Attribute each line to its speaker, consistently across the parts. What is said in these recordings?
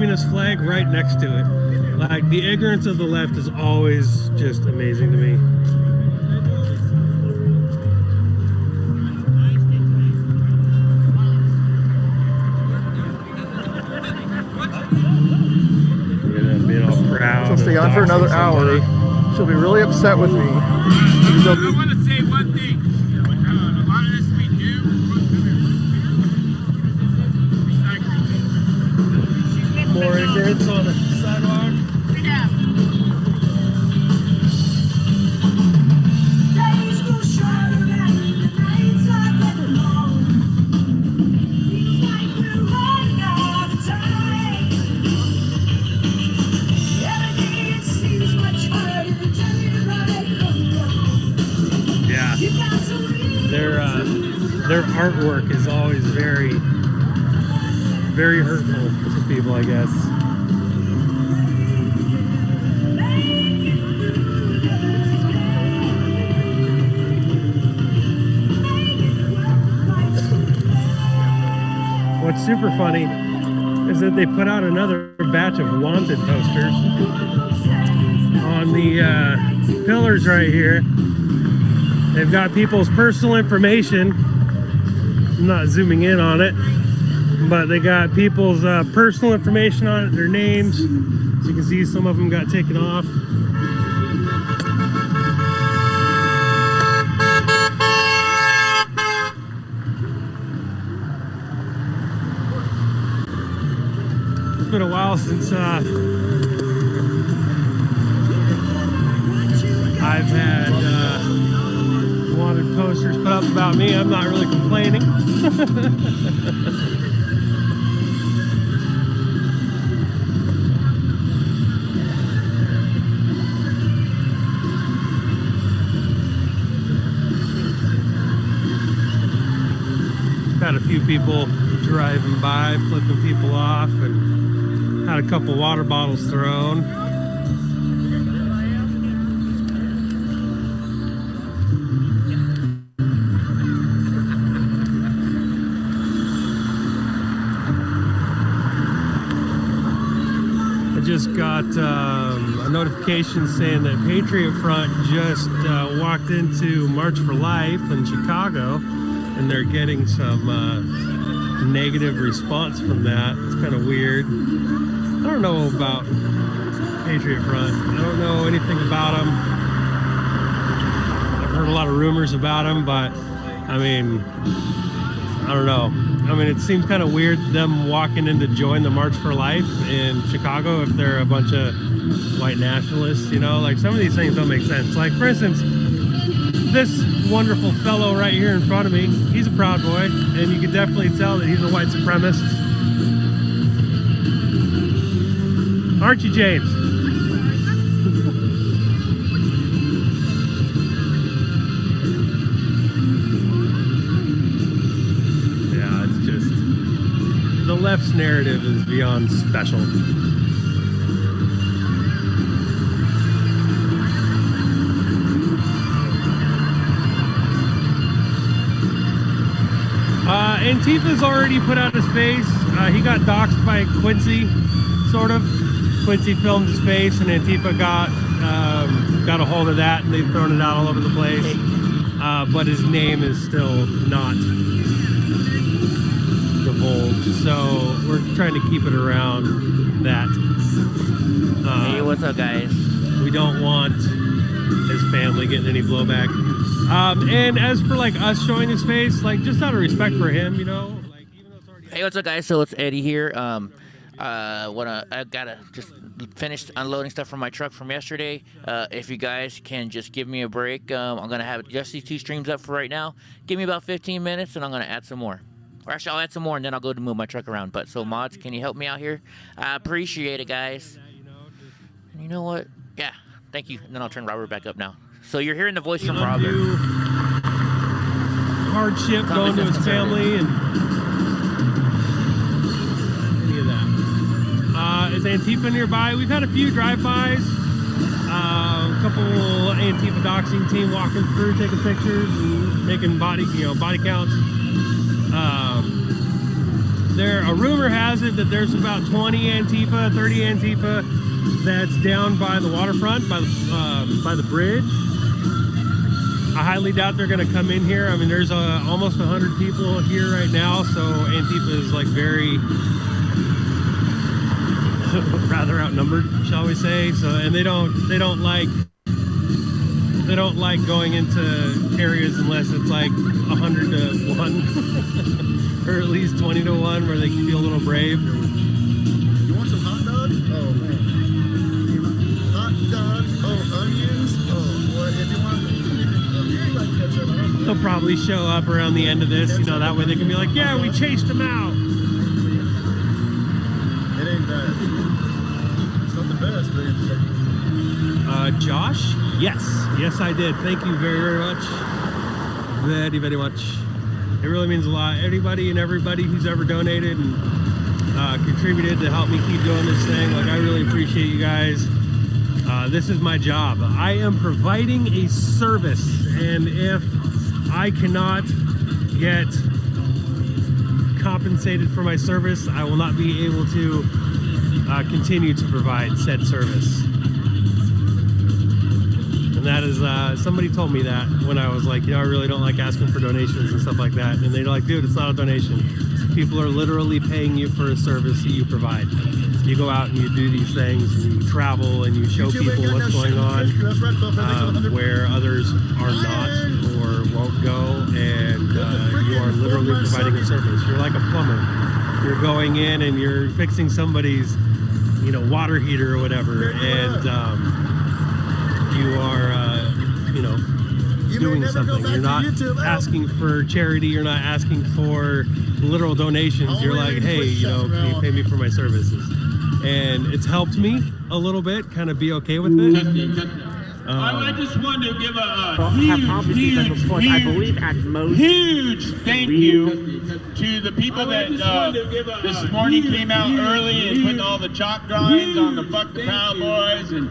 Speaker 1: communist flag right next to it. Like, the ignorance of the left is always just amazing to me. Being all proud.
Speaker 2: She'll stay on for another hour. She'll be really upset with me.
Speaker 3: I want to say one thing. A lot of this we do.
Speaker 1: More ignorance on the sidewalk.
Speaker 3: Yeah.
Speaker 1: Their artwork is always very, very hurtful to people, I guess. What's super funny is that they put out another batch of wanted posters on the pillars right here. They've got people's personal information. I'm not zooming in on it, but they got people's personal information on it, their names. As you can see, some of them got taken off. It's been a while since I've had wanted posters put up about me. I'm not really complaining. Had a few people driving by, flipping people off, and had a couple water bottles thrown. Just got a notification saying that Patriot Front just walked into March for Life in Chicago, and they're getting some negative response from that. It's kind of weird. I don't know about Patriot Front. I don't know anything about them. I've heard a lot of rumors about them, but I mean, I don't know. I mean, it seems kind of weird them walking in to join the March for Life in Chicago if they're a bunch of white nationalists, you know? Like, some of these things don't make sense. Like, for instance, this wonderful fellow right here in front of me, he's a Proud Boy, and you can definitely tell that he's a white supremacist. Aren't you, James? The left's narrative is beyond special. Antifa's already put out his face. He got doxxed by Quincy, sort of. Quincy filmed his face, and Antifa got a hold of that, and they've thrown it out all over the place. But his name is still not divulged, so we're trying to keep it around that.
Speaker 4: Hey, what's up, guys?
Speaker 1: We don't want his family getting any blowback. And as for like us showing his face, like just out of respect for him, you know, like even though it's already.
Speaker 4: Hey, what's up, guys? So it's Eddie here. I gotta just finish unloading stuff from my truck from yesterday. If you guys can just give me a break, I'm gonna have just these 2 streams up for right now. Give me about 15 minutes, and I'm gonna add some more. Or actually, I'll add some more, and then I'll go to move my truck around. But so, mods, can you help me out here? I appreciate it, guys. And you know what? Yeah, thank you. And then I'll turn Robert back up now. So you're hearing the voice from Robert.
Speaker 1: Hardship going to his family and any of that. Is Antifa nearby? We've had a few drive-bys. A couple Antifa doxing team walking through, taking pictures and making body counts. a rumor has it that there's about 20 Antifa, 30 Antifa that's down by the waterfront, by the bridge. I highly doubt they're going to come in here. I mean, there's almost 100 people here right now, so Antifa is like very rather outnumbered, shall we say? So, and they don't like going into areas unless it's like 100 to 1 or at least 20 to 1 where they can feel a little brave.
Speaker 2: You want some hot dogs? Oh man. Hot dogs, oh onions, oh what if you want
Speaker 1: They'll probably show up around the end of this, you know, that way they can be like, yeah, we chased them out.
Speaker 2: It ain't bad. It's not the best, but
Speaker 1: Josh? Yes, I did. Thank you very, very much. Very, very much. It really means a lot. Anybody and everybody who's ever donated and contributed to help me keep doing this thing, like, I really appreciate you guys. This is my job. I am providing a service, and if I cannot get compensated for my service, I will not be able to continue to provide said service. And that is, somebody told me that when I was like, you know, I really don't like asking for donations and stuff like that. And they're like, dude, it's not a donation. People are literally paying you for a service that you provide. You go out and you do these things, and you travel, and you show people what's going on where others are not or won't go, and you are literally providing a service. You're like a plumber. You're going in and you're fixing somebody's, you know, water heater or whatever, and you are, you know, doing something. You're not asking for charity. You're not asking for literal donations. You're like, hey, you know, can you pay me for my services? And it's helped me a little bit, kind of be okay with it.
Speaker 3: I just wanted to give a huge thank you to the people that this morning came out early and put all the chalk drawings on the Fuck the Proud Boys and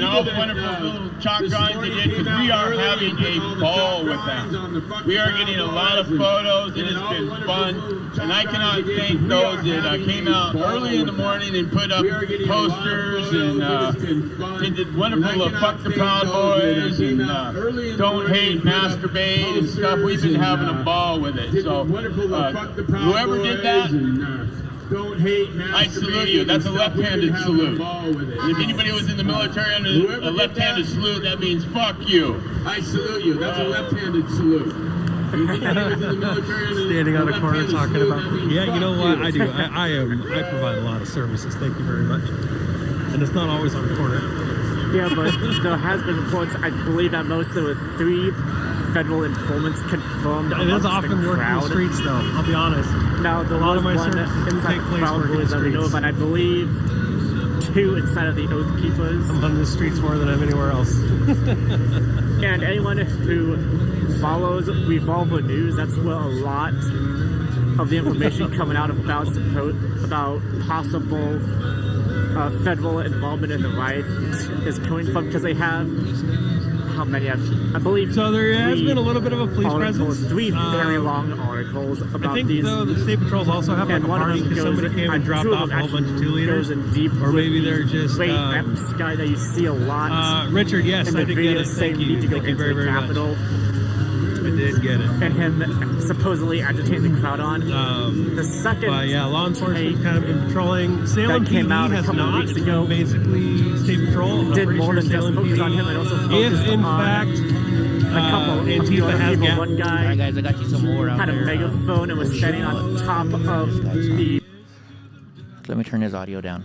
Speaker 3: all the wonderful little chalk drawings they did, because we are having a ball with them. We are getting a lot of photos. It has been fun, and I cannot thank those that came out early in the morning and put up posters and did wonderful Fuck the Proud Boys and Don't Hate, Masturbate and stuff. We've been having a ball with it. So whoever did that, I salute you. That's a left-handed salute. And if anybody was in the military under a left-handed salute, that means fuck you. I salute you. That's a left-handed salute.
Speaker 1: Standing on a corner talking about, yeah, you know what, I do. I provide a lot of services. Thank you very much. And it's not always on the corner.
Speaker 5: Yeah, but there has been reports, I believe at most there were 3 federal informants confirmed.
Speaker 1: It is often working the streets, though, I'll be honest.
Speaker 5: Now, there was one inside the Proud Boys that we know of, and I believe 2 inside of the Oath Keepers.
Speaker 1: I'm on the streets more than I'm anywhere else.
Speaker 5: And anyone who follows Revolver News, that's where a lot of the information coming out about possible federal involvement in the riot is coming from, because they have, how many? I believe.
Speaker 1: So there has been a little bit of a police presence.
Speaker 5: 3 very long articles about
Speaker 1: these. I think
Speaker 5: these.
Speaker 1: Though the state patrols also have like a party because somebody came and dropped off a whole bunch of 2-liters, or maybe they're just
Speaker 5: great Epps guy that you see a lot.
Speaker 1: Richard, yes, I did get it. Thank you. Thank you very, very much. I did get it.
Speaker 5: And him supposedly agitating the crowd on. The second,
Speaker 1: yeah, law enforcement kind of been patrolling. Salem
Speaker 5: came
Speaker 1: PD
Speaker 5: out
Speaker 1: has not.
Speaker 5: weeks ago.
Speaker 1: Basically, state patrol.
Speaker 5: Did more than just focus on him, and also focused
Speaker 1: if in
Speaker 5: on
Speaker 1: fact
Speaker 5: a couple
Speaker 1: Antifa has
Speaker 5: people. One guy
Speaker 4: Alright guys, I got you some more out
Speaker 5: had a
Speaker 4: there.
Speaker 5: megaphone and was standing on top of the.
Speaker 4: Let me turn his audio down.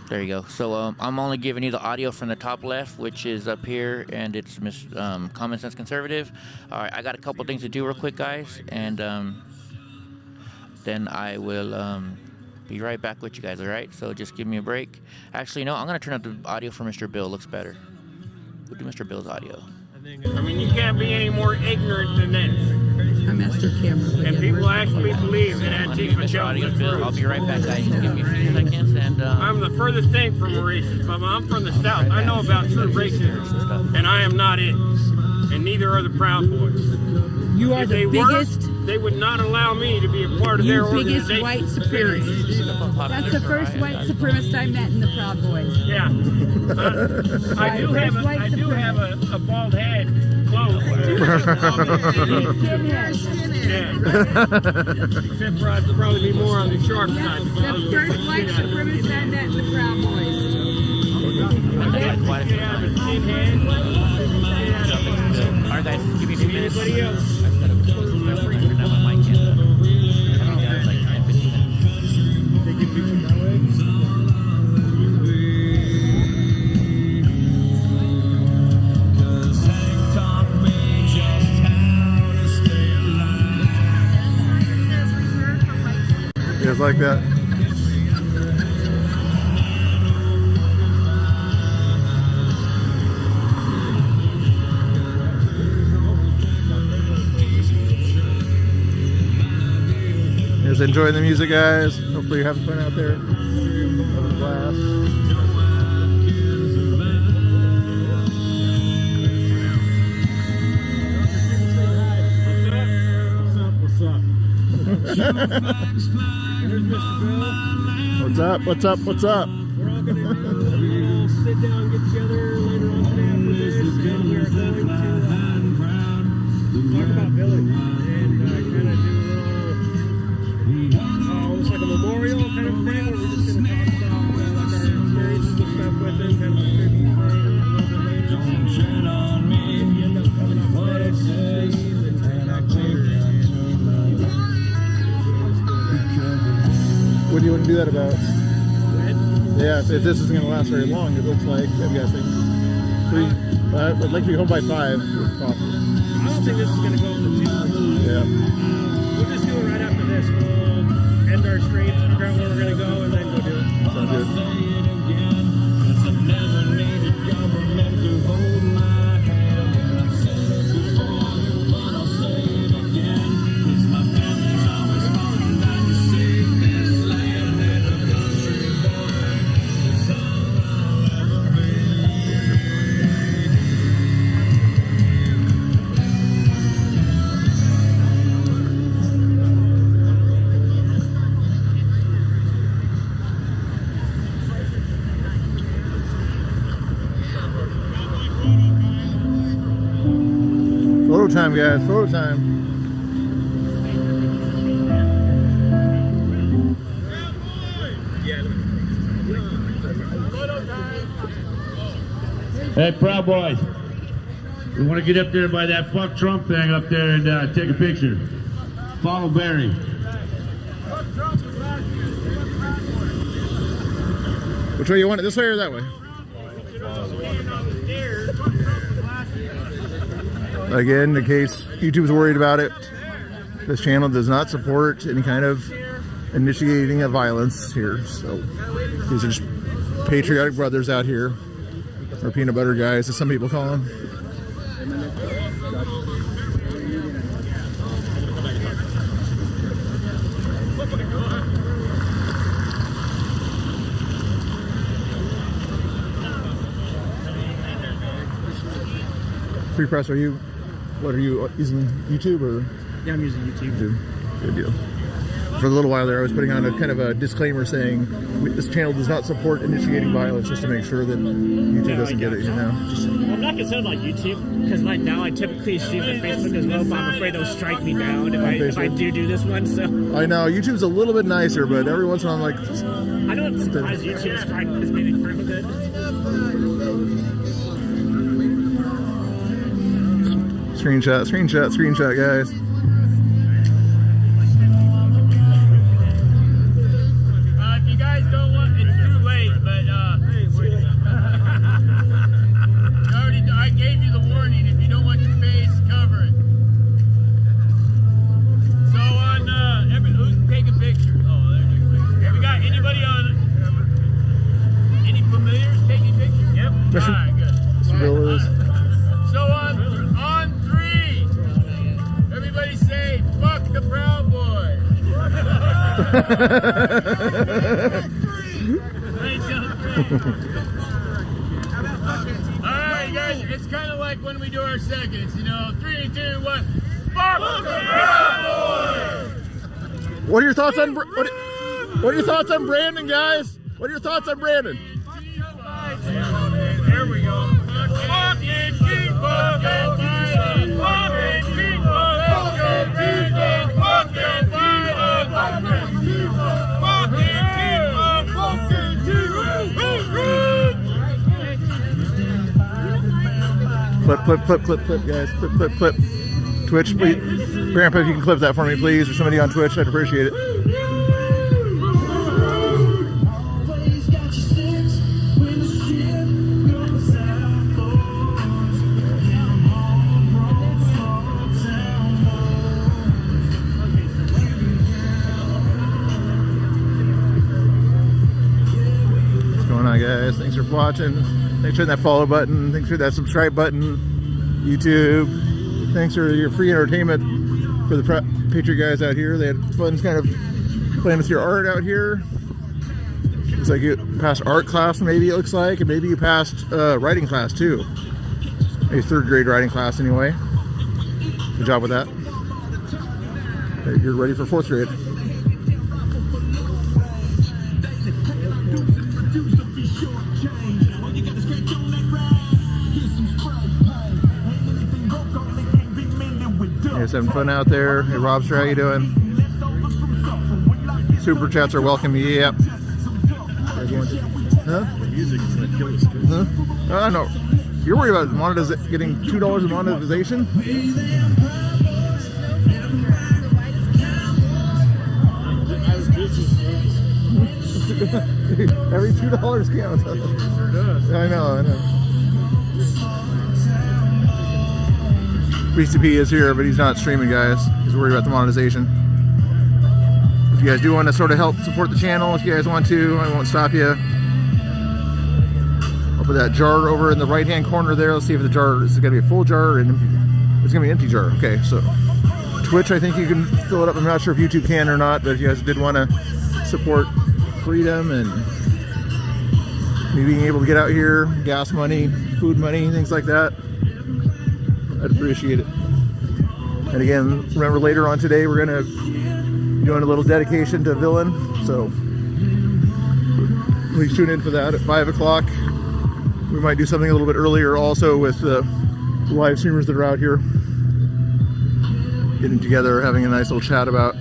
Speaker 4: There you go. So I'm only giving you the audio from the top left, which is up here, and it's Common Sense Conservative. All right, I got a couple things to do real quick, guys, and then I will be right back with you guys, all right? So just give me a break. Actually, no, I'm going to turn up the audio for Mr. Bill. Looks better. We'll do Mr. Bill's audio.
Speaker 3: I mean, you can't be any more ignorant than this.
Speaker 6: I'm Master Camera.
Speaker 3: And people actually believe that Antifa tells the truth.
Speaker 4: I'll be right back, guys. Just give me a few seconds. And
Speaker 3: I'm the furthest thing from a racist, but I'm from the South. I know about true racism, and I am not it. And neither are the Proud Boys.
Speaker 6: You are the biggest
Speaker 7: they would not allow me to be a part of their
Speaker 6: You biggest
Speaker 7: organization.
Speaker 6: white supremacist. That's the first white supremacist I met in the Proud Boys.
Speaker 7: Yeah. I do have a bald head. Close. Yeah. Except for I'd probably be more on the sharp side.
Speaker 6: The first white supremacist I met in the Proud Boys.
Speaker 4: Alright guys, give me a few minutes.
Speaker 7: Anybody else?
Speaker 4: I've got to turn my mic in. I'll be done in like 10, 15 minutes.
Speaker 2: Take your picture that way. Just like that. Just enjoying the music, guys. Hopefully you're having fun out there. Having a blast. What's up? What's up? What's up?
Speaker 7: We're all going to sit down and get together later on today after this, and we are going to talk about Billy and kind of do a little, almost like a memorial kind of thing, where we're just going to talk about like our experiences and stuff with him, kind of a tribute thing a little bit later. If you end up coming off the stage, and back later.
Speaker 2: What do you want to do that about? Yeah, if this isn't going to last very long, it looks like, I'm guessing. I'd like to be home by 5 if possible.
Speaker 7: I don't think this is going to go for too long.
Speaker 2: Yeah.
Speaker 7: We'll just do it right after this. We'll end our stream, figure out where we're going to go, and then go do it.
Speaker 2: Sounds good. Photo time, guys. Photo time.
Speaker 3: Hey, Proud Boys. We want to get up there by that fuck Trump thing up there and take a picture. Follow Barry.
Speaker 2: Which way you want it? This way or that way? Again, in case YouTube's worried about it, this channel does not support any kind of initiating of violence here. So these are just patriotic brothers out here, or peanut butter guys, as some people call them. Free press, what are you using, YouTube or?
Speaker 5: Yeah, I'm using YouTube.
Speaker 2: Good deal. For a little while there, I was putting on a kind of a disclaimer saying this channel does not support initiating violence, just to make sure that YouTube doesn't get it, you know.
Speaker 5: I'm not concerned about YouTube because right now I typically stream to Facebook as well, but I'm afraid they'll strike me down if I do this one. So
Speaker 2: I know YouTube's a little bit nicer, but every once in a while I'm like,
Speaker 5: I know it's surprised YouTube is fine as being fine with it.
Speaker 2: Screenshot, guys.
Speaker 3: If you guys don't want, it's too late, but I gave you the warning. If you don't want your face covered. So who's taking pictures? Oh, they're taking pictures. Have we got anybody any familiars taking pictures? Yep. All right, good.
Speaker 2: Bill is.
Speaker 3: So on 3, everybody say, fuck the Proud Boys. Alright guys, it's kind of like when we do our seconds, you know, 3, 2, 1,
Speaker 2: What are your thoughts on what are your thoughts on Brandon, guys? What are your thoughts on Brandon?
Speaker 7: There we go.
Speaker 2: Clip, guys. Clip. Twitch, please. Grandpa, if you can clip that for me, please, or somebody on Twitch, I'd appreciate it. What's going on, guys? Thanks for watching. Thanks for hitting that follow button. Thanks for that subscribe button. YouTube. Thanks for your free entertainment for the Patriot guys out here. They had fun kind of playing with your art out here. Looks like you passed art class, maybe it looks like, and maybe you passed writing class too. Maybe 3rd grade writing class anyway. Good job with that. You're ready for 4th grade. Just having fun out there. Hey, Robster, how you doing? Super chats are welcome. Yep. Huh?
Speaker 7: Music is gonna kill us.
Speaker 2: Huh? No. You're worried about getting $2 of monetization? Every $2 counts.
Speaker 7: Sure does.
Speaker 2: I know. BCP is here, but he's not streaming, guys. He's worried about the monetization. If you guys do want to sort of help support the channel, if you guys want to, I won't stop you. I'll put that jar over in the right-hand corner there. Let's see if the jar is going to be a full jar or an empty. It's going to be an empty jar. Okay, so Twitch, I think you can fill it up. I'm not sure if YouTube can or not, but if you guys did want to support freedom and me being able to get out here, gas money, food money, things like that, I'd appreciate it. And again, remember later on today we're going to be doing a little dedication to Villain, so please tune in for that at 5 o'clock. We might do something a little bit earlier also with the live streamers that are out here, getting together, having a nice little chat about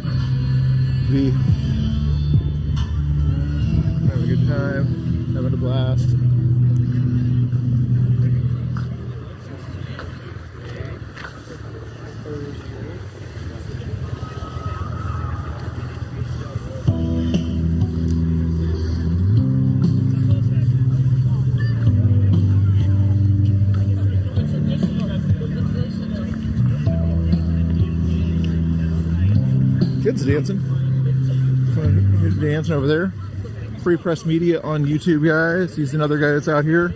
Speaker 2: the having a good time, having a blast. Kids dancing. Kids dancing over there. Free Press Media on YouTube, guys. He's another guy that's out here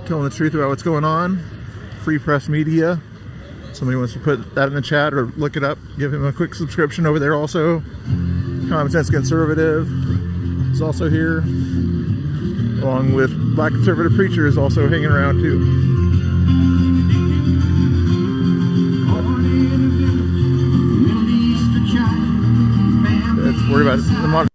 Speaker 2: telling the truth about what's going on. Free Press Media. Somebody wants to put that in the chat or look it up. Give him a quick subscription over there also. Common Sense Conservative is also here. Along with Black Conservative Preacher is also hanging around too. Worry about the modern.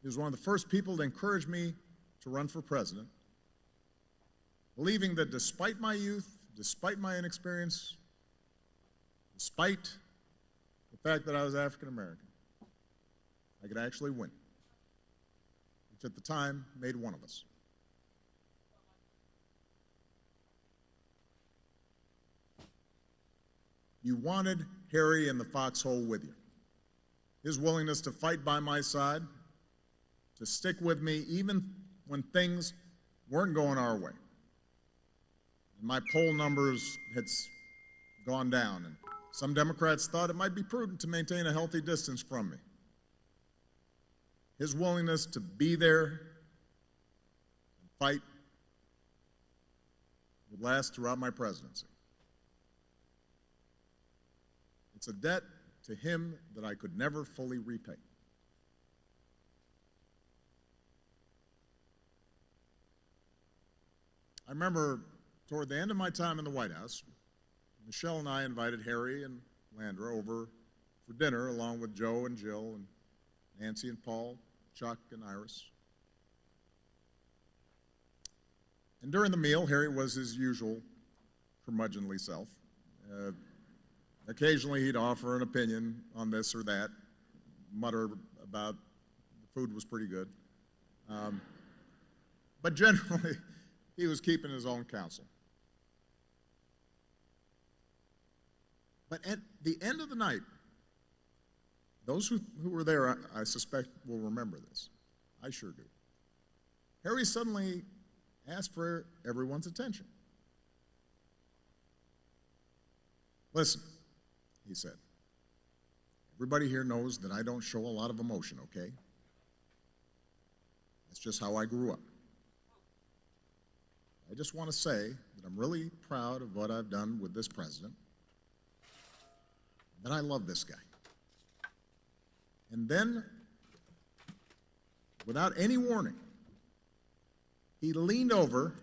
Speaker 8: He was one of the first people to encourage me to run for president, believing that despite my youth, despite my inexperience, despite the fact that I was African American, I could actually win. which at the time made one of us. You wanted Harry in the foxhole with you. His willingness to fight by my side, to stick with me even when things weren't going our way. And my poll numbers had gone down, and some Democrats thought it might be prudent to maintain a healthy distance from me. His willingness to be there and fight would last throughout my presidency. It's a debt to him that I could never fully repay. I remember toward the end of my time in the White House, Michelle and I invited Harry and Landra over for dinner along with Joe and Jill and Nancy and Paul, Chuck and Iris. And during the meal, Harry was his usual curmudgeonly self. Occasionally he'd offer an opinion on this or that, mutter about the food was pretty good. But generally, he was keeping his own counsel. But at the end of the night, those who were there, I suspect, will remember this. I sure do. Harry suddenly asked for everyone's attention. Listen, he said, everybody here knows that I don't show a lot of emotion, okay? That's just how I grew up. I just want to say that I'm really proud of what I've done with this president, that I love this guy. And then, without any warning, he leaned over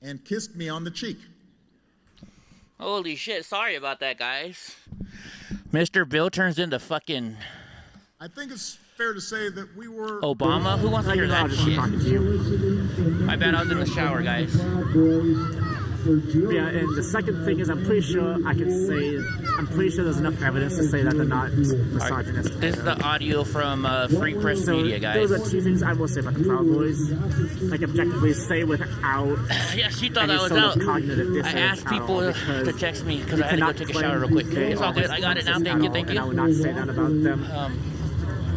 Speaker 8: and kissed me on the cheek.
Speaker 4: Holy shit, sorry about that, guys. Mr. Bill turns into fucking...
Speaker 8: I think it's fair to say that we were...
Speaker 4: Obama? Who wants to hear that shit? My bad, I was in the shower, guys.
Speaker 5: Yeah, and the second thing is I'm pretty sure there's enough evidence to say that they're not misogynist.
Speaker 4: This is the audio from Free Press Media, guys.
Speaker 5: Those are two things I will say about the Proud Boys. Like, objectively say without...
Speaker 4: Yeah, she thought I was
Speaker 5: sort
Speaker 4: out.
Speaker 5: of cognitive
Speaker 4: I
Speaker 5: dissonance
Speaker 4: asked people to text me because I had to go take a
Speaker 5: claim
Speaker 4: shower real quick.
Speaker 5: they
Speaker 4: It's all
Speaker 5: are
Speaker 4: good. I got it now. Thank you, thank you.
Speaker 5: And I would not say that about them.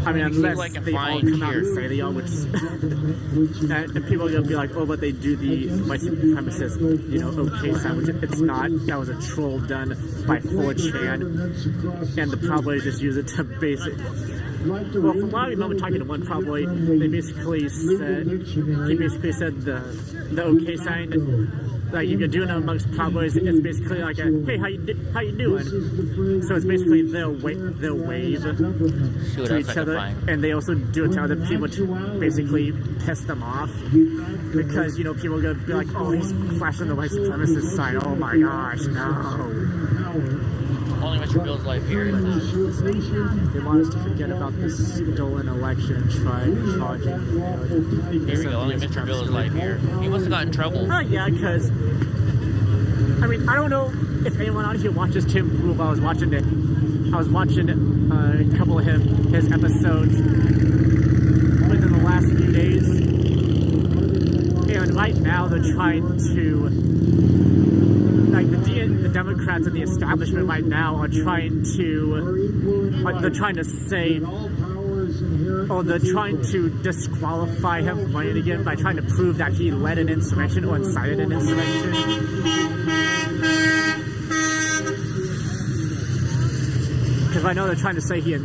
Speaker 5: I mean, unless
Speaker 4: I can
Speaker 5: they all
Speaker 4: find
Speaker 5: come out and
Speaker 4: here.
Speaker 5: say they are, which and people are gonna be like, oh, but they do the white supremacist, okay side, which it's not. That was a troll done by 4chan, and the Proud Boys just use it to well, from what I remember talking to one Proud Boy, he basically said the okay sign. Like, if you're doing it amongst Proud Boys, it's basically like a, hey, how you doing? So it's basically they'll wave to each other, and they also do it to other people to basically piss them off, because people are gonna be like, oh, he's flashing the white supremacist sign. Oh my gosh, no.
Speaker 4: Only Mr. Bill's life here.
Speaker 5: They want us to forget about this stolen election and try charging.
Speaker 4: Here we go. Only Mr. Bill's life here. He must have got in trouble.
Speaker 5: Yeah, because I mean, I don't know if anyone out here watches Tim Pool, but I was watching it. I was watching a couple of his episodes within the last few days, and right now they're trying to. Like the Democrats and the establishment right now are trying to say, they're trying to disqualify him from running again by trying to prove that he led an insurrection or incited an insurrection. Because I know they're trying to say he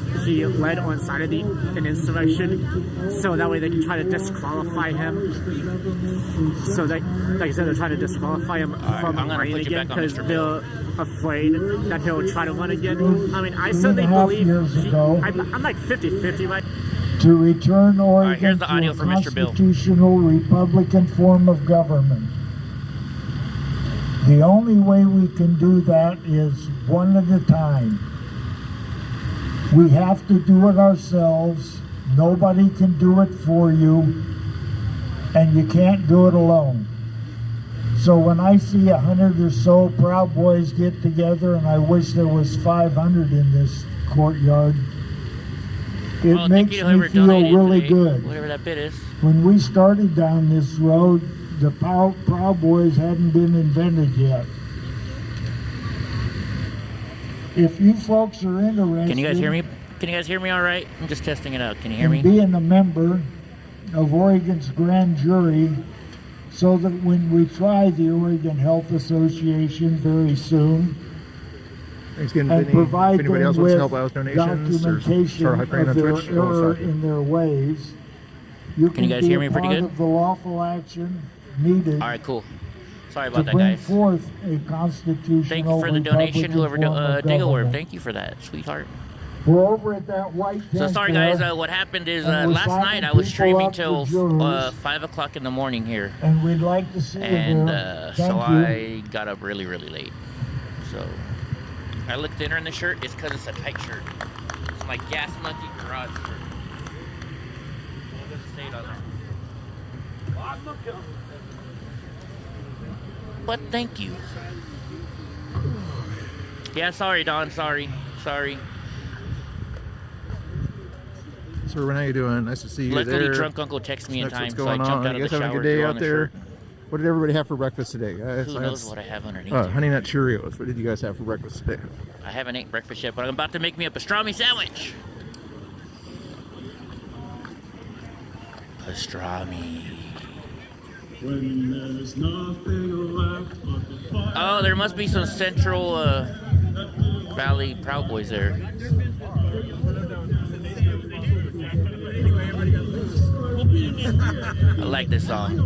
Speaker 5: led or incited an insurrection, so that way they can try to disqualify him. So like I said, they're trying to disqualify him from running again because they're afraid that he'll try to run again. I mean, I certainly believe I'm like 50-50 right.
Speaker 9: To return Oregon
Speaker 4: here's the audio
Speaker 9: to
Speaker 4: from
Speaker 9: a
Speaker 4: Mr. Bill.
Speaker 9: constitutional Republican form of government. The only way we can do that is one at a time. We have to do it ourselves. Nobody can do it for you, and you can't do it alone. So when I see 100 or so Proud Boys get together, and I wish there was 500 in this courtyard, it makes me feel really good.
Speaker 4: Whatever that bit is.
Speaker 9: When we started down this road, the Proud Boys hadn't been invented yet. If you folks are interested...
Speaker 4: Can you guys hear me? Can you guys hear me all right? I'm just testing it out. Can you hear me?
Speaker 9: Being a member of Oregon's grand jury, so that when we try the Oregon Health Association very soon, and provide them with documentation of their error in their ways, you
Speaker 4: can you guys hear me pretty good?
Speaker 9: Of the lawful action needed.
Speaker 4: All right, cool. Sorry about that,
Speaker 9: bring
Speaker 4: guys.
Speaker 9: Forth a constitutional
Speaker 4: Thank you for the donation, whoever Digglewurm. Thank you for that, sweetheart.
Speaker 9: We're over at that white tent.
Speaker 4: So sorry, guys. What happened is last night I was streaming till 5 o'clock in the morning here,
Speaker 9: and we'd like to see
Speaker 4: so I got up really, really late. So I looked thinner in the shirt. It's because it's a tight shirt. It's my Gas Monkey garage shirt. But thank you. Yeah, sorry, Don. Sorry.
Speaker 2: So, Ruben, how you doing? Nice to see you.
Speaker 4: Luckily,
Speaker 2: there.
Speaker 4: Drunk Uncle texted me in
Speaker 2: What's
Speaker 4: time, so
Speaker 2: going
Speaker 4: I jumped
Speaker 2: on?
Speaker 4: out
Speaker 2: You
Speaker 4: of
Speaker 2: guys
Speaker 4: the
Speaker 2: having
Speaker 4: shower.
Speaker 2: a good day out there? What did everybody have for breakfast today, guys?
Speaker 4: Who knows what I have underneath?
Speaker 2: Honey Nut Cheerios. What did you guys have for breakfast today?
Speaker 4: I haven't ate breakfast yet, but I'm about to make me a pastrami sandwich. Pastrami. Oh, there must be some Central Valley Proud Boys there. I like this song.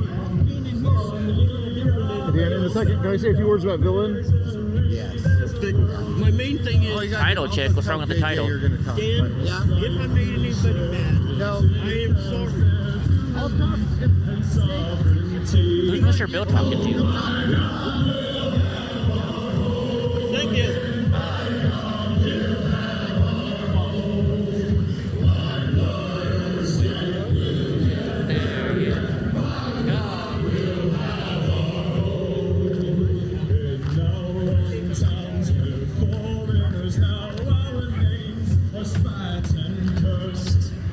Speaker 2: Dan, in a second, can I say a few words about Villain?
Speaker 10: Yes. My main thing is...
Speaker 4: Title check. What's wrong with the title?
Speaker 10: Dan, if I made anybody mad, no, I am sorry. I'll talk.
Speaker 4: Who's Mr. Bill talking to?
Speaker 10: Thank you.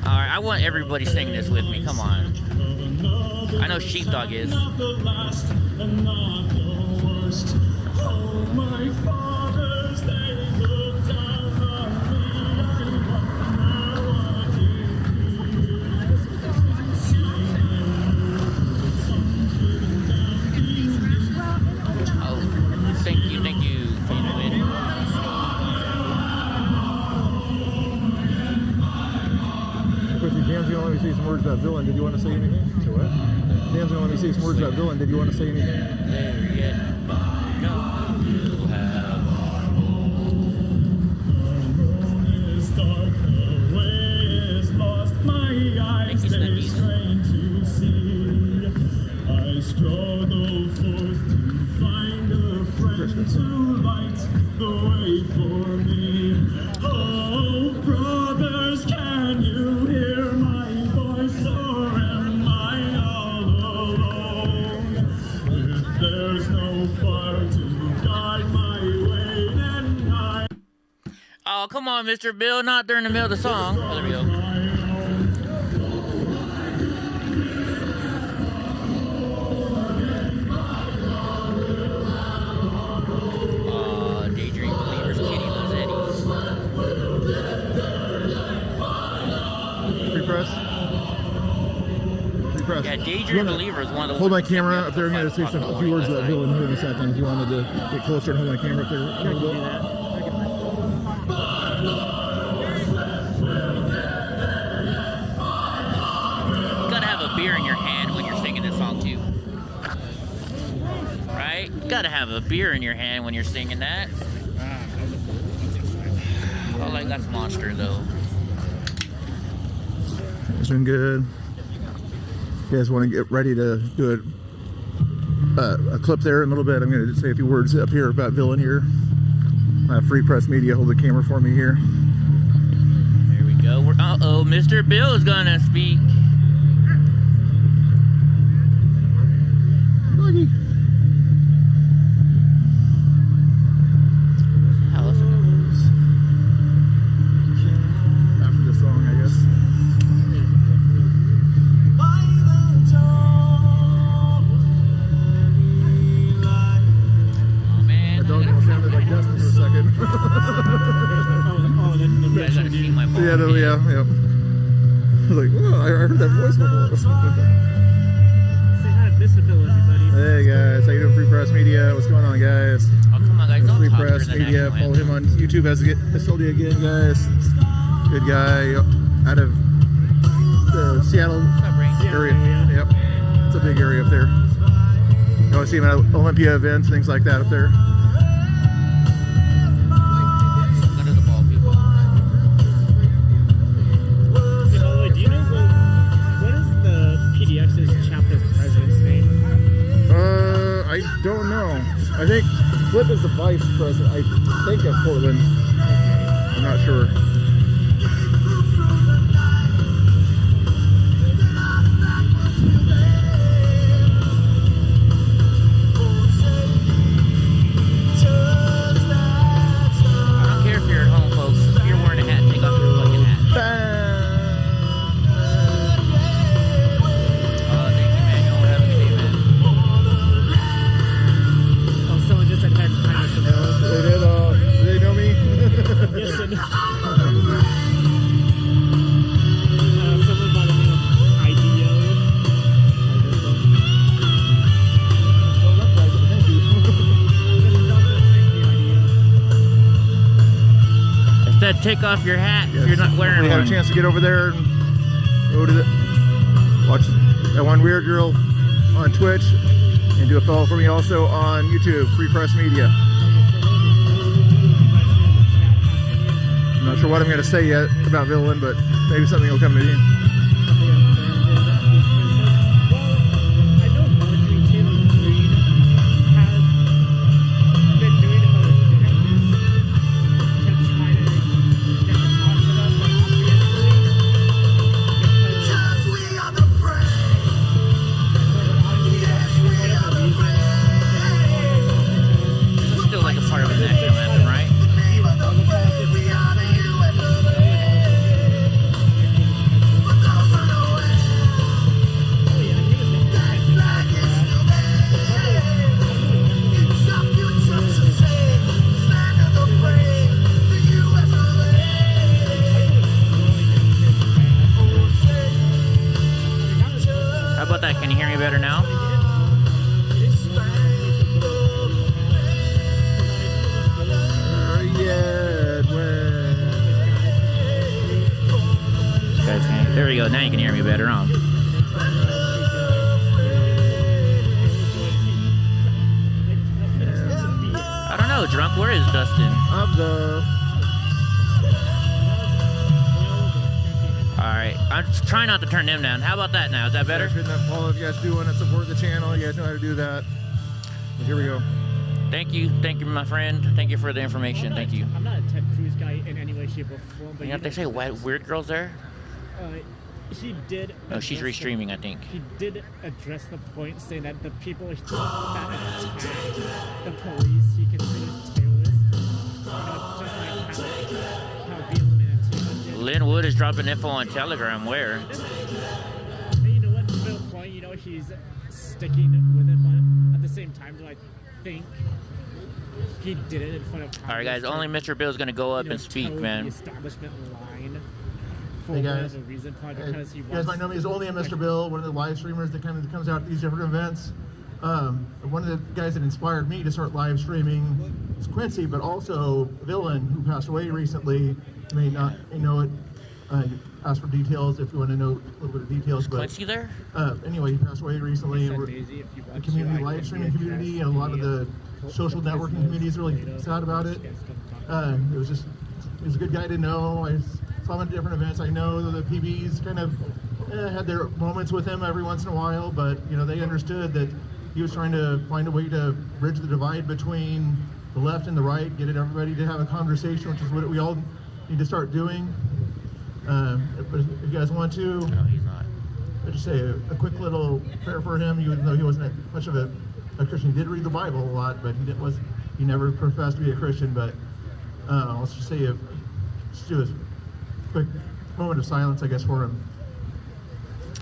Speaker 4: Alright, I want everybody singing this with me. Come on. I know Sheepdog is. Thank you.
Speaker 2: Dan's gonna let me say some words about Villain. Did you want to say anything? So what? Dan's gonna let me say some words about Villain. Did you want to say anything?
Speaker 4: There you go. Thank you, Snookies.
Speaker 11: I struggle forth to find a friend to light the way for me. Oh, brothers, can you hear my voice, or am I all alone? If there's no fire to guide my way, then I...
Speaker 4: Oh, come on, Mr. Bill. Not during the middle of the song. Oh, there we go. Yeah, Daydream Believer is one of the...
Speaker 2: Hold my camera up there. I'm going to say a few words about Villain here in a second. If you wanted to get closer and hold my camera up there.
Speaker 5: I can do that.
Speaker 4: You gotta have a beer in your hand when you're singing this song, too. Right? You gotta have a beer in your hand when you're singing that. Oh, like that's Monster, though.
Speaker 2: It's been good. You guys want to get ready to do a clip there in a little bit. I'm going to say a few words up here about Villain here. Free Press Media, hold the camera for me here.
Speaker 4: There we go. Uh-oh, Mr. Bill is going to speak.
Speaker 2: Looky.
Speaker 11: By the
Speaker 2: Yeah, yeah. I was like, oh, I heard that voice before.
Speaker 5: Say hi to Mr. Bill, everybody.
Speaker 2: Hey guys, how you doing, Free Press Media? What's going on, guys?
Speaker 4: Oh, come on, guys, don't
Speaker 2: Free
Speaker 4: talk
Speaker 2: Press
Speaker 4: during the
Speaker 2: Media.
Speaker 4: national
Speaker 2: Follow him on YouTube. As I told you again, guys. Good guy out of the Seattle area. Yep, it's a big area up there. You always see him at Olympia events, things like that up there.
Speaker 4: Under the ball, people.
Speaker 5: Hey, by the way, do you know what is the PDX's chapter's president's name?
Speaker 2: I don't know. I think Flip is the vice president. I think of Portland. I'm not sure.
Speaker 4: Take off your hat if you're not wearing one.
Speaker 2: We had a chance to get over there and go to watch that one weird girl on Twitch and do a follow for me also on YouTube, Free Press Media. I'm not sure what I'm going to say yet about Villain, but maybe something will come to me.
Speaker 4: There we go. Now you can hear me better, huh? I don't know, drunk. Where is Dustin? Alright, I'm just trying not to turn them down. How about that now? Is that better?
Speaker 2: If you guys do want to support the channel, you guys know how to do that. But here we go.
Speaker 4: Thank you, my friend. Thank you for the information. Thank you.
Speaker 5: I'm not a Ted Cruz guy in any way, shape, or form. But
Speaker 4: you know what they say? Weird girls there?
Speaker 5: He did.
Speaker 4: Oh, she's restreaming, I think.
Speaker 5: He did address the point, saying that the people that attack the police, he considered terrorists. You know, just like how Beelan and Antifa did.
Speaker 4: Lynn Wood is dropping info on Telegram. Where?
Speaker 5: And you know what? To the point, you know, he's sticking with it, but at the same time, do I think he did it in front of Congress?
Speaker 4: All right, guys. Only Mr. Bill's gonna go up and speak, man.
Speaker 5: The establishment line.
Speaker 2: Hey guys,
Speaker 5: reason, because
Speaker 2: you guys might know me as Only a Mr. Bill, one of the live streamers that kind of comes out at these different events. One of the guys that inspired me to start live streaming is Quincy, but also Villain, who passed away recently. You may not know it. Ask for details if you want to know a little bit of details.
Speaker 4: Is Quincy there?
Speaker 2: Anyway, he passed away recently. And the community, live streaming community, and a lot of the social networking community is really sad about it. He was a good guy to know. I saw him at different events. I know the PBs kind of had their moments with him every once in a while, but you know, they understood that he was trying to find a way to bridge the divide between the left and the right, get everybody to have a conversation, which is what we all need to start doing. But if you guys want to,
Speaker 4: no, he's not.
Speaker 2: I'd just say a quick little prayer for him, even though he wasn't much of a Christian. He did read the Bible a lot, but he never professed to be a Christian. But let's just say let's do a quick moment of silence, I guess, for him.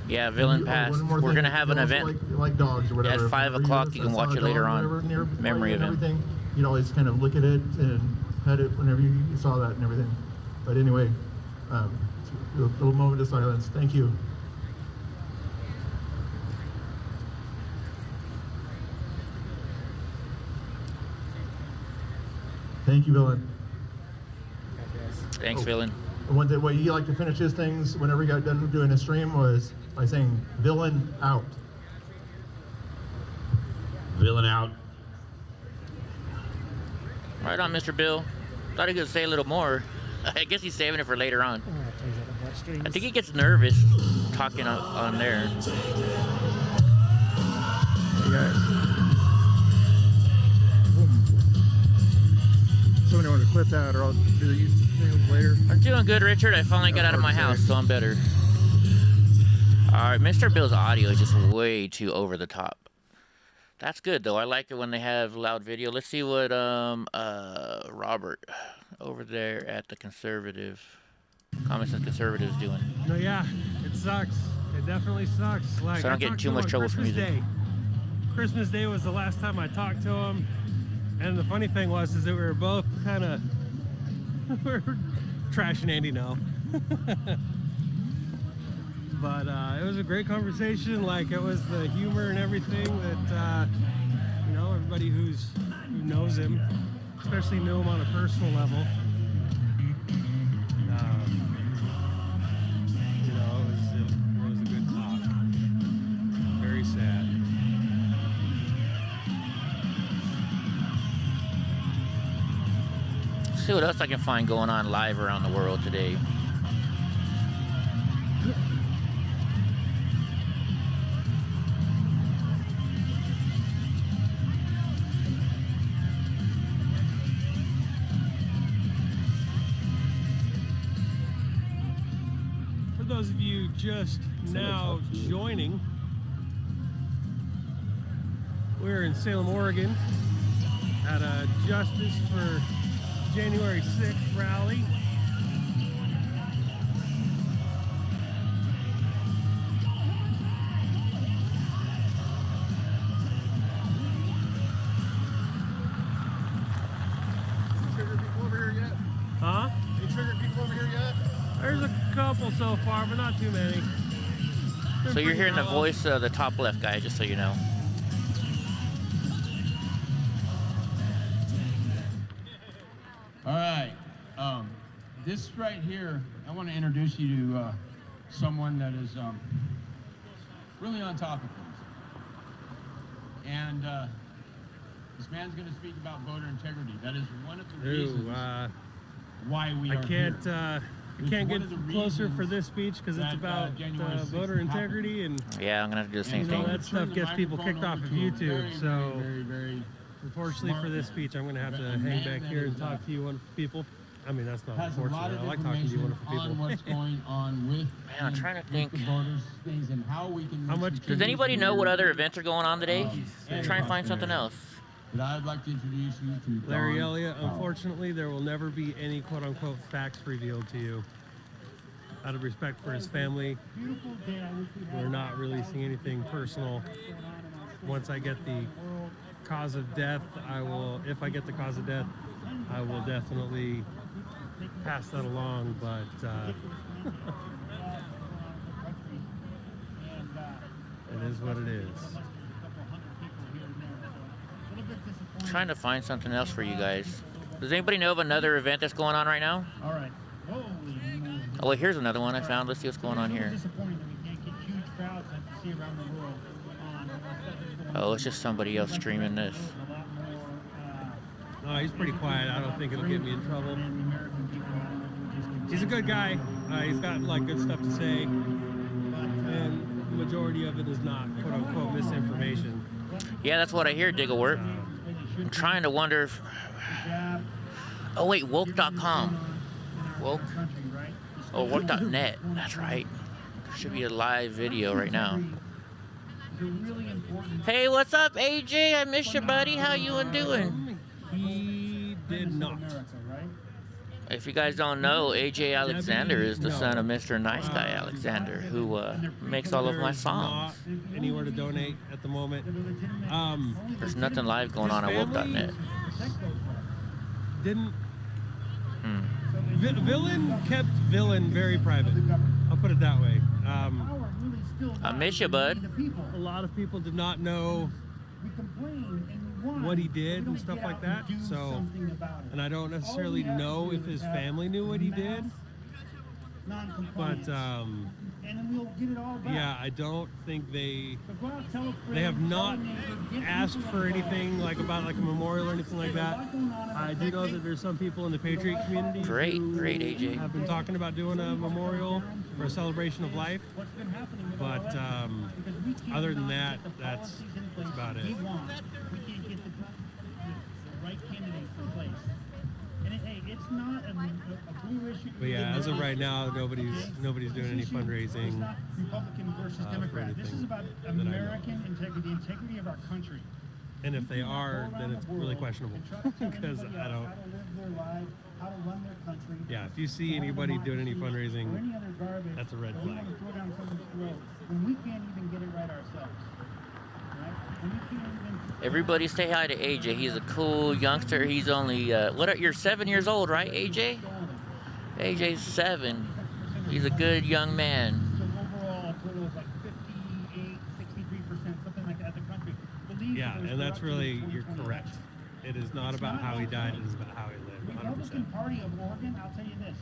Speaker 4: Yeah, Villain passed. We're going to have an event
Speaker 2: like dogs or whatever.
Speaker 4: At 5 o'clock. You can watch it later on. Memory of him.
Speaker 2: You'd always kind of look at it and pet it whenever you saw that and everything. But anyway,
Speaker 12: A little moment of silence. Thank you. Thank you, Villain.
Speaker 4: Thanks, Villain.
Speaker 12: The way he liked to finish his things whenever he got done doing a stream was by saying, "Villain out."
Speaker 3: Villain out.
Speaker 4: Right on, Mr. Bill. Thought he could say a little more. I guess he's saving it for later on. I think he gets nervous talking on there.
Speaker 2: Hey guys. Somebody want to clip that, or I'll do the YouTube later.
Speaker 4: I'm doing good, Richard. I finally got out of my house, so I'm better. All right, Mr. Bill's audio is just way too over the top. That's good though. I like it when they have loud video. Let's see what Robert over there at the conservative Common Sense Conservative is doing.
Speaker 1: No, yeah, it sucks. It definitely sucks. Like,
Speaker 4: So I don't get in too much trouble for music.
Speaker 1: Christmas Day was the last time I talked to him, and the funny thing was is that we were both kind of we were trashing Andy now. But it was a great conversation. Like, it was the humor and everything that you know, everybody who knows him, especially knew him on a personal level. You know, it was a good talk. Very sad.
Speaker 4: See what else I can find going on live around the world today.
Speaker 1: For those of you just now joining, we're in Salem, Oregon at a Justice for January 6th rally.
Speaker 2: Trigger people over here yet?
Speaker 1: Huh?
Speaker 2: Any trigger people over here yet?
Speaker 1: There's a couple so far, but not too many.
Speaker 4: So you're hearing the voice of the top left guy, just so you know.
Speaker 3: All right. This right here, I want to introduce you to someone that is really on top of things. And this man's going to speak about voter integrity. That is one of the reasons why we are here.
Speaker 1: I can't get closer for this speech because it's about voter integrity, and
Speaker 4: yeah, I'm gonna have to do the same thing.
Speaker 1: That stuff gets people kicked off of YouTube. So unfortunately for this speech, I'm gonna have to hang back here and talk to you wonderful people. I mean, that's not unfortunate. I like talking to you wonderful people.
Speaker 3: On what's going on with
Speaker 4: Man, I'm trying to think.
Speaker 3: the voters, things, and how we can.
Speaker 1: How much?
Speaker 4: Does anybody know what other events are going on today? Try and find something else.
Speaker 3: But I'd like to introduce you to
Speaker 1: Larry
Speaker 3: Don
Speaker 1: Elliott,
Speaker 3: Powell.
Speaker 1: unfortunately, there will never be any quote-unquote facts revealed to you. Out of respect for his family, we're not releasing anything personal. Once I get the cause of death, I will, if I get the cause of death, I will definitely pass that along, but it is what it is.
Speaker 4: I'm trying to find something else for you guys. Does anybody know of another event that's going on right now?
Speaker 10: All right.
Speaker 4: Oh, wait, here's another one I found. Let's see what's going on here.
Speaker 10: Disappointing that we can't get huge crowds like we see around the world.
Speaker 4: Oh, it's just somebody else streaming this.
Speaker 1: No, he's pretty quiet. I don't think it'll get me in trouble. He's a good guy. He's got like good stuff to say, and the majority of it is not quote unquote misinformation.
Speaker 4: Yeah, that's what I hear, Diggleworth. I'm trying to wonder if... Oh, wait, woke.com. Woke? Oh, woke.net. That's right. There should be a live video right now. Hey, what's up, AJ? I miss you, buddy. How you doing?
Speaker 1: He did not.
Speaker 4: If you guys don't know, AJ Alexander is the son of Mr. Nice Guy Alexander, who makes all of my songs.
Speaker 1: Not anywhere to donate at the moment.
Speaker 4: There's nothing live going on at woke.net.
Speaker 1: Didn't Villain kept Villain very private. I'll put it that way.
Speaker 4: I miss you, bud.
Speaker 1: A lot of people did not know what he did and stuff like that. So, and I don't necessarily know if his family knew what he did. But yeah, I don't think they have not asked for anything like about like a memorial or anything like that. I do know that there's some people in the Patriot community
Speaker 4: Great, AJ.
Speaker 1: have been talking about doing a memorial or a celebration of life. But other than that, that's about it. But yeah, as of right now, nobody's doing any fundraising
Speaker 13: Republican versus
Speaker 1: for
Speaker 13: Democrat.
Speaker 1: anything.
Speaker 13: This is about
Speaker 1: that I know.
Speaker 13: American integrity, the integrity of our country.
Speaker 1: And if they are, then it's really questionable because I don't.
Speaker 13: How to live their lives, how to run their country.
Speaker 1: Yeah, if you see anybody doing any
Speaker 13: or
Speaker 1: fundraising,
Speaker 13: any other garbage,
Speaker 1: that's a red
Speaker 13: or we
Speaker 1: flag.
Speaker 13: want to throw down someone's throat when we can't even get it right ourselves. Right? When we can't even.
Speaker 4: Everybody say hi to AJ. He's a cool youngster. He's only, you're 7 years old, right, AJ? AJ's 7. He's a good young man.
Speaker 13: So overall, a total of like 58, 63%, something like that, of the country.
Speaker 1: Yeah, and that's really, you're correct. It is not about how he died, it is about how he lived,
Speaker 13: The Republican
Speaker 1: 100%.
Speaker 13: Party of Oregon, I'll tell you this,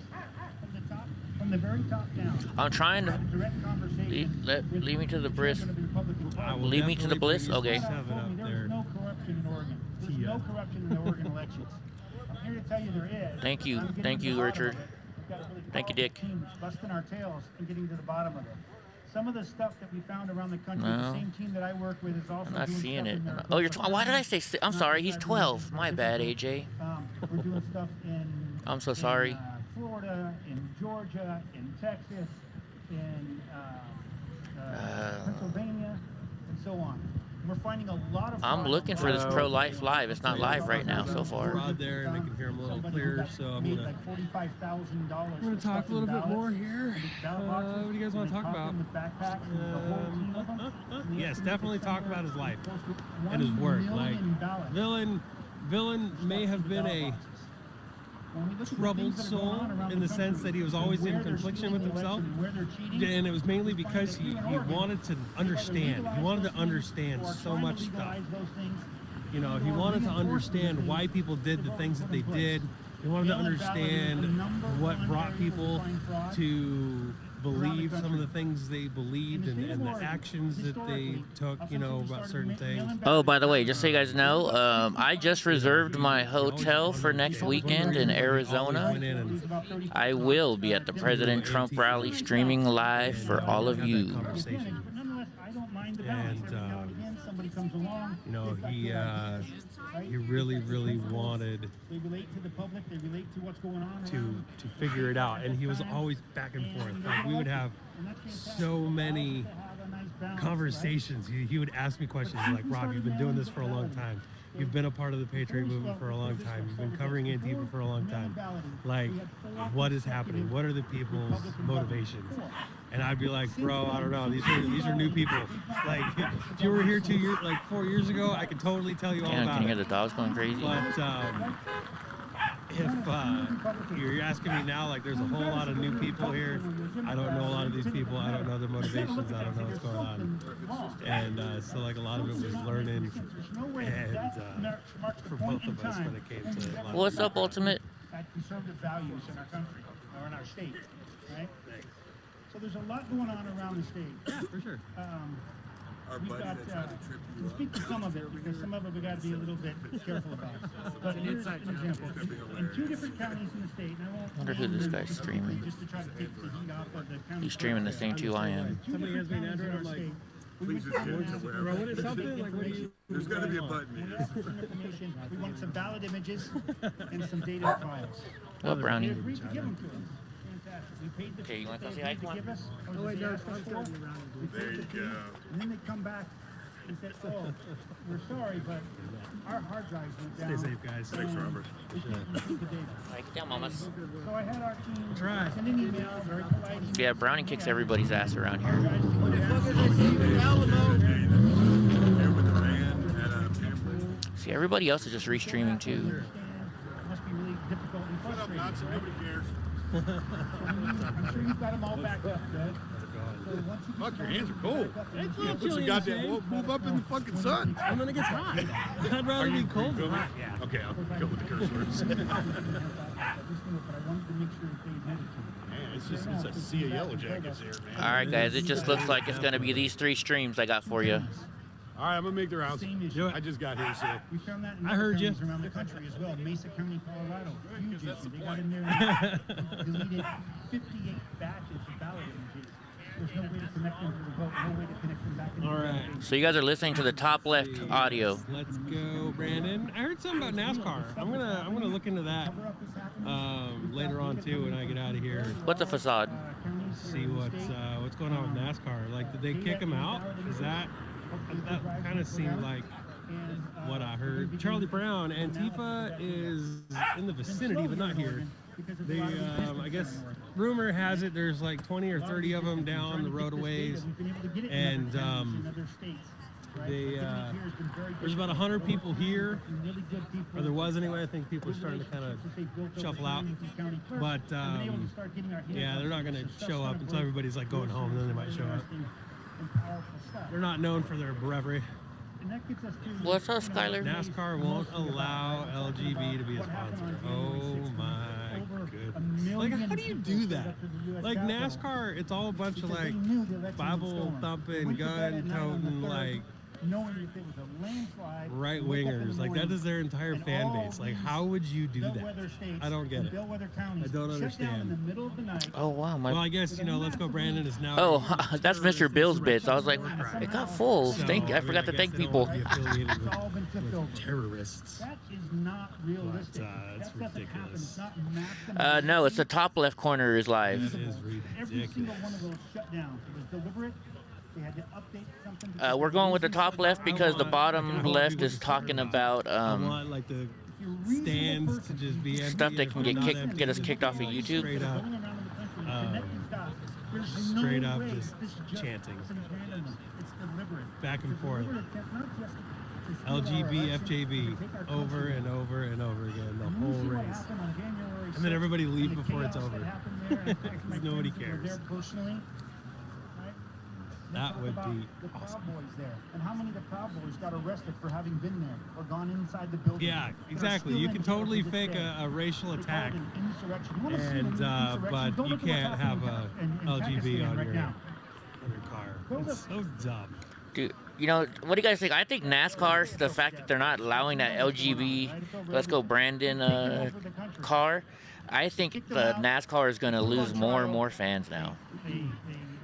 Speaker 13: from the very top down.
Speaker 4: I'm trying to
Speaker 13: Direct conversation.
Speaker 4: lead me to the bliss.
Speaker 1: I will
Speaker 4: Lead me to the
Speaker 1: definitely
Speaker 4: bliss.
Speaker 1: bring you
Speaker 4: Okay.
Speaker 1: some 7 up
Speaker 13: There's
Speaker 1: there.
Speaker 13: no corruption in Oregon. There's no corruption in the Oregon elections. I'm here to tell you there is.
Speaker 4: Thank you.
Speaker 13: I'm getting
Speaker 4: Thank
Speaker 13: to
Speaker 4: you,
Speaker 13: the bottom
Speaker 4: Richard.
Speaker 13: of it. We've got a really
Speaker 4: Thank you,
Speaker 13: powerful
Speaker 4: Dick.
Speaker 13: team busting our tails and getting to the bottom of it. Some of the stuff that we found around the country,
Speaker 4: No.
Speaker 13: the same team that I work with is also
Speaker 4: I'm not
Speaker 13: doing
Speaker 4: seeing
Speaker 13: stuff
Speaker 4: it.
Speaker 13: in their
Speaker 4: Oh, you're. Why did I say? I'm sorry. He's 12. My bad, AJ.
Speaker 13: We're doing stuff in.
Speaker 4: I'm so sorry.
Speaker 13: Florida, in Georgia, in Texas, in Pennsylvania, and so on. We're finding a lot of.
Speaker 4: I'm looking for this pro-life live. It's not live right now so far.
Speaker 1: Rod there, and I can hear him a little clearer, so I'm
Speaker 13: Made
Speaker 1: gonna.
Speaker 13: like $45,000.
Speaker 1: I'm going to talk a little bit more here. What do you guys want to talk about? Yes, definitely talk about his life and his work. Like, Villain may have been a troubled soul in the sense that he was always in confliction with himself, and it was mainly because he wanted to understand. He wanted to understand so much stuff. You know, he wanted to understand why people did the things that they did. He wanted to understand what brought people to believe some of the things they believed and the actions that they took, you know, about certain things.
Speaker 4: Oh, by the way, just so you guys know, I just reserved my hotel for next weekend in Arizona. I will be at the President Trump rally streaming live for all of you.
Speaker 1: And you know, he really wanted to figure it out, and he was always back and forth. Like, we would have so many conversations. He would ask me questions like, Rob, you've been doing this for a long time. You've been a part of the Patriot movement for a long time. You've been covering Antifa for a long time. Like, what is happening? What are the people's motivations? And I'd be like, bro, I don't know. These are new people. Like, if you were here 4 years ago, I could totally tell you all
Speaker 4: Can
Speaker 1: about
Speaker 4: you
Speaker 1: it.
Speaker 4: hear the dogs going crazy?
Speaker 1: But if you're asking me now, like, there's a whole lot of new people here. I don't know a lot of these people. I don't know their motivations. I don't know what's going on. And so, like, a lot of it was learning. And for both of us when it came to a lot of
Speaker 4: What's up, Ultimate?
Speaker 13: Conservative values in our country or in our state, right? So there's a lot going on around the state.
Speaker 1: Yeah, for sure.
Speaker 13: We've got, we'll speak to some of it because some of it we got to be a little bit careful about. But here's an example. In 2 different counties in the state, and I
Speaker 4: Wonder who this guy's streaming.
Speaker 13: just to try to take the heat off of the county.
Speaker 4: He's streaming the same too I am.
Speaker 1: Somebody has me an Android, I'm like,
Speaker 8: Please just change it wherever.
Speaker 1: bro, what is something? Like, what do you...
Speaker 8: There's got to be a button here.
Speaker 13: We want some valid images and some data files.
Speaker 4: What, Brownie?
Speaker 13: They agreed to give them to us. Fantastic. We paid the
Speaker 4: Okay, you want to
Speaker 13: they
Speaker 4: say hi?
Speaker 13: agreed to give us.
Speaker 1: Oh, wait, no, it's
Speaker 13: We
Speaker 1: not
Speaker 13: paid
Speaker 8: There
Speaker 13: the
Speaker 8: you
Speaker 13: fee,
Speaker 8: go.
Speaker 13: And then they come back and said, oh, we're sorry, but our hard drives went down.
Speaker 1: Stay safe, guys.
Speaker 8: Thanks, Robert.
Speaker 13: We can't receive the data.
Speaker 4: Get down, mamas.
Speaker 13: So I had our team
Speaker 1: Try.
Speaker 13: send an email, very polite.
Speaker 4: Yeah, Brownie kicks everybody's ass around here.
Speaker 8: Here with the band at
Speaker 4: See, everybody else is just restreaming too.
Speaker 13: Must be really difficult and frustrating.
Speaker 14: Nuts,
Speaker 13: Right?
Speaker 14: nobody cares.
Speaker 13: I'm sure you've got them all backed up, good. So once you
Speaker 14: Fuck, your hands are cold.
Speaker 7: It's
Speaker 14: Yeah,
Speaker 7: not
Speaker 14: put some
Speaker 7: chilly
Speaker 14: goddamn
Speaker 7: in the shade.
Speaker 14: move up in the fucking sun.
Speaker 7: And then it gets hot. I'd rather be cold than hot. Yeah.
Speaker 14: Okay, I'll go with the curse words.
Speaker 13: But I wanted to make sure that they admitted to it.
Speaker 14: Man, it's a sea of yellow jackets here, man.
Speaker 4: All right, guys. It just looks like it's gonna be these 3 streams I got for you.
Speaker 14: All right, I'm gonna make the rounds.
Speaker 13: Same issue.
Speaker 14: I just got here, so.
Speaker 13: We found that in
Speaker 7: I
Speaker 13: other
Speaker 7: heard you.
Speaker 13: counties around the country as well. Mesa County, Colorado. Huge issue. They got in there and deleted 58 batches of ballot images. There's no way to connect them to the vote, no way to connect them back into
Speaker 7: All
Speaker 13: the
Speaker 7: right.
Speaker 13: vote.
Speaker 4: So you guys are listening to the top left audio.
Speaker 1: Let's go, Brandon. I heard something about NASCAR. I'm gonna look into that later on too when I get out of here.
Speaker 4: What's a facade?
Speaker 1: See what's going on with NASCAR. Like, did they kick him out? That kind of seemed like what I heard. Charlie Brown, Antifa is in the vicinity, but not here. They, I guess, rumor has it there's like 20 or 30 of them down the roadways, and there's about 100 people here, or there was anyway. I think people are starting to kind of shuffle out, but yeah, they're not going to show up until everybody's like going home, and then they might show up. They're not known for their bravery.
Speaker 4: What's up, Skyler?
Speaker 1: NASCAR won't allow LGB to be a sponsor. Oh my goodness. Like, how do you do that? Like, NASCAR, it's all a bunch of like Bible thumping, gun toting, like right wingers. Like, that is their entire fan base. Like, how would you do that? I don't get it. I don't understand.
Speaker 4: Oh wow,
Speaker 1: Well, I guess, you know, Let's Go Brandon is now.
Speaker 4: Oh, that's Mr. Bill's bits. I was like, it got full.
Speaker 1: So,
Speaker 4: I forgot to thank people.
Speaker 1: With terrorists.
Speaker 13: That is not realistic.
Speaker 1: It's ridiculous.
Speaker 4: No, it's the top left corner is live.
Speaker 1: That is
Speaker 13: Every single
Speaker 1: ridiculous.
Speaker 13: one of those shutdowns was deliberate. They had to update something.
Speaker 4: We're going with the top left because the bottom left is talking about
Speaker 1: I want like the stands to just be empty.
Speaker 4: stuff that can
Speaker 1: If they're not empty,
Speaker 4: get us kicked off of
Speaker 1: like,
Speaker 4: YouTube.
Speaker 1: Straight up just chanting back and forth. LGB, FJB, over and over and over again, the whole race. And then everybody leave before it's over. Because nobody cares. That would be awesome.
Speaker 13: And how many of the Proud Boys got arrested for having been there or gone inside the building?
Speaker 1: Yeah, exactly. You can totally fake a racial attack, and but you can't have a LGB on your car. It's so dumb.
Speaker 4: Dude, you know, what do you guys think? I think NASCAR, the fact that they're not allowing that LGB, Let's Go Brandon car, I think the NASCAR is going to lose more and more fans now.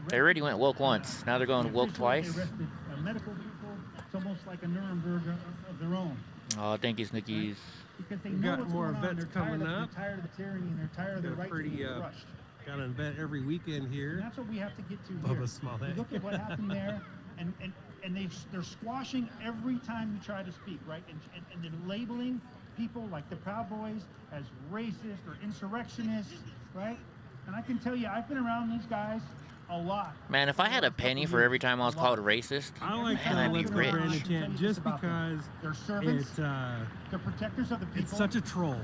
Speaker 4: They already went woke once. Now they're going woke twice.
Speaker 13: Medical people, it's almost like a Nuremberg of their own.
Speaker 4: Oh, thank you, Snookies.
Speaker 13: Because they
Speaker 1: We
Speaker 13: know
Speaker 1: got
Speaker 13: what's
Speaker 1: more
Speaker 13: going on.
Speaker 1: events
Speaker 13: They're
Speaker 1: coming
Speaker 13: tired
Speaker 1: up.
Speaker 13: They're tired of the tyranny and they're tired of the right to be crushed.
Speaker 1: Got an event every weekend here.
Speaker 13: And that's what we have to get to
Speaker 1: Bubba
Speaker 13: here.
Speaker 1: Smollett.
Speaker 13: You look at what happened there, and they're squashing every time you try to speak, right? And they're labeling people like the Proud Boys as racist or insurrectionists, right? And I can tell you, I've been around these guys a lot.
Speaker 4: Man, if I had a penny for every time I was called racist,
Speaker 1: I like
Speaker 4: man, I'd be
Speaker 1: Let's Go
Speaker 4: rich.
Speaker 1: Brandon chant just because
Speaker 13: They're servants.
Speaker 1: it's
Speaker 13: protectors of the people.
Speaker 1: it's such a troll.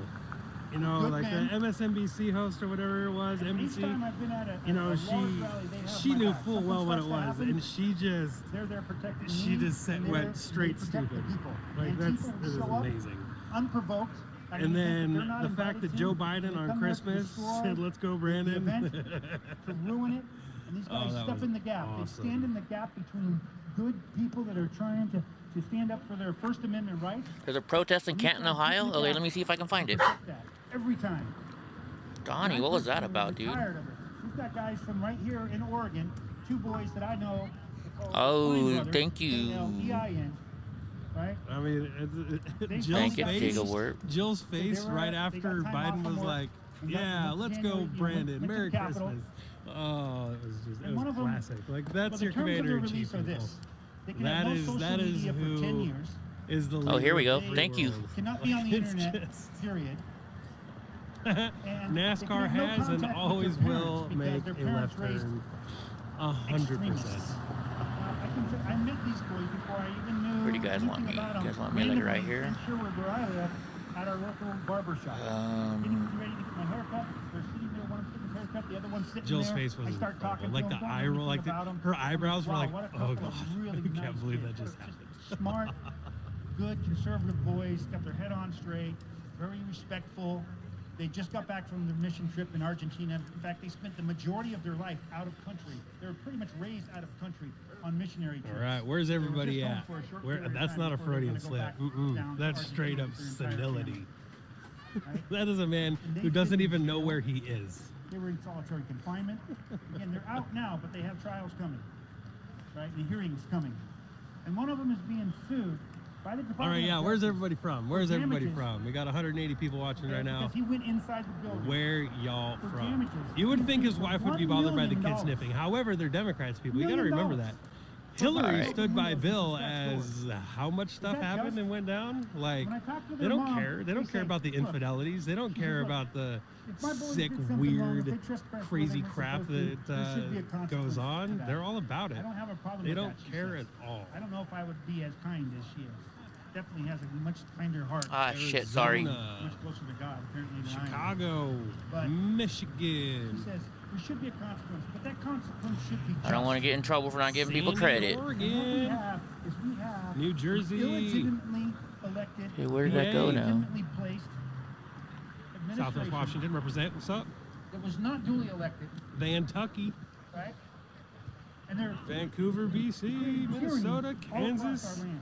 Speaker 1: You know,
Speaker 13: Good
Speaker 1: like
Speaker 13: men.
Speaker 1: the MSNBC host or whatever it was,
Speaker 13: Each
Speaker 1: NBC.
Speaker 13: time I've been at a,
Speaker 1: You know,
Speaker 13: a large rally, they have
Speaker 1: she
Speaker 13: my
Speaker 1: knew
Speaker 13: back.
Speaker 1: full
Speaker 13: Something
Speaker 1: well what it
Speaker 13: starts to
Speaker 1: was,
Speaker 13: happen,
Speaker 1: and she just
Speaker 13: they're there protecting
Speaker 1: she
Speaker 13: me,
Speaker 1: just
Speaker 13: and
Speaker 1: went
Speaker 13: they
Speaker 1: straight
Speaker 13: protect the
Speaker 1: stupid.
Speaker 13: people.
Speaker 1: Like
Speaker 13: And
Speaker 1: that's
Speaker 13: people
Speaker 1: this is
Speaker 13: show up
Speaker 1: amazing.
Speaker 13: unprovoked. I
Speaker 1: And
Speaker 13: mean,
Speaker 1: then
Speaker 13: they're not
Speaker 1: the fact
Speaker 13: invited
Speaker 1: that
Speaker 13: to,
Speaker 1: Joe
Speaker 13: they
Speaker 1: Biden on
Speaker 13: come there to
Speaker 1: Christmas
Speaker 13: destroy
Speaker 1: said, "Let's go,
Speaker 13: the
Speaker 1: Brandon."
Speaker 13: event, to ruin it. And these guys
Speaker 1: that
Speaker 13: step
Speaker 1: was
Speaker 13: in the gap.
Speaker 1: awesome.
Speaker 13: They stand in the gap between good people that are trying to stand up for their First Amendment rights.
Speaker 4: There's a protest in Canton, Ohio. Okay, let me see if I can find it.
Speaker 13: Every time.
Speaker 4: Donnie, what was that about, dude?
Speaker 13: Tired of it. We've got guys from right here in Oregon, 2 boys that I know.
Speaker 4: Oh, thank you.
Speaker 13: EIN, right?
Speaker 1: I mean, Jill's
Speaker 4: Thank you,
Speaker 1: face,
Speaker 4: Gigawork.
Speaker 1: Jill's face right after Biden was like, "Yeah, let's go, Brandon. Merry Christmas." Oh, it was classic. Like, that's your commander in chief. That is who is the leader.
Speaker 4: Oh, here we go.
Speaker 1: of the free
Speaker 4: Thank you.
Speaker 1: world.
Speaker 13: Cannot be on the
Speaker 1: It's
Speaker 13: internet,
Speaker 1: just-
Speaker 13: period.
Speaker 1: NASCAR has and always will make a left turn. 100%.
Speaker 13: I met these boys before I even knew.
Speaker 4: Where do you guys want me? You guys want me like right here?
Speaker 13: I'm sure where I live, at our local barber shop. Getting ready to get my haircut. They're sitting there, one getting his haircut, the other one's sitting
Speaker 1: Jill's
Speaker 13: there.
Speaker 1: face was
Speaker 13: I start
Speaker 1: incredible.
Speaker 13: talking
Speaker 1: Like
Speaker 13: to
Speaker 1: the
Speaker 13: them,
Speaker 1: eye roll, like her eyebrows were
Speaker 13: wow,
Speaker 1: like,
Speaker 13: what a
Speaker 1: oh
Speaker 13: couple
Speaker 1: god,
Speaker 13: of really
Speaker 1: I can't
Speaker 13: nice
Speaker 1: believe
Speaker 13: kids.
Speaker 1: that just
Speaker 13: They're
Speaker 1: happened.
Speaker 13: Smart, good, conservative boys, got their head on straight, very respectful. They just got back from their mission trip in Argentina. In fact, they spent the majority of their life out of country. They were pretty much raised out of country on missionary trips.
Speaker 1: All right, where's everybody at? That's not a Freudian slip. That's straight up senility.
Speaker 13: Right?
Speaker 1: That is a man who doesn't even know where he is.
Speaker 13: They were in solitary confinement. Again, they're out now, but they have trials coming, right? And hearings coming. And one of them is being sued by the Department
Speaker 1: All right, yeah,
Speaker 13: of
Speaker 1: where's
Speaker 13: Justice
Speaker 1: everybody from?
Speaker 13: for
Speaker 1: Where's everybody
Speaker 13: damages.
Speaker 1: from? We got 180 people watching right now.
Speaker 13: Because he went inside the building.
Speaker 1: Where y'all
Speaker 13: For
Speaker 1: from?
Speaker 13: damages.
Speaker 1: You would think his wife would be bothered by the
Speaker 13: $1
Speaker 1: kid
Speaker 13: million.
Speaker 1: sniffing. However, they're Democrats people. You got to
Speaker 13: $1
Speaker 1: remember
Speaker 13: million.
Speaker 1: that. Hillary
Speaker 4: Right.
Speaker 1: stood by Bill as how much stuff
Speaker 13: that
Speaker 1: happened
Speaker 13: just?
Speaker 1: and went down. Like,
Speaker 13: When I talked to
Speaker 1: they
Speaker 13: their
Speaker 1: don't
Speaker 13: mom,
Speaker 1: care. They don't
Speaker 13: they
Speaker 1: care
Speaker 13: say,
Speaker 1: about the
Speaker 13: "Look,"
Speaker 1: infidelities. They don't
Speaker 13: she
Speaker 1: care
Speaker 13: said,
Speaker 1: about the
Speaker 13: if my boys
Speaker 1: sick,
Speaker 13: did something wrong, if
Speaker 1: weird,
Speaker 13: they trespassed
Speaker 1: crazy
Speaker 13: more than
Speaker 1: crap
Speaker 13: they're supposed to,
Speaker 1: that
Speaker 13: there should be a consequence
Speaker 1: goes
Speaker 13: to
Speaker 1: on.
Speaker 13: that.
Speaker 1: They're all about it.
Speaker 13: I don't have a problem
Speaker 1: They
Speaker 13: with
Speaker 1: don't
Speaker 13: that, she
Speaker 1: care
Speaker 13: says.
Speaker 1: at all.
Speaker 13: I don't know if I would be as kind as she is. Definitely has a much kinder heart.
Speaker 4: Ah, shit, sorry.
Speaker 1: Arizona,
Speaker 13: Much closer to God, apparently, than I am.
Speaker 1: Chicago,
Speaker 13: But
Speaker 1: Michigan,
Speaker 13: She says there should be a consequence, but that consequence should be just.
Speaker 4: I don't want to get in trouble for not giving people
Speaker 1: Sandy,
Speaker 4: credit.
Speaker 13: And what we
Speaker 1: Oregon,
Speaker 13: have is we have
Speaker 1: New Jersey,
Speaker 13: illegitimately elected,
Speaker 4: Hey, where did that go now?
Speaker 13: illegitimately placed
Speaker 1: Southwest
Speaker 13: administration
Speaker 1: Washington. Represent. What's up?
Speaker 13: that was not duly elected,
Speaker 1: Vantucky,
Speaker 13: right? And they're
Speaker 1: Vancouver, BC, Minnesota,
Speaker 13: all across
Speaker 1: Kansas.
Speaker 13: our land.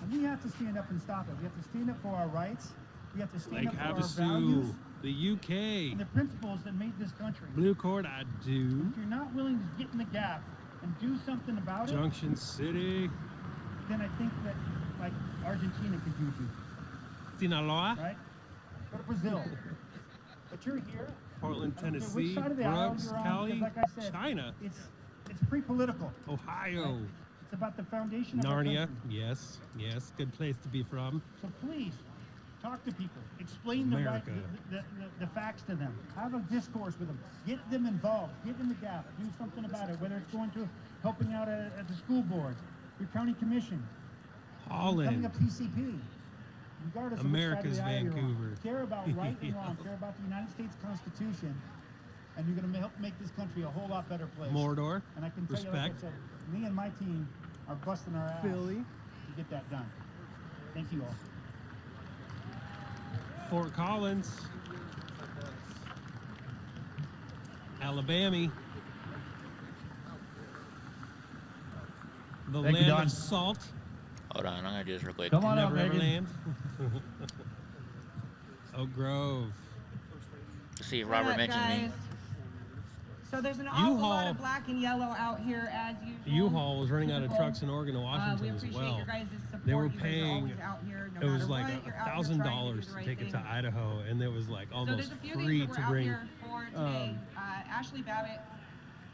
Speaker 13: And we have to stand up and stop it. We have to stand up for our rights. We have to stand
Speaker 1: Lake
Speaker 13: up for our values
Speaker 1: Havasu, the UK,
Speaker 13: and the principles that made this country.
Speaker 1: Blue Court, I do.
Speaker 13: If you're not willing to get in the gap and do something about it,
Speaker 1: Junction City,
Speaker 13: then I think that, like, Argentina could use you,
Speaker 1: Sinaloa,
Speaker 13: right? Go to Brazil. But you're here.
Speaker 1: Portland,
Speaker 13: I don't care which
Speaker 1: Tennessee,
Speaker 13: side of the aisle
Speaker 1: Brooks,
Speaker 13: you're on,
Speaker 1: Cali,
Speaker 13: because like I said,
Speaker 1: China,
Speaker 13: It's pre-political.
Speaker 1: Ohio,
Speaker 13: It's about the foundation of our
Speaker 1: Narnia.
Speaker 13: country.
Speaker 1: Yes, yes, good place to be from.
Speaker 13: So please, talk to people. Explain the, right,
Speaker 1: America.
Speaker 13: the facts to them. Have a discourse with them. Get them involved. Get in the gap. Do something about it. Whether it's going to helping out at the school board, your county commission, becoming
Speaker 1: Holland,
Speaker 13: a PCP. Regardless
Speaker 1: America's
Speaker 13: of which side of the aisle you're on.
Speaker 1: Vancouver.
Speaker 13: Care about right and wrong. Care about the United States Constitution, and you're going to help make this country a whole lot better place.
Speaker 1: Mordor,
Speaker 13: And I can tell you, like I
Speaker 1: respect.
Speaker 13: said, me and my team are busting our ass
Speaker 1: Philly,
Speaker 13: to get that done. Thank you all.
Speaker 1: Fort Collins, Alabama, the
Speaker 15: Thank you,
Speaker 1: land
Speaker 15: Don.
Speaker 1: of salt.
Speaker 4: Hold on, I'm gonna do this real quick.
Speaker 15: Come on up,
Speaker 1: Never ever
Speaker 15: Megan.
Speaker 1: land. Oak Grove.
Speaker 4: Let's see if
Speaker 16: What
Speaker 4: Robert
Speaker 16: up,
Speaker 4: mentions me.
Speaker 16: guys? So there's an awful lot
Speaker 1: U-Haul.
Speaker 16: of black and yellow out here as usual.
Speaker 1: U-Haul was running out of trucks in Oregon and
Speaker 16: We
Speaker 1: Washington as
Speaker 16: appreciate
Speaker 1: well.
Speaker 16: your guys' support.
Speaker 1: They were
Speaker 16: You guys are
Speaker 1: paying.
Speaker 16: always out here, no
Speaker 1: It was
Speaker 16: matter
Speaker 1: like
Speaker 16: what. You're out here trying
Speaker 1: $1,000
Speaker 16: do the
Speaker 1: to
Speaker 16: right
Speaker 1: take it to
Speaker 16: thing.
Speaker 1: Idaho, and it was like
Speaker 16: So
Speaker 1: almost
Speaker 16: there's a few
Speaker 1: free
Speaker 16: things that
Speaker 1: to
Speaker 16: we're out
Speaker 1: bring.
Speaker 16: here for today. Ashley Babbitt,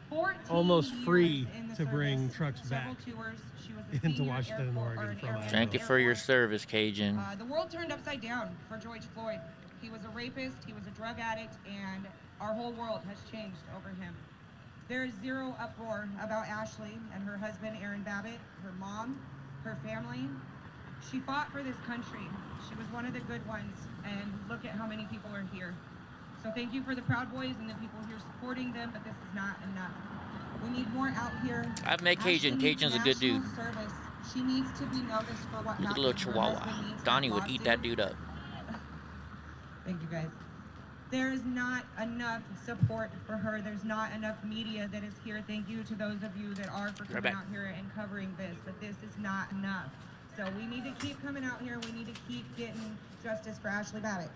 Speaker 16: 14
Speaker 1: Almost free
Speaker 16: years in the
Speaker 1: to bring
Speaker 16: service,
Speaker 1: trucks
Speaker 16: several
Speaker 1: back
Speaker 16: tours. She was a
Speaker 1: into
Speaker 16: senior
Speaker 1: Washington and
Speaker 16: airport- or
Speaker 1: Oregon
Speaker 16: an
Speaker 1: from
Speaker 16: airman
Speaker 1: Idaho.
Speaker 4: Thank you for your service, Cajun.
Speaker 16: The world turned upside down for George Floyd. He was a rapist, he was a drug addict, and our whole world has changed over him. There is zero uproar about Ashley and her husband, Aaron Babbitt, her mom, her family. She fought for this country. She was one of the good ones, and look at how many people are here. So thank you for the Proud Boys and the people here supporting them, but this is not enough. We need more out here.
Speaker 4: I've met Cajun.
Speaker 16: Ashley needs
Speaker 4: Cajun's a good dude.
Speaker 16: national service. She needs to be noticed for what
Speaker 4: Look at
Speaker 16: happened.
Speaker 4: the little
Speaker 16: Her
Speaker 4: chihuahua.
Speaker 16: husband needs
Speaker 4: Donnie
Speaker 16: that
Speaker 4: would eat that
Speaker 16: lawsuit.
Speaker 4: dude up.
Speaker 16: Thank you, guys. There's not enough support for her. There's not enough media that is here. Thank you to those of you that are for coming
Speaker 4: back.
Speaker 16: out here and covering this, but this is not enough. So we need to keep coming out here. We need to keep getting justice for Ashley Babbitt.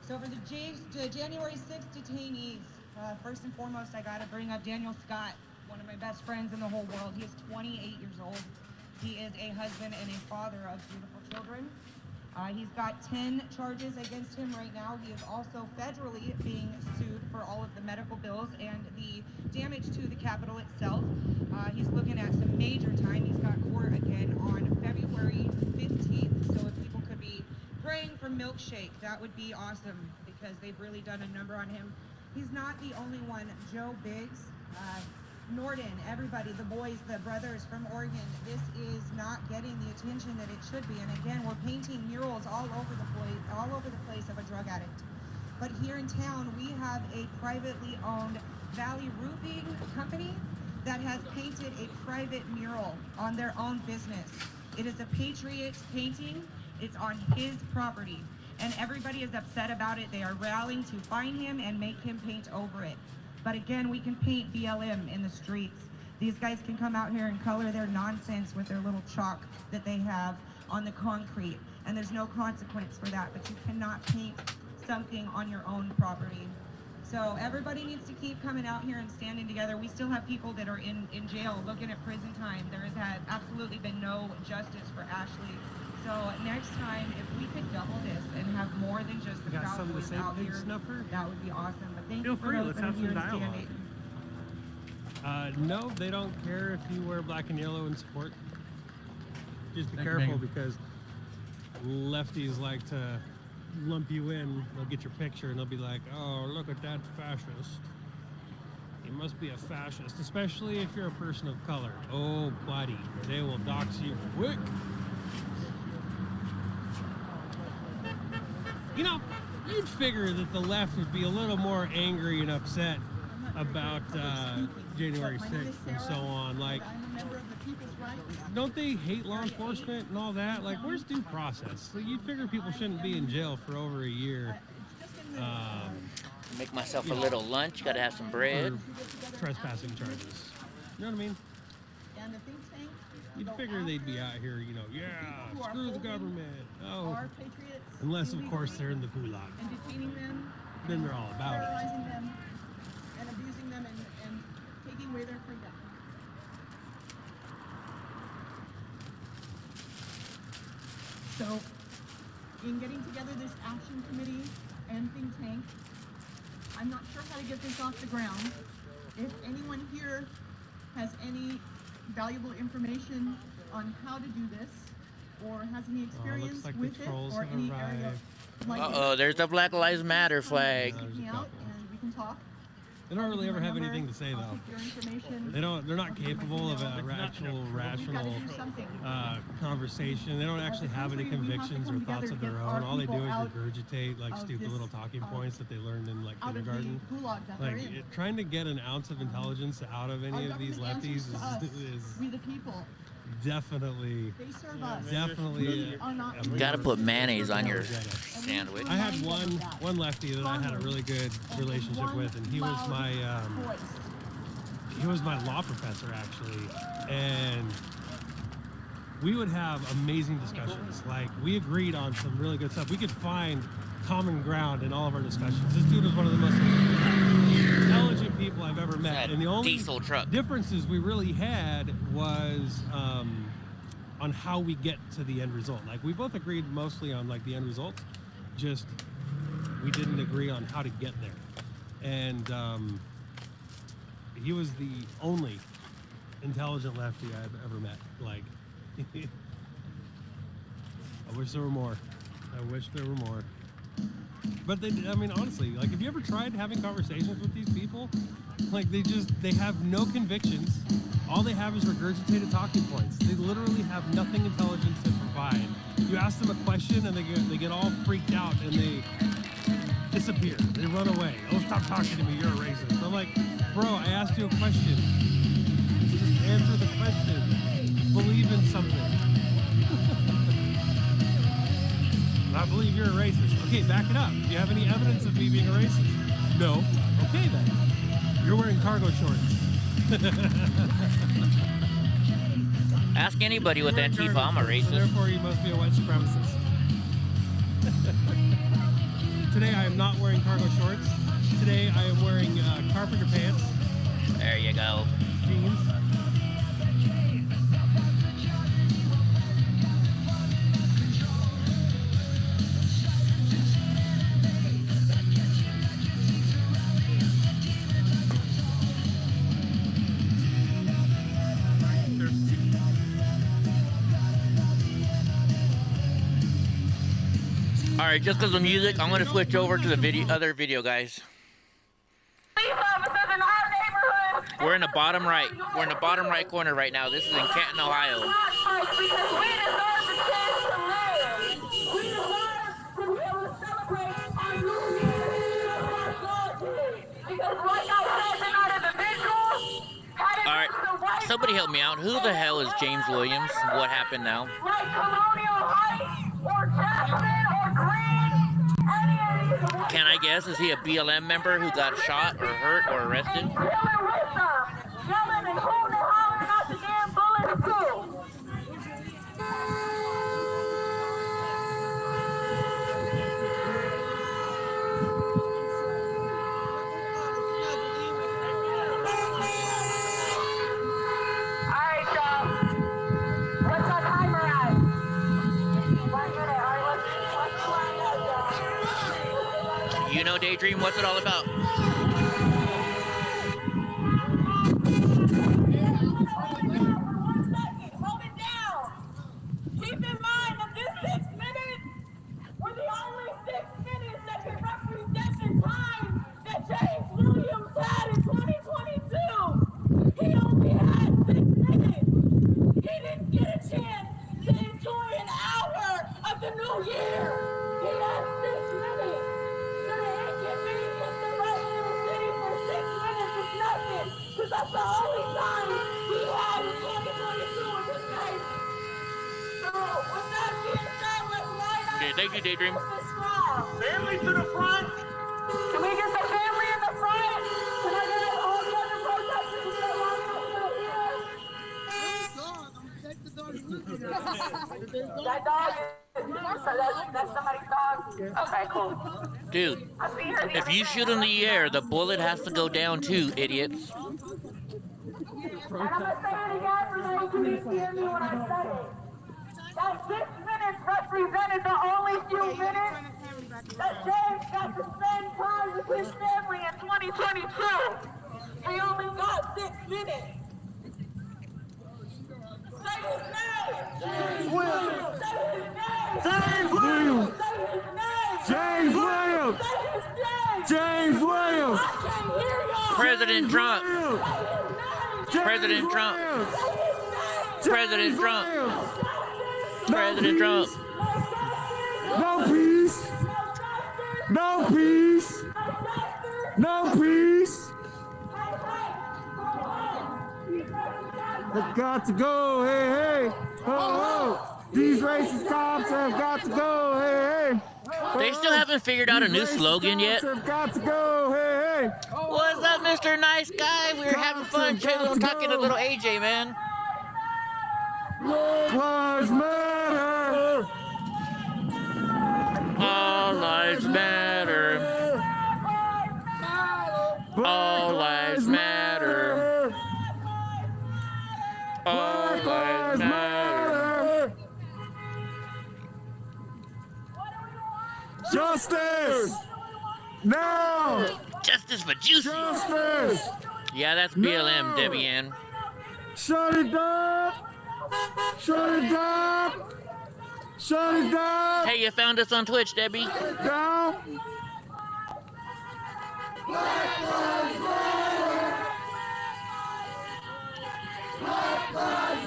Speaker 16: So for the January 6th detainees, first and foremost, I gotta bring up Daniel Scott, one of my best friends in the whole world. He is 28 years old. He is a husband and a father of beautiful children. He's got 10 charges against him right now. He is also federally being sued for all of the medical bills and the damage to the Capitol itself. He's looking at some major time. He's got court again on February 15th. So if people could be praying for Milkshake, that would be awesome because they've really done a number on him. He's not the only one. Joe Biggs, Norden, everybody, the boys, the brothers from Oregon, this is not getting the attention that it should be. And again, we're painting murals all over the place of a drug addict. But here in town, we have a privately owned Valley Roofing company that has painted a private mural on their own business. It is a Patriot painting. It's on his property. And everybody is upset about it. They are rallying to find him and make him paint over it. But again, we can paint BLM in the streets. These guys can come out here and color their nonsense with their little chalk that they have on the concrete. And there's no consequence for that, but you cannot paint something on your own property. So everybody needs to keep coming out here and standing together. We still have people that are in jail looking at prison time. There has absolutely been no justice for Ashley. So next time, if we could double this and have more than just the Proud Boys out here, that would be awesome. But thank you for those that are here standing.
Speaker 1: No, they don't care if you wear black and yellow in support. Just be careful because lefties like to lump you in. They'll get your picture and they'll be like, oh, look at that fascist. You must be a fascist, especially if you're a person of color. Oh, buddy, they will dox you quick. You know, you'd figure that the left would be a little more angry and upset about January 6th and so on. Like, don't they hate law enforcement and all that? Like, where's due process? So you'd figure people shouldn't be in jail for over a year.
Speaker 4: Make myself a little lunch. Gotta have some bread.
Speaker 1: Trespassing charges. You know what I mean? You'd figure they'd be out here, you know, yeah, screw the government. Oh, unless of course they're in the gulag.
Speaker 15: And detaining them,
Speaker 1: then they're all about it.
Speaker 15: paralyzing them, and abusing them, and taking away their freedom. So, in getting together this action committee and think tank, I'm not sure how to get this off the ground. If anyone here has any valuable information on how to do this, or has any experience with it, or any area like
Speaker 4: there's the Black Lives Matter flag.
Speaker 15: me out and we can talk.
Speaker 1: They don't really ever have anything to say though. They're not capable of an actual rational conversation. They don't actually have any convictions or thoughts of their own. All they do is regurgitate like stupid little talking points that they learned in like kindergarten. Like trying to get an ounce of intelligence out of any of these lefties is
Speaker 15: we the people.
Speaker 1: Definitely.
Speaker 4: Gotta put mayonnaise on your sandwich.
Speaker 1: I had one lefty that I had a really good relationship with, and he was my law professor actually, and we would have amazing discussions. Like we agreed on some really good stuff. We could find common ground in all of our discussions. This dude was one of the most intelligent people I've ever met, and the only differences we really had was on how we get to the end result. Like we both agreed mostly on like the end result, just we didn't agree on how to get there. And he was the only intelligent lefty I've ever met. Like I wish there were more. I wish there were more. But I mean, honestly, like, have you ever tried having conversations with these people? Like, they have no convictions. All they have is regurgitated talking points. They literally have nothing intelligent to provide. You ask them a question and they get all freaked out and they disappear. They run away. Oh, stop talking to me. You're a racist. I'm like, bro, I asked you a question. Just answer the question. Believe in something. I believe you're a racist. Okay, back it up. Do you have any evidence of me being a racist? No. Okay then. You're wearing cargo shorts.
Speaker 4: Ask anybody with Antifa, I'm a racist.
Speaker 1: So therefore, you must be a white supremacist. Today, I am not wearing cargo shorts. Today, I am wearing carpenter pants.
Speaker 4: There you go.
Speaker 1: Jeans.
Speaker 4: Alright, just because of music, I'm going to switch over to the other video, guys.
Speaker 17: Police officers in our neighborhood
Speaker 4: We're in the bottom right. We're in the bottom right corner right now. This is in Canton, Ohio. All right, somebody help me out. Who the hell is James Williams? What happened now? Can I guess? Is he a BLM member who got shot or hurt or arrested? You know, Daydream, what's it all about?
Speaker 11: Keep in mind that this 6 minutes were the only 6 minutes that could represent the time that James Williams had in 2022. He only had 6 minutes. He didn't get a chance to enjoy an hour of the new year. He had 6 minutes. So the inconvenience of running in the city for 6 minutes is nothing, because that's the only time he had in 2022 in this case.
Speaker 4: Okay, thank you, Daydream.
Speaker 11: Family to the front. Can we get the family in the front? Can I get all the other protesters to stay lined up here? That dog that's somebody's dog? Okay, cool.
Speaker 4: Dude, if you shoot in the air, the bullet has to go down too, idiots.
Speaker 11: And I'm going to say it again for those who didn't hear me when I said it. That 6 minutes represented the only few minutes that James got to spend time with his family in 2022. He only got 6 minutes. Say his name! James Williams! Say his name!
Speaker 17: James Williams!
Speaker 11: Say his name!
Speaker 17: James Williams!
Speaker 11: Say his name!
Speaker 17: James Williams!
Speaker 11: I can't hear y'all!
Speaker 4: President Trump! President Trump! President Trump! President Trump!
Speaker 17: No peace! No peace! No peace! They've got to go, hey, hey! Ho, ho! These racist cops have got to go, hey, hey!
Speaker 4: They still haven't figured out a new slogan yet.
Speaker 17: Have got to go, hey, hey!
Speaker 4: What's up, Mr. Nice Guy? We were having fun talking to little AJ, man.
Speaker 17: Lives matter!
Speaker 4: All lives matter. All lives matter. All lives matter.
Speaker 17: Justice! Now!
Speaker 4: Justice for Juicy!
Speaker 17: Justice!
Speaker 4: Yeah, that's BLM, Debbie Ann.
Speaker 17: Shut it up! Shut it up! Shut it up!
Speaker 4: Hey, you found us on Twitch, Debbie.
Speaker 17: Down!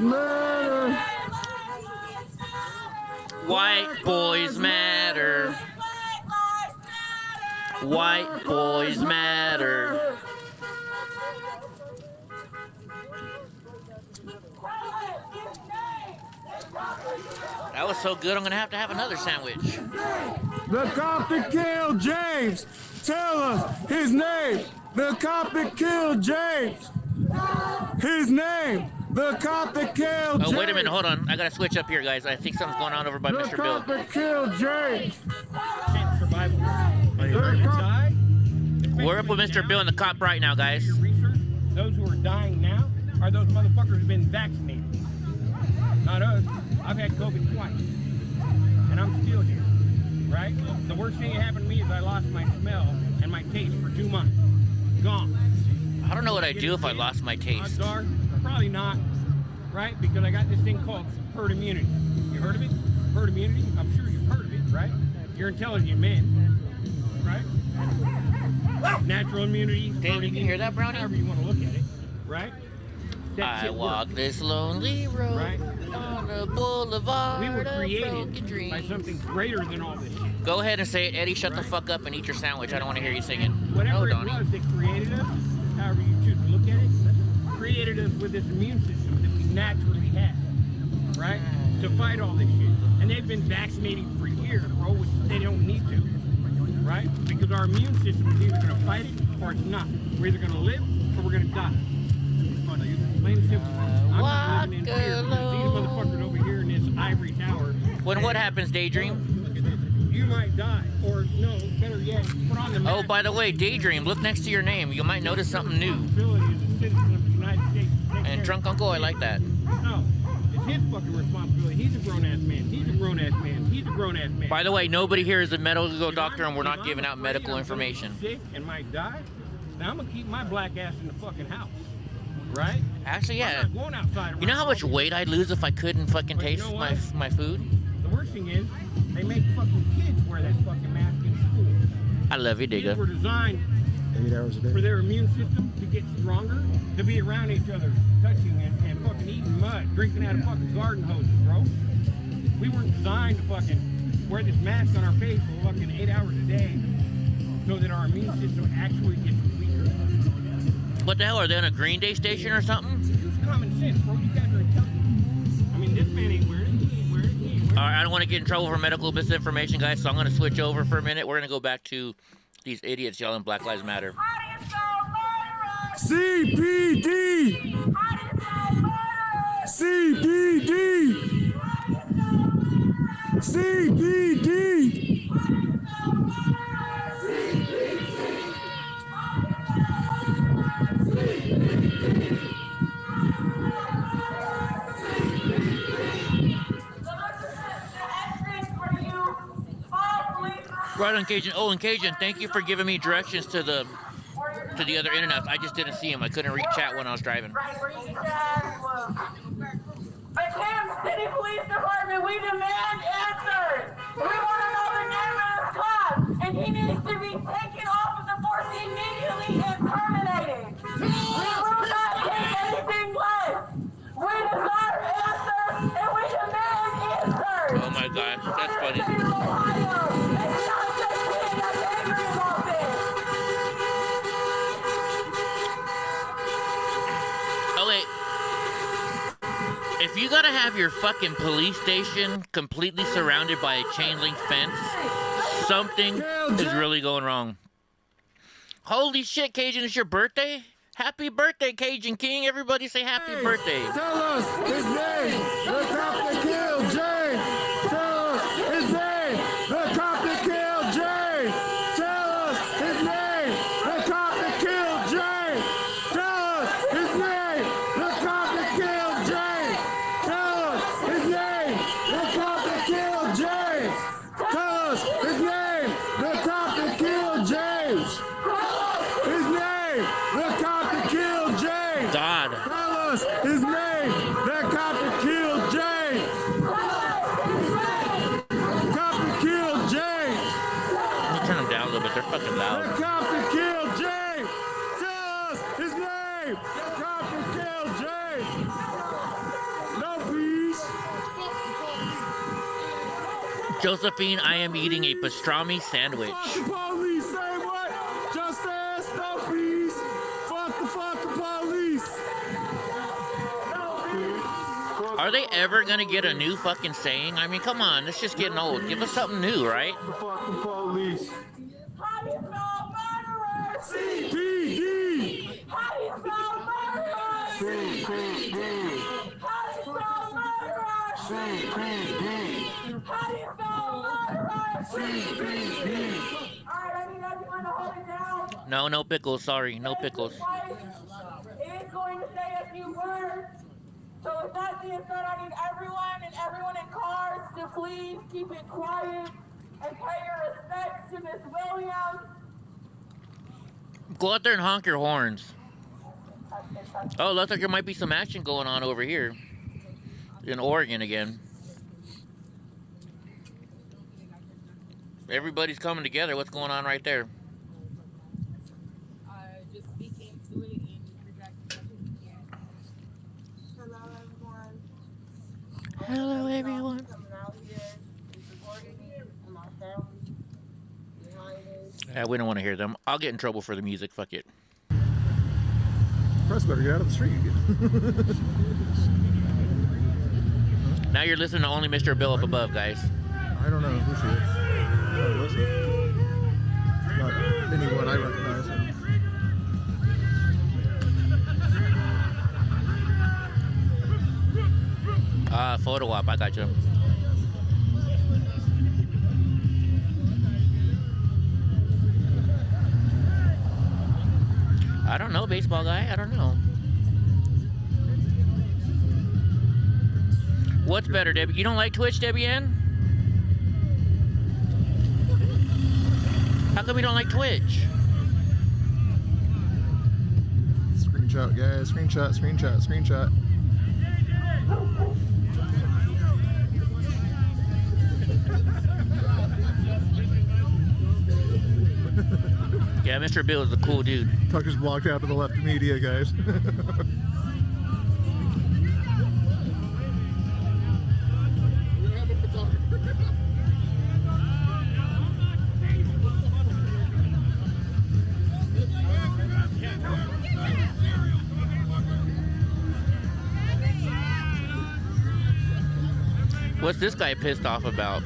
Speaker 17: Matter!
Speaker 4: White boys matter. White boys matter. That was so good, I'm gonna have to have another sandwich.
Speaker 17: The cop that killed James! Tell us his name! The cop that killed James! His name! The cop that killed James!
Speaker 4: Oh, wait a minute, hold on. I gotta switch up here, guys. I think something's going on over by Mr. Bill.
Speaker 17: The cop that killed James!
Speaker 7: Survival.
Speaker 4: We're up with Mr. Bill and the cop right now, guys.
Speaker 7: Those who are dying now are those motherfuckers who've been vaccinated. Not us. I've had COVID twice, and I'm still here, right? The worst thing that happened to me is I lost my smell and my taste for 2 months. Gone.
Speaker 4: I don't know what I'd do if I lost my taste.
Speaker 7: Odds are, probably not, right? Because I got this thing called herd immunity. You heard of it? Herd immunity? I'm sure you've heard of it, right? You're intelligent men, right? Natural immunity.
Speaker 4: Dave, you can hear that, Brownie?
Speaker 7: However you want to look at it. right?
Speaker 4: I walk this lonely road
Speaker 7: right?
Speaker 4: on a boulevard.
Speaker 7: We were
Speaker 4: of
Speaker 7: created
Speaker 4: broken dreams.
Speaker 7: by something greater than all this shit.
Speaker 4: Go ahead and say it, Eddie. Shut the fuck up and eat your sandwich. I don't want to hear you singing.
Speaker 7: Whatever
Speaker 4: no,
Speaker 7: it
Speaker 4: Donnie.
Speaker 7: was that created us, however you choose to look at it, created us with this immune system that we naturally have, right? To fight all this shit. And they've been vaccinating for years, bro, which they don't need to, right? Because our immune system is either going to fight it or it's not. We're either going to live or we're going to die. Plain and simple. I'm not living in fear because these motherfuckers over here in this ivory tower.
Speaker 4: When what happens, Daydream?
Speaker 7: You might die, or no, better yet, put on the mask.
Speaker 4: Oh, by the way, Daydream, look next to your name. You might notice something new. And Drunk Uncle, I like that.
Speaker 7: No, it's his fucking responsibility. He's a grown-ass man. He's a grown-ass man. He's a grown-ass man.
Speaker 4: By the way, nobody here is a medical doctor, and we're not giving out medical information.
Speaker 7: Sick and might die. Now I'm gonna keep my black ass in the fucking house, right?
Speaker 4: Actually, yeah.
Speaker 7: I'm not going outside.
Speaker 4: You know how much weight I'd lose if I couldn't fucking taste my food?
Speaker 7: The worst thing is, they make fucking kids wear that fucking mask in school.
Speaker 4: I love you, Digga.
Speaker 7: Kids were designed
Speaker 2: 8 hours a day
Speaker 7: for their immune system to get stronger, to be around each other, touching and fucking eating mud, drinking out of fucking garden hoses, bro. We weren't designed to fucking wear this mask on our face for fucking 8 hours a day so that our immune system actually gets weaker.
Speaker 4: What the hell, are they on a Green Day station or something?
Speaker 7: Use common sense, bro. You guys are intelligent. I mean, this man ain't wearing it.
Speaker 4: All right, I don't want to get in trouble for medical misinformation, guys, so I'm going to switch over for a minute. We're going to go back to these idiots yelling Black Lives Matter.
Speaker 17: CPD! CPD! CPD!
Speaker 4: Right on, Cajun. Oh, and Cajun, thank you for giving me directions to the other internets. I just didn't see them. I couldn't read chat when I was driving.
Speaker 18: The Kansas City Police Department, we demand answers. We want to know the name of this cop, and he needs to be taken off of the force immediately and terminated. We will not take anything less. We deserve answers, and we demand answers.
Speaker 4: Oh my gosh, that's funny. Oh wait. If you gotta have your fucking police station completely surrounded by a chain link fence, something is really going wrong. Holy shit, Cajun, it's your birthday? Happy birthday, Cajun King. Everybody say happy birthday.
Speaker 17: Tell us his name. The cop that killed Jay. Tell us his name. The cop that killed Jay. Tell us his name. The cop that killed Jay. Tell us his name. The cop that killed Jay. Tell us his name. The cop that killed Jay. Tell us his name. The cop that killed James. His name. The cop that killed James.
Speaker 4: God.
Speaker 17: Tell us his name. That cop that killed James. Cop that killed James.
Speaker 4: Let me turn them down a little bit. They're fucking
Speaker 17: The
Speaker 4: loud.
Speaker 17: cop that killed James. Tell us his name. The cop that killed James. No peace.
Speaker 4: Josephine, I am eating a pastrami sandwich.
Speaker 17: Fuck the police. Say what? Justice. No peace. Fuck the police.
Speaker 4: Are they ever gonna get a new fucking saying? I mean, come on, it's just getting old. Give us something new, right?
Speaker 17: The fucking police.
Speaker 18: How do you spell murderers?
Speaker 17: CPD.
Speaker 18: How do you spell murderers?
Speaker 17: CPD.
Speaker 18: How do you spell murderers?
Speaker 17: CPD.
Speaker 18: How do you spell murderers?
Speaker 17: CPD.
Speaker 18: Alright, I need everyone to hold it down.
Speaker 4: No pickles, sorry, no pickles.
Speaker 18: It is going to say a few words. So with that being said, I need everyone in cars to please keep it quiet and pay your respects to Miss Williams.
Speaker 4: Go out there and honk your horns. Oh, looks like there might be some action going on over here. In Oregon again. Everybody's coming together. What's going on right there? Hello, everyone. Yeah, we don't want to hear them. I'll get in trouble for the music. Fuck it.
Speaker 2: Press better get out of the street.
Speaker 4: Now you're listening to only Mr. Bill up above, guys.
Speaker 2: I don't know who she is. Not anyone I recognize.
Speaker 4: Photo op. I got you. I don't know, baseball guy. I don't know. What's better, Debbie? You don't like Twitch, Debbie Ann? How come you don't like Twitch?
Speaker 2: Screenshot, guys. Screenshot.
Speaker 4: Yeah, Mr. Bill is a cool dude.
Speaker 2: Tucker's blocked out to the left media, guys.
Speaker 4: What's this guy pissed off about?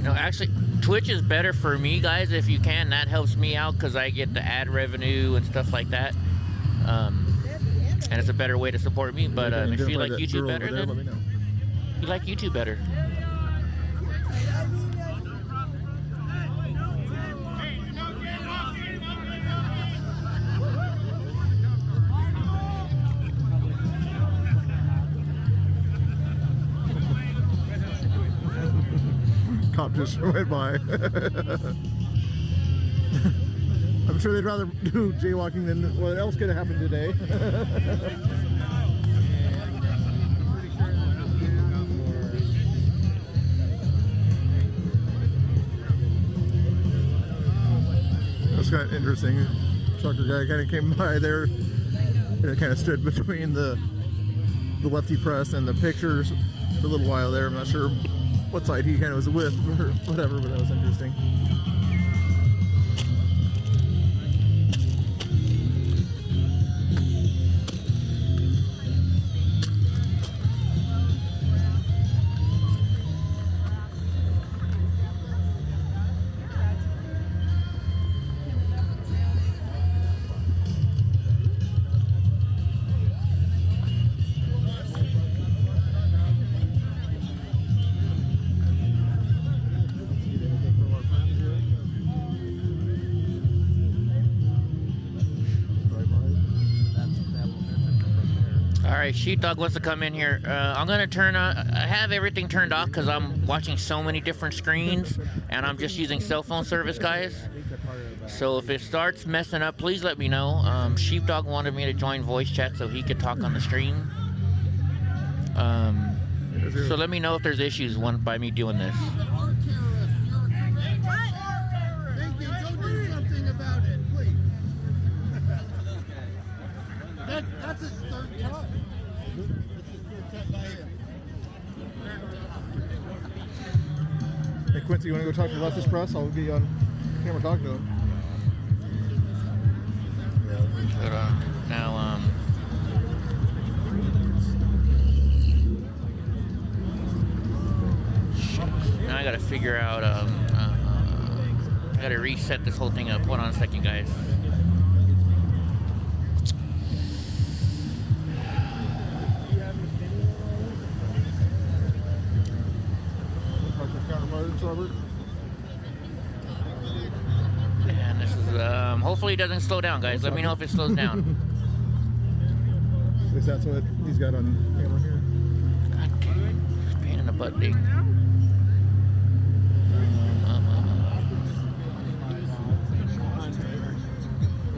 Speaker 4: No, actually, Twitch is better for me, guys, if you can. That helps me out because I get the ad revenue and stuff like that. And it's a better way to support me. But if you like YouTube better, then you like YouTube better.
Speaker 2: Cop just went by. I'm sure they'd rather do jaywalking than what else could have happened today. That's kind of interesting. Trucker guy kind of came by there and it kind of stood between the lefty press and the pictures for a little while there. I'm not sure what side he kind of was with or whatever, but that was interesting.
Speaker 4: Sheepdog wants to come in here. I'm gonna I have everything turned off because I'm watching so many different screens and I'm just using cell phone service, guys. So if it starts messing up, please let me know. Sheepdog wanted me to join voice chat so he could talk on the stream. So let me know if there's issues by me doing this.
Speaker 10: Thank you. Go do something about it, please. That's his third time.
Speaker 2: Hey Quincy, you want to go talk to the leftist press? I'll be on camera talking to him.
Speaker 4: Now, now I gotta figure out, I gotta reset this whole thing up. Hold on a second, guys. And this is, hopefully it doesn't slow down, guys. Let me know if it slows down.
Speaker 2: At least that's what he's got on camera here.
Speaker 4: God damn. It's pain in the butt thing.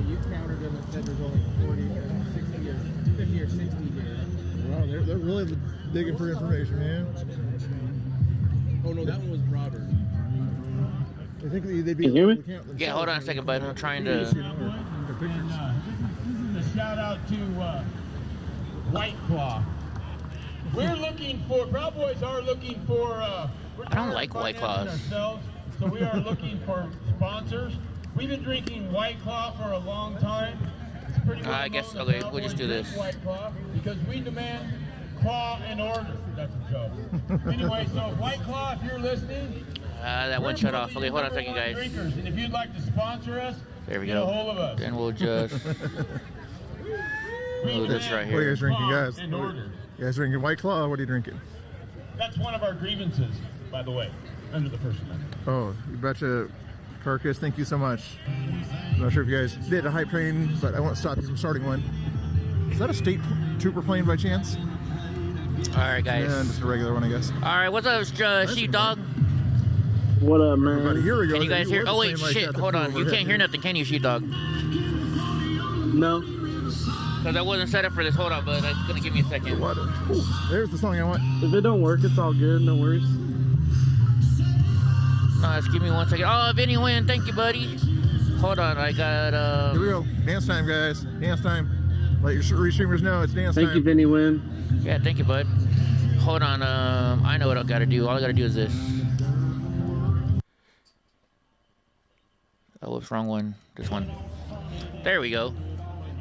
Speaker 7: You countered him and said there's only 40 or 60 or 50
Speaker 2: digging for information, man.
Speaker 14: Oh no, that one was Robert.
Speaker 2: I think they'd be.
Speaker 19: Can you hear me?
Speaker 4: Yeah, hold on a second, bud. I'm trying to.
Speaker 3: This is a shout out to White Claw. We're looking for, Proud Boys are looking for,
Speaker 4: I don't like White Claws.
Speaker 3: Ourselves, so we are looking for sponsors. We've been drinking White Claw for a long time. It's pretty well
Speaker 4: I guess,
Speaker 3: known
Speaker 4: okay,
Speaker 3: that Proud
Speaker 4: we'll just
Speaker 3: Boys
Speaker 4: do
Speaker 3: drink
Speaker 4: this.
Speaker 3: White Claw because we demand claw and order. That's a joke. Anyway, so White Claw, if you're listening.
Speaker 4: That one shut off. Okay, hold on a second, guys.
Speaker 3: Drinkers, and if you'd like to sponsor us,
Speaker 4: There we
Speaker 3: get
Speaker 4: go.
Speaker 3: a hold of us.
Speaker 4: Then we'll just move this right
Speaker 2: What are you
Speaker 4: here.
Speaker 2: guys drinking, guys?
Speaker 3: And order.
Speaker 2: You guys drinking White Claw? What are you drinking?
Speaker 3: That's one of our grievances, by the way, under the First Amendment.
Speaker 2: Oh, you betcha, Carcass. Thank you so much. I'm not sure if you guys did a hype train, but I won't stop you from starting one. Is that a state trooper plane by chance?
Speaker 4: All right, guys.
Speaker 2: And just a regular one, I guess.
Speaker 4: All right, what's up, Sheepdog?
Speaker 19: What up, man?
Speaker 2: About a year ago,
Speaker 4: Can you guys
Speaker 2: there
Speaker 4: hear?
Speaker 2: was a
Speaker 4: Oh wait,
Speaker 2: plane like
Speaker 4: shit.
Speaker 2: that
Speaker 4: Hold
Speaker 2: that
Speaker 4: on.
Speaker 2: flew
Speaker 4: You can't
Speaker 2: overhead
Speaker 4: hear
Speaker 2: here.
Speaker 4: nothing, can you, Sheepdog?
Speaker 19: No.
Speaker 4: Because I wasn't set up for this. Hold on, bud. It's gonna give me a second.
Speaker 2: What? Ooh, there's the song I want.
Speaker 19: If it don't work, it's all good. No worries.
Speaker 4: No, just give me 1 second. Oh, Vinny Win, thank you, buddy. Hold on, I got
Speaker 2: Here we go. Dance time, guys. Dance time. Let your streamers know it's dance time.
Speaker 19: Thank you, Vinny Win.
Speaker 4: Yeah, thank you, bud. Hold on. I know what I gotta do. All I gotta do is this. Oh, what's wrong one? This one. There we go.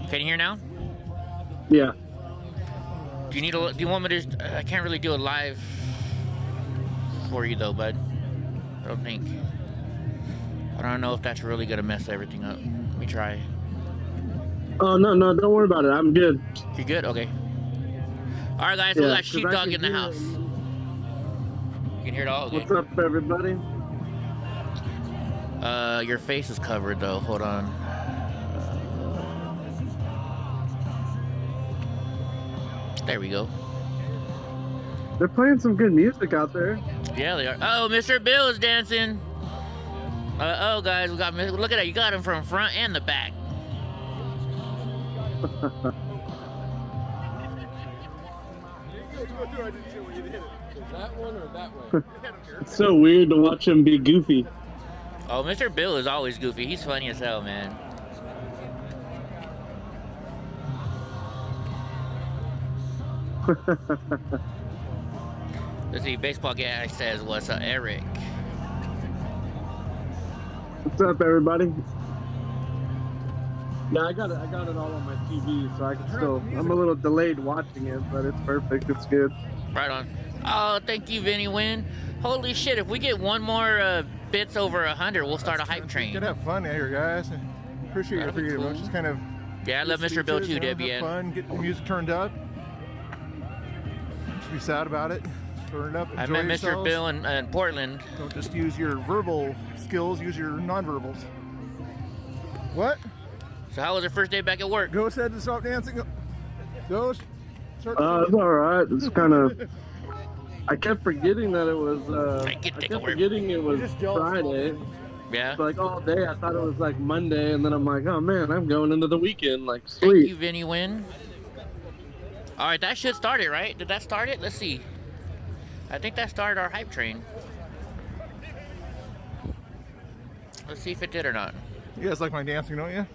Speaker 4: Can you hear now?
Speaker 19: Yeah.
Speaker 4: Do you need a? Do you want me to? I can't really do it live for you though, bud. I don't think. I don't know if that's really gonna mess everything up. Let me try.
Speaker 19: Oh, no, don't worry about it. I'm good.
Speaker 4: You good? Okay. All right, guys. We
Speaker 19: Yeah,
Speaker 4: got
Speaker 19: 'cause I
Speaker 4: Sheepdog
Speaker 19: can
Speaker 4: in the
Speaker 19: hear
Speaker 4: house. You can hear it all. Okay.
Speaker 19: What's up, everybody?
Speaker 4: Your face is covered though. Hold on. There we go.
Speaker 19: They're playing some good music out there.
Speaker 4: Yeah, they are. Oh, Mr. Bill is dancing. Oh, guys, we got. Look at that. You got him from front and the back.
Speaker 14: That one or that one?
Speaker 19: It's so weird to watch him be goofy.
Speaker 4: Oh, Mr. Bill is always goofy. He's funny as hell, man. Let's see. Baseball guy says, "What's up, Eric?"
Speaker 19: What's up, everybody? Yeah, I got it all on my TV, so I can still. I'm a little delayed watching it, but it's perfect. It's good.
Speaker 4: Right on. Oh, thank you, Vinny Win. Holy shit! If we get one more bits over 100, we'll start a hype train.
Speaker 2: Good, have fun out here, guys. Appreciate it for you.
Speaker 4: cool.
Speaker 2: Just kind of.
Speaker 4: Yeah, I love Mr. Bill too, Debbie.
Speaker 2: Have fun. Get the music turned up. Just be sad about it. Turn it up.
Speaker 4: I
Speaker 2: enjoy
Speaker 4: met Mr.
Speaker 2: yourselves.
Speaker 4: Bill in Portland.
Speaker 2: Don't just use your verbal skills. Use your non-verbals. What?
Speaker 4: So how was your first day back at work?
Speaker 2: Ghost had to stop dancing. Ghost.
Speaker 19: It's all right. It's kind of. I kept forgetting that it was. I kept forgetting it was Friday.
Speaker 4: Yeah.
Speaker 19: Like all day, I thought it was like Monday, and then I'm like, oh man, I'm going into the weekend. Like,
Speaker 4: Thank
Speaker 19: sweet.
Speaker 4: you, Vinny Win. All right, that should start it, right? Did that start it? Let's see. I think that started our hype train. Let's see if it did or not.
Speaker 2: You guys like my dancing, don't you?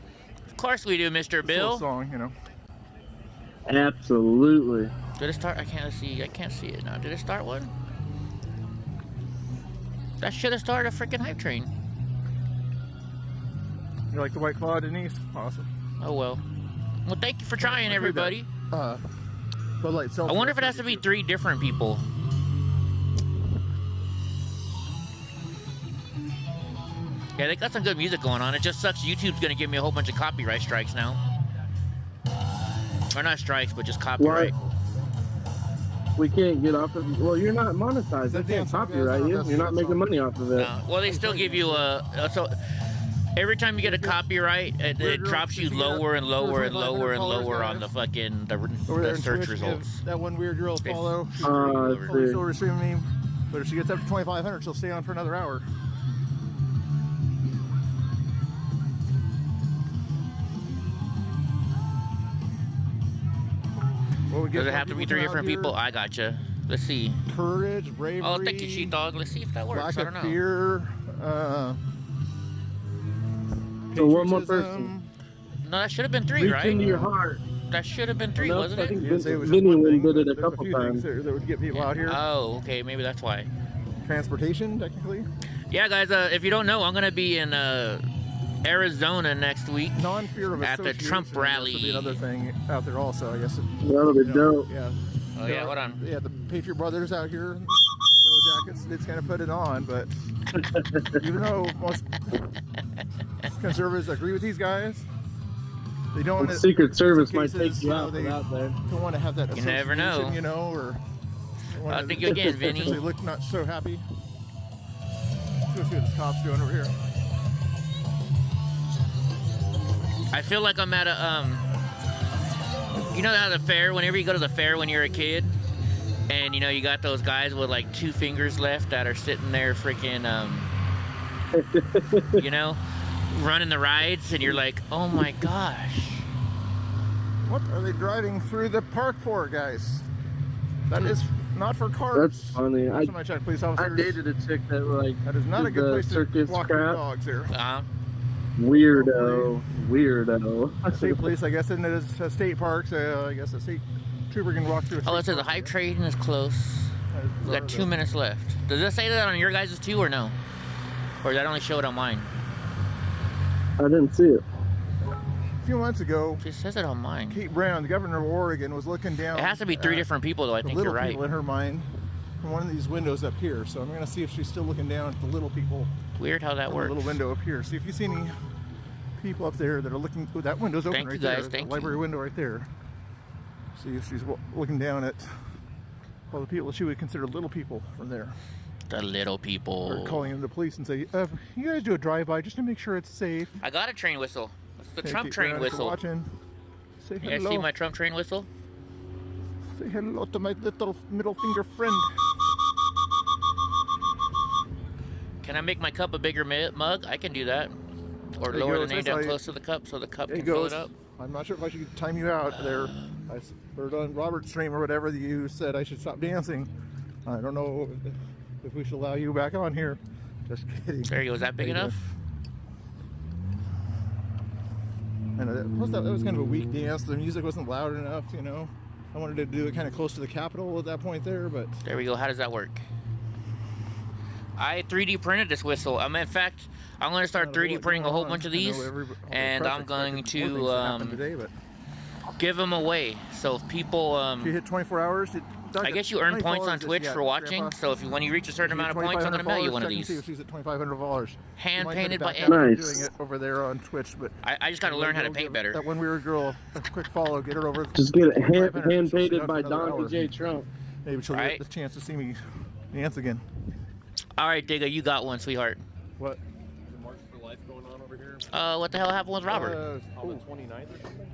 Speaker 4: Of course we do, Mr.
Speaker 2: It's a
Speaker 4: Bill.
Speaker 2: little song, you know.
Speaker 19: Absolutely.
Speaker 4: Did it start? I can't see. I can't see it now. Did it start one? That should have started a freaking hype train.
Speaker 2: You like the White Claw, Denise? Awesome.
Speaker 4: Oh well. Well, thank you for trying, everybody.
Speaker 2: Bud Light
Speaker 4: I wonder if it has to be 3 different people. Yeah, they got some good music going on. It just sucks YouTube's gonna give me a whole bunch of copyright strikes now. Or not strikes, but just copyright.
Speaker 19: We can't get off of. Well, you're not monetized. They can't copyright you. You're not making money off of it.
Speaker 4: No. Well, they still give you so every time you get a copyright, it drops you lower and lower and lower and lower on the fucking the search results.
Speaker 2: That one weird girl follow. She's over streaming me, but if she gets up to 2,500, she'll stay on for another hour.
Speaker 4: Does it have to be 3 different people? I gotcha. Let's see.
Speaker 2: Courage, bravery.
Speaker 4: Oh, thank you, Sheepdog. Let's see if that works.
Speaker 2: Lack
Speaker 4: I don't
Speaker 2: of
Speaker 4: know.
Speaker 2: fear.
Speaker 19: So one more person.
Speaker 4: No, that should have been 3,
Speaker 19: Reach
Speaker 4: right?
Speaker 19: into your heart.
Speaker 4: That should have been 3,
Speaker 19: No,
Speaker 4: wasn't
Speaker 19: I
Speaker 4: it?
Speaker 19: think
Speaker 2: Vinny
Speaker 19: did it a
Speaker 2: there's
Speaker 19: couple
Speaker 2: few
Speaker 19: times.
Speaker 2: things that would get people out here.
Speaker 4: Oh, okay. Maybe that's why.
Speaker 2: Transportation, technically.
Speaker 4: Yeah, guys. If you don't know, I'm gonna be in Arizona next week.
Speaker 2: Non-fear of
Speaker 4: at the Trump
Speaker 2: association,
Speaker 4: rally.
Speaker 2: That's another thing out there also, I guess.
Speaker 19: That'll be dope.
Speaker 2: Yeah.
Speaker 4: Oh yeah, hold on.
Speaker 2: Yeah, the Patriot Brothers out here, Yellow Jackets, it's kind of put it on, but even though most conservatives agree with these guys, they don't.
Speaker 19: The Secret Service might
Speaker 2: cases,
Speaker 19: take you out
Speaker 2: they
Speaker 19: out there.
Speaker 2: don't want to have that.
Speaker 4: You never know.
Speaker 2: association, You know, or
Speaker 4: I'll think you again, Vinny.
Speaker 2: They look not so happy. Let's go see what this cop's doing over here.
Speaker 4: I feel like I'm at a you know how the fair, whenever you go to the fair when you're a kid, and you know you got those guys with like 2 fingers left that are sitting there freaking you know, running the rides, and you're like, oh my gosh.
Speaker 2: What are they driving through the park for, guys? That is not for cars.
Speaker 19: That's funny. I dated a chick that like
Speaker 2: that is not a
Speaker 19: did
Speaker 2: good
Speaker 19: the
Speaker 2: place to
Speaker 19: circus
Speaker 2: walk your
Speaker 19: crap.
Speaker 2: dogs here.
Speaker 19: Weirdo.
Speaker 2: State police, I guess, and it is a state park, so I guess a state trooper can walk through a
Speaker 4: Oh, it
Speaker 2: state
Speaker 4: says the
Speaker 2: park.
Speaker 4: high trading is close. We got 2 minutes left. Does it say that on your guys' too, or no? Or does that only show it on mine?
Speaker 19: I didn't see it.
Speaker 2: A few months ago,
Speaker 4: it says it on mine.
Speaker 2: Kate Brown, the governor of Oregon, was looking down.
Speaker 4: It has to be 3 different people, though. I think
Speaker 2: little
Speaker 4: you're right.
Speaker 2: people in her mind from one of these windows up here. So I'm going to see if she's still looking down at the little people.
Speaker 4: Weird how that
Speaker 2: from
Speaker 4: works.
Speaker 2: The little window up here. See if you see any people up there that are looking. Oh, that window's open
Speaker 4: Thank
Speaker 2: right
Speaker 4: you, guys.
Speaker 2: there.
Speaker 4: Thank
Speaker 2: the library window right there. See if she's looking down at all the people she would consider little people from there.
Speaker 4: The little people.
Speaker 2: Or calling in the police and say, you guys do a drive-by just to make sure it's safe.
Speaker 4: I got a train whistle. It's the
Speaker 2: Thank
Speaker 4: Trump
Speaker 2: you,
Speaker 4: train
Speaker 2: Aaron, for
Speaker 4: whistle.
Speaker 2: watching. Say
Speaker 4: You
Speaker 2: hello.
Speaker 4: guys see my Trump train whistle?
Speaker 2: Say hello to my little middle finger friend.
Speaker 4: Can I make my cup a bigger mug? I can do that. Or
Speaker 2: There you
Speaker 4: lower
Speaker 2: go.
Speaker 4: the name
Speaker 2: That's
Speaker 4: down
Speaker 2: how you-
Speaker 4: close to the cup so the cup
Speaker 2: There
Speaker 4: can
Speaker 2: you
Speaker 4: fill
Speaker 2: go.
Speaker 4: it up.
Speaker 2: I'm not sure if I should time you out there. I heard on Robert's stream or whatever that you said I should stop dancing. I don't know if we should allow you back on here. Just kidding.
Speaker 4: There you go. Is that big
Speaker 2: There you
Speaker 4: enough?
Speaker 2: go. And plus that was kind of a weak dance. The music wasn't loud enough, you know. I wanted to do it kind of close to the Capitol at that point there, but...
Speaker 4: There we go. How does that work? I 3D printed this whistle. In fact, I'm going to start 3D printing a whole bunch of these, and I'm going to give them away. So if people...
Speaker 2: if you hit 24 hours...
Speaker 4: I guess you earn points on Twitch for watching, so if when you reach a certain amount of points, I'm going to mail you one of these.
Speaker 2: See if she's at $2,500.
Speaker 4: Hand painted by
Speaker 2: Eddie.
Speaker 4: Eddie.
Speaker 2: Doing it over there on Twitch, but
Speaker 4: I just got to learn how to paint better.
Speaker 2: That one weird girl, a quick follow, get her over.
Speaker 19: Just get it hand
Speaker 2: 500, so
Speaker 19: painted
Speaker 2: she'll
Speaker 19: by
Speaker 2: have another
Speaker 19: Donkey
Speaker 2: hour.
Speaker 19: J. Trump.
Speaker 2: Maybe she'll
Speaker 4: Right.
Speaker 2: get the chance to see me dance again.
Speaker 4: All right, Digga, you got one, sweetheart.
Speaker 2: What?
Speaker 14: The March for Life going on over here?
Speaker 4: What the hell happened with Robert?
Speaker 14: On the 29th or something?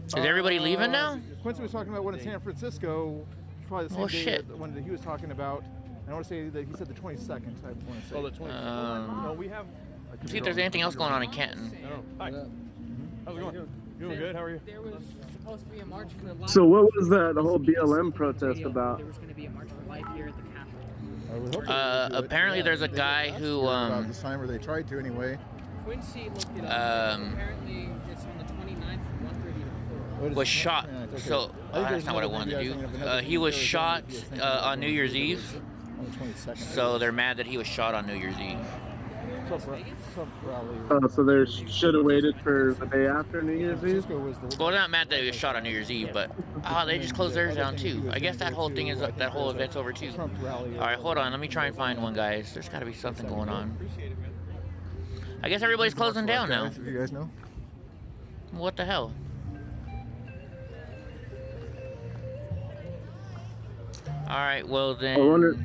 Speaker 4: Is everybody leaving now?
Speaker 2: Quincy was talking about one in San Francisco. Probably the same
Speaker 4: Oh,
Speaker 2: day
Speaker 4: shit.
Speaker 2: that one that he was talking about. I want to say that he said the 22nd. I want to say.
Speaker 14: Oh, the 22nd. No, we have.
Speaker 4: See if there's anything else going on in Canton.
Speaker 14: Hi. How's it going? Doing good. How are you?
Speaker 5: There was supposed to be a march for life.
Speaker 19: So what was the whole BLM protest about?
Speaker 5: There was going to be a march for life here at the Capitol.
Speaker 4: Apparently there's a guy who
Speaker 2: about this time, or they tried to anyway.
Speaker 5: Quincy looked it up. Apparently it's on the 29th from 1:30 to 4.
Speaker 4: was shot.
Speaker 2: Okay.
Speaker 4: So that's not what I wanted to do. He was shot on New Year's Eve.
Speaker 2: On the 22nd.
Speaker 4: So they're mad that he was shot on New Year's Eve.
Speaker 19: Oh, so they should have waited for the day after New Year's Eve?
Speaker 4: Well, they're not mad that he was shot on New Year's Eve, but they just closed theirs down too. I guess that whole thing is that whole event's over too. All right, hold on. Let me try and find one, guys. There's got to be something going on. I guess everybody's closing down now.
Speaker 2: You guys know?
Speaker 4: What the hell? All right, well then.
Speaker 19: I wonder.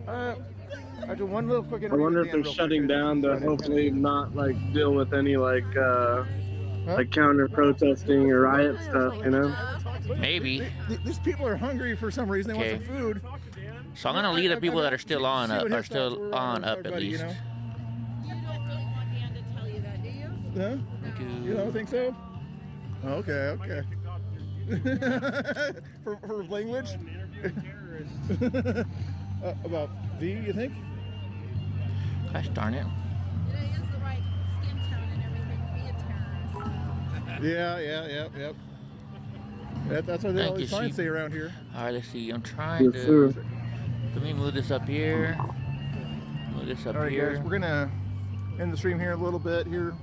Speaker 2: I do one little quick
Speaker 19: I wonder if they're shutting down to hopefully not like deal with any like counter protesting or riot stuff, you know?
Speaker 4: Maybe.
Speaker 2: These people are hungry for some reason. They
Speaker 4: Okay.
Speaker 2: want some food.
Speaker 4: So I'm gonna leave the people that are still on up at least.
Speaker 2: Huh? You don't think so? Oh, okay, okay. for language? About V, you think?
Speaker 4: Gosh darn it.
Speaker 2: Yep. That's what they always try and say around here.
Speaker 4: All right, let's see. I'm trying to. Let me move this up here. Move this up
Speaker 2: all right,
Speaker 4: here.
Speaker 2: guys, we're gonna end the stream here a little bit here.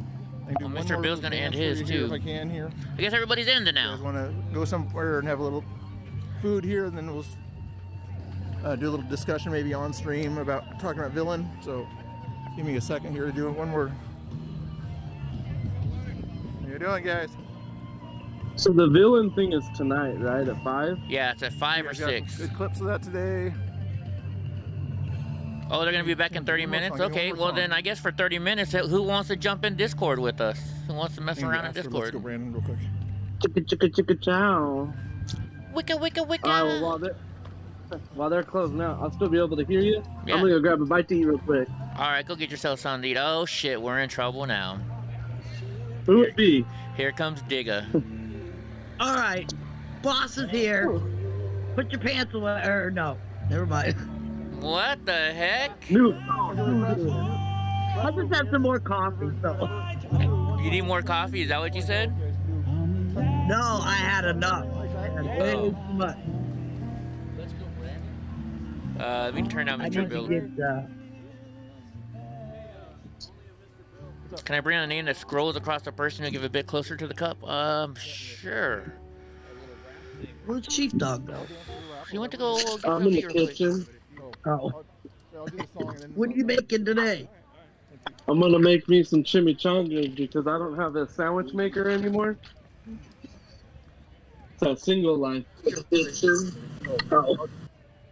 Speaker 4: Well, Mr. Bill's gonna end his too.
Speaker 2: If I can here.
Speaker 4: I guess everybody's ending now.
Speaker 2: You guys want to go somewhere and have a little food here, and then we'll do a little discussion maybe on stream about talking about Villain. So give me a second here to do it one more. How you doing, guys?
Speaker 19: So the Villain thing is tonight, right? At 5?
Speaker 4: Yeah, it's at 5 or 6.
Speaker 2: Good clips of that today.
Speaker 4: Oh, they're gonna be back in 30 minutes. Okay, well then I guess for 30 minutes, who wants to jump in Discord with us? Who wants to mess around in Discord?
Speaker 2: Let's go, Brandon, real quick.
Speaker 19: Chicka chow.
Speaker 4: Wicca.
Speaker 19: Well, while they're closing out, I'll still be able to hear you.
Speaker 4: Yeah.
Speaker 19: I'm gonna go grab a bite to eat real quick.
Speaker 4: All right, go get yourself something to eat. Oh shit, we're in trouble now.
Speaker 19: Who would be?
Speaker 4: Here comes Digga.
Speaker 10: All right, boss is here. Put your pants away, or no, never mind.
Speaker 4: What the heck?
Speaker 10: I just have some more coffee, so.
Speaker 4: You need more coffee? Is that what you said?
Speaker 10: No, I had enough. I had way too much.
Speaker 4: Let me turn down Mr. Bill. Can I bring a name that scrolls across the person to give a bit closer to the cup? Sure.
Speaker 10: Where's Chief Dog go?
Speaker 4: He went to go get
Speaker 19: I'm in the kitchen.
Speaker 10: Oh. What are you making today?
Speaker 19: I'm gonna make me some chimichangas because I don't have a sandwich maker anymore. It's a single line.
Speaker 10: Oh.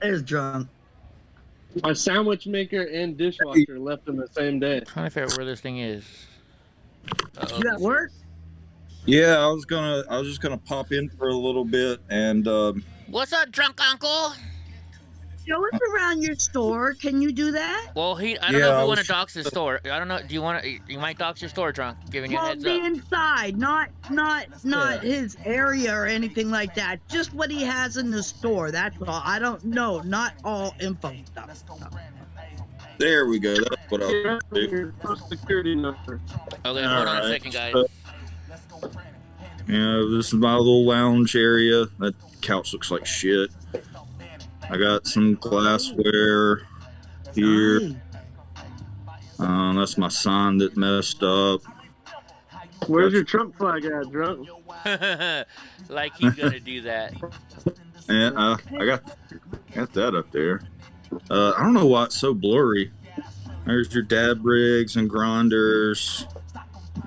Speaker 10: There's drunk.
Speaker 19: My sandwich maker and dishwasher left in the same day.
Speaker 4: I'm trying to figure out where this thing is.
Speaker 10: You at work?
Speaker 20: Yeah, I was just gonna pop in for a little bit and
Speaker 4: What's up, drunk uncle?
Speaker 10: Show us around your store. Can you do that?
Speaker 4: Well, I don't know if you want to dox his store. I don't know. Do you want to? You might dox your store, drunk. Giving you a heads
Speaker 10: Well,
Speaker 4: up.
Speaker 10: the inside, not his area or anything like that. Just what he has in the store. That's all. I don't know. Not all info stuff.
Speaker 20: there we go. That's what I'll do.
Speaker 19: Security number.
Speaker 4: Okay, hold on a second, guys.
Speaker 20: This is my little lounge area. That couch looks like shit. I got some glassware here. That's my sign that messed up.
Speaker 19: Where's your Trump flag at, drunk?
Speaker 4: Like he's gonna do that.
Speaker 20: And I got that up there. I don't know why it's so blurry. There's your dab rigs and grinders,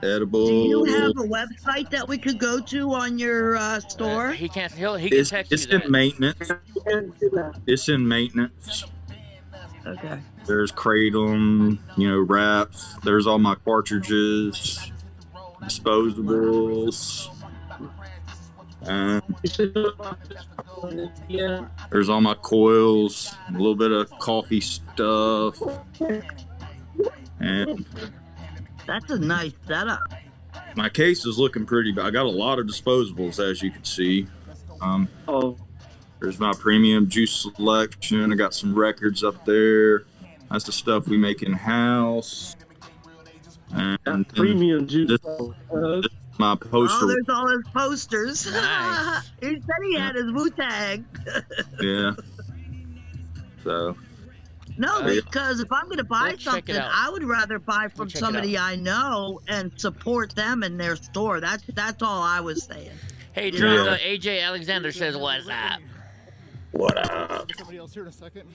Speaker 20: edible.
Speaker 10: Do you have a website that we could go to on your store?
Speaker 4: He can't. He can text
Speaker 20: It's
Speaker 4: you that.
Speaker 20: in maintenance. It's in maintenance.
Speaker 10: Okay.
Speaker 20: There's kratom, wraps. There's all my cartridges, disposables. There's all my coils, a little bit of coffee stuff. And
Speaker 10: that's a nice setup.
Speaker 20: My case is looking pretty, but I got a lot of disposables, as you can see. There's my premium juice selection. I got some records up there. That's the stuff we make in house. And
Speaker 19: premium juice.
Speaker 20: This is my poster.
Speaker 10: Oh, there's all his posters.
Speaker 4: Nice.
Speaker 10: He said he had his Wu-Tang.
Speaker 20: Yeah. So.
Speaker 10: No, because if I'm going to buy
Speaker 4: check
Speaker 10: something,
Speaker 4: it out.
Speaker 10: I would rather buy from
Speaker 4: check it
Speaker 10: somebody
Speaker 4: out.
Speaker 10: I know and support them in their store. That's all I was saying.
Speaker 4: Hey, drunk. AJ Alexander says, "What's up?"
Speaker 20: What up?
Speaker 2: Somebody else here in a second.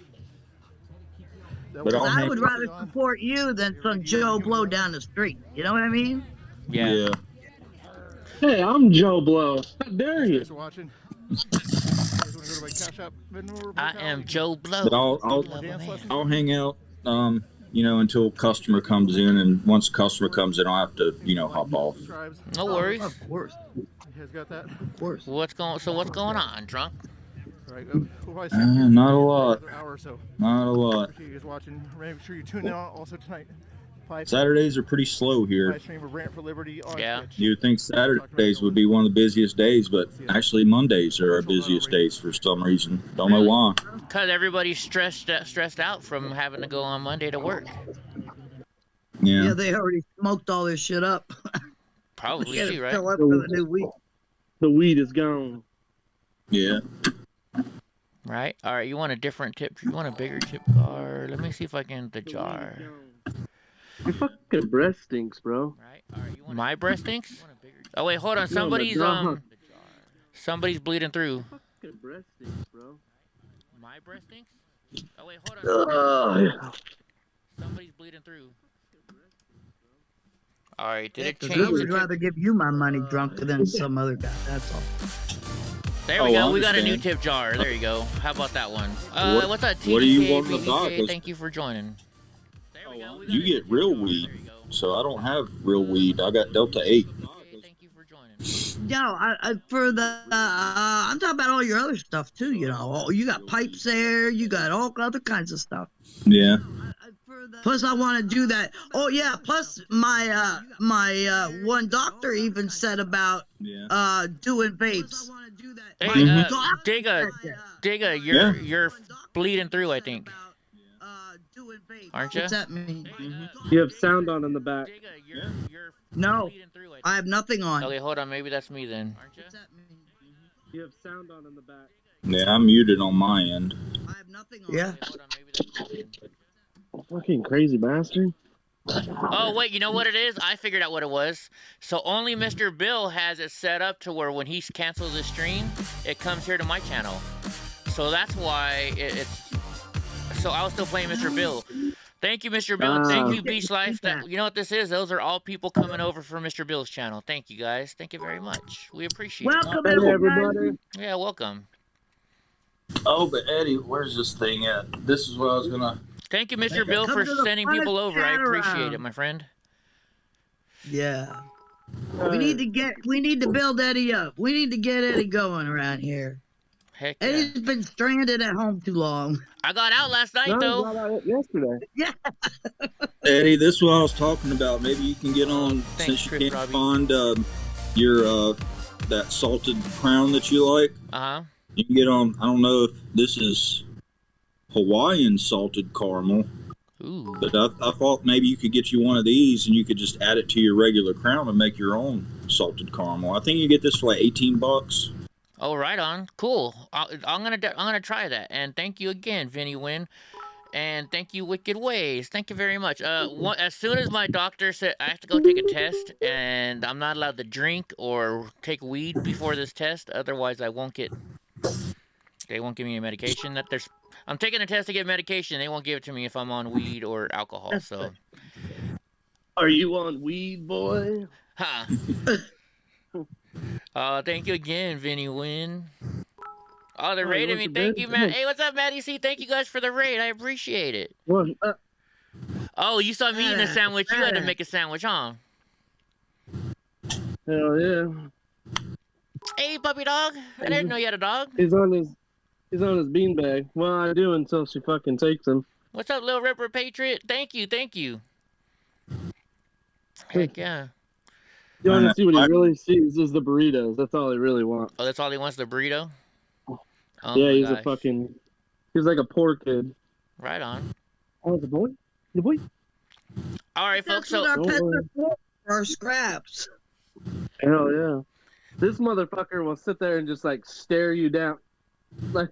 Speaker 20: But
Speaker 10: I would rather support you than some Joe Blow down the street. You know what I mean?
Speaker 20: Yeah.
Speaker 19: Hey, I'm Joe Blow. How dare you?
Speaker 2: Thanks for watching.
Speaker 4: I am Joe Blow.
Speaker 20: But I'll hang out, until customer comes in, and once customer comes in, I'll have to, hop off.
Speaker 4: No worries.
Speaker 10: Of course.
Speaker 2: You guys got that?
Speaker 10: Of course.
Speaker 4: What's going on, drunk?
Speaker 2: All right, we'll probably see you
Speaker 20: Not a lot.
Speaker 2: another hour or so.
Speaker 20: Not a lot.
Speaker 2: Appreciate you guys watching. Make sure you tune in also tonight
Speaker 20: Saturdays are pretty slow here.
Speaker 2: Live stream of Rant for Liberty on
Speaker 4: Yeah.
Speaker 2: Twitch.
Speaker 20: You would think Saturdays would be one of the busiest days, but actually Mondays are our busiest days for some reason. Don't know why.
Speaker 4: Because everybody's stressed out from having to go on Monday to work.
Speaker 20: Yeah.
Speaker 10: Yeah, they already smoked all this shit up.
Speaker 4: Probably
Speaker 10: Gotta
Speaker 4: too, right?
Speaker 10: fill up for the new week.
Speaker 19: The weed is gone.
Speaker 20: Yeah.
Speaker 4: Right? All right, you want a different tip? You want a bigger tip jar? Let me see if I can the jar.
Speaker 19: Your fucking breath stinks, bro.
Speaker 4: My breath stinks? Oh wait, hold on.
Speaker 19: No, my
Speaker 4: Somebody's bleeding through.
Speaker 19: fucking breath stinks, bro.
Speaker 4: My breath stinks? Oh wait, hold on. Somebody's bleeding through. All right, did it change?
Speaker 10: I would rather give you my money drunk than some other guy. That's all.
Speaker 4: There we go.
Speaker 20: I
Speaker 4: We got a new
Speaker 20: understand.
Speaker 4: tip jar. There you go. How about that one? What's up, TDK,
Speaker 20: what do you want in the
Speaker 4: BDK?
Speaker 20: dog?
Speaker 4: Thank you for joining.
Speaker 20: You get real weed, so I don't have real weed. I got Delta 8.
Speaker 10: No, for the I'm talking about all your other stuff too. You know, you got pipes there. You got all other kinds of stuff.
Speaker 20: Yeah.
Speaker 10: Plus, I want to do that. Oh yeah. Plus, my one doctor even said about doing vapes.
Speaker 4: Hey,
Speaker 20: Mm-hmm.
Speaker 4: Digga, you're bleeding through, I think. Aren't you?
Speaker 10: What's that mean?
Speaker 19: You have sound on in the back.
Speaker 10: No, I have nothing on.
Speaker 4: Okay, hold on. Maybe that's me then.
Speaker 19: You have sound on in the back.
Speaker 20: Yeah, I'm muted on my end.
Speaker 10: Yeah.
Speaker 19: Fucking crazy bastard.
Speaker 4: Oh, wait, you know what it is? I figured out what it was. So only Mr. Bill has it set up to where when he cancels his stream, it comes here to my channel. So that's why it's... So I was still playing Mr. Bill. Thank you, Mr. Bill. Thank you, Beach Life. You know what this is? Those are all people coming over from Mr. Bill's channel. Thank you, guys. Thank you very much. We appreciate it.
Speaker 10: Welcome, everybody.
Speaker 4: Yeah, welcome.
Speaker 20: Oh, but Eddie, where's this thing at? This is what I was gonna...
Speaker 4: Thank you, Mr. Bill,
Speaker 10: Come
Speaker 4: for
Speaker 10: to the
Speaker 4: sending
Speaker 10: fun
Speaker 4: people
Speaker 10: of
Speaker 4: over. I appreciate
Speaker 10: Shadow.
Speaker 4: it, my friend.
Speaker 10: Yeah. We need to build Eddie up. We need to get Eddie going around here.
Speaker 4: Heck yeah.
Speaker 10: Eddie's been stranded at home too long.
Speaker 4: I got out last night,
Speaker 19: No,
Speaker 4: though.
Speaker 19: I got out yesterday.
Speaker 10: Yeah.
Speaker 20: Eddie, this is what I was talking about. Maybe you can get on,
Speaker 4: Thanks,
Speaker 20: since you
Speaker 4: Chris
Speaker 20: can't
Speaker 4: Robbie.
Speaker 20: find your that salted crown that you like.
Speaker 4: Uh-huh.
Speaker 20: You can get on, I don't know if this is Hawaiian salted caramel.
Speaker 4: Ooh.
Speaker 20: But I thought maybe you could get you one of these and you could just add it to your regular crown and make your own salted caramel. I think you get this for like $18.
Speaker 4: Oh, right on. Cool. I'm gonna try that. And thank you again, Vinny Wynn. And thank you, Wicked Ways. Thank you very much. As soon as my doctor said I have to go take a test, and I'm not allowed to drink or take weed before this test, otherwise I won't get. They won't give me a medication. I'm taking a test to get medication. They won't give it to me if I'm on weed or alcohol. So.
Speaker 19: Are you on weed, boy?
Speaker 4: Ha. Thank you again, Vinny Wynn. Oh, they're raiding me. Thank you, Matt. Hey, what's up, Matty C? Thank you guys for the raid. I appreciate it.
Speaker 19: Well,
Speaker 4: Oh, you saw me eating a sandwich. You had to make a sandwich, huh?
Speaker 19: hell yeah.
Speaker 4: Hey, puppy dog. I didn't know you had a dog.
Speaker 19: He's on his beanbag. Well, I do until she fucking takes him.
Speaker 4: What's up, Little Ripper Patriot? Thank you, thank you. Heck yeah.
Speaker 19: You want to see what he really sees is the burritos. That's all he really wants.
Speaker 4: Oh, that's all he wants, the burrito? Oh,
Speaker 19: yeah,
Speaker 4: my
Speaker 19: he's
Speaker 4: gosh.
Speaker 19: he's like a poor kid.
Speaker 4: Right on.
Speaker 19: Oh, the boy? The boy?
Speaker 4: All right, folks. So
Speaker 10: Our pets are for our scraps.
Speaker 19: Hell yeah. This motherfucker will sit there and just like stare you down. Like,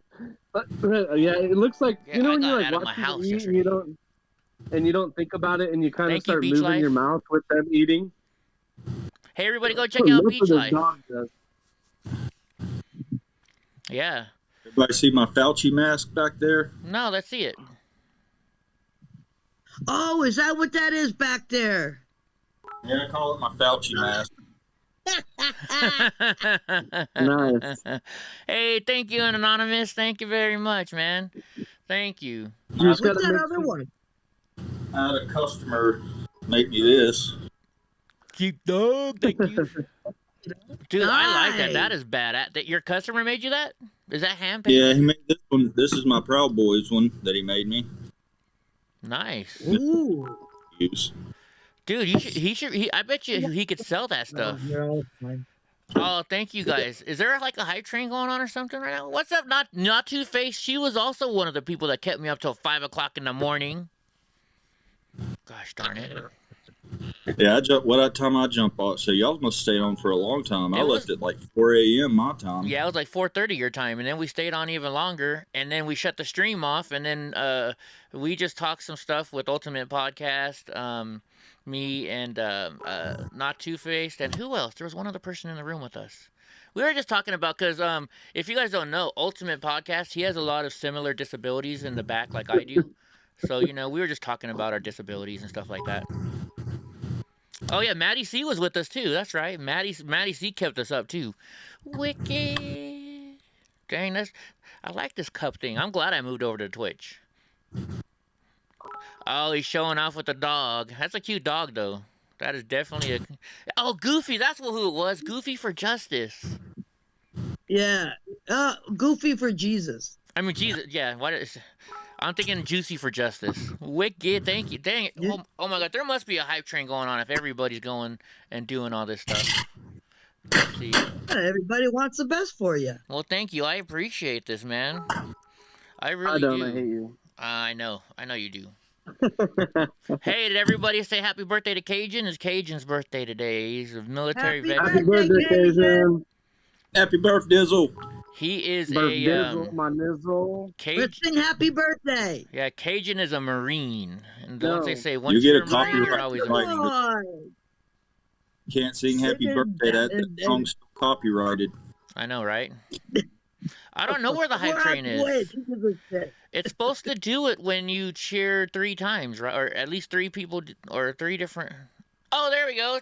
Speaker 19: yeah, it looks like you know when you like watch people eat and you don't think about it and you kind of start
Speaker 4: Beach
Speaker 19: moving
Speaker 4: Life.
Speaker 19: your mouth with them eating.
Speaker 4: hey, everybody, go check
Speaker 19: That's
Speaker 4: out
Speaker 19: what
Speaker 4: Beach
Speaker 19: this
Speaker 4: Life.
Speaker 19: dog does.
Speaker 4: Yeah.
Speaker 20: Everybody see my Fauci mask back there?
Speaker 4: No, let's see it.
Speaker 10: Oh, is that what that is back there?
Speaker 20: Yeah, I call it my Fauci mask.
Speaker 19: Nice.
Speaker 4: Hey, thank you, Anonymous. Thank you very much, man. Thank you.
Speaker 10: What's that other one?
Speaker 20: I had a customer make me this.
Speaker 4: Keep dog. Thank you. Dude, I like that.
Speaker 10: Nice.
Speaker 4: That is bad. That your customer made you that? Is that hand painted?
Speaker 20: Yeah, he made this one. This is my Proud Boys one that he made me.
Speaker 4: Nice.
Speaker 10: Ooh.
Speaker 20: Use.
Speaker 4: Dude, I bet you he could sell that stuff.
Speaker 9: No, it's fine.
Speaker 4: Oh, thank you guys. Is there like a hype train going on or something right now? What's up? Not Two-Face. She was also one of the people that kept me up till 5 o'clock in the morning. Gosh darn it.
Speaker 20: Yeah, what time I jump off? So y'all must stay on for a long time. I left at like 4 a.m. my time.
Speaker 4: Yeah, it was like 4:30 your time, and then we stayed on even longer, and then we shut the stream off, and then we just talked some stuff with Ultimate Podcast, me and Not Two-Faced, and who else? There was one other person in the room with us. We were just talking about, because if you guys don't know, Ultimate Podcast, he has a lot of similar disabilities in the back like I do. So, you know, we were just talking about our disabilities and stuff like that. Oh, yeah, Maddie C was with us, too. That's right. Maddie C kept us up, too. Wicked. Dang, I like this cup thing. I'm glad I moved over to Twitch. Oh, he's showing off with the dog. That's a cute dog, though. That is definitely a... Oh, Goofy. That's who it was. Goofy for Justice.
Speaker 10: Yeah. Goofy for Jesus.
Speaker 4: I mean, Jesus. Yeah. What is... I'm thinking Juicy for Justice. Wicked, thank you. Dang it. Oh my God, there must be a hype train going on if everybody's going and doing all this stuff. Let's see.
Speaker 10: Everybody wants the best for you.
Speaker 4: Well, thank you. I appreciate this, man. I really do.
Speaker 19: I hate you.
Speaker 4: I know you do. Hey, did everybody say happy birthday to Cajun? It's Cajun's birthday today. He's a military veteran.
Speaker 19: Happy birthday, Cajun.
Speaker 20: Happy birthday, Dizzle.
Speaker 4: He is
Speaker 19: my nizzle.
Speaker 10: Let's sing happy birthday.
Speaker 4: Yeah, Cajun is a Marine. And the ones they say,
Speaker 20: You
Speaker 4: once
Speaker 20: get
Speaker 4: you're
Speaker 20: a
Speaker 4: a Marine, you're
Speaker 20: copyright
Speaker 4: always a
Speaker 20: strike.
Speaker 4: Marine.
Speaker 20: Can't sing happy birthday. That song's still copyrighted.
Speaker 4: I know, right? I don't know where the hype train is. It's supposed to do it when you cheer 3 times, right? Or at least 3 people, or 3 different... Oh, there we go.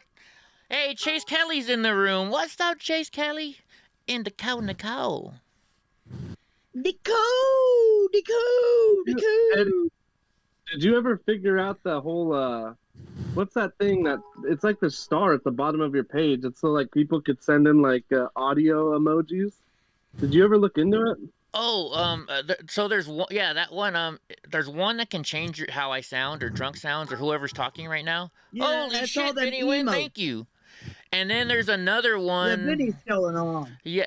Speaker 4: Hey, Chase Kelly's in the room. What's up, Chase Kelly? Nicole.
Speaker 19: Did you ever figure out the whole, what's that thing that, it's like the star at the bottom of your page. It's so like people could send in like audio emojis. Did you ever look into it?
Speaker 4: Oh, so there's one, yeah, that one, there's one that can change how I sound, or drunk sounds, or whoever's talking right now.
Speaker 10: Yeah,
Speaker 4: Holy
Speaker 10: that's
Speaker 4: shit,
Speaker 10: all that
Speaker 4: Vinny Wynn,
Speaker 10: emo.
Speaker 4: thank you. And then there's another one.
Speaker 10: Yeah, Vinny's going on.
Speaker 4: Yeah.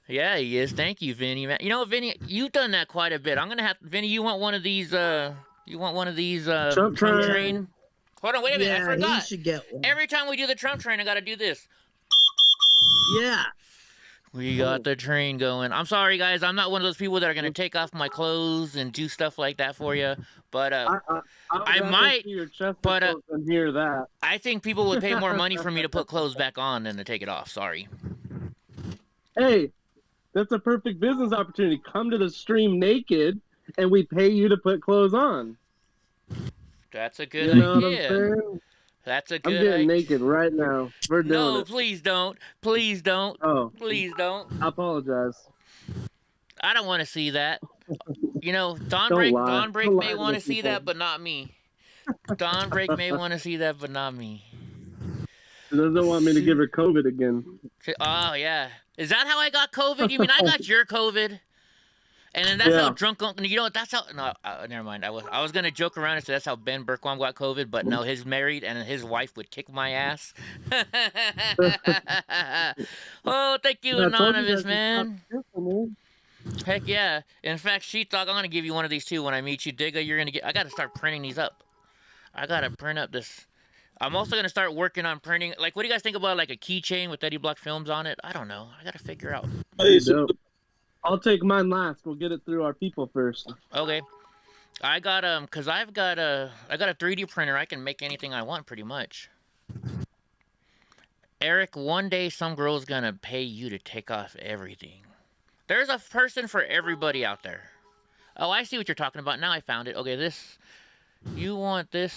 Speaker 4: Yeah, he is. Thank you, Vinny. Man. You know, Vinny, you've done that quite a bit. I'm gonna have Vinny. You want one of these? Trump train? Hold on, wait a minute.
Speaker 10: Yeah,
Speaker 4: I forgot.
Speaker 10: he should get one.
Speaker 4: Every time we do the Trump train, I gotta do this.
Speaker 10: Yeah.
Speaker 4: We got the train going. I'm sorry, guys. I'm not one of those people that are gonna take off my clothes and do stuff like that for you. But I might. But
Speaker 19: hear that.
Speaker 4: I think people would pay more money for me to put clothes back on than to take it off. Sorry.
Speaker 19: Hey, that's a perfect business opportunity. Come to the stream naked, and we pay you to put clothes on.
Speaker 4: That's a good
Speaker 19: You know what I'm
Speaker 4: idea.
Speaker 19: saying?
Speaker 4: That's a
Speaker 19: I'm
Speaker 4: good
Speaker 19: getting
Speaker 4: idea.
Speaker 19: naked right now. We're doing
Speaker 4: No,
Speaker 19: it.
Speaker 4: please don't. Please don't.
Speaker 19: Oh.
Speaker 4: Please don't.
Speaker 19: I apologize.
Speaker 4: I don't want to see that. You know,
Speaker 19: Don't lie.
Speaker 4: Dawn Break
Speaker 19: Don't
Speaker 4: may
Speaker 19: lie to
Speaker 4: want to
Speaker 19: these
Speaker 4: see
Speaker 19: people.
Speaker 4: that, but not me. Dawn Break may want to see that, but not me.
Speaker 19: She doesn't want me to give her COVID again.
Speaker 4: Oh, yeah. Is that how I got COVID? You mean I got your COVID? And then that's how drunk, you know what, that's how, no, never mind. I was going to joke around and say that's how Ben Berkwam got COVID, but no, he's married and his wife would kick my ass. Oh, thank you, Anonymous, man. Heck yeah. In fact, Sheet Dog, I'm going to give you one of these too when I meet you. Digga, you're going to get, I got to start printing these up. I got to print up this. I'm also going to start working on printing, like, what do you guys think about, like, a keychain with EddieBlockFilms on it? I don't know. I got to figure out.
Speaker 19: I'll take mine last. We'll get it through our people first.
Speaker 4: Okay. I got cause I got a 3D printer. I can make anything I want pretty much. Eric, one day some girl's gonna pay you to take off everything. There's a person for everybody out there. Oh, I see what you're talking about. Now I found it. Okay, this. You want this?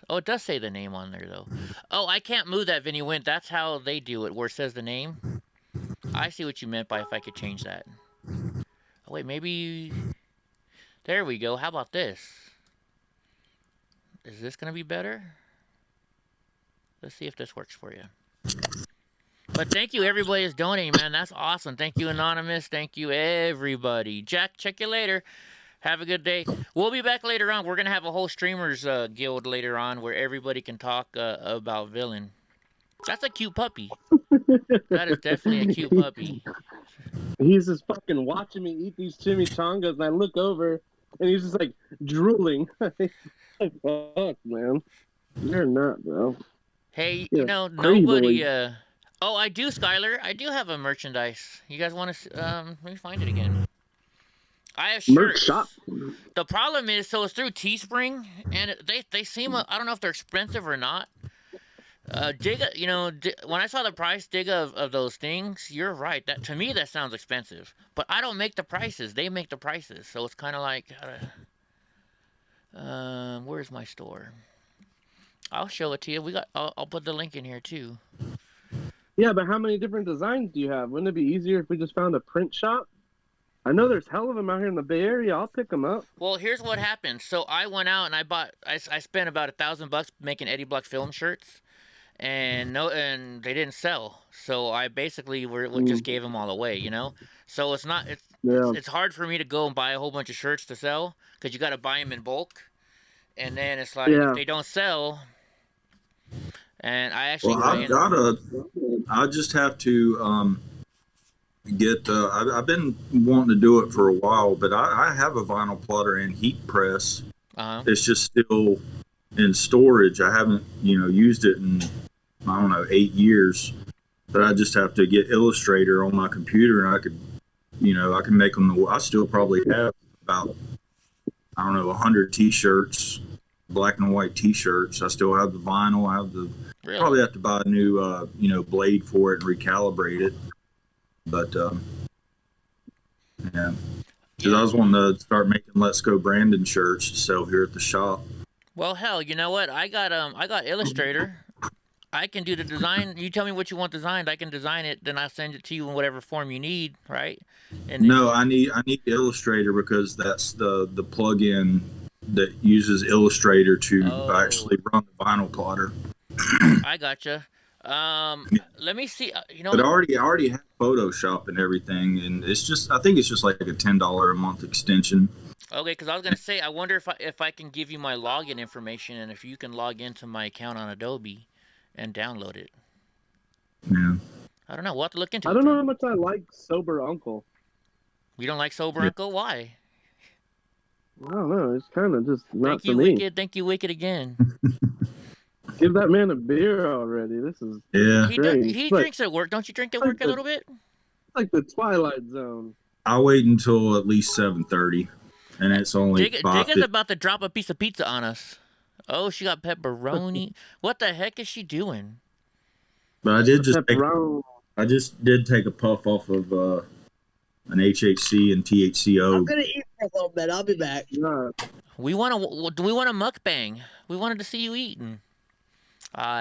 Speaker 4: Oh, it does say the name on there though. Oh, I can't move that, Vinny Wint. That's how they do it, where it says the name. I see what you meant by if I could change that. Oh, wait, maybe... There we go. How about this? Is this going to be better? Let's see if this works for you. But thank you, everybody is donating, man. That's awesome. Thank you, Anonymous. Thank you, everybody. Jack, check you later. Have a good day. We'll be back later on. We're gonna have a whole streamers guild later on where everybody can talk about Villain. That's a cute puppy. That is definitely a cute puppy.
Speaker 19: He's just fucking watching me eat these chimichangas, and I look over, and he's just like drooling. Like, fuck, man. You're not, bro.
Speaker 4: Hey,
Speaker 19: You're
Speaker 4: you know,
Speaker 19: crazy
Speaker 4: nobody.
Speaker 19: boy.
Speaker 4: Oh, I do, Skylar. I do have a merchandise. You guys want to? Let me find it again. I have
Speaker 19: Merch
Speaker 4: shirts.
Speaker 19: shop.
Speaker 4: The problem is, so it's through Teespring, and they seem. I don't know if they're expensive or not. Digga, you know, when I saw the price, Digga, of those things, you're right. That to me, that sounds expensive. But I don't make the prices; they make the prices. So it's kind of like, where's my store? I'll show it to you. I'll put the link in here too.
Speaker 19: Yeah, but how many different designs do you have? Wouldn't it be easier if we just found a print shop? I know there's hell of them out here in the Bay Area. I'll pick them up.
Speaker 4: Well, here's what happened. So I went out and I spent about $1,000 making EddieBlockFilms shirts, and they didn't sell. So I basically just gave them all away, you know. So it's hard for me to go and buy a whole bunch of shirts to sell because you got to buy them in bulk, and then it's like if they don't sell. And I actually.
Speaker 20: Well, I just have to get. I've been wanting to do it for a while, but I have a vinyl plotter and heat press. It's just still in storage. I haven't, used it in, I don't know, 8 years. But I just have to get Illustrator on my computer, and I can make them. I still probably have about, 100 T-shirts, black and white T-shirts. I still have the vinyl. I have the. Really? Probably have to buy a new, blade for it and recalibrate it. But yeah, because I was wanting to start making Let's Go Brandon shirts to sell here at the shop.
Speaker 4: Well, hell, you know what? I got Illustrator. I can do the design. You tell me what you want designed. I can design it. Then I'll send it to you in whatever form you need, right? And
Speaker 20: no, I need Illustrator because that's the plug-in that uses Illustrator to actually run the vinyl plotter.
Speaker 4: I gotcha. Let me see.
Speaker 20: But I already have Photoshop and everything, and I think it's just like a $10 a month extension.
Speaker 4: Okay, because I was gonna say, I wonder if I can give you my login information, and if you can log into my account on Adobe and download it.
Speaker 20: Yeah.
Speaker 4: I don't know. We'll have to look into it.
Speaker 19: I don't know how much I like Sober Uncle.
Speaker 4: You don't like Sober Uncle? Why?
Speaker 19: I don't know. It's kind of just not for me.
Speaker 4: Wicked. Thank you, Wicked, again.
Speaker 19: Give that man a beer already. This is
Speaker 4: He drinks at work. Don't you drink at work a little bit?
Speaker 19: Like the Twilight Zone.
Speaker 20: I wait until at least 7:30, and it's only.
Speaker 4: Digga's about to drop a piece of pizza on us. Oh, she got pepperoni. What the heck is she doing?
Speaker 20: But I just did take a puff off of an HHC and THCO.
Speaker 10: I'm gonna eat for a little bit. I'll be back.
Speaker 4: Do we want a mukbang? We wanted to see you eating.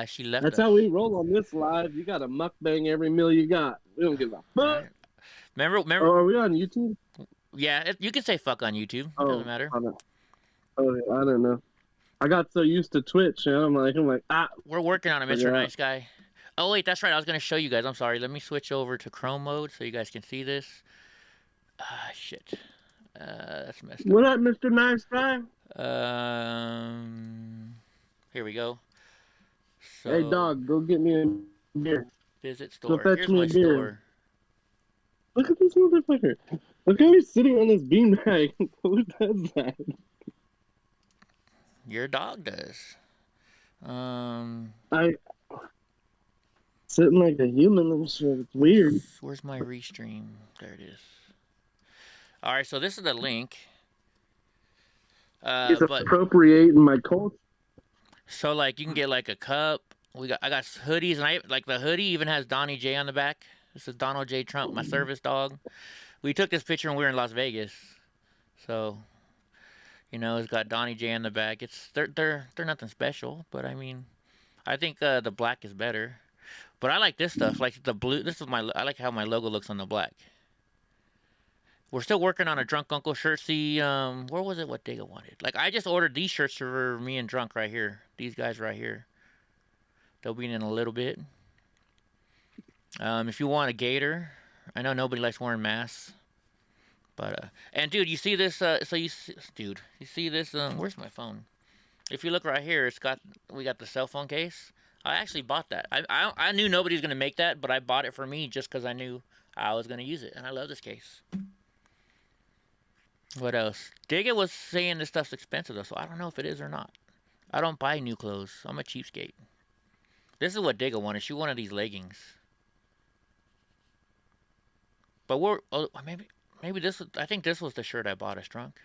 Speaker 4: She left.
Speaker 19: That's how we roll on this live. You got to mukbang every meal you got. We don't give a fuck.
Speaker 4: Remember?
Speaker 19: Oh, are we on YouTube?
Speaker 4: Yeah, you can say fuck on YouTube. It doesn't matter.
Speaker 19: I don't know. I got so used to Twitch, and I'm like,
Speaker 4: We're working on it, Mr. Nice Guy. Oh wait, that's right. I was gonna show you guys. I'm sorry. Let me switch over to Chrome mode so you guys can see this. Shit. That's messed up.
Speaker 19: What up, Mr. Nice Guy?
Speaker 4: Here we go. So,
Speaker 19: hey, dog, go get me a beer.
Speaker 4: Visit store.
Speaker 19: Go fetch
Speaker 4: Here's
Speaker 19: me
Speaker 4: my
Speaker 19: a beer.
Speaker 4: store.
Speaker 19: Look at this motherfucker. Look how he's sitting on this beanbag. Who does that?
Speaker 4: Your dog does.
Speaker 19: Sitting like a human and shit. It's weird.
Speaker 4: Where's my restream? There it is. All right, so this is the link.
Speaker 19: He's appropriating my culture.
Speaker 4: So like you can get like a cup. I got hoodies, and the hoodie even has Donnie J on the back. This is Donald J. Trump, my service dog. We took this picture when we were in Las Vegas. So, it's got Donnie J on the back. They're nothing special, but I mean, I think the black is better. But I like this stuff, like the blue. I like how my logo looks on the black. We're still working on a Drunk Uncle shirt. See, where was it? What Digga wanted? Like, I just ordered these shirts for me and Drunk right here. These guys right here. They'll be in a little bit. If you want a gator, I know nobody likes wearing masks, But and dude, you see this? So you see this? Where's my phone? If you look right here, we got the cell phone case. I actually bought that. I knew nobody was gonna make that, but I bought it for me just because I knew I was gonna use it, and I love this case. What else? Digga was saying this stuff's expensive though, so I don't know if it is or not. I don't buy new clothes. I'm a cheapskate. This is what Digga wanted. She wanted these leggings. But maybe this was. I think this was the shirt I bought us drunk.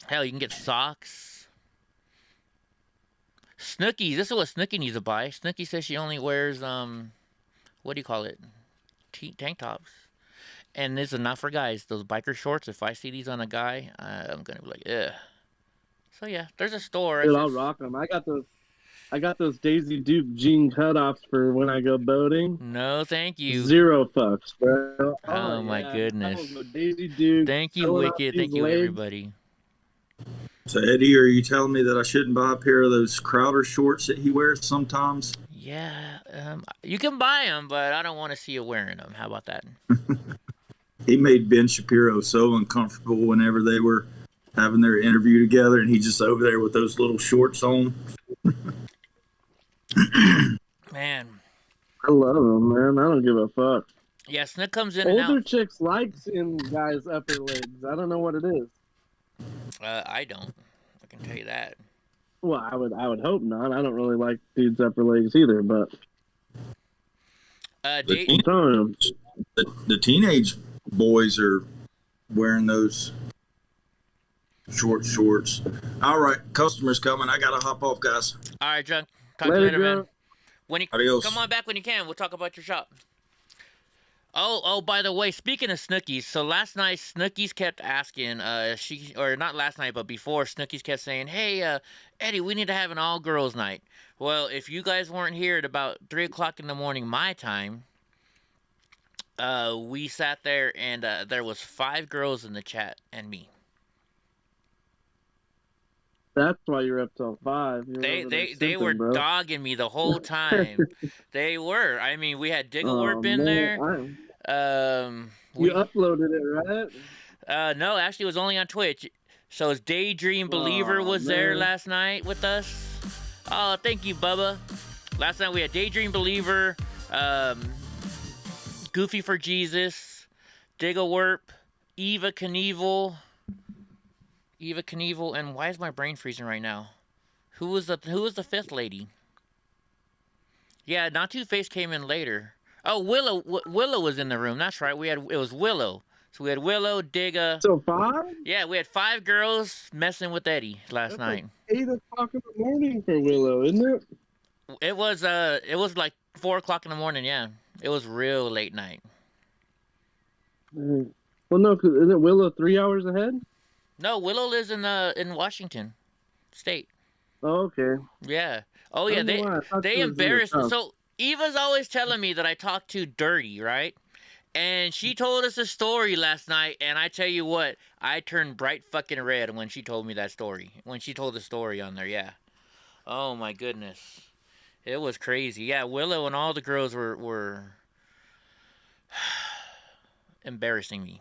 Speaker 4: Hell, you can get socks. Snooki, this is what Snooki needs to buy. Snooki says she only wears what do you call it? Tank tops. And this is not for guys. Those biker shorts. If I see these on a guy, I'm gonna be like, ugh. So yeah, there's a store.
Speaker 19: Dude, I'll rock them. I got those Daisy Duke jean cutoffs for when I go boating.
Speaker 4: No, thank you.
Speaker 19: Zero fucks, bro.
Speaker 4: Oh my goodness.
Speaker 19: Daisy Duke.
Speaker 4: Thank you, Wicked. Thank you, everybody.
Speaker 20: So Eddie, are you telling me that I shouldn't buy a pair of those Crowder shorts that he wears sometimes?
Speaker 4: Yeah, you can buy them, but I don't want to see you wearing them. How about that?
Speaker 20: He made Ben Shapiro so uncomfortable whenever they were having their interview together, and he's just over there with those little shorts on.
Speaker 4: Man.
Speaker 19: I love them, man. I don't give a fuck.
Speaker 4: Yeah, Snook comes in and out.
Speaker 19: Older chicks like seeing guys' upper legs. I don't know what it is.
Speaker 4: I don't. I can tell you that.
Speaker 19: Well, I would hope not. I don't really like dudes' upper legs either, but
Speaker 20: the teenage boys are wearing those shorts. All right, customers coming. I gotta hop off, guys.
Speaker 4: All right, John. Talk to you later, man.
Speaker 20: Adios.
Speaker 4: Come on back when you can. We'll talk about your shop. Oh, by the way, speaking of Snookies, so last night Snookies kept asking, not last night, but before, Snookies kept saying, hey, Eddie, we need to have an all-girls night. Well, if you guys weren't here at about 3 o'clock in the morning my time, we sat there and there was 5 girls in the chat and me.
Speaker 19: That's why you're up till 5.
Speaker 4: They were dogging me the whole time. They were. I mean, we had Digglewarp in there.
Speaker 19: You uploaded it,
Speaker 4: right? No, actually, it was only on Twitch. So his Daydream Believer was there last night with us. Oh, thank you, Bubba. Last night we had Daydream Believer, Goofy for Jesus, Digglewarp, Eva Knievel, and why is my brain freezing right now? Who was the 5th lady? Yeah, Not Two-Face came in later. Oh, Willow was in the room. That's right. It was Willow. So we had Willow, Digga.
Speaker 19: So 5?
Speaker 4: Yeah, we had 5 girls messing with Eddie last night.
Speaker 19: Like 8 o'clock in the morning for Willow, isn't it?
Speaker 4: It was like 4 o'clock in the morning. Yeah, it was real late night.
Speaker 19: Well, no, cause isn't Willow 3 hours ahead?
Speaker 4: No, Willow lives in Washington State.
Speaker 19: Oh, okay.
Speaker 4: Yeah. Oh, yeah. They embarrassed me. So Eva's always telling me that I talk too dirty, right? And she told us a story last night, and I tell you what, I turned bright fucking red when she told me that story. When she told the story on there, yeah. Oh my goodness, it was crazy. Yeah, Willow and all the girls were embarrassing me.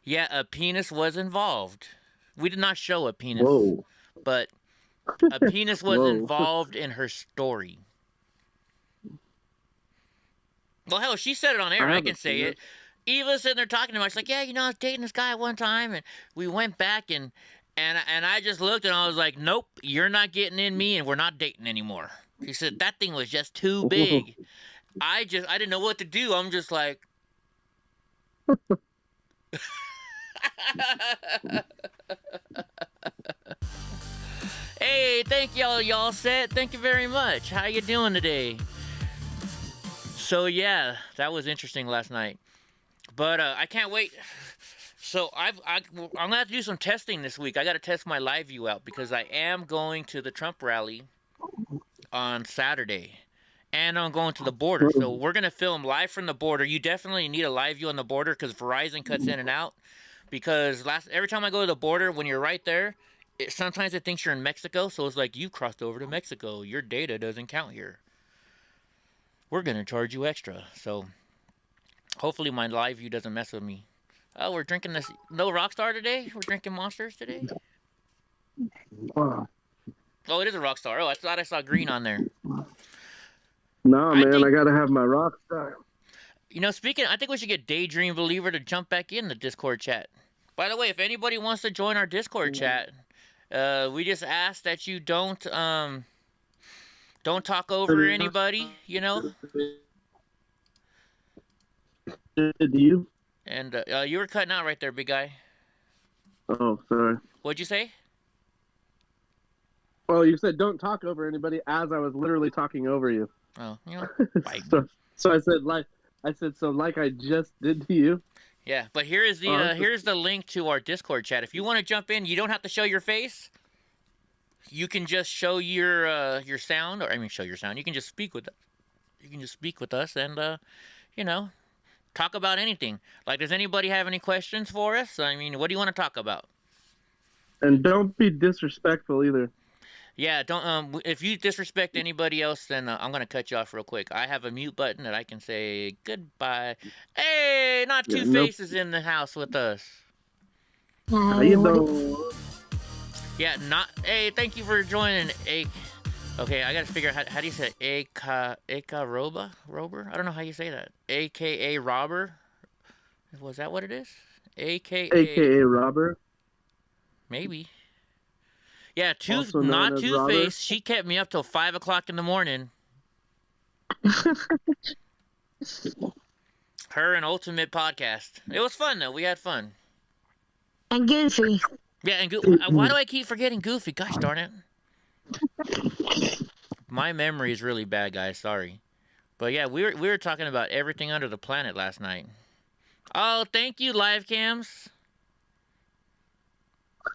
Speaker 4: Yeah, a penis was involved. We did not show a penis, but a penis was involved in her story. Well, hell, she said it on air. I can say it. Eva's sitting there talking to me. She's like, yeah, I was dating this guy one time, and we went back, and I just looked, and I was like, nope, you're not getting in me, and we're not dating anymore. She said, that thing was just too big. I didn't know what to do. I'm just like... Hey, thank y'all set. Thank you very much. How you doing today? So yeah, that was interesting last night. But I can't wait. So I'm gonna have to do some testing this week. I got to test my live view out because I am going to the Trump rally on Saturday, and I'm going to the border. So we're gonna film live from the border. You definitely need a live view on the border because Verizon cuts in and out. Because every time I go to the border, when you're right there, sometimes it thinks you're in Mexico. So it's like, you crossed over to Mexico. Your data doesn't count here. We're going to charge you extra. So Hopefully my live view doesn't mess with me. Oh, we're drinking this. No Rockstar today? We're drinking Monsters today?
Speaker 19: Wow.
Speaker 4: Oh, it is a Rockstar. Oh, I thought I saw green on there.
Speaker 19: Nah, man, I gotta have my Rockstar.
Speaker 4: You know, speaking, I think we should get Daydream Believer to jump back in the Discord chat. By the way, if anybody wants to join our Discord chat, we just ask that you don't talk over anybody, you know?
Speaker 19: Did you?
Speaker 4: And you were cutting out right there, big guy.
Speaker 19: Oh, sorry.
Speaker 4: What'd you say?
Speaker 19: Oh, you said don't talk over anybody as I was literally talking over you.
Speaker 4: Oh, you know.
Speaker 19: so I said like I just did to you.
Speaker 4: Yeah, but here is the here's the link to our Discord chat. If you want to jump in, you don't have to show your face. You can just show your sound, or I mean, show your sound. You can just speak with us. You can just speak with us, and you know, talk about anything. Like, does anybody have any questions for us? I mean, what do you want to talk about?
Speaker 19: And don't be disrespectful either.
Speaker 4: Yeah, don't. If you disrespect anybody else, then I'm gonna cut you off real quick. I have a mute button that I can say goodbye. Hey, not Two Faces in the house with us.
Speaker 19: How you doing?
Speaker 4: Yeah, not. Hey, thank you for joining. Okay, I gotta figure out how do you say it? Aka Rober? I don't know how you say that. AKA Robber. Was that what it is? AKA
Speaker 19: Robber.
Speaker 4: Maybe. Yeah, not Two-Face. She kept me up till 5 o'clock in the morning. Her and Ultimate Podcast. It was fun though. We had fun.
Speaker 21: And Goofy.
Speaker 4: Yeah, and why do I keep forgetting Goofy? Gosh darn it. My memory is really bad, guys. Sorry. But yeah, we were talking about everything under the planet last night. Oh, thank you, live cams.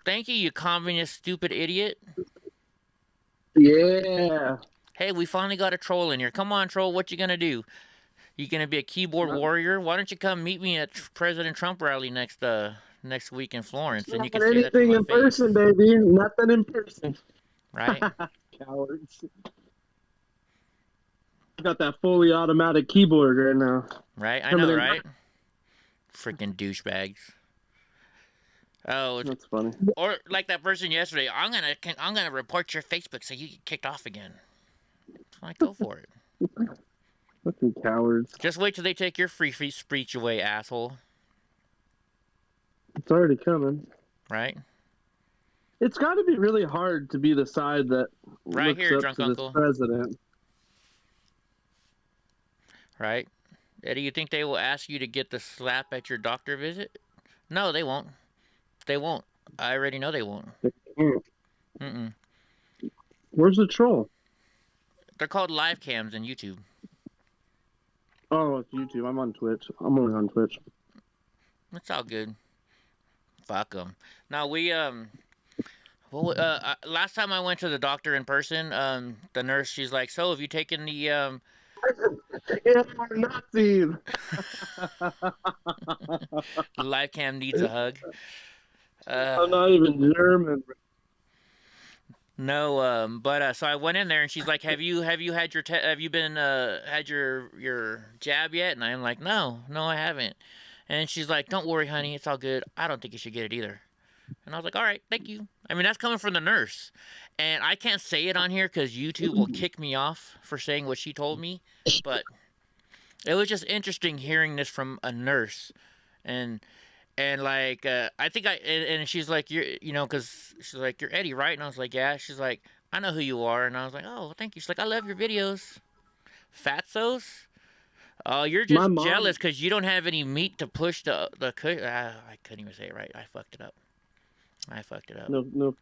Speaker 4: Thank you, you communist stupid idiot.
Speaker 19: Yeah.
Speaker 4: Hey, we finally got a troll in here. Come on, troll. What you gonna do? You gonna be a keyboard warrior? Why don't you come meet me at President Trump rally next week in Florence, and you can say that to
Speaker 19: anything
Speaker 4: my
Speaker 19: in
Speaker 4: face.
Speaker 19: person, baby. Nothing in person.
Speaker 4: Right?
Speaker 19: Cowards. Got that fully automatic keyboard right now.
Speaker 4: Right? I know, right? Freaking douchebags. Oh,
Speaker 19: that's funny.
Speaker 4: Or like that person yesterday. I'm gonna report your Facebook so you get kicked off again. I go for it.
Speaker 19: Fucking cowards.
Speaker 4: Just wait till they take your free speech away, asshole.
Speaker 19: It's already coming.
Speaker 4: Right?
Speaker 19: It's got to be really hard to be the side that
Speaker 4: right
Speaker 19: looks
Speaker 4: here,
Speaker 19: up
Speaker 4: drunk
Speaker 19: to
Speaker 4: uncle.
Speaker 19: this president.
Speaker 4: Right? Eddie, you think they will ask you to get the slap at your doctor visit? No, they won't. They won't. I already know they won't. Mm-mm.
Speaker 19: Where's the troll?
Speaker 4: They're called live cams in YouTube.
Speaker 19: Oh, it's YouTube. I'm on Twitch. I'm only on Twitch.
Speaker 4: It's all good. Fuck them. Now we last time I went to the doctor in person, the nurse, she's like, "So have you taken the
Speaker 19: Yeah, Nazis.
Speaker 4: The live cam needs a hug."
Speaker 19: I'm not even German.
Speaker 4: No, but so I went in there and she's like, "Have you had your had your jab yet?" And I'm like, "No, I haven't." And she's like, "Don't worry, honey, it's all good. I don't think you should get it either." And I was like, "All right, thank you." I mean, that's coming from the nurse, and I can't say it on here because YouTube will kick me off for saying what she told me. But it was just interesting hearing this from a nurse, and like I think and she's like, because she's like, "You're Eddie, right?" And I was like, "Yeah." She's like, "I know who you are," and I was like, "Oh, thank you." She's like, "I love your videos." Fatsos. Oh, you're just jealous because you don't have any meat to push the I couldn't even say it right. I fucked it up.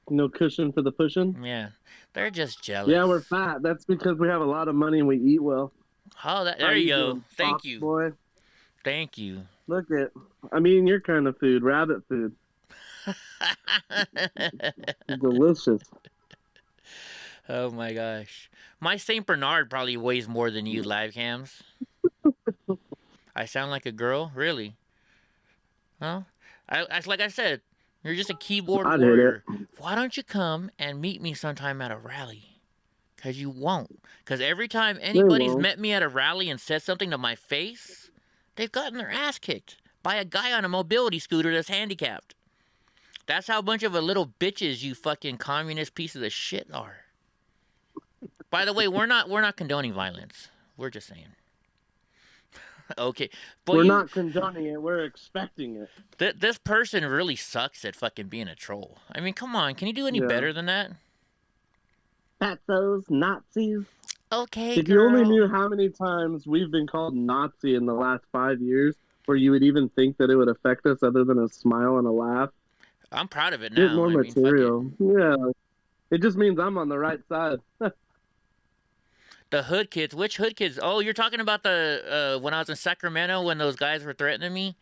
Speaker 19: No cushion for the pushing.
Speaker 4: Yeah, they're just jealous.
Speaker 19: Yeah, we're fat. That's because we have a lot of money and we eat well.
Speaker 4: Oh, there you go. Thank you,
Speaker 19: boy.
Speaker 4: Thank you.
Speaker 19: Look at, I'm eating your kind of food, rabbit food. Delicious.
Speaker 4: Oh my gosh, my Saint Bernard probably weighs more than you, live cams. I sound like a girl, really? Huh? Like I said, you're just a keyboard warrior. Why don't you come and meet me sometime at a rally? Because you won't. Because every time anybody's met me at a rally and said something to my face, They've gotten their ass kicked by a guy on a mobility scooter that's handicapped. That's how bunch of a little bitches you fucking communist pieces of shit are. By the way, we're not condoning violence. We're just saying. Okay. But
Speaker 19: We're not condoning it. We're expecting it.
Speaker 4: This person really sucks at fucking being a troll. I mean, come on. Can you do any better than that?
Speaker 19: Fatzos, Nazis.
Speaker 4: Okay,
Speaker 19: If you only knew how many times we've been called Nazi in the last 5 years, where you would even think that it would affect us other than a smile and a laugh.
Speaker 4: I'm proud of it
Speaker 19: Get
Speaker 4: now.
Speaker 19: more
Speaker 4: I mean,
Speaker 19: material. Yeah. It just means I'm on the right side.
Speaker 4: The hood kids. Which hood kids? Oh, you're talking about the when I was in Sacramento when those guys were threatening me?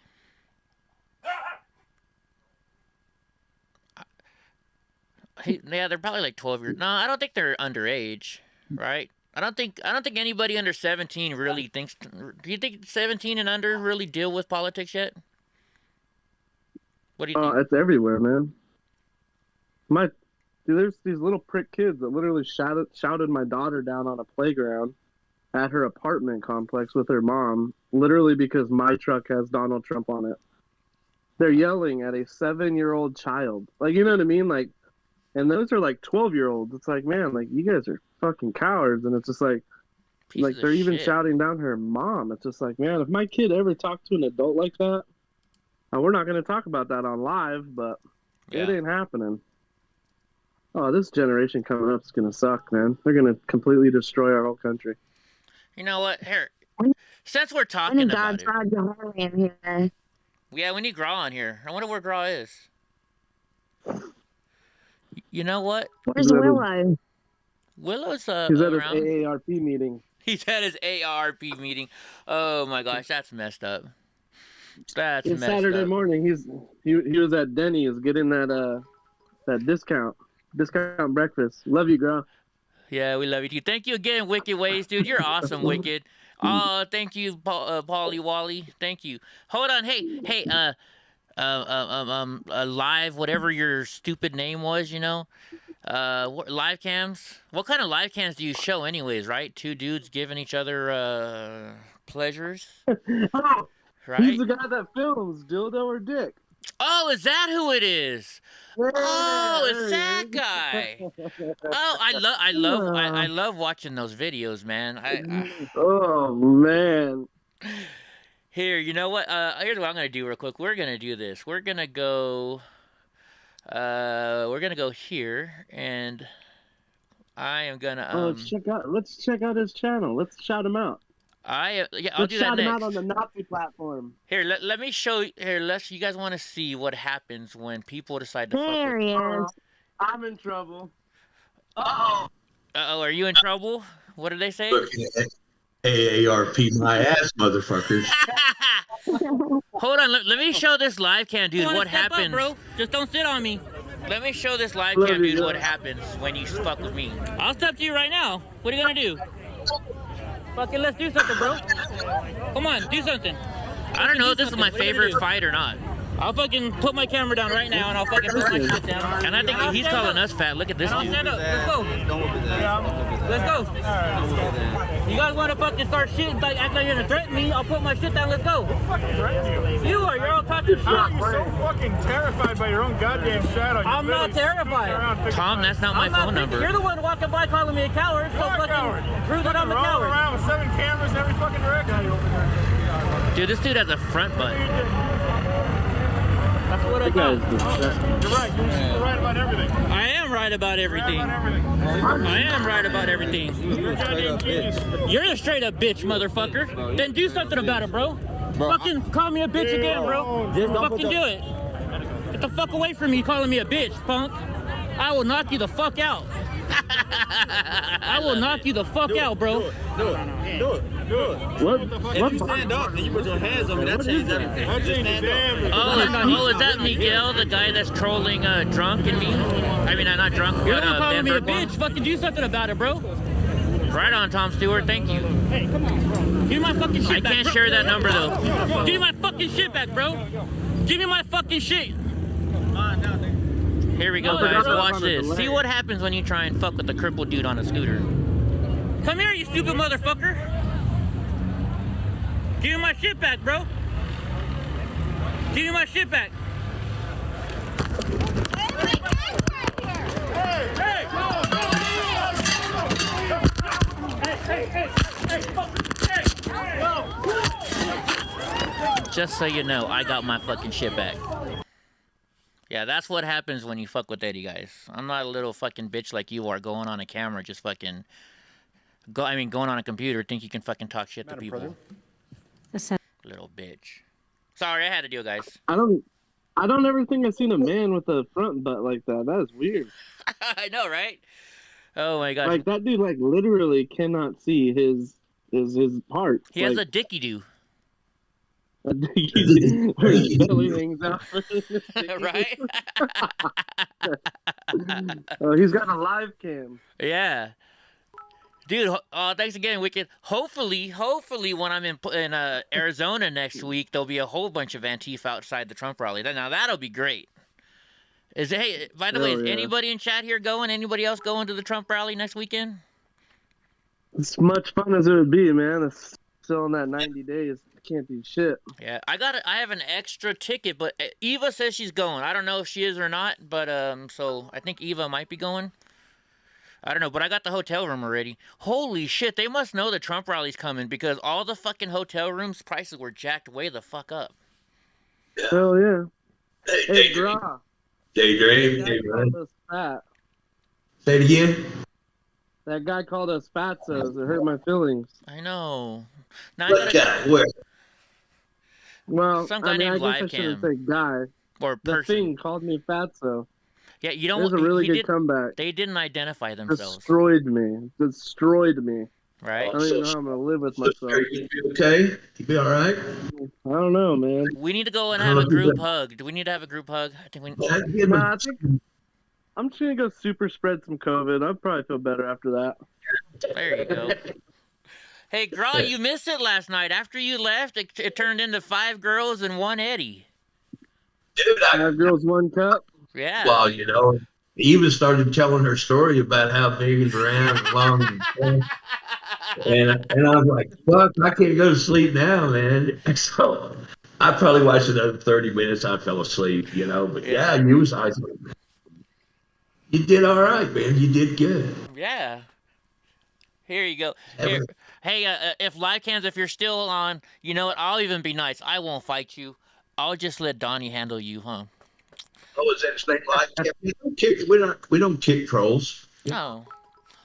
Speaker 4: Yeah, they're probably like 12 years. No, I don't think they're underage, right? I don't think anybody under 17 really thinks. Do you think 17 and under really deal with politics yet? What do you think?
Speaker 19: It's everywhere, man. There's these little prick kids that literally shouted my daughter down on a playground at her apartment complex with her mom, literally because my truck has Donald Trump on it. They're yelling at a 7-year-old child. Like, you know what I mean? Like, and those are like 12-year-olds. It's like, man, like, you guys are fucking cowards. And it's just like they're even shouting down her mom. It's just like, man, if my kid ever talked to an adult like that, we're not going to talk about that on live, but it ain't happening. Oh, this generation coming up is going to suck, man. They're going to completely destroy our whole country.
Speaker 4: You know what? Here, since we're talking about it. Yeah, we need Graw on here. I wonder where Graw is. You know what?
Speaker 21: Where's Willow?
Speaker 4: Willow's
Speaker 19: He's at
Speaker 4: around.
Speaker 19: his AARP meeting.
Speaker 4: He's at his AARP meeting. Oh my gosh, that's messed up. That's
Speaker 19: It's
Speaker 4: messed
Speaker 19: Saturday
Speaker 4: up.
Speaker 19: morning. He was at Denny's getting that discount breakfast. Love you, girl.
Speaker 4: Yeah, we love you too. Thank you again, Wicked Ways, dude. You're awesome, Wicked. Oh, thank you, Polly Wally. Thank you. Hold on, hey, live, whatever your stupid name was, you know, live cams. What kind of live cams do you show, anyways? Right, two dudes giving each other pleasures. Right?
Speaker 19: He's the guy that films dildo or dick.
Speaker 4: Oh, is that who it is? Oh, it's that guy. Oh, I love watching those videos, man.
Speaker 19: Oh man.
Speaker 4: Here, you know what? Here's what I'm gonna do real quick. We're gonna do this. We're gonna go here, and I am gonna
Speaker 19: let's check out his channel. Let's shout him out.
Speaker 4: I'll
Speaker 19: Let's
Speaker 4: do that
Speaker 19: shout him
Speaker 4: next.
Speaker 19: out on the Nazi platform.
Speaker 4: Here, let me show you. Here, you guys want to see what happens when people decide to fuck
Speaker 21: There
Speaker 4: with
Speaker 21: he is.
Speaker 19: I'm in trouble.
Speaker 4: Uh-oh, are you in trouble? What did they say?
Speaker 6: AARP my ass, motherfuckers.
Speaker 4: Hold on, let me show this live cam dude what happens.
Speaker 22: Bro, just don't sit on me.
Speaker 4: Let me show this live
Speaker 22: Love
Speaker 4: cam
Speaker 22: you,
Speaker 4: dude
Speaker 22: bro.
Speaker 4: what happens when you fuck with me.
Speaker 22: I'll step to you right now. What are you gonna do? Fucking let's do something, bro. Come on, do something.
Speaker 4: I don't know if this is my favorite fight or not.
Speaker 22: I'll fucking put my camera down right now and I'll fucking put my shit down.
Speaker 4: And I think he's calling us fat. Look at this
Speaker 22: I'll
Speaker 4: dude.
Speaker 22: stand up. Let's go. Let's go. You guys want to fucking start shit, like act like you're gonna threaten me? I'll put my shit down. Let's go. You are. You're all talking shit.
Speaker 23: How are you so fucking terrified by your own goddamn shadow? You're
Speaker 22: I'm not
Speaker 23: literally
Speaker 22: terrified.
Speaker 23: scooting around picking
Speaker 4: Tom, that's not my
Speaker 22: I'm not
Speaker 4: phone
Speaker 22: thinking-
Speaker 4: number.
Speaker 22: You're the one walking by calling me a coward. So
Speaker 23: You're a
Speaker 22: fucking
Speaker 23: coward.
Speaker 22: prove that I'm a
Speaker 23: Rolling
Speaker 22: coward.
Speaker 23: around with 7 cameras in every fucking direction.
Speaker 4: Dude, this dude has a front butt.
Speaker 22: That's what I thought.
Speaker 23: You're right. You're right about everything.
Speaker 22: I am right about everything. I am right about everything. You're a straight up bitch, motherfucker. Then do something about it, bro. Fucking call me a bitch again, bro. Fucking do it. Get the fuck away from me calling me a bitch, punk. I will knock you the fuck out. I will knock you the fuck out, bro.
Speaker 6: Do it. If you stand up and you put your hands on me, that changes everything. Just stand up.
Speaker 4: Is that Miguel, the guy that's trolling drunk and me? I mean, not drunk,
Speaker 22: You're
Speaker 4: but
Speaker 22: not calling
Speaker 4: Ben
Speaker 22: me a
Speaker 4: Bergwijn.
Speaker 22: bitch. Fucking do something about it, bro.
Speaker 4: Right on, Tom Stewart. Thank you.
Speaker 22: Hey, come on, bro. Give me my fucking shit
Speaker 4: I
Speaker 22: back.
Speaker 4: can't
Speaker 22: bro.
Speaker 4: share that number, though.
Speaker 22: Give me my fucking shit back, bro. Give me my fucking shit.
Speaker 4: Here we go, guys. Watch this. See what happens when you try and fuck with a crippled dude on a scooter.
Speaker 22: Come here, you stupid motherfucker. Give me my shit back, bro. Give me my shit back. Just so you know, I got my fucking shit back. Yeah, that's what happens when you fuck with Eddie, guys. I'm not a little fucking bitch like you are, going on a camera, just fucking... going on a computer, think you can fucking talk shit to people. Little bitch. Sorry, I had to do it, guys.
Speaker 19: I don't ever think I've seen a man with a front butt like that. That is weird.
Speaker 22: I know, right? Oh my gosh.
Speaker 19: Like that dude, like literally cannot see his parts.
Speaker 22: He has a dicky do.
Speaker 19: A dicky where his belly hangs out.
Speaker 22: Right?
Speaker 19: Oh, he's got a live cam.
Speaker 22: Yeah. Dude, thanks again, Wicked. Hopefully, when I'm in Arizona next week, there'll be a whole bunch of Antifa outside the Trump rally. Now that'll be great. Hey, by the way, is anybody in chat here going? Anybody else going to the Trump rally next weekend?
Speaker 19: As much fun as it would be, man. It's still in that 90 days. I can't do shit.
Speaker 22: Yeah, I have an extra ticket, but Eva says she's going. I don't know if she is or not, but so I think Eva might be going. I don't know, but I got the hotel room already. Holy shit, they must know the Trump rally's coming because all the fucking hotel rooms prices were jacked way the fuck up.
Speaker 19: Hell yeah.
Speaker 8: Hey,
Speaker 19: Gra.
Speaker 8: Daydream.
Speaker 19: That guy called us fat.
Speaker 8: Say it again.
Speaker 19: That guy called us fatzos. It hurt my feelings.
Speaker 22: I know. Now
Speaker 8: What guy? Where?
Speaker 19: Well,
Speaker 22: some guy
Speaker 19: I
Speaker 22: named
Speaker 19: guess I shouldn't say guy.
Speaker 22: Or
Speaker 19: the
Speaker 22: person.
Speaker 19: Thing called me fatso.
Speaker 22: Yeah, you don't.
Speaker 19: It was a really good comeback.
Speaker 22: They didn't identify themselves.
Speaker 19: Destroyed me.
Speaker 22: Right.
Speaker 19: I don't even know how I'm gonna live with myself.
Speaker 8: You be okay? You be all right?
Speaker 19: I don't know, man.
Speaker 22: We need to go and have a group hug. Do we need to have a group hug? I think we.
Speaker 19: I think I'm just gonna go super spread some COVID. I'll probably feel better after that.
Speaker 22: There you go. Hey, Gra, you missed it last night. After you left, it turned into 5 girls and 1 Eddie.
Speaker 8: Dude,
Speaker 19: 5 girls, 1 cup.
Speaker 22: Yeah.
Speaker 8: Well, you know, Eva started telling her story about how big and round and long and I was like, fuck, I can't go to sleep now, man. So I probably watched another 30 minutes. I fell asleep, you know. But yeah, you did all right, man. You did good.
Speaker 22: Yeah. Here you go. Here. Hey, if live cams, if you're still on, you know what? I'll even be nice. I won't fight you. I'll just let Donnie handle you, huh?
Speaker 8: Oh, is that his name? We don't kick trolls.
Speaker 22: No.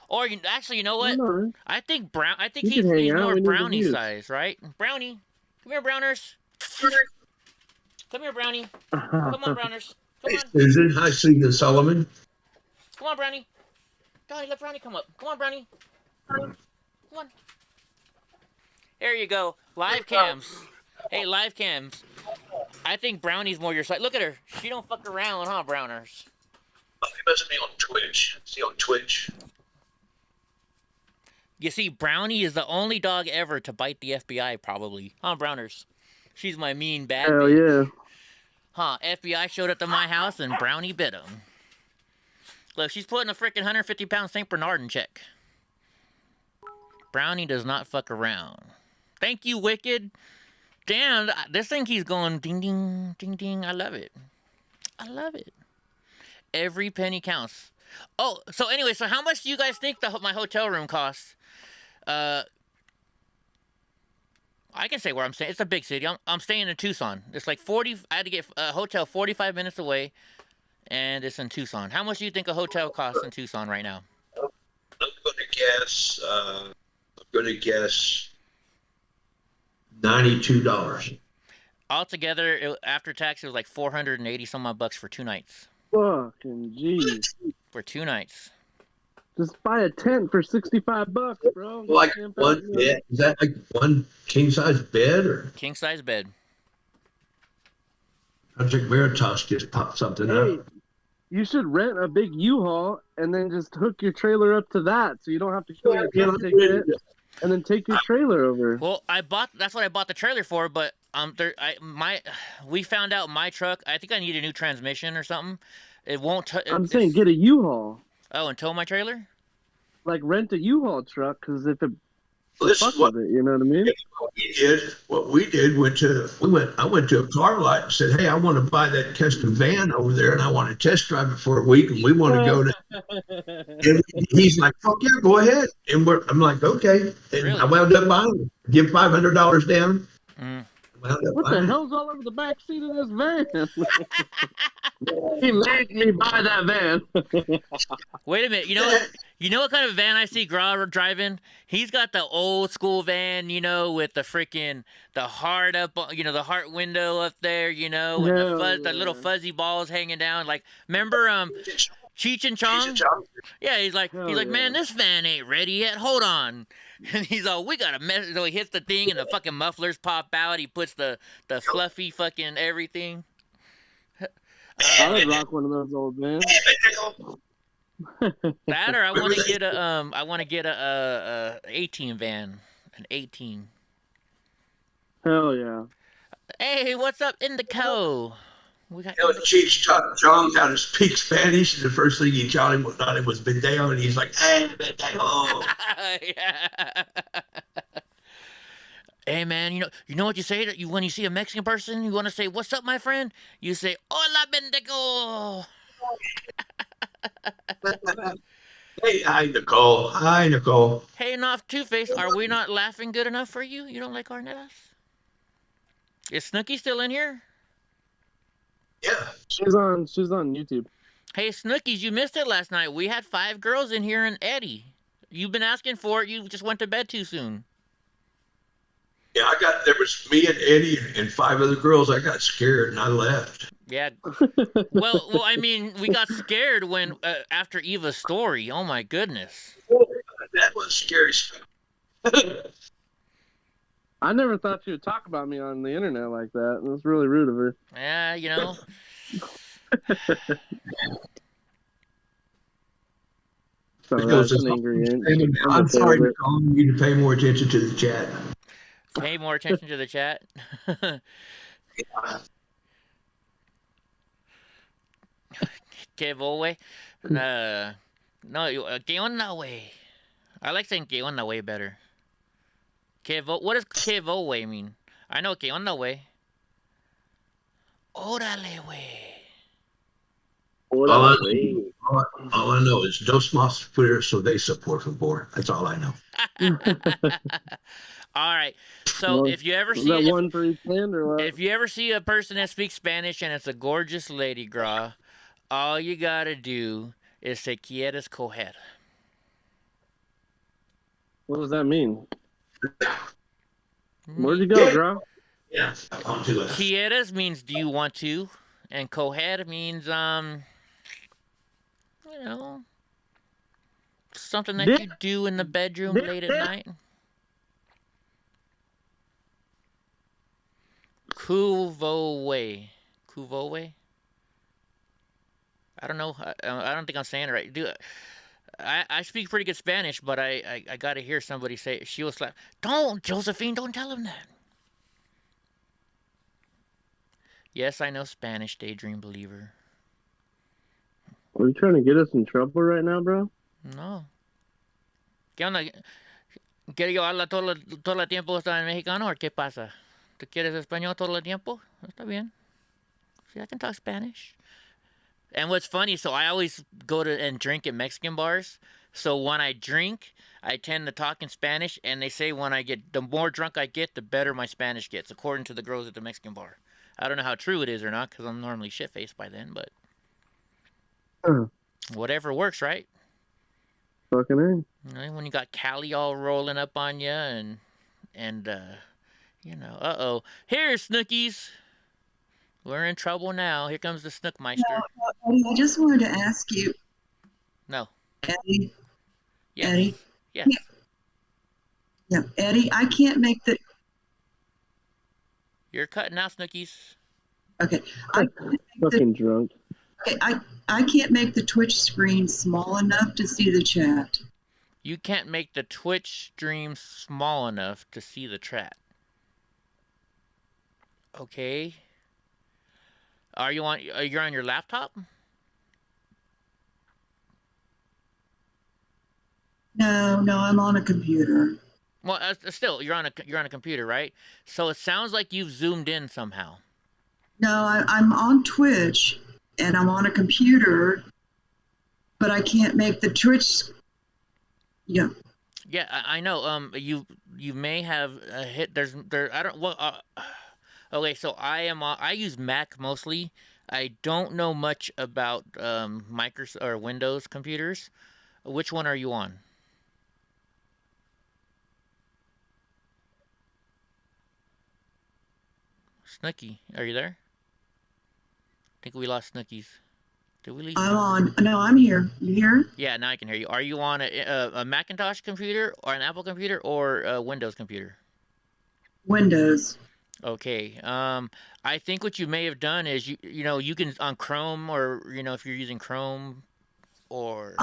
Speaker 22: Or actually, you know what?
Speaker 19: No.
Speaker 22: I think
Speaker 19: You
Speaker 22: he's
Speaker 19: can hang out.
Speaker 22: more
Speaker 19: We need
Speaker 22: brownie
Speaker 19: reviews.
Speaker 22: size, right? Brownie, come here, Browners. Come here, Brownie. Come on, Browners. Come
Speaker 8: Hey,
Speaker 22: on.
Speaker 8: Susan. Hi, Susan Solomon.
Speaker 22: Come on, Brownie. Donnie, let Brownie come up. Come on, Brownie. Come on. There you go. Live cams. Hey, live cams. I think Brownie's more your side. Look at her. She don't fuck around, huh, Browners?
Speaker 8: Oh, he must be on Twitch. Is he on Twitch?
Speaker 22: You see, Brownie is the only dog ever to bite the FBI, probably. Huh, Browners? She's my mean bad
Speaker 19: Hell
Speaker 22: bitch.
Speaker 19: yeah.
Speaker 22: Huh, FBI showed up to my house and Brownie bit him. Look, she's putting a freaking 150-pound St. Bernard in check. Brownie does not fuck around. Thank you, Wicked. Damn, this thing keeps going ding, ding, ding, ding. I love it. I love it. Every penny counts. Oh, so anyway, so how much do you guys think my hotel room costs? I can say where I'm staying. It's a big city. I'm staying in Tucson. It's like 40. I had to get a hotel 45 minutes away, and it's in Tucson. How much do you think a hotel costs in Tucson right now?
Speaker 8: I'm going to guess $92.
Speaker 22: Altogether, after tax, it was like 480 some odd bucks for 2 nights.
Speaker 19: Fucking jeez.
Speaker 22: For 2 nights.
Speaker 19: Just buy a tent for $65, bro.
Speaker 8: Like one bed? Is that like one king size bed or?
Speaker 22: King size bed.
Speaker 8: Project Veritas just popped something up.
Speaker 19: You should rent a big U-Haul and then just hook your trailer up to that, so you don't have to kill your tent ticket and then take your trailer over.
Speaker 22: Well, that's what I bought the trailer for, but we found out my truck. I think I need a new transmission or something. It won't.
Speaker 19: I'm saying get a U-Haul.
Speaker 22: Oh, and tow my trailer?
Speaker 19: Like rent a U-Haul truck, because if it fuck with it. You know what I mean?
Speaker 8: What we did I went to a car lot and said, hey, I want to buy that custom van over there and I want to test drive it for a week and we want to go to. And he's like, fuck yeah, go ahead. And I'm like, okay. And I wound up buying it. Give $500 down.
Speaker 19: What the hell's all over the back seat of this van? He made me buy that van.
Speaker 4: Wait a minute. You know what kind of van I see Gra driving? He's got the old school van, with the freaking the heart up, the heart window up there, and the little fuzzy balls hanging down. Like, remember Cheech and Chong? Yeah, he's like, man, this van ain't ready yet. Hold on. And he's all, we got to mess. So he hits the thing and the fucking mufflers pop out. He puts the fluffy fucking everything.
Speaker 19: I would rock one of those old vans.
Speaker 4: That, or I want to get a 18 van, an 18.
Speaker 19: Hell yeah!
Speaker 4: Hey, what's up, Indico? We got.
Speaker 8: Cheech Chong how to speak Spanish, and the first thing he taught him was "Video," and he's like, "Hey, Video."
Speaker 4: Yeah. Hey man, you know what you say when you see a Mexican person, you want to say, "What's up, my friend?" You say, "Hola, bendigo."
Speaker 8: Hey, hi Nicole. Hi Nicole.
Speaker 4: Hey, Noff Two-Face, are we not laughing good enough for you? You don't like Arnettas? Is Snooki still in here?
Speaker 8: Yeah,
Speaker 19: she's on YouTube.
Speaker 4: Hey, Snookies, you missed it last night. We had 5 girls in here and Eddie. You've been asking for it. You just went to bed too soon.
Speaker 8: Yeah, there was me and Eddie and 5 other girls. I got scared and I left.
Speaker 4: Yeah. Well, I mean, we got scared when after Eva's story. Oh my goodness.
Speaker 8: That was scary stuff.
Speaker 19: I never thought she would talk about me on the internet like that. It was really rude of her.
Speaker 4: Yeah,
Speaker 8: I'm sorry for calling you to pay more attention to the chat.
Speaker 4: Pay more attention to the chat. Que voy? No, que onda way. I like saying que onda way better. What does que voy mean? I know que onda way. Órale way.
Speaker 8: All I know is dos más fuera, so they support for more. That's all I know.
Speaker 4: All right. So if you ever see
Speaker 19: one for each hand or what?
Speaker 4: If you ever see a person that speaks Spanish and it's a gorgeous lady, Gra, all you gotta do is say "Quieres coger."
Speaker 19: What does that mean? Where'd you go, Gra?
Speaker 8: Yeah, I want to.
Speaker 4: Quieres means do you want to, and coger means something that you do in the bedroom late at night. Kuvowe. I don't know. I don't think I'm saying it right. I speak pretty good Spanish, but I got to hear somebody say it. She was like, "Don't, Josephine, don't tell him that." Yes, I know Spanish, Daydream Believer.
Speaker 19: Are you trying to get us in trouble right now, bro?
Speaker 4: No. ¿Qué onda? ¿Quieres yo hablar todo el tiempo en mexicano o qué pasa? ¿Tú quieres español todo el tiempo? Está bien. See, I can talk Spanish. And what's funny, so I always go to and drink at Mexican bars. So when I drink, I tend to talk in Spanish, and they say the more drunk I get, the better my Spanish gets, according to the girls at the Mexican bar. I don't know how true it is or not, because I'm normally shit-faced by then, but whatever works, right?
Speaker 19: Fucking A.
Speaker 4: When you got Cali all rolling up on you, and uh-oh. Here's Snookies. We're in trouble now. Here comes the Snookmeister.
Speaker 12: No, I just wanted to ask you.
Speaker 4: No.
Speaker 12: Eddie.
Speaker 4: Yes.
Speaker 12: Eddie.
Speaker 4: Yes.
Speaker 12: Yeah, Eddie, I can't make the...
Speaker 4: You're cutting out, Snookies.
Speaker 12: Okay.
Speaker 19: Fucking drunk.
Speaker 12: Okay, I can't make the Twitch screen small enough to see the chat.
Speaker 4: You can't make the Twitch stream small enough to see the chat. Okay. You're on your laptop?
Speaker 12: No, I'm on a computer.
Speaker 4: Well, still, you're on a computer, right? So it sounds like you've zoomed in somehow.
Speaker 12: No, I'm on Twitch and I'm on a computer, but I can't make the Twitch. Yeah.
Speaker 4: Yeah, I know. You may have hit. I don't. Well, okay. So I use Mac mostly. I don't know much about Microsoft or Windows computers. Which one are you on? Snooky, are you there? I think we lost Snookies. Did we leave?
Speaker 12: I'm on. No, I'm here. You here?
Speaker 4: Yeah, now I can hear you. Are you on a Macintosh computer or an Apple computer or a Windows computer?
Speaker 12: Windows.
Speaker 4: Okay. I think what you may have done is you can on Chrome or if you're using Chrome or.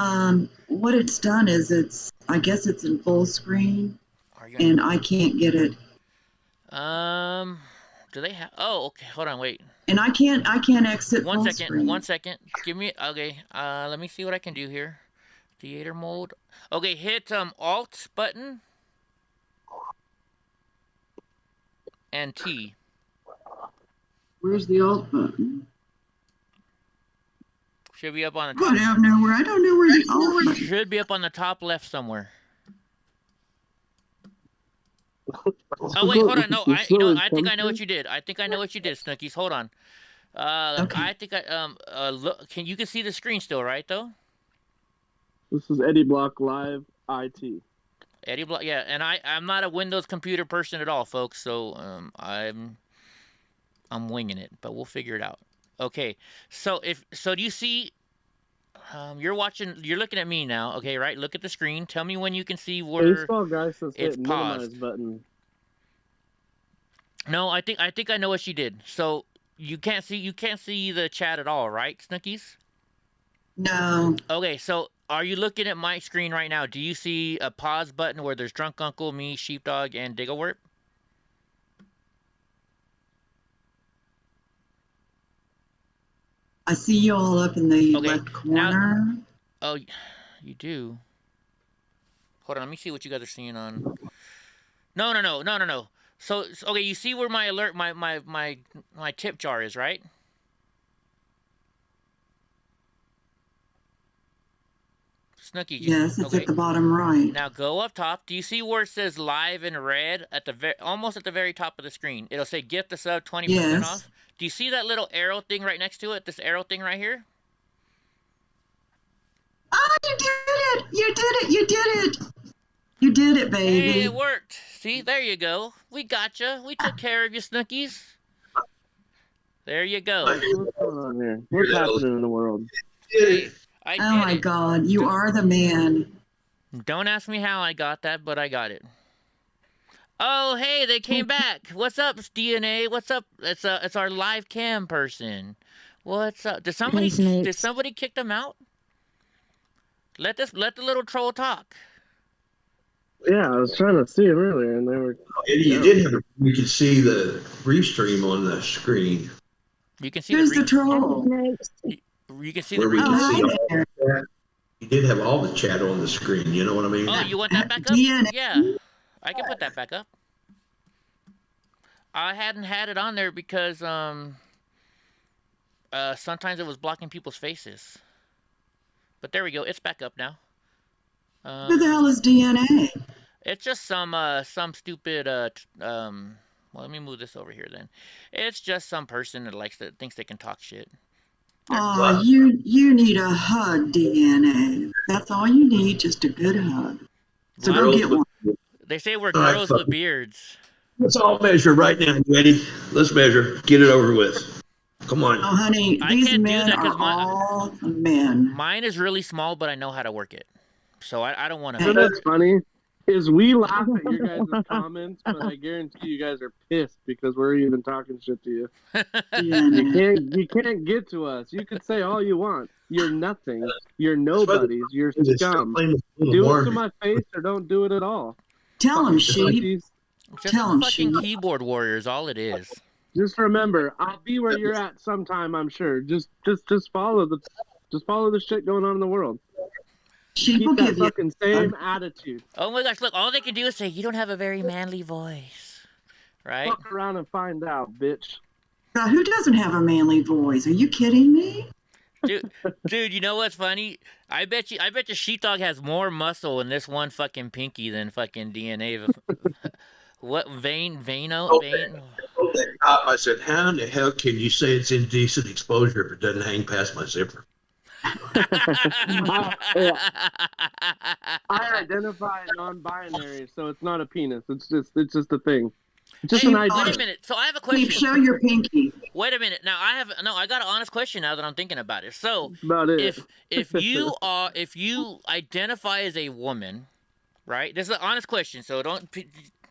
Speaker 12: What it's done is I guess it's in full screen, and I can't get it.
Speaker 4: Do they have? Oh, okay. Hold on, wait.
Speaker 12: And I can't exit full screen.
Speaker 4: 1 second. Give me. Okay. Let me see what I can do here. Theater mode. Okay, hit Alt button and T.
Speaker 12: Where's the Alt button?
Speaker 4: Should be up on the top.
Speaker 12: I don't know where. I don't know where the Alt button.
Speaker 4: Should be up on the top left somewhere. Oh wait, hold on. No, I think I know what you did. I think I know what you did, Snookies. Hold on. Okay. I think look. You can see the screen still, right? Though.
Speaker 19: This is EddieBlock Live IT.
Speaker 4: EddieBlock, yeah, and I'm not a Windows computer person at all, folks. So I'm winging it, but we'll figure it out. Okay, so do you see? You're looking at me now, okay, right? Look at the screen. Tell me when you can see where
Speaker 19: baseball guy says
Speaker 4: it's
Speaker 19: hit
Speaker 4: paused.
Speaker 19: minimize button.
Speaker 4: No, I think I know what she did. So you can't see the chat at all, right, Snookies?
Speaker 12: No.
Speaker 4: Okay, so are you looking at my screen right now? Do you see a pause button where there's Drunk Uncle, me, Sheepdog, and Diggleworp?
Speaker 12: I see you all up in the left corner.
Speaker 4: Oh, you do. Hold on, let me see what you guys are seeing on. No. So okay, you see where my alert, my tip jar is, right? Snooky.
Speaker 12: Yes, it's at the bottom right.
Speaker 4: Now go up top. Do you see where it says live in red at the almost at the very top of the screen? It'll say gift the sub 20% off. Do you see that little arrow thing right next to it? This arrow thing right here?
Speaker 12: Oh, you did it! You did it! You did it! You did it, baby.
Speaker 4: Hey, it worked. See, there you go. We got you. We took care of you, Snookies. There you go.
Speaker 19: What's going on here? What's happening in the world?
Speaker 4: Hey,
Speaker 12: oh my God, you are the man.
Speaker 4: Don't ask me how I got that, but I got it. Oh, hey, they came back. What's up, DNA? What's up? It's our live cam person. What's up? Did somebody kick them out? Let the little troll talk.
Speaker 19: Yeah, I was trying to see him earlier, and they were.
Speaker 8: Eddie, you can see the restream on the screen.
Speaker 4: You can see
Speaker 12: Who's the troll?
Speaker 4: You can see
Speaker 8: where
Speaker 4: the
Speaker 8: we can see all the chat. You did have all the chat on the screen. You know what I mean?
Speaker 4: Oh, you want that back up? Yeah, I can put that back up. I hadn't had it on there because sometimes it was blocking people's faces. But there we go. It's back up now.
Speaker 12: Who the hell is DNA?
Speaker 4: It's just some stupid well, let me move this over here then. It's just some person that thinks they can talk shit.
Speaker 12: Oh, you need a hug, DNA. That's all you need, just a good hug. So go get one.
Speaker 4: They say we're girls with beards.
Speaker 8: Let's all measure right now, Eddie. Let's measure. Get it over with. Come on.
Speaker 12: Oh, honey, these men are all men.
Speaker 4: Mine is really small, but I know how to work it. So I don't want to.
Speaker 19: You know what's funny is we laugh at your guys' comments, but I guarantee you guys are pissed because we're even talking shit to you. You can't get to us. You can say all you want. You're nothing. You're nobodies. You're scum. Do it to my face or don't do it at all.
Speaker 12: Tell them, sheep.
Speaker 4: Just a fucking keyboard warrior is all it is.
Speaker 19: Just remember, I'll be where you're at sometime. I'm sure. Just follow the shit going on in the world.
Speaker 12: She will
Speaker 19: Keep that
Speaker 12: give you
Speaker 19: fucking same attitude.
Speaker 4: Oh my gosh, look, all they can do is say, you don't have a very manly voice. Right?
Speaker 19: Fuck around and find out, bitch.
Speaker 12: Now, who doesn't have a manly voice? Are you kidding me?
Speaker 4: Dude, you know what's funny? I bet you sheepdog has more muscle in this one fucking pinky than fucking DNA. What vein?
Speaker 8: I said, how in the hell can you say it's indecent exposure if it doesn't hang past my zipper?
Speaker 19: I identify non-binary, so it's not a penis. It's just a thing. It's just an idea.
Speaker 4: Wait a minute. So I have a question.
Speaker 12: Show your pinky.
Speaker 4: Wait a minute. Now I got an honest question now that I'm thinking about it. So
Speaker 19: about it.
Speaker 4: if you identify as a woman, right? This is an honest question. So don't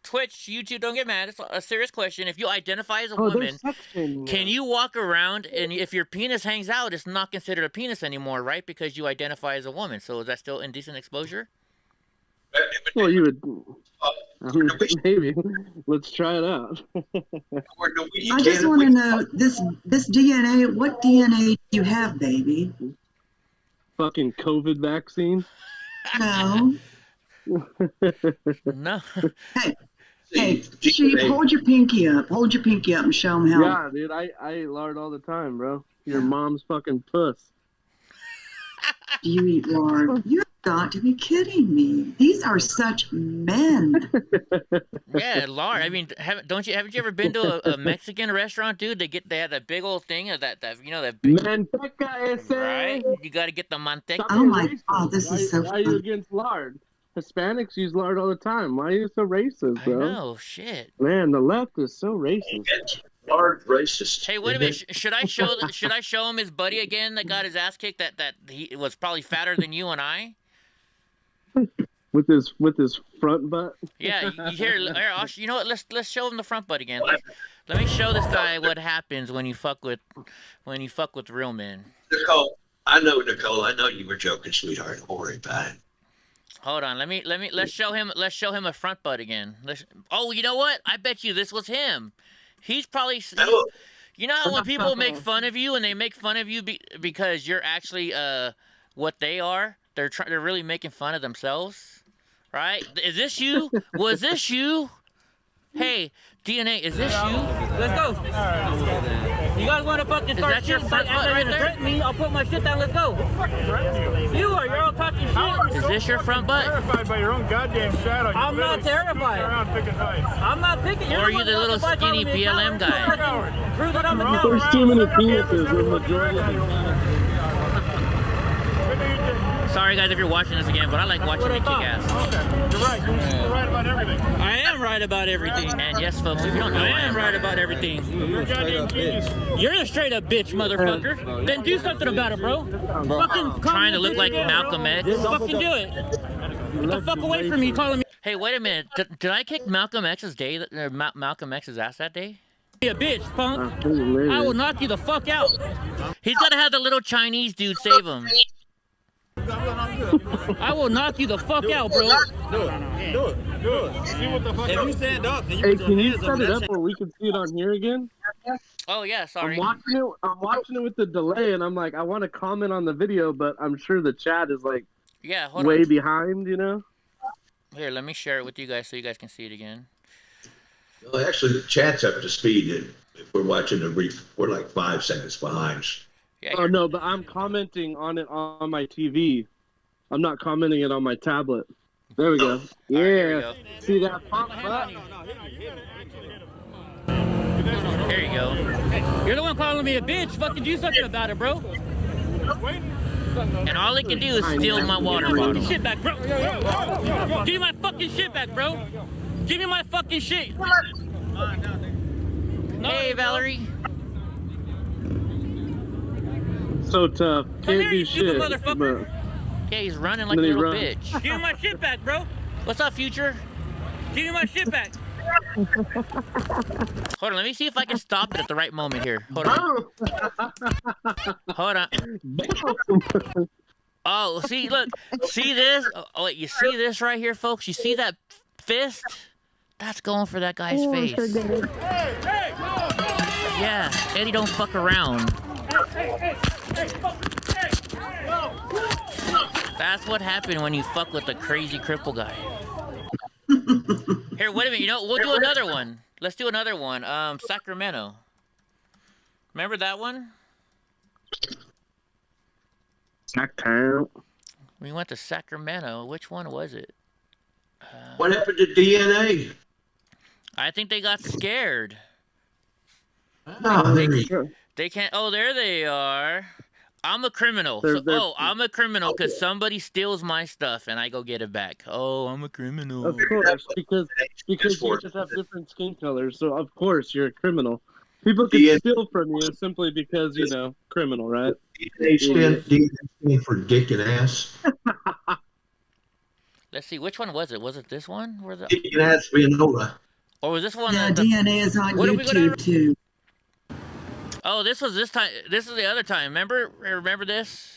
Speaker 4: Twitch, YouTube, don't get mad. It's a serious question. If you identify as a woman, can you walk around and if your penis hangs out, it's not considered a penis anymore, right? Because you identify as a woman. So is that still indecent exposure?
Speaker 19: Well, you would. Maybe. Let's try it out.
Speaker 12: I just want to know this DNA. What DNA do you have, baby?
Speaker 19: Fucking COVID vaccine.
Speaker 12: No.
Speaker 4: No.
Speaker 12: Hey, Sheep, hold your pinky up. Hold your pinky up and show them how.
Speaker 19: Yeah, dude, I eat lard all the time, bro. Your mom's fucking puss.
Speaker 12: Do you eat lard? You have got to be kidding me. These are such men.
Speaker 4: Yeah, lard. I mean, haven't you ever been to a Mexican restaurant, dude? They had that big old thing of that big
Speaker 19: manteca ese.
Speaker 4: Right? You got to get the manteca.
Speaker 12: Oh my God, this is so.
Speaker 19: Why are you against lard? Hispanics use lard all the time. Why are you so racist, bro?
Speaker 4: I know, shit.
Speaker 19: Man, the left is so racist.
Speaker 8: Lard racist.
Speaker 4: Hey, wait a minute. Should I show him his buddy again that got his ass kicked? That he was probably fatter than you and I.
Speaker 19: With his front butt.
Speaker 4: Yeah, you know what? Let's show him the front butt again. Let me show this guy what happens when you fuck with real men.
Speaker 8: Nicole, I know you were joking, sweetheart. Don't worry about it.
Speaker 4: Hold on, let's show him a front butt again. Oh, you know what? I bet you this was him. He's probably. You know how when people make fun of you and they make fun of you because you're actually what they are. They're really making fun of themselves, right? Is this you? Was this you? Hey, DNA, is this you?
Speaker 22: Let's go. You guys want to fucking start shit like after you threaten me? I'll put my shit down. Let's go. You are. You're all talking shit.
Speaker 4: Is this your front butt?
Speaker 13: Terrified by your own goddamn shadow.
Speaker 22: I'm not terrified.
Speaker 13: Around picking fights.
Speaker 22: I'm not picking.
Speaker 4: Or are you the little skinny BLM guy?
Speaker 22: Prove that I'm a coward.
Speaker 19: There's too many penises in the majority.
Speaker 4: Sorry guys if you're watching this again, but I like watching me kick ass.
Speaker 13: Okay, you're right. You're right about everything.
Speaker 22: I am right about everything.
Speaker 4: And yes, folks, if you don't know,
Speaker 22: I am right about everything.
Speaker 13: You're a goddamn genius.
Speaker 22: You're a straight up bitch, motherfucker. Then do something about it, bro. Fucking
Speaker 4: trying to look like Malcolm X.
Speaker 22: Fucking do it. Get the fuck away from me, calling me.
Speaker 4: Hey, wait a minute. Did I kick Malcolm X's ass that day?
Speaker 22: Be a bitch, punk. I will knock you the fuck out.
Speaker 4: He's gotta have the little Chinese dude save him.
Speaker 22: I will knock you the fuck out, bro.
Speaker 13: Do it. See what the fuck.
Speaker 6: If you stand up, then you
Speaker 19: Hey,
Speaker 6: put
Speaker 19: can
Speaker 6: your
Speaker 19: you
Speaker 6: hands
Speaker 19: set
Speaker 6: up.
Speaker 19: it up where we can see it on here again?
Speaker 4: Oh yeah, sorry.
Speaker 19: I'm watching it with the delay, and I'm like, I want to comment on the video, but I'm sure the chat is like, way behind, you know.
Speaker 4: Here, let me share it with you guys so you guys can see it again.
Speaker 8: Well, actually, the chat's up to speed. If we're watching we're like 5 seconds behind.
Speaker 4: Yeah,
Speaker 19: oh no, but I'm commenting on it on my TV. I'm not commenting it on my tablet. There we go. Yeah.
Speaker 4: Right, here we go.
Speaker 19: See that pop up?
Speaker 4: There you go.
Speaker 22: You're the one calling me a bitch. Fucking do something about it, bro.
Speaker 4: And all he can do is steal my water bottle.
Speaker 22: Shit back, bro. Give me my fucking shit back, bro. Give me my fucking shit.
Speaker 4: Hey, Valerie.
Speaker 19: So tough. Can't
Speaker 22: here,
Speaker 19: do
Speaker 22: you stupid
Speaker 19: shit.
Speaker 22: motherfucker.
Speaker 4: Yeah, he's running like a little bitch.
Speaker 22: Give me my shit back, bro.
Speaker 4: What's up, Future?
Speaker 22: Give me my shit back.
Speaker 4: Hold on, let me see if I can stop it at the right moment here. Hold on. Hold on. Oh, see, look. See this? Oh, wait, you see this right here, folks? You see that fist? That's going for that guy's face. Yeah, Eddie don't fuck around. That's what happened when you fuck with a crazy cripple guy. Here, wait a minute. You know, we'll do another one. Let's do another one. Sacramento. Remember that one?
Speaker 19: Sacramento.
Speaker 4: We went to Sacramento. Which one was it?
Speaker 8: What happened to DNA?
Speaker 4: I think they got scared.
Speaker 8: Oh,
Speaker 4: They can't. Oh, there they are. I'm a criminal. I'm a criminal because somebody steals my stuff and I go get it back. Oh, I'm a criminal.
Speaker 19: Of course, because you just have different skin colors, so of course you're a criminal. People can steal from you simply because, you know, criminal, right?
Speaker 8: DNA stand for dick and ass.
Speaker 4: Let's see, which one was it? Was it this one?
Speaker 8: Dick and ass Vinola.
Speaker 4: Or was this one?
Speaker 12: Yeah, DNA is on YouTube too.
Speaker 4: Oh, this was this time. This is the other time. Remember this?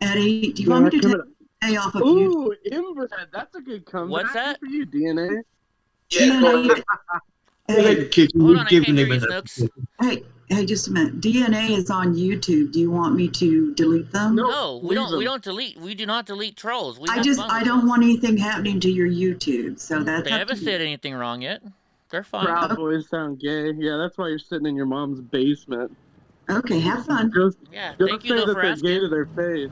Speaker 12: Eddie, do you want me to take DNA off of you?
Speaker 19: Ooh, inbred. That's a good comeback.
Speaker 4: What's that?
Speaker 19: For you, DNA.
Speaker 12: Yeah.
Speaker 8: Hey,
Speaker 4: hold on, I can't hear you, Snooks.
Speaker 12: Hey, just a minute. DNA is on YouTube. Do you want me to delete them?
Speaker 4: No, we don't. We don't delete. We do not delete trolls.
Speaker 12: I don't want anything happening to your YouTube. So that's.
Speaker 4: They haven't said anything wrong yet. They're fine.
Speaker 19: Proud Boys sound gay. Yeah, that's why you're sitting in your mom's basement.
Speaker 12: Okay, have fun.
Speaker 4: Yeah,
Speaker 19: Don't
Speaker 4: thank
Speaker 19: say
Speaker 4: you though
Speaker 19: that
Speaker 4: for
Speaker 19: they're
Speaker 4: asking.
Speaker 19: gay to their face.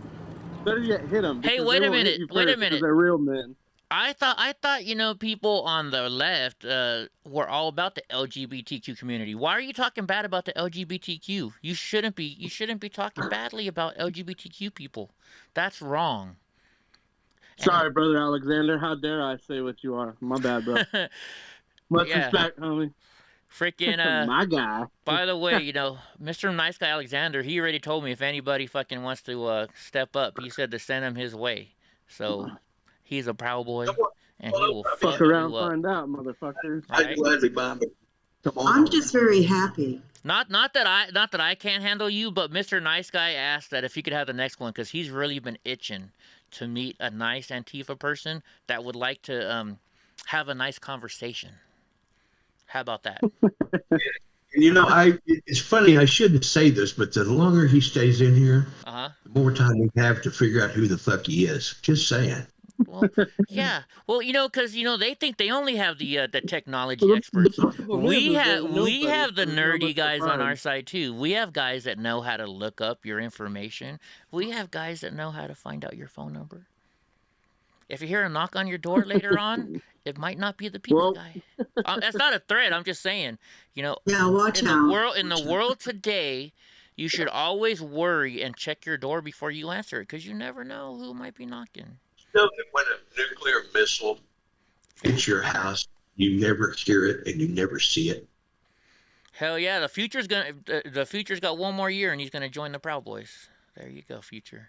Speaker 19: Better yet, hit them.
Speaker 4: Hey, wait a minute. Wait a minute.
Speaker 19: They're real men.
Speaker 4: I thought you know people on the left were all about the LGBTQ community. Why are you talking bad about the LGBTQ? You shouldn't be. You shouldn't be talking badly about LGBTQ people. That's wrong.
Speaker 19: Sorry, brother Alexander. How dare I say what you are? My bad, bro. Much respect, homie.
Speaker 4: Freaking
Speaker 19: my guy.
Speaker 4: By the way, you know, Mr. Nice Guy Alexander, he already told me if anybody fucking wants to step up, he said to send him his way. So he's a proud boy, and he will fuck
Speaker 19: around,
Speaker 4: you up.
Speaker 19: find out, motherfucker.
Speaker 4: Right?
Speaker 12: I'm just very happy.
Speaker 4: Not that I can't handle you, but Mr. Nice Guy asked that if he could have the next one because he's really been itching to meet a nice Antifa person that would like to have a nice conversation. How about that?
Speaker 8: And you know, it's funny, I shouldn't say this, but the longer he stays in here, the more time we have to figure out who the fuck he is. Just saying.
Speaker 4: Well, yeah. Well, you know, because you know they think they only have the technology experts. We have the nerdy guys on our side too. We have guys that know how to look up your information. We have guys that know how to find out your phone number. If you hear a knock on your door later on, it might not be the pizza guy. That's not a threat. I'm just saying, you know.
Speaker 12: Yeah, watch out.
Speaker 4: In the world today, you should always worry and check your door before you answer it, because you never know who might be knocking.
Speaker 8: You know that when a nuclear missile hits your house, you never hear it and you never see it.
Speaker 4: Hell yeah, the future's got one more year, and he's gonna join the Proud Boys. There you go, Future.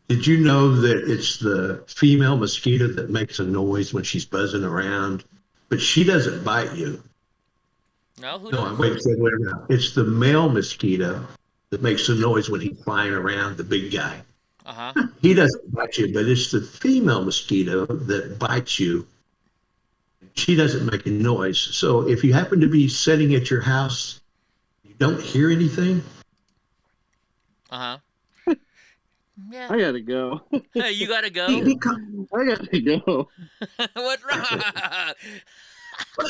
Speaker 8: Did you know that it's the female mosquito that makes a noise when she's buzzing around, but she doesn't bite you?
Speaker 4: No, who
Speaker 8: No,
Speaker 4: knows?
Speaker 8: wait, it's the male mosquito that makes the noise when he's flying around, the big guy. He doesn't bite you, but it's the female mosquito that bites you. She doesn't make a noise. So if you happen to be sitting at your house, you don't hear anything.
Speaker 4: Yeah.
Speaker 19: I gotta go.
Speaker 4: Hey, you gotta go?
Speaker 19: I gotta go.
Speaker 4: What's wrong?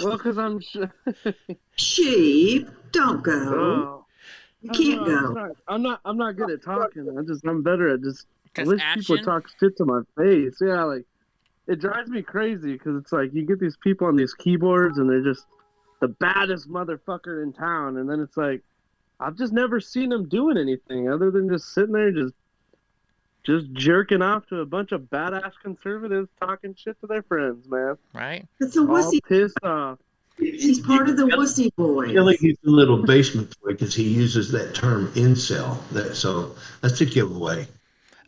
Speaker 19: Well, because I'm
Speaker 12: Sheep, don't go.
Speaker 19: Oh.
Speaker 12: You can't go.
Speaker 19: I'm not good at talking. I'm better at just. I wish
Speaker 4: action?
Speaker 19: people talk shit to my face. Yeah, like it drives me crazy because it's like you get these people on these keyboards and they're just the baddest motherfucker in town, and then it's like I've just never seen them doing anything other than just sitting there just jerking off to a bunch of badass conservatives talking shit to their friends, man.
Speaker 4: Right?
Speaker 12: It's a wussy.
Speaker 19: All pissed off.
Speaker 12: He's part of the wussy boys.
Speaker 8: Really, he's a little basement boy because he uses that term incel. So that's a giveaway.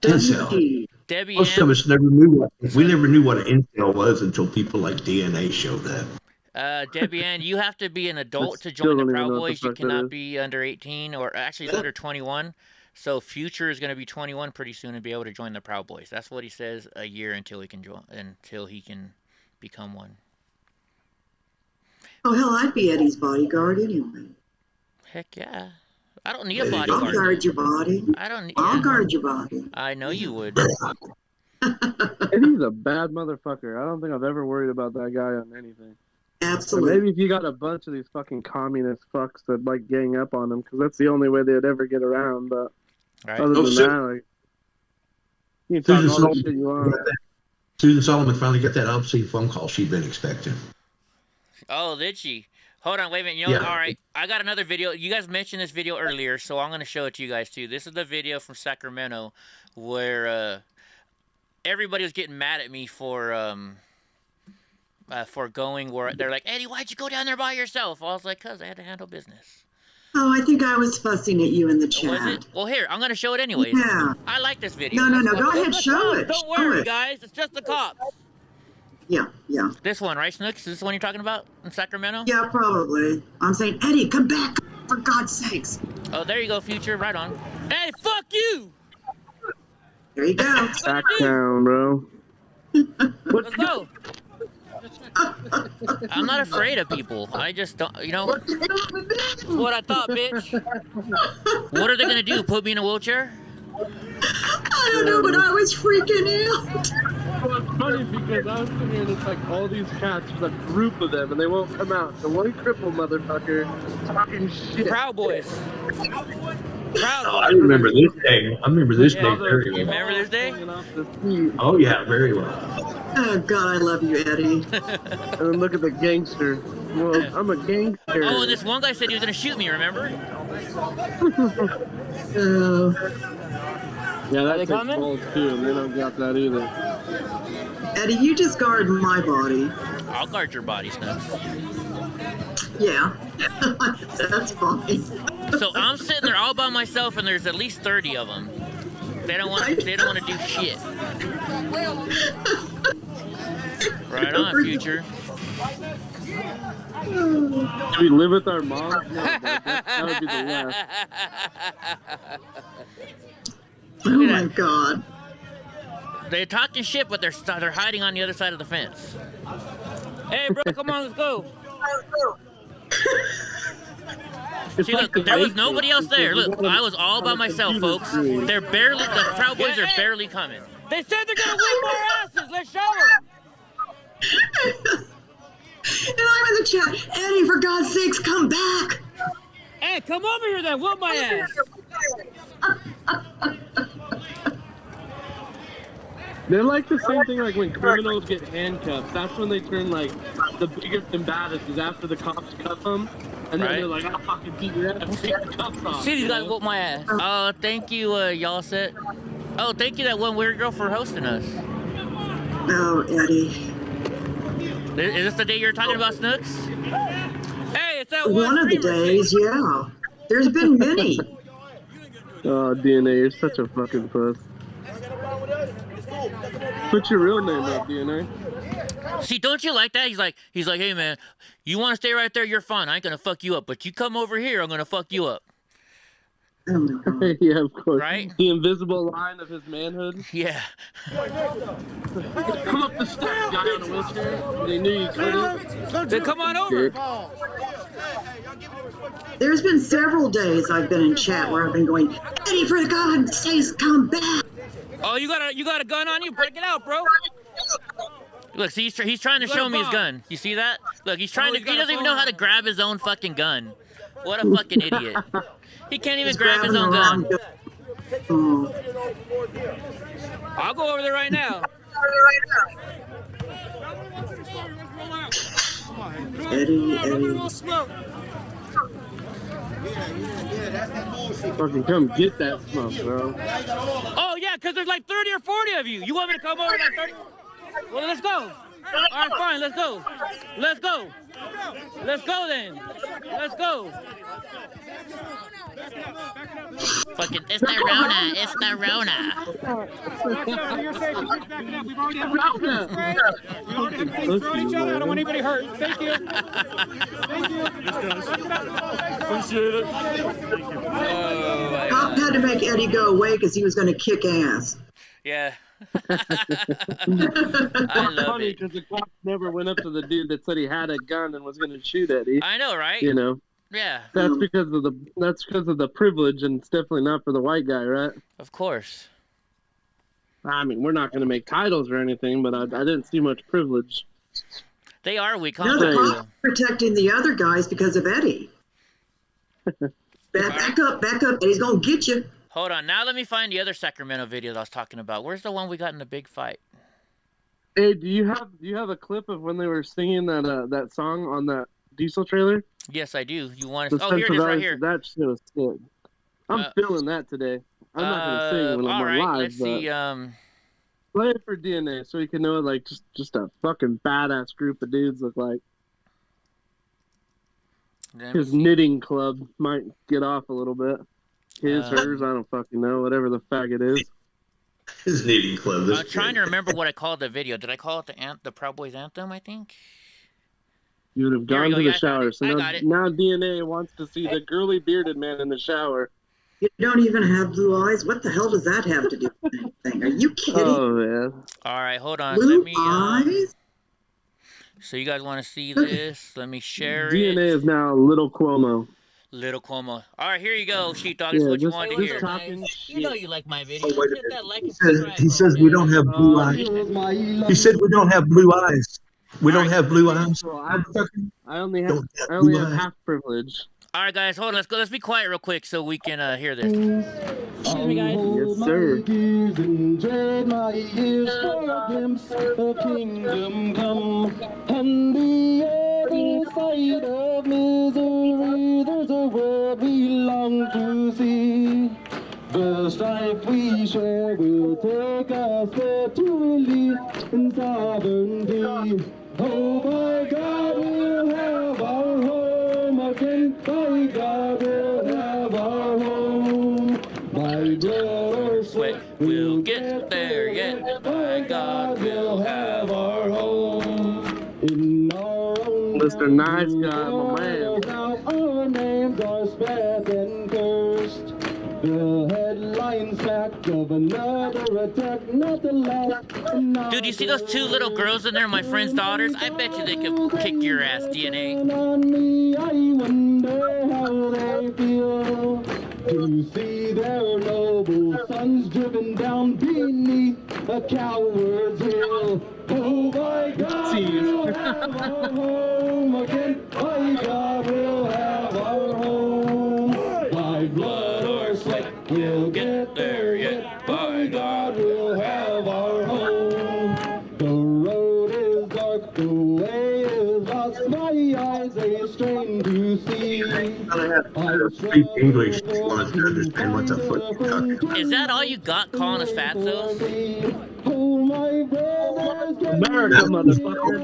Speaker 8: Incel.
Speaker 4: Debbie
Speaker 8: Most of us never knew we never knew what an incel was until people like DNA showed up.
Speaker 4: Debbie Ann, you have to be an adult to join the Proud Boys. You cannot be under 18, or actually it's under 21. So Future is going to be 21 pretty soon and be able to join the Proud Boys. That's what he says. A year until he can become one.
Speaker 12: Oh hell, I'd be Eddie's bodyguard anyway.
Speaker 4: Heck yeah. I don't need a
Speaker 12: I'll
Speaker 4: bodyguard.
Speaker 12: guard your body.
Speaker 4: I don't need.
Speaker 12: I'll guard your body.
Speaker 4: I know you would.
Speaker 19: Eddie's a bad motherfucker. I don't think I've ever worried about that guy on anything.
Speaker 12: Absolutely.
Speaker 19: Or maybe if you got a bunch of these fucking communist fucks that like gang up on him, because that's the only way they'd ever get around. But other than that, like, you can talk all the shit you want.
Speaker 1: Susan Solomon finally got that obscene phone call she'd been expecting.
Speaker 4: Oh, did she? Hold on, wait a minute. You know, all right. I got another video. You guys mentioned this video earlier, so I'm going to show it to you guys, too. This is the video from Sacramento where everybody was getting mad at me for going where they're like, Eddie, why'd you go down there by yourself? I was like, because I had to handle business.
Speaker 12: Oh, I think I was fussing at you in the chat.
Speaker 4: Was it? Well, here, I'm going to show it anyways.
Speaker 12: Yeah.
Speaker 4: I like this video.
Speaker 12: No. Go ahead, show it.
Speaker 4: Don't worry, guys. It's just the cops.
Speaker 12: Yeah.
Speaker 4: This one, right, Snooks? Is this the one you're talking about in Sacramento?
Speaker 12: Yeah, probably. I'm saying, Eddie, come back, for God's sakes.
Speaker 4: Oh, there you go, Future. Right on. Hey, fuck you!
Speaker 12: There you go.
Speaker 19: Back down, bro.
Speaker 4: Let's go. I'm not afraid of people. I just don't, you know. That's what I thought, bitch. What are they going to do? Put me in a wheelchair?
Speaker 12: I don't know, but I was freaking out.
Speaker 19: Well, it's funny because I was sitting here and it's like all these cats, there's a group of them and they won't come out. The one crippled motherfucker talking shit.
Speaker 4: Proud Boys. Proud
Speaker 1: I remember this day. I remember this day very well.
Speaker 4: Remember this day?
Speaker 1: Oh, yeah, very well.
Speaker 12: Oh, God, I love you, Eddie.
Speaker 19: And then look at the gangster. Well, I'm a gangster.
Speaker 4: Oh, and this one guy said he was going to shoot me, remember?
Speaker 19: Yeah, that's balls too, and they don't got that either.
Speaker 12: Eddie, you just guard my body.
Speaker 4: I'll guard your body, Snooks.
Speaker 12: Yeah, that's fine.
Speaker 4: So I'm sitting there all by myself, and there's at least 30 of them. They don't want. They don't want to do shit. Right on, Future.
Speaker 19: Do we live with our moms? No, that would be the last.
Speaker 12: Oh my God.
Speaker 4: They're talking shit, but they're hiding on the other side of the fence. Hey, bro, come on, let's go. See, look, there was nobody else there. Look, I was all by myself, folks. They're barely, the Proud Boys are barely coming. They said they're gonna whip our asses. Let's show them.
Speaker 12: And I'm in the chat. Eddie, for God's sakes, come back.
Speaker 22: Hey, come over here then. Whoop my ass.
Speaker 19: They're like the same thing like when criminals get handcuffed. That's when they turn like the biggest and baddest is after the cops cuff them. And then they're like, I'll fucking beat your ass and take the cuffs off.
Speaker 4: See, these guys whoop my ass. Oh, thank you, y'all set. Oh, thank you, that one weird girl, for hosting us.
Speaker 12: Oh, Eddie.
Speaker 4: Is this the day you're talking about, Snooks? Hey, it's that
Speaker 12: one of the days, yeah. There's been many.
Speaker 19: Oh, DNA, you're such a fucking puss. Put your real name up, DNA.
Speaker 4: See, don't you like that? He's like, hey man, you want to stay right there? You're fine. I ain't gonna fuck you up. But you come over here, I'm gonna fuck you up.
Speaker 12: Oh my God.
Speaker 19: Yeah, of course.
Speaker 4: Right?
Speaker 19: The invisible line of his manhood.
Speaker 4: Yeah.
Speaker 19: Come up the steps, guy on a wheelchair. They knew you couldn't.
Speaker 22: Then come on over.
Speaker 12: There's been several days I've been in chat where I've been going, Eddie, for God's sakes, come back.
Speaker 22: Oh, you got a gun on you? Break it out, bro.
Speaker 4: Look, see, he's trying to show me his gun. You see that? Look, he's trying to. He doesn't even know how to grab his own fucking gun. What a fucking idiot. He can't even grab his own gun.
Speaker 22: I'll go over there right now.
Speaker 12: Eddie.
Speaker 19: Fucking come get that smoke, bro.
Speaker 22: Oh, yeah, because there's like 30 or 40 of you. You want me to come over like 30? Well, let's go. All right, fine, let's go. Let's go. Let's go then. Let's go.
Speaker 4: Fucking, it's the Rona. It's the Rona.
Speaker 13: We've already had for each other. I don't want anybody hurt. Thank you. Thank you.
Speaker 22: Appreciate it.
Speaker 12: Cop had to make Eddie go away because he was going to kick ass.
Speaker 4: Yeah.
Speaker 19: I
Speaker 4: love
Speaker 19: funny
Speaker 4: it.
Speaker 19: because the cop never went up to the dude that said he had a gun and was going to shoot Eddie.
Speaker 4: I know, right?
Speaker 19: You know.
Speaker 4: Yeah.
Speaker 19: That's because of the privilege, and it's definitely not for the white guy, right?
Speaker 4: Of course.
Speaker 19: I mean, we're not going to make titles or anything, but I didn't see much privilege.
Speaker 4: They are weak.
Speaker 12: No, the cops are protecting the other guys because of Eddie. Back up. Eddie's going to get you.
Speaker 4: Hold on. Now let me find the other Sacramento video that I was talking about. Where's the one we got in the big fight?
Speaker 19: Hey, do you have a clip of when they were singing that song on that diesel trailer?
Speaker 4: Yes, I do. You want to? Oh, here it is, right here.
Speaker 19: That shit was sick. I'm feeling that today. I'm not gonna sing when I'm on live.
Speaker 4: Let's see.
Speaker 19: Play it for DNA so you can know like just a fucking badass group of dudes look like. His knitting club might get off a little bit. Hers, I don't fucking know. Whatever the faggot is.
Speaker 8: His knitting club.
Speaker 4: I'm trying to remember what I called the video. Did I call it the Proud Boys anthem? I think.
Speaker 19: You would have gone to the shower. So now DNA wants to see the girly bearded man in the shower.
Speaker 12: You don't even have blue eyes. What the hell does that have to do with anything? Are you kidding?
Speaker 19: Oh man.
Speaker 4: All right, hold on.
Speaker 12: Blue eyes?
Speaker 4: So you guys want to see this? Let me share it.
Speaker 19: DNA is now Little Cuomo.
Speaker 4: Little Cuomo. All right, here you go, Sheepdog. This is what you wanted to hear. You know you like my videos.
Speaker 8: Wait a minute. He says we don't have blue eyes. He said we don't have blue eyes. We don't have blue eyes.
Speaker 19: I only have half privilege.
Speaker 4: All right, guys, hold on. Let's be quiet real quick so we can hear this.
Speaker 22: Excuse me, guys.
Speaker 19: Yes, sir.
Speaker 17: My ears for a glimpse of kingdom come. On the other side of misery, there's a world we long to see. The strife we share will take us there to relief and sovereignty. Oh my God, we'll have our home again. By God, we'll have our home. By blood or sweat,
Speaker 4: we'll get there yet. By God, we'll have our home.
Speaker 17: In our own
Speaker 19: Mr. Nice Guy, my man.
Speaker 17: now our names are spent and cursed. The headlines back of another attack, not the last.
Speaker 4: Dude, you see those two little girls in there, my friend's daughters? I bet you they could kick your ass, DNA.
Speaker 17: On me, I wonder how they feel to see their noble sons driven down beneath a coward's heel. Oh my God, we'll have our home again. By God, we'll have our home. By blood or sweat, we'll get there yet. By God, we'll have our home. The road is dark, the way is lost. My eyes they strain to see.
Speaker 8: I speak English if you want to understand what the fuck you're talking about.
Speaker 4: Is that all you got calling us fatzos?
Speaker 19: America, motherfucker.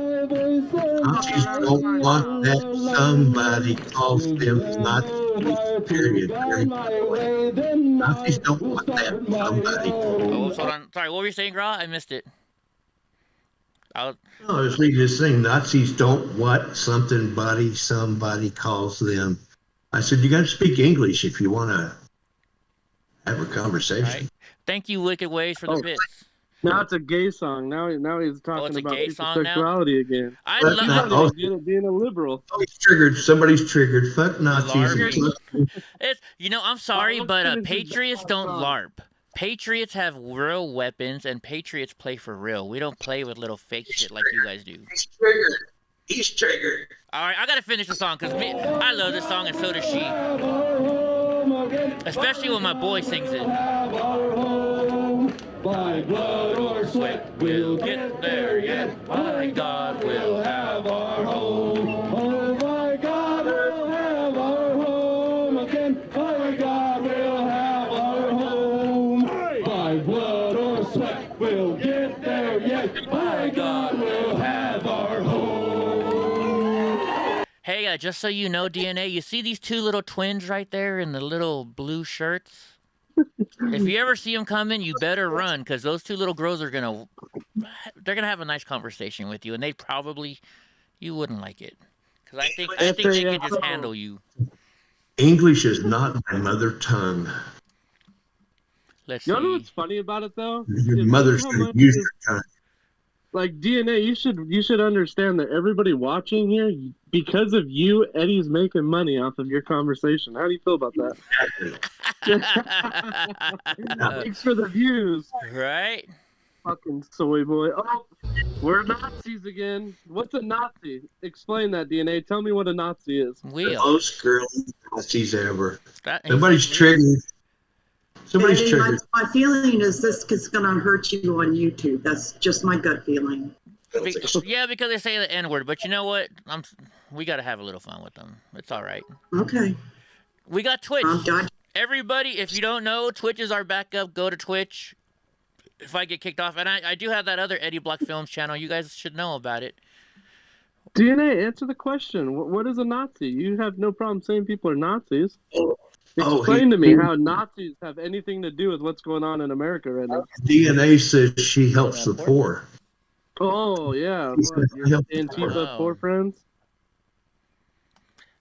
Speaker 8: Nazis don't want that somebody calls them Nazis, period. Nazis don't want that somebody.
Speaker 4: Oh, hold on. Sorry, what were you saying, Gra? I missed it.
Speaker 8: I was reading this thing. Nazis don't want somebody calls them. I said, you got to speak English if you want to have a conversation.
Speaker 4: Right. Thank you, Wicked Ways, for the bits.
Speaker 19: Now it's a gay song. Now he's talking about sexuality again.
Speaker 4: I love
Speaker 19: being a liberal.
Speaker 8: Somebody's triggered. Somebody's triggered. Fuck Nazis.
Speaker 4: I'm sorry, but Patriots don't LARP. Patriots have real weapons, and Patriots play for real. We don't play with little fake shit like you guys do.
Speaker 8: He's triggered. He's triggered.
Speaker 4: All right, I gotta finish the song because I love this song, and so does she. Especially when my boy sings it.
Speaker 17: By blood or sweat, we'll get there yet. By God, we'll have our home. Oh, by God, we'll have our home again. By God, we'll have our home. By blood or sweat, we'll get there yet. By God, we'll have our home.
Speaker 4: Hey, just so you know, DNA, you see these two little twins right there in the little blue shirts? If you ever see them coming, you better run, because those two little girls are gonna have a nice conversation with you, and you wouldn't like it, because I think they can just handle you.
Speaker 8: English is not my mother tongue.
Speaker 4: Let's
Speaker 19: see. You know what's funny about it though?
Speaker 8: Your mother's gonna use your tongue.
Speaker 19: Like DNA, you should understand that everybody watching here, because of you, Eddie's making money off of your conversation. How do you feel about that? Thanks for the views.
Speaker 4: Right?
Speaker 19: Fucking soy boy. Oh, we're Nazis again. What's a Nazi? Explain that, DNA. Tell me what a Nazi is.
Speaker 8: The most girly Nazis ever.
Speaker 4: That
Speaker 8: Somebody's triggered. Somebody's
Speaker 12: Eddie,
Speaker 8: triggered.
Speaker 12: my feeling is this is going to hurt you on YouTube. That's just my gut feeling.
Speaker 4: Yeah, because they say the N-word. But you know what? We got to have a little fun with them. It's all right.
Speaker 12: Okay.
Speaker 4: We got Twitch. Everybody, if you don't know, Twitch is our backup. Go to Twitch. If I get kicked off. And I do have that other EddieBlockFilms channel. You guys should know about it.
Speaker 19: DNA, answer the question. What is a Nazi? You have no problem saying people are Nazis. Explain to me how Nazis have anything to do with what's going on in America right now.
Speaker 8: DNA says she helps the poor.
Speaker 19: Oh, yeah. What, your Antifa poor friends?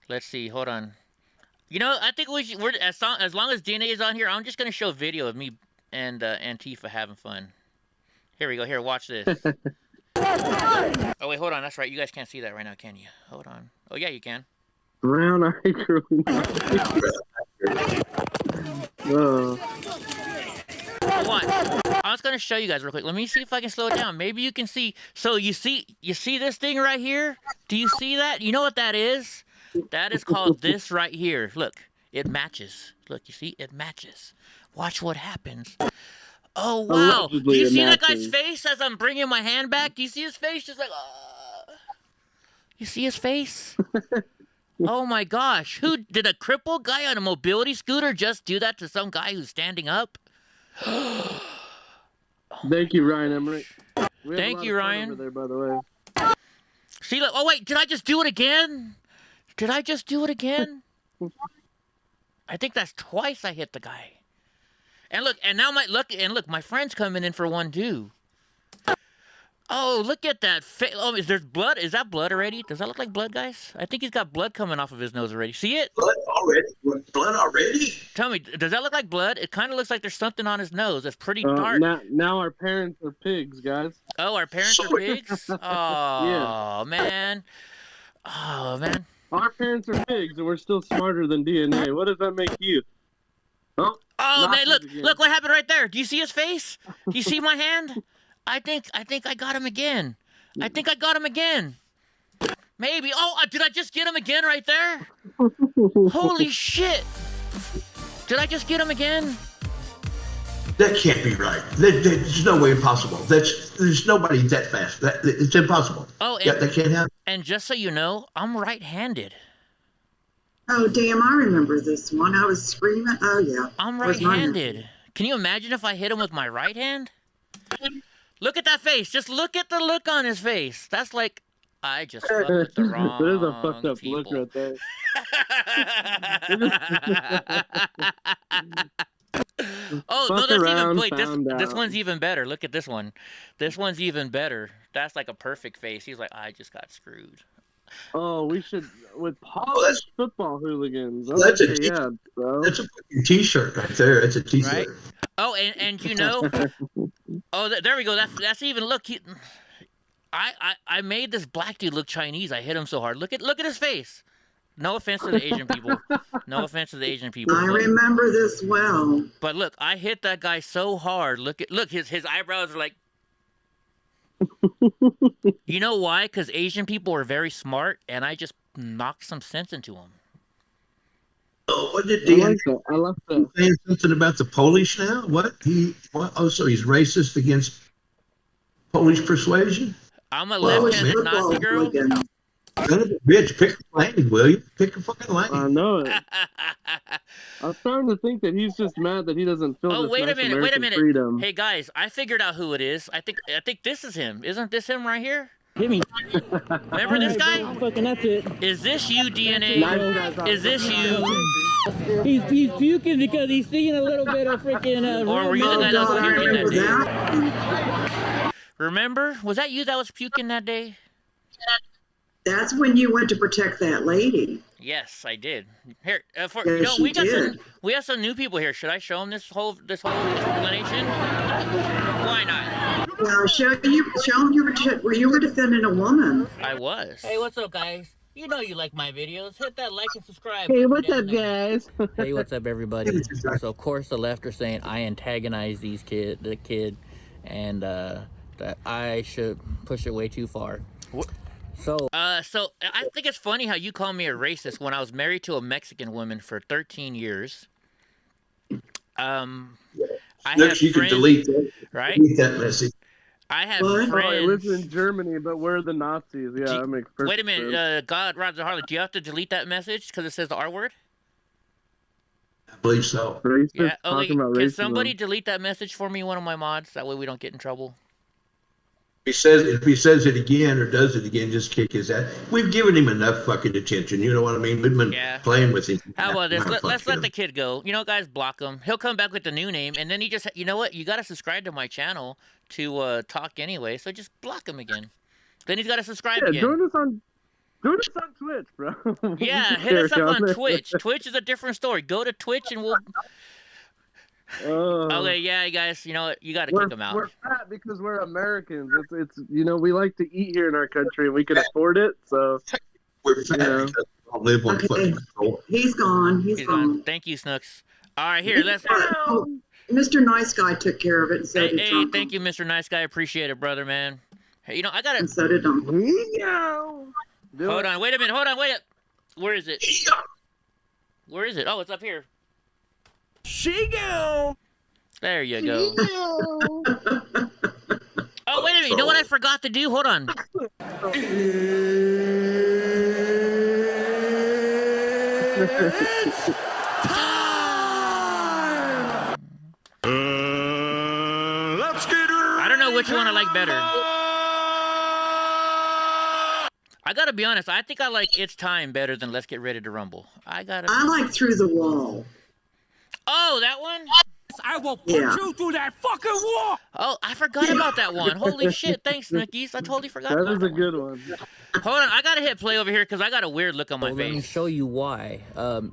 Speaker 4: Let's see. Hold on. You know, I think we're as long as DNA is on here, I'm just going to show a video of me and Antifa having fun. Here we go. Here, watch this. Oh, wait, hold on. That's right. You guys can't see that right now, can you? Hold on. Oh, yeah, you can.
Speaker 19: Brown eye girl.
Speaker 4: What? I was gonna show you guys real quick. Let me see if I can slow it down. Maybe you can see. So you see this thing right here? Do you see that? You know what that is? That is called this right here. Look, it matches. Look, you see, it matches. Watch what happens. Oh wow! Do you see that guy's face as I'm bringing my hand back? Do you see his face? Just like, you see his face? Oh my gosh! Who did a crippled guy on a mobility scooter just do that to some guy who's standing up?
Speaker 19: Thank you, Ryan Emmerich.
Speaker 4: Thank you, Ryan.
Speaker 19: Over there, by the way.
Speaker 4: See, look. Oh wait, did I just do it again? Did I just do it again? I think that's twice I hit the guy. And look, and now my friend's coming in for one too. Oh, look at that face. Oh, is there blood? Is that blood already? Does that look like blood, guys? I think he's got blood coming off of his nose already. See it?
Speaker 8: Blood already? Blood already?
Speaker 4: Tell me, does that look like blood? It kind of looks like there's something on his nose. It's pretty dark.
Speaker 19: Now our parents are pigs, guys.
Speaker 4: Oh, our parents are pigs? Oh, yeah. Man. Oh, man.
Speaker 19: Our parents are pigs, and we're still smarter than DNA. What does that make you?
Speaker 4: Oh man, look what happened right there. Do you see his face? Do you see my hand? I think I got him again. I think I got him again. Maybe. Oh, did I just get him again right there? Holy shit. Did I just get him again?
Speaker 8: That can't be right. There's no way possible. There's nobody that fast. It's impossible.
Speaker 4: Oh,
Speaker 8: yeah, that can't happen.
Speaker 4: And just so you know, I'm right-handed.
Speaker 12: Oh, damn, I remember this one. I was screaming. Oh, yeah.
Speaker 4: I'm right-handed. Can you imagine if I hit him with my right hand? Look at that face. Just look at the look on his face. That's like, I just fucked with the wrong
Speaker 19: There's a fucked up look right there.
Speaker 4: Oh, no, that's even, wait, this one's even better. Look at this one. This one's even better. That's like a perfect face. He's like, I just got screwed.
Speaker 19: Oh, we should, with polished football hooligans.
Speaker 8: That's
Speaker 19: okay,
Speaker 8: a
Speaker 19: yeah, bro.
Speaker 8: That's a fucking t-shirt right there. It's a t-shirt.
Speaker 4: Right? Oh, and you know, oh, there we go. That's even, look, I made this black dude look Chinese. I hit him so hard. Look at his face. No offense to the Asian people. No offense to the Asian people.
Speaker 12: I remember this well.
Speaker 4: But look, I hit that guy so hard. Look, his eyebrows are like. You know why? Because Asian people are very smart, and I just knocked some sense into them.
Speaker 8: Oh, what did he?
Speaker 19: I love that.
Speaker 8: Saying something about the Polish now? What? Oh, so he's racist against Polish persuasion?
Speaker 4: I'm a left-handed Nazi girl.
Speaker 8: Son of a bitch, pick a lane, will you? Pick a fucking lane.
Speaker 19: I know it. I'm starting to think that he's just mad that he doesn't feel
Speaker 4: Oh,
Speaker 19: this
Speaker 4: wait a
Speaker 19: nice
Speaker 4: minute,
Speaker 19: American
Speaker 4: wait a minute.
Speaker 19: freedom.
Speaker 4: Hey guys, I figured out who it is. I think this is him. Isn't this him right here?
Speaker 22: Hit me.
Speaker 4: Remember this guy?
Speaker 22: Fucking that's it.
Speaker 4: Is this you, DNA? Is this you?
Speaker 22: He's puking because he's seeing a little bit of freaking.
Speaker 4: Or were you the guy that was puking that day? Remember? Was that you that was puking that day?
Speaker 12: That's when you went to protect that lady.
Speaker 4: Yes, I did. Here,
Speaker 12: Yes,
Speaker 4: we
Speaker 12: you
Speaker 4: got
Speaker 12: did.
Speaker 4: we have some new people here. Should I show them this whole explanation? Why not?
Speaker 12: Well, show them you were defending a woman.
Speaker 4: I was.
Speaker 22: Hey, what's up, guys? You know you like my videos. Hit that like and subscribe.
Speaker 19: Hey,
Speaker 22: button
Speaker 19: what's
Speaker 22: down
Speaker 19: up,
Speaker 22: there.
Speaker 19: guys?
Speaker 22: Hey, what's up, everybody? So, of course, the left are saying I antagonize the kid, and that I should push it way too far. So
Speaker 4: I think it's funny how you call me a racist when I was married to a Mexican woman for 13 years. I have
Speaker 8: You can
Speaker 4: friends,
Speaker 8: delete that.
Speaker 4: right?
Speaker 8: Delete that message.
Speaker 4: I have
Speaker 19: Oh,
Speaker 4: friends.
Speaker 19: it lives in Germany, but we're the Nazis. Yeah, that makes perfect
Speaker 4: Wait a minute,
Speaker 19: sense.
Speaker 4: God, Roger Harley, do you have to delete that message because it says the R word?
Speaker 8: I believe so.
Speaker 19: Racist,
Speaker 4: Yeah. Okay.
Speaker 19: talking about
Speaker 4: Can
Speaker 19: racism.
Speaker 4: somebody delete that message for me, one of my mods? That way we don't get in trouble.
Speaker 8: If he says it again or does it again, just kick his ass. We've given him enough fucking attention. You know what I mean? We've been playing with him.
Speaker 4: How about this? Let's let the kid go. You know, guys, block him. He'll come back with the new name, and then he just, you know what? You got to subscribe to my channel to talk anyway. So just block him again. Then he's got to subscribe again.
Speaker 19: Join us on Twitch, bro.
Speaker 4: Yeah, hit us up on Twitch. Twitch is a different story. Go to Twitch and we'll. Okay, yeah, guys. You know what? You got to kick him out.
Speaker 19: We're fat because we're Americans. It's we like to eat here in our country and we can afford it. So
Speaker 8: we're fat because we don't live on fucking control.
Speaker 12: He's gone. He's gone.
Speaker 4: Thank you, Snooks. All right, here, let's.
Speaker 12: Mr. Nice Guy took care of it. And so did
Speaker 4: Hey,
Speaker 12: Trump.
Speaker 4: thank you, Mr. Nice Guy. Appreciate it, brother, man. Hey, you know, I got to.
Speaker 12: And so did Uncle.
Speaker 4: Hold on, wait a minute. Hold on, wait. Where is it? Where is it? Oh, it's up here.
Speaker 17: Shigo!
Speaker 4: There you go. Oh, wait a minute. You know what I forgot to do? Hold on.
Speaker 17: It's time! Let's get
Speaker 4: I don't know which one I like better. I gotta be honest. I think I like It's Time better than Let's Get Ready to Rumble. I
Speaker 12: like Through the Wall.
Speaker 4: Oh, that one?
Speaker 17: I will put you through that fucking wall!
Speaker 4: Oh, I forgot about that one. Holy shit. Thanks, Snookies. I totally forgot
Speaker 19: That
Speaker 4: about
Speaker 19: is
Speaker 4: that
Speaker 19: a good one.
Speaker 4: Hold on. I gotta hit play over here because I got a weird look on my
Speaker 22: Let
Speaker 4: face.
Speaker 22: me show you why.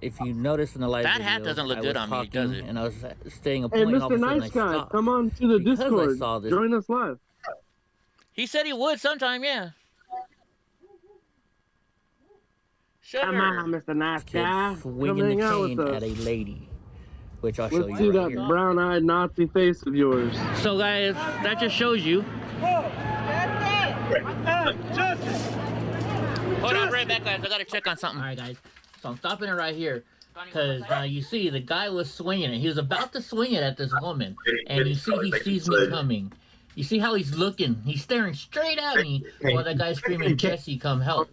Speaker 22: If you notice in the live
Speaker 4: That
Speaker 22: video,
Speaker 4: hat doesn't look
Speaker 22: I
Speaker 4: good
Speaker 22: was
Speaker 4: on me,
Speaker 22: talking,
Speaker 4: does it?
Speaker 22: And I was staying a
Speaker 19: Hey,
Speaker 22: point. And all of
Speaker 19: Mr.
Speaker 22: a sudden
Speaker 19: Nice
Speaker 22: I
Speaker 19: Guy,
Speaker 22: stopped
Speaker 19: come on to the
Speaker 22: because I
Speaker 19: Discord.
Speaker 22: saw this.
Speaker 19: Join us live.
Speaker 4: He said he would sometime, yeah.
Speaker 19: Come on, Mr. Nice Guy.
Speaker 22: Swinging the
Speaker 19: hang out
Speaker 22: chain
Speaker 19: with
Speaker 22: at
Speaker 19: us.
Speaker 22: a lady, which I'll show
Speaker 19: Let's see
Speaker 22: you
Speaker 19: that
Speaker 22: right here.
Speaker 19: brown-eyed Nazi face of yours.
Speaker 4: So, guys, that just shows you. Hold on, right back, guys. I gotta check on something.
Speaker 22: All right, guys. So I'm stopping it right here because you see the guy was swinging it. He was about to swing it at this woman, and you see he sees me coming. You see how he's looking? He's staring straight at me while that guy's screaming, "Jesse, come help!"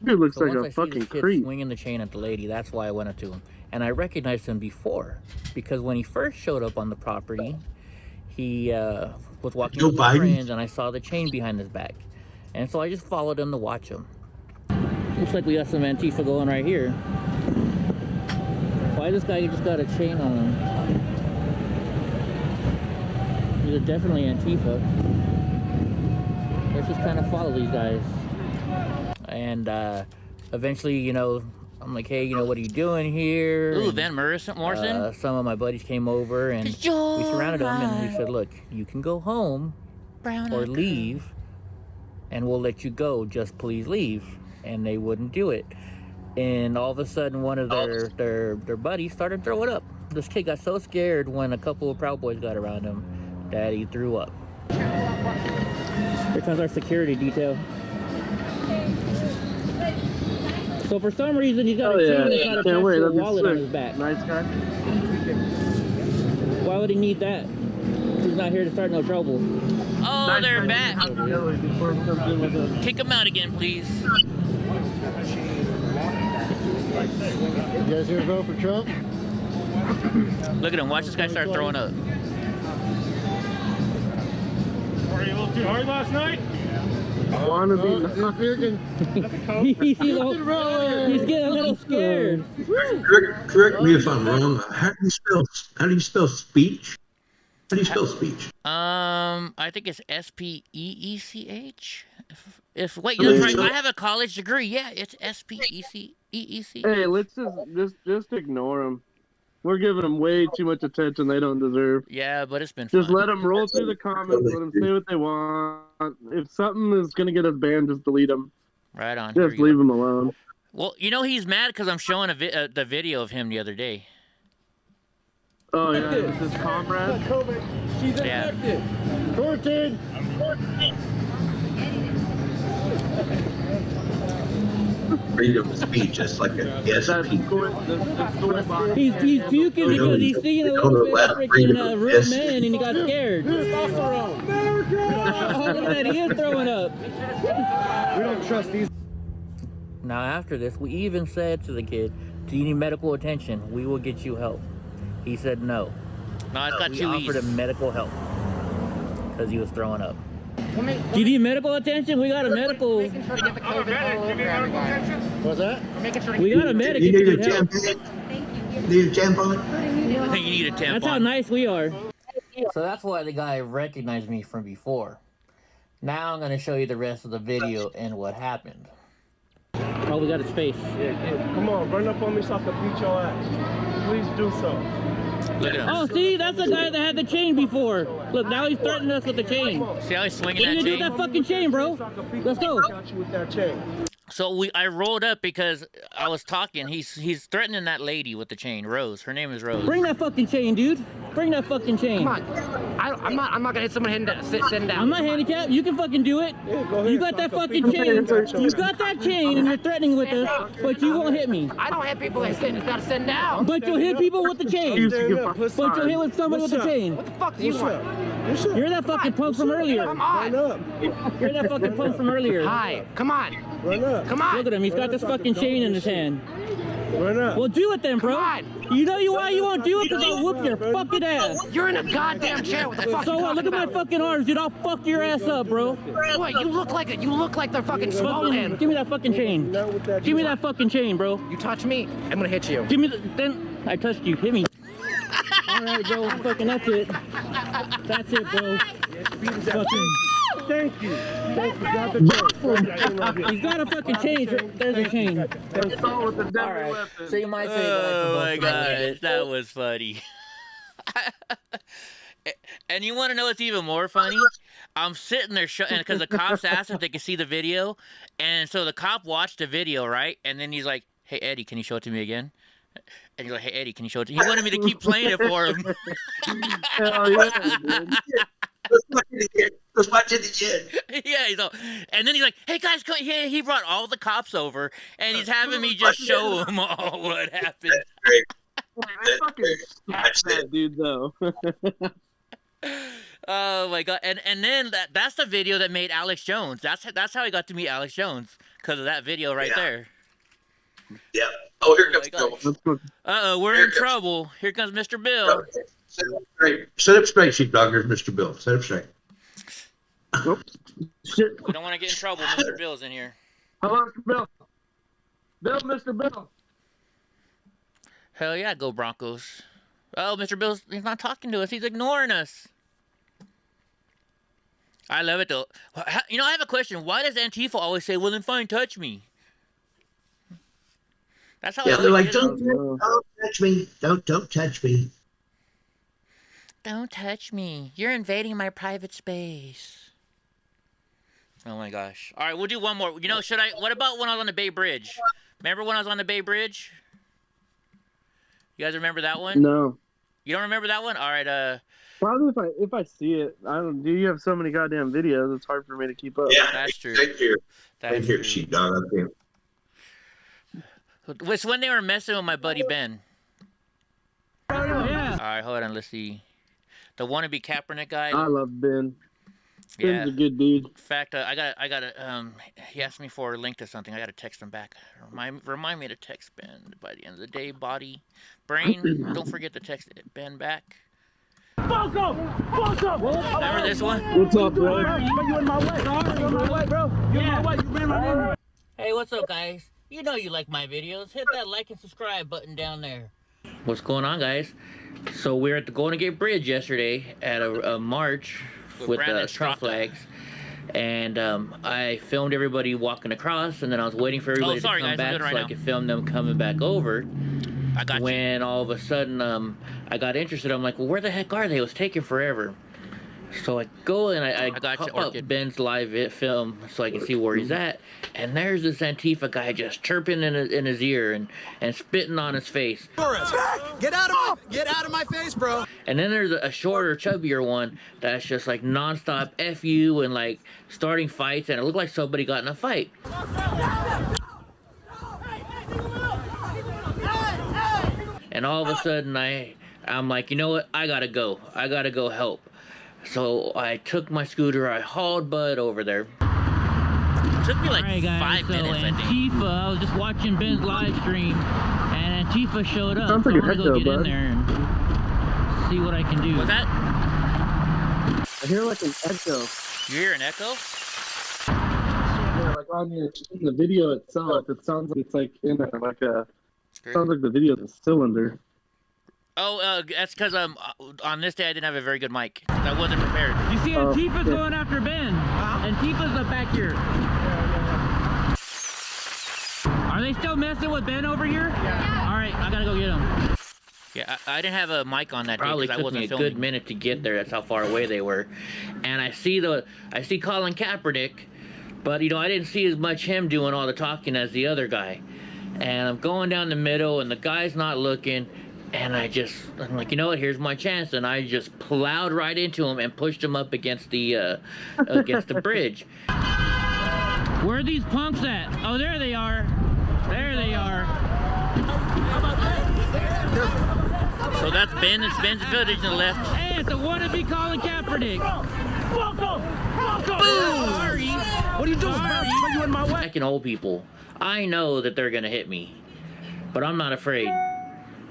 Speaker 19: Dude looks
Speaker 22: So
Speaker 19: like
Speaker 22: once
Speaker 19: a
Speaker 22: I see
Speaker 19: fucking
Speaker 22: this kid
Speaker 19: creep.
Speaker 22: swinging the chain at the lady, that's why I went up to him. And I recognized him before because when he first showed up on the property, he was walking
Speaker 8: Joe
Speaker 22: with his
Speaker 8: Biden?
Speaker 22: friends, and I saw the chain behind his back. And so I just followed him to watch him. Looks like we got some Antifa going right here. Why this guy just got a chain on him? These are definitely Antifa. Let's just kind of follow these guys. And eventually, you know, I'm like, hey, you know, what are you doing here?
Speaker 4: Ooh,
Speaker 22: And,
Speaker 4: Van Morrison?
Speaker 22: some of my buddies came over and we surrounded him and we said, look, you can go home or leave and we'll let you go. Just please leave. And they wouldn't do it. And all of a sudden, one of their buddies started throwing up. This kid got so scared when a couple of Proud Boys got around him that he threw up. Here comes our security detail. So for some reason, he's got a chain that's not attached to a wallet on his back.
Speaker 19: Nice guy.
Speaker 22: Why would he need that? He's not here to start no trouble.
Speaker 4: Oh, they're back. Kick him out again, please.
Speaker 11: You guys here to vote for Trump?
Speaker 4: Look at him. Watch this guy start throwing up.
Speaker 7: Were you a little too hard last night?
Speaker 19: I want to be.
Speaker 22: He's getting a little scared.
Speaker 8: Correct me if I'm wrong. How do you spell speech? How do you spell speech?
Speaker 4: I think it's Speech.
Speaker 22: If wait, that's right. I have a college degree. Yeah, it's SPECEEC.
Speaker 19: Hey, let's just ignore them. We're giving them way too much attention they don't deserve.
Speaker 22: Yeah, but it's been
Speaker 19: just
Speaker 22: fun.
Speaker 19: let them roll through the comments. Let them say what they want. If something is gonna get us banned, just delete them.
Speaker 22: Right on.
Speaker 19: Just leave them alone.
Speaker 22: Well, you know he's mad because I'm showing the video of him the other day.
Speaker 19: Oh yeah, it's his comrade.
Speaker 7: She's infected. Quarantine.
Speaker 8: Freedom of speech, just like a yes.
Speaker 22: He's puking because he's seeing a little bit of freaking real man and he got scared. Oh, look at that, he is throwing up.
Speaker 7: We don't trust these.
Speaker 22: Now after this, we even said to the kid, do you need medical attention? We will get you help. He said no. No, it's got we offered him medical help because he was throwing up. Do you need medical attention? We got a medical.
Speaker 7: What's that?
Speaker 22: We got a medic.
Speaker 8: You need a tampon? Need a tampon?
Speaker 22: You need a tampon. That's how nice we are. So that's why the guy recognized me from before. Now I'm going to show you the rest of the video and what happened. Oh, we got his face.
Speaker 7: Yeah, come on, run up on me so I can beat your ass. Please do so.
Speaker 22: Look at him. Oh, see, that's the guy that had the chain before. Look, now he's threatening us with the chain. See how he's swinging that chain? You do that fucking chain, bro. Let's go. So I rolled up because I was talking. He's threatening that lady with the chain, Rose. Her name is Rose. Bring that fucking chain, dude. Bring that fucking chain. Come on. I'm not gonna hit someone sitting down. I'm not handicapped. You can fucking do it. Yeah, go ahead. You got that fucking chain. You got that chain and you're threatening with us, but you won't hit me. I don't hit people that gotta sit down. But you'll hit people with the chain. But you'll hit with someone with the chain. What the fuck do you want? You're that fucking punk from earlier. Come on. You're that fucking punk from earlier. Hi. Come on. Run up. Come on. Look at him. He's got this fucking chain in his hand. Run up. Well, do it then, bro. You know why you won't do it? Because I'll whoop your fucking ass. You're in a goddamn chair. What the fuck? So what? Look at my fucking arms, dude. I'll fuck your ass up, bro. What? You look like they're fucking swollen. Give me that fucking chain. Give me that fucking chain, bro. You touch me, I'm gonna hit you. Give me then. I touched you. Hit me. All right, bro. Fucking that's it. That's it, bro. Fucking. Thank you. Thank you. Got the chain. He's got a fucking chain. There's a chain. All right. So you might say oh my gosh, that was funny. And you want to know what's even more funny? I'm sitting there because the cops asked if they could see the video, and so the cop watched the video, right? And then he's like, "Hey Eddie, can you show it to me again?" And he's like, "Hey Eddie, can you show it to me?" He wanted me to keep playing it for him.
Speaker 19: Hell yeah, dude.
Speaker 8: Let's watch it again.
Speaker 22: Yeah, he's all, and then he's like, "Hey guys, come here." He brought all the cops over, and he's having me just show them all what happened.
Speaker 8: That's
Speaker 19: that dude, though.
Speaker 22: Oh my god! And then that's the video that made Alex Jones. That's how he got to meet Alex Jones, because of that video right there.
Speaker 8: Yeah. Oh, here comes trouble.
Speaker 22: We're in trouble. Here comes Mr. Bill.
Speaker 8: Sit up straight, sheepdog. Here's Mr. Bill. Sit up straight.
Speaker 22: Shit. We don't want to get in trouble. Mr. Bill's in here.
Speaker 19: Hello, Mr. Bill. Mr. Bill.
Speaker 22: Hell yeah, go Broncos. Oh, Mr. Bill's he's not talking to us. He's ignoring us. I love it though. You know, I have a question. Why does Antifa always say, "Well, then fine, touch me"? That's how.
Speaker 8: Yeah, they're like, don't touch me. Don't touch me.
Speaker 22: Don't touch me. You're invading my private space. Oh my gosh. All right, we'll do one more. You know, what about when I was on the Bay Bridge? Remember when I was on the Bay Bridge? You guys remember that one?
Speaker 19: No.
Speaker 22: You don't remember that one? All right,
Speaker 19: probably if I see it. I don't. Do you have so many goddamn videos? It's hard for me to keep up.
Speaker 8: Yeah,
Speaker 22: that's true.
Speaker 8: Thank you, sheepdog.
Speaker 22: It's when they were messing with my buddy Ben. Yeah. All right, hold on. Let's see. The wannabe Kaepernick guy.
Speaker 19: I love Ben.
Speaker 22: Yeah.
Speaker 19: Ben's a good dude.
Speaker 22: In fact, I got he asked me for a link to something. I got to text him back. Remind me to text Ben by the end of the day. Body, brain. Don't forget to text Ben back.
Speaker 7: Fuck up! Fuck up!
Speaker 22: Remember this one?
Speaker 19: What's up, bro?
Speaker 7: You in my way. You in my way, bro. You in my way. You been right in.
Speaker 22: Hey, what's up, guys? You know you like my videos. Hit that like and subscribe button down there. What's going on, guys? So we were at the Golden Gate Bridge yesterday at a march with truck flags.
Speaker 4: And I filmed everybody walking across, and then I was waiting for everybody to come back so I could film them coming back over.
Speaker 22: I got
Speaker 4: when all of a sudden I got interested, I'm like, well, where the heck are they? It was taking forever. So I go and I pop up Ben's live film so I can see where he's at, and there's this Antifa guy just chirping in his ear and spitting on his face.
Speaker 15: Get out of my face, bro.
Speaker 4: And then there's a shorter, chubbier one that's just like nonstop F you and like starting fights, and it looked like somebody got in a fight. And all of a sudden I'm like, you know what? I gotta go help. So I took my scooter, I hauled Bud over there.
Speaker 22: It took me like 5 minutes, I think.
Speaker 16: Antifa, I was just watching Ben's live stream, and Antifa showed up.
Speaker 19: Sounds like
Speaker 16: so
Speaker 19: an
Speaker 16: I'm gonna go
Speaker 19: echo,
Speaker 16: get in
Speaker 19: bud.
Speaker 16: there and see what I can do.
Speaker 22: What's that?
Speaker 19: I hear like an echo.
Speaker 22: You hear an echo?
Speaker 19: Yeah, like in the video itself, it sounds like it's like in a, like a. Sounds like the video's a cylinder.
Speaker 22: Oh, that's because on this day I didn't have a very good mic. I wasn't prepared.
Speaker 16: You see Antifa's going after Ben. Antifa's up back here. Are they still messing with Ben over here? Yeah. All right, I gotta go get him.
Speaker 4: Yeah, I didn't have a mic on that day because I wasn't filming. Good minute to get there. That's how far away they were. And I see Colin Kaepernick, but you know I didn't see as much him doing all the talking as the other guy. And I'm going down the middle, and the guy's not looking. And I'm like, you know what? Here's my chance, and I just plowed right into him and pushed him up against the bridge.
Speaker 16: Where are these punks at? Oh, there they are. There they are.
Speaker 22: So that's Ben. It's Ben's footage on the left.
Speaker 16: Hey, it's a wannabe Colin Kaepernick.
Speaker 22: Boom!
Speaker 16: Sorry.
Speaker 15: What are you doing, bro? Are you in my way?
Speaker 4: Like old people, I know that they're gonna hit me, but I'm not afraid.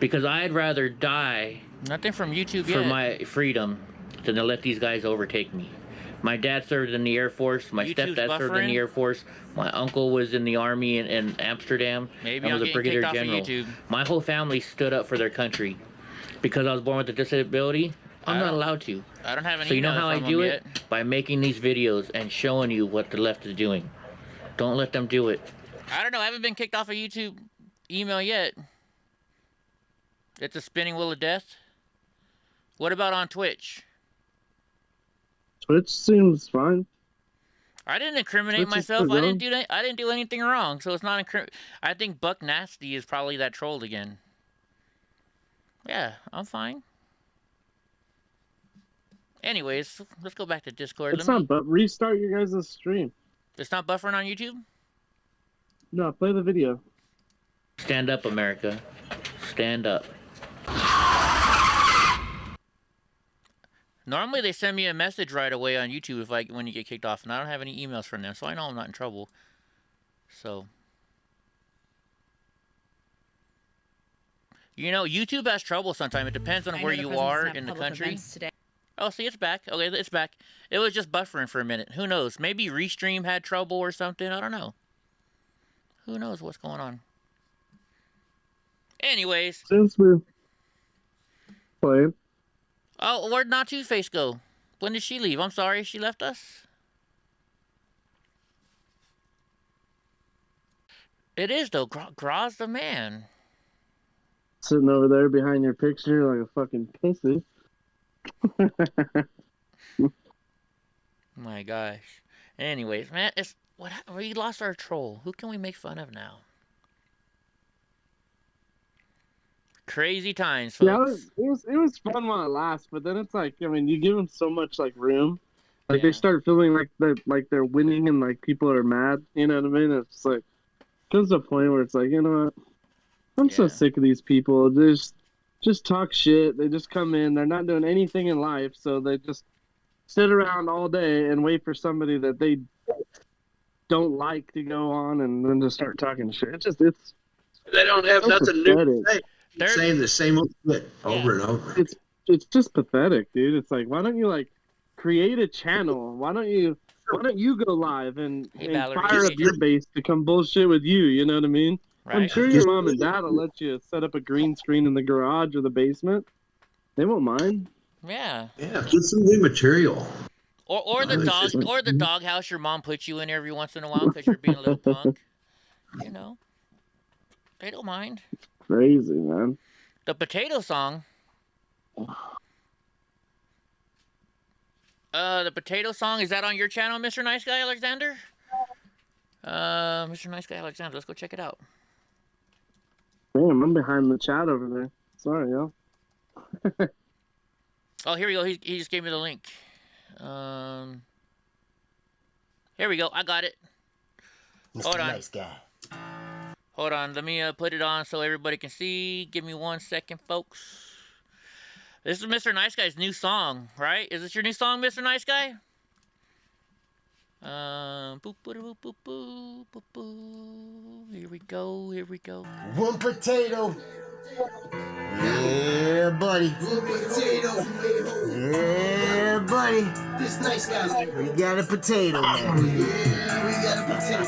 Speaker 4: Because I'd rather die
Speaker 22: Nothing from YouTube
Speaker 4: for
Speaker 22: yet.
Speaker 4: my freedom than to let these guys overtake me. My dad served in the Air Force. My stepdad served in the Air Force. My uncle was in the Army in Amsterdam.
Speaker 22: Maybe
Speaker 4: I was
Speaker 22: I'm
Speaker 4: a brigadier
Speaker 22: kicked off of
Speaker 4: general.
Speaker 22: YouTube.
Speaker 4: My whole family stood up for their country. Because I was born with a disability, I'm not allowed to.
Speaker 22: I don't have any.
Speaker 4: So you know how I do it? By making these videos and showing you what the left is doing. Don't let them do it.
Speaker 22: I don't know. I haven't been kicked off of YouTube email yet. It's a spinning wheel of death. What about on Twitch?
Speaker 19: Twitch seems fine.
Speaker 22: I didn't incriminate
Speaker 19: Twitch is
Speaker 22: myself.
Speaker 19: good,
Speaker 22: I didn't do anything wrong, so it's not I think Buck Nasty is probably that trolled again. Yeah, I'm fine. Anyways, let's go back to Discord.
Speaker 19: It's not, but restart your guys' stream.
Speaker 22: It's not buffering on YouTube?
Speaker 19: No, play the video.
Speaker 4: Stand up, America. Stand up.
Speaker 22: Normally they send me a message right away on YouTube when you get kicked off, and I don't have any emails from them, so I know I'm not in trouble. So, you know, YouTube has trouble sometimes. It depends on where you are in the country. Oh, see, it's back. Okay, it's back. It was just buffering for a minute. Who knows? Maybe Restream had trouble or something. I don't know. Who knows what's going on? Anyways.
Speaker 19: Since we're playing.
Speaker 22: Oh, where'd Not Two-Face go? When did she leave? I'm sorry, she left us? It is, though. Graw's the man.
Speaker 19: Sitting over there behind your picture like a fucking pussy.
Speaker 22: My gosh. Anyways, man, we lost our troll. Who can we make fun of now? Crazy times, folks.
Speaker 19: Yeah, it was fun while it lasts, but then it's like, I mean, you give them so much like room, like they start feeling like they're winning and like people are mad. You know what I mean? It's like comes to a point where it's like, you know what? I'm so sick of these people. Just talk shit. They just come in. They're not doing anything in life, so they just sit around all day and wait for somebody that they don't like to go on and then just start talking shit. It's
Speaker 8: they don't have
Speaker 19: so
Speaker 8: nothing new to
Speaker 19: pathetic.
Speaker 8: say. Saying the same old shit over and over.
Speaker 19: It's just pathetic, dude. It's like, why don't you like create a channel? Why don't you go live and fire up your base to come bullshit with you? You know what I mean?
Speaker 22: Right.
Speaker 19: I'm sure your mom and dad will let you set up a green screen in the garage or the basement. They won't mind.
Speaker 22: Yeah.
Speaker 8: Yeah, get some new material.
Speaker 4: Or the doghouse your mom puts you in every once in a while because you're being a little punk. You know, they don't mind.
Speaker 19: Crazy, man.
Speaker 4: The potato song. The potato song, is that on your channel, Mr. Nice Guy Alexander? Mr. Nice Guy Alexander, let's go check it out.
Speaker 19: Damn, I'm behind the chat over there. Sorry, yo.
Speaker 4: Oh, here we go. He just gave me the link. Here we go. I got it. Hold on.
Speaker 3: Nice Guy.
Speaker 4: Hold on. Let me put it on so everybody can see. Give me 1 second, folks. This is Mr. Nice Guy's new song, right? Is this your new song, Mr. Nice Guy? Boop, boop, boop, boop, boop, boop, boop. Here we go. Here we go.
Speaker 3: One potato. Yeah, buddy. One potato. Yeah, buddy. This nice guy. We got a potato, man. Yeah, we got a potato.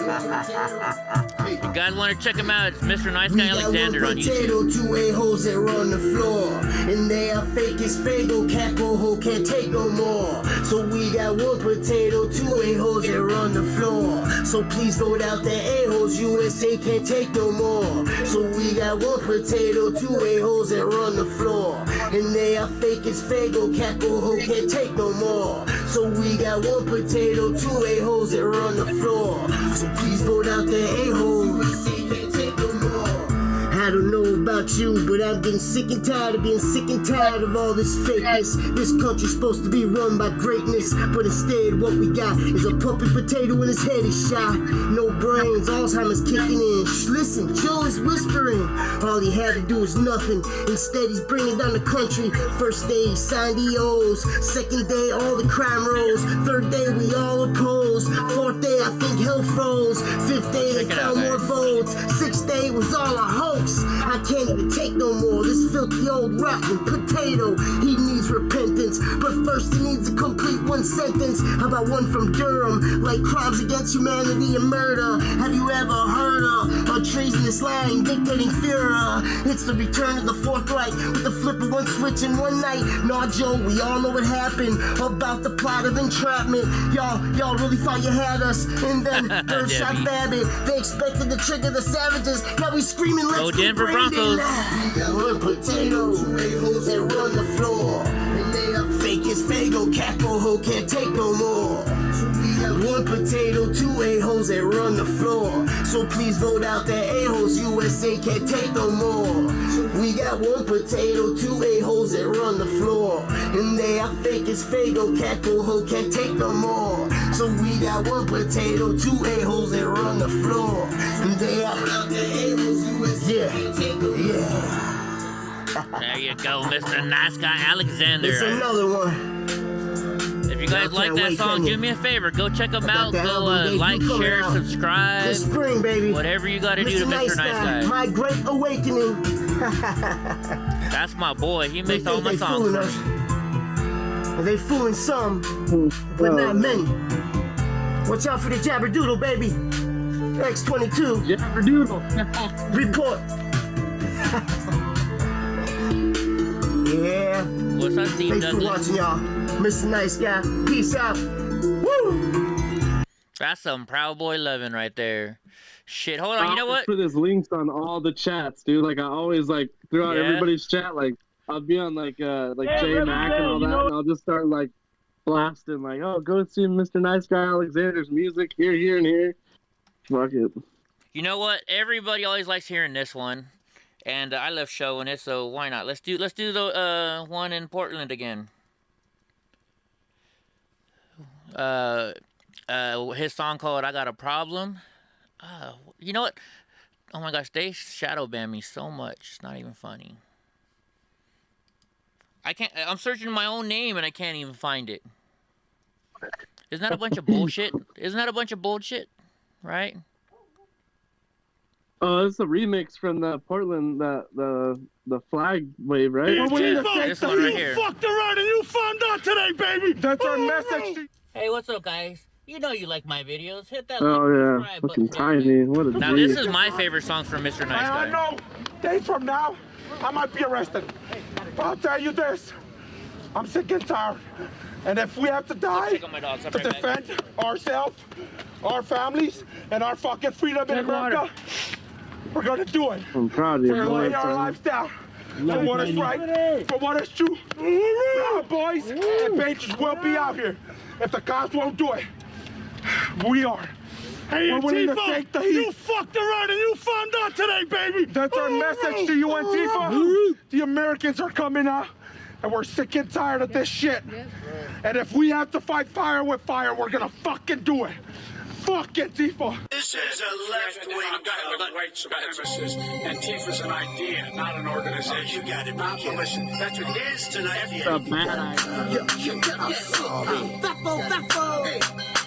Speaker 4: You guys want to check him out? It's Mr. Nice Guy Alexander on YouTube.
Speaker 3: Two a-holes that run the floor. And they are fake as fago. Capo ho can't take no more. So we got one potato, two a-holes that run the floor. So please vote out the a-holes. USA can't take no more. So we got one potato, two a-holes that run the floor. And they are fake as fago. Capo ho can't take no more. So we got one potato, two a-holes that run the floor. So please vote out the a-holes. I don't know about you, but I'm getting sick and tired of being sick and tired of all this fakeness. This country's supposed to be run by greatness, but instead what we got is a puppet potato and his head is shot. No brains, Alzheimer's kicking in. Shh, listen, Joe is whispering. All he had to do was nothing. Instead he's bringing down the country. First day he signed EOs. Second day all the crime rose. Third day we all opposed. Fourth day I think hell froze. Fifth day they found more votes. Sixth day was all a hoax. I can't even take no more. This filthy old rotten potato. He needs repentance, but first he needs to complete one sentence. How about one from Durham? Like crimes against humanity and murder. Have you ever heard of a treasonous line dictating Führer? It's the return of the Fourth Reich with the flip of one switch in one night. Nah, Joe, we all know what happened about the plot of entrapment. Y'all really thought you had us, and then third shot Babbitt. They expected to trigger the savages. Now we screaming, let's go
Speaker 4: Denver Broncos.
Speaker 3: One potato, two a-holes that run the floor. And they are fake as fago, capo ho can't take no more. One potato, two a-holes that run the floor. So please vote out the a-holes, USA can't take no more. We got one potato, two a-holes that run the floor. And they are fake as fago, capo ho can't take no more. So we got one potato, two a-holes that run the floor. And they are out the a-holes, USA can't take no more. Yeah.
Speaker 4: There you go, Mr. Nice Guy Alexander.
Speaker 3: It's another one.
Speaker 4: If you guys like that song, do me a favor. Go check them out. Go like, share, subscribe.
Speaker 3: This spring, baby.
Speaker 4: Whatever you got to do to Mr. Nice Guy.
Speaker 3: My great awakening.
Speaker 4: That's my boy. He makes all my songs for me.
Speaker 3: They fooling some, but not many. Watch out for the jabberdoodle, baby. X22.
Speaker 19: Jabberdoodle.
Speaker 3: Report. Yeah.
Speaker 4: What's up, Steve?
Speaker 3: Thanks for watching, y'all. Mr. Nice Guy. Peace out. Woo!
Speaker 4: That's some Proud Boy loving right there. Shit, hold on. You know what?
Speaker 19: Put his links on all the chats, dude. Like I always like throughout everybody's chat. Like I'll be on like J Mac and all that, and I'll just start like blasting like, oh, go see Mr. Nice Guy Alexander's music here, here, and here. Fuck it.
Speaker 4: You know what? Everybody always likes hearing this one, and I love showing it. So why not? Let's do the one in Portland again. His song called "I Got a Problem." You know what? Oh my gosh, they shadow ban me so much. It's not even funny. I'm searching my own name and I can't even find it. Isn't that a bunch of bullshit? Isn't that a bunch of bullshit? Right?
Speaker 19: Oh, it's a remix from the Portland, the flag wave, right?
Speaker 4: This one right here.
Speaker 17: You fucked around and you found out today, baby. That's our message.
Speaker 4: Hey, what's up, guys? You know you like my videos. Hit that
Speaker 19: oh yeah,
Speaker 4: subscribe
Speaker 19: fucking
Speaker 4: button.
Speaker 19: tiny. What a
Speaker 4: Now
Speaker 19: G.
Speaker 4: this is my favorite song from Mr. Nice Guy.
Speaker 17: I know. Days from now, I might be arrested. But I'll tell you this. I'm sick and tired. And if we have to die to defend ourselves, our families, and our fucking freedom in America, we're gonna do it.
Speaker 19: I'm proud of you,
Speaker 17: We're gonna lay our
Speaker 19: boy.
Speaker 17: lives down for what is right, for what is true. Proud boys and patriots will be out here. If the cops won't do it, we are.
Speaker 23: Hey,
Speaker 17: we're willing to
Speaker 23: Antifa,
Speaker 17: take the heat.
Speaker 23: you fucked around and you found out today, baby.
Speaker 17: That's our message to you, Antifa. The Americans are coming out, and we're sick and tired of this shit. And if we have to fight fire with fire, we're gonna fucking do it. Fuck Antifa.
Speaker 5: This is a left-wing white supremacist. Antifa's an idea, not an organization. You got it, not militia. That's what it is tonight.
Speaker 19: It's a bad idea.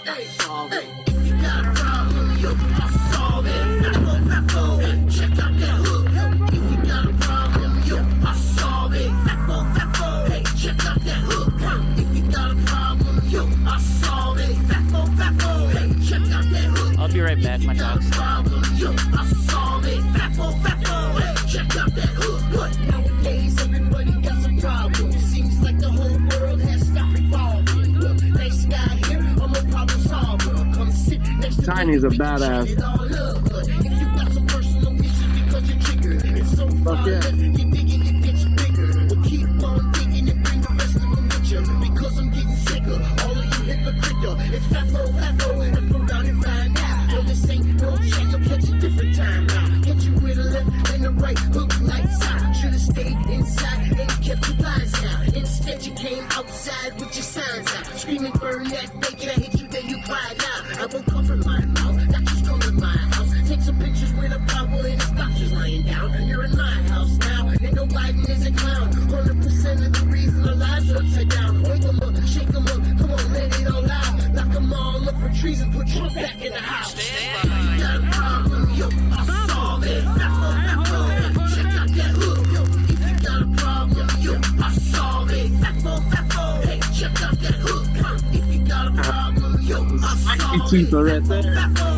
Speaker 5: Hey, solve it. If you got a problem, I'll solve it. Check out that hook. If you got a problem, I'll solve it. Hey, check out that hook. If you got a problem, I'll solve it. Hey, check out that hook.
Speaker 4: I'll be right back, my dogs.
Speaker 5: I'll solve it. Hey, check out that hook. Nowadays, everybody got some problems. Seems like the whole world has stopped revolving. Look, nice guy here, I'm a problem solver. Come sit next to
Speaker 19: Tiny's a badass.
Speaker 5: If you got some personal issues because you're triggered, it's so far left, you're digging, it gets bigger. We'll keep on digging and bring the rest of them with you. Because I'm getting sicker, all of you hypocrite. It's FAFO, and from down and find out. No, this ain't no chance, you'll catch a different time now. Get you with a left and a right, hook lights out. Should've stayed inside and kept your blinds down. Instead, you came outside with your signs out. Screaming, burn that bacon, I hit you, then you cried out. I won't cover my mouth, that just come to my house. Take some pictures with a Bible and his doctors lying down. You're in my house now, and no Biden is a clown. 100% of the reason our lives are upside down. Wake them up, shake them up, come on, let it all out. Lock them all up for treason, put Trump back in the house. You got a problem, I'll solve it. Check out that hook, if you got a problem, I'll solve it. Hey, check out that hook, if you got a problem, I'll solve it.
Speaker 19: Right there.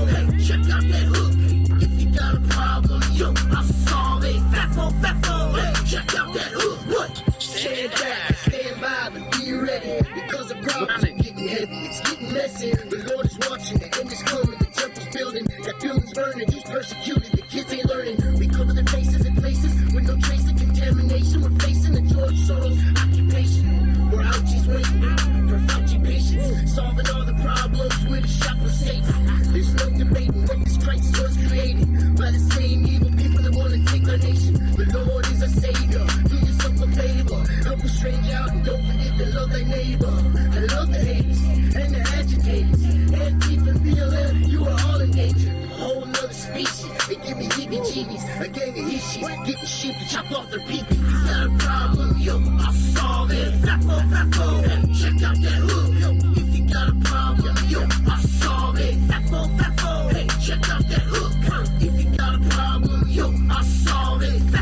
Speaker 5: Hey, check out that hook, if you got a problem, I'll solve it. Hey, check out that hook. What? Stand back, stand by, but be ready, because the problems are getting heavy, it's getting messy. The Lord is watching, the end is coming, the temple's building, got buildings burning, Jews persecuted, the kids ain't learning. We cover their faces in places with no trace of contamination. We're facing the George Soros occupation. We're out, G's waiting for Fauci patience, solving all the problems with a shot for Satan. There's no debating what this crisis was created by the same evil people that want to take our nation. The Lord is our savior, do yourself a favor, help a stranger out and don't forget to love thy neighbor. I love the haters and the agitators, Antifa and BLM, you are all in danger. A whole nother species, they give me heebie-jeebies, a gang of Hishis, getting sheep to chop off their peepees. You got a problem, I'll solve it. Hey, check out that hook, if you got a problem, I'll solve it. Hey, check out that hook, if you got a problem, I'll solve it. Hey,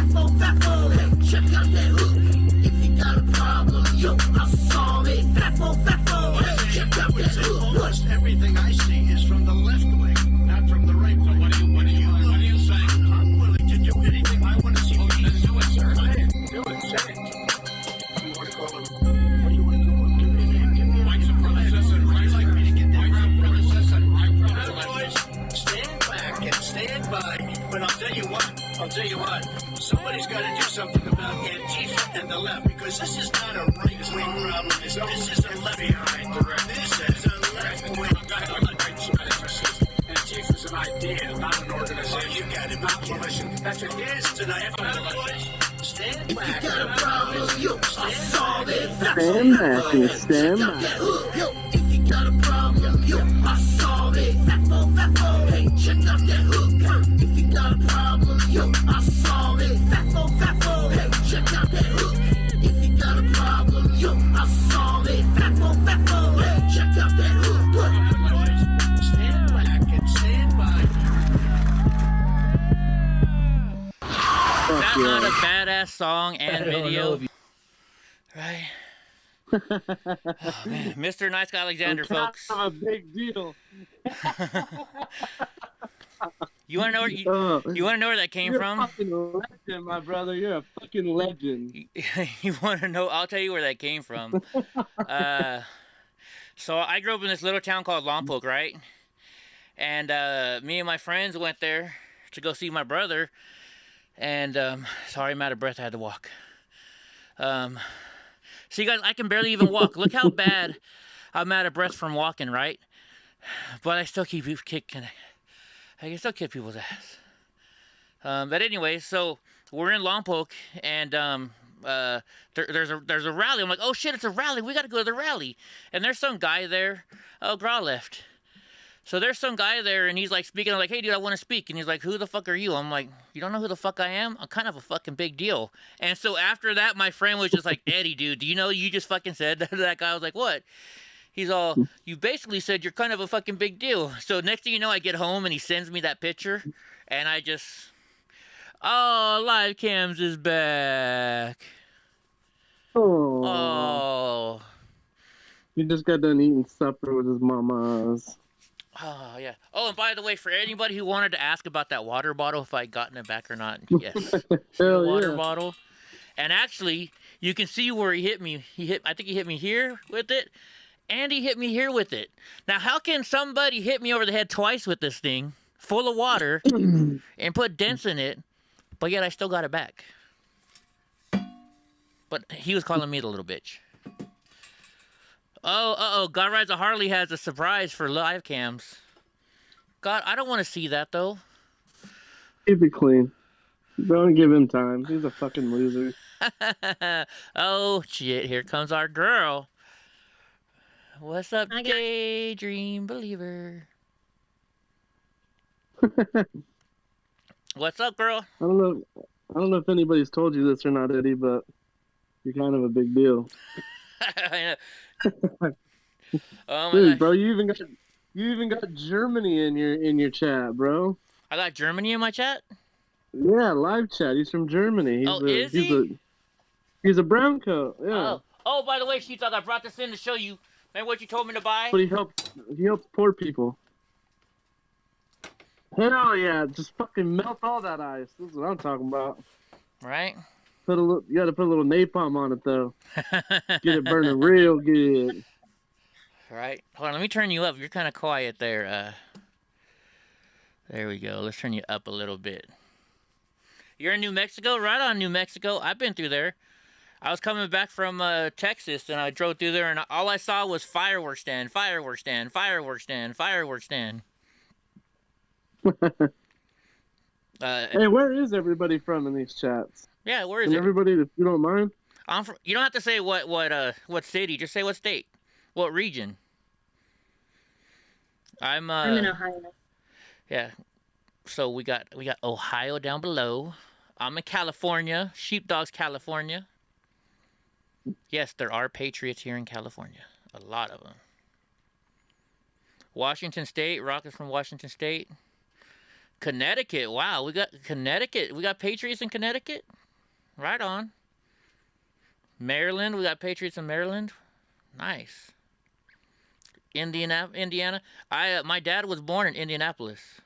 Speaker 5: check out that hook, if you got a problem, I'll solve it. Hey, check out that hook. Almost everything I see is from the left wing, not from the right wing. What are you saying? I'm willing to do anything I want to see. Let's do it, sir. Do it, say it. You want to call him? What do you want to call him? Give me white supremacist and right, like me to get white supremacist and right. Stand back and stand by. But I'll tell you what. Somebody's got to do something about Antifa and the left, because this is not a right-wing problem. This is a left behind the right. This is a left-wing white supremacist. Antifa's an idea, not an organization. You got it, not militia. That's what it is tonight. Stand back. If you got a problem, I'll solve it.
Speaker 19: Stand back and stand back.
Speaker 5: If you got a problem, I'll solve it. Hey, check out that hook. If you got a problem, I'll solve it. Hey, check out that hook. If you got a problem, I'll solve it. Hey, check out that hook. Stand back and stand by.
Speaker 4: That's not a badass song and video. Right? Oh, man. Mr. Nice Guy Alexander, folks.
Speaker 19: A big deal.
Speaker 4: You want to know where you want to know where that came
Speaker 19: You're
Speaker 4: from?
Speaker 19: a fucking legend, my brother. You're a fucking fucking legend.
Speaker 4: You want to know? I'll tell you where that came from. So I grew up in this little town called Lompoc, right? And me and my friends went there to go see my brother. And sorry, I'm out of breath. I had to walk. See, guys, I can barely even walk. Look how bad I'm out of breath from walking, right? But I still keep kicking. I can still kick people's ass. But anyway, so we're in Lompoc, and there's a rally. I'm like, oh shit, it's a rally. We got to go to the rally. And there's some guy there. Oh, Gra left. So there's some guy there, and he's like speaking. I'm like, hey, dude, I want to speak. And he's like, who the fuck are you? I'm like, you don't know who the fuck I am? I'm kind of a fucking big deal. And so after that, my friend was just like, Eddie, dude, do you know you just fucking said that to that guy? I was like, what? He's all, you basically said you're kind of a fucking big deal. So next thing you know, I get home, and he sends me that picture, and I just, oh, Live Cams is back. Oh.
Speaker 19: He just got done eating supper with his mama's.
Speaker 4: Oh, yeah. Oh, and by the way, for anybody who wanted to ask about that water bottle, if I'd gotten it back or not, yes. The water bottle. And actually, you can see where he hit me. I think he hit me here with it, and he hit me here with it. Now, how can somebody hit me over the head twice with this thing, full of water, and put dents in it, but yet I still got it back? But he was calling me the little bitch. Oh, God Rides a Harley has a surprise for live cams. God, I don't want to see that, though.
Speaker 19: Keep it clean. Don't give him time. He's a fucking loser.
Speaker 4: Oh, shit. Here comes our girl. What's up, Daydream Believer? What's up, girl?
Speaker 19: I don't know if anybody's told you this or not, Eddie, but you're kind of a big deal.
Speaker 4: Oh,
Speaker 19: dude, bro, you even got Germany in your chat, bro.
Speaker 4: I got Germany in my chat?
Speaker 19: Yeah, live chat. He's from Germany.
Speaker 4: Is he?
Speaker 19: He's a brown coat. Yeah.
Speaker 4: Oh, by the way, Sheepdog, I brought this in to show you. Remember what you told me to buy?
Speaker 19: But he helps poor people. Hell yeah, just fucking melt all that ice. This is what I'm talking about.
Speaker 4: Right?
Speaker 19: You gotta put a little napalm on it though. Get it burning real good.
Speaker 4: Right. Hold on, let me turn you up. You're kind of quiet there. There we go. Let's turn you up a little bit. You're in New Mexico? Right on, New Mexico. I've been through there. I was coming back from Texas, and I drove through there, and all I saw was fireworks stand, fireworks stand, fireworks stand, fireworks stand.
Speaker 19: Hey, where is everybody from in these chats?
Speaker 4: Yeah, where is it?
Speaker 19: Everybody, if you don't mind.
Speaker 4: You don't have to say what city. Just say what state, what region. I'm
Speaker 21: in Ohio.
Speaker 4: Yeah, so we got Ohio down below. I'm in California, Sheepdog's California. Yes, there are patriots here in California. A lot of them. Washington State, Rockets from Washington State. Connecticut, wow, we got Connecticut. We got patriots in Connecticut. Right on. Maryland, we got patriots in Maryland. Nice. Indiana. My dad was born in Indianapolis,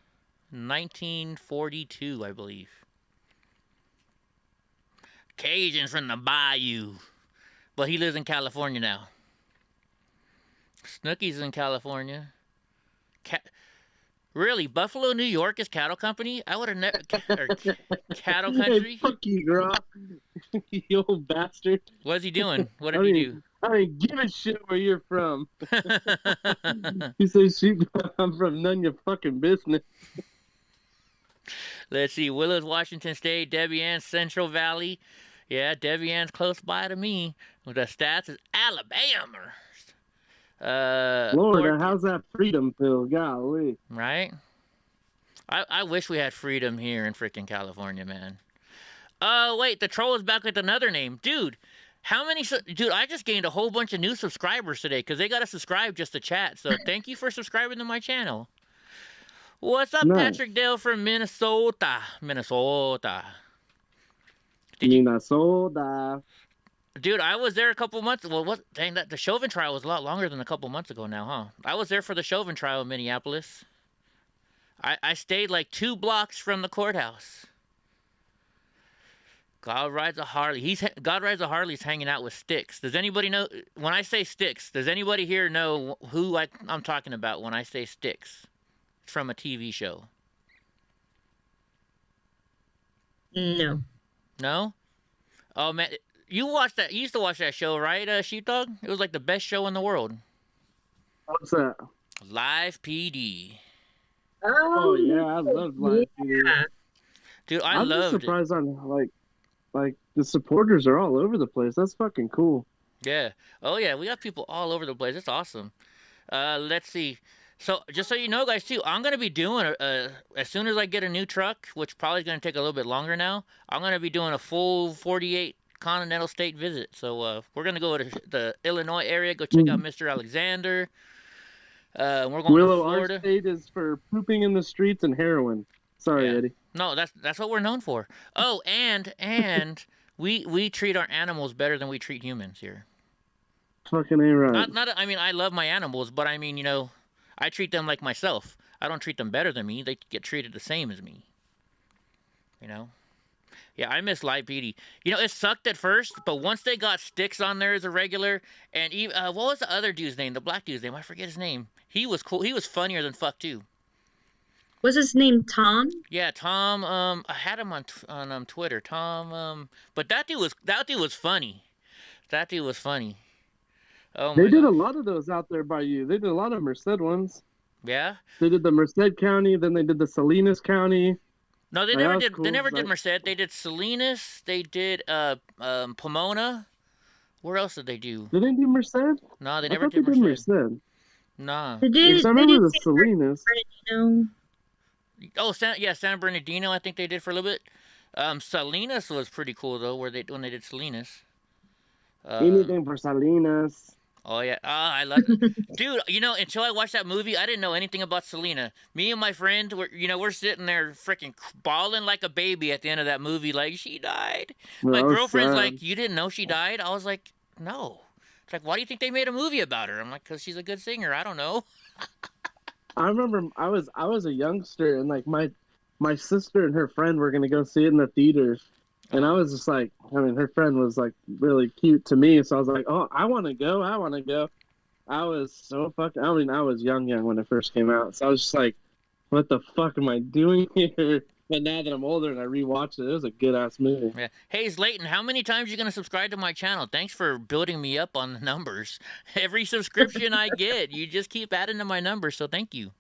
Speaker 4: 1942, I believe. Cajuns from the Bayou, but he lives in California now. Snooki's in California. Really, Buffalo, New York is cattle company? I would have never. Cattle country?
Speaker 19: Hey, fuck you, girl. You old bastard.
Speaker 4: What's he doing? What did he do?
Speaker 19: I ain't give a shit where you're from. You say sheep, I'm from none of your fucking business.
Speaker 4: Let's see. Willows, Washington State. Debbie Ann's Central Valley. Yeah, Debbie Ann's close by to me. The stats is Alabama.
Speaker 19: Lord, how's that freedom feel? Golly.
Speaker 4: Right? I wish we had freedom here in freaking California, man. Wait, the troll is back with another name. Dude, Dude, I just gained a whole bunch of new subscribers today because they got to subscribe just to chat. So thank you for subscribing to my channel. What's up,
Speaker 19: Nice.
Speaker 4: Patrick Dale from Minnesota? Minnesota. Dude, I was there a couple months. Well, dang, the Chauvin trial was a lot longer than a couple months ago now, huh? I was there for the Chauvin trial in Minneapolis. I stayed like 2 blocks from the courthouse. God rides a Harley. God rides a Harley's hanging out with Sticks. Does anybody know when I say Sticks? Does anybody here know who I'm talking about when I say Sticks? It's from a TV show.
Speaker 21: No.
Speaker 4: No? Oh man, you watched that? You used to watch that show, right, Sheepdog? It was like the best show in the world.
Speaker 19: What's that?
Speaker 4: Live PD.
Speaker 19: Oh yeah, I love Live PD.
Speaker 4: Dude,
Speaker 19: I'm just surprised on like the supporters are all over the place. That's fucking cool.
Speaker 4: Yeah. Oh yeah, we got people all over the place. It's awesome. Let's see. So just so you know, guys, too, I'm gonna be doing as soon as I get a new truck, which probably is gonna take a little bit longer now. I'm gonna be doing a full 48 continental state visit. So we're gonna go to the Illinois area, go check out Mr. Alexander. We're going to Florida.
Speaker 19: Our state is for pooping in the streets and heroin. Sorry, Eddie.
Speaker 4: No, that's what we're known for. Oh, and we treat our animals better than we treat humans here.
Speaker 19: Fucking A-right.
Speaker 4: I mean, I love my animals, but I mean, I treat them like myself. I don't treat them better than me. They get treated the same as me. Yeah, I miss Live PD. It sucked at first, but once they got Sticks on there as a regular, and even, what was the other dude's name? The black dude's name? I forget his name. He was cool. He was funnier than fuck, too.
Speaker 21: Was his name Tom?
Speaker 4: Yeah, Tom. I had him on Twitter. Tom. But that dude was funny. That dude was funny. Oh my
Speaker 19: They did
Speaker 4: God.
Speaker 19: a lot of those out there by you. They did a lot of Merced ones.
Speaker 4: Yeah.
Speaker 19: They did the Merced County, then they did the Salinas County.
Speaker 4: No, they
Speaker 19: Like,
Speaker 4: never
Speaker 19: that was
Speaker 4: did.
Speaker 19: cool.
Speaker 4: They never did
Speaker 19: Like-
Speaker 4: Merced. They did Salinas. They did Pomona. Where else did they do?
Speaker 19: They didn't do Merced?
Speaker 4: No, they
Speaker 19: I
Speaker 4: never
Speaker 19: thought
Speaker 4: did
Speaker 19: they did
Speaker 4: Merced.
Speaker 19: Merced.
Speaker 4: Nah.
Speaker 21: They did.
Speaker 19: Because I
Speaker 21: They
Speaker 19: remember
Speaker 21: did
Speaker 19: the Salinas.
Speaker 4: Oh, San Bernardino. I think they did for a little bit. Salinas was pretty cool though, when they did Salinas.
Speaker 19: Anything for Salinas.
Speaker 4: Oh yeah, I love it. Dude, until I watched that movie, I didn't know anything about Selena. Me and my friend, we're sitting there freaking bawling like a baby at the end of that movie, like, she died. My
Speaker 19: That was
Speaker 4: girlfriend's
Speaker 19: sad.
Speaker 4: like, you didn't know she died? I was like, no. It's like, why do you think they made a movie about her? I'm like, because she's a good singer. I don't know.
Speaker 19: I remember I was a youngster and like my sister and her friend were gonna go see it in the theater, and I was just like, I mean, her friend was like really cute to me, so I was like, oh, I want to go. I was so fucking. I mean, I was young when it first came out, so I was just like, what the fuck am I doing here? But now that I'm older and I rewatched it, it was a good ass movie.
Speaker 4: Yeah. Hey, Layton, how many times are you going to subscribe to my channel? Thanks for building me up on the numbers. Every subscription I get, you just keep adding to my numbers, so thank you.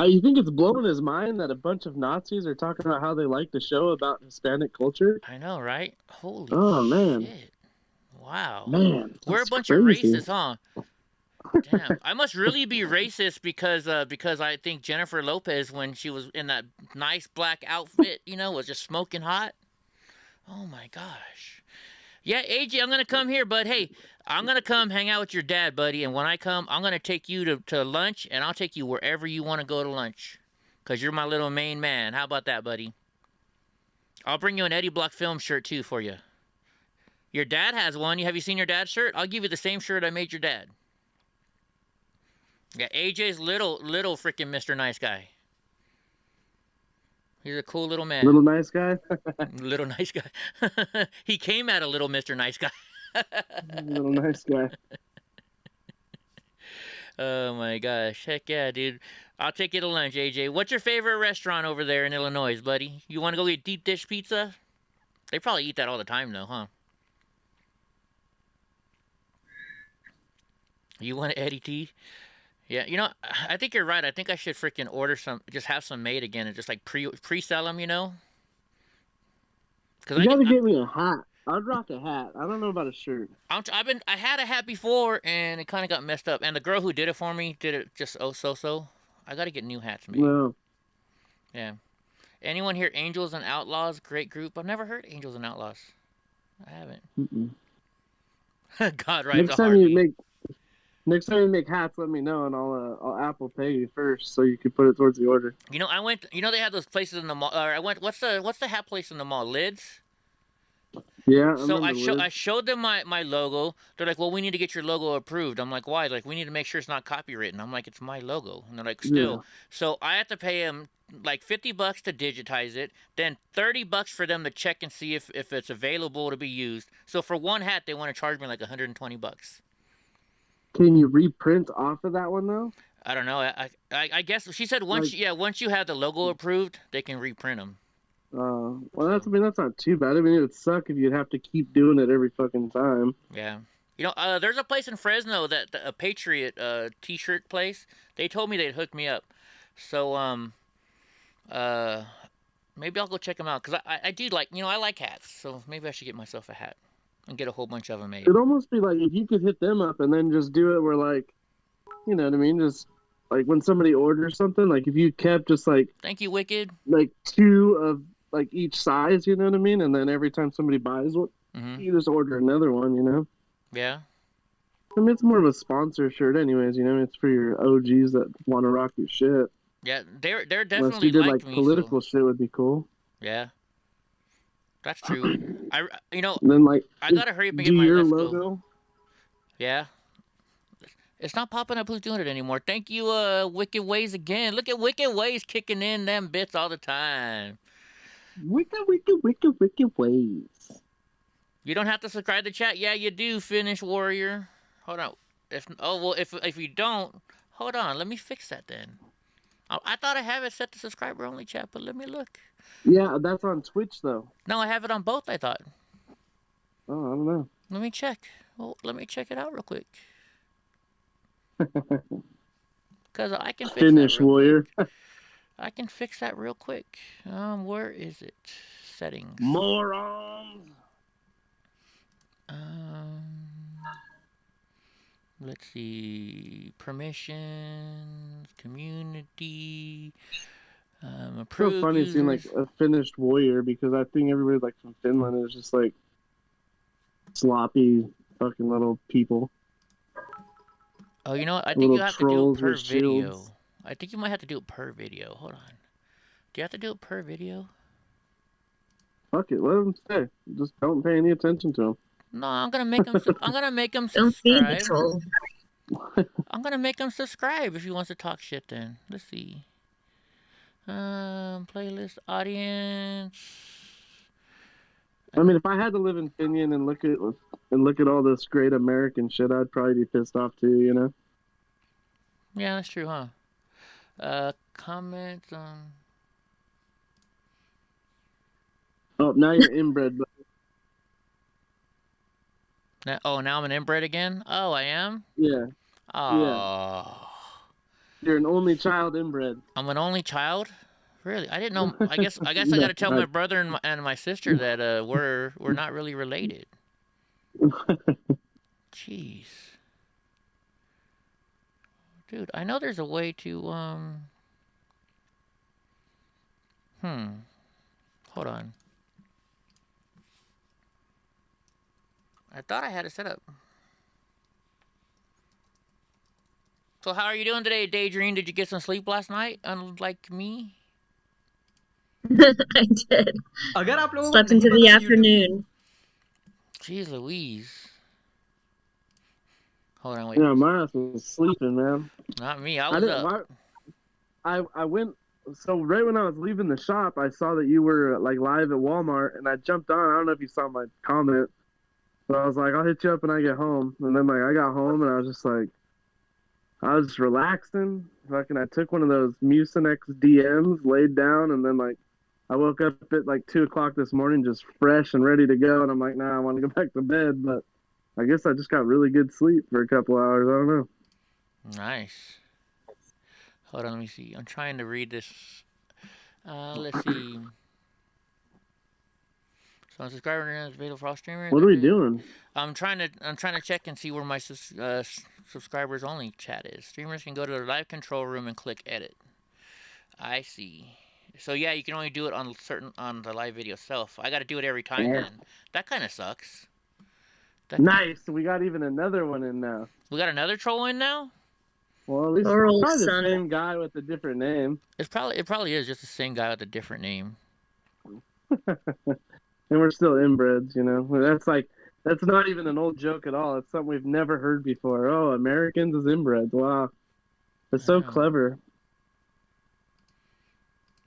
Speaker 19: You think it's blowing his mind that a bunch of Nazis are talking about how they like the show about Hispanic culture?
Speaker 4: I know, right? Holy
Speaker 19: man.
Speaker 4: shit. Wow.
Speaker 19: Man,
Speaker 4: We're a
Speaker 19: that's
Speaker 4: bunch
Speaker 19: crazy.
Speaker 4: of racists, huh? Damn. I must really be racist because I think Jennifer Lopez, when she was in that nice black outfit, was just smoking hot. Oh my gosh. Yeah, AJ, I'm going to come here, bud. Hey, I'm going to come hang out with your dad, buddy. And when I come, I'm going to take you to lunch, and I'll take you wherever you want to go to lunch. Because you're my little main man. How about that, buddy? I'll bring you an EddieBlockFilms shirt, too, for you. Your dad has one. Have you seen your dad's shirt? I'll give you the same shirt I made your dad. Yeah, AJ's little freaking Mr. Nice Guy. He's a cool little man.
Speaker 19: Little nice guy?
Speaker 4: Little nice guy. He came at a little Mr. Nice Guy.
Speaker 19: Little nice guy.
Speaker 4: Oh my gosh. Heck yeah, dude. I'll take you to lunch, AJ. What's your favorite restaurant over there in Illinois, buddy? You want to go get deep dish pizza? They probably eat that all the time, though, huh? You want Eddie T? Yeah, I think you're right. I think I should freaking order some, just have some made again and just like pre-sell them, Cause
Speaker 19: You gotta get me a hat. I'd rock a hat. I don't know about a shirt.
Speaker 4: I had a hat before and it kind of got messed up. And the girl who did it for me did it just so. I gotta get new hats made.
Speaker 19: No.
Speaker 4: Yeah. Anyone here? Angels and Outlaws, great group. I've never heard Angels and Outlaws. I haven't. God, right?
Speaker 19: Next time you make hats, let me know, and I'll Apple Pay you first, so you can put it towards the order.
Speaker 4: I went. They have those places in the mall. I went. What's the hat place in the mall? Lids.
Speaker 19: Yeah.
Speaker 4: So I showed them my logo. They're like, well, we need to get your logo approved. I'm like, why? Like, we need to make sure it's not copywritten. I'm like, it's my logo. And they're like, still.
Speaker 19: Yeah.
Speaker 4: So I have to pay them like $50 to digitize it, then $30 for them to check and see if it's available to be used. So for one hat, they want to charge me like $120.
Speaker 19: Can you reprint off of that one though?
Speaker 4: I don't know. I guess she said once you have the logo approved, they can reprint them.
Speaker 19: Well, that's not too bad. I mean, it would suck if you'd have to keep doing it every fucking time.
Speaker 4: Yeah. You know, there's a place in Fresno a Patriot T-shirt place. They told me they'd hook me up. So maybe I'll go check them out because I do like, you know, I like hats. So maybe I should get myself a hat and get a whole bunch of them made.
Speaker 19: It'd almost be like if you could hit them up and then just do it where like, you know what I mean, just like when somebody orders something, like if you kept just like,
Speaker 4: thank you, Wicked,
Speaker 19: like 2 of like each size, you know what I mean, and then every time somebody buys one, you just order another one, you know.
Speaker 4: Yeah.
Speaker 19: I mean, it's more of a sponsor shirt, anyways. You know, it's for your OGs that want to rock your shit.
Speaker 4: Yeah, they're definitely
Speaker 19: unless you did like
Speaker 4: me,
Speaker 19: political shit would be cool.
Speaker 4: Yeah, that's true. You know,
Speaker 19: and then like
Speaker 4: I gotta hurry up and get my logo. Yeah, it's not popping up. Who's doing it anymore? Thank you, Wicked Ways again. Look at Wicked Ways kicking in them bits all the time.
Speaker 19: Wicked Ways.
Speaker 4: You don't have to subscribe to chat. Yeah, you do. Finish Warrior. Hold on. If you don't, hold on. Let me fix that then. I thought I have it set to subscriber only chat, but let me look.
Speaker 19: Yeah, that's on Twitch though.
Speaker 4: No, I have it on both. I thought.
Speaker 19: Oh, I don't know.
Speaker 4: Let me check. Well, let me check it out real quick. Because I can
Speaker 19: finish Warrior.
Speaker 4: I can fix that real quick. Where is it? Settings.
Speaker 19: Morons.
Speaker 4: Let's see. Permissions, community, approved.
Speaker 19: It's so funny seeing like a finished Warrior because I think everybody like from Finland is just like sloppy fucking little people.
Speaker 4: Oh, you know what? I think you have to do it per video. I think you might have to do it per video. Hold on. Do you have to do it per video?
Speaker 19: Fuck it, let them say. Just don't pay any attention to them.
Speaker 4: No, I'm gonna make them. I'm gonna make them subscribe. I'm gonna make them subscribe if he wants to talk shit. Then let's see. Playlist audience.
Speaker 19: I mean, if I had to live in Finland and look at all this great American shit, I'd probably be pissed off too. You know.
Speaker 4: Yeah, that's true, huh? Comments on.
Speaker 19: Oh, now you're inbred.
Speaker 4: Now I'm an inbred again? Oh, I am?
Speaker 19: Yeah.
Speaker 4: Oh.
Speaker 19: Yeah. You're an only child inbred.
Speaker 4: I'm an only child? Really? I didn't know. I guess I got to tell my brother and my sister that we're not really related. Jeez. Dude, I know there's a way to Hold on. I thought I had it set up. So how are you doing today, Daydream? Did you get some sleep last night, unlike me?
Speaker 21: I did. Slept into the afternoon.
Speaker 4: Jeez Louise. Hold on, wait.
Speaker 19: Yeah, my ass was sleeping, man.
Speaker 4: Not me. I was up.
Speaker 19: I went. So right when I was leaving the shop, I saw that you were like live at Walmart, and I jumped on. I don't know if you saw my comment. So I was like, I'll hit you up when I get home. And then like I got home and I was just like, I was just relaxing. Fucking, I took one of those Mucinex DMs, laid down, and then like I woke up at like 2 o'clock this morning, just fresh and ready to go. And I'm like, nah, I want to go back to bed. But I guess I just got really good sleep for a couple hours. I don't know.
Speaker 4: Nice. Hold on, let me see. I'm trying to read this. Let's see. So I'm subscriber is available for all streamers.
Speaker 19: What are we doing?
Speaker 4: I'm trying to check and see where my subscribers only chat is. Streamers can go to their live control room and click edit. I see. So yeah, you can only do it on the live video itself. I got to do it every time.
Speaker 19: Yeah.
Speaker 4: Then that kind of sucks.
Speaker 19: Nice. We got even another one in now.
Speaker 4: We got another troll in now.
Speaker 19: Well, at least it's probably the same guy with a different name.
Speaker 4: It probably is just the same guy with a different name.
Speaker 19: And we're still inbreds, you know. That's not even an old joke at all. It's something we've never heard before. Oh, Americans as inbreds. Wow. It's so clever.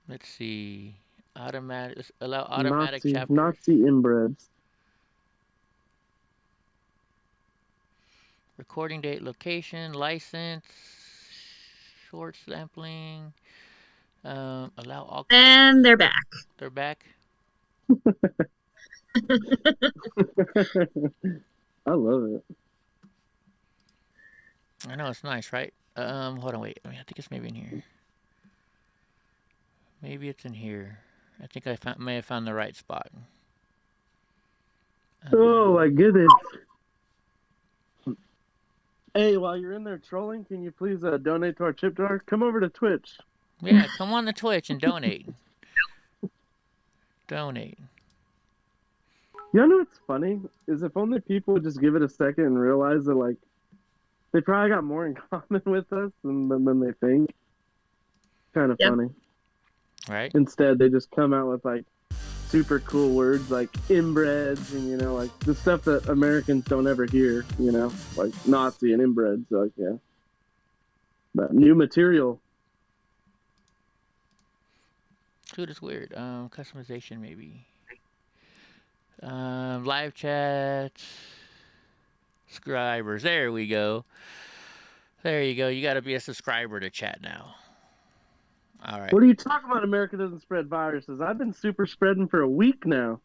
Speaker 4: Let's see. Allow automatic chapters.
Speaker 19: Nazi inbreds.
Speaker 4: Recording date, location, license, short sampling. Allow all.
Speaker 21: And they're back.
Speaker 4: They're back.
Speaker 19: I love it.
Speaker 4: I know, it's nice, right? Hold on, wait. I think it's maybe in here. Maybe it's in here. I think I may have found the right spot.
Speaker 19: Oh my goodness. Hey, while you're in there trolling, can you please donate to our chip jar? Come over to Twitch.
Speaker 4: Yeah, come on to Twitch and donate. Donate.
Speaker 19: You know what's funny? Is if only people would just give it a second and realize that, like, they probably got more in common with us than they think. Kind of funny.
Speaker 4: Right.
Speaker 19: Instead, they just come out with, like, super cool words like inbreds and, you know, like the stuff that Americans don't ever hear, you know, like Nazi and inbreds. So, like, yeah. But new material.
Speaker 4: Dude, it's weird. Customization, maybe. Live chat. Subscribers. There we go. There you go. You got to be a subscriber to chat now. All right.
Speaker 19: What are you talking about? America doesn't spread viruses. I've been super spreading for a week now.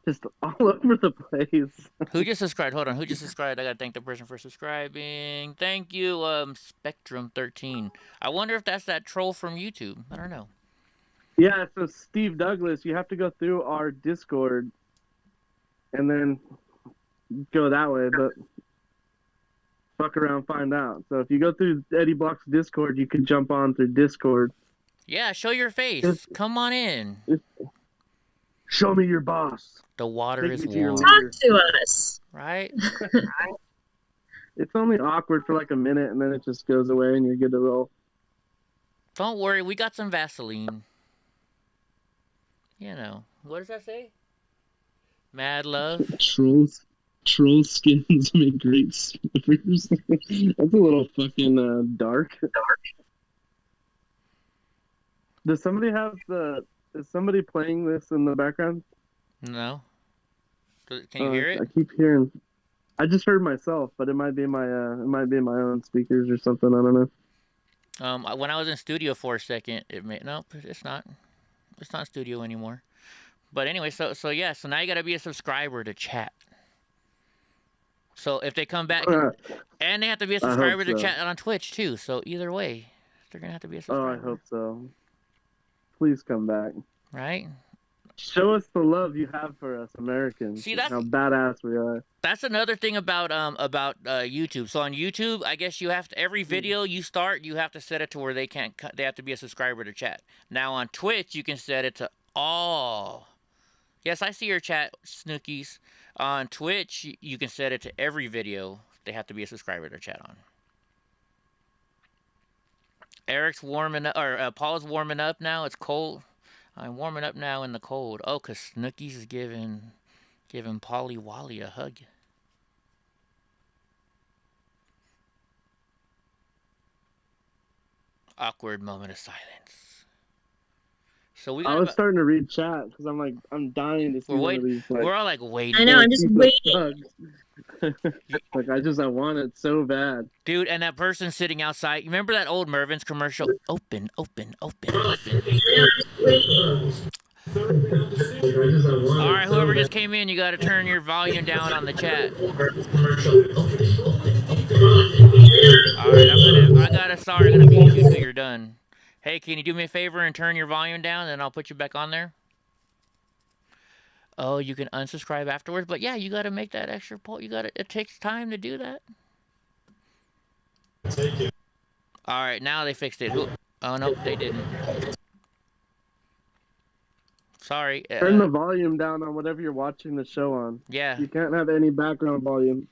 Speaker 19: Just all over the place.
Speaker 4: Who just subscribed? Hold on. Who just subscribed? I got to thank the person for subscribing. Thank you, Spectrum13. I wonder if that's that troll from YouTube. I don't know.
Speaker 19: Yeah, so Steve Douglas, you have to go through our Discord and then go that way, but fuck around, find out. So if you go through Eddie Block's Discord, you can jump on through Discord.
Speaker 4: Yeah, show your face. Come on in.
Speaker 19: Show me your boss.
Speaker 4: The water is warm.
Speaker 21: Talk to us.
Speaker 4: Right?
Speaker 19: It's only awkward for like a minute, and then it just goes away, and you're good to roll.
Speaker 4: Don't worry, we got some Vaseline. You know. What does that say? Mad love.
Speaker 19: Troll skins make great slippers. That's a little fucking dark. Does somebody have is somebody playing this in the background?
Speaker 4: No. Can you hear it?
Speaker 19: I keep hearing. I just heard myself, but it might be my own speakers or something. I don't know.
Speaker 4: When I was in studio for a second, nope, it's not. It's not studio anymore. But anyway, so yeah, so now you gotta be a subscriber to chat. So if they come back, and they have to be a subscriber to chat on Twitch too. So either way, they're gonna have to be a subscriber.
Speaker 19: Oh, I hope so. Please come back.
Speaker 4: Right?
Speaker 19: Show us the love you have for us Americans.
Speaker 4: See, that's
Speaker 19: how badass we are.
Speaker 4: That's another thing about YouTube. So on YouTube, I guess you have to, every video you start, you have to set it to where they can't cut. They have to be a subscriber to chat. Now on Twitch, you can set it to all. Yes, I see your chat, Snookies. On Twitch, you can set it to every video. They have to be a subscriber to chat on. Eric's warming up, or Paul's warming up now. It's cold. I'm warming up now in the cold. Oh, because Snookies is giving Polly Wally a hug. Awkward moment of silence. So we.
Speaker 19: I was starting to read chat because I'm dying to see one of these.
Speaker 4: We're all like waiting.
Speaker 21: I know. I'm just waiting.
Speaker 19: Like I want it so bad,
Speaker 4: dude. And that person sitting outside. You remember that old Mervin's commercial? Open, open, open, open. All right, whoever just came in, you got to turn your volume down on the chat. All right, I'm gonna mute you until you're done. Hey, can you do me a favor and turn your volume down, and I'll put you back on there? Oh, you can unsubscribe afterwards, but yeah, you got to make that extra poll. It takes time to do that.
Speaker 2: Take it.
Speaker 4: All right, now they fixed it. Oh no, they didn't. Sorry.
Speaker 19: Turn the volume down on whatever you're watching the show on.
Speaker 4: Yeah.
Speaker 19: You can't have any background volume.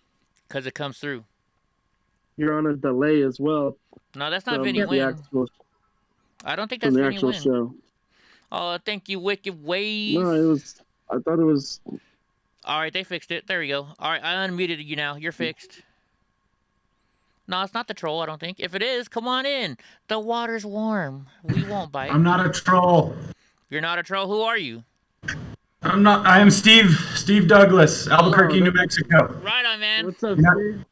Speaker 4: Because it comes through.
Speaker 19: You're on a delay as well.
Speaker 4: No, that's not Vinny Win. I don't think that's
Speaker 19: the
Speaker 4: Vinny
Speaker 19: actual
Speaker 4: Win.
Speaker 19: Show.
Speaker 4: Oh, thank you, Wicked Ways.
Speaker 19: No, I thought it was.
Speaker 4: All right, they fixed it. There we go. All right, I unmuted you now. You're fixed. No, it's not the troll, I don't think. If it is, come on in. The water's warm. We won't bite.
Speaker 2: I'm not a troll.
Speaker 4: You're not a troll? Who are you?
Speaker 2: I'm not. I am Steve Douglas, Albuquerque, New Mexico.
Speaker 4: Right on, man.
Speaker 19: What's up, Steve?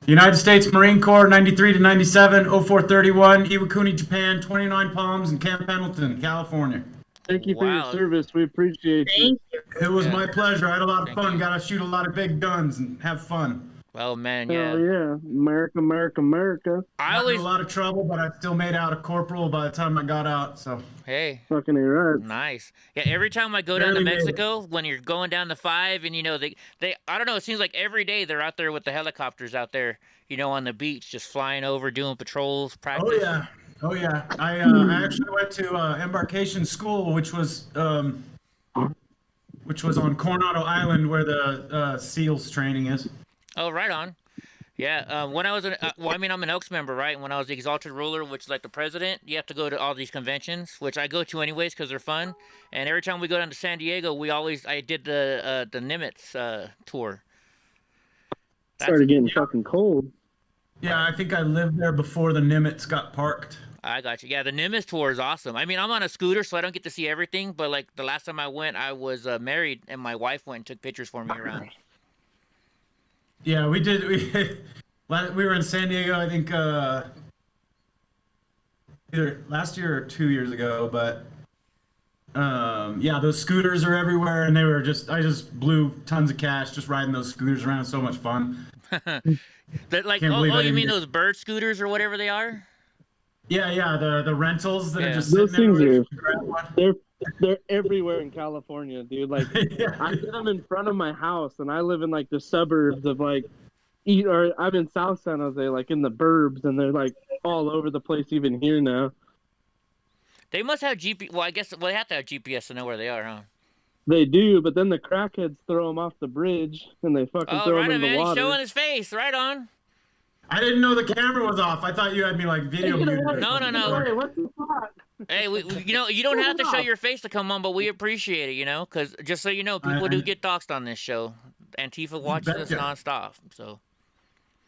Speaker 2: United States Marine Corps, 93 to 97, 0431, Iwakuni, Japan, 29 Palms, and Camp Pendleton, California.
Speaker 19: Thank you for your service. We appreciate you.
Speaker 2: It was my pleasure. I had a lot of fun. Got to shoot a lot of big guns and have fun.
Speaker 4: Well, man,
Speaker 19: Hell yeah. America, America, America.
Speaker 2: I was in a lot of trouble, but I still made out a corporal by the time I got out. So
Speaker 4: hey,
Speaker 19: fucking right.
Speaker 4: Nice. Yeah, every time I go down to Mexico, when you're going down the 5, and you know they I don't know. It seems like every day they're out there with the helicopters out there, you know, on the beach, just flying over, doing patrols, practice.
Speaker 2: Oh yeah. I actually went to embarkation school, which was on Coronado Island, where the SEALs training is.
Speaker 4: Oh, right on. Yeah, when I was I'm an Elks member, right? When I was the Exalted Ruler, which is like the president, you have to go to all these conventions, which I go to anyways because they're fun. And every time we go down to San Diego, I did the Nimitz tour.
Speaker 19: Started getting fucking cold.
Speaker 2: Yeah, I think I lived there before the Nimitz got parked.
Speaker 4: I got you. Yeah, the Nimitz tour is awesome. I mean, I'm on a scooter, so I don't get to see everything. But like the last time I went, I was married, and my wife went and took pictures for me around.
Speaker 2: Yeah, we did. We were in San Diego, I think, either last year or 2 years ago. But yeah, those scooters are everywhere, and I just blew tons of cash just riding those scooters around. So much fun.
Speaker 4: You mean those bird scooters or whatever they are?
Speaker 2: Yeah, the rentals that are just
Speaker 19: those
Speaker 2: sitting
Speaker 19: things
Speaker 2: there.
Speaker 19: they're everywhere in California, dude. Like I get them in front of my house, and I live in like the suburbs of I'm in South San Jose, like in the burbs, and they're like all over the place even here now.
Speaker 4: They must have GPS. Well, I guess they have to have GPS to know where they are, huh?
Speaker 19: They do, but then the crackheads throw them off the bridge, and they fucking throw them in the water.
Speaker 4: He's showing his face. Right on.
Speaker 2: I didn't know the camera was off. I thought you had me like video muted.
Speaker 4: No.
Speaker 19: Hey, what the fuck?
Speaker 4: Hey, you don't have to show your face to come on, but we appreciate it, because just so you know, people do get doxxed on this show. Antifa watches us nonstop, so.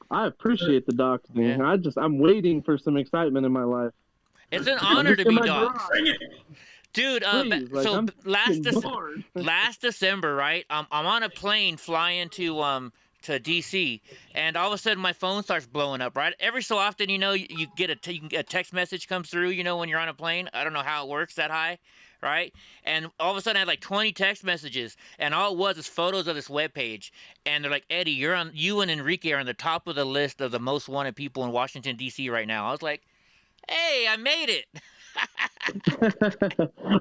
Speaker 19: I appreciate the doxing. Yeah. I'm waiting for some excitement in my life.
Speaker 4: It's an honor to be doxxed. Dude,
Speaker 19: Please,
Speaker 4: last December, right? I'm on a plane flying to DC, and all of a sudden my phone starts blowing up, right? Every so often, you get a text message comes through, when you're on a plane. I don't know how it works that high, right? And all of a sudden I had like 20 text messages, and all it was is photos of this webpage. And they're like, Eddie, you and Enrique are on the top of the list of the most wanted people in Washington, D.C. right now. I was like, hey, I made it.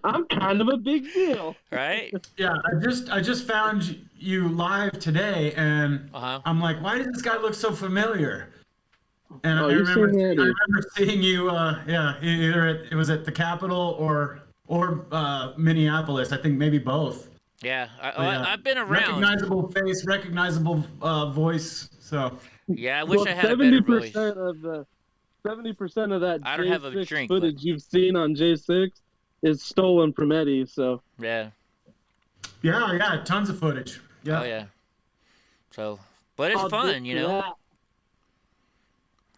Speaker 19: I'm kind of a big deal,
Speaker 4: right?
Speaker 2: Yeah, I just found you live today, and I'm like, why does this guy look so familiar? And I remember seeing you, either it was at the Capitol or Minneapolis. I think maybe both.
Speaker 4: Yeah, I've been around.
Speaker 2: Recognizable face, recognizable voice. So
Speaker 4: yeah, I wish I had a better voice.
Speaker 19: 70% of that
Speaker 4: I don't have a
Speaker 19: J6
Speaker 4: drink,
Speaker 19: footage you've seen on J6 is stolen from Eddie. So
Speaker 4: yeah,
Speaker 2: tons of footage. Yeah.
Speaker 4: Oh yeah. So, but it's fun,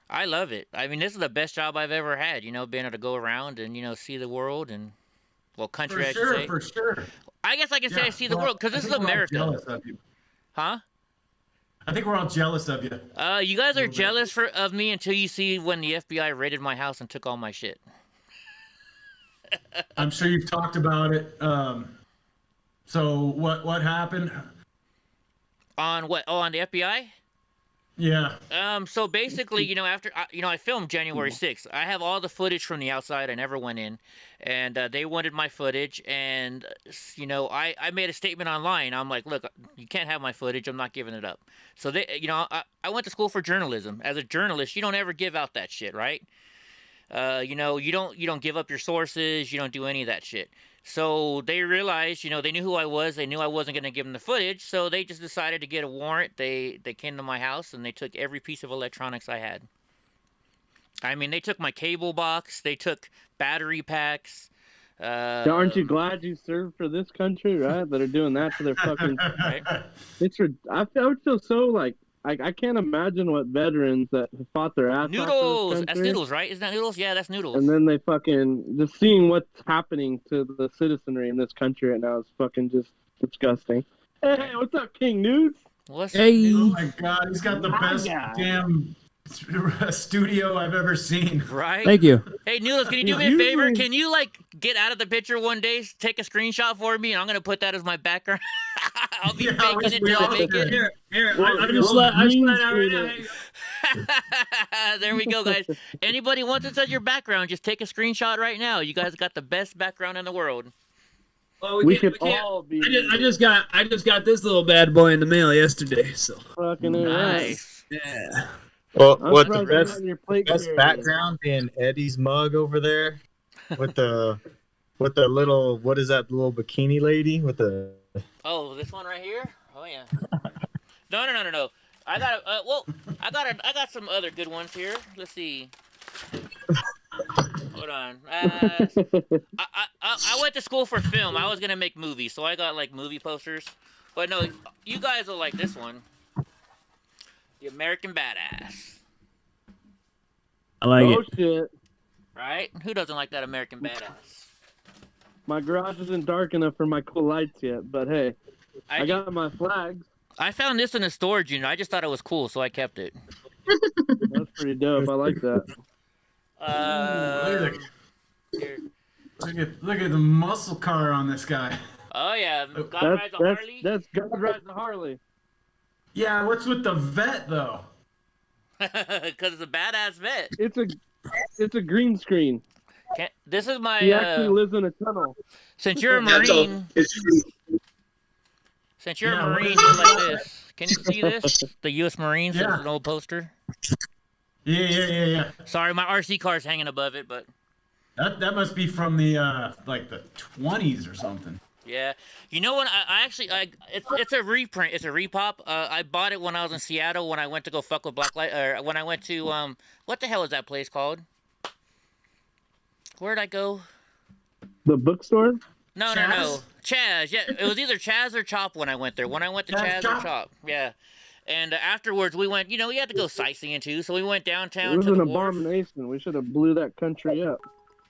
Speaker 4: I love it. I mean, this is the best job I've ever had. Being able to go around and see the world and country. I should say.
Speaker 2: For sure.
Speaker 4: I guess I can say I see the world because this is America. Huh?
Speaker 2: I think we're all jealous of you.
Speaker 4: You guys are jealous of me until you see when the FBI raided my house and took all my shit.
Speaker 2: I'm sure you've talked about it. So what happened?
Speaker 4: On what? Oh, on the FBI?
Speaker 2: Yeah.
Speaker 4: So basically, after I filmed January 6th. I have all the footage from the outside. I never went in, and they wanted my footage. And I made a statement online. I'm like, look, you can't have my footage. I'm not giving it up. So they, I went to school for journalism. As a journalist, you don't ever give out that shit, right? You don't give up your sources. You don't do any of that shit. So they realized, they knew who I was. They knew I wasn't going to give them the footage. So they just decided to get a warrant. They came to my house and they took every piece of electronics I had. I mean, they took my cable box. They took battery packs.
Speaker 19: Aren't you glad you served for this country, right? That are doing that to their fucking.
Speaker 4: Right.
Speaker 19: I would feel so like I can't imagine what veterans that have fought their ass off for
Speaker 4: Noodles.
Speaker 19: this
Speaker 4: That's
Speaker 19: country.
Speaker 4: Noodles, right? Isn't that Noodles? Yeah, that's Noodles.
Speaker 19: And then they fucking just seeing what's happening to the citizenry in this country right now is fucking just disgusting. Hey, what's up, King Nudes?
Speaker 2: Hey. Oh my God, he's got the best damn studio I've ever seen.
Speaker 4: Right?
Speaker 7: Thank you.
Speaker 4: Hey, Noodles, can you do me a favor? Can you, like, get out of the picture one day, take a screenshot for me, and I'm going to put that as my background? I'll be faking it till I make it.
Speaker 2: Here,
Speaker 7: I just let
Speaker 4: There we go, guys. Anybody wants this as your background, just take a screenshot right now. You guys got the best background in the world.
Speaker 7: Well, we can't all be. I just got this little bad boy in the mail yesterday. So
Speaker 19: fucking
Speaker 4: nice.
Speaker 7: Yeah.
Speaker 9: Well, what's the best background in Eddie's mug over there with the little, what is that little bikini lady with the?
Speaker 4: Oh, this one right here? Oh yeah. No. I got some other good ones here. Let's see. Hold on. I went to school for film. I was gonna make movies, so I got like movie posters. But no, you guys will like this one. The American Badass.
Speaker 7: I like it.
Speaker 19: Oh shit!
Speaker 4: Right? Who doesn't like that American Badass?
Speaker 19: My garage isn't dark enough for my cool lights yet, but hey, I got my flags.
Speaker 4: I found this in a storage unit. I just thought it was cool, so I kept it.
Speaker 19: That's pretty dope. I like that.
Speaker 2: Look at the muscle car on this guy.
Speaker 4: Oh yeah, God rides a Harley.
Speaker 19: That's God rides a Harley.
Speaker 2: Yeah, what's with the vet though?
Speaker 4: Because it's a badass vet.
Speaker 19: It's a green screen.
Speaker 4: This is my.
Speaker 19: He actually lives in a tunnel.
Speaker 4: Since you're a Marine. Since you're a Marine, you're like this. Can you see this? The U.S. Marines. Yeah. It's an old poster.
Speaker 2: Yeah.
Speaker 4: Sorry, my RC car's hanging above it, but.
Speaker 2: That must be from the like the 20s or something.
Speaker 4: Yeah, you know what? It's a reprint. It's a repop. I bought it when I was in Seattle when I went to go fuck with or when I went to what the hell is that place called? Where'd I go?
Speaker 19: The bookstore?
Speaker 4: No. Chaz. Yeah, it was either Chaz or Chop when I went there. When I went to Chaz or Chop. Yeah. And afterwards we went. You know, we had to go sightseeing too, so we went downtown.
Speaker 19: It was an abomination. We should have blew that country up.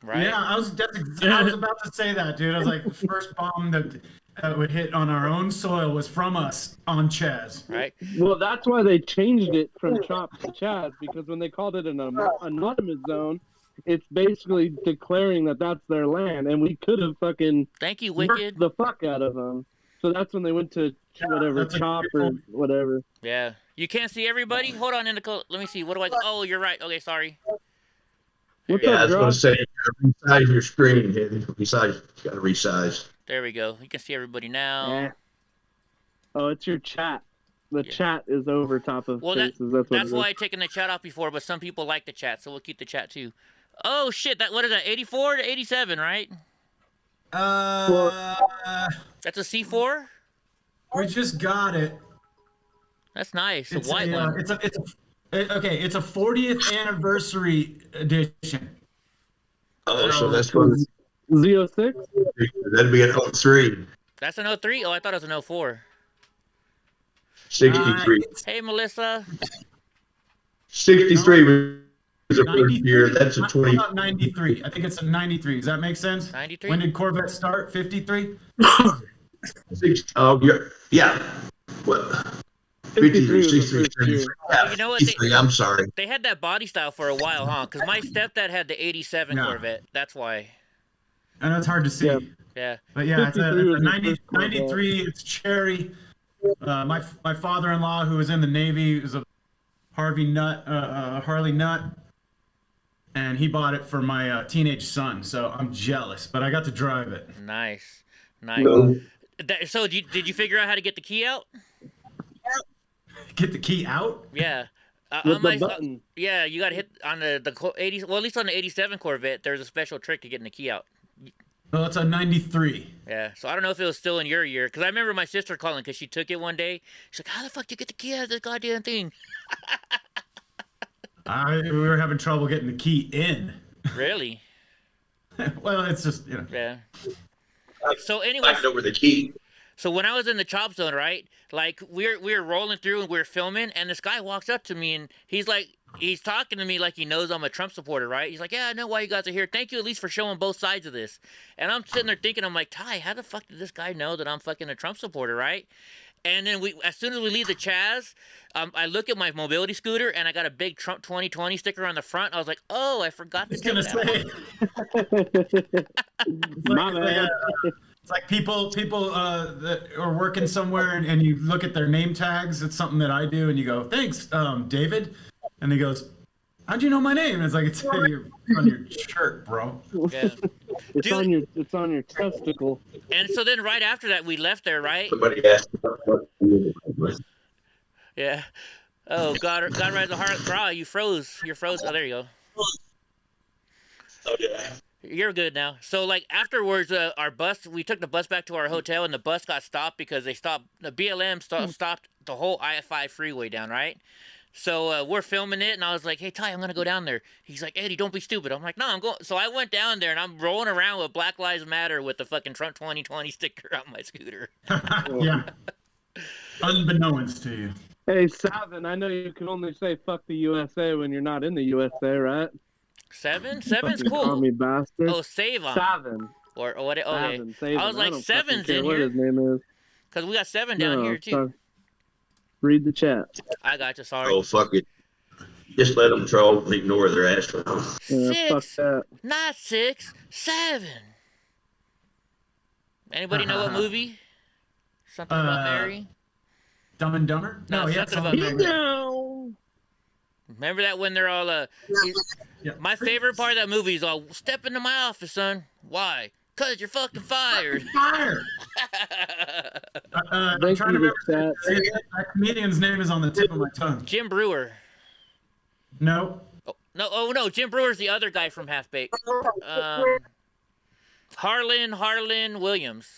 Speaker 4: Right?
Speaker 2: Yeah, I was about to say that, dude. I was like, the first bomb that would hit on our own soil was from us on Chaz.
Speaker 4: Right.
Speaker 19: Well, that's why they changed it from Chop to Chaz, because when they called it an anonymous zone, it's basically declaring that that's their land, and we could have fucking
Speaker 4: Wicked
Speaker 19: the fuck out of them. So that's when they went to whatever Chop or whatever.
Speaker 4: Yeah. You can't see everybody. Hold on, Indico. Let me see. What do I? Oh, you're right. Okay, sorry.
Speaker 8: Yeah, I was going to say, you got to resize your screen. You got to resize.
Speaker 4: There we go. You can see everybody now.
Speaker 19: Yeah. Oh, it's your chat. The chat is over top of faces.
Speaker 4: That's why I've taken the chat off before, but some people like the chat, so we'll keep the chat too. Oh, shit. What is that, 84 to 87, right? That's a C4?
Speaker 2: We just got it.
Speaker 4: That's nice. It's a white one.
Speaker 2: It's a 40th anniversary edition.
Speaker 8: Oh, so that's what
Speaker 19: Z06?
Speaker 8: That'd be an 03.
Speaker 4: That's an 03? Oh, I thought it was an 04.
Speaker 8: 63.
Speaker 4: Hey, Melissa.
Speaker 8: 63 was the first year. That's a 20.
Speaker 2: 93. I think it's a 93. Does that make sense?
Speaker 4: 93?
Speaker 2: When did Corvette start? 53?
Speaker 8: Oh, yeah. What? 53, 63.
Speaker 4: Yeah, you know what?
Speaker 8: I'm sorry.
Speaker 4: They had that body style for a while, huh? Because my stepdad had the 87 Corvette. That's why.
Speaker 2: I know it's hard to see.
Speaker 4: Yeah.
Speaker 2: But yeah, it's a 93. It's cherry. My father-in-law, who was in the Navy, was a Harley Nut, and he bought it for my teenage son. So I'm jealous, but I got to drive it.
Speaker 4: Nice. So did you figure out how to get the key out?
Speaker 2: Get the key out?
Speaker 4: Yeah.
Speaker 19: With the button.
Speaker 4: Yeah, you got to hit on the 80s. Well, at least on the 87 Corvette, there's a special trick to getting the key out.
Speaker 2: Well, it's a 93.
Speaker 4: Yeah, so I don't know if it was still in your year, because I remember my sister calling because she took it one day. She's like, how the fuck do you get the key out of this goddamn thing?
Speaker 2: We were having trouble getting the key in.
Speaker 4: Really?
Speaker 2: Well, it's just,
Speaker 4: Yeah. So anyway,
Speaker 8: I know where the key.
Speaker 4: So when I was in the chop zone, right? Like we were rolling through and we were filming, and this guy walks up to me and he's talking to me like he knows I'm a Trump supporter, right? He's like, "Yeah, I know why you guys are here. Thank you at least for showing both sides of this." And I'm sitting there thinking, I'm like, Ty, how the fuck did this guy know that I'm fucking a Trump supporter, right? And then as soon as we leave the Chaz, I look at my mobility scooter and I got a big Trump 2020 sticker on the front. I was like, oh, I forgot to take that.
Speaker 2: It's like people that are working somewhere and you look at their name tags. It's something that I do, and you go, "Thanks, David," and he goes, "How'd you know my name?" And it's like, it's on your shirt, bro.
Speaker 4: Yeah.
Speaker 19: It's on your testicle.
Speaker 4: And so then right after that, we left there, right?
Speaker 8: Somebody asked.
Speaker 4: Yeah. Oh, God rise the heart. Raw, you froze. You're froze. Oh, there you go.
Speaker 8: Oh, yeah.
Speaker 4: You're good now. So, like, afterwards, we took the bus back to our hotel, and the bus got stopped because the BLM stopped the whole I-5 freeway down, right? So, we're filming it, and I was like, hey, Ty, I'm going to go down there. He's like, Eddie, don't be stupid. I'm like, no, I'm going. So I went down there, and I'm rolling around with Black Lives Matter with the fucking Trump 2020 sticker on my scooter.
Speaker 2: Yeah. Unbeknownst to you.
Speaker 19: Hey, Savin, I know you can only say fuck the USA when you're not in the USA, right?
Speaker 4: Seven's
Speaker 19: Fucking
Speaker 4: cool.
Speaker 19: Call me bastard.
Speaker 4: Oh, save him.
Speaker 19: Savin.
Speaker 4: Or what? Okay.
Speaker 19: Savin,
Speaker 4: I was like,
Speaker 19: don't
Speaker 4: Seven's
Speaker 19: care
Speaker 4: in
Speaker 19: what
Speaker 4: here.
Speaker 19: his name is.
Speaker 4: Because we got 7 down here, too.
Speaker 19: Sorry. Read the chat.
Speaker 4: I got you, sorry.
Speaker 8: Oh, fuck it. Just let them troll and ignore their assholes.
Speaker 19: Yeah, fuck that.
Speaker 4: Not 6, 7. Anybody know what movie? Something about Mary?
Speaker 2: Dumb and Dumber?
Speaker 4: No, something about Mary.
Speaker 19: No.
Speaker 4: Remember that when they're all, my favorite part of that movie is all, step into my office, son. Why? Because you're fucking fired.
Speaker 2: Fired. I'm trying to remember that comedian's name is on the tip of my tongue.
Speaker 4: Jim Brewer.
Speaker 2: No.
Speaker 4: No, Jim Brewer's the other guy from Half Baked. Harlan Williams.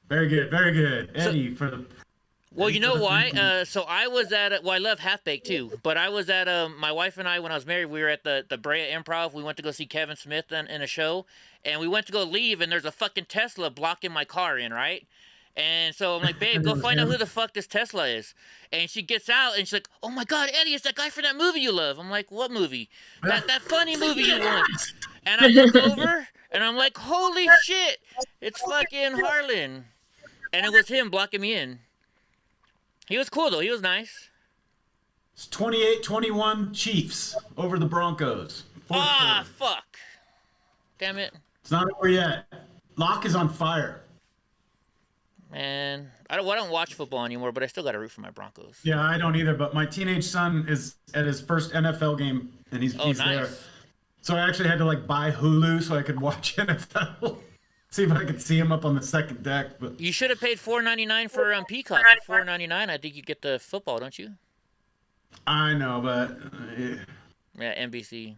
Speaker 2: Very good. Eddie for the...
Speaker 4: Well, you know why? So I was at, I love Half Baked too, but I was at, my wife and I, when I was married, we were at the Brea Improv. We went to go see Kevin Smith in a show, and we went to go leave, and there's a fucking Tesla blocking my car in, right? And so I'm like, babe, go find out who the fuck this Tesla is. And she gets out, and she's like, oh my God, Eddie, it's that guy for that movie you love. I'm like, what movie? That funny movie you want. And I look over, and I'm like, holy shit, it's fucking Harlan. And it was him blocking me in. He was cool, though. He was nice.
Speaker 2: It's 28-21 Chiefs over the Broncos.
Speaker 4: Ah, fuck. Damn it.
Speaker 2: It's not over yet. Locke is on fire.
Speaker 4: Man, I don't watch football anymore, but I still got to root for my Broncos.
Speaker 2: Yeah, I don't either, but my teenage son is at his first NFL game, and he's
Speaker 4: nice.
Speaker 2: there. So I actually had to, buy Hulu so I could watch NFL. See if I could see him up on the second deck. But
Speaker 4: you should have paid $4.99 for Peacock. For $4.99, I think you get the football, don't you?
Speaker 2: I know, but
Speaker 4: yeah, NBC.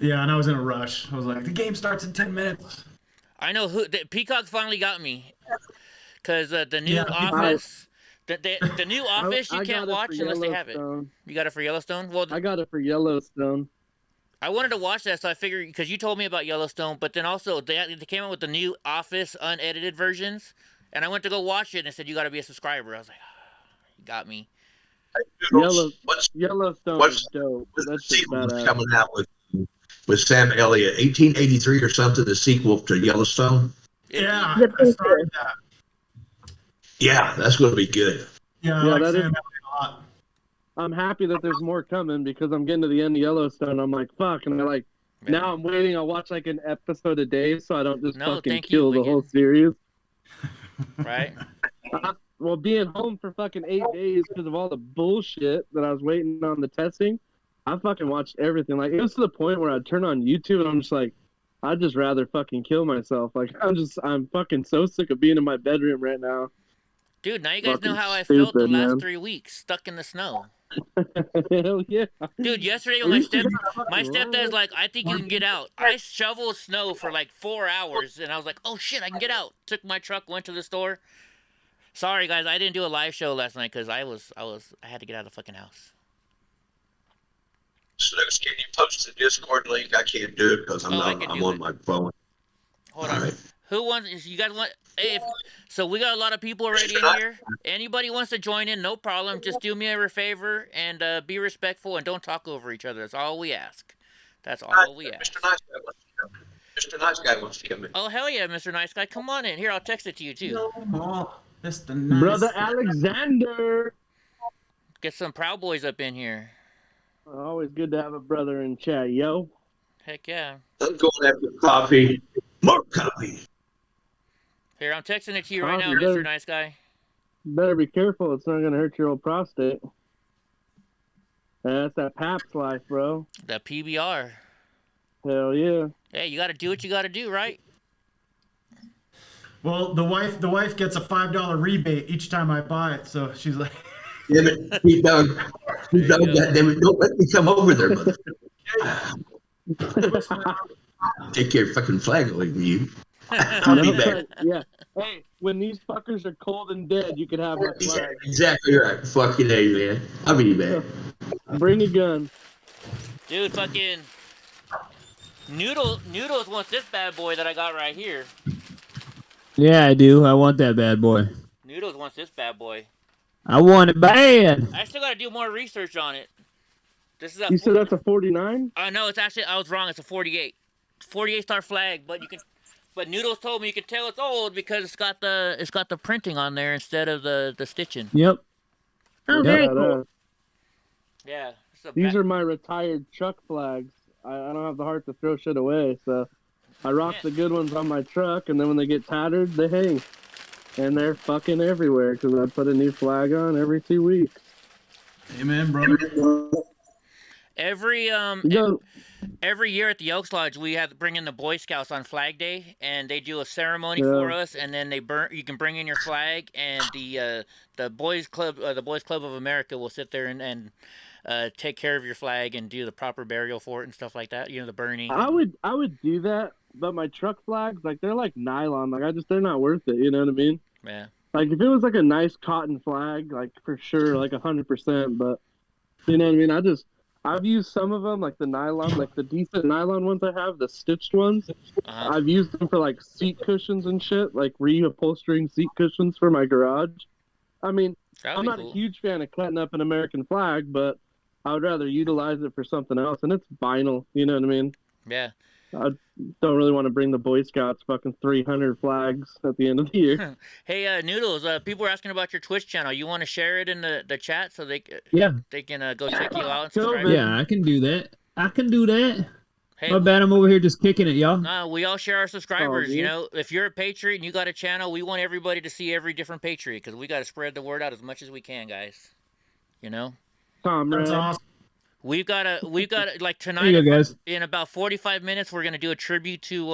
Speaker 2: Yeah, and I was in a rush. I was like, the game starts in 10 minutes.
Speaker 4: I know Peacock finally got me, because the new Office, the new Office you can't watch unless they have it. You got it for Yellowstone? Well,
Speaker 19: I got it for Yellowstone.
Speaker 4: I wanted to watch that, so I figured, because you told me about Yellowstone, but then also they came out with the new Office unedited versions, and I went to go watch it and it said you got to be a subscriber. I was like, you got me.
Speaker 19: Yellowstone is dope. That's just badass.
Speaker 8: Coming out with Sam Elliott, 1883 or something, the sequel to Yellowstone.
Speaker 2: Yeah, I started that.
Speaker 8: Yeah, that's going to be good.
Speaker 2: Yeah, I like Sam Elliott a lot.
Speaker 19: I'm happy that there's more coming because I'm getting to the end of Yellowstone. I'm like, fuck. And I'm like, now I'm waiting. I'll watch an episode a day so I don't just fucking kill the whole series.
Speaker 4: Right?
Speaker 19: Well, being home for fucking 8 days because of all the bullshit that I was waiting on the testing, I fucking watched everything. Like, it was to the point where I'd turn on YouTube and I'm just like, I'd just rather fucking kill myself. Like, I'm fucking so sick of being in my bedroom right now.
Speaker 4: Dude, now you guys know how I felt the last 3 weeks, stuck in the snow.
Speaker 19: Hell yeah.
Speaker 4: Dude, yesterday my stepdad's like, I think you can get out. I shoveled snow for 4 hours, and I was like, oh shit, I can get out. Took my truck, went to the store. Sorry guys, I didn't do a live show last night because I had to get out of the fucking house.
Speaker 8: Snooks, can you post the Discord link? I can't do it because I'm on my phone.
Speaker 4: Hold on. Who wants? You guys want? Hey, so we got a lot of people already in here. Anybody wants to join in? No problem. Just do me a favor and be respectful and don't talk over each other. That's all we ask. That's all we ask.
Speaker 8: Mr. Nice Guy wants to come in.
Speaker 4: Oh hell yeah, Mr. Nice Guy, come on in. Here, I'll text it to you too.
Speaker 2: Mr. Nice
Speaker 19: Brother Alexander.
Speaker 4: Get some Proud Boys up in here.
Speaker 19: Always good to have a brother in chat, yo.
Speaker 4: Heck yeah.
Speaker 8: I'm going after coffee. More coffee.
Speaker 4: Here, I'm texting it to you right now, Mr. Nice Guy.
Speaker 19: Better be careful. It's not going to hurt your old prostate. That's that Pabst life, bro.
Speaker 4: That PBR.
Speaker 19: Hell yeah.
Speaker 4: Hey, you got to do what you got to do, right?
Speaker 2: Well, the wife gets a $5 rebate each time I buy it, so she's like,
Speaker 8: Damn it, he done, goddamn it, don't let me come over there, mother. Take your fucking flag away from you. I'll be back.
Speaker 19: Yeah. Hey, when these fuckers are cold and dead, you can have my flag.
Speaker 8: Exactly right. Fucking A, man. I'll be back.
Speaker 19: Bring a gun.
Speaker 4: Dude, fucking Noodles wants this bad boy that I got right here.
Speaker 10: Yeah, I do. I want that bad boy.
Speaker 4: Noodles wants this bad boy.
Speaker 10: I want it bad.
Speaker 4: I still got to do more research on it. This is
Speaker 19: You said that's a 49?
Speaker 4: No, it's actually, I was wrong. It's a 48. 48-star flag, but you can. But Noodles told me you could tell it's old because it's got the printing on there instead of the stitching.
Speaker 10: Yep.
Speaker 21: Oh, very cool.
Speaker 4: Yeah.
Speaker 19: These are my retired truck flags. I don't have the heart to throw shit away, so I rock the good ones on my truck, and then when they get tattered, they hang. And they're fucking everywhere because I put a new flag on every 2 weeks.
Speaker 2: Amen, brother.
Speaker 4: Every year at the Elks Lodge, we have to bring in the Boy Scouts on Flag Day, and they do a ceremony for us, and then you can bring in your flag, and the Boys Club of America will sit there and take care of your flag and do the proper burial for it and stuff like that. You know, the burning.
Speaker 19: I would do that, but my truck flags, like, they're like nylon. Like, they're not worth it. You know what I mean?
Speaker 4: Yeah.
Speaker 19: Like, if it was like a nice cotton flag, like, for sure, like 100%. But you know what I mean? I've used some of them, like the nylon, like the decent nylon ones I have, the stitched ones. I've used them for like seat cushions and shit, like reupholstering seat cushions for my garage. I mean, I'm not a huge fan of cutting up an American flag, but I would rather utilize it for something else, and it's vinyl. You know what I mean?
Speaker 4: Yeah.
Speaker 19: I don't really want to bring the Boy Scouts fucking 300 flags at the end of the year.
Speaker 4: Hey, Noodles, people are asking about your Twitch channel. You want to share it in the chat so they can go check you out and subscribe?
Speaker 10: Yeah, I can do that. Hey, my bad, I'm over here just kicking it, y'all.
Speaker 4: No, we all share our subscribers. You know, if you're a Patriot and you got a channel, we want everybody to see every different Patriot because we got to spread the word out as much as we can, guys. You know?
Speaker 2: That's awesome.
Speaker 4: We've got like tonight.
Speaker 10: Here you go, guys.
Speaker 4: In about 45 minutes, we're gonna do a tribute to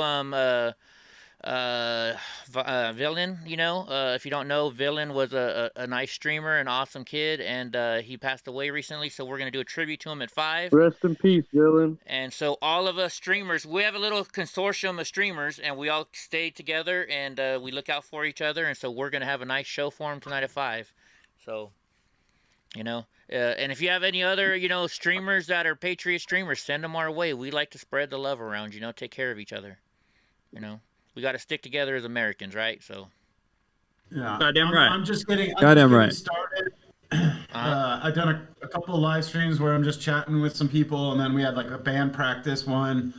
Speaker 4: Villain. You know, if you don't know, Villain was a nice streamer, an awesome kid, and he passed away recently. So we're gonna do a tribute to him at 5.
Speaker 19: Rest in peace, Villain.
Speaker 4: And so all of us streamers, we have a little consortium of streamers, and we all stay together and we look out for each other. And so we're gonna have a nice show for him tonight at 5. So, you know. And if you have any other, you know, streamers that are Patriot streamers, send them our way. We like to spread the love around, you know, take care of each other. You know, we got to stick together as Americans, right? So.
Speaker 2: Yeah.
Speaker 10: Goddamn right.
Speaker 2: I'm just getting started. I've done a couple of live streams where I'm just chatting with some people, and then we had like a band practice one.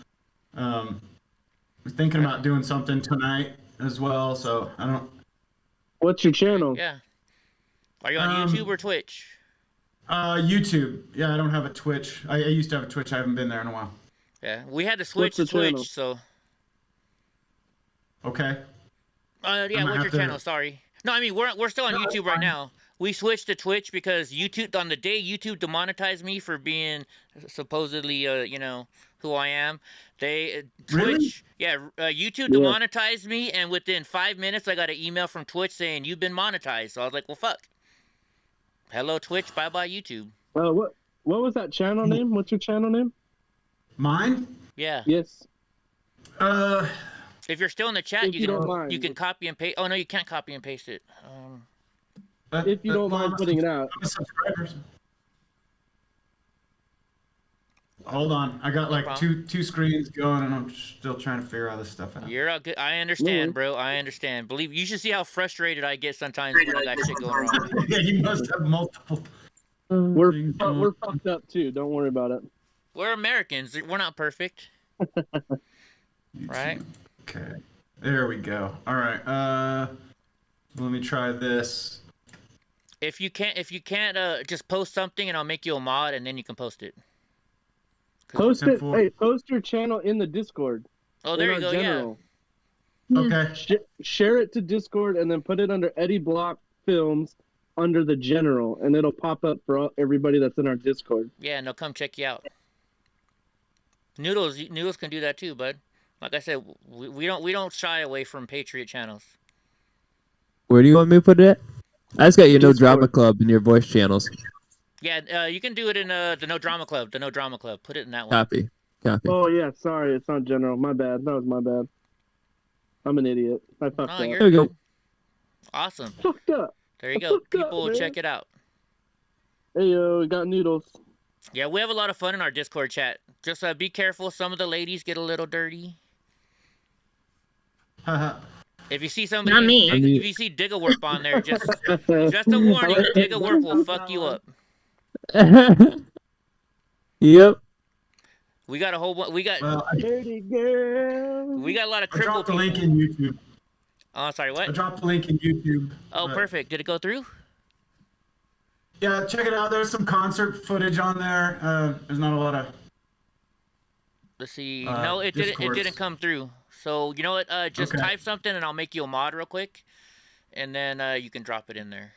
Speaker 2: We're thinking about doing something tonight as well, so I don't.
Speaker 19: What's your channel?
Speaker 4: Yeah. Are you on YouTube or Twitch?
Speaker 2: YouTube. Yeah, I don't have a Twitch. I used to have a Twitch. I haven't been there in a while.
Speaker 4: Yeah, we had to switch to Twitch, so.
Speaker 2: Okay.
Speaker 4: Yeah, what's your channel? Sorry. No, I mean we're still on YouTube right now. We switched to Twitch because YouTube on the day YouTube demonetized me for being supposedly you know who I am. They Twitch, yeah, YouTube demonetized me, and within 5 minutes I got an email from Twitch saying you've been monetized. So I was like, well, fuck. Hello, Twitch. Bye-bye, YouTube.
Speaker 19: What was that channel name? What's your channel name?
Speaker 2: Mine?
Speaker 4: Yeah.
Speaker 19: Yes.
Speaker 4: If you're still in the chat, you can copy and paste. Oh no, you can't copy and paste it.
Speaker 19: If you don't mind putting it out.
Speaker 2: Hold on. I got like two screens going, and I'm still trying to figure all this stuff out.
Speaker 4: You're all good. I understand, bro. I understand. Believe you should see how frustrated I get sometimes when I got shit going wrong.
Speaker 2: Yeah, you must have multiple.
Speaker 19: We're fucked up too. Don't worry about it.
Speaker 4: We're Americans. We're not perfect. Right?
Speaker 2: Okay. There we go. All right. Let me try this.
Speaker 4: If you can't, just post something and I'll make you a mod and then you can post it.
Speaker 19: Post it. Hey, post your channel in the Discord.
Speaker 4: Oh, there you go.
Speaker 19: General.
Speaker 2: Yeah. Okay.
Speaker 19: Share it to Discord and then put it under EddieBlockFilms under the general, and it'll pop up for everybody that's in our Discord.
Speaker 4: Yeah, and they'll come check you out. Noodles can do that too, bud. Like I said, we don't shy away from Patriot channels.
Speaker 10: Where do you want me to put it at? I just got your No Drama Club and your voice channels.
Speaker 4: Yeah, you can do it in the No Drama Club. The No Drama Club. Put it in that one.
Speaker 10: Copy.
Speaker 19: Oh yeah, sorry, it's not general. My bad. That was my bad. I'm an idiot. I fucked up.
Speaker 4: There
Speaker 10: you go.
Speaker 4: Awesome.
Speaker 19: Fucked up.
Speaker 4: There you go. People will check it out.
Speaker 19: Hey yo, we got noodles.
Speaker 4: Yeah, we have a lot of fun in our Discord chat. Just be careful. Some of the ladies get a little dirty. If you see somebody,
Speaker 21: Not me.
Speaker 4: If you see Dig-a-Warp on there, just a warning. Dig-a-Warp will fuck you up.
Speaker 10: Yep.
Speaker 4: We got a whole bunch. We got
Speaker 19: dirty girl.
Speaker 4: We got a lot of
Speaker 2: I
Speaker 4: crippled
Speaker 2: dropped the
Speaker 4: people.
Speaker 2: link in YouTube.
Speaker 4: Oh, sorry, what?
Speaker 2: I dropped the link in YouTube.
Speaker 4: Oh, perfect. Did it go through?
Speaker 2: Yeah, check it out. There's some concert footage on there. There's not a lot of.
Speaker 4: Let's see. No, it didn't. It didn't come through. So you know what? Just type something, and I'll make you a mod real quick, and then you can drop it in there.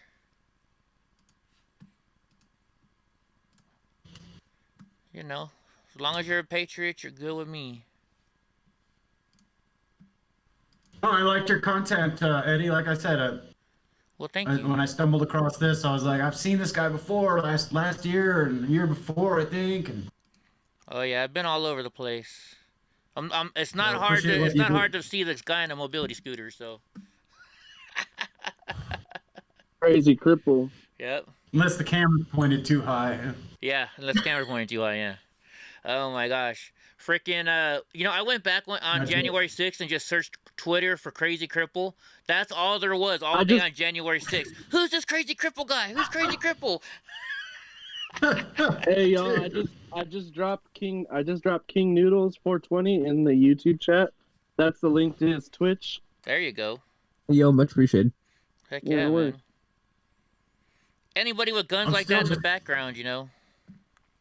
Speaker 4: You know, as long as you're a patriot, you're good with me.
Speaker 2: Oh, I liked your content, Eddie. Like I said,
Speaker 4: well, thank you.
Speaker 2: When I stumbled across this, I was like, I've seen this guy before, last year and the year before, I think. And...
Speaker 4: Oh yeah, I've been all over the place. It's not hard to. It's not hard to see this guy in a mobility scooter. So.
Speaker 19: Crazy cripple.
Speaker 4: Yep.
Speaker 2: Unless the camera's pointed too high.
Speaker 4: Yeah, unless the camera's pointed too high. Yeah. Oh my gosh. Freaking, you know, I went back on January 6th and just searched Twitter for Crazy Cripple. That's all there was all day on January 6th. Who's this Crazy Cripple guy? Who's Crazy Cripple?
Speaker 19: Hey y'all, I just dropped King Noodles 420 in the YouTube chat. That's the link to his Twitch.
Speaker 4: There you go.
Speaker 10: Yo, much appreciated.
Speaker 4: Heck yeah, man. Anybody with guns like that in the background, you know.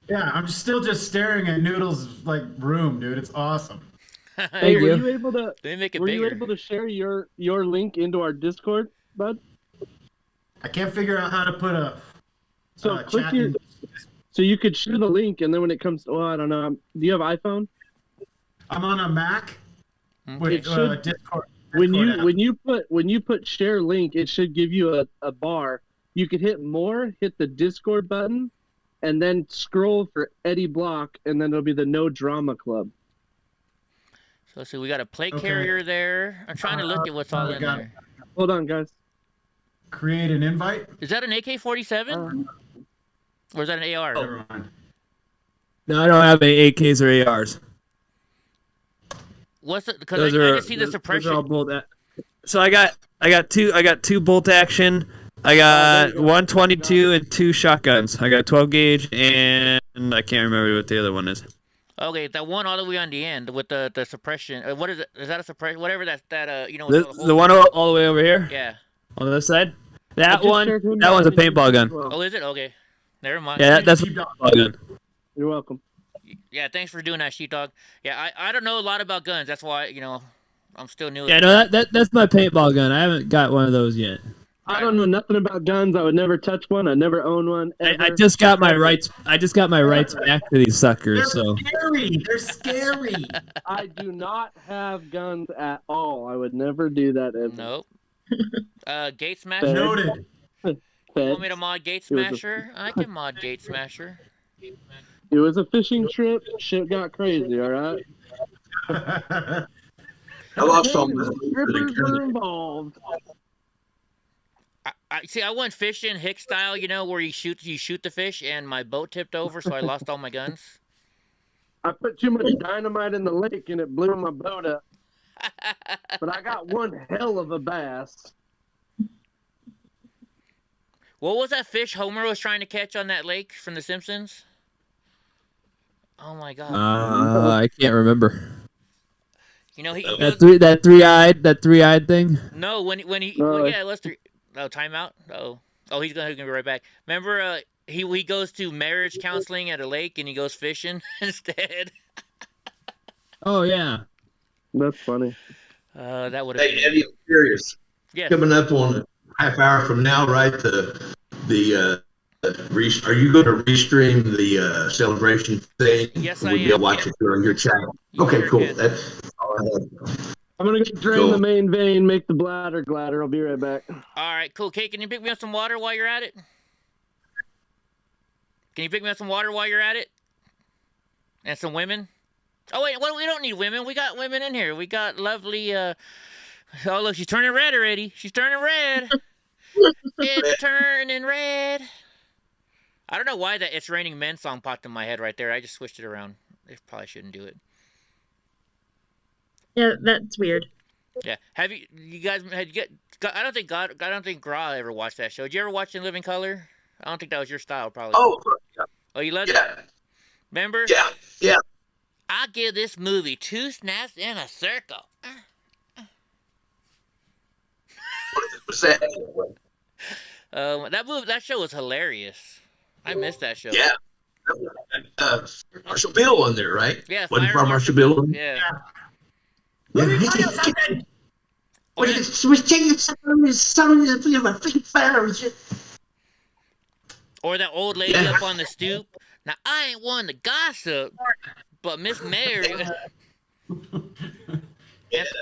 Speaker 2: Yeah, I'm still just staring at Noodles' room, dude. It's awesome.
Speaker 19: Hey, were you able to?
Speaker 4: They make it
Speaker 19: were
Speaker 4: bigger.
Speaker 19: you able to share your link into our Discord, bud?
Speaker 2: I can't figure out how to put a.
Speaker 19: So click your. So you could share the link, and then when it comes, I don't know. Do you have iPhone?
Speaker 2: I'm on a Mac. With Discord.
Speaker 19: When you put share link, it should give you a bar. You could hit more, hit the Discord button, and then scroll for Eddie Block, and then it'll be the No Drama Club.
Speaker 4: So let's see, we got a plate carrier there. I'm trying to look at what's all in there.
Speaker 19: Hold on, guys.
Speaker 2: Create an invite.
Speaker 4: Is that an AK-47? Or is that an AR?
Speaker 2: Never mind.
Speaker 10: No, I don't have any AKs or ARs.
Speaker 4: What's it? Because I just see the suppression.
Speaker 10: Those are all bolt so I got two bolt action. I got 122 and 2 shotguns. I got 12 gauge and I can't remember what the other one is.
Speaker 4: Okay, that one all the way on the end with the suppression. What is it? Is that a suppression? Whatever that you know.
Speaker 10: The one all the way over here.
Speaker 4: Yeah.
Speaker 10: On this side. That one's a paintball gun.
Speaker 4: Oh, is it? Okay. Never mind.
Speaker 10: Yeah, that's a paintball gun.
Speaker 19: You're welcome.
Speaker 4: Yeah, thanks for doing that, Sheepdog. Yeah, I don't know a lot about guns. That's why, you know, I'm still new.
Speaker 10: Yeah, no, that's my paintball gun. I haven't got one of those yet.
Speaker 19: I don't know nothing about guns. I would never touch one. I never own one.
Speaker 10: I just got my rights. I just got my rights back to these suckers.
Speaker 2: They're scary. They're scary.
Speaker 19: I do not have guns at all. I would never do that ever.
Speaker 4: Nope. Gate Smasher.
Speaker 2: Noted.
Speaker 4: You want me to mod Gate Smasher? I can mod Gate Smasher.
Speaker 19: It was a fishing trip. Shit got crazy. All right.
Speaker 8: I lost all my
Speaker 19: strippers were involved.
Speaker 4: I went fishing Hick style, you know, where you shoot the fish, and my boat tipped over, so I lost all my guns.
Speaker 19: I put too much dynamite in the lake and it blew my boat up. But I got one hell of a bass.
Speaker 4: What was that fish Homer was trying to catch on that lake from The Simpsons? Oh my god.
Speaker 10: I can't remember.
Speaker 4: You know, he
Speaker 10: That three-eyed thing.
Speaker 4: No, when he well, yeah, let's three. Oh, timeout. He's gonna be right back. Remember, he goes to marriage counseling at a lake and he goes fishing instead.
Speaker 10: Oh yeah,
Speaker 19: that's funny.
Speaker 4: That would have.
Speaker 8: Hey, Eddie, I'm curious.
Speaker 4: Yes.
Speaker 8: Coming up on a half hour from now, right? Are you going to restream the celebration thing?
Speaker 4: Yes,
Speaker 8: I am.
Speaker 4: I
Speaker 8: We'll
Speaker 4: am.
Speaker 8: watch it on your channel. Okay, cool. That's all I have.
Speaker 19: I'm gonna go drain the main vein, make the bladder gladder. I'll be right back.
Speaker 4: All right, cool. Kate, can you pick me up some water while you're at it? Can you pick me up some water while you're at it? And some women? Oh, wait, well, we don't need women. We got women in here. We got lovely, oh, look, she's turning red already. She's turning red. It's turning red. I don't know why that It's Raining Men song popped in my head right there. I just switched it around. They probably shouldn't do it.
Speaker 21: Yeah, that's weird.
Speaker 4: Yeah. Have you guys, I don't think Gra ever watched that show. Did you ever watch In Living Color? I don't think that was your style, probably.
Speaker 8: Oh, yeah.
Speaker 4: Oh, you loved it? Remember?
Speaker 8: Yeah, yeah.
Speaker 4: I give this movie 2 snaps in a circle.
Speaker 8: What's that?
Speaker 4: That show was hilarious. I missed that show.
Speaker 8: Yeah. Marshall Bill in there, right?
Speaker 4: Yeah,
Speaker 8: Wasn't Marshall Bill in
Speaker 4: there?
Speaker 8: Yeah.
Speaker 4: Let
Speaker 8: me
Speaker 4: tell you something. Or that old lady up on the stoop. Now, I ain't one to gossip, but Miss Mary...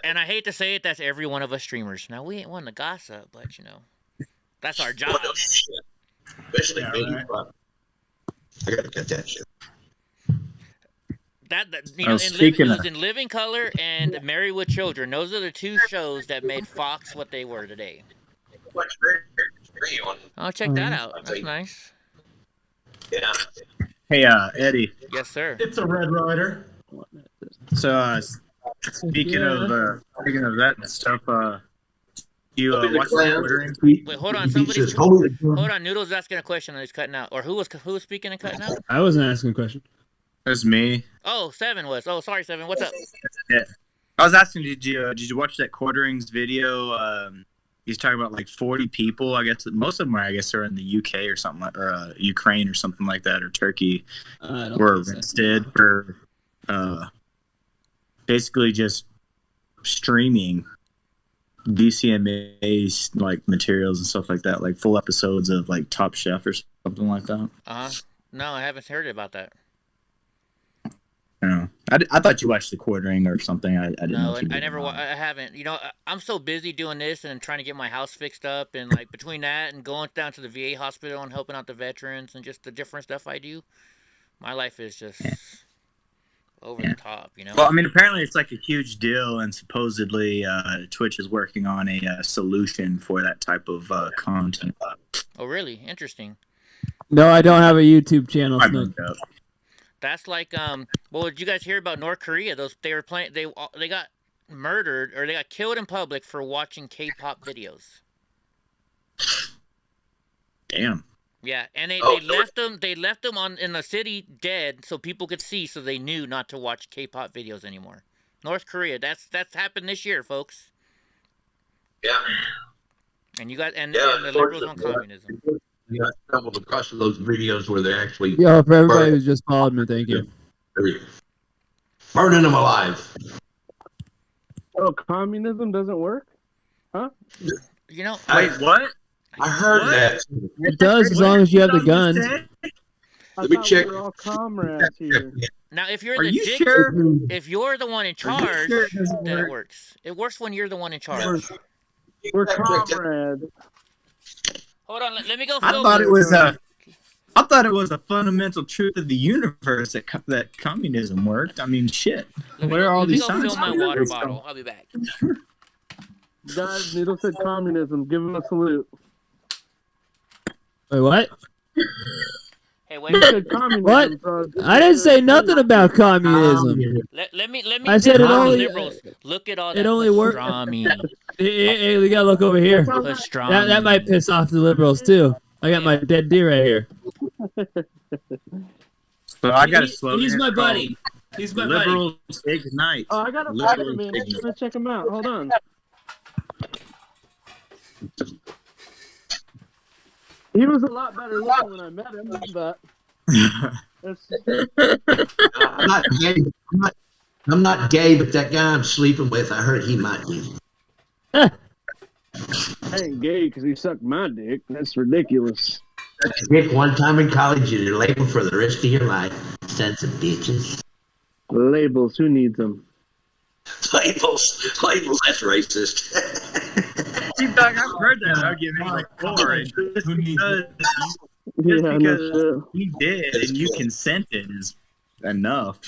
Speaker 4: and I hate to say it, that's every one of us streamers. Now, we ain't one to gossip, but, you know, that's our job.
Speaker 8: Especially me. Right. I gotta get that shit.
Speaker 4: In Living Color and Married with Children, those are the 2 shows that made Fox what they were today. Oh, check that out. That's nice.
Speaker 8: Yeah.
Speaker 9: Hey, Eddie.
Speaker 4: Yes, sir.
Speaker 2: It's a Red Rider.
Speaker 9: So, speaking of that stuff, you watch the ordering?
Speaker 4: Wait, hold on. Hold on. Noodle's asking a question and he's cutting out. Or who was speaking and cutting out?
Speaker 10: I wasn't asking a question.
Speaker 9: It was me.
Speaker 4: Oh, Seven was. Oh, sorry, Seven. What's up?
Speaker 9: Yeah, I was asking, did you watch that Quarterings video? He's talking about like 40 people. I guess most of them are in the UK or something, or Ukraine or something like that, or Turkey, were arrested for basically just streaming DCMA like materials and stuff like that, like full episodes of like Top Chef or something like that.
Speaker 4: No, I haven't heard about that.
Speaker 9: No, I thought you watched the Quartering or something. I didn't know.
Speaker 4: No, I haven't. You know, I'm so busy doing this and trying to get my house fixed up, and like between that and going down to the VA hospital and helping out the veterans and just the different stuff I do, my life is just over the top. You know.
Speaker 9: Well, I mean, apparently it's like a huge deal, and supposedly Twitch is working on a solution for that type of content.
Speaker 4: Oh, really? Interesting.
Speaker 10: No, I don't have a YouTube channel.
Speaker 4: That's like, well, did you guys hear about North Korea? They got murdered or they got killed in public for watching K-pop videos.
Speaker 9: Damn.
Speaker 4: Yeah, and they left them in the city dead so people could see, so they knew not to watch K-pop videos anymore. North Korea, that's happened this year, folks.
Speaker 8: Yeah.
Speaker 4: And you got and the liberals on communism.
Speaker 8: I stumbled across those videos where they actually...
Speaker 10: Yo, for everybody who's just followed me, thank you.
Speaker 8: Burning them alive.
Speaker 19: Oh, communism doesn't work? Huh?
Speaker 4: You know...
Speaker 9: Wait, what?
Speaker 8: I heard that.
Speaker 10: It does as long as you have the guns.
Speaker 8: Let me check.
Speaker 19: We're all comrades here.
Speaker 4: Now, if you're if you're the one in charge, then it works. It works when you're the one in charge.
Speaker 19: We're comrades.
Speaker 4: Hold on, let me go.
Speaker 9: I thought it was a fundamental truth of the universe that communism worked. I mean, shit. Where are all these signs?
Speaker 4: Let me go fill my water bottle. I'll be back.
Speaker 19: Guys, Needle said communism. Give him a salute.
Speaker 10: Wait, what?
Speaker 4: Hey,
Speaker 19: You
Speaker 4: wait.
Speaker 19: said communism.
Speaker 10: What?
Speaker 19: So
Speaker 10: I didn't say nothing about communism.
Speaker 19: I
Speaker 10: I didn't say nothing about communism.
Speaker 4: Let me
Speaker 10: I said it
Speaker 4: all the
Speaker 10: only.
Speaker 4: liberals. Look at all
Speaker 10: It
Speaker 4: that
Speaker 10: only works.
Speaker 4: pastrami.
Speaker 10: Hey, we gotta look over here.
Speaker 4: Pastrami.
Speaker 10: That might piss off the liberals too. I got my dead deer right here.
Speaker 9: So I got a slogan.
Speaker 10: He's my
Speaker 9: It's
Speaker 10: buddy.
Speaker 9: called
Speaker 10: He's my buddy.
Speaker 9: Liberals Ignite.
Speaker 19: Oh, I got a picture,
Speaker 9: Liberals
Speaker 19: man. I'm
Speaker 9: Ignite.
Speaker 19: gonna check him out. Hold on. He was a lot better looking when I met him, but
Speaker 8: I'm not gay. I'm not gay, but that guy I'm sleeping with, I heard he might be.
Speaker 19: I ain't gay because he sucked my dick. That's ridiculous.
Speaker 8: Dick one time in college, you're labeled for the rest of your life. Sons of bitches.
Speaker 19: Labels, who needs them?
Speaker 8: Labels, that's racist.
Speaker 9: See, Doc, I've heard that argument before. And just because he did and you consented is enough.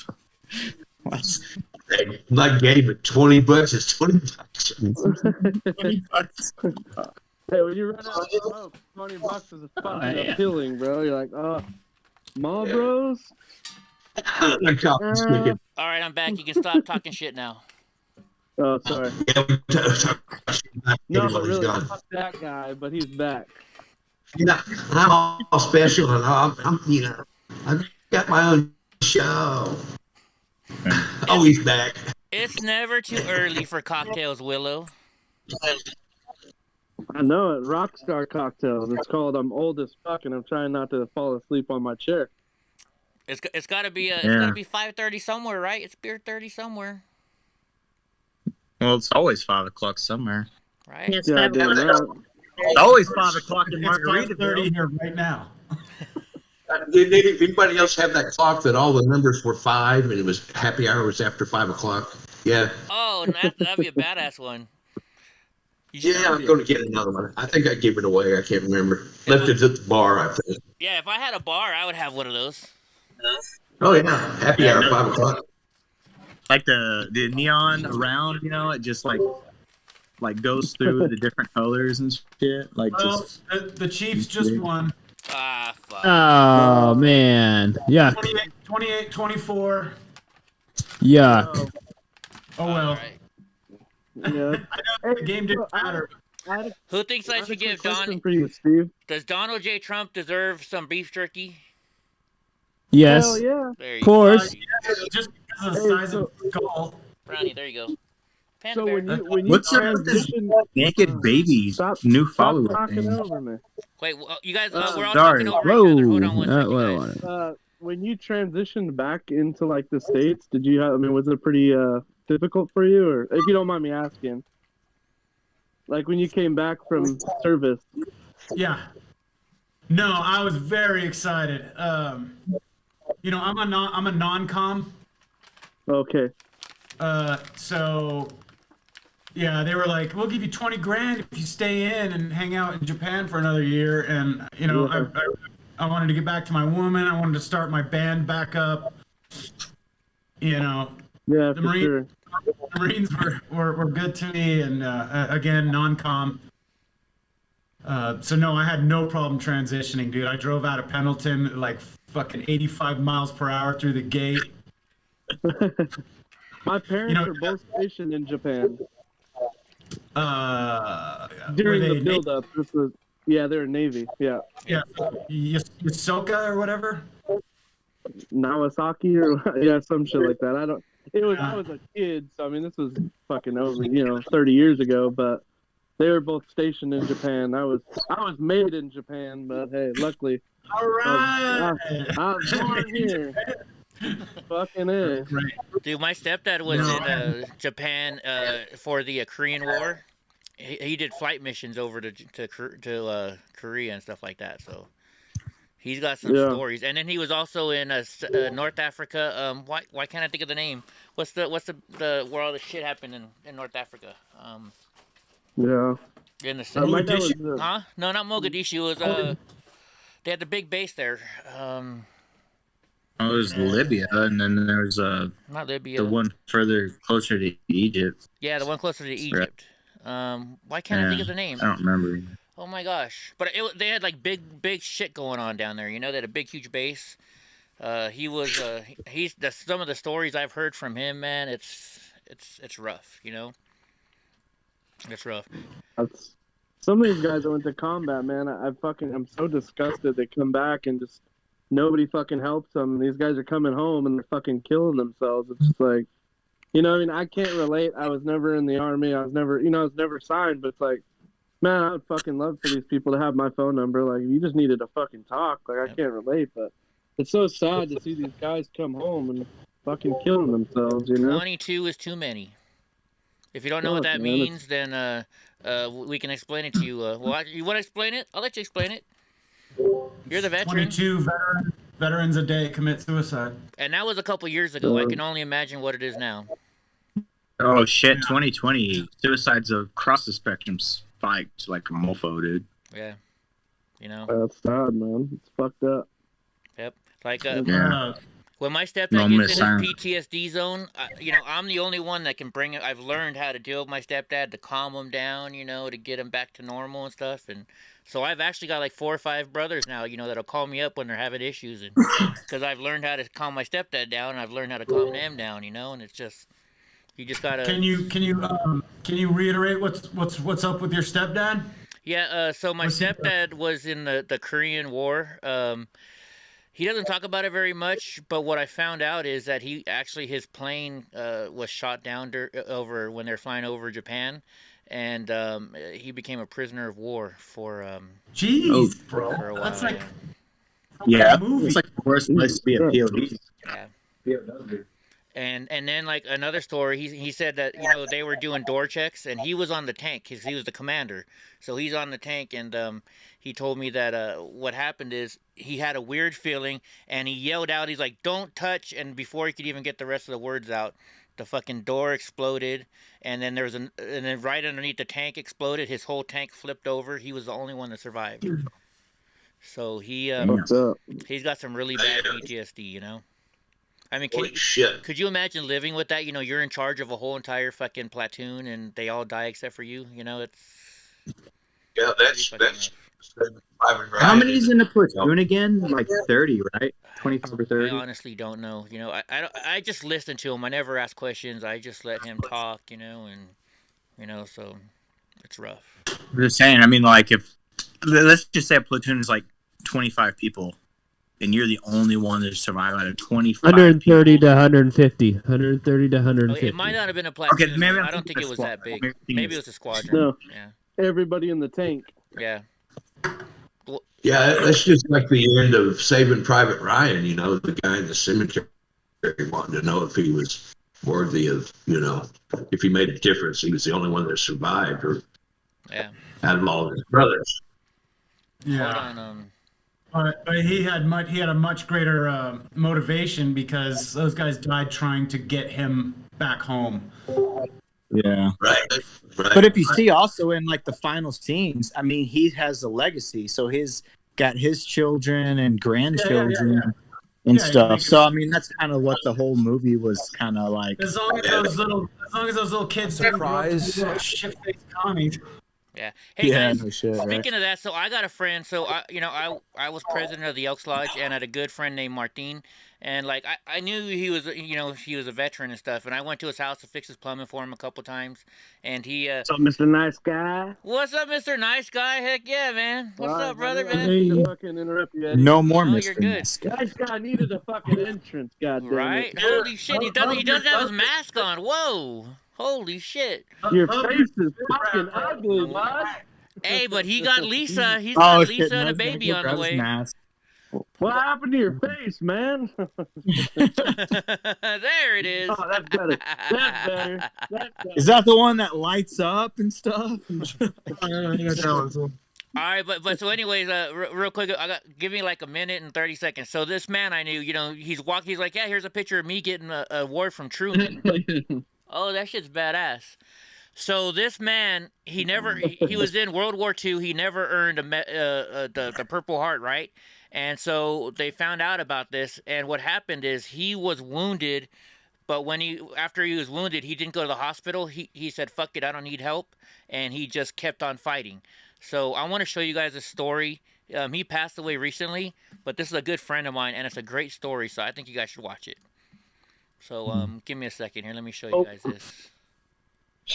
Speaker 8: Hey, I'm not gay, but $20 is $20.
Speaker 19: Hey, when you run out of smoke, $20 is fucking appealing, bro. You're like, Marlboros?
Speaker 4: All right, I'm back. You can stop talking shit now.
Speaker 19: Oh, sorry. No, but really, fuck that guy, but he's back.
Speaker 8: You know, I'm all special and I'm you know, I've got my own show. Oh, he's back.
Speaker 4: It's never too early for cocktails, Willow.
Speaker 19: I know it. Rockstar cocktails. It's called I'm old as fuck and I'm trying not to fall asleep on my chair.
Speaker 4: It's gotta be it's gotta be 5:30 somewhere, right? It's beer 30 somewhere.
Speaker 9: Well, it's always 5 o'clock somewhere.
Speaker 4: Right?
Speaker 19: Yes, yeah,
Speaker 9: it's always 5 o'clock in Margarita.
Speaker 2: 5:30 here right now.
Speaker 8: Did anybody else have that clock that all the numbers were 5 and it was happy hour was after 5 o'clock? Yeah.
Speaker 4: Oh, that'd be a badass one.
Speaker 8: Yeah, I'm going to get another one. I think I gave it away. I can't remember. Left it at the bar, I think.
Speaker 4: Yeah, if I had a bar, I would have one of those.
Speaker 8: Oh, yeah. Happy hour, 5 o'clock.
Speaker 9: Like the neon around, you know, it just like goes through the different colors and shit. Like just
Speaker 2: the Chiefs just won.
Speaker 4: Ah, fuck.
Speaker 10: Oh man, yeah.
Speaker 2: 28-24.
Speaker 10: Yeah.
Speaker 2: Oh well.
Speaker 19: Yeah.
Speaker 2: I know the game didn't matter.
Speaker 4: Who thinks I should give Don?
Speaker 19: For you, Steve.
Speaker 4: Does Donald J. Trump deserve some beef jerky?
Speaker 10: Yes.
Speaker 19: Hell yeah.
Speaker 4: There you
Speaker 10: Of course.
Speaker 2: Yeah, just because of the size of the skull.
Speaker 4: Brownie, there you go. Panda
Speaker 19: So
Speaker 4: bear.
Speaker 19: when you
Speaker 9: what's up with this naked babies? New follower
Speaker 19: talking
Speaker 9: thing.
Speaker 19: over me.
Speaker 4: Wait, you guys, we're all
Speaker 9: sorry.
Speaker 4: talking over each other. Hold on one second,
Speaker 10: Whoa.
Speaker 19: When you transitioned back into like the States, did you have? I mean, was it pretty difficult for you, or if you don't mind me asking? Like when you came back from service.
Speaker 2: Yeah. No, I was very excited. You know, I'm a non-com.
Speaker 19: Okay.
Speaker 2: So yeah, they were like, we'll give you 20 grand if you stay in and hang out in Japan for another year. And you know, I wanted to get back to my woman. I wanted to start my band back up. You know.
Speaker 19: Yeah,
Speaker 2: the Marines were good to me, and again, non-com. So no, I had no problem transitioning, dude. I drove out of Pendleton like fucking 85 miles per hour through the gate.
Speaker 19: My parents are both stationed in Japan. During the build-up, they're Navy. Yeah.
Speaker 2: Yeah, Yosoka or whatever.
Speaker 19: Nawasaki or some shit like that. I was a kid, so I mean this was fucking over, 30 years ago. But they were both stationed in Japan. I was made in Japan, but hey, luckily.
Speaker 2: All right.
Speaker 19: I was born here. Fucking A.
Speaker 4: Dude, my stepdad was in Japan for the Korean War. He did flight missions over to Korea and stuff like that. So he's got some stories. And then he was also in North Africa. Why can't I think of the name? What's the where all the shit happened in North Africa?
Speaker 19: Yeah.
Speaker 4: In the
Speaker 2: Mogadishu?
Speaker 4: Huh? No, not Mogadishu. It was they had the big base there.
Speaker 9: Oh, it was Libya, and then there was
Speaker 4: not Libya.
Speaker 9: The one further closer to Egypt.
Speaker 4: Yeah, the one closer to Egypt. Why can't I think of the name?
Speaker 9: I don't remember.
Speaker 4: Oh my gosh! But they had like big shit going on down there. You know, they had a big huge base. He's some of the stories I've heard from him, man. It's rough. You know, it's rough.
Speaker 19: Some of these guys that went to combat, man. I'm so disgusted. They come back and just nobody fucking helps them. These guys are coming home and they're fucking killing themselves. It's just like, you know, I mean, I can't relate. I was never in the army. I was never signed. But it's like, man, I would fucking love for these people to have my phone number. Like, if you just needed to fucking talk, like, I can't relate. But it's so sad to see these guys come home and fucking killing themselves, you know?
Speaker 4: 22 is too many. If you don't know what that means, then we can explain it to you. You want to explain it? I'll let you explain it. You're the veteran.
Speaker 2: 22 veterans a day commit suicide.
Speaker 4: And that was a couple years ago. I can only imagine what it is now.
Speaker 9: Oh, shit. 2020. Suicides across the spectrum spiked like a mofo, dude.
Speaker 4: Yeah. You know?
Speaker 19: That's sad, man. It's fucked up.
Speaker 4: Yep. Like,
Speaker 9: Yeah.
Speaker 4: when my stepdad gets in his PTSD zone, you know, I'm the only one that can bring it. I've learned how to deal with my stepdad, to calm him down, you know, to get him back to normal and stuff. And so I've actually got like 4 or 5 brothers now, you know, that'll call me up when they're having issues, and because I've learned how to calm my stepdad down, and I've learned how to calm them down, you know. And it's just, you just gotta.
Speaker 2: Can you reiterate what's up with your stepdad?
Speaker 4: Yeah. So my stepdad was in the Korean War. He doesn't talk about it very much, but what I found out is that his plane was shot down over when they're flying over Japan, and he became a prisoner of war for
Speaker 2: Jeez, bro.
Speaker 4: For a while,
Speaker 2: that's like
Speaker 9: it's like the worst place to be a POD.
Speaker 4: Yeah. And then like another story, he said that, you know, they were doing door checks and he was on the tank because he was the commander. So he's on the tank, and he told me that what happened is he had a weird feeling and he yelled out, he's like, "Don't touch!" And before he could even get the rest of the words out, the fucking door exploded, and then and then right underneath the tank exploded. His whole tank flipped over. He was the only one that survived. So he's got some really bad PTSD, you know. I mean, could you imagine living with that? You know, you're in charge of a whole entire fucking platoon, and they all die except for you. You know, it's.
Speaker 8: Yeah, that's.
Speaker 9: How many is in a platoon again? Like 30, right? 25 or 30.
Speaker 4: I honestly don't know. You know, I just listen to him. I never ask questions. I just let him talk. You know, and you know, so it's rough.
Speaker 9: I'm just saying. I mean, like, if let's just say a platoon is like 25 people. And you're the only one that survived out of 25.
Speaker 10: 130 to 150. 130 to 150.
Speaker 4: It might not have been a platoon.
Speaker 9: Okay, maybe
Speaker 4: I don't think it was that big. Maybe it was a squadron.
Speaker 19: No.
Speaker 4: Yeah.
Speaker 19: Everybody in the tank.
Speaker 4: Yeah.
Speaker 8: Yeah, that's just like the end of Saving Private Ryan. You know, the guy in the cemetery wanting to know if he was worthy of, you know, if he made a difference. He was the only one that survived, or out of all of his brothers.
Speaker 2: Yeah.
Speaker 4: Hold on,
Speaker 2: But he had a much greater motivation because those guys died trying to get him back home.
Speaker 9: Yeah.
Speaker 8: Right.
Speaker 9: But if you see also in like the final scenes, I mean, he has a legacy. So he's got his children and grandchildren and stuff. So I mean, that's kind of what the whole movie was kind of like.
Speaker 2: As long as those little kids didn't grow up to be little shit-faced commies.
Speaker 4: Yeah. Hey guys,
Speaker 9: no shit,
Speaker 4: speaking of that, so I got a friend. So I was president of the Elks Lodge, and I had a good friend named Martin. And like I knew he was, you know, he was a veteran and stuff. And I went to his house to fix his plumbing for him a couple times. And he.
Speaker 19: What's up, Mr. Nice Guy?
Speaker 4: What's up, Mr. Nice Guy? Heck yeah, man. What's up, brother, man?
Speaker 19: To fucking interrupt you, Eddie.
Speaker 9: No more,
Speaker 4: Oh,
Speaker 9: Mr.
Speaker 4: you're good.
Speaker 19: Nice Guy needed a fucking entrance, goddamn
Speaker 4: Right?
Speaker 19: it.
Speaker 4: Holy shit! He doesn't have his mask on. Whoa! Holy shit!
Speaker 19: Your face is fucking ugly, bud.
Speaker 4: Hey, but he got Lisa. He's got Lisa and a baby on the way.
Speaker 19: What happened to your face, man?
Speaker 4: There it is.
Speaker 19: Oh, that's better. That's better. That's better.
Speaker 9: Is that the one that lights up and stuff?
Speaker 4: All right, but so anyways, real quick, give me like a minute and 30 seconds. So this man I knew, you know, he's like, yeah, here's a picture of me getting a award from Truman. Oh, that shit's badass. So this man, he was in World War II. He never earned the Purple Heart, right? And so they found out about this, and what happened is he was wounded, but after he was wounded, he didn't go to the hospital. He said, "Fuck it, I don't need help," and he just kept on fighting. So I want to show you guys a story. He passed away recently, but this is a good friend of mine, and it's a great story, so I think you guys should watch it. So give me a second here. Let me show you guys this.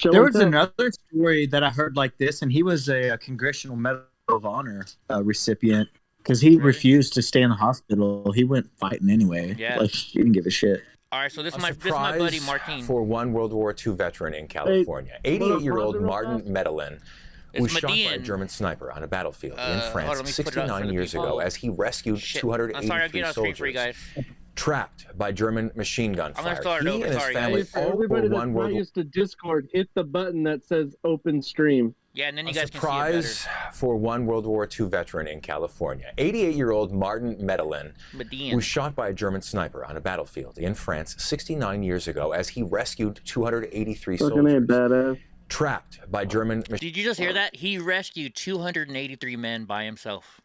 Speaker 14: There was another story that I heard like this, and he was a Congressional Medal of Honor recipient because he refused to stay in the hospital. He went fighting anyway.
Speaker 4: Yeah.
Speaker 14: Like, he didn't give a shit.
Speaker 4: All right, so this is my buddy Martin.
Speaker 18: For one World War II veteran in California, 88-year-old Martin Medellin was shot by a German sniper on a battlefield in France 69 years ago as he rescued 283 soldiers trapped by German machine gun fire. He and his family all
Speaker 19: Everybody
Speaker 18: were
Speaker 19: that's
Speaker 18: one
Speaker 19: not
Speaker 18: World War
Speaker 19: used to Discord, hit the button that says open stream.
Speaker 4: Yeah, and then you guys can see it
Speaker 18: Prize for one World War II veteran in California. 88-year-old Martin Medellin was shot by a German sniper on a battlefield in France 69 years ago as he rescued 283 soldiers trapped by German.
Speaker 4: Did you just hear that? He rescued 283 men by himself.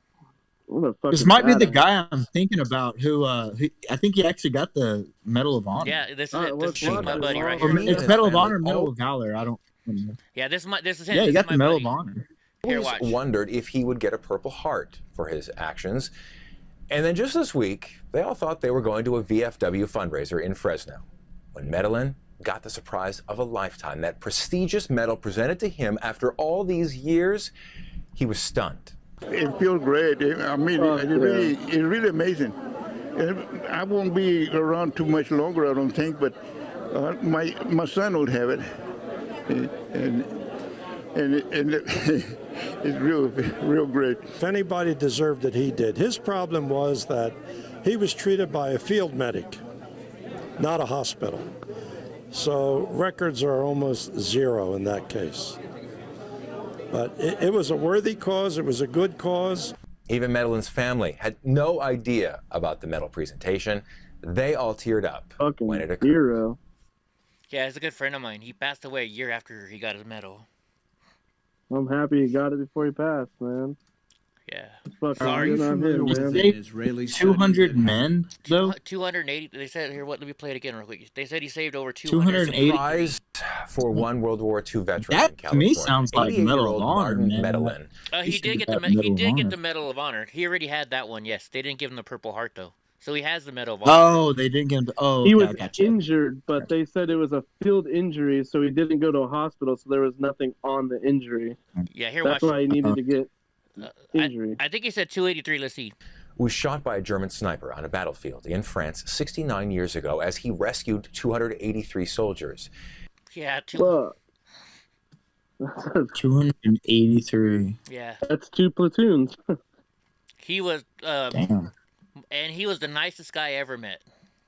Speaker 14: This might be the guy I'm thinking about who I think he actually got the Medal of Honor.
Speaker 4: Yeah, this is my buddy right here.
Speaker 14: It's Medal of Honor, Medal of Valor. I don't know.
Speaker 4: Yeah, this is him.
Speaker 14: Yeah, he got the Medal
Speaker 4: buddy.
Speaker 14: of Honor.
Speaker 18: Here, wondered if he would get a Purple Heart for his actions. And then just this week, they all thought they were going to a VFW fundraiser in Fresno when Medellin got the surprise of a lifetime. That prestigious medal presented to him after all these years, he was stunned.
Speaker 20: It feels great. I mean, it's really amazing. And I won't be around too much longer, I don't think, but my son will have it. And it's real great.
Speaker 24: If anybody deserved it, he did. His problem was that he was treated by a field medic, not a hospital. So records are almost zero in that case. But it was a worthy cause. It was a good cause.
Speaker 18: Even Medellin's family had no idea about the medal presentation. They all teared up when it occurred.
Speaker 19: Hero.
Speaker 4: Yeah, he's a good friend of mine. He passed away a year after he got his medal.
Speaker 19: I'm happy he got it before he passed, man.
Speaker 4: Yeah.
Speaker 14: Are you
Speaker 19: familiar with
Speaker 14: Israeli 200 men, though?
Speaker 4: 280. They said here. What? Let me play it again real quick. They said he saved over 280.
Speaker 18: Prize for one World War II veteran
Speaker 14: that
Speaker 18: in
Speaker 14: to me
Speaker 18: California.
Speaker 14: sounds like Medal of Honor, man.
Speaker 18: Medellin.
Speaker 4: He did get the Medal of Honor. He already had that one. Yes, they didn't give him the Purple Heart though. So he has the Medal of Honor.
Speaker 14: Oh, they didn't give him.
Speaker 19: He was injured, but they said it was a field injury, so he didn't go to a hospital. So there was nothing on the injury.
Speaker 4: Yeah, here.
Speaker 19: That's why he needed to get injury.
Speaker 4: I think he said 283. Let's see.
Speaker 18: Was shot by a German sniper on a battlefield in France 69 years ago as he rescued 283 soldiers.
Speaker 4: Yeah,
Speaker 14: 283.
Speaker 4: Yeah.
Speaker 19: That's 2 platoons.
Speaker 4: He was.
Speaker 14: Damn.
Speaker 4: And he was the nicest guy I ever met.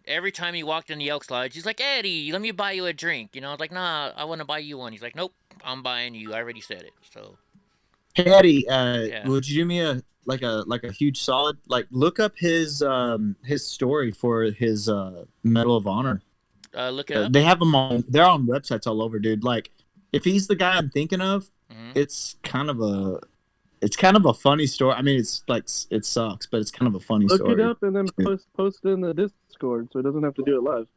Speaker 4: Every time he walked in the Elks Lodge, he's like, Eddie, let me buy you a drink. You know, I was like, nah, I want to buy you one. He's like, nope, I'm buying you. I already said it. So.
Speaker 14: Hey Eddie, would you do me a huge solid? Like, look up his story for his Medal of Honor.
Speaker 4: Look it up.
Speaker 14: They have them on. They're on websites all over, dude. Like, if he's the guy I'm thinking of, it's kind of a funny story. I mean, it's like it sucks, but it's kind of a funny story.
Speaker 19: Look it up and then post it in the Discord, so it doesn't have to do it live.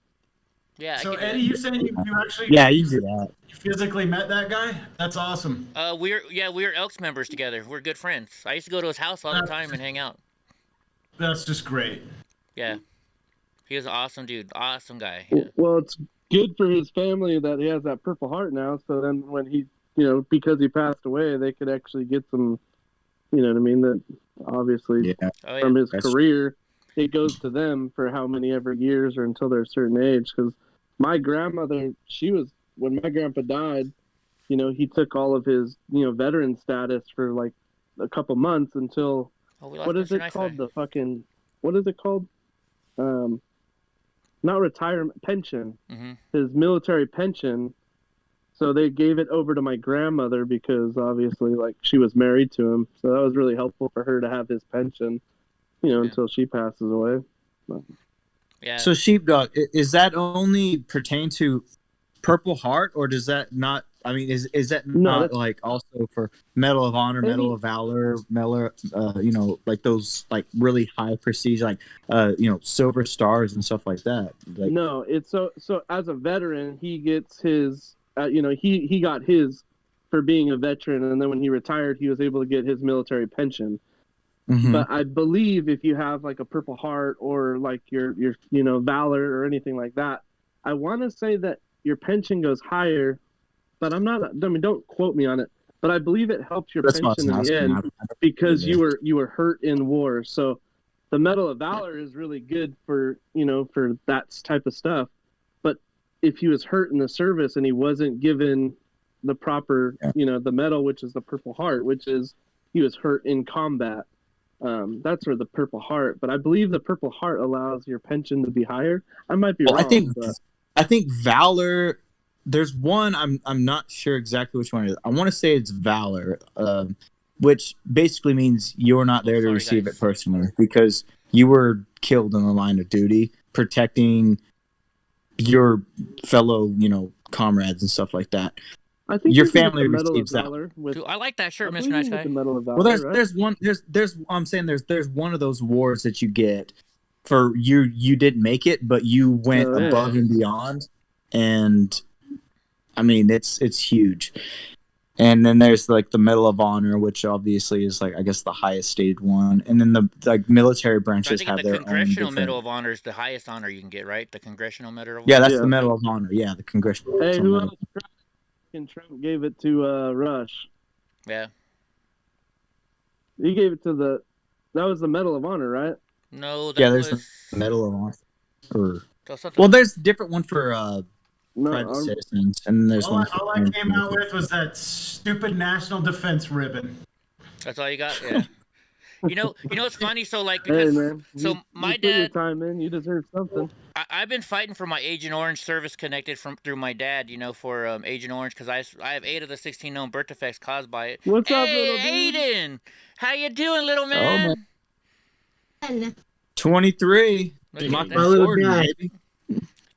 Speaker 4: Yeah.
Speaker 2: So Eddie, you saying you actually?
Speaker 14: Yeah, you can do that.
Speaker 2: You physically met that guy? That's awesome.
Speaker 4: We're Elks members together. We're good friends. I used to go to his house all the time and hang out.
Speaker 2: That's just great.
Speaker 4: Yeah. He was an awesome dude. Awesome guy. Yeah.
Speaker 19: Well, it's good for his family that he has that Purple Heart now. So then when he, because he passed away, they could actually get some, you know what I mean? That obviously from his career, it goes to them for how many ever years or until they're a certain age. Because my grandmother, when my grandpa died, he took all of his, veteran status for like a couple months until, what is it called? What is it called? Not retirement, pension.
Speaker 4: Mm-hmm.
Speaker 19: His military pension. So they gave it over to my grandmother because obviously, like, she was married to him. So that was really helpful for her to have his pension, until she passes away.
Speaker 4: Yeah.
Speaker 14: So Sheepdog, is that only pertain to Purple Heart, or does that not? I mean, is that not like also for Medal of Honor, Medal of Valor, like those like really high prestige, like Silver Stars and stuff like that? Like,
Speaker 19: no, it's so as a veteran, he gets his. He got his for being a veteran, and then when he retired, he was able to get his military pension.
Speaker 14: Mhm.
Speaker 19: But I believe if you have like a Purple Heart or like your Valor or anything like that, I want to say that your pension goes higher, but I'm not. I mean, don't quote me on it. But I believe it helps your
Speaker 14: That's what I
Speaker 19: pension in
Speaker 14: was
Speaker 19: the
Speaker 14: asking.
Speaker 19: end because you were hurt in war. So the Medal of Valor is really good for for that type of stuff. But if he was hurt in the service and he wasn't given the proper the medal, which is the Purple Heart, which is he was hurt in combat. That's where the Purple Heart. But I believe the Purple Heart allows your pension to be higher. I might be wrong.
Speaker 14: I think Valor. There's one. I'm not sure exactly which one it is. I want to say it's Valor, which basically means you're not there to receive it personally because you were killed in the line of duty protecting your fellow comrades and stuff like that.
Speaker 19: I think
Speaker 14: your
Speaker 19: you can get
Speaker 14: family
Speaker 19: the Medal of
Speaker 14: receives that.
Speaker 19: Valor with-
Speaker 4: Dude, I like that shirt,
Speaker 19: I
Speaker 4: Mr.
Speaker 19: believe
Speaker 4: Nice
Speaker 19: you get
Speaker 4: Guy.
Speaker 19: the Medal of Valor,
Speaker 14: Well,
Speaker 19: right?
Speaker 14: there's one. I'm saying there's one of those awards that you get for you didn't make it, but you went above and beyond, and I mean it's huge. And then there's like the Medal of Honor, which obviously is like I guess the highest stated one, and then the like military branches have their own.
Speaker 4: The Congressional
Speaker 14: different...
Speaker 4: Medal of Honor is the highest honor you can get, right? The Congressional Medal of Honor.
Speaker 14: Yeah, that's the Medal of Honor. Yeah, the Congressional.
Speaker 19: Hey, who
Speaker 14: Medal.
Speaker 19: else? Trump gave it to Rush.
Speaker 4: Yeah.
Speaker 19: He gave it to that was the Medal of Honor, right?
Speaker 4: No,
Speaker 14: there's the Medal of Honor. Well, there's a different one for private citizens, and then there's one.
Speaker 2: All I came out with was that stupid national defense ribbon.
Speaker 4: That's all you got? Yeah. You know what's funny? So like because
Speaker 19: hey, man,
Speaker 4: my
Speaker 19: put your
Speaker 4: dad
Speaker 19: time in, you deserve something.
Speaker 4: I've been fighting for my Agent Orange service connected through my dad, for Agent Orange because I have 8 of the 16 known birth defects caused by it.
Speaker 19: What's up,
Speaker 4: hey,
Speaker 19: little dude?
Speaker 4: Aiden? How you doing, little man?
Speaker 14: 23.
Speaker 4: My
Speaker 14: little guy.
Speaker 4: Baby.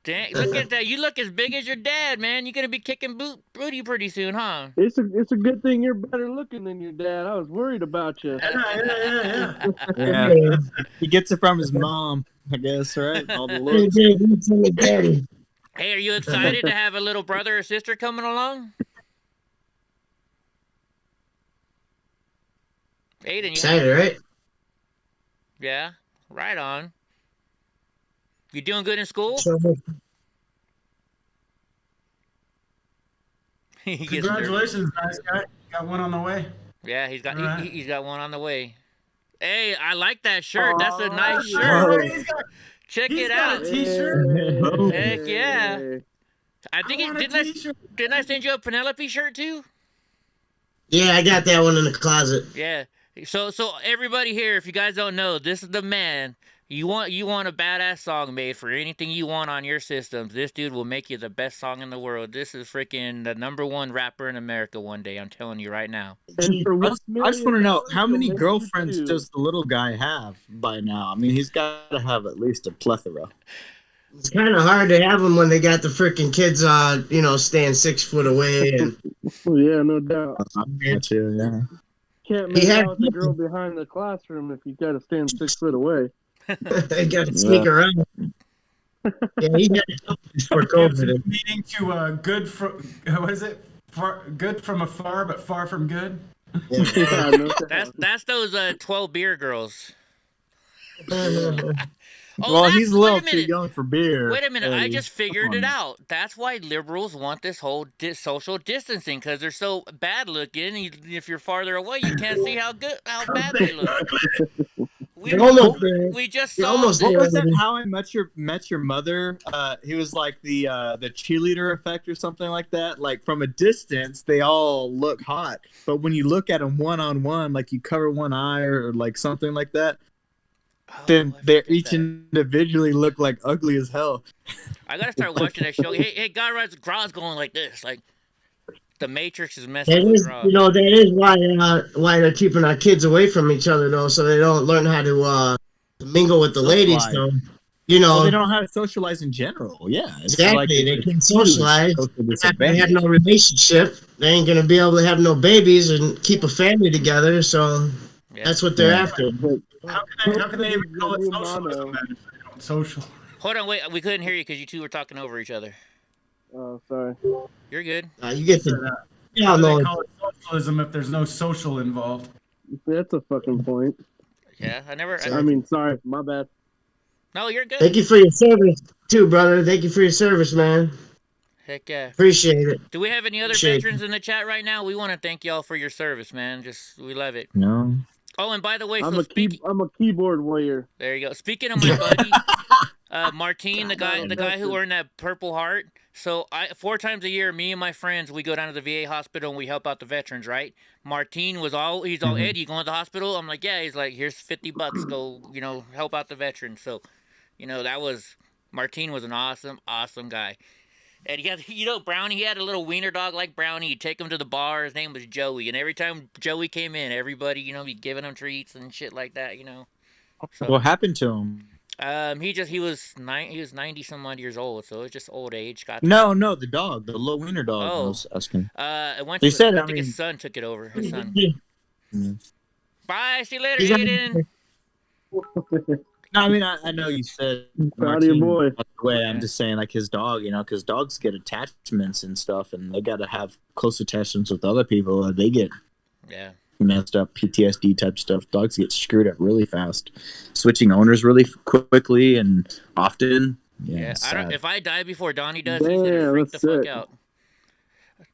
Speaker 4: Dang, look at that! You look as big as your dad, man. You're gonna be kicking booty pretty soon, huh?
Speaker 19: It's a good thing you're better looking than your dad. I was worried about you.
Speaker 14: Yeah. He gets it from his mom, I guess, right? All the looks.
Speaker 4: Hey, are you excited to have a little brother or sister coming along? Aiden, you
Speaker 3: excited, right?
Speaker 4: Yeah, right on. You doing good in school?
Speaker 2: Congratulations, nice guy. Got one on the way.
Speaker 4: Yeah, he's got one on the way. Hey, I like that shirt. That's a nice shirt. Check it out.
Speaker 2: Got a t-shirt.
Speaker 4: Heck yeah. I think didn't I send you a Penelope shirt too?
Speaker 3: Yeah, I got that one in the closet.
Speaker 4: Yeah. So everybody here, if you guys don't know, this is the man. You want a badass song made for anything you want on your systems. This dude will make you the best song in the world. This is freaking the #1 rapper in America one day. I'm telling you right now.
Speaker 14: I just want to know, how many girlfriends does the little guy have by now? I mean, he's got to have at least a plethora.
Speaker 3: It's kind of hard to have them when they got the freaking kids, staying 6 foot away. And...
Speaker 19: yeah, no doubt.
Speaker 14: Yeah.
Speaker 19: Can't make out with the girl behind the classroom if you got to stand 6 foot away.
Speaker 3: They got to sneak around. Yeah, he had for COVID.
Speaker 2: Meaning to good from what is it? Good from afar, but far from good.
Speaker 19: Yeah,
Speaker 4: that's those 12 beer girls.
Speaker 14: Well, he's a little too young for beer.
Speaker 4: Wait a minute, I just figured it out. That's why liberals want this whole social distancing, because they're so bad looking. If you're farther away, you can't see how bad they look. We just saw.
Speaker 14: What was that? How I Met Your Mother? He was like the cheerleader effect or something like that. Like from a distance, they all look hot, but when you look at them one on one, like you cover one eye or like something like that. Then they each individually look like ugly as hell.
Speaker 4: I gotta start watching that show. Hey, Grod's going like this, like the Matrix is messing with Grod.
Speaker 3: That is why they're keeping our kids away from each other, though, so they don't learn how to mingle with the ladies. So,
Speaker 14: well, they don't know how to socialize in general. Yeah,
Speaker 3: exactly.
Speaker 14: Like,
Speaker 3: they can't socialize. They have no relationship. They ain't gonna be able to have no babies and keep a family together. So that's what they're after.
Speaker 2: How can they even call it socialism if they don't social?
Speaker 4: Hold on, wait. We couldn't hear you because you two were talking over each other.
Speaker 19: Oh, sorry.
Speaker 4: You're good.
Speaker 3: You get the
Speaker 2: How do they call it socialism if there's no social involved?
Speaker 19: That's a fucking point.
Speaker 4: Yeah,
Speaker 19: I mean, sorry, my bad.
Speaker 4: No, you're good.
Speaker 3: Thank you for your service, too, brother. Thank you for your service, man.
Speaker 4: Heck yeah.
Speaker 3: Appreciate it.
Speaker 4: Do we have any other veterans in the chat right now? We want to thank y'all for your service, man. We love it.
Speaker 14: No.
Speaker 4: Oh, and by the way,
Speaker 19: I'm a keyboard warrior.
Speaker 4: There you go. Speaking of my buddy, Martine, the guy who earned that Purple Heart. So 4 times a year, me and my friends, we go down to the VA hospital and we help out the veterans, right? Martine he's all, Eddie, you going to the hospital? I'm like, yeah. He's like, here's $50. Go, help out the veterans. So, Martine was an awesome, awesome guy. And he had, Brownie, he had a little wiener dog like Brownie. He'd take him to the bar. His name was Joey. And every time Joey came in, everybody, be giving him treats and shit like that, So,
Speaker 14: what happened to him?
Speaker 4: He was 90 some odd years old, so it's just old age.
Speaker 14: No, the dog, the little wiener dog. I was asking.
Speaker 4: He said, I think his son took it over. His son. Bye. See you later, Aiden.
Speaker 14: No, I mean, I know you said
Speaker 19: Proud of your boy.
Speaker 14: By the way, I'm just saying, like, his dog, because dogs get attachments and stuff, and they got to have close attachments with other people, or they get messed up, PTSD type stuff. Dogs get screwed up really fast, switching owners really quickly and often. Yeah,
Speaker 4: if I die before Donnie does, he's gonna freak the fuck out.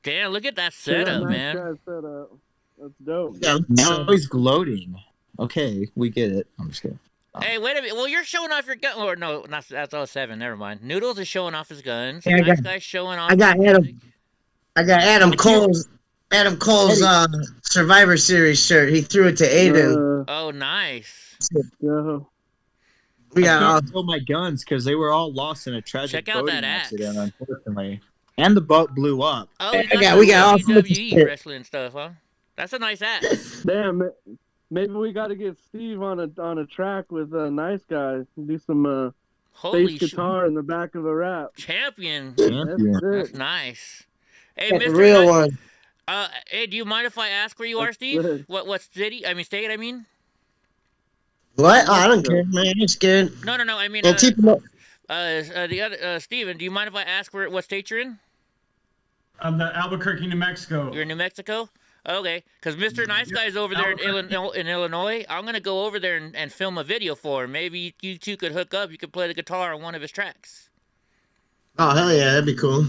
Speaker 4: Damn, look at that setup, man.
Speaker 19: That's dope.
Speaker 14: Yeah, now he's gloating. Okay, we get it. I'm just kidding.
Speaker 4: Hey, wait a minute. Well, you're showing off your gun. Or no, that's 07. Never mind. Noodles is showing off his guns.
Speaker 3: Yeah,
Speaker 4: Nice guy's showing off.
Speaker 3: I got Adam Cole's Survivor Series shirt. He threw it to Aiden.
Speaker 4: Oh, nice.
Speaker 3: We
Speaker 14: I
Speaker 3: got
Speaker 14: can't throw my guns because they were all lost in a tragic
Speaker 4: Check out
Speaker 14: boating
Speaker 4: that axe.
Speaker 14: accident, unfortunately. And the boat blew up.
Speaker 4: Oh,
Speaker 3: we got all
Speaker 4: WWE wrestling stuff, huh? That's a nice axe.
Speaker 19: Damn, maybe we got to get Steve on a track with a nice guy. Do some bass guitar in the back of a rap.
Speaker 4: Champion.
Speaker 14: Champion.
Speaker 4: That's nice. Hey,
Speaker 3: That's
Speaker 4: Mr.
Speaker 3: the real one.
Speaker 4: Hey, do you mind if I ask where you are, Steve? What city? I mean, state. I mean.
Speaker 3: What? Oh, I don't care, man. It's good.
Speaker 4: No. I mean,
Speaker 3: Well, keep 'em up.
Speaker 4: the other Steven, do you mind if I ask what state you're in?
Speaker 2: I'm in Albuquerque, New Mexico.
Speaker 4: You're in New Mexico? Okay, because Mr. Nice Guy's over there in Illinois. I'm going to go over there and film a video for him. Maybe you two could hook up. You could play the guitar on one of his tracks.
Speaker 3: Oh, hell yeah. That'd be cool.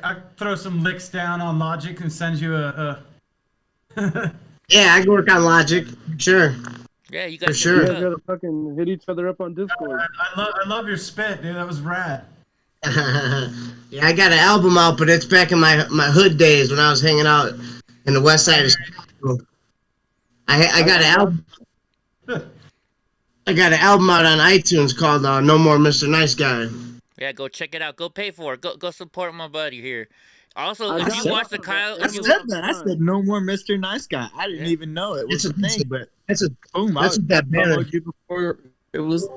Speaker 2: I throw some licks down on Logic and send you a
Speaker 3: Yeah, I can work on Logic. Sure.
Speaker 4: Yeah, you guys
Speaker 3: For sure.
Speaker 19: You guys gotta fucking hit each other up on Discord.
Speaker 2: I love your spit, dude. That was rad.
Speaker 3: Yeah, I got an album out, but it's back in my hood days when I was hanging out in the west side of Chicago. I got an album. I got an album out on iTunes called No More Mr. Nice Guy.
Speaker 4: Yeah, go check it out. Go pay for it. Go support my buddy here. Also, if you watch the Kyle,
Speaker 14: I said no more Mr. Nice Guy. I didn't even know it was a thing, but
Speaker 3: that's
Speaker 14: boom.
Speaker 3: That's that banner.
Speaker 14: You before it was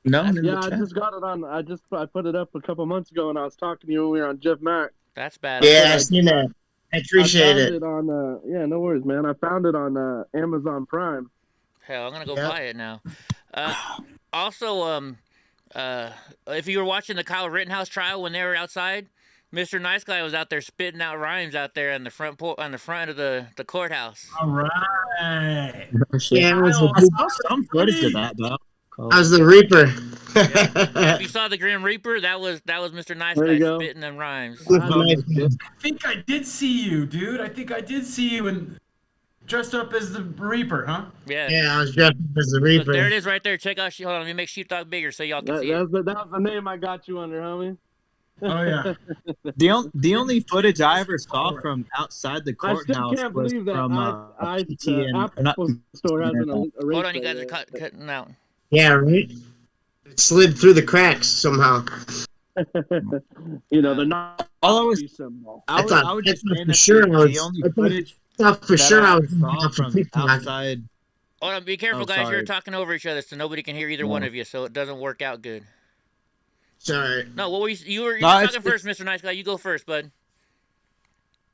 Speaker 14: known in the
Speaker 19: I
Speaker 14: chat.
Speaker 19: just got it on. I put it up a couple months ago, and I was talking to you when we were on Jeff Mack.
Speaker 4: That's bad.
Speaker 3: Yeah, I seen that. I appreciate it.
Speaker 19: On, yeah, no worries, man. I found it on Amazon Prime.
Speaker 4: Hell, I'm gonna go buy it now. Also, if you were watching the Kyle Rittenhouse trial when they were outside, Mr. Nice Guy was out there spitting out rhymes out there on the front of the courthouse.
Speaker 2: All right.
Speaker 3: Yeah,
Speaker 14: I saw some footage of that though.
Speaker 3: I was the Reaper.
Speaker 4: If you saw the Grim Reaper, that was Mr. Nice Guy spitting them rhymes.
Speaker 2: I think I did see you, dude. I think I did see you and dressed up as the Reaper, huh?
Speaker 4: Yeah.
Speaker 3: Yeah, I was dressed up as the Reaper.
Speaker 4: Look, there it is right there. Check out. Hold on, let me make Sheepdog bigger so y'all can see it.
Speaker 19: That was the name I got you under, homie.
Speaker 2: Oh yeah.
Speaker 14: The only footage I ever saw from outside the courthouse was from
Speaker 19: Apple Store has an
Speaker 4: Hold on, you guys are cutting out.
Speaker 3: Yeah, right. It slid through the cracks somehow.
Speaker 19: You know, they're not.
Speaker 14: All I was just saying
Speaker 3: for sure.
Speaker 14: the only footage
Speaker 3: for sure I was
Speaker 14: from outside.
Speaker 4: Hold on, be careful, guys. You're talking over each other, so nobody can hear either one of you, so it doesn't work out good.
Speaker 3: Sorry.
Speaker 4: No, what were you were talking first, Mr. Nice Guy. You go first, bud.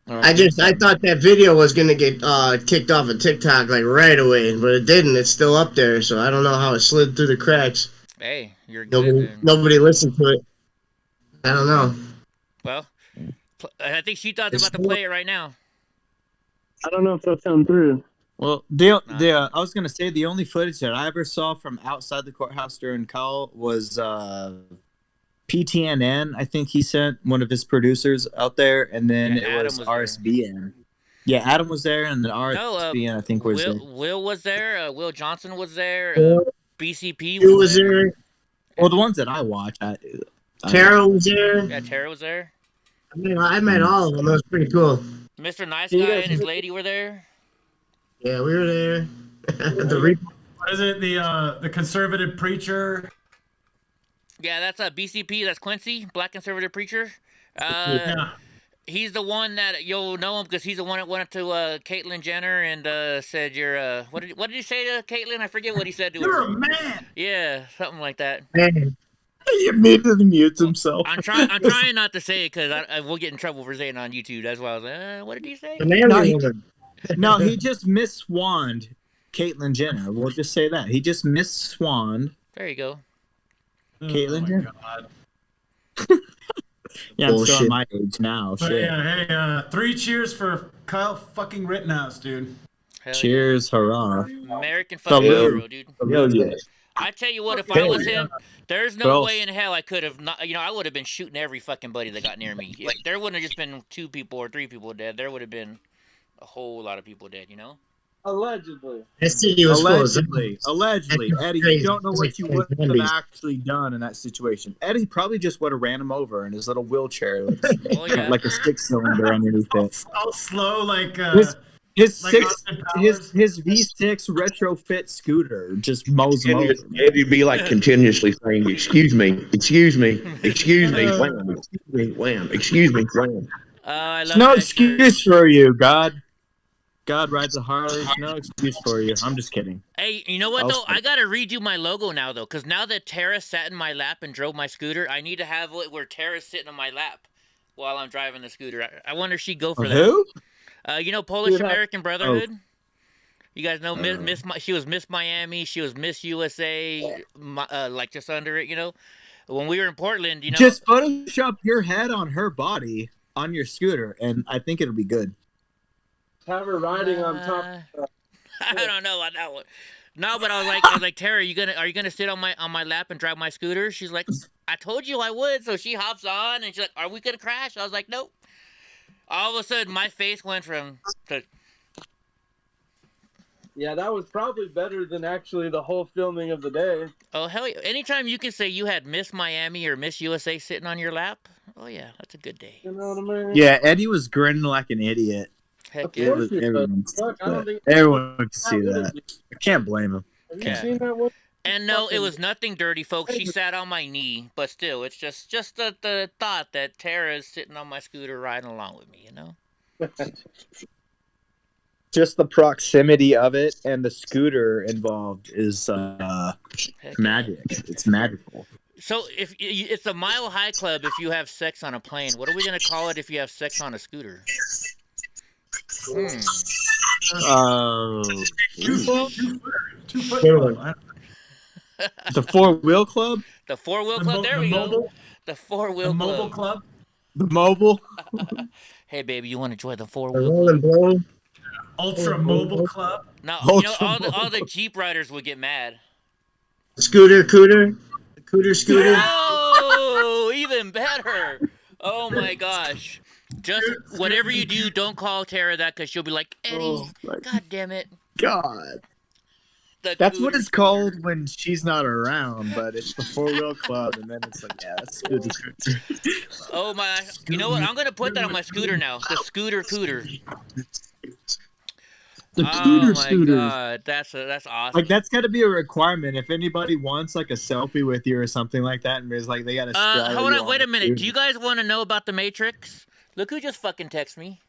Speaker 3: I thought that video was gonna get kicked off of TikTok like right away, but it didn't. It's still up there, so I don't know how it slid through the cracks.
Speaker 4: Hey, you're good.
Speaker 3: Nobody listened to it. I don't know.
Speaker 4: Well, I think she thought about to play it right now.
Speaker 19: I don't know if that's come through.
Speaker 14: Well, I was gonna say the only footage that I ever saw from outside the courthouse during Kyle was PTNN. I think he sent one of his producers out there, and then it was RSBN. Yeah, Adam was there, and then RSBN I think was there.
Speaker 4: Will was there. Will Johnson was there. BCP
Speaker 3: was there.
Speaker 14: Well, the ones that I watched,
Speaker 3: Tara was there.
Speaker 4: Yeah, Tara was there.
Speaker 3: I mean, I met all of them. That was pretty cool.
Speaker 4: Mr. Nice Guy and his lady were there.
Speaker 3: Yeah, we were there.
Speaker 2: What is it? The conservative preacher.
Speaker 4: Yeah, that's BCP. That's Quincy, Black Conservative Preacher.
Speaker 2: Yeah.
Speaker 4: He's the one that you'll know him because he's the one that went up to Caitlyn Jenner and said, "You're what did he say to Caitlyn? I forget what he said to her.
Speaker 2: You're a man."
Speaker 4: Yeah, something like that.
Speaker 3: Man.
Speaker 14: He immediately mutes himself.
Speaker 4: I'm trying not to say it because I will get in trouble for saying it on YouTube. That's why I was like, what did he say?
Speaker 14: No, he just misswanned Caitlyn Jenner. We'll just say that. He just misswanned.
Speaker 4: There you go.
Speaker 14: Caitlyn Jenner. Yeah, I'm still at my age now.
Speaker 2: But
Speaker 14: shit.
Speaker 2: yeah, hey, 3 cheers for Kyle fucking Rittenhouse, dude.
Speaker 14: Cheers, hurrah.
Speaker 4: American fucking hero, dude.
Speaker 14: Hell yeah.
Speaker 4: I tell you what, if I was him, there's no way in hell I could have not. I would have been shooting every fucking buddy that got near me. Like, there wouldn't have just been 2 people or 3 people dead. There would have been a whole lot of people dead.
Speaker 19: Allegedly.
Speaker 14: Allegedly. Eddie, you don't know what you would have actually done in that situation. Eddie probably just would have ran him over in his little wheelchair with like a 6-cylinder underneath it.
Speaker 2: All slow, like
Speaker 14: his V6 retrofit scooter just mows him over.
Speaker 8: Eddie'd be like continuously saying, "Excuse me, excuse me, excuse me, wham, excuse me, wham, excuse me, wham."
Speaker 14: No excuse for you, God. God rides a Harley. No excuse for you. I'm just kidding.
Speaker 4: Hey, you know what, though? I got to redo my logo now, though, because now that Tara sat in my lap and drove my scooter, I need to have it where Tara's sitting on my lap while I'm driving the scooter. I wonder if she'd go for that.
Speaker 14: Who?
Speaker 4: Polish American Brotherhood? You guys know she was Miss Miami. She was Miss USA, like just under it, When we were in Portland,
Speaker 14: Just Photoshop your head on her body on your scooter, and I think it'll be good.
Speaker 19: Have her riding on top.
Speaker 4: I don't know about that one. No, but I was like, Tara, are you gonna sit on my lap and drive my scooter? She's like, I told you I would. So she hops on and she's like, are we gonna crash? I was like, nope. All of a sudden, my face went from.
Speaker 19: Yeah, that was probably better than actually the whole filming of the day.
Speaker 4: Oh hell yeah! Anytime you can say you had Miss Miami or Miss USA sitting on your lap, oh yeah, that's a good day.
Speaker 19: You know what I mean?
Speaker 14: Yeah, Eddie was grinning like an idiot.
Speaker 4: Heck yeah.
Speaker 14: Everyone can see that. I can't blame him.
Speaker 19: Have you seen that one?
Speaker 4: And no, it was nothing dirty, folks. She sat on my knee, but still, it's just the thought that Tara is sitting on my scooter riding along with me,
Speaker 14: Just the proximity of it and the scooter involved is magic. It's magical.
Speaker 4: So if it's a Mile High Club if you have sex on a plane, what are we gonna call it if you have sex on a scooter?
Speaker 14: The 4-wheel club?
Speaker 4: The 4-wheel club, there we go. The 4-wheel club.
Speaker 2: Mobile club?
Speaker 14: The mobile?
Speaker 4: Hey, baby, you want to join the 4-wheel
Speaker 3: Rolling Blow?
Speaker 2: Ultra Mobile Club?
Speaker 4: No, all the Jeep riders would get mad.
Speaker 3: Scooter. Scooter.
Speaker 4: Oh, even better. Oh, my gosh. Just whatever you do, don't call Tara that because she'll be like, Eddie, God damn it.
Speaker 14: God. That's what it's called when she's not around, but it's the 4-wheel club, and then it's like, yeah, that's good.
Speaker 4: Oh my! You know what? I'm gonna put that on my scooter now. The scooter cooter.
Speaker 14: The scooter scooter.
Speaker 4: God, that's awesome.
Speaker 14: Like that's got to be a requirement. If anybody wants like a selfie with you or something like that, and it's like they got to.
Speaker 4: Hold on, wait a minute. Do you guys want to know about the Matrix? Look who just fucking texted me.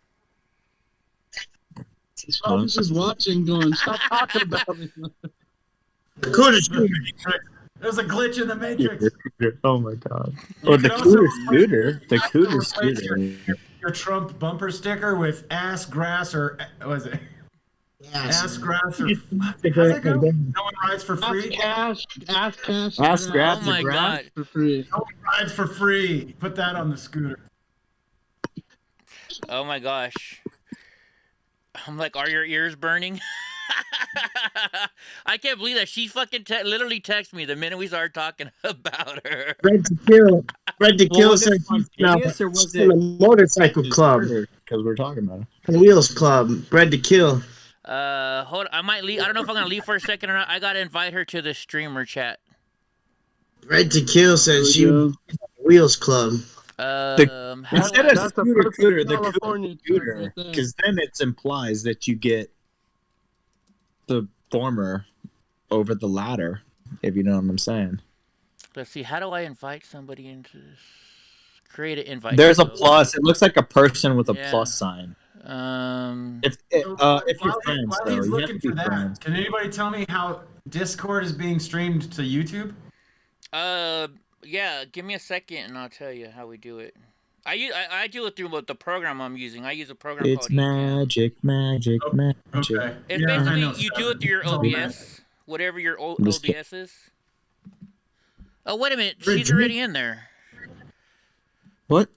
Speaker 11: I was just watching, going, stop talking about me.
Speaker 2: There's a glitch in the Matrix.
Speaker 14: Oh my god. Or the cooter scooter. The cooter scooter.
Speaker 2: Your Trump bumper sticker with ass, grass, or what was it? Ass, grass, or how's that go? No one rides for free.
Speaker 11: Ass, grass,
Speaker 4: oh my god.
Speaker 11: For free.
Speaker 2: No one rides for free. Put that on the scooter.
Speaker 4: Oh my gosh. I'm like, are your ears burning? I can't believe that she fucking literally texted me the minute we started talking about her.
Speaker 3: Red to Kill. Red to Kill
Speaker 14: was it
Speaker 3: said she's now
Speaker 14: spontaneous or was
Speaker 3: in
Speaker 14: it
Speaker 3: a motorcycle club.
Speaker 14: Because we're talking about it.
Speaker 3: Wheels Club. Red to Kill.
Speaker 4: Hold on. I might leave. I don't know if I'm gonna leave for a second or not. I gotta invite her to the streamer chat.
Speaker 3: Red to Kill says she was in a Wheels Club.
Speaker 14: Instead of scooter, the scooter, because then it implies that you get the former over the latter, if you know what I'm saying.
Speaker 4: Let's see. How do I invite somebody into this? Create an invite.
Speaker 14: There's a plus. It looks like a person with a plus sign. If you're friends,
Speaker 2: while
Speaker 14: though,
Speaker 2: he's
Speaker 14: you have
Speaker 2: looking
Speaker 14: to
Speaker 2: for
Speaker 14: be
Speaker 2: that,
Speaker 14: friends.
Speaker 2: can anybody tell me how Discord is being streamed to YouTube?
Speaker 4: Yeah. Give me a second, and I'll tell you how we do it. I do it through the program I'm using. I use a program
Speaker 14: It's
Speaker 4: called
Speaker 14: magic.
Speaker 2: Okay.
Speaker 4: It's basically you do it through your OBS, whatever your OBS is. Oh wait a minute, she's already in there.
Speaker 14: What?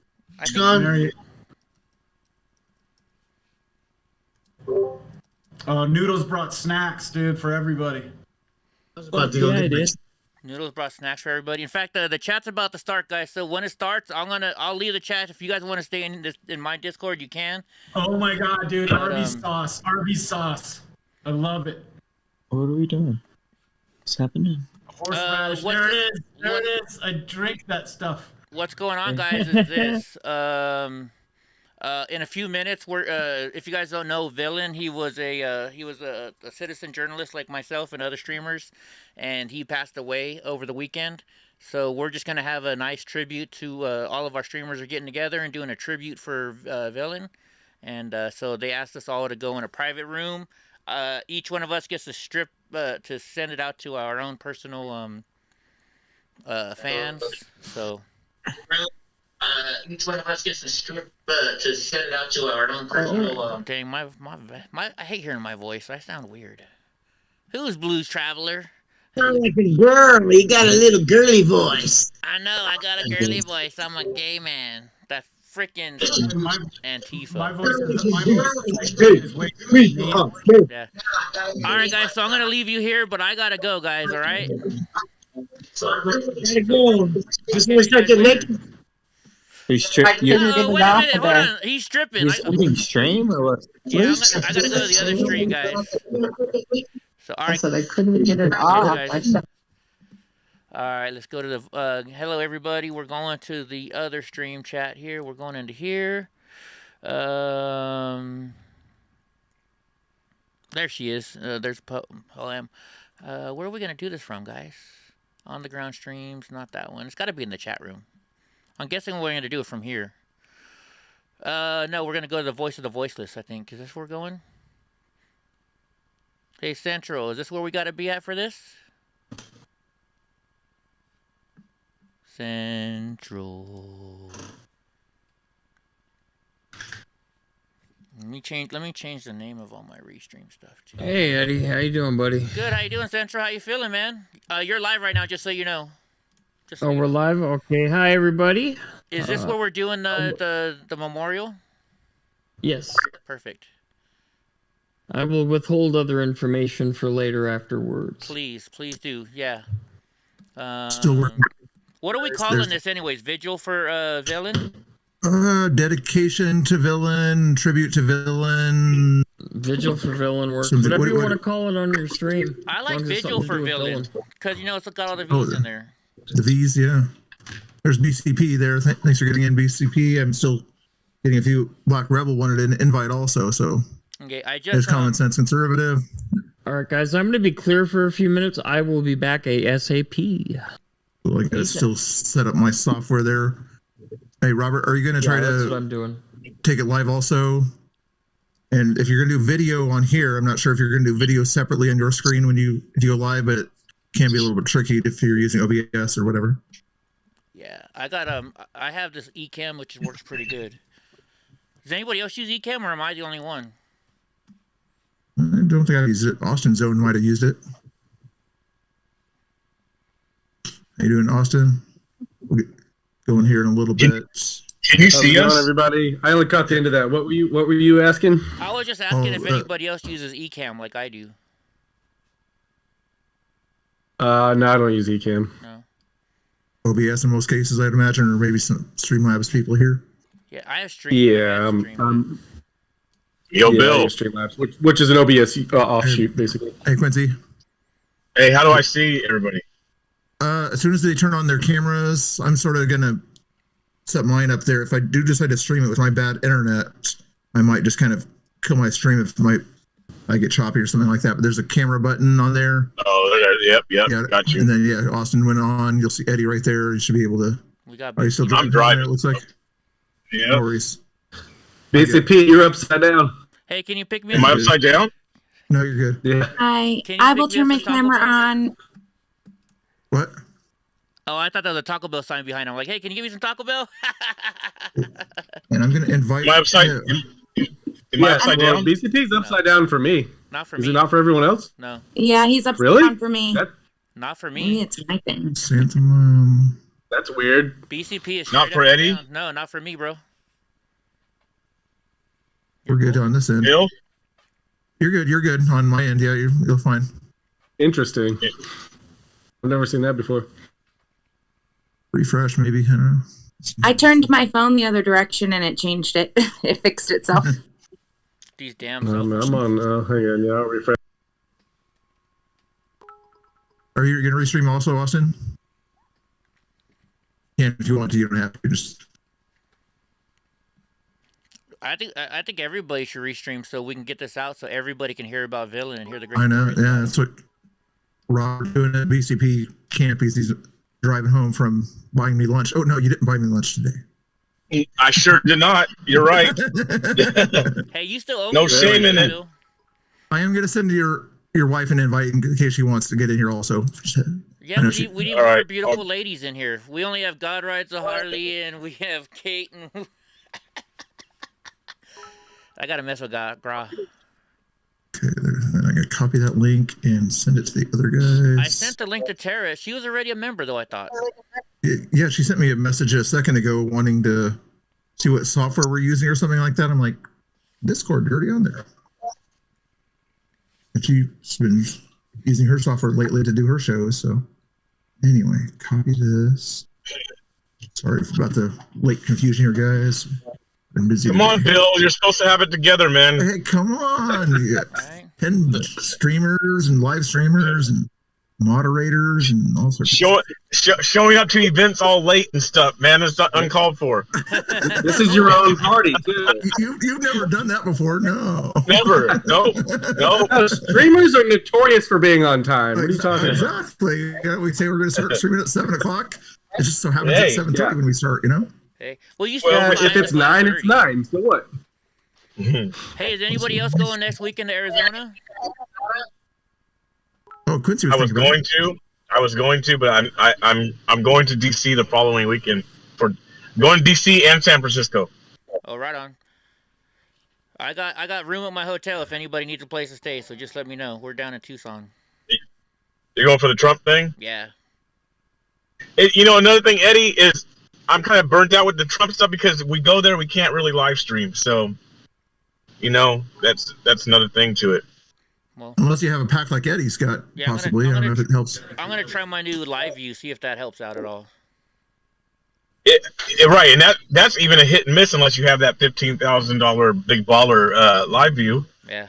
Speaker 2: Noodles brought snacks, dude, for everybody.
Speaker 4: Noodles brought snacks for everybody. In fact, the chat's about to start, guys. So when it starts, I'll leave the chat. If you guys want to stay in my Discord, you can.
Speaker 2: Oh my god, dude! Arby's sauce. Arby's sauce. I love it.
Speaker 14: What are we doing? What's happening?
Speaker 2: Horseradish. There it is. There it is. I drink that stuff.
Speaker 4: What's going on, guys? Is this? In a few minutes, if you guys don't know, Villain, he was a citizen journalist like myself and other streamers, and he passed away over the weekend. So we're just gonna have a nice tribute to all of our streamers are getting together and doing a tribute for Villain, and so they asked us all to go in a private room. Each one of us gets a strip to send it out to our own personal fans. So. Each one of us gets a strip to send it out to our own personal. Dang, I hate hearing my voice. I sound weird. Who's Blues Traveler?
Speaker 3: Sound like a girl. You got a little girly voice.
Speaker 4: I know, I got a girly voice. I'm a gay man. That freaking Antifa.
Speaker 2: My voice is way too
Speaker 4: yeah. All right, guys. So I'm gonna leave you here, but I gotta go, guys. All right.
Speaker 3: Gotta go. Just gonna start getting naked.
Speaker 14: He's stripping.
Speaker 4: Wait a minute, hold on. He's stripping.
Speaker 14: He's leaving stream or what?
Speaker 4: Yeah, I gotta go to the other stream, guys. So, all right.
Speaker 21: So they couldn't get it off.
Speaker 4: All right, let's go to the. Hello, everybody. We're going to the other stream chat here. We're going into here. There she is. There's Poem. Where are we gonna do this from, guys? On the ground streams, not that one. It's got to be in the chat room. I'm guessing we're going to do it from here. No, we're going to go to the voice of the voiceless, I think. Is this where we're going? Hey, Central, is this where we got to be at for this? Central. Let me change the name of all my restream stuff too.
Speaker 10: Hey Eddie, how you doing, buddy?
Speaker 4: Good, how you doing, Central? How you feeling, man? You're live right now, just so you know.
Speaker 10: We're live? Okay. Hi, everybody.
Speaker 4: Is this where we're doing the memorial?
Speaker 10: Yes.
Speaker 4: Perfect.
Speaker 10: I will withhold other information for later afterwards.
Speaker 4: Please do. Yeah.
Speaker 1: Still working.
Speaker 4: What are we calling this anyways? Vigil for Villain?
Speaker 1: Dedication to Villain, tribute to Villain.
Speaker 10: Vigil for Villain works. Whatever you want to call it on your stream.
Speaker 4: I like Vigil for Villain. Because, it's got all the V's in there.
Speaker 1: The V's, yeah. There's BCP there. Thanks for getting in, BCP. I'm still getting a few. Black Rebel wanted an invite also, so.
Speaker 4: Okay,
Speaker 1: there's Common Sense Conservative.
Speaker 10: All right, guys, I'm going to be clear for a few minutes. I will be back ASAP.
Speaker 1: So I gotta still set up my software there. Hey, Robert, are you going to try
Speaker 10: that's
Speaker 1: to
Speaker 10: what I'm doing.
Speaker 1: Take it live also? And if you're going to do video on here, I'm not sure if you're going to do video separately on your screen if you go live, but it can be a little bit tricky if you're using OBS or whatever.
Speaker 4: Yeah, I have this Ecamm, which works pretty good. Does anybody else use Ecamm, or am I the only one?
Speaker 1: I don't think I've used it. Austin Zone might have used it. How you doing, Austin? We'll go in here in a little bit.
Speaker 6: Can you see us,
Speaker 7: everybody? I only caught the end of that. What were you asking?
Speaker 4: I was just asking if anybody else uses Ecamm like I do.
Speaker 7: No, I don't use Ecamm.
Speaker 4: No.
Speaker 1: OBS in most cases, I'd imagine, or maybe some Streamlabs people here.
Speaker 4: Yeah, I have Streamlabs.
Speaker 7: Yeah,
Speaker 6: Yo, Bill.
Speaker 7: Streamlabs, which is an OBS offshoot, basically.
Speaker 1: Hey, Quincy.
Speaker 6: Hey, how do I see everybody?
Speaker 1: As soon as they turn on their cameras, I'm sort of gonna set mine up there. If I do decide to stream it with my bad internet, I might just kind of kill my stream if I get choppy or something like that. But there's a camera button on there.
Speaker 6: Oh, yep,
Speaker 1: Yeah,
Speaker 6: got you.
Speaker 1: And then Austin went on. You'll see Eddie right there. You should be able to. Are you still driving?
Speaker 6: I'm driving.
Speaker 1: There, it looks like.
Speaker 6: Yeah.
Speaker 1: No worries.
Speaker 7: BCP, you're upside down.
Speaker 4: Hey, can you pick me up?
Speaker 6: Am I upside down?
Speaker 1: No, you're good.
Speaker 7: Yeah.
Speaker 21: Hi. I will turn my camera on.
Speaker 1: What?
Speaker 4: Oh, I thought there was a Taco Bell sign behind. I'm like, hey, can you give me some Taco Bell?
Speaker 1: And I'm going to invite.
Speaker 6: Am I upside? Am I upside down?
Speaker 7: BCP's upside down for me.
Speaker 4: Not for
Speaker 7: Is
Speaker 4: me.
Speaker 7: it not for everyone else?
Speaker 4: No.
Speaker 21: Yeah, he's upside
Speaker 7: Really?
Speaker 21: down for me.
Speaker 4: Not for me.
Speaker 21: Maybe it's my thing.
Speaker 1: Santa Mom.
Speaker 7: That's weird.
Speaker 4: BCP is
Speaker 6: Not
Speaker 4: straight
Speaker 6: for
Speaker 4: up
Speaker 6: Eddie?
Speaker 4: down. No, not for me, bro.
Speaker 1: We're good on this end.
Speaker 6: Bill?
Speaker 1: You're good. You're good on my end. Yeah, you're fine.
Speaker 7: Interesting. I've never seen that before.
Speaker 1: Refresh, maybe. I don't know.
Speaker 21: I turned my phone the other direction and it changed it. It fixed itself.
Speaker 4: These damn.
Speaker 7: I'm on. Hang on. Yeah, I'll refresh.
Speaker 1: Are you going to restream also, Austin? Yeah, if you want to, you don't have to. Just.
Speaker 4: I think everybody should restream so we can get this out so everybody can hear about Villain and hear the great.
Speaker 1: I know.
Speaker 4: stories.
Speaker 1: Yeah, that's what Robert doing at BCP camp. He's driving home from buying me lunch. Oh no, you didn't buy me lunch today.
Speaker 6: I sure did not. You're right.
Speaker 4: Hey, you still owe
Speaker 6: No
Speaker 4: me
Speaker 6: shame in it.
Speaker 4: Bill.
Speaker 1: I am going to send your wife an invite in case she wants to get in here also.
Speaker 4: Yeah, we need more beautiful ladies in here. We only have God Rides a Harley and we have Kate and. I gotta mess with Gra.
Speaker 1: Okay, then I'm gonna copy that link and send it to the other guys.
Speaker 4: I sent the link to Tara. She was already a member, though, I thought.
Speaker 1: Yeah, she sent me a message a second ago wanting to see what software we're using or something like that. I'm like, Discord, you're already on there. And she's been using her software lately to do her shows. So anyway, copy this. Sorry about the late confusion here, guys. Been busy.
Speaker 6: Come on, Bill. You're supposed to have it together, man.
Speaker 1: Hey, come on. 10 streamers and live streamers and moderators and all sorts
Speaker 6: showing up to events all late and stuff, man. It's not uncalled for.
Speaker 7: This is your own party, too.
Speaker 1: You've never done that before, no.
Speaker 6: Never. No.
Speaker 7: Streamers are notorious for being on time. What are you talking about?
Speaker 1: Exactly. Yeah, we say we're going to start streaming at 7 o'clock. It just so happens at 7:30 when we start, you know?
Speaker 4: Hey, well, you
Speaker 7: if it's 9, it's 9. So what?
Speaker 4: Hey, is anybody else going next weekend to Arizona?
Speaker 1: Oh, Quincy
Speaker 6: I was going to, but I'm going to DC the following weekend for going to DC and San Francisco.
Speaker 4: Oh, right on. I got room at my hotel if anybody needs a place to stay, so just let me know. We're down in Tucson.
Speaker 6: You're going for the Trump thing?
Speaker 4: Yeah.
Speaker 6: Another thing, Eddie, is I'm kind of burnt out with the Trump stuff because we go there, we can't really live stream. So, that's another thing to it.
Speaker 4: Well,
Speaker 1: unless you have a pack like Eddie's got, possibly. I don't know if it helps.
Speaker 4: I'm going to try my new live view, see if that helps out at all.
Speaker 6: Right, and that's even a hit and miss unless you have that $15,000 big baller live view.
Speaker 4: Yeah,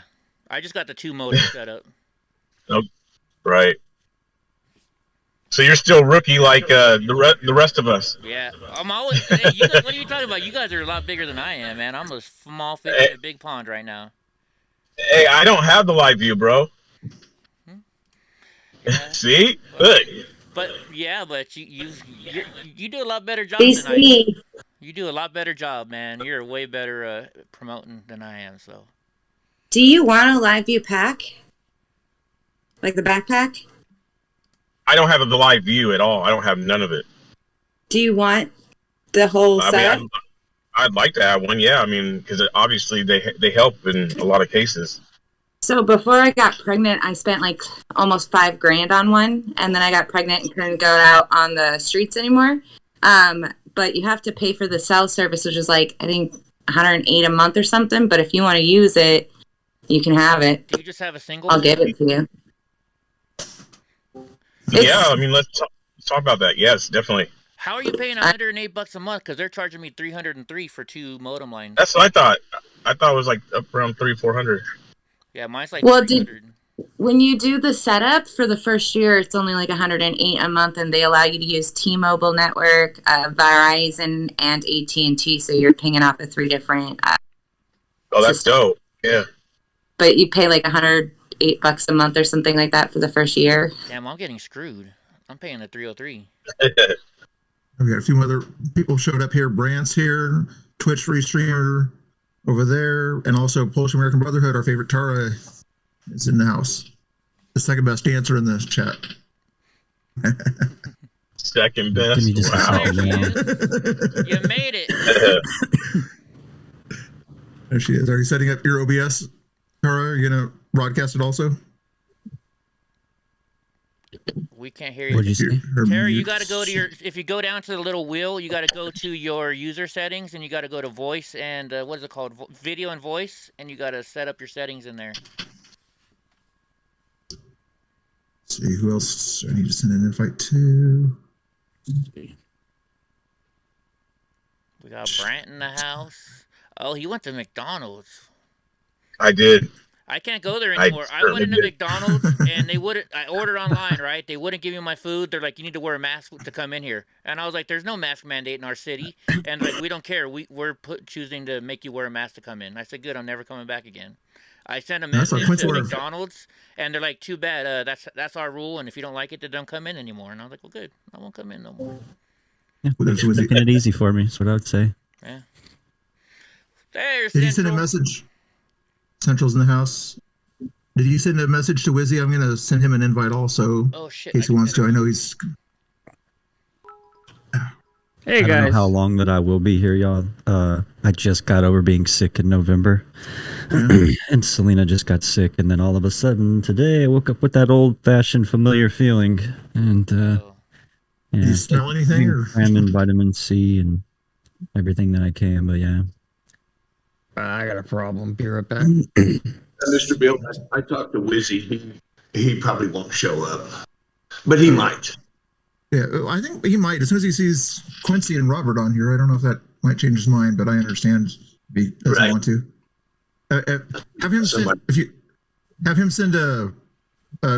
Speaker 4: I just got the 2 modems set up.
Speaker 6: Oh, right. So you're still rookie like the rest of us.
Speaker 4: Yeah, I'm always. Hey, you guys, what are you talking about? You guys are a lot bigger than I am, man. I'm a small fish in a big pond right now.
Speaker 6: Hey, I don't have the live view, bro.
Speaker 4: Yeah.
Speaker 6: See, look.
Speaker 4: But you do a lot better job than I do. You do a lot better job, man. You're way better promoting than I am. So.
Speaker 21: Do you want a live view pack? Like the backpack?
Speaker 6: I don't have the live view at all. I don't have none of it.
Speaker 21: Do you want the whole setup?
Speaker 6: I'd like to have one, yeah. I mean, because obviously they help in a lot of cases.
Speaker 21: So before I got pregnant, I spent like almost $5,000 on one, and then I got pregnant and couldn't go out on the streets anymore. but you have to pay for the cell service, which is like, I think 108 a month or something. But if you want to use it, you can have it.
Speaker 4: Do you just have a single?
Speaker 21: I'll give it to you.
Speaker 6: Yeah, I mean, let's talk about that. Yes, definitely.
Speaker 4: How are you paying $108 a month? Because they're charging me $303 for 2 modem lines.
Speaker 6: That's what I thought. I thought it was like up around $300-400.
Speaker 4: Yeah, mine's like
Speaker 21: Well,
Speaker 4: $300.
Speaker 21: when you do the setup for the first year, it's only like 108 a month, and they allow you to use T-Mobile network, Verizon, and AT&T. So you're pinging off of 3 different.
Speaker 6: Oh, that's dope. Yeah.
Speaker 21: But you pay like $108 a month or something like that for the first year.
Speaker 4: Damn, I'm getting screwed. I'm paying the $303.
Speaker 1: We got a few other people showed up here. Brant's here, Twitch free streamer over there, and also Polish American Brotherhood. Our favorite Tara is in the house. The second best dancer in this chat.
Speaker 6: Second best.
Speaker 12: Give me just a second, man.
Speaker 4: You made it.
Speaker 1: There she is. Are you setting up your OBS, Tara? Are you gonna broadcast it also?
Speaker 4: We can't hear you.
Speaker 12: What'd you say?
Speaker 4: Terry, you got to go to your, if you go down to the little wheel, you got to go to your user settings, and you got to go to voice and, what is it called? Video and voice, and you got to set up your settings in there.
Speaker 1: Let's see, who else I need to send an invite to?
Speaker 4: We got Brant in the house. Oh, he went to McDonald's.
Speaker 6: I did.
Speaker 4: I can't go there anymore. I went into McDonald's and they wouldn't. I ordered online, right? They wouldn't give me my food. They're like, you need to wear a mask to come in here. And I was like, there's no mask mandate in our city, and like we don't care. We're choosing to make you wear a mask to come in. I said, good. I'm never coming back again. I sent a message to McDonald's, and they're like, too bad. That's our rule, and if you don't like it, then don't come in anymore. And I was like, well, good. I won't come in no more.
Speaker 12: Yeah, making it easy for me. That's what I would say.
Speaker 4: Yeah. There's
Speaker 1: Did you send a message? Central's in the house. Did you send a message to Wizzy? I'm gonna send him an invite also.
Speaker 4: Oh shit!
Speaker 1: In case he wants to. I know he's.
Speaker 10: Hey
Speaker 12: I
Speaker 10: guys.
Speaker 12: don't know how long that I will be here, y'all. I just got over being sick in November, and Selena just got sick, and then all of a sudden today I woke up with that old-fashioned familiar feeling, and yeah.
Speaker 1: Did you smell anything? Or?
Speaker 12: Cramming vitamin C and everything that I can, but yeah.
Speaker 13: I got a problem. Be right back.
Speaker 8: Mr. Bill, I talked to Wizzy. He probably won't show up, but he might.
Speaker 1: Yeah, I think he might. As soon as he sees Quincy and Robert on here, I don't know if that might change his mind, but I understand if he doesn't want to. Have him send a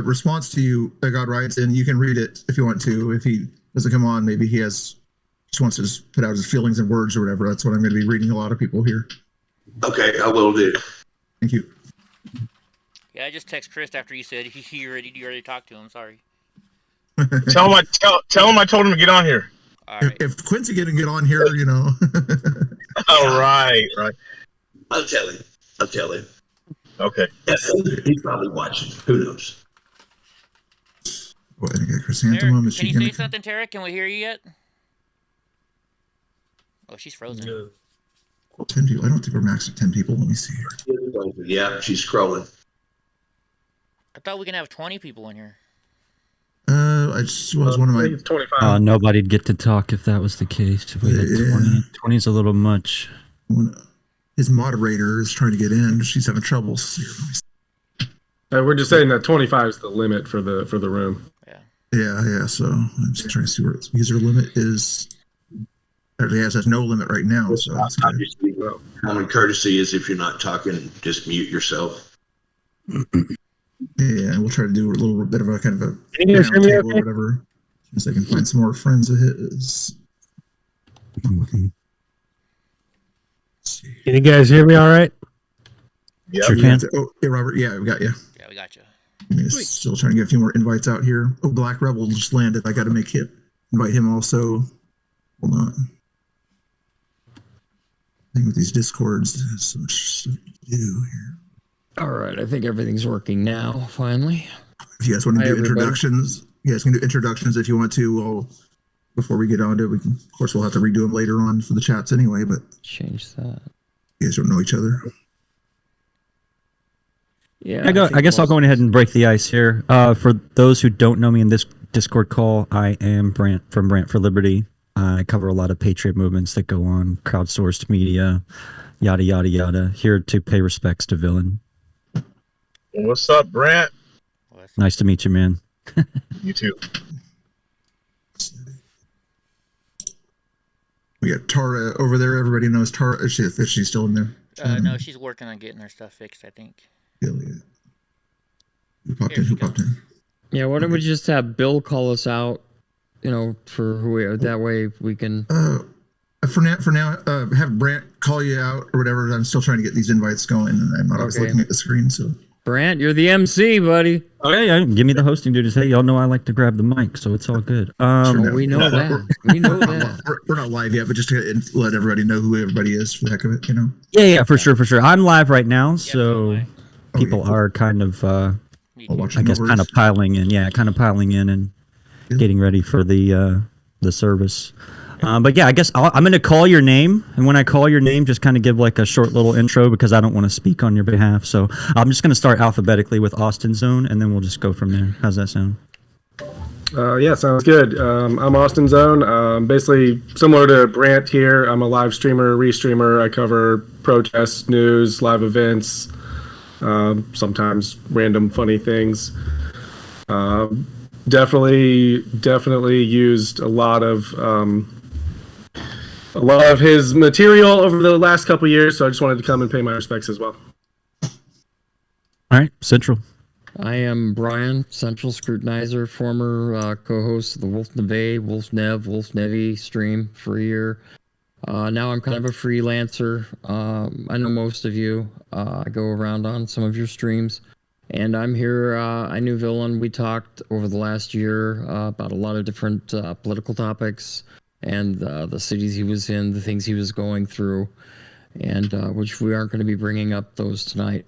Speaker 1: response to you that God writes, and you can read it if you want to. If he doesn't come on, maybe he just wants to just put out his feelings in words or whatever. That's what I'm going to be reading a lot of people here.
Speaker 8: Okay, I will do.
Speaker 1: Thank you.
Speaker 4: Yeah, I just text Chris after you said you already talked to him. Sorry.
Speaker 6: Tell him I told him to get on here.
Speaker 4: All right.
Speaker 1: If Quincy can get on here, you know.
Speaker 6: Oh, right.
Speaker 8: I'll tell him.
Speaker 6: Okay.
Speaker 8: He's probably watching. Who knows?
Speaker 1: Well, I got Chrysanthemum.
Speaker 4: Can you say something, Tara? Can we hear you yet? Oh, she's frozen.
Speaker 1: 10 people. I don't think we're maxed at 10 people. Let me see here.
Speaker 8: Yeah, she's scrolling.
Speaker 4: I thought we can have 20 people in here.
Speaker 1: I just was one of my
Speaker 13: 25.
Speaker 12: Nobody'd get to talk if that was the case. If we had 20. 20 is a little much.
Speaker 1: His moderator is trying to get in. She's having trouble.
Speaker 13: We're just saying that 25 is the limit for the room.
Speaker 1: Yeah. So I'm just trying to see where its user limit is. Apparently, has no limit right now. So that's
Speaker 8: obviously, common courtesy is if you're not talking, just mute yourself.
Speaker 1: Yeah, we'll try to do a little bit of a kind of a
Speaker 13: Can you guys hear me okay?
Speaker 1: or whatever, so I can find some more friends of his.
Speaker 13: Can you guys hear me all right?
Speaker 1: Yeah,
Speaker 12: sure can.
Speaker 1: Oh, yeah, Robert. Yeah, we got you.
Speaker 4: Yeah, we got you.
Speaker 1: Still trying to get a few more invites out here. Oh, Black Rebel just landed. I got to invite him also. Hold on. I think with these discords, there's so much stuff to do here.
Speaker 13: All right, I think everything's working now, finally.
Speaker 1: If you guys want to
Speaker 13: Hi,
Speaker 1: do
Speaker 13: everybody.
Speaker 1: introductions, you guys can do introductions if you want to. Well, before we get on to it, of course, we'll have to redo them later on for the chats anyway, but
Speaker 12: change that.
Speaker 1: You guys don't know each other.
Speaker 13: Yeah,
Speaker 12: I guess I'll go ahead and break the ice here. For those who don't know me in this Discord call, I am Brant from Brant for Liberty. I cover a lot of patriot movements that go on, crowdsourced media, yada yada yada. Here to pay respects to Villain.
Speaker 6: What's up, Brant?
Speaker 12: Nice to meet you, man.
Speaker 6: You too.
Speaker 1: We got Tara over there. Everybody knows Tara. Is she still in there?
Speaker 4: No, she's working on getting her stuff fixed, I think.
Speaker 1: Who popped in?
Speaker 15: Yeah, why don't we just have Bill call us out, for who we are. That way we can...
Speaker 1: For now, have Brant call you out or whatever. I'm still trying to get these invites going, and I'm not always looking at the screen, so...
Speaker 15: Brant, you're the MC, buddy.
Speaker 12: Okay, yeah, give me the hosting duties. Hey, y'all know I like to grab the mic, so it's all good.
Speaker 15: We know that. We know that.
Speaker 1: We're not live yet, but just to let everybody know who everybody is for the heck of it,
Speaker 12: Yeah, for sure. I'm live right now, so people are kind of, I guess, kind of piling in. Yeah, kind of piling in and getting ready for the service. But yeah, I guess I'm going to call your name, and when I call your name, just kind of give like a short little intro because I don't want to speak on your behalf. So I'm just going to start alphabetically with Austin Zone, and then we'll just go from there. How's that sound?
Speaker 13: Yeah, sounds good. I'm Austin Zone. Basically similar to Brant here. I'm a live streamer, restreamer. I cover protests, news, live events, sometimes random funny things. Definitely used a lot of his material over the last couple years, so I just wanted to come and pay my respects as well.
Speaker 12: All right, Central.
Speaker 15: I am Brian, Central Scrutinizer, former co-host of the Wolf Neve, Wolf Nev, Wolf Nevi stream for a year. Now I'm kind of a freelancer. I know most of you. I go around on some of your streams. And I'm here. I knew Villain. We talked over the last year about a lot of different political topics and the cities he was in, the things he was going through, and which we aren't going to be bringing up those tonight.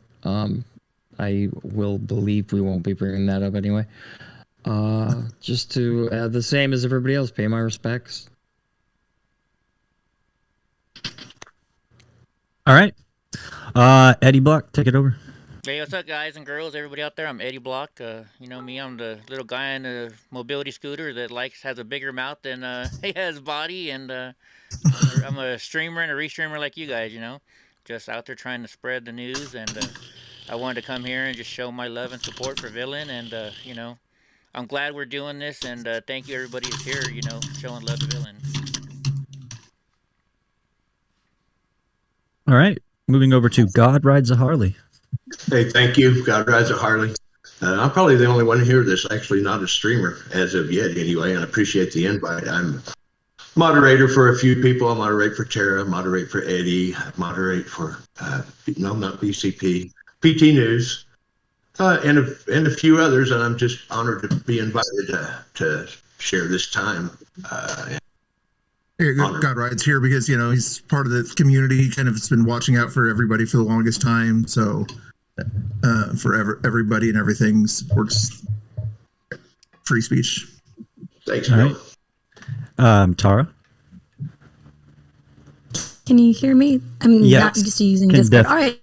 Speaker 15: I will believe we won't be bringing that up anyway. Just to the same as everybody else, pay my respects.
Speaker 12: All right. Eddie Block, take it over.
Speaker 4: Hey, what's up, guys and girls, everybody out there? I'm Eddie Block. You know me, I'm the little guy in the mobility scooter that has a bigger mouth than he has body, and I'm a streamer and a restreamer like you guys, just out there trying to spread the news, and I wanted to come here and just show my love and support for Villain, and I'm glad we're doing this, and thank you everybody who's here, showing love to Villain.
Speaker 12: All right, moving over to God Rides a Harley.
Speaker 8: Hey, thank you. God Rides a Harley. I'm probably the only one here that's actually not a streamer as of yet anyway, and I appreciate the invite. I'm moderator for a few people. I moderate for Tara, moderate for Eddie, moderate for, not BCP, PT News, and a few others, and I'm just honored to be invited to share this time.
Speaker 1: God Rides here because, he's part of the community. He kind of has been watching out for everybody for the longest time, so... for everybody and everything supports free speech.
Speaker 8: Thanks,
Speaker 12: Bill. Right. Tara?
Speaker 16: Can you hear me? I'm not used to using Discord. All right.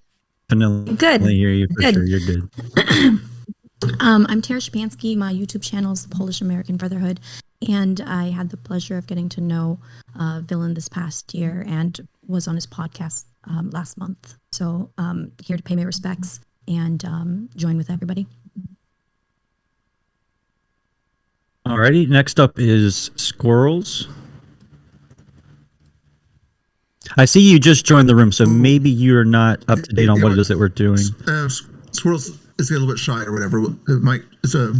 Speaker 16: Good.
Speaker 12: Hear you for sure. You're good.
Speaker 16: I'm Tara Shapansky. My YouTube channel is the Polish American Brotherhood, and I had the pleasure of getting to know Villain this past year and was on his podcast last month. So here to pay my respects and join with everybody.
Speaker 12: Alrighty, next up is Squirrels. I see you just joined the room, so maybe you're not up to date on what it is that we're doing.
Speaker 1: Squirrels is a little bit shy or whatever. It's a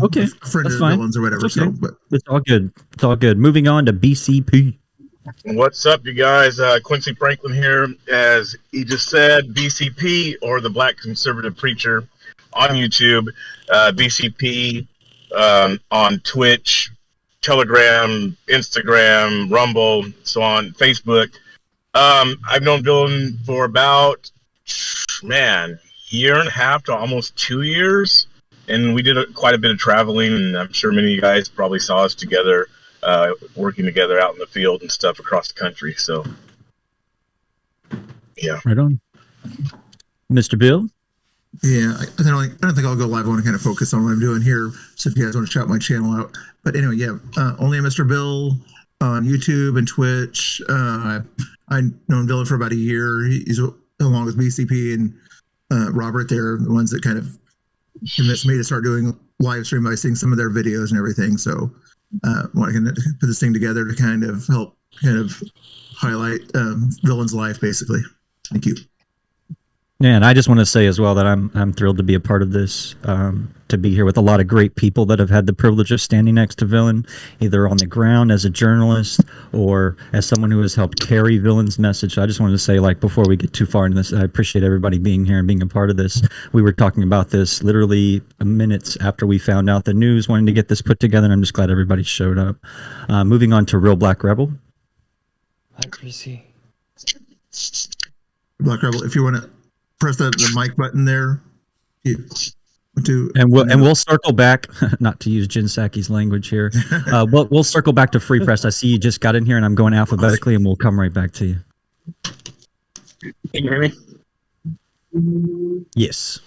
Speaker 1: friend of Villains or whatever.
Speaker 12: Okay.
Speaker 1: So, but
Speaker 12: it's all good. It's all good. Moving on to BCP.
Speaker 6: What's up, you guys? Quincy Franklin here. As he just said, BCP, or the Black Conservative Preacher, on YouTube. BCP on Twitch, Telegram, Instagram, Rumble, so on, Facebook. I've known Villain for about, year and a half to almost 2 years, and we did quite a bit of traveling, and I'm sure many of you guys probably saw us together. Working together out in the field and stuff across the country. So, yeah.
Speaker 12: Right on. Mr. Bill?
Speaker 1: Yeah, I don't think I'll go live. I want to kind of focus on what I'm doing here. So if you guys want to shout my channel out. But anyway, yeah, only a Mr. Bill. on YouTube and Twitch. I've known Villain for about a year. He's along with BCP and Robert. They're the ones that kind of convinced me to start doing live stream by seeing some of their videos and everything. So want to put this thing together to kind of help highlight Villain's life, basically. Thank you.
Speaker 12: Yeah, and I just want to say as well that I'm thrilled to be a part of this, to be here with a lot of great people that have had the privilege of standing next to Villain, either on the ground as a journalist or as someone who has helped carry Villain's message. I just wanted to say, like, before we get too far into this, I appreciate everybody being here and being a part of this. We were talking about this literally minutes after we found out the news, wanting to get this put together, and I'm just glad everybody showed up. Moving on to Real Black Rebel.
Speaker 15: Hi, Chrissy.
Speaker 1: Black Rebel, if you want to press the mic button there.
Speaker 12: And we'll circle back, not to use Jin Saki's language here, but we'll circle back to Free Press. I see you just got in here, and I'm going alphabetically, and we'll come right back to you.
Speaker 5: Can you hear me?
Speaker 12: Yes.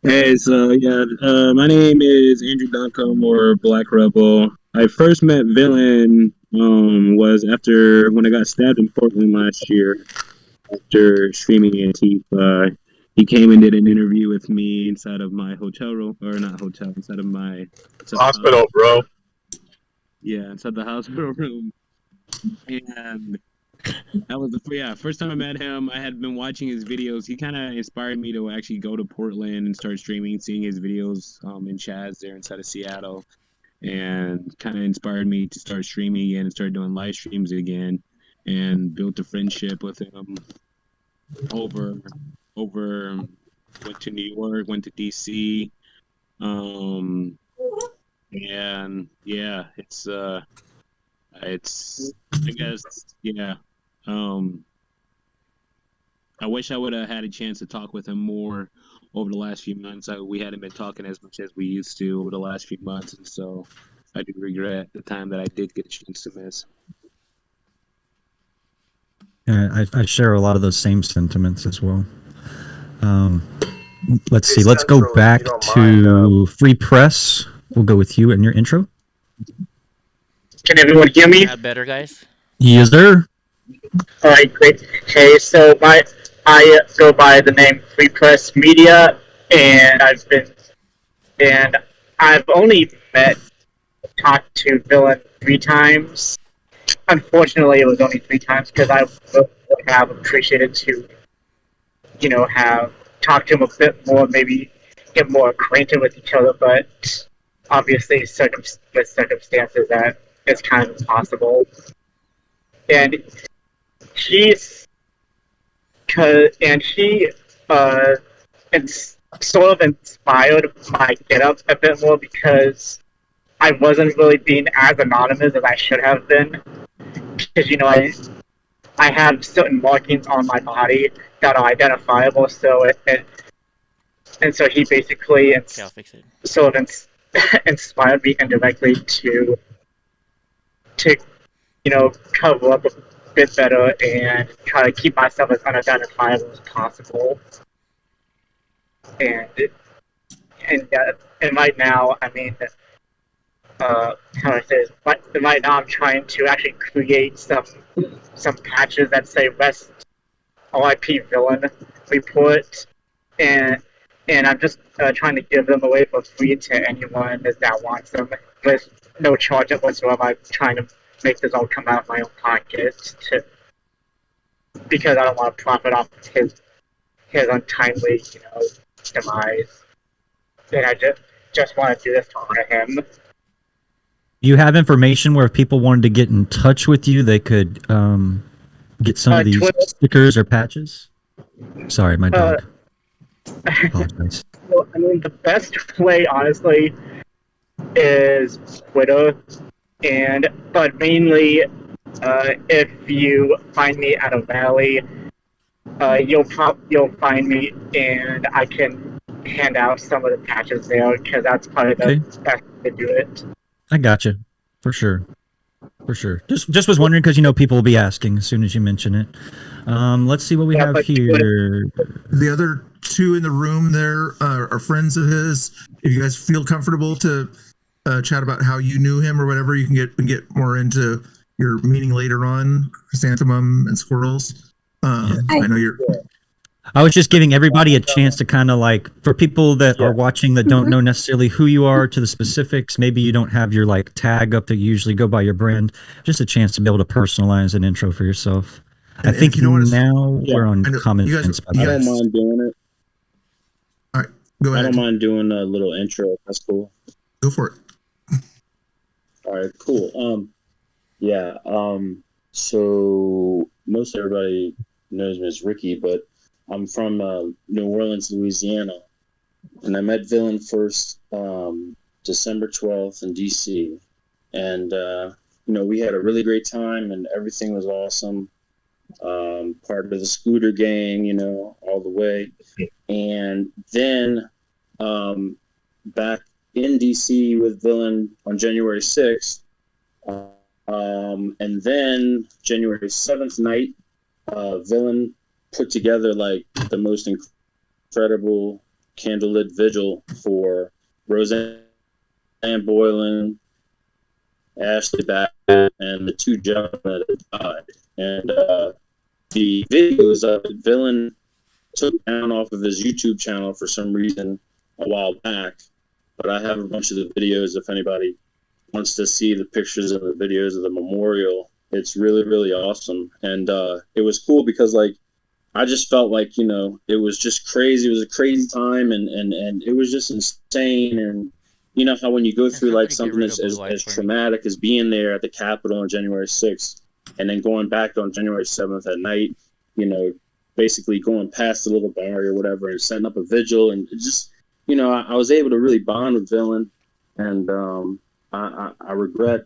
Speaker 5: Hey, so yeah, my name is Andrew Duncombe, or Black Rebel. I first met Villain was after when I got stabbed in Portland last year. After streaming Antifa, he came and did an interview with me inside of my hotel room, or not hotel, inside of my
Speaker 6: hospital, bro.
Speaker 5: Yeah, inside the hospital room. And that was the first time I met him. I had been watching his videos. He kind of inspired me to actually go to Portland and start streaming, seeing his videos in Chaz there inside of Seattle, and kind of inspired me to start streaming again and start doing live streams again. And built a friendship with him over went to New York, went to DC, and yeah, it's I guess, yeah, I wish I would have had a chance to talk with him more over the last few months. We hadn't been talking as much as we used to over the last few months, and so I do regret the time that I did get a chance to miss.
Speaker 12: I share a lot of those same sentiments as well. Let's see. Let's go back to Free Press. We'll go with you and your intro.
Speaker 5: Can everyone hear me?
Speaker 4: Better, guys.
Speaker 12: Yes, sir.
Speaker 5: All right, great. Okay, so I go by the name Free Press Media, and I've only talked to Villain 3 times. Unfortunately, it was only 3 times because I would have appreciated to, have talked to him a bit more, maybe get more acquainted with each other. But obviously, with circumstances, that is kind of impossible. And she sort of inspired my get up a bit more because I wasn't really being as anonymous as I should have been. Because, I have certain markings on my body that are identifiable, so so he basically sort of inspired me indirectly to cover up a bit better and try to keep myself as unidentifiable as possible. And right now, I mean, how do I say this? Right now I'm trying to actually create some patches that say Rest RIP Villain Report, and I'm just trying to give them away for free to anyone that wants them with no charge whatsoever. I'm trying to make this all come out of my own pocket because I don't want to profit off of his untimely, demise. And I just want to do this to honor him.
Speaker 12: You have information where if people wanted to get in touch with you, they could get some of these
Speaker 5: Twitter.
Speaker 12: stickers or patches? But my dog. Apologize.
Speaker 5: Well, I mean, the best way, honestly, is Twitter, but mainly, if you find me at a rally, you'll find me, and I can hand out some of the patches there because that's probably the best way to do it.
Speaker 12: I gotcha, for sure. Just was wondering because people will be asking as soon as you mention it. Let's see what we have here.
Speaker 1: The other 2 in the room there are friends of his. If you guys feel comfortable to chat about how you knew him or whatever, you can get more into your meeting later on, chrysanthemum and squirrels. I know you're.
Speaker 12: I was just giving everybody a chance to kind of like, for people that are watching that don't know necessarily who you are to the specifics, maybe you don't have your like tag up that you usually go by your brand, just a chance to be able to personalize an intro for yourself. I think now we're on common sense.
Speaker 9: I don't mind doing it.
Speaker 1: All right, go ahead.
Speaker 9: I don't mind doing a little intro. That's cool.
Speaker 1: Go for it.
Speaker 9: All right, cool. So most everybody knows me as Ricky, but I'm from New Orleans, Louisiana, and I met Villain first December 12th in DC, and we had a really great time, and everything was awesome. Part of the scooter gang, all the way, and then back in DC with Villain on January 6th, and then January 7th night, Villain put together like the most incredible candlelit vigil for Roseanne Boylan, Ashley Babbitt, and the two gentlemen that died. And the videos of it, Villain took down off of his YouTube channel for some reason a while back, but I have a bunch of the videos if anybody wants to see the pictures and the videos of the memorial. It's really, really awesome. And it was cool because like I just felt like, it was just crazy. It was a crazy time and it was just insane. And you know how when you go through like something as traumatic as being there at the Capitol on January 6th and then going back on January 7th at night, basically going past the little bar or whatever and setting up a vigil. And it just, I was able to really bond with Villain. And I regret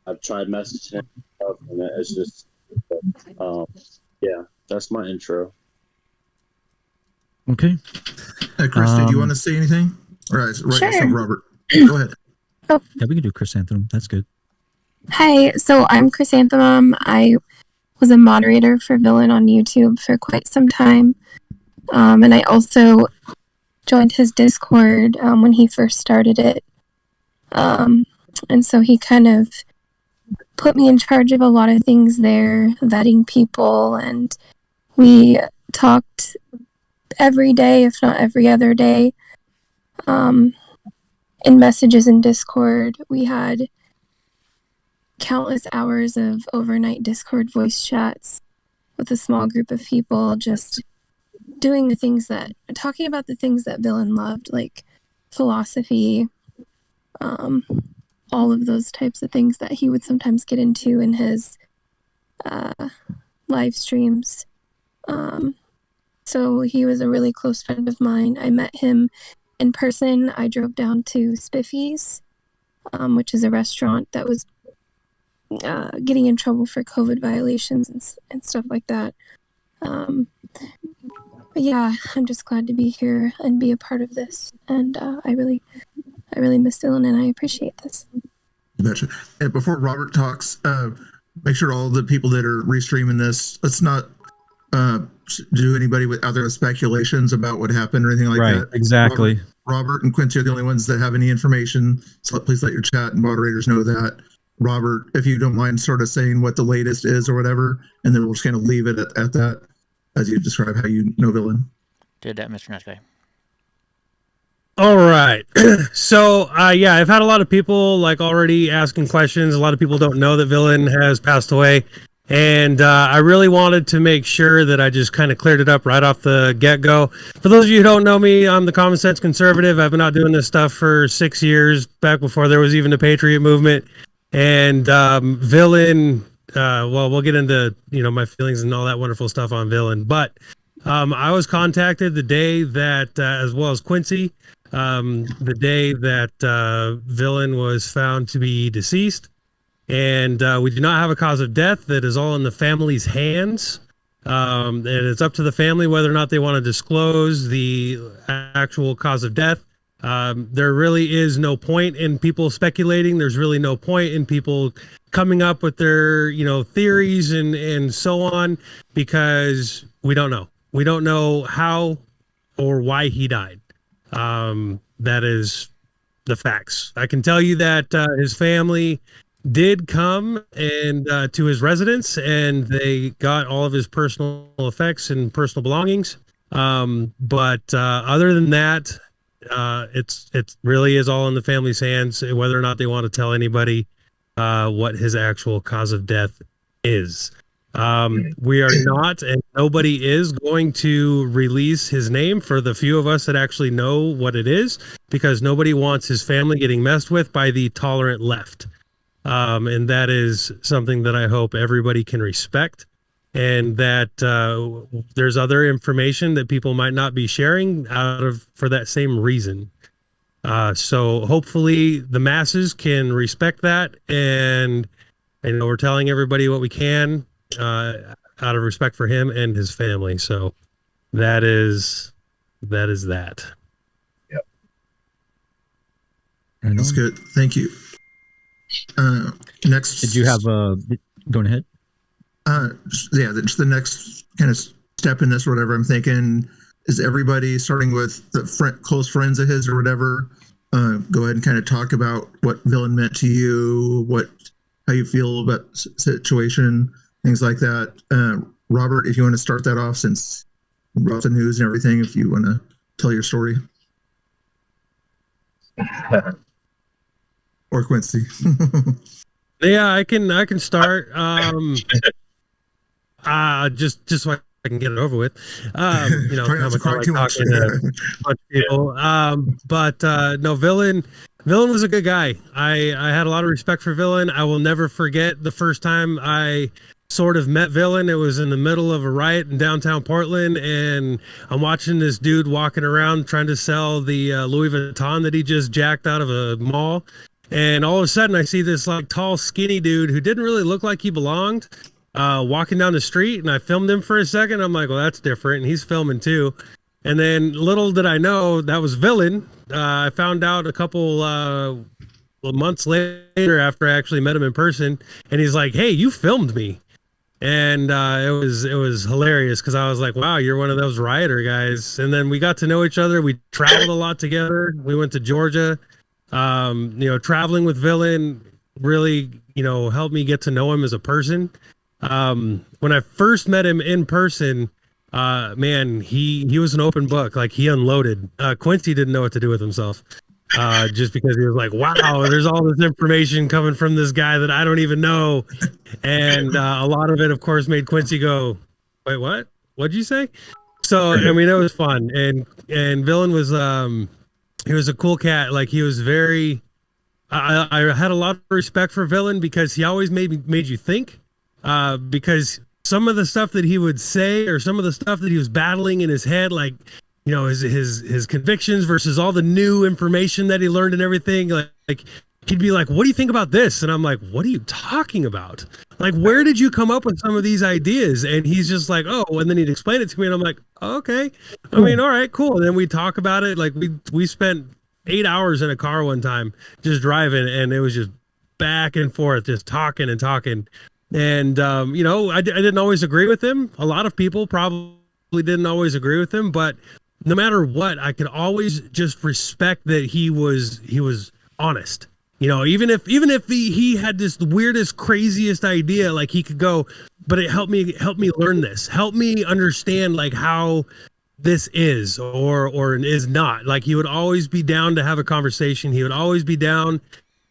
Speaker 9: I've tried messaging him, and it's just, that's my intro.
Speaker 12: Okay.
Speaker 1: Chris, did you want to say anything? All right,
Speaker 17: Sure.
Speaker 1: Robert. Go ahead.
Speaker 17: Oh.
Speaker 12: Yeah, we can do chrysanthemum. That's good.
Speaker 17: Hi, so I'm Chrysanthemum. I was a moderator for Villain on YouTube for quite some time. And I also joined his Discord when he first started it. And so he kind of put me in charge of a lot of things there, vetting people, and we talked every day, if not every other day, in messages in Discord. We had countless hours of overnight Discord voice chats with a small group of people, just talking about the things that Villain loved, like philosophy, all of those types of things that he would sometimes get into in his live streams. So he was a really close friend of mine. I met him in person. I drove down to Spiffy's, which is a restaurant that was getting in trouble for COVID violations and stuff like that. But yeah, I'm just glad to be here and be a part of this. And I really miss Dylan, and I appreciate this.
Speaker 1: Gotcha. And before Robert talks, make sure all the people that are restreaming this, let's not do anybody with other speculations about what happened or anything like that.
Speaker 12: Exactly.
Speaker 1: Robert and Quincy are the only ones that have any information. So please let your chat and moderators know that. Robert, if you don't mind sort of saying what the latest is or whatever, and then we'll just kind of leave it at that as you describe how you know Villain.
Speaker 4: Did that, Mr. Nice Guy.
Speaker 7: All right. So, I've had a lot of people like already asking questions. A lot of people don't know that Villain has passed away. And I really wanted to make sure that I just kind of cleared it up right off the get-go. For those of you who don't know me, I'm the Common Sense Conservative. I've been out doing this stuff for 6 years, back before there was even a Patriot movement. And Villain, we'll get into my feelings and all that wonderful stuff on Villain. But I was contacted the day that, as well as Quincy, the day that Villain was found to be deceased. And we do not have a cause of death. That is all in the family's hands. And it's up to the family whether or not they want to disclose the actual cause of death. There really is no point in people speculating. There's really no point in people coming up with their, theories and so on, because we don't know. We don't know how or why he died. That is the facts. I can tell you that his family did come and to his residence, and they got all of his personal effects and personal belongings. But other than that, it really is all in the family's hands, whether or not they want to tell anybody what his actual cause of death is. We are not, and nobody is going to release his name for the few of us that actually know what it is, because nobody wants his family getting messed with by the tolerant left. And that is something that I hope everybody can respect, and that there's other information that people might not be sharing for that same reason. So hopefully the masses can respect that, and we're telling everybody what we can out of respect for him and his family. So that is that.
Speaker 1: Yep. That's good. Thank you. Next,
Speaker 12: did you have going ahead?
Speaker 1: Yeah, just the next kind of step in this or whatever I'm thinking is everybody, starting with the close friends of his or whatever, go ahead and kind of talk about what villain meant to you, how you feel about situation, things like that. Robert, if you want to start that off, since you brought the news and everything, if you want to tell your story. Or Quincy.
Speaker 7: Yeah, I can start. Just so I can get it over with.
Speaker 1: Try not to cry too much.
Speaker 7: Talking to a bunch of people. But no, Villain was a good guy. I had a lot of respect for Villain. I will never forget the first time I sort of met Villain. It was in the middle of a riot in downtown Portland, and I'm watching this dude walking around trying to sell the Louis Vuitton that he just jacked out of a mall. And all of a sudden I see this like tall, skinny dude who didn't really look like he belonged, walking down the street, and I filmed him for a second. I'm like, well, that's different. And he's filming too. And then little did I know that was Villain. I found out a couple months later after I actually met him in person, and he's like, hey, you filmed me. And it was hilarious, because I was like, wow, you're one of those rioter guys. And then we got to know each other. We traveled a lot together. We went to Georgia. Traveling with Villain really, helped me get to know him as a person. When I first met him in person, man, he was an open book. Like, he unloaded. Quincy didn't know what to do with himself, just because he was like, wow, there's all this information coming from this guy that I don't even know. And a lot of it, of course, made Quincy go, wait, what? What'd you say? So, I mean, it was fun. And Villain was, he was a cool cat. Like, he was very, I had a lot of respect for Villain, because he always made you think, because some of the stuff that he would say, or some of the stuff that he was battling in his head, like, his convictions versus all the new information that he learned and everything, like he'd be like, what do you think about this? And I'm like, what are you talking about? Like, where did you come up with some of these ideas? And he's just like, oh, and then he'd explain it to me, and I'm like, oh, okay. I mean, all right, cool. And then we talk about it. Like, we spent 8 hours in a car one time just driving, and it was just back and forth, just talking and talking. And, I didn't always agree with him. A lot of people probably didn't always agree with him, but no matter what, I could always just respect that he was honest. Even if he had this weirdest, craziest idea, like, he could go, but it helped me learn this, help me understand, like, how this is or is not. Like, he would always be down to have a conversation. He would always be down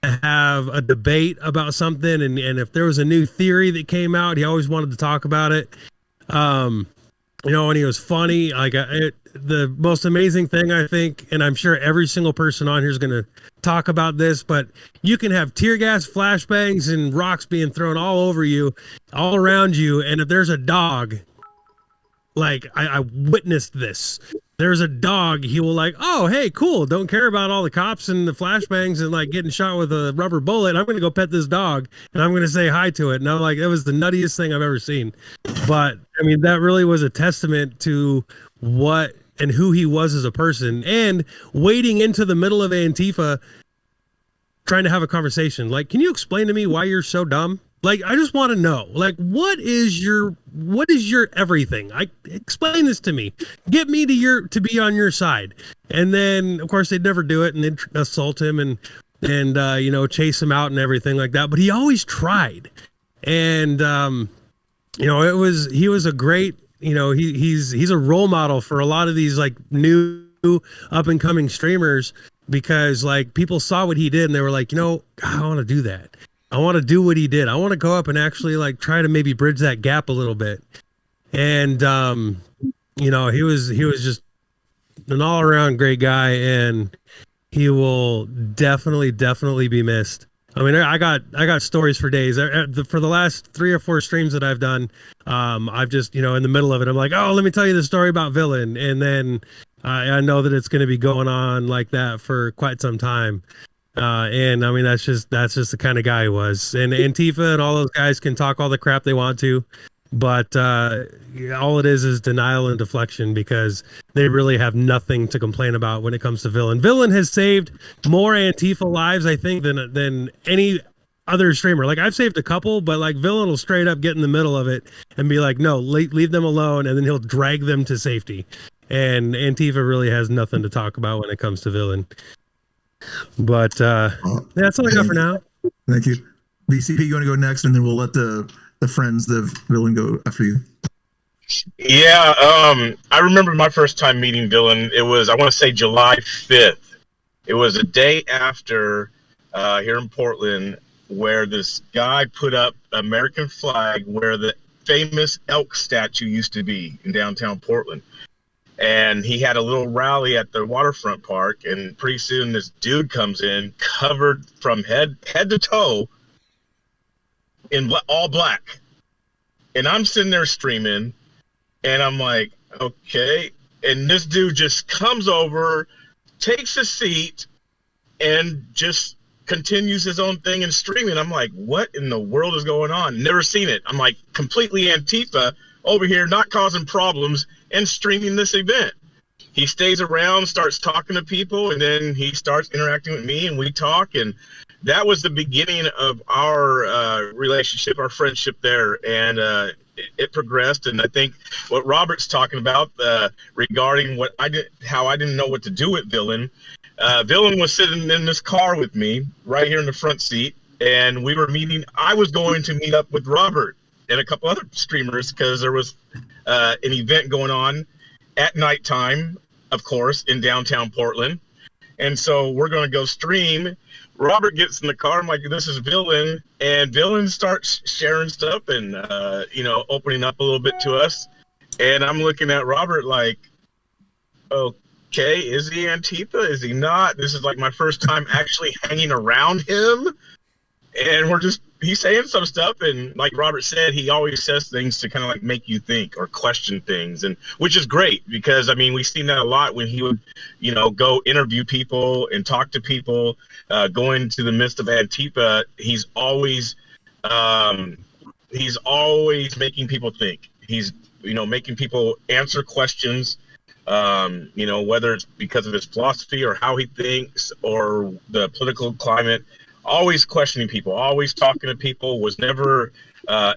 Speaker 7: to have a debate about something. And if there was a new theory that came out, he always wanted to talk about it. And he was funny. Like, the most amazing thing, I think, and I'm sure every single person on here is going to talk about this, but you can have tear gas, flashbangs, and rocks being thrown all over you, all around you. And if there's a dog, like, I witnessed this. There's a dog, he will like, oh, hey, cool. Don't care about all the cops and the flashbangs and, like, getting shot with a rubber bullet. I'm going to go pet this dog, and I'm going to say hi to it. And I'm like, that was the nuttiest thing I've ever seen. But, I mean, that really was a testament to what and who he was as a person, and wading into the middle of Antifa, trying to have a conversation. Like, can you explain to me why you're so dumb? Like, I just want to know, like, what is your everything? Explain this to me. Get me to be on your side. And then, of course, they'd never do it, and they'd assault him and you know, chase him out and everything like that. But he always tried, and you know, he was a great, you know, he's a role model for a lot of these like new up and coming streamers, because like people saw what he did and they were like, you know, I want to do that. I want to do what he did. I want to go up and actually like try to maybe bridge that gap a little bit. And you know, he was just an all around great guy, and he will definitely be missed. I mean, I got stories for days. For the last 3 or 4 streams that I've done, I've just, you know, in the middle of it, I'm like, oh, let me tell you the story about Villain, and then I know that it's going to be going on like that for quite some time. And I mean, that's just the kind of guy he was. And Antifa and all those guys can talk all the crap they want to, but all it is denial and deflection, because they really have nothing to complain about when it comes to Villain. Villain has saved more Antifa lives, I think, than any other streamer. Like, I've saved a couple, but like Villain will straight up get in the middle of it and be like, no, leave them alone, and then he'll drag them to safety. And Antifa really has nothing to talk about when it comes to Villain. But that's all I got for now.
Speaker 1: Thank you. BCP, you want to go next, and then we'll let the friends of Villain go after you.
Speaker 6: Yeah, I remember my first time meeting Villain. It was, I want to say, July 5th. It was a day after here in Portland, where this guy put up American flag where the famous elk statue used to be in downtown Portland. And he had a little rally at the waterfront park, and pretty soon this dude comes in covered from head to toe in all black. And I'm sitting there streaming, and I'm like, okay. And this dude just comes over, takes a seat, and just continues his own thing and streaming. I'm like, what in the world is going on? Never seen it. I'm like, completely Antifa over here, not causing problems and streaming this event. He stays around, starts talking to people, and then he starts interacting with me, and we talk. And that was the beginning of our relationship, our friendship there. And it progressed. And I think what Robert's talking about regarding how I didn't know what to do with Villain. Villain was sitting in this car with me right here in the front seat, and we were meeting. I was going to meet up with Robert and a couple other streamers, because there was an event going on at nighttime, of course, in downtown Portland. And so we're going to go stream. Robert gets in the car. I'm like, this is Villain. And Villain starts sharing stuff and, you know, opening up a little bit to us. And I'm looking at Robert like, okay, is he Antifa? Is he not? This is like my first time actually hanging around him. And he's saying some stuff, and like Robert said, he always says things to kind of like make you think or question things, and which is great, because I mean, we've seen that a lot when he would, you know, go interview people and talk to people, go into the midst of Antifa. He's always making people think. He's, you know, making people answer questions, you know, whether it's because of his philosophy or how he thinks or the political climate. Always questioning people, always talking to people, was never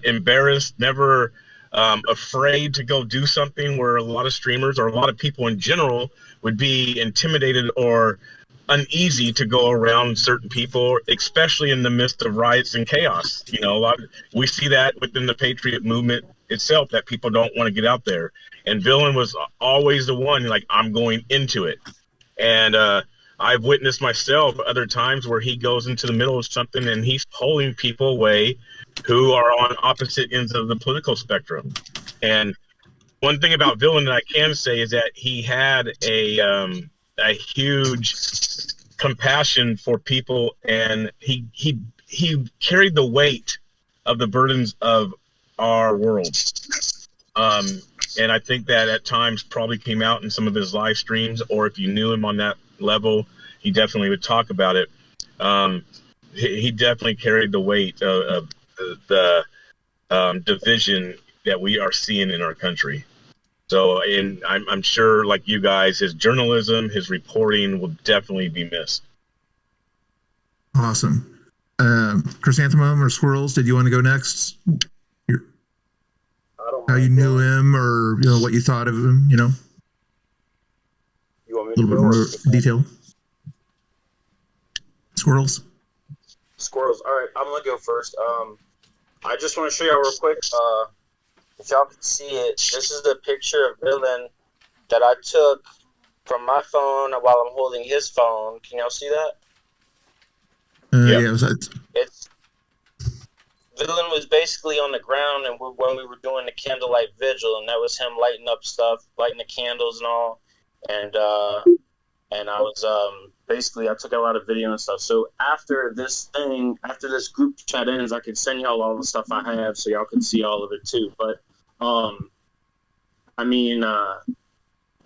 Speaker 6: embarrassed, never afraid to go do something where a lot of streamers or a lot of people in general would be intimidated or uneasy to go around certain people, especially in the midst of riots and chaos. You know, we see that within the Patriot movement itself, that people don't want to get out there. And Villain was always the one, like, I'm going into it. And I've witnessed myself other times where he goes into the middle of something and he's pulling people away who are on opposite ends of the political spectrum. And one thing about Villain that I can say is that he had a huge compassion for people, and he carried the weight of the burdens of our world. And I think that at times probably came out in some of his live streams, or if you knew him on that level, he definitely would talk about it. He definitely carried the weight of the division that we are seeing in our country. So, and I'm sure, like you guys, his journalism, his reporting will definitely be missed.
Speaker 1: Awesome. Chrysanthemum or Squirrels, did you want to go next? How you knew him, or what you thought of him?
Speaker 20: You want me
Speaker 1: a little bit more detail. Squirrels.
Speaker 20: Squirrels. All right, I'm gonna go first. I just want to show y'all real quick. If y'all can see it, this is the picture of Villain that I took from my phone while I'm holding his phone. Can y'all see that?
Speaker 1: Yeah.
Speaker 20: It's Villain was basically on the ground, and when we were doing the candlelight vigil, and that was him lighting up stuff, lighting the candles and all, and I was basically I took a lot of video and stuff. So after this group chat ends, I can send y'all all the stuff I have, so y'all can see all of it too. But I mean,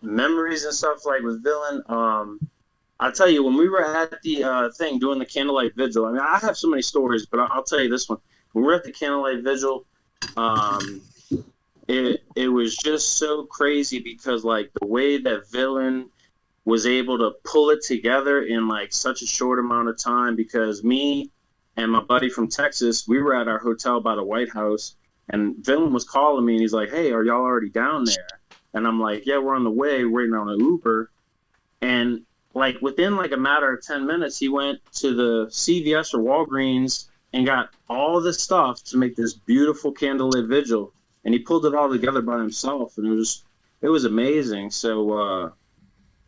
Speaker 20: memories and stuff like with Villain. I'll tell you, when we were at the thing doing the candlelight vigil, I mean, I have so many stories, but I'll tell you this one. When we were at the candlelight vigil, it was just so crazy because like the way that Villain was able to pull it together in like such a short amount of time, because me and my buddy from Texas, we were at our hotel by the White House, and Villain was calling me and he's like, "Hey, are y'all already down there?" And I'm like, "Yeah, we're on the way, waiting on an Uber." And like within like a matter of 10 minutes, he went to the CVS or Walgreens and got all the stuff to make this beautiful candlelit vigil. And he pulled it all together by himself, and it was amazing. So,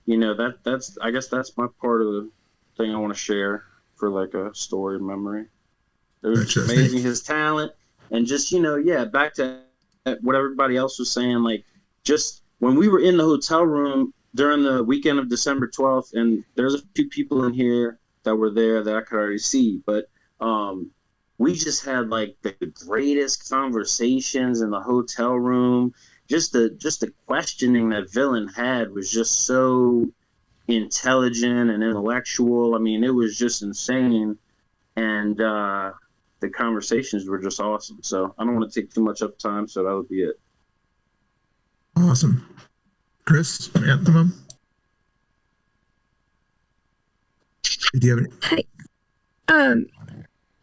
Speaker 20: that's I guess that's my part of the thing I want to share for like a story memory. It was amazing, his talent, and just back to what everybody else was saying. Like just when we were in the hotel room during the weekend of December 12th, and there's a few people in here that were there that I could already see, but we just had like the greatest conversations in the hotel room. Just the questioning that Villain had was just so intelligent and intellectual. I mean, it was just insane, and the conversations were just awesome. So I don't want to take too much up time, so that would be it.
Speaker 1: Awesome. Chris, Anthem. Do you have any?
Speaker 17: Hi.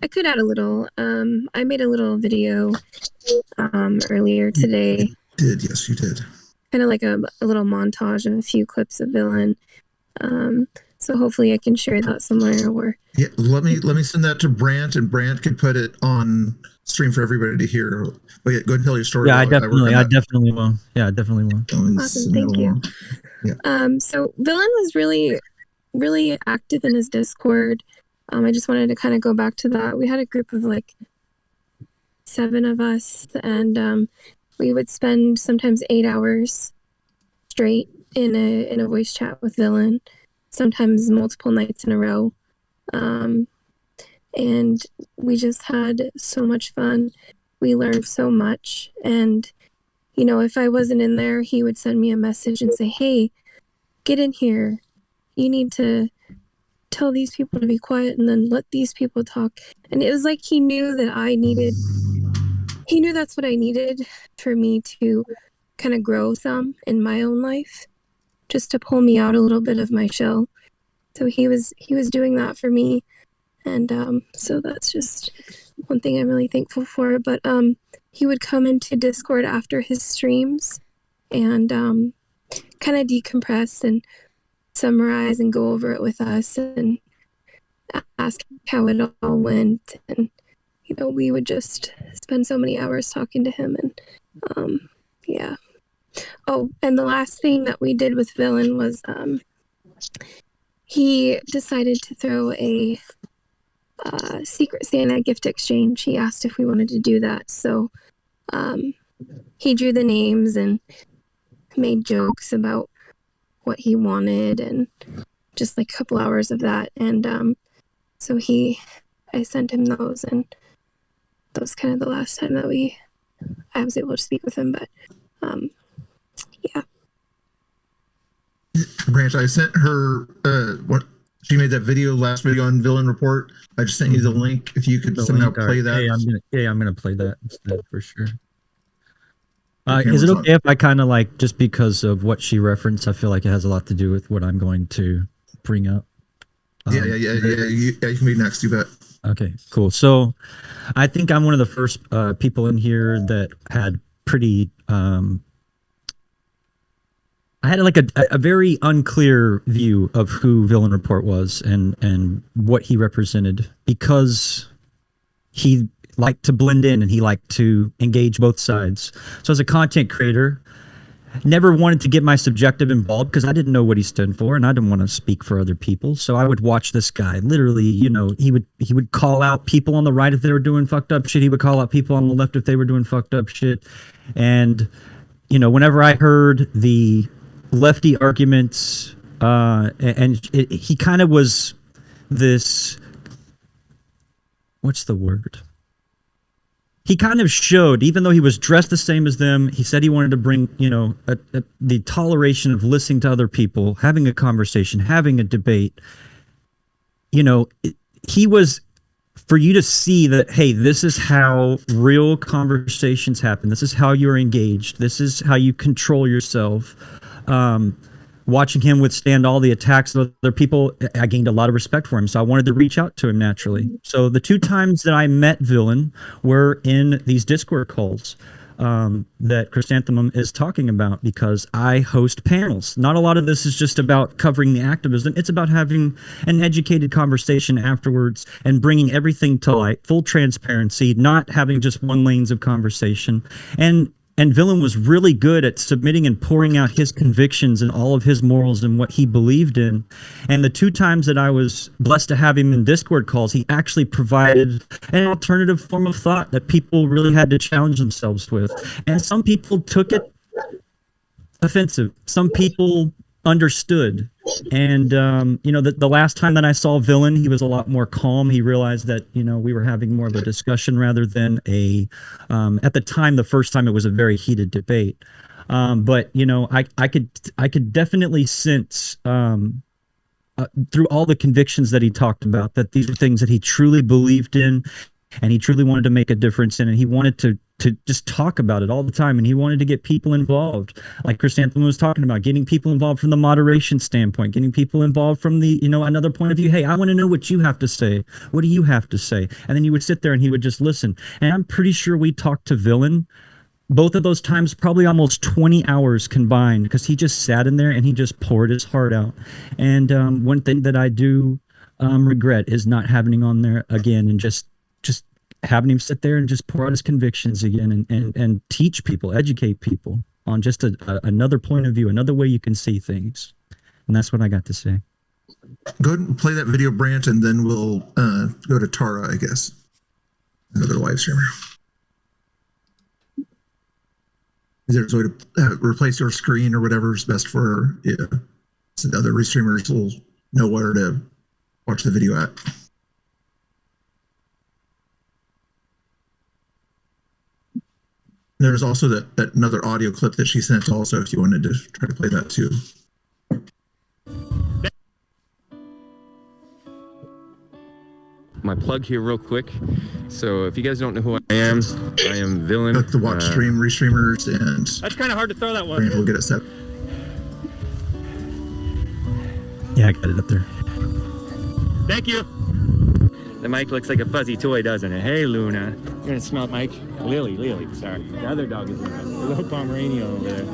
Speaker 17: I could add a little. I made a little video earlier today.
Speaker 1: Yes, you did.
Speaker 17: Kind of like a little montage of a few clips of Villain. So hopefully I can share that somewhere. Or
Speaker 1: yeah, let me send that to Brant, and Brant can put it on stream for everybody to hear. But yeah, go ahead and tell your story.
Speaker 12: Yeah, I definitely will. Yeah, I definitely will.
Speaker 17: Awesome, thank you.
Speaker 1: Yeah.
Speaker 17: So Villain was really, really active in his Discord. I just wanted to kind of go back to that. We had a group of like 7 of us, and we would spend sometimes 8 hours straight in a voice chat with Villain, sometimes multiple nights in a row. And we just had so much fun. We learned so much. And, if I wasn't in there, he would send me a message and say, "Hey, get in here. You need to tell these people to be quiet and then let these people talk." And it was like he knew that he knew that's what I needed for me to kind of grow some in my own life, just to pull me out a little bit of my shell. So he was doing that for me. And so that's just one thing I'm really thankful for. But he would come into Discord after his streams and kind of decompress and summarize and go over it with us and ask how it all went. And we would just spend so many hours talking to him. And yeah. Oh, and the last thing that we did with Villain was he decided to throw a Secret Santa gift exchange. He asked if we wanted to do that. So he drew the names and made jokes about what he wanted, and just like a couple hours of that. And so I sent him those, and that was kind of the last time that I was able to speak with him. But yeah.
Speaker 1: Branch, I sent her she made that last video on Villain Report. I just sent you the link. If you could somehow play that.
Speaker 12: I'm gonna play that instead for sure. Is it okay if I kind of like, just because of what she referenced, I feel like it has a lot to do with what I'm going to bring up?
Speaker 1: Yeah. You can be next. You bet.
Speaker 12: Okay, cool. So I think I'm one of the first people in here that had pretty I had like a very unclear view of who Villain Report was and what he represented, because he liked to blend in and he liked to engage both sides. So as a content creator, never wanted to get my subjective involved because I didn't know what he stood for and I didn't want to speak for other people. So I would watch this guy. Literally, you know, he would call out people on the right if they were doing fucked up shit. He would call out people on the left if they were doing fucked up shit. And, you know, whenever I heard the lefty arguments, he kind of was this, what's the word? He kind of showed, even though he was dressed the same as them, he said he wanted to bring, you know, the toleration of listening to other people, having a conversation, having a debate. You know, he was, for you to see that, hey, this is how real conversations happen. This is how you're engaged. This is how you control yourself. Watching him withstand all the attacks of other people, I gained a lot of respect for him. So I wanted to reach out to him naturally. So the 2 times that I met Villain were in these Discord calls that Chrysanthemum is talking about, because I host panels. Not a lot of this is just about covering the activism. It's about having an educated conversation afterwards and bringing everything to light, full transparency, not having just one lanes of conversation. And Villain was really good at submitting and pouring out his convictions and all of his morals and what he believed in. And the 2 times that I was blessed to have him in Discord calls, he actually provided an alternative form of thought that people really had to challenge themselves with. And some people took it offensive. Some people understood. And, you know, the last time that I saw Villain, he was a lot more calm. He realized that, you know, we were having more of a discussion rather than at the time, the first time, it was a very heated debate. But, you know, I could definitely sense through all the convictions that he talked about that these are things that he truly believed in and he truly wanted to make a difference in, and he wanted to just talk about it all the time, and he wanted to get people involved, like Chrysanthemum was talking about, getting people involved from the moderation standpoint, getting people involved from the, you know, another point of view. Hey, I want to know what you have to say. What do you have to say? And then you would sit there and he would just listen. And I'm pretty sure we talked to Villain both of those times probably almost 20 hours combined, because he just sat in there and he just poured his heart out. And one thing that I do regret is not having him on there again and just having him sit there and just pour out his convictions again and teach people, educate people on just another point of view, another way you can see things. And that's what I got to say.
Speaker 1: Go ahead and play that video, Brant, and then we'll go to Tara, I guess, another live streamer. There's a way to replace your screen or whatever is best for her. Yeah. So the other restreamers will know where to watch the video at. There's also that another audio clip that she sent also, if you wanted to try to play that too.
Speaker 18: My plug here real quick. So if you guys don't know who I am Villain.
Speaker 1: The watch stream, restreamers, and
Speaker 10: that's kind of hard to throw that one.
Speaker 1: We'll get it set.
Speaker 12: Yeah, I got it up there.
Speaker 18: Thank you. The mic looks like a fuzzy toy, doesn't it? Hey, Luna. You're gonna smell Mike. Lily, sorry. The other dog is Luna. The little Pomeranian over there.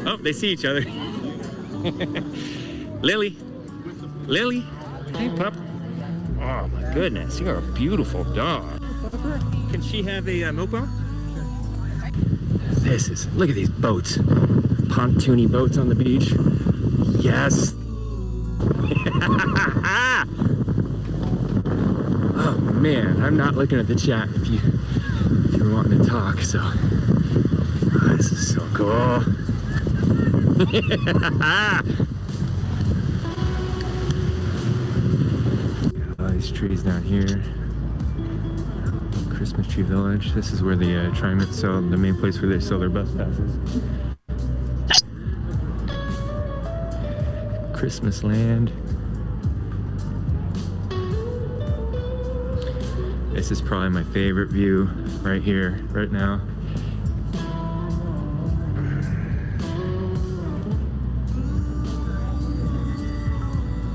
Speaker 18: Oh, they see each other. Lily. Hey, pup. Oh my goodness, you're a beautiful dog. Can she have a mopo? Look at these boats. Pontoony boats on the beach. Yes. Oh man, I'm not looking at the chat if you were wanting to talk, so. Oh, this is so cool. These trees down here. Christmas Tree Village. This is where the Triments sell, the main place where they sell their bus passes. Christmas Land. This is probably my favorite view right here, right now.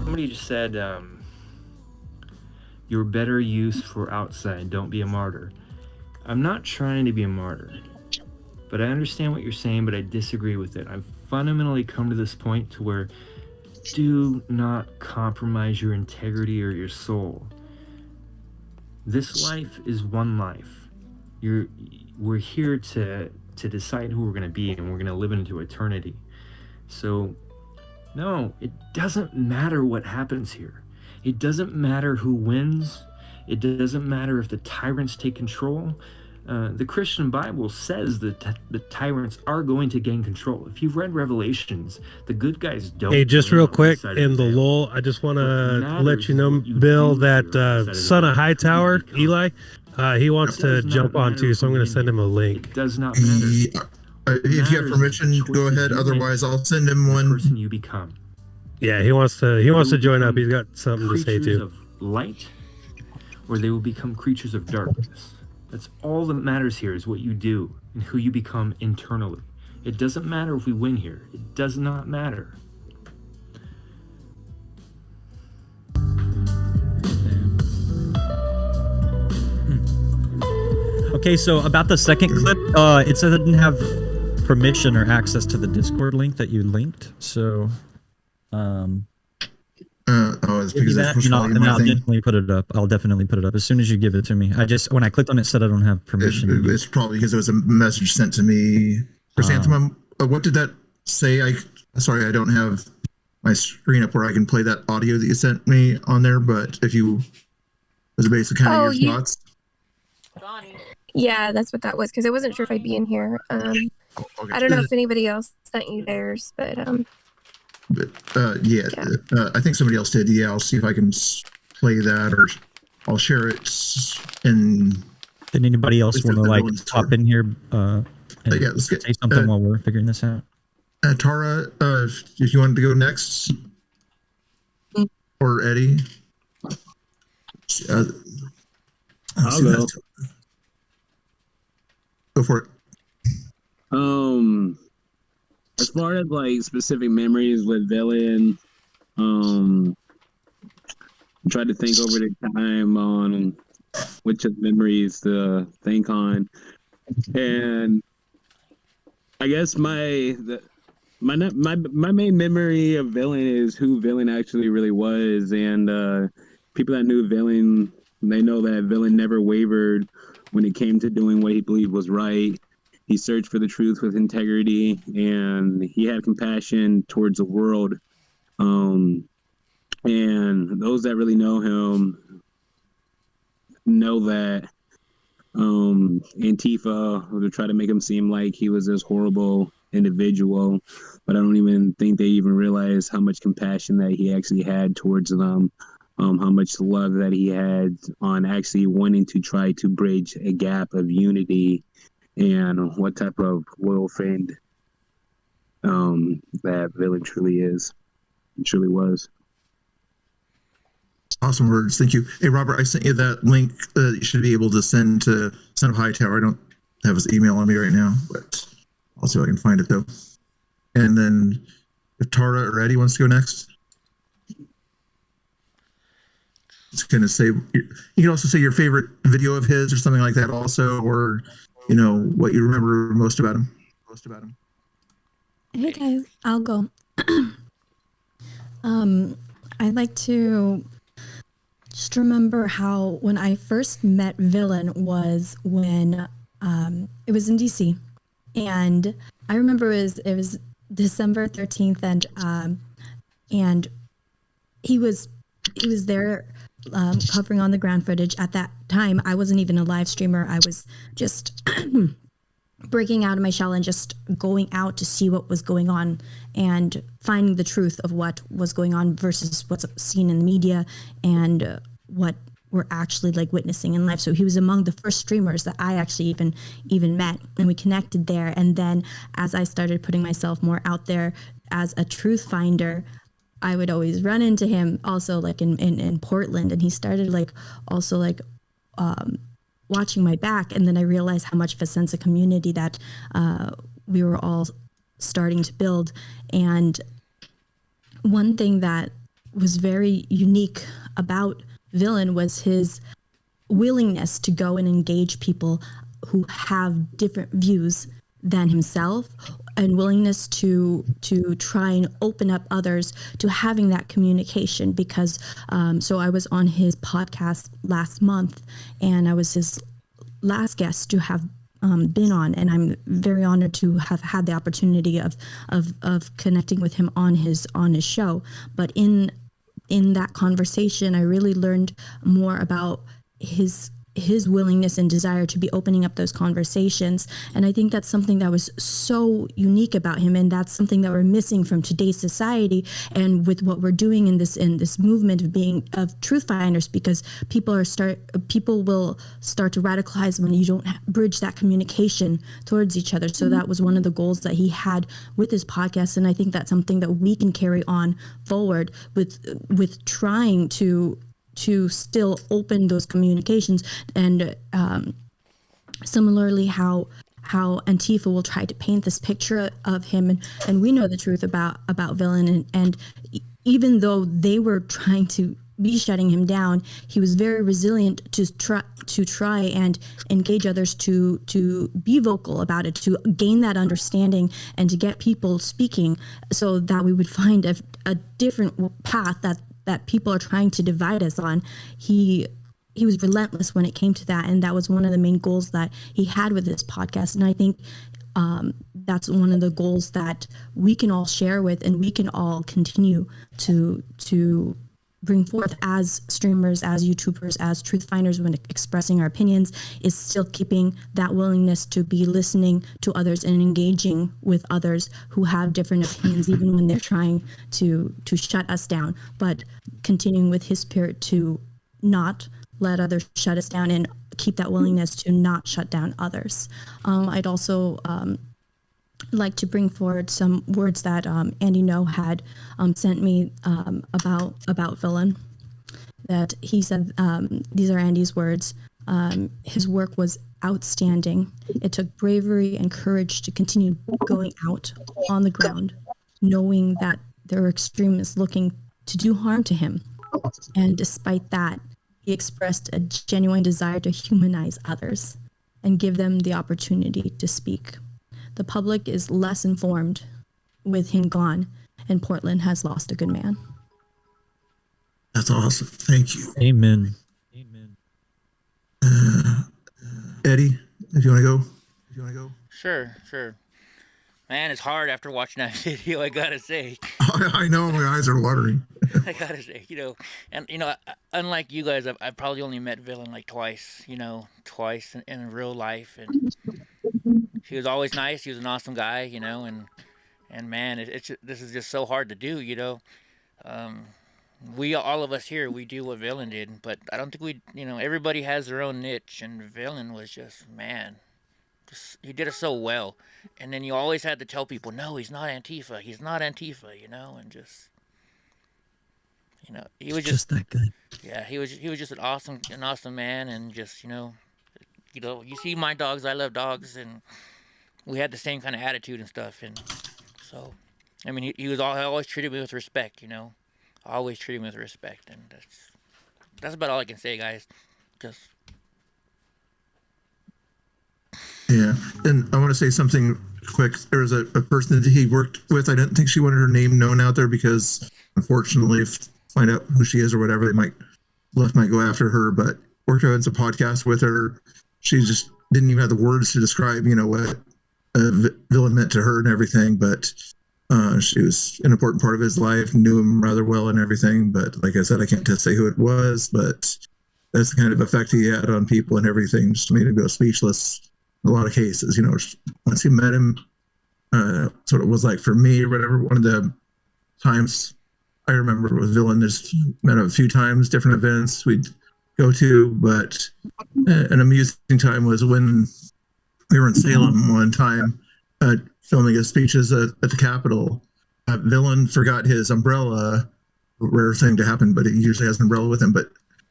Speaker 18: Somebody just said,
Speaker 19: your better use for outside. Don't be a martyr. I'm not trying to be a martyr, but I understand what you're saying, but I disagree with it. I've fundamentally come to this point to where do not compromise your integrity or your soul. This life is one life. We're here to decide who we're going to be, and we're going to live into eternity. So, no, it doesn't matter what happens here. It doesn't matter who wins. It doesn't matter if the tyrants take control. The Christian Bible says that the tyrants are going to gain control. If you've read Revelations, the good guys don't.
Speaker 7: Hey, just real quick, in the lull, I just want to let you know, Bill, that son of Hightower, Eli, he wants to jump on too, so I'm going to send him a link.
Speaker 19: It does not matter.
Speaker 1: If you have permission, go ahead. Otherwise, I'll send him one.
Speaker 19: Person you become.
Speaker 7: Yeah, he wants to join up. He's got something to say
Speaker 19: Creatures
Speaker 7: too.
Speaker 19: of light, or they will become creatures of darkness. That's all that matters here, is what you do and who you become internally. It doesn't matter if we win here. It does not matter.
Speaker 12: Okay, so about the second clip, it said it didn't have permission or access to the Discord link that you linked. So,
Speaker 1: it's because that's
Speaker 12: I'll definitely put it up. I'll definitely put it up as soon as you give it to me. When I clicked on it, it said I don't have permission.
Speaker 1: It's probably because it was a message sent to me. Chrysanthemum, what did that say? Sorry, I don't have my screen up where I can play that audio that you sent me on there. But if you, was it basically kind of your thoughts?
Speaker 17: Yeah, that's what that was, because I wasn't sure if I'd be in here. I don't know if anybody else sent you theirs, but
Speaker 1: I think somebody else did. Yeah, I'll see if I can play that, or I'll share it. And
Speaker 12: did anybody else want to hop in here and
Speaker 1: let's
Speaker 12: say something while we're figuring this out?
Speaker 1: Tara, if you wanted to go next, or Eddie,
Speaker 22: I'll go.
Speaker 1: Go for it.
Speaker 22: As far as like specific memories with Villain, I tried to think over the time on which of the memories to think on, and I guess my main memory of Villain is who Villain actually really was, and people that knew Villain, they know that Villain never wavered when it came to doing what he believed was right. He searched for the truth with integrity, and he had compassion towards the world. And those that really know him know that Antifa would try to make him seem like he was this horrible individual, but I don't even think they even realize how much compassion that he actually had towards them. How much love that he had on actually wanting to try to bridge a gap of unity, and what type of loyal friend that Villain truly is, truly was.
Speaker 1: Awesome words, thank you. Hey Robert, I sent you that link that you should be able to send to Son of Hightower. I don't have his email on me right now, but I'll see if I can find it though. And then if Tara or Eddie wants to go next. It's gonna say, you can also say your favorite video of his or something like that also, or what you remember most about him.
Speaker 16: Hey guys, I'll go. I'd like to just remember how when I first met Villain was when it was in DC, and I remember it was December 13th, and he was there covering on the ground footage. At that time, I wasn't even a live streamer. I was just breaking out of my shell and just going out to see what was going on and finding the truth of what was going on versus what's seen in the media and what we're actually like witnessing in life. So he was among the first streamers that I actually even met, and we connected there. And then as I started putting myself more out there as a truth finder, I would always run into him also like in Portland, and he started watching my back. And then I realized how much of a sense of community that we were all starting to build. And one thing that was very unique about Villain was his willingness to go and engage people who have different views than himself, and willingness to try and open up others to having that communication. Because so I was on his podcast last month, and I was his last guest to have been on, and I'm very honored to have had the opportunity of connecting with him on his show. But in that conversation, I really learned more about his willingness and desire to be opening up those conversations. And I think that's something that was so unique about him, and that's something that we're missing from today's society, and with what we're doing in this movement of truth finders, because people will start to radicalize when you don't bridge that communication towards each other. So that was one of the goals that he had with his podcast, and I think that's something that we can carry on forward with trying to still open those communications. And similarly, how Antifa will try to paint this picture of him, and we know the truth about Villain, and even though they were trying to be shutting him down, he was very resilient to try and engage others to be vocal about it, to gain that understanding, and to get people speaking, so that we would find a different path that people are trying to divide us on. He was relentless when it came to that, and that was one of the main goals that he had with this podcast. And I think that's one of the goals that we can all share with, and we can all continue to bring forth as streamers, as YouTubers, as truth finders when expressing our opinions, is still keeping that willingness to be listening to others and engaging with others who have different opinions, even when they're trying to shut us down, but continuing with his spirit to not let others shut us down and keep that willingness to not shut down others. I'd also like to bring forward some words that Andy No had sent me about Villain. That he said, these are Andy's words. His work was outstanding. It took bravery and courage to continue going out on the ground, knowing that there were extremists looking to do harm to him. And despite that, he expressed a genuine desire to humanize others and give them the opportunity to speak. The public is less informed with him gone, and Portland has lost a good man.
Speaker 1: That's awesome. Thank you.
Speaker 12: Amen.
Speaker 1: Eddie, if you want to go.
Speaker 4: Sure. Man, it's hard after watching that video, I gotta say.
Speaker 1: I know, my eyes are watering.
Speaker 4: I gotta say, unlike you guys, I've probably only met Villain like twice in real life, and he was always nice. He was an awesome guy, and man, this is just so hard to do, all of us here, we do what Villain did, but I don't think everybody has their own niche, and Villain was just, man, he did it so well. And then you always had to tell people, no, he's not Antifa, and just, he was just
Speaker 12: that good.
Speaker 4: Yeah, he was just an awesome man, and just, you see my dogs, I love dogs, and we had the same kind of attitude and stuff, and so, I mean, he always treated me with respect, always treated me with respect, and that's about all I can say, guys, because.
Speaker 1: Yeah, and I want to say something quick. There was a person that he worked with. I didn't think she wanted her name known out there because, unfortunately, if find out who she is or whatever, they might go after her. But worked on a podcast with her. She just didn't even have the words to describe, what a Villain meant to her and everything. But she was an important part of his life, knew him rather well and everything. But like I said, I can't just say who it was. But that's the kind of effect he had on people and everything. Just made him go speechless. A lot of cases, once you met him, that's what it was like for me or whatever. One of the times I remember with Villain, just met him a few times, different events we'd go to, but an amusing time was when we were in Salem one time filming his speeches at the Capitol. Villain forgot his umbrella, rare thing to happen, but he usually has an umbrella with him, but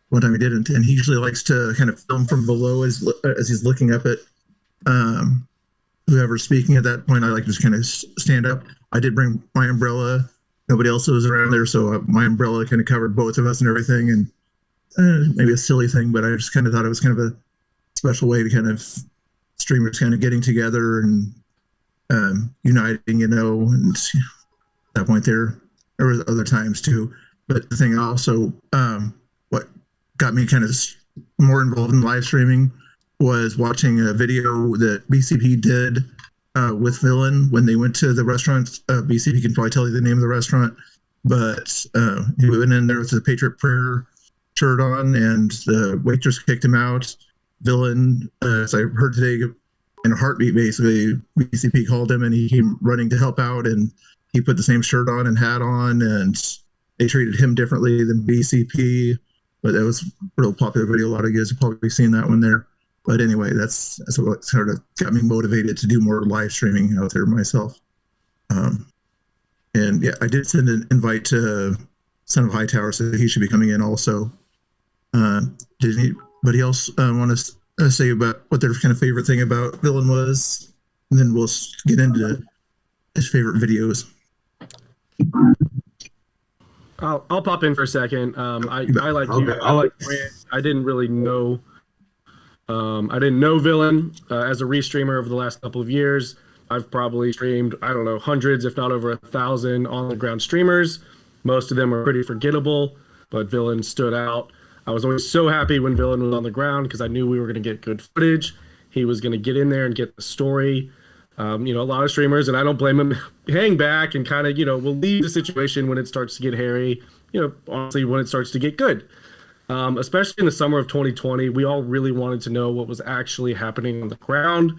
Speaker 1: one time he didn't, and he usually likes to kind of film from below as he's looking up at whoever's speaking at that point. I like to just kind of stand up. I did bring my umbrella. Nobody else was around there, so my umbrella kind of covered both of us and everything. And maybe a silly thing, but I just kind of thought it was kind of a special way to kind of streamers kind of getting together and uniting, and at that point there were other times too. But the thing also, what got me kind of more involved in live streaming was watching a video that BCP did with Villain when they went to the restaurant. BCP can probably tell you the name of the restaurant, but he went in there with the Patriot Prayer shirt on, and the waitress kicked him out. Villain, as I heard today, in a heartbeat, basically, BCP called him and he came running to help out, and he put the same shirt on and hat on, and they treated him differently than BCP. But that was a real popular video. A lot of you guys have probably seen that one there. But anyway, that's what sort of got me motivated to do more live streaming out there myself. And yeah, I did send an invite to Son of Hightower, so he should be coming in also. Did anybody else want to say about what their kind of favorite thing about Villain was? And then we'll get into his favorite videos.
Speaker 13: I'll pop in for a second. I like you. I like Grant. I didn't really know. I didn't know Villain as a restreamer over the last couple of years. I've probably streamed, I don't know, hundreds, if not over 1,000 on-the-ground streamers. Most of them are pretty forgettable, but Villain stood out. I was always so happy when Villain was on the ground because I knew we were going to get good footage. He was going to get in there and get the story. A lot of streamers, and I don't blame him, hang back and kind of, will leave the situation when it starts to get hairy, honestly, when it starts to get good. Especially in the summer of 2020, we all really wanted to know what was actually happening on the ground,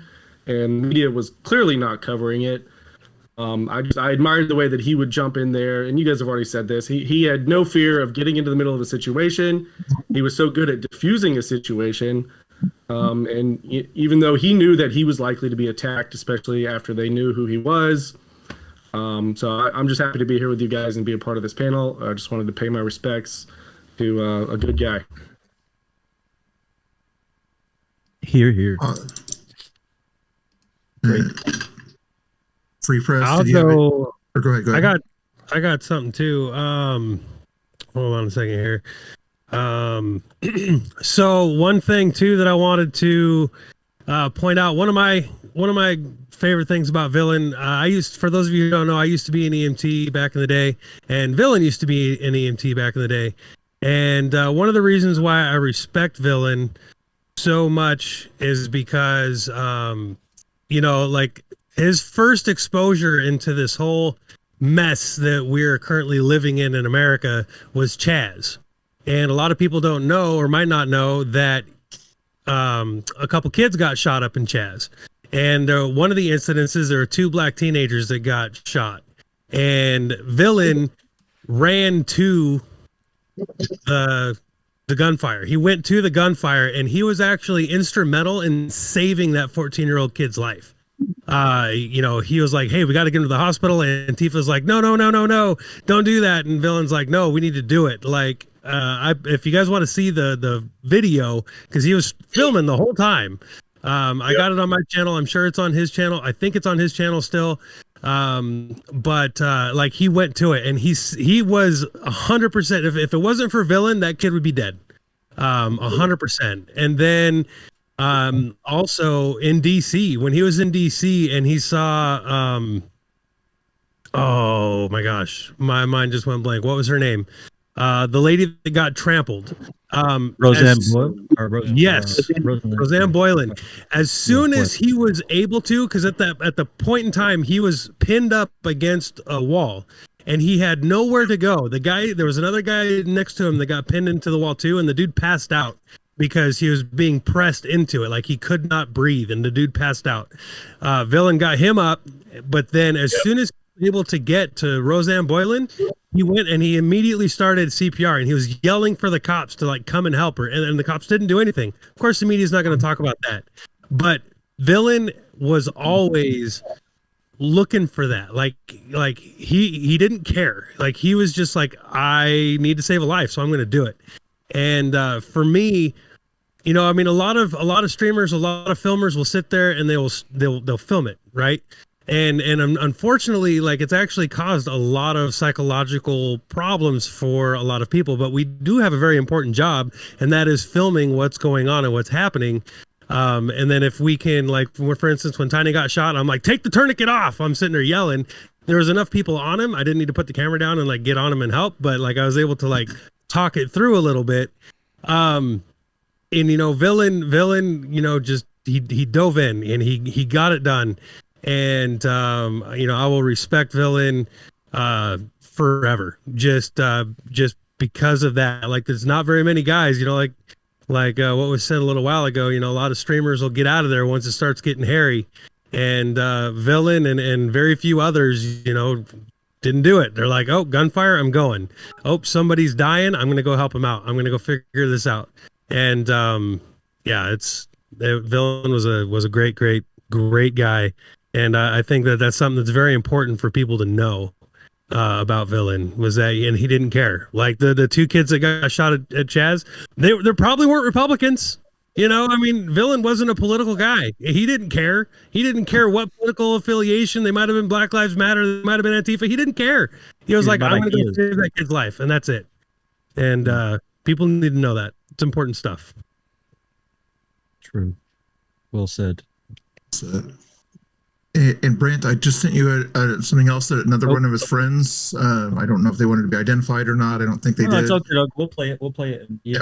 Speaker 13: and media was clearly not covering it. I admired the way that he would jump in there, and you guys have already said this. He had no fear of getting into the middle of a situation. He was so good at diffusing a situation. And even though he knew that he was likely to be attacked, especially after they knew who he was. So I'm just happy to be here with you guys and be a part of this panel. I just wanted to pay my respects to a good guy.
Speaker 12: Here.
Speaker 1: Great. Free press.
Speaker 7: I'll go.
Speaker 1: Or go ahead.
Speaker 7: I got something too. Hold on a second here. So one thing too that I wanted to point out, one of my favorite things about Villain, for those of you who don't know, I used to be an EMT back in the day, and Villain used to be an EMT back in the day. And one of the reasons why I respect Villain so much is because like his first exposure into this whole mess that we're currently living in America was Chaz. And a lot of people don't know or might not know that a couple kids got shot up in Chaz. And one of the incidences, there were 2 black teenagers that got shot. And Villain ran to the gunfire. He went to the gunfire, and he was actually instrumental in saving that 14-year-old kid's life. He was like, hey, we got to get him to the hospital. And Tifa's like, no, don't do that. And Villain's like, no, we need to do it. Like, if you guys want to see the video, because he was filming the whole time. I got it on my channel. I'm sure it's on his channel. I think it's on his channel still. But he went to it, and he was 100%. If it wasn't for Villain, that kid would be dead. 100%. And then also in DC, when he was in DC and he saw oh my gosh, my mind just went blank. What was her name? The lady that got trampled.
Speaker 12: Roseanne Boylan?
Speaker 7: Yes, Roseanne Boylan. As soon as he was able to, because at the point in time he was pinned up against a wall and he had nowhere to go. There was another guy next to him that got pinned into the wall too, and the dude passed out because he was being pressed into it. Like he could not breathe, and the dude passed out. Villain got him up, but then as soon as he was able to get to Roseanne Boylan, he went and he immediately started CPR, and he was yelling for the cops to come and help her. And the cops didn't do anything. Of course, the media's not going to talk about that. But Villain was always looking for that. Like he didn't care. Like he was just like, I need to save a life, so I'm going to do it. And for me, a lot of streamers, a lot of filmers will sit there and they'll film it, right? and unfortunately, like, it's actually caused a lot of psychological problems for a lot of people. But we do have a very important job, and that is filming what's going on and what's happening. And then if we can, like, for instance, when Tiny got shot, I'm like, take the tourniquet off. I'm sitting there yelling. There was enough people on him. I didn't need to put the camera down and like get on him and help, but like I was able to like talk it through a little bit. And you know, villain, you know, just he dove in and he got it done. And you know, I will respect villain forever. Just because of that. Like, there's not very many guys, you know, like what was said a little while ago, you know, a lot of streamers will get out of there once it starts getting hairy. And villain and very few others, you know, didn't do it. They're like, oh, gunfire, I'm going. Oh, somebody's dying, I'm going to go help him out. I'm going to go figure this out. And yeah, villain was a great guy. And I think that's something that's very important for people to know about villain, was that, and he didn't care. Like the two kids that got shot at Chaz, they probably weren't Republicans. You know, I mean, villain wasn't a political guy. He didn't care. He didn't care what political affiliation. They might have been Black Lives Matter. They might have been Antifa. He didn't care. He was like, I'm going to go save that kid's life. And that's it. And people need to know that. It's important stuff.
Speaker 12: True. Well said.
Speaker 1: And Brant, I just sent you something else that another one of his friends, I don't know if they wanted to be identified or not. I don't think they did.
Speaker 12: It's all good. We'll play it. We'll play it. Yeah.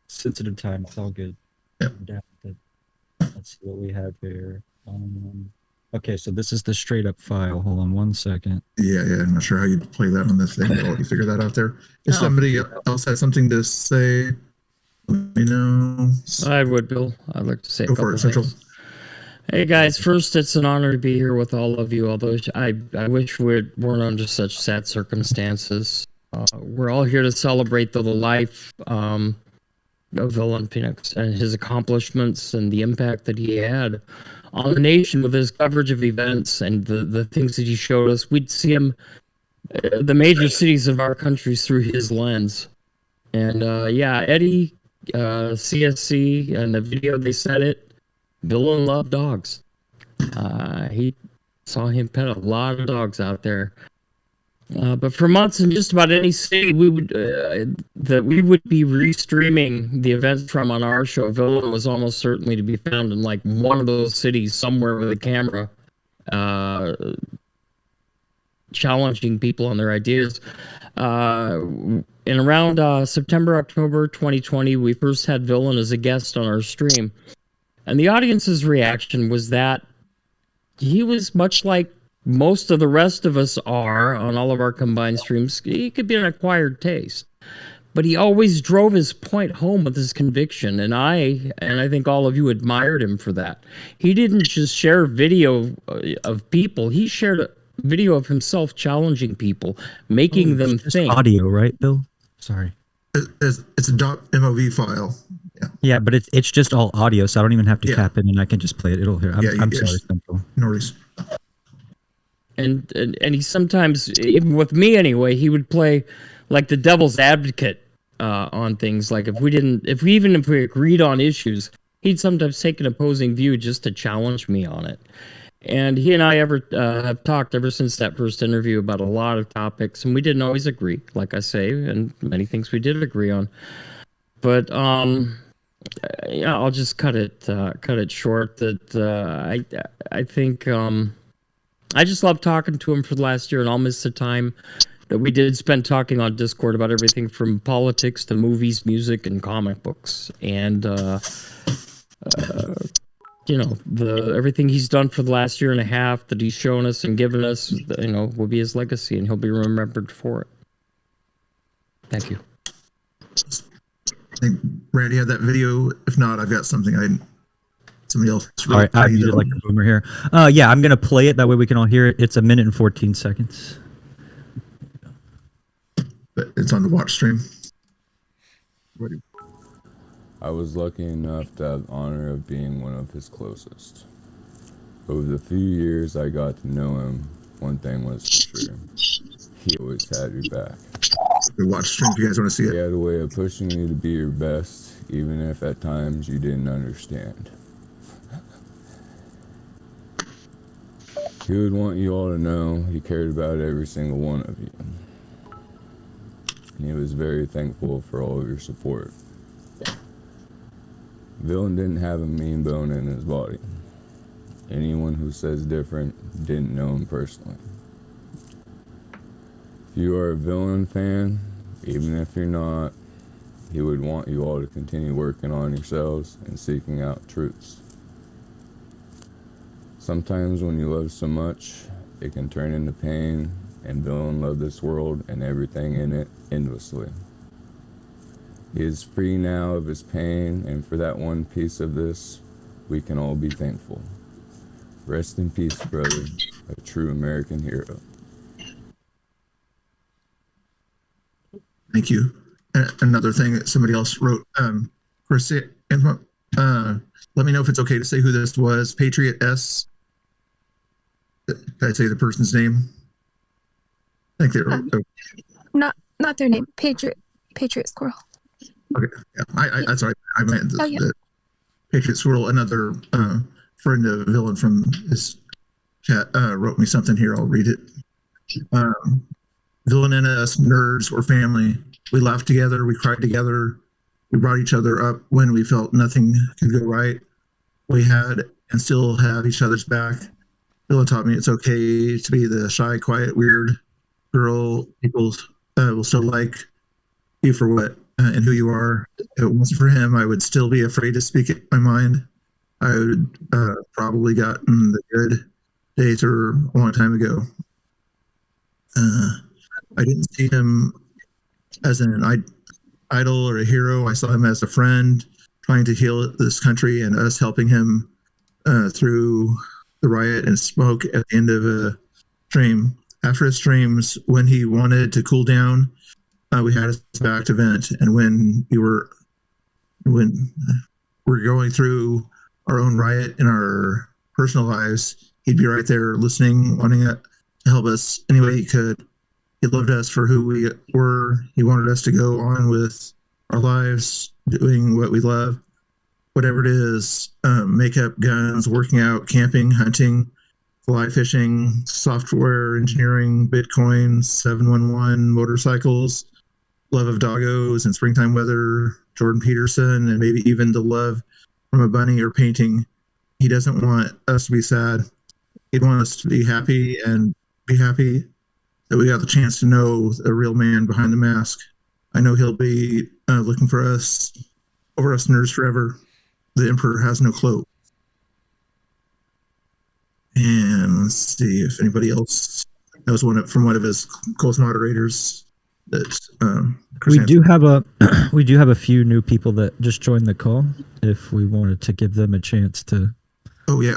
Speaker 12: Sensitive time. It's all good.
Speaker 1: Yep.
Speaker 12: Let's see what we have here. Okay, so this is the straight up file. Hold on 1 second.
Speaker 1: Yeah. I'm not sure how you play that on this thing. I'll let you figure that out there. If somebody else has something to say, let me know.
Speaker 15: I would, Bill. I'd like to say
Speaker 1: Go
Speaker 15: a couple
Speaker 1: for it, Central.
Speaker 15: things. Hey guys, first, it's an honor to be here with all of you. Although I wish we weren't under such sad circumstances. We're all here to celebrate the life of Villain Phoenix and his accomplishments and the impact that he had on the nation with his coverage of events and the things that he showed us. We'd see him, the major cities of our countries, through his lens. And yeah, Eddie, CSC, and the video they said it, Villain loved dogs. He saw him pet a lot of dogs out there. But for months in just about any city we would be restreaming the events from on our show, Villain was almost certainly to be found in like one of those cities somewhere with a camera, challenging people on their ideas. In around September, October 2020, we first had Villain as a guest on our stream. And the audience's reaction was that he was much like most of the rest of us are on all of our combined streams. He could be an acquired taste, but he always drove his point home with his conviction. And I think all of you admired him for that. He didn't just share video of people. He shared a video of himself challenging people, making them think.
Speaker 12: Audio, right, Bill? Sorry.
Speaker 1: It's a .mov file.
Speaker 12: Yeah, but it's just all audio, so I don't even have to tap in, and I can just play it. It'll hear. I'm sorry, Central.
Speaker 1: No worries.
Speaker 12: And
Speaker 15: he sometimes, even with me anyway, he would play like the devil's advocate on things. Like if we agreed on issues, he'd sometimes take an opposing view just to challenge me on it. And he and I have talked ever since that first interview about a lot of topics, and we didn't always agree, like I say, and many things we did agree on. But yeah, I'll just cut it short. That I think I just love talking to him for the last year, and I'll miss the time that we did spend talking on Discord about everything from politics to movies, music, and comic books, and you know, everything he's done for the last year and a half that he's shown us and given us, you know, will be his legacy, and he'll be remembered for it. Thank you.
Speaker 1: I think Randy had that video. If not, I've got something somebody else.
Speaker 12: All right, I muted like a boomer here. Yeah, I'm gonna play it. That way we can all hear it. It's 1 minute and 14 seconds.
Speaker 1: But it's on the watch stream.
Speaker 2: I was lucky enough to have the honor of being one of his closest. Over the few years I got to know him, one thing was for sure. He always had your back.
Speaker 1: The watch stream, if you guys want to see it.
Speaker 2: He had a way of pushing you to be your best, even if at times you didn't understand. He would want you all to know he cared about every single one of you. And he was very thankful for all of your support. Villain didn't have a mean bone in his body. Anyone who says different didn't know him personally. If you are a Villain fan, even if you're not, he would want you all to continue working on yourselves and seeking out truths. Sometimes when you love so much, it can turn into pain, and Villain loved this world and everything in it endlessly. He is free now of his pain, and for that one piece of this, we can all be thankful. Rest in peace, brother, a true American hero.
Speaker 1: Thank you. Another thing that somebody else wrote, Chris, let me know if it's okay to say who this was. Patriot S. Did I say the person's name? I think they're
Speaker 17: Not their name. Patriot Squirrel.
Speaker 1: okay. Yeah, that's right. I meant the Patriot Squirrel. Another friend of Villain from his chat wrote me something here. I'll read it. Villain and us nerds were family. We laughed together. We cried together. We brought each other up when we felt nothing could go right. We had and still have each other's back. Villain taught me it's okay to be the shy, quiet, weird girl. People will still like you for what and who you are. If it wasn't for him, I would still be afraid to speak my mind. I would probably gotten the good days or a long time ago. I didn't see him as an idol or a hero. I saw him as a friend trying to heal this country and us helping him through the riot and smoke at the end of a stream. After his streams, when he wanted to cool down, we had his back to vent. And when we're going through our own riot in our personal lives, he'd be right there listening, wanting to help us any way he could. He loved us for who we were. He wanted us to go on with our lives, doing what we love, whatever it is, makeup, guns, working out, camping, hunting, fly fishing, software engineering, Bitcoin, 711, motorcycles, love of doggos and springtime weather, Jordan Peterson, and maybe even the love from a bunny or painting. He doesn't want us to be sad. He'd want us to be happy and be happy that we got the chance to know the real man behind the mask. I know he'll be looking for us, over us nerds forever. The Emperor has no cloak. And let's see if anybody else. That was one of his close moderators. That
Speaker 12: we do have a few new people that just joined the call. If we wanted to give them a chance to.
Speaker 1: Oh yeah.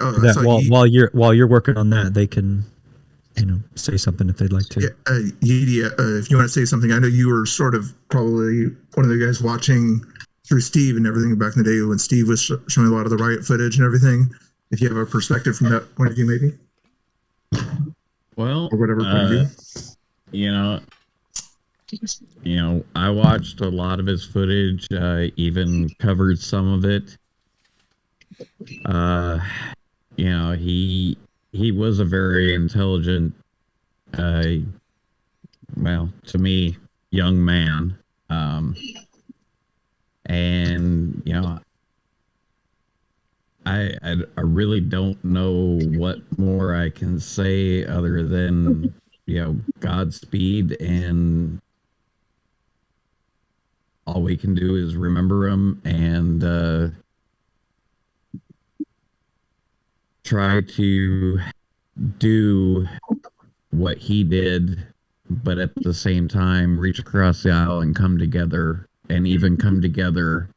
Speaker 12: While you're working on that, they can, say something if they'd like to.
Speaker 1: Yeah, if you want to say something, I know you were sort of probably one of the guys watching through Steve and everything back in the day when Steve was showing a lot of the riot footage and everything. If you have a perspective from that point of view, maybe.
Speaker 3: Well,
Speaker 1: or whatever point of view.
Speaker 3: I watched a lot of his footage, even covered some of it. He was a very intelligent, to me, young man. And I really don't know what more I can say other than Godspeed, and all we can do is remember him and try to do what he did, but at the same time reach across the aisle and come together, and even come together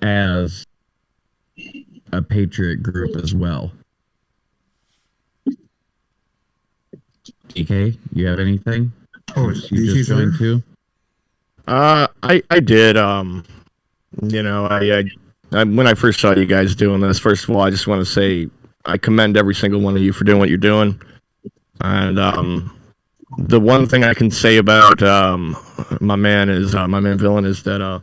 Speaker 3: as a patriot group as well. DK, you have anything?
Speaker 1: Oh,
Speaker 3: you just joined too?
Speaker 11: I did. When I first saw you guys doing this, first of all, I just want to say I commend every single one of you for doing what you're doing. And the one thing I can say about my man Villain is that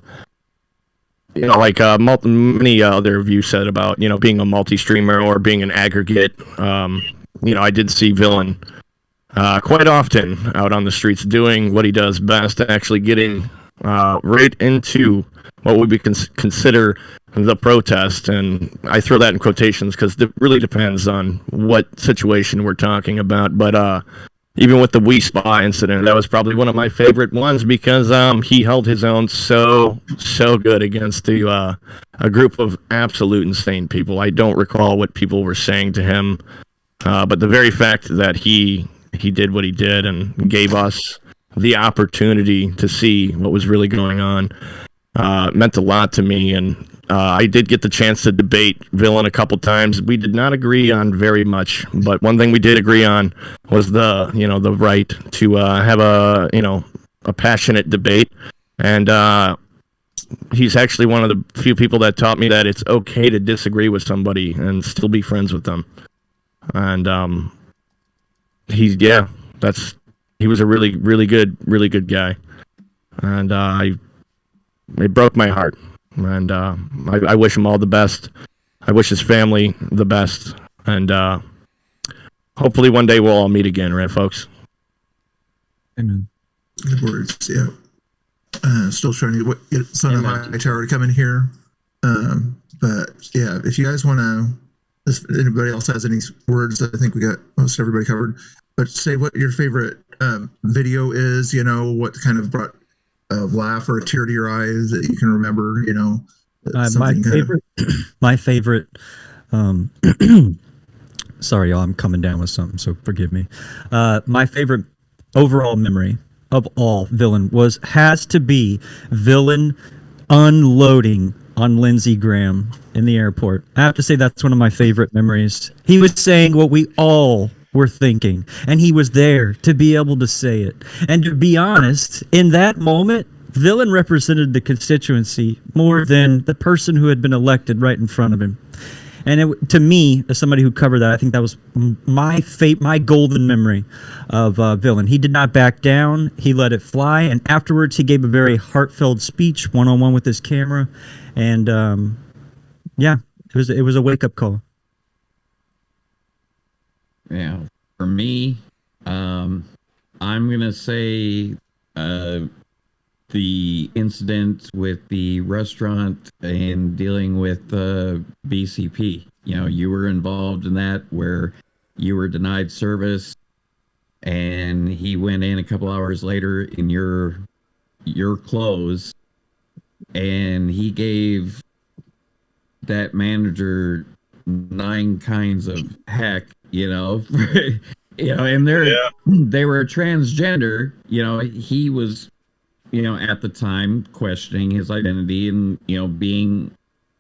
Speaker 11: like many other of you said about being a multi-streamer or being an aggregate. I did see Villain quite often out on the streets doing what he does best, actually getting right into what would be consider the protest. And I throw that in quotations because it really depends on what situation we're talking about. But even with the We Spa incident, that was probably one of my favorite ones because he held his own so good against a group of absolute insane people. I don't recall what people were saying to him, but the very fact that he did what he did and gave us the opportunity to see what was really going on meant a lot to me. And I did get the chance to debate Villain a couple times. We did not agree on very much, but one thing we did agree on was the right to have a passionate debate. And he's actually one of the few people that taught me that it's okay to disagree with somebody and still be friends with them. And he was a really good guy. And it broke my heart. And I wish him all the best. I wish his family the best. And hopefully one day we'll all meet again, right, folks?
Speaker 12: Amen.
Speaker 1: Good words, yeah. Still trying to get Son of Hightower to come in here. But yeah, if you guys want to, if anybody else has any words, I think we got most everybody covered. But say what your favorite video is, what kind of brought a laugh or a tear to your eyes that you can remember,
Speaker 12: my favorite sorry y'all, I'm coming down with something, so forgive me. My favorite overall memory of all Villain has to be Villain unloading on Lindsey Graham in the airport. I have to say that's one of my favorite memories. He was saying what we all were thinking, and he was there to be able to say it. And to be honest, in that moment, Villain represented the constituency more than the person who had been elected right in front of him. And to me, as somebody who covered that, I think that was my golden memory of Villain. He did not back down. He let it fly. And afterwards, he gave a very heartfelt speech, one-on-one with his camera. And it was a wake-up call.
Speaker 3: Yeah, for me, I'm gonna say the incident with the restaurant and dealing with BCP. You were involved in that where you were denied service, and he went in a couple hours later in your clothes, and he gave that manager 9 kinds of heck. And they were transgender. He was, at the time questioning his identity and, being,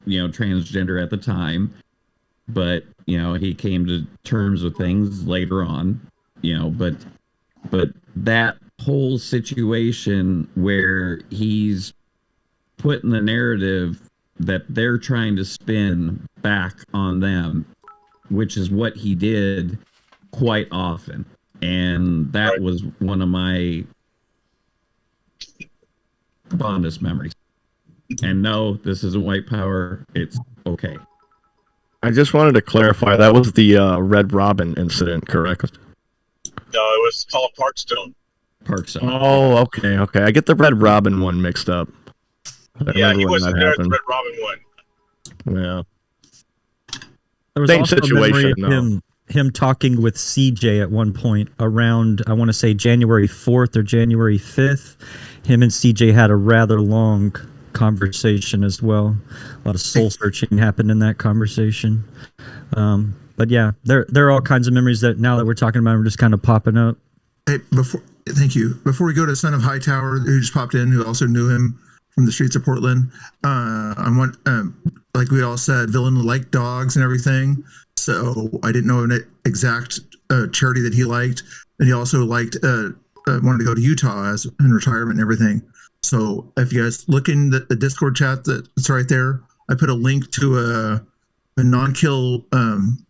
Speaker 3: transgender at the time. But, he came to terms with things later on, but that whole situation where he's putting the narrative that they're trying to spin back on them, which is what he did quite often. And that was one of my fondest memories. And no, this isn't white power. It's okay.
Speaker 11: I just wanted to clarify, that was the Red Robin incident, correct?
Speaker 6: No, it was called Parkstone.
Speaker 11: Oh, okay. I get the Red Robin one mixed up.
Speaker 6: Yeah, he wasn't there at the Red Robin one.
Speaker 11: Yeah.
Speaker 12: There was
Speaker 11: Same
Speaker 12: also
Speaker 11: situation,
Speaker 12: a memory of him talking with CJ at one point around, I want to say January 4th or January 5th. Him and CJ had a rather long conversation as well. A lot of soul searching happened in that conversation. But yeah, there are all kinds of memories that now that we're talking about are just kind of popping up.
Speaker 1: Hey, thank you. Before we go to Son of Hightower, who just popped in, who also knew him from the streets of Portland, like we all said, Villain liked dogs and everything. So I didn't know an exact charity that he liked, and he also liked wanted to go to Utah as in retirement and everything. So if you guys look in the Discord chat that's right there, I put a link to a non-kill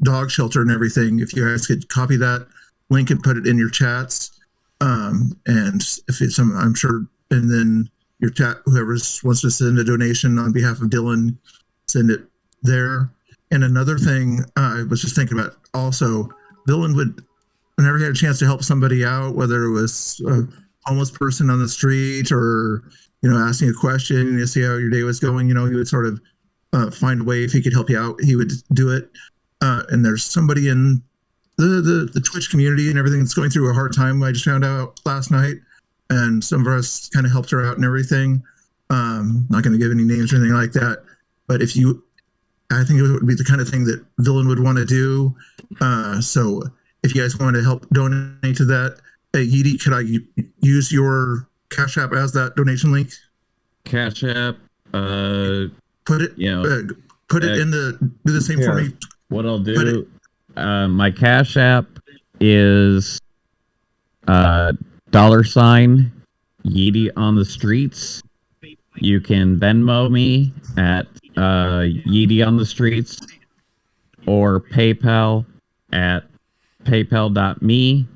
Speaker 1: dog shelter and everything. If you guys could copy that link and put it in your chats, and if it's I'm sure, and then your chat, whoever wants to send a donation on behalf of Dylan, send it there. And another thing I was just thinking about also, Villain would, whenever he had a chance to help somebody out, whether it was a homeless person on the street or, asking a question, see how your day was going, he would sort of find a way, if he could help you out, he would do it. And there's somebody in the Twitch community and everything that's going through a hard time. I just found out last night, and some of us kind of helped her out and everything. Not going to give any names or anything like that, but I think it would be the kind of thing that Villain would want to do. So if you guys want to help donate to that, Yeedy, could I use your Cash App as that donation link?
Speaker 3: Cash App.
Speaker 1: Put it. Put it in do the same for me.
Speaker 3: What I'll do. My Cash App is $Yeedy on the streets. You can Venmo me at Yeedy on the streets, or PayPal at paypal.me/Yeet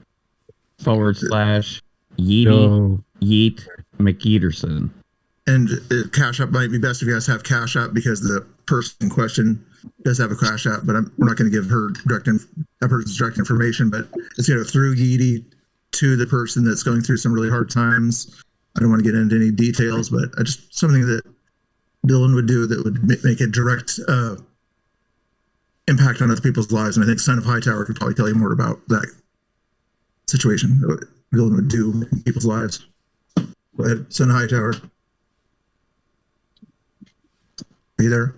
Speaker 3: McEaterson.
Speaker 1: And Cash App might be best if you guys have Cash App, because the person in question does have a Cash App, but we're not going to give her that person's direct information, but it's through Yeedy to the person that's going through some really hard times. I don't want to get into any details, but just something that Dylan would do that would make a direct impact on other people's lives. And I think Son of Hightower could probably tell you more about that situation, what Dylan would do in people's lives. Go ahead, Son of Hightower. Are you there?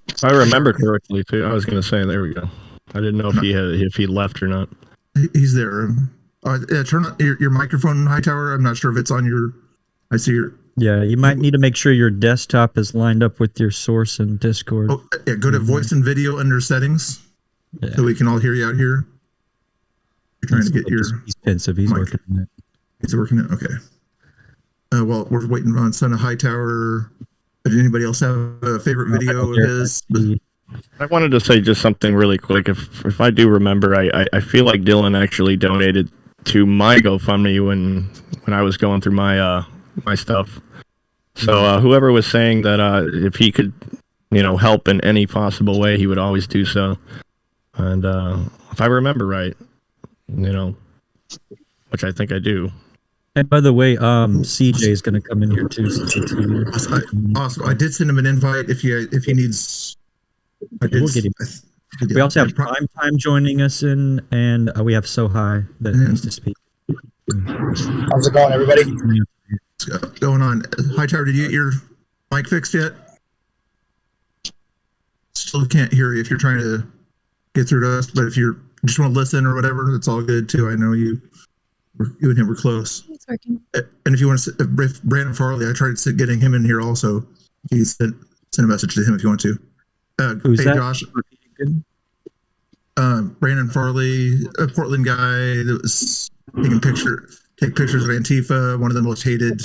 Speaker 11: If I remember correctly, too, I was going to say, there we go. I didn't know if he left or not.
Speaker 1: He's there. Turn on your microphone, Hightower. I'm not sure if it's on your. I see your.
Speaker 12: Yeah, you might need to make sure your desktop is lined up with your source in Discord.
Speaker 1: Oh, yeah, go to voice and video under settings, so we can all hear you out here. You're trying to get your.
Speaker 12: He's pensive. He's working on it.
Speaker 1: He's working it. Okay. Well, we're waiting on Son of Hightower. Did anybody else have a favorite video of his?
Speaker 11: I wanted to say just something really quick. If I do remember, I feel like Dylan actually donated to my GoFundMe when I was going through my my stuff. So whoever was saying that if he could, help in any possible way, he would always do so. And if I remember right, which I think I do.
Speaker 12: And by the way, CJ is going to come in here too.
Speaker 1: Awesome. I did send him an invite if he needs.
Speaker 12: We'll get him. We also have Prime Time joining us in, and we have So High that needs to speak.
Speaker 14: How's it going, everybody?
Speaker 1: What's going on? Hightower, did you get your mic fixed yet? Still can't hear you if you're trying to get through to us, but if you just want to listen or whatever, it's all good too. I know you and him were close.
Speaker 16: It's working.
Speaker 1: And if you want to, if Brandon Farley, I tried getting him in here also. He send a message to him if you want to.
Speaker 12: Who's that?
Speaker 1: Josh. Brandon Farley, a Portland guy that was take pictures of Antifa, one of the most hated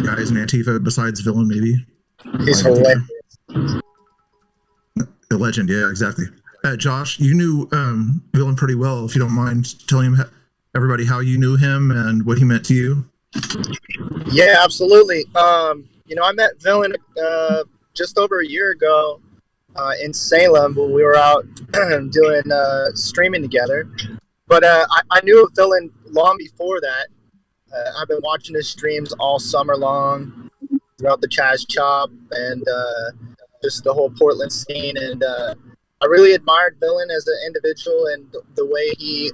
Speaker 1: guys in Antifa besides Villain, maybe.
Speaker 14: He's hilarious.
Speaker 1: A legend, yeah, exactly. Josh, you knew Villain pretty well. If you don't mind telling everybody how you knew him and what he meant to you.
Speaker 14: Yeah, absolutely. I met Villain just over a year ago in Salem when we were out doing streaming together. But I knew of Villain long before that. I've been watching his streams all summer long throughout the Chaz Chop and just the whole Portland scene. And I really admired Villain as an individual and the way he,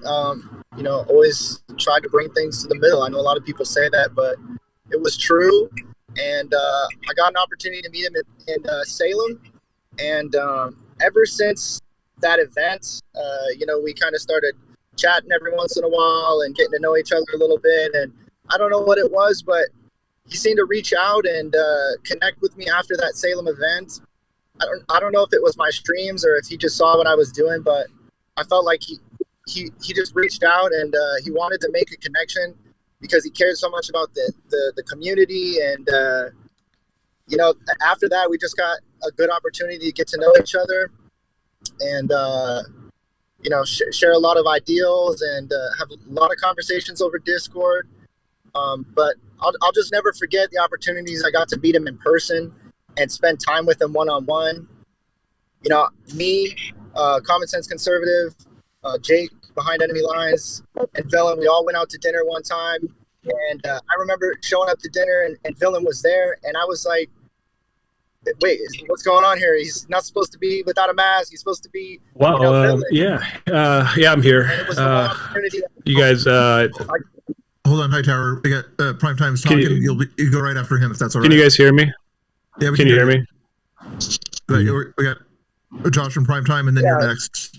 Speaker 14: always tried to bring things to the middle. I know a lot of people say that, but it was true. And I got an opportunity to meet him in Salem. And ever since that event, we kind of started chatting every once in a while and getting to know each other a little bit. And I don't know what it was, but he seemed to reach out and connect with me after that Salem event. I don't know if it was my streams or if he just saw what I was doing, but I felt like he just reached out and he wanted to make a connection because he cared so much about the community. And, after that, we just got a good opportunity to get to know each other and, share a lot of ideals and have a lot of conversations over Discord. But I'll just never forget the opportunities I got to meet him in person and spend time with him one-on-one. Me, Common Sense Conservative, Jake behind Enemy Lines, and Villain. We all went out to dinner one time, and I remember showing up to dinner, and Villain was there, and I was like, "Wait, what's going on here? He's not supposed to be without a mask. He's supposed to be."
Speaker 13: Wow.
Speaker 14: Villain.
Speaker 13: Yeah, I'm here. You guys.
Speaker 1: Hold on, Hightower. We got Prime Time's talking. You go right after him if that's all right.
Speaker 13: Can you guys hear me?
Speaker 1: Yeah, we
Speaker 13: can you hear me?
Speaker 1: We got Josh from Prime Time, and then you're next.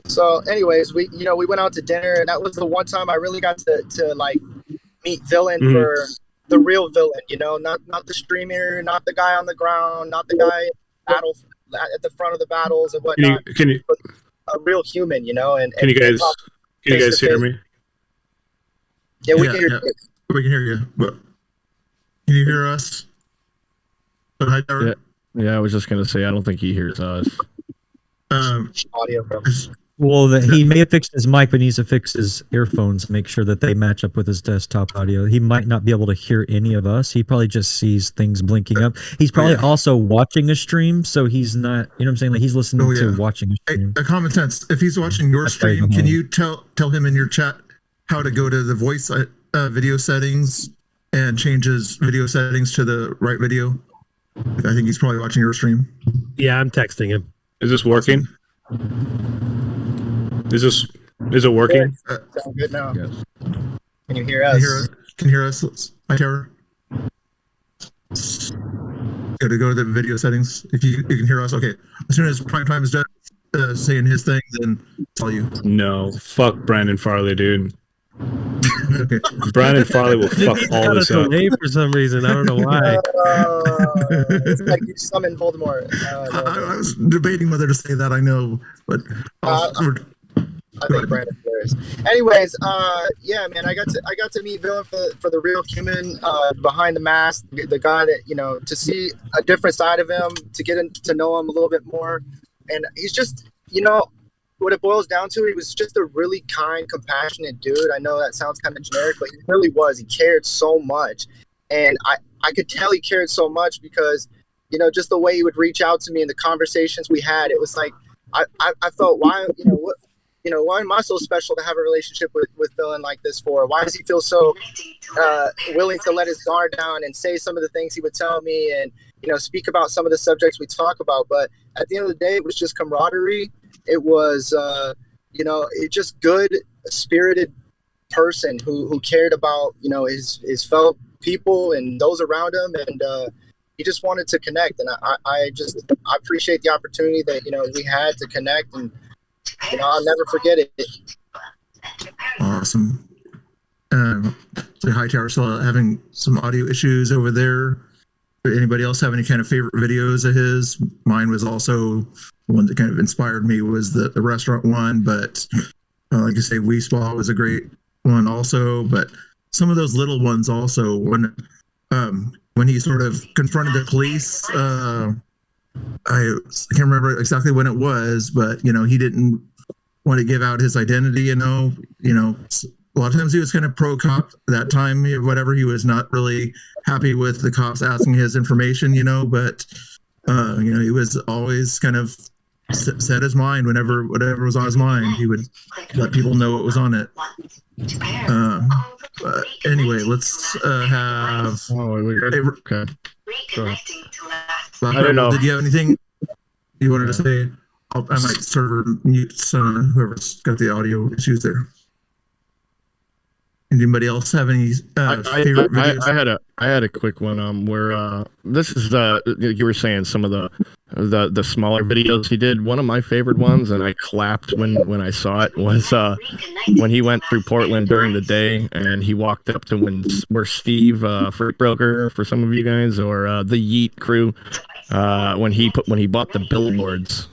Speaker 14: So, anyways, we went out to dinner, and that was the one time I really got to like meet Villain for the real Villain. Not the streamer, not the guy on the ground, not the guy at the front of the battles and whatnot. But a real human, and
Speaker 13: can you guys hear me?
Speaker 14: Yeah, we can hear you.
Speaker 1: We can hear you. But can you hear us?
Speaker 11: Yeah, I was just gonna say I don't think he hears us.
Speaker 14: Audio.
Speaker 12: Well, he may have fixed his mic, but he needs to fix his earphones. Make sure that they match up with his desktop audio. He might not be able to hear any of us. He probably just sees things blinking up. He's probably also watching a stream, so he's not. You know what I'm saying? Like he's listening to watching a stream.
Speaker 1: A Common Sense. If he's watching your stream, can you tell him in your chat how to go to the voice video settings and change his video settings to the right video? I think he's probably watching your stream.
Speaker 13: Yeah, I'm texting him. Is this working? Is it working?
Speaker 14: Sound good now.
Speaker 1: Yes.
Speaker 14: Can you hear us?
Speaker 1: Can you hear us? Hi, Terror. Go to the video settings. If you can hear us, okay. As soon as Prime Time is done saying his thing, then I'll tell you.
Speaker 13: No, fuck Brandon Farley, dude.
Speaker 1: Okay.
Speaker 13: Brandon Farley will fuck all this up.
Speaker 10: For some reason, I don't know why.
Speaker 14: It's like you summoned Voldemort.
Speaker 1: I was debating whether to say that. I know, but
Speaker 14: I think Brandon is. Anyways, yeah, man, I got to meet Villain for the real human behind the mask, the guy that to see a different side of him, to get to know him a little bit more, and he's just what it boils down to, he was just a really kind, compassionate dude. I know that sounds kind of generic, but he really was. He cared so much, and I could tell he cared so much because just the way he would reach out to me and the conversations we had, it was like I felt why why am I so special to have a relationship with Villain like this for? Why does he feel so willing to let his guard down and say some of the things he would tell me and speak about some of the subjects we talk about? But at the end of the day, it was just camaraderie. It was it just good spirited person who cared about his fellow people and those around him, and he just wanted to connect. And I appreciate the opportunity that we had to connect, and I'll never forget it.
Speaker 1: Awesome. So Hightower still having some audio issues over there. Anybody else have any kind of favorite videos of his? Mine was also one that kind of inspired me was the restaurant one, but like I say, Wee Spa was a great one also. But some of those little ones also, when he sort of confronted the police, I can't remember exactly when it was, but he didn't want to give out his identity. A lot of times he was kind of pro cop that time, whatever. He was not really happy with the cops asking his information, but he was always kind of set his mind whatever was on his mind. He would let people know what was on it. But anyway, let's have.
Speaker 11: Okay.
Speaker 1: I don't know. Did you have anything you wanted to say? I might server mute whoever's got the audio issues there. Anybody else have any favorite videos?
Speaker 11: I had a quick one where this is you were saying some of the smaller videos he did. One of my favorite ones, and I clapped when I saw it, was when he went through Portland during the day and he walked up to where Steve Fruit Broker for some of you guys, or the Yeet crew, when he bought the billboards.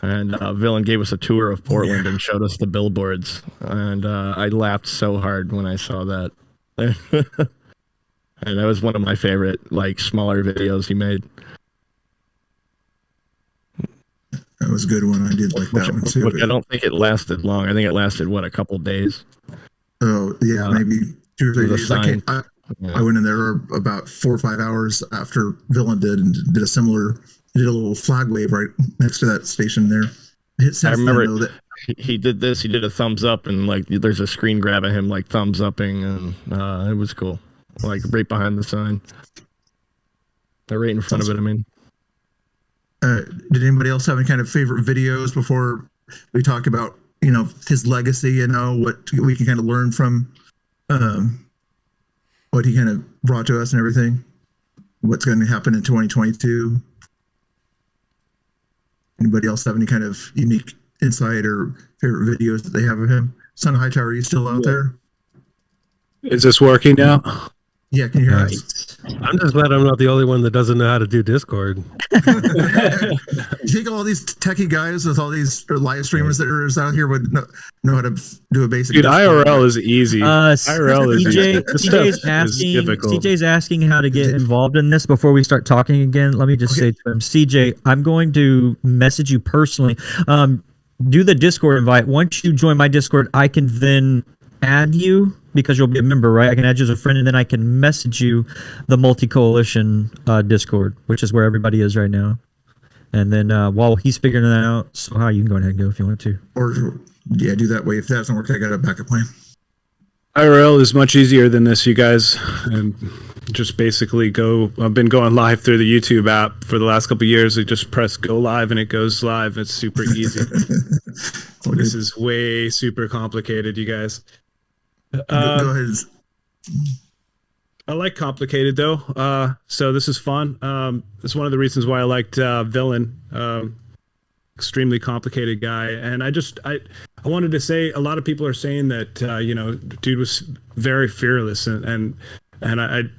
Speaker 11: And Villain gave us a tour of Portland and showed us the billboards, and I laughed so hard when I saw that. And that was one of my favorite, smaller videos he made.
Speaker 1: That was a good one. I did like that one too.
Speaker 11: I don't think it lasted long. I think it lasted a couple days.
Speaker 1: Oh yeah, maybe 2 or 3 days. I went in there about 4 or 5 hours after Villain did, and did a little flag wave right next to that station there. Since
Speaker 11: I remember
Speaker 1: then, though, that
Speaker 11: he did this. He did a thumbs up, and like there's a screen grab of him like thumbs upping, and it was cool. Like right behind the sign. They're right in front of it. I mean,
Speaker 1: did anybody else have any kind of favorite videos before we talk about his legacy? What we can kind of learn from what he kind of brought to us and everything. What's going to happen in 2022? Anybody else have any kind of unique insight or favorite videos that they have of him? Son of Hightower, are you still out there?
Speaker 8: Is this working now?
Speaker 1: Yeah, can you hear us?
Speaker 8: I'm just glad I'm not the only one that doesn't know how to do Discord.
Speaker 1: You think all these techie guys with all these live streamers that are out here would know how to do a basic?
Speaker 8: Dude,
Speaker 1: Discord?
Speaker 8: IRL is easy. IRL is easy. This stuff is difficult.
Speaker 12: CJ's asking how to get involved in this before we start talking again. Let me just say to him, CJ, I'm going to message you personally. Do the Discord invite. Once you join my Discord, I can then add you because you'll be a member, right? I can add you as a friend, and then I can message you the multi-coalition Discord, which is where everybody is right now. And then while he's figuring that out, so you can go ahead and go if you want to.
Speaker 1: Or yeah, do that way. If that doesn't work, I got a backup plan.
Speaker 8: IRL is much easier than this, you guys. And just basically I've been going live through the YouTube app for the last couple of years. I just press go live and it goes live. It's super easy. This is way super complicated, you guys.
Speaker 1: Go ahead.
Speaker 8: I like complicated though. So this is fun. It's one of the reasons why I liked Villain. Extremely complicated guy. And I wanted to say, a lot of people are saying that dude was very fearless, and I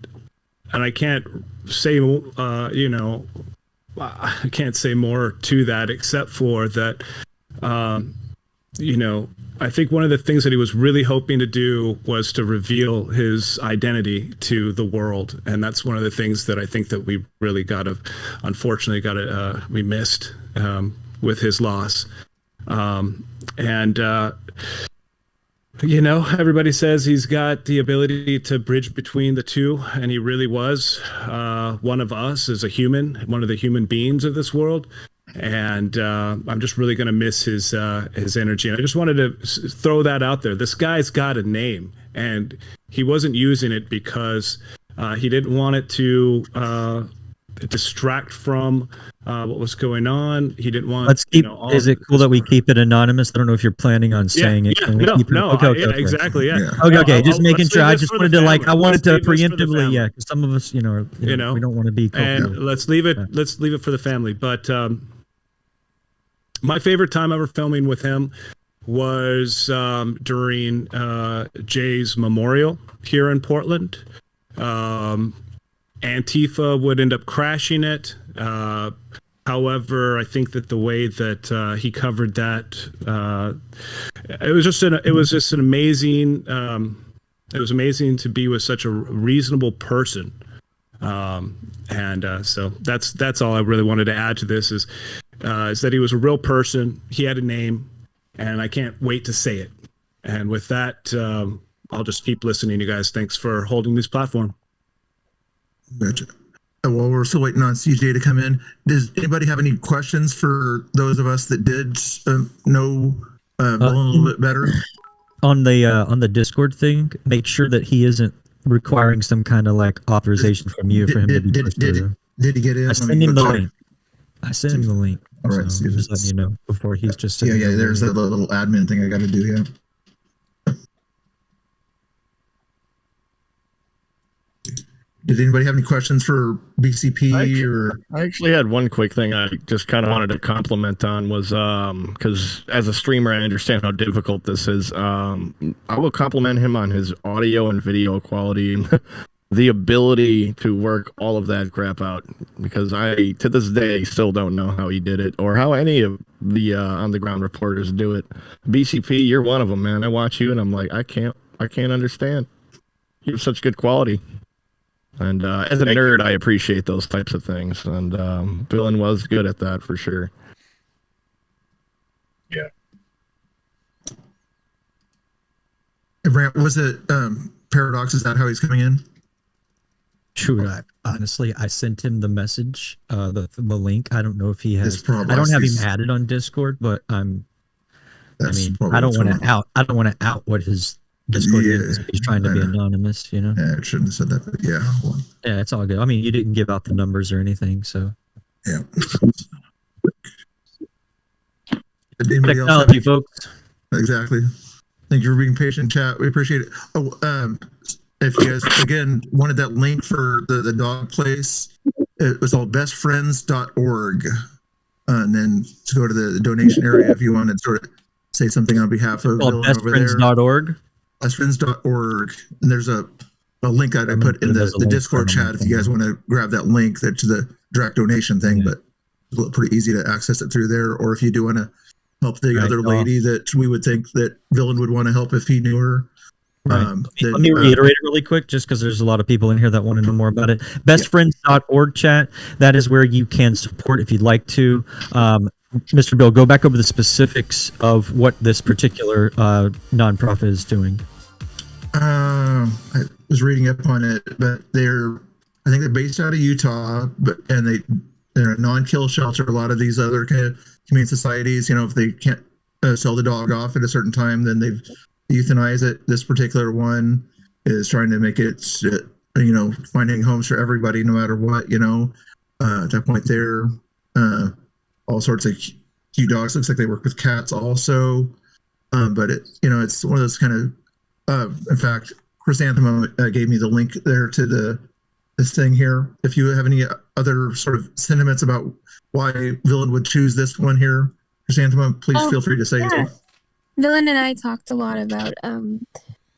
Speaker 8: can't say I can't say more to that except for that I think one of the things that he was really hoping to do was to reveal his identity to the world, and that's one of the things that I think that we really we missed with his loss. Everybody says he's got the ability to bridge between the two, and he really was one of us as a human, one of the human beings of this world. And I'm just really going to miss his energy. And I just wanted to throw that out there. This guy's got a name, and he wasn't using it because he didn't want it to distract from what was going on. He didn't want.
Speaker 12: Let's keep. Is it cool that we keep it anonymous? I don't know if you're planning on saying it. Can we keep it? Okay,
Speaker 8: exactly. Yeah.
Speaker 12: Okay. Just making sure. I just wanted to I wanted to preemptively. Yeah, because some of us, we don't want to be.
Speaker 8: And let's leave it. Let's leave it for the family. But my favorite time ever filming with him was during Jay's memorial here in Portland. Antifa would end up crashing it. However, I think that the way that he covered that, it was just an amazing. It was amazing to be with such a reasonable person, so that's all I really wanted to add to this is that he was a real person. He had a name, and I can't wait to say it. And with that, I'll just keep listening, you guys. Thanks for holding this platform.
Speaker 1: Gotcha. Well, we're still waiting on CJ to come in. Does anybody have any questions for those of us that did know Villain a little bit better?
Speaker 12: On the Discord thing, make sure that he isn't requiring some kind of authorization from you for him to be
Speaker 1: did he get in?
Speaker 12: I sent him the link.
Speaker 1: All right,
Speaker 12: so just letting you know before he's just sitting
Speaker 1: yeah. There's that little admin thing I got to do. Yeah. Did anybody have any questions for BCP
Speaker 11: I actually had one quick thing I just kind of wanted to compliment on was because as a streamer I understand how difficult this is. I will compliment him on his audio and video quality and the ability to work all of that crap out, because I to this day still don't know how he did it or how any of the on the ground reporters do it. BCP, you're one of them, man. I watch you and I'm like, I can't understand. You have such good quality. And as a nerd, I appreciate those types of things. And Villain was good at that for sure.
Speaker 6: Yeah.
Speaker 1: Was it Paradox? Is that how he's coming in?
Speaker 12: Shoot, honestly, I sent him the message, the link. I don't know if he has.
Speaker 1: It's probably
Speaker 12: I don't have him
Speaker 1: he's-
Speaker 12: added on Discord, but I
Speaker 1: That's
Speaker 12: mean,
Speaker 1: probably
Speaker 12: I don't
Speaker 1: what's
Speaker 12: want
Speaker 1: going
Speaker 12: to out. I don't want to out what his Discord is. He's trying to
Speaker 1: I
Speaker 12: be
Speaker 1: know.
Speaker 12: anonymous, you know.
Speaker 1: Yeah, I shouldn't have said that, but yeah. Well,
Speaker 12: Yeah, it's all good. I mean, you didn't give out the numbers or anything, so.
Speaker 1: yeah. Did anybody else have
Speaker 12: Technology, folks.
Speaker 1: Exactly. Thank you for being patient, chat. We appreciate it. Oh, if you guys again wanted that link for the dog place, it was all bestfriends.org. And then to go to the donation area if you want to sort of say something on behalf of
Speaker 12: Called
Speaker 1: Dylan over there.
Speaker 12: bestfriends.org.
Speaker 1: Bestfriends.org. And there's a link that I put in the Discord chat if you guys want to grab that link there to the direct donation thing, but it's pretty easy to access it through there. Or if you do want to help the other lady that we would think that Villain would want to help if he knew her.
Speaker 12: Right. Let me reiterate it really quick, just because there's a lot of people in here that want to know more about it. Bestfriends.org chat. That is where you can support if you'd like to. Mr. Bill, go back over the specifics of what this particular nonprofit is doing.
Speaker 1: I was reading up on it, but I think they're based out of Utah, they're a non-kill shelter. A lot of these other kind of humane societies, if they can't sell the dog off at a certain time, then they've euthanize it. This particular one is trying to make it, finding homes for everybody, no matter what, at that point there, all sorts of cute dogs. Looks like they work with cats also. But it's one of those kind of, in fact, Chrysanthemum gave me the link there to this thing here. If you have any other sort of sentiments about why Villain would choose this one here, Chrysanthemum, please feel free to say it.
Speaker 17: Villain and I talked a lot about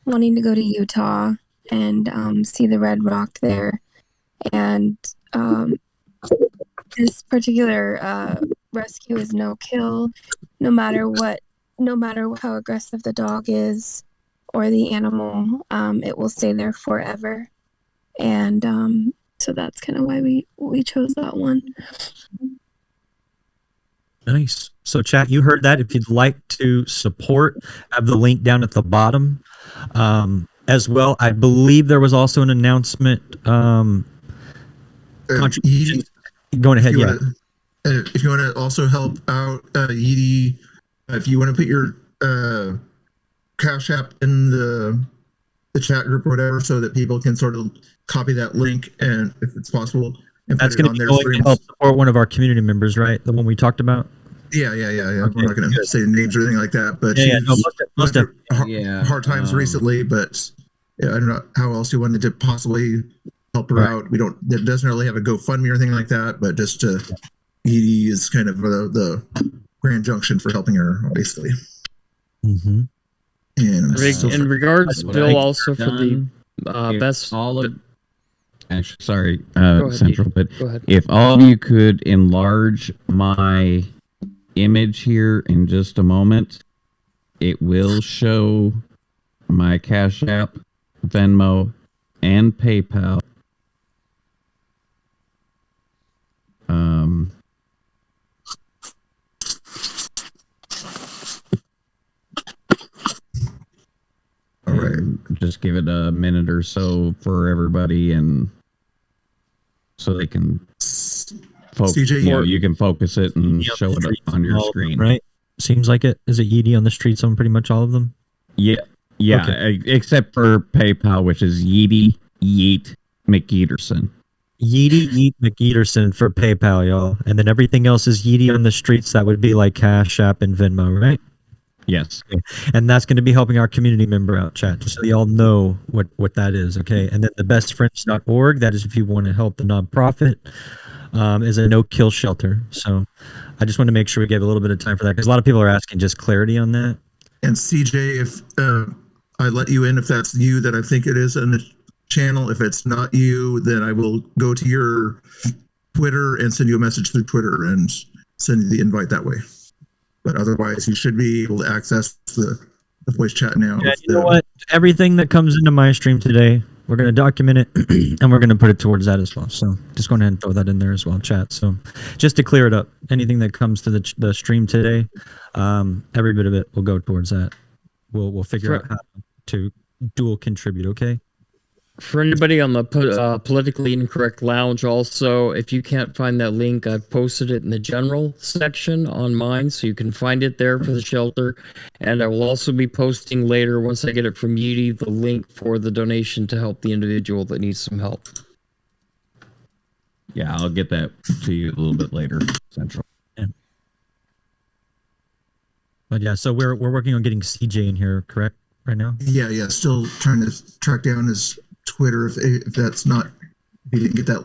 Speaker 17: wanting to go to Utah and see the Red Rock there. And this particular rescue is no kill, no matter how aggressive the dog is or the animal, it will stay there forever. And so that's kind of why we chose that one.
Speaker 12: Nice. So, chat, you heard that. If you'd like to support, I have the link down at the bottom. As well, I believe there was also an announcement. Contributions. Going ahead, yeah.
Speaker 1: If you want to also help out Edie, if you want to put your Cash App in the chat group or whatever, so that people can sort of copy that link, and if it's possible, and
Speaker 12: That's
Speaker 1: put it
Speaker 12: going
Speaker 1: on
Speaker 12: to be
Speaker 1: their
Speaker 12: going to
Speaker 1: streams.
Speaker 12: help support one of our community members, right? The one we talked about.
Speaker 1: Yeah.
Speaker 12: Okay,
Speaker 1: We're not going to say names or anything like that, but
Speaker 12: Yeah, no,
Speaker 1: she's
Speaker 12: most
Speaker 1: gone
Speaker 12: definitely.
Speaker 1: through hard times recently. But I don't know how else you wanted to possibly help her out. It doesn't really have a GoFundMe or anything like that, but just Edie is kind of the grand junction for helping her, obviously.
Speaker 12: Mm-hmm.
Speaker 1: And
Speaker 10: in regards,
Speaker 3: What
Speaker 10: Bill,
Speaker 3: I
Speaker 10: also for the
Speaker 3: if
Speaker 10: best.
Speaker 3: all of actually, sorry,
Speaker 10: Go ahead,
Speaker 3: Central,
Speaker 10: Dee.
Speaker 3: but
Speaker 10: Go ahead.
Speaker 3: if all of you could enlarge my image here in just a moment, it will show my Cash App, Venmo, and PayPal.
Speaker 1: All right.
Speaker 3: Just give it a minute or so for everybody, and so they can focus.
Speaker 1: CJ,
Speaker 3: you can focus it and show it up on your
Speaker 12: All of them,
Speaker 3: screen.
Speaker 12: right? Seems like it. Is it Edie on the streets on pretty much all of them?
Speaker 3: Yeah, except for PayPal, which is Yeet McEaterson.
Speaker 12: Yeet McEaterson for PayPal, y'all. And then everything else is Yeety on the streets. That would be like Cash App and Venmo, right?
Speaker 3: Yes.
Speaker 12: Okay. And that's going to be helping our community member out, chat, just so y'all know what that is, okay? And then the bestfriends.org, that is if you want to help the nonprofit, is a no-kill shelter. So I just want to make sure we gave a little bit of time for that, because a lot of people are asking just clarity on that.
Speaker 1: And CJ, if I let you in, if that's you that I think it is in the channel, if it's not you, then I will go to your Twitter and send you a message through Twitter and send you the invite that way. But otherwise, you should be able to access the voice chat now.
Speaker 12: Yeah, you know what? Everything that comes into my stream today, we're going to document it, and we're going to put it towards that as well. So just go ahead and throw that in there as well, chat. So just to clear it up, anything that comes to the stream today, every bit of it will go towards that. We'll figure out how to dual contribute, okay?
Speaker 15: For anybody on the politically incorrect lounge, also, if you can't find that link, I've posted it in the general section on mine, so you can find it there for the shelter. And I will also be posting later, once I get it from Yudi, the link for the donation to help the individual that needs some help.
Speaker 3: Yeah, I'll get that to you a little bit later, Central.
Speaker 5: Yeah. But yeah, so we're working on getting CJ in here, correct? Right now?
Speaker 1: Yeah. Still trying to track down his Twitter if that's not, if he didn't get that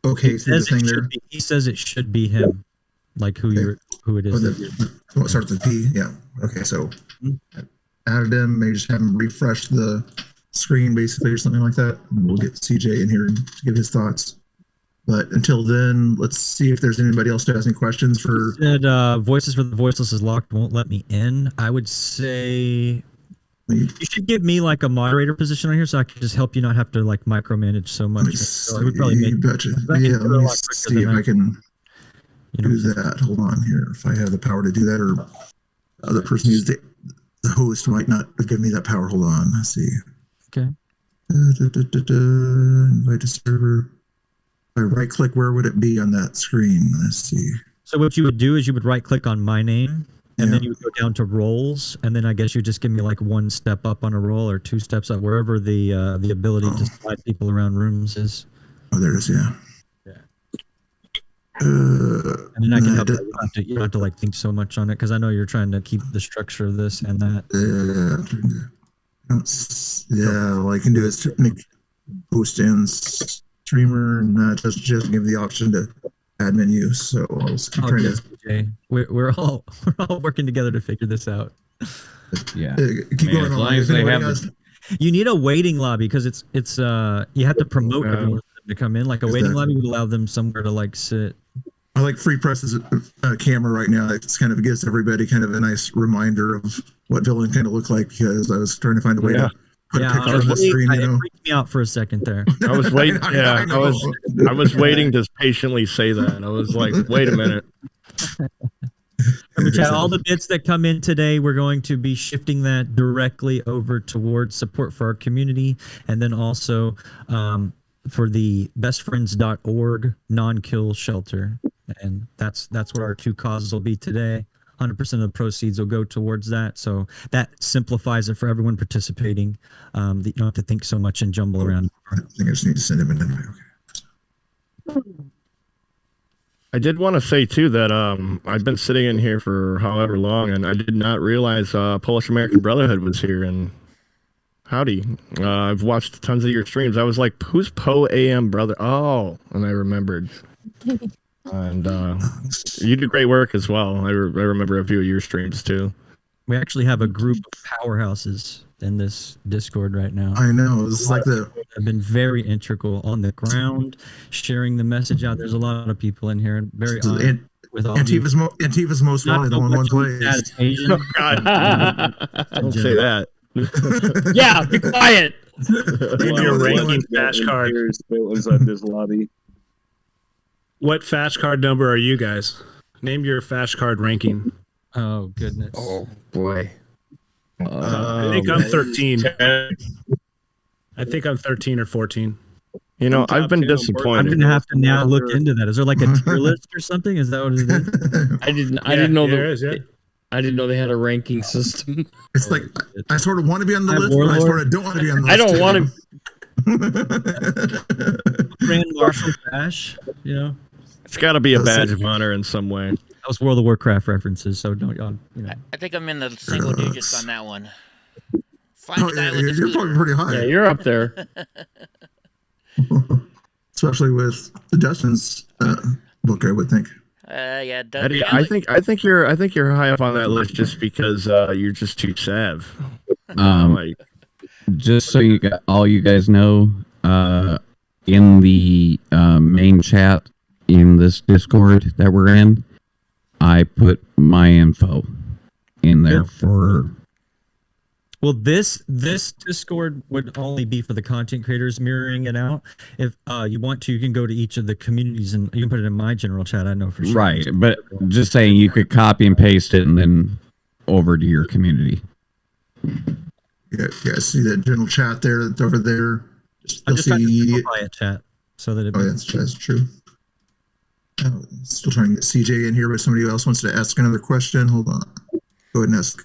Speaker 1: okay through the thing there.
Speaker 5: He says it should be him, like who it is.
Speaker 1: What starts with P? Yeah. Okay, so added him. Maybe just have him refresh the screen basically or something like that. And we'll get CJ in here and give his thoughts. But until then, let's see if there's anybody else who has any questions for.
Speaker 5: Said Voices for the Voiceless is locked, won't let me in. I would say you should give me like a moderator position on here so I can just help you not have to like micromanage so much. So it would probably make
Speaker 1: Betcha. Yeah, let me see if I can do that. Hold on here. If I have the power to do that, or the other person who's the host might not have given me that power. Hold on. Let's see.
Speaker 5: Okay.
Speaker 1: Invite to server. If I right click, where would it be on that screen? Let's see.
Speaker 5: So what you would do is you would right click on my name, and then you would go down to roles, and then I guess you just give me like one step up on a role or two steps up, wherever the ability to slide people around rooms is.
Speaker 1: Oh, there it is. Yeah.
Speaker 5: And then I can help you. You don't have to like think so much on it because I know you're trying to keep the structure of this and that.
Speaker 1: Yeah, all I can do is make host and streamer, and just give the option to admin use. So I'll just keep trying to.
Speaker 5: We're all working together to figure this out.
Speaker 3: Yeah.
Speaker 1: Keep going on.
Speaker 5: You need a waiting lobby because it's you have to promote everyone to come in. Like a waiting lobby would allow them somewhere to like sit.
Speaker 1: I like Free Press's camera right now. It's kind of gives everybody kind of a nice reminder of what villain kind of looked like, because I was trying to find a way to put a picture on the screen.
Speaker 5: It freaked me out for a second there.
Speaker 11: I was waiting. Yeah, I was waiting to patiently say that. I was like, wait a minute.
Speaker 5: Remember, chat, all the bits that come in today, we're going to be shifting that directly over towards support for our community, and then also for the bestfriends.org non-kill shelter. And that's what our two causes will be today. 100% of the proceeds will go towards that. So that simplifies it for everyone participating. That you don't have to think so much and jumble around.
Speaker 1: I think I just need to send him an invite. Okay.
Speaker 11: I did want to say too that I've been sitting in here for however long, and I did not realize Polish American Brotherhood was here. And howdy, I've watched tons of your streams. I was like, "Who's Po AM Brother?" Oh, and I remembered. And you do great work as well. I remember a few of your streams too.
Speaker 5: We actually have a group of powerhouses in this Discord right now.
Speaker 1: I know. It's like
Speaker 5: have been very integral on the ground, sharing the message out. There's a lot of people in here. Very honored with all
Speaker 1: Antifa's most wanted on one place.
Speaker 11: Oh, God. Don't say that.
Speaker 10: Yeah, be quiet.
Speaker 8: Name your ranking flash card.
Speaker 22: Inside this lobby.
Speaker 8: What flash card number are you guys? Name your flash card ranking.
Speaker 5: Oh goodness.
Speaker 15: Oh boy.
Speaker 8: I think I'm 13. I think I'm 13 or 14.
Speaker 11: You know, I've been disappointed.
Speaker 5: I'm gonna have to now look into that. Is there like a tier list or something? Is that what it is?
Speaker 15: I didn't know I didn't know they had a ranking system.
Speaker 1: It's like I sort of want to be on the list, but I sort of don't want to be on the list.
Speaker 15: I don't want
Speaker 5: to. Grand Marshal Crash, you know.
Speaker 11: It's got to be a badge of honor in some way.
Speaker 5: That was World of Warcraft references, so don't y'all. You know.
Speaker 4: I think I'm in the single digits on that one.
Speaker 1: You're probably pretty high.
Speaker 15: Yeah, you're up there.
Speaker 1: Especially with the Dustin's book, I would think.
Speaker 4: Yeah,
Speaker 11: Eddie, I think you're high up on that list just because you're just too sav.
Speaker 3: Just so all you guys know, in the main chat in this Discord that we're in, I put my info in there for.
Speaker 5: Well, this Discord would only be for the content creators mirroring it out. If you want to, you can go to each of the communities and you can put it in my general chat. I know for sure.
Speaker 3: Right, but just saying you could copy and paste it and then over to your community.
Speaker 1: Yeah, see that general chat there that's over there.
Speaker 5: I
Speaker 1: You'll
Speaker 5: just typed
Speaker 1: see.
Speaker 5: in quiet chat so that it.
Speaker 1: Oh, yeah, that's true. Oh, still trying to get CJ in here, but somebody else wants to ask another question. Hold on. Go ahead and ask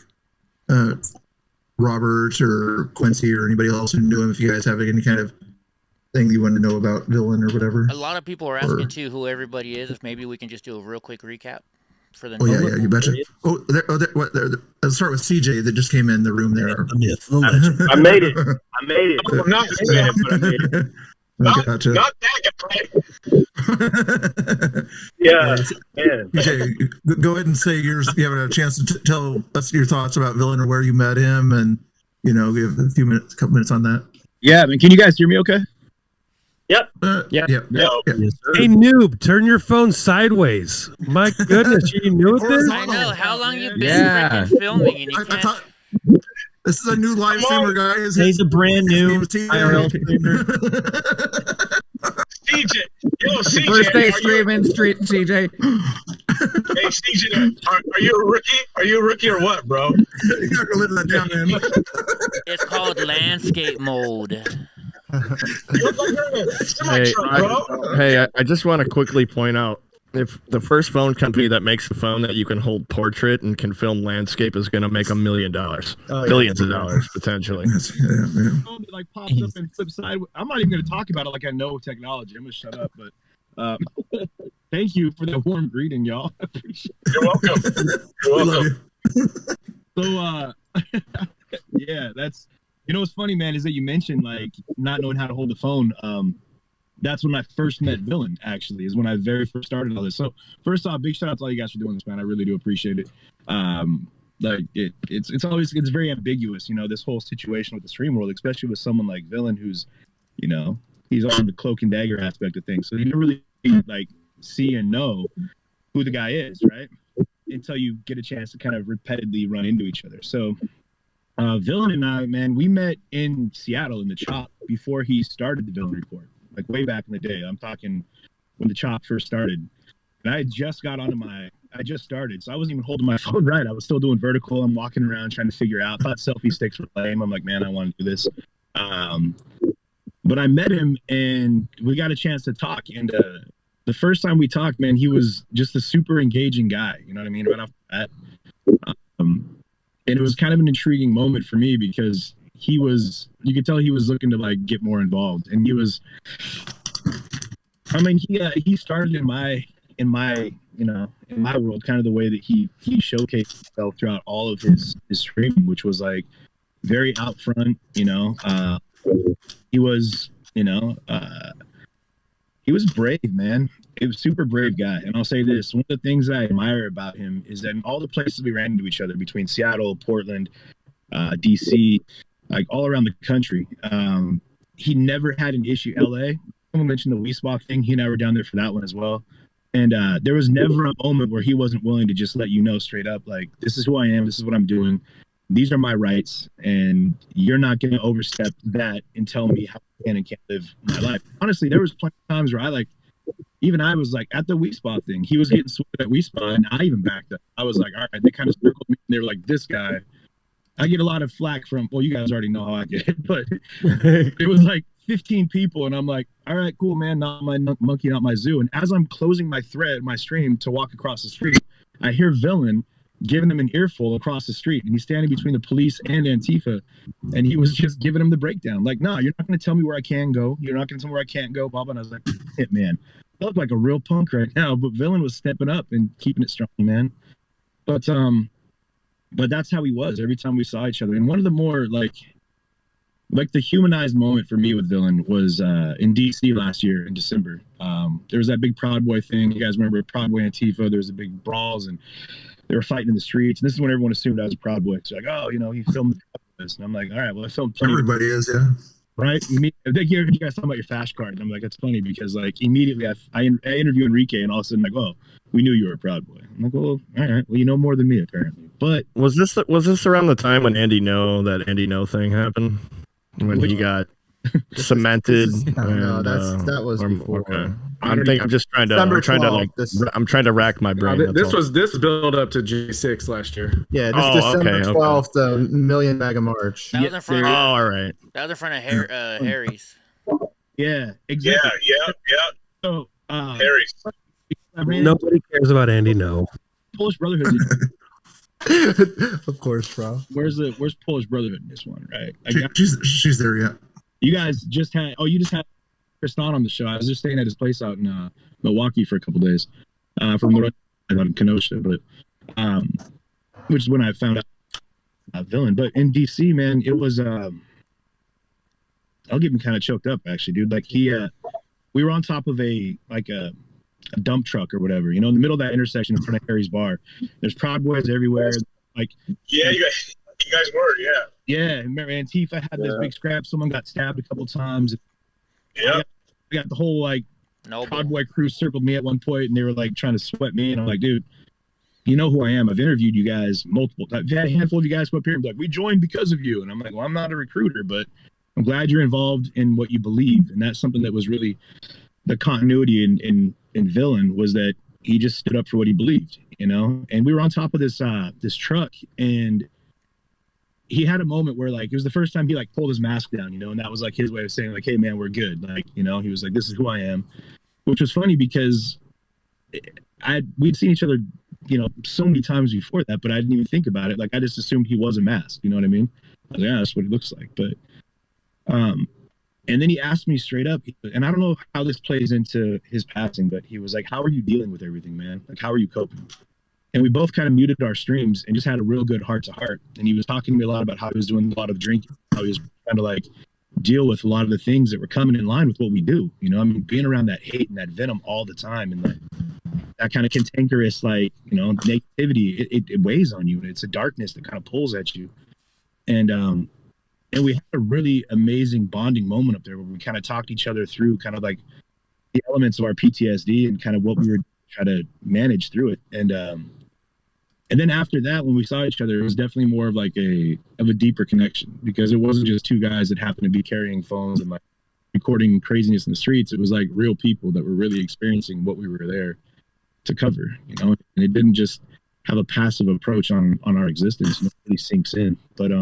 Speaker 1: Robert or Quincy or anybody else who knew him if you guys have any kind of thing you want to know about Villain or whatever.
Speaker 4: A lot of people are asking too who everybody is. If maybe we can just do a real quick recap for the.
Speaker 1: Oh yeah, you betcha. Let's start with CJ that just came in the room there.
Speaker 6: I made it. I made it. I'm not saying it, but I made it. Not that guy. Yeah, man.
Speaker 1: CJ, go ahead and say yours. You have a chance to tell us your thoughts about Villain or where you met him, and give a couple minutes on that.
Speaker 9: Yeah, I mean, can you guys hear me? Okay.
Speaker 6: Yep.
Speaker 1: Yep.
Speaker 7: Hey, noob, turn your phone sideways. My goodness, you new at this?
Speaker 4: I know. How long you been freaking filming and you can't?
Speaker 1: I thought this is a new live streamer, guys.
Speaker 5: He's a brand new IRL
Speaker 1: streamer.
Speaker 6: CJ, CJ.
Speaker 3: First day streaming, CJ.
Speaker 6: Hey, CJ, are you a rookie? Are you a rookie or what, bro?
Speaker 1: You're not gonna live that down, man.
Speaker 4: It's called landscape mode.
Speaker 11: Hey, I just want to quickly point out, if the first phone company that makes a phone that you can hold portrait and can film landscape is going to make $1 million, billions of dollars potentially.
Speaker 9: Phone that like pops up and flips sideways. I'm not even going to talk about it like I know technology. I'm going to shut up. But thank you for that warm greeting, y'all. I appreciate it.
Speaker 6: You're welcome. You're welcome.
Speaker 9: So, yeah, that's. What's funny, man, is that you mentioned like not knowing how to hold the phone. That's when I first met Villain. Actually, is when I very first started all this. So first off, big shout out to all you guys for doing this, man. I really do appreciate it. It's very ambiguous, this whole situation with the stream world, especially with someone like Villain, who's, he's on the cloak and dagger aspect of things. So you don't really like see and know who the guy is, right? Until you get a chance to kind of repeatedly run into each other. So. Villain and I, man, we met in Seattle in the Chop before he started the Villain Report, like way back in the day. I'm talking when the Chop first started. And I just started, so I wasn't even holding my phone right. I was still doing vertical. I'm walking around trying to figure out. Thought selfie sticks were lame. I'm like, man, I want to do this. But I met him and we got a chance to talk. And the first time we talked, man, he was just a super engaging guy. You know what I mean? Right off the bat. And it was kind of an intriguing moment for me because you could tell he was looking to like get more involved. And he started in my world, kind of the way that he showcased himself throughout all of his streaming, which was like very out front, he was brave, man. He was a super brave guy. And I'll say this, one of the things I admire about him is that in all the places we ran into each other, between Seattle, Portland, DC, like all around the country, he never had an issue. LA, someone mentioned the Wiesbach thing. He and I were down there for that one as well. And there was never a moment where he wasn't willing to just let you know straight up, like, this is who I am, this is what I'm doing, these are my rights, and you're not going to overstep that and tell me how I can and can't live my life. Honestly, there was plenty of times where I was like at the Wiesbach thing, he was getting swept at Wiesbach, and I even backed up. I was like, all right, they kind of circled me, and they were like, this guy. I get a lot of flack from, well, you guys already know how I get it, but it was like 15 people, and I'm like, all right, cool, man, not my monkey, not my zoo. And as I'm closing my stream to walk across the street, I hear Villain giving him an earful across the street, and he's standing between the police and Antifa, and he was just giving him the breakdown, like, no, you're not going to tell me where I can go, you're not going to tell me where I can't go, blah, blah. And I was like, hit, man, I look like a real punk right now, but Villain was stepping up and keeping it strong, man. But that's how he was every time we saw each other. And one of the more like the humanized moment for me with Villain was in DC last year in December. There was that big Proud Boy thing. You guys remember Proud Boy Antifa? There was a big brawls and they were fighting in the streets. And this is when everyone assumed I was a Proud Boy. It's like, oh, he filmed this. And I'm like, all right, well, I filmed plenty.
Speaker 1: Everybody is, yeah.
Speaker 9: Right? You guys talking about your Fash card. And I'm like, that's funny because like immediately I interview Enrique and all of a sudden like, oh, we knew you were a Proud Boy. I'm like, well, all right, well, you know more than me apparently. But
Speaker 11: was this around the time when Andy No thing happened? When he got cemented?
Speaker 21: No, that was before.
Speaker 11: Okay. I'm trying to rack my brain.
Speaker 13: This build up to J6 last year.
Speaker 21: Yeah, this December 12th, Million Bag of March.
Speaker 4: That was in front of,
Speaker 11: all right.
Speaker 4: That was in front of Harry's.
Speaker 9: Yeah, exactly.
Speaker 6: Yeah.
Speaker 9: So,
Speaker 6: Harry's.
Speaker 13: Nobody cares about Andy. No.
Speaker 9: Polish Brotherhood.
Speaker 1: Of course, bro.
Speaker 9: Where's Polish Brotherhood in this one, right?
Speaker 1: She's there yet.
Speaker 9: You guys just had Tristan on the show. I was just staying at his place out in Milwaukee for a couple days. From what I thought in Kenosha, but which is when I found out Villain. But in DC, man, it was I'll get me kind of choked up actually, dude. Like we were on top of a dump truck or whatever, in the middle of that intersection in front of Harry's bar. There's Proud Boys everywhere. Like,
Speaker 6: yeah, you guys were, yeah.
Speaker 9: Yeah, and remember Antifa had this big scrap. Someone got stabbed a couple times.
Speaker 6: Yeah,
Speaker 9: I got the whole Proud Boy crew circled me at one point, and they were trying to sweat me, and I'm like, dude, you know who I am. I've interviewed you guys multiple times. I've had a handful of you guys come up here and be like, we joined because of you, and I'm like, well, I'm not a recruiter, but I'm glad you're involved in what you believe, and that's something that was really the continuity in Villain, was that he just stood up for what he believed, and we were on top of this truck, and he had a moment where it was the first time he pulled his mask down, and that was his way of saying hey man, we're good. He was like, this is who I am, which was funny because we'd seen each other, so many times before that, but I didn't even think about it. I just assumed he was a mask, you know what I mean? I was like, yeah, that's what he looks like. But and then he asked me straight up, and I don't know how this plays into his passing, but he was like, how are you dealing with everything, man? How are you coping? And we both kind of muted our streams and just had a real good heart to heart. And he was talking to me a lot about how he was doing a lot of drinking, how he was trying to deal with a lot of the things that were coming in line with what we do. Being around that hate and that venom all the time, and that kind of cantankerous, negativity, it weighs on you. It's a darkness that kind of pulls at you. And we had a really amazing bonding moment up there where we kind of talked each other through kind of the elements of our PTSD and kind of what we were trying to manage through it. And then after that, when we saw each other, it was definitely more of a deeper connection, because it wasn't just two guys that happened to be carrying phones and recording craziness in the streets. It was real people that were really experiencing what we were there to cover, and it didn't just have a passive approach on our existence. It really sinks in. But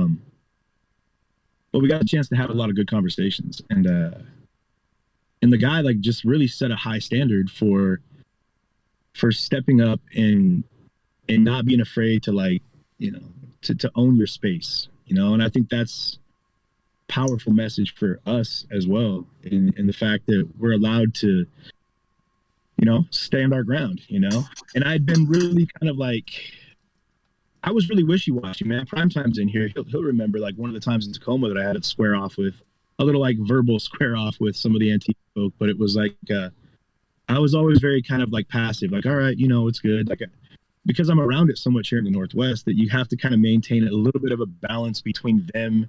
Speaker 9: we got a chance to have a lot of good conversations, and the guy just really set a high standard for stepping up and not being afraid to to own your space, and I think that's a powerful message for us as well, in the fact that we're allowed to stand our ground, and I'd been really kind of I was really wishy-washy, man. Primetime's in here. He'll remember one of the times in Tacoma that I had to square off with a little verbal square off with some of the Antifa folk, but it was I was always very kind of passive, all right, it's good. Because I'm around it so much here in the Northwest, that you have to kind of maintain a little bit of a balance between them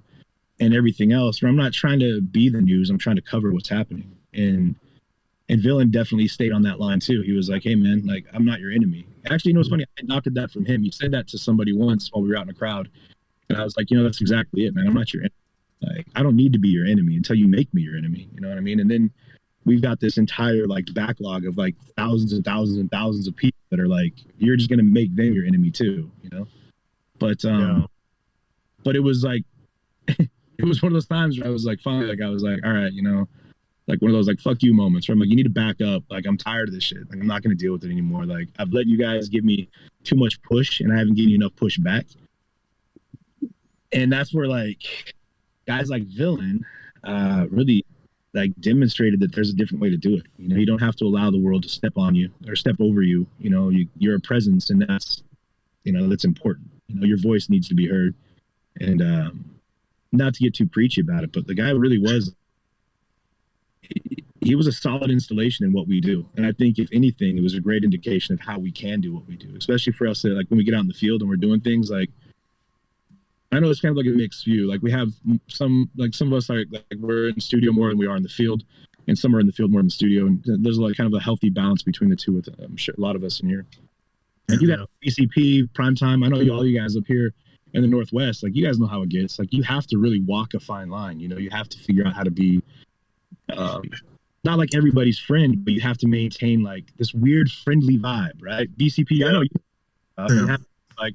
Speaker 9: and everything else, where I'm not trying to be the news. I'm trying to cover what's happening. And Villain definitely stayed on that line too. He was like, hey man, I'm not your enemy. Actually, what's funny? I adopted that from him. He said that to somebody once while we were out in a crowd. And I was like, that's exactly it, man. I'm not your enemy. I don't need to be your enemy until you make me your enemy. You know what I mean? And then we've got this entire backlog of thousands and thousands and thousands of people that are you're just going to make them your enemy too, But, but it was it was one of those times where I was finally, I was all right, one of those fuck you moments where I'm you need to back up. I'm tired of this shit. I'm not going to deal with it anymore. I've let you guys give me too much push, and I haven't given you enough push back. And that's where guys like Villain really demonstrated that there's a different way to do it. You don't have to allow the world to step on you or step over you. You're a presence, and that's that's important. Your voice needs to be heard. And not to get too preachy about it, but the guy really was. He was a solid installation in what we do. And I think, if anything, it was a great indication of how we can do what we do, especially for us that, when we get out in the field and we're doing things I know it's kind of a mixed view. We have some of us we're in the studio more than we are in the field, and some are in the field more than the studio. And there's kind of a healthy balance between the two with, I'm sure, a lot of us in here. And you got BCP, Primetime. I know all you guys up here in the Northwest, you guys know how it gets. You have to really walk a fine line. You have to figure out how to be, not everybody's friend, but you have to maintain this weird friendly vibe, right? BCP, I know you have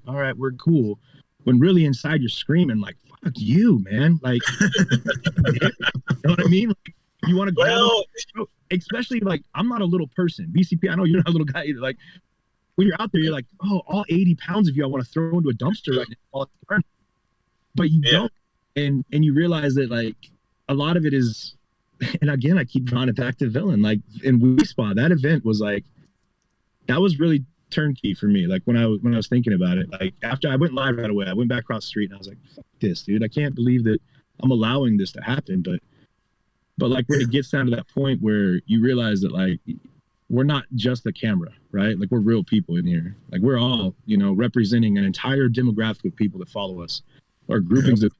Speaker 9: all right, we're cool, when really inside you're screaming fuck you, man. You know what I mean? You want to grab them, especially like I'm not a little person. BCP, I know you're not a little guy either. Like when you're out there, you're like, oh, all 80 pounds of you, I want to throw into a dumpster right now. But you don't, and you realize that like a lot of it is, and again, I keep drawing it back to Villain. Like in We Spa, that event was like, that was really turnkey for me. Like when I was thinking about it, like after I went live right away, I went back across the street and I was like, fuck this, dude. I can't believe that I'm allowing this to happen. But like when it gets down to that point where you realize that like we're not just the camera, right? Like we're real people in here. Like we're all, you know, representing an entire demographic of people that follow us, or groupings that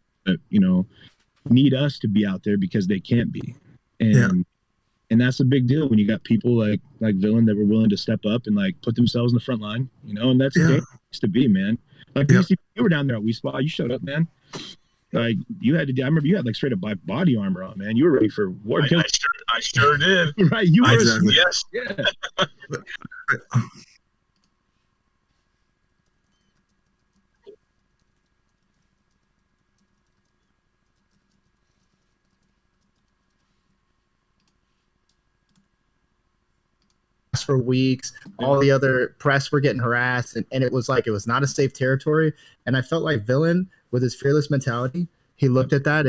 Speaker 9: you know need us to be out there because they can't be. And that's a big deal when you got people like Villain that were willing to step up and like put themselves in the front line, you know, and that's a great place to be, man. Like you were down there at We Spa, you showed up, man. Like you had to, I remember you had like straight up body armor on, man. You were ready for war.
Speaker 6: I sure did.
Speaker 9: Right, you were.
Speaker 6: Yes.
Speaker 9: Yeah.
Speaker 18: for weeks. All the other press were getting harassed, and it was like it was not a safe territory. And I felt like Villain, with his fearless mentality, he looked at that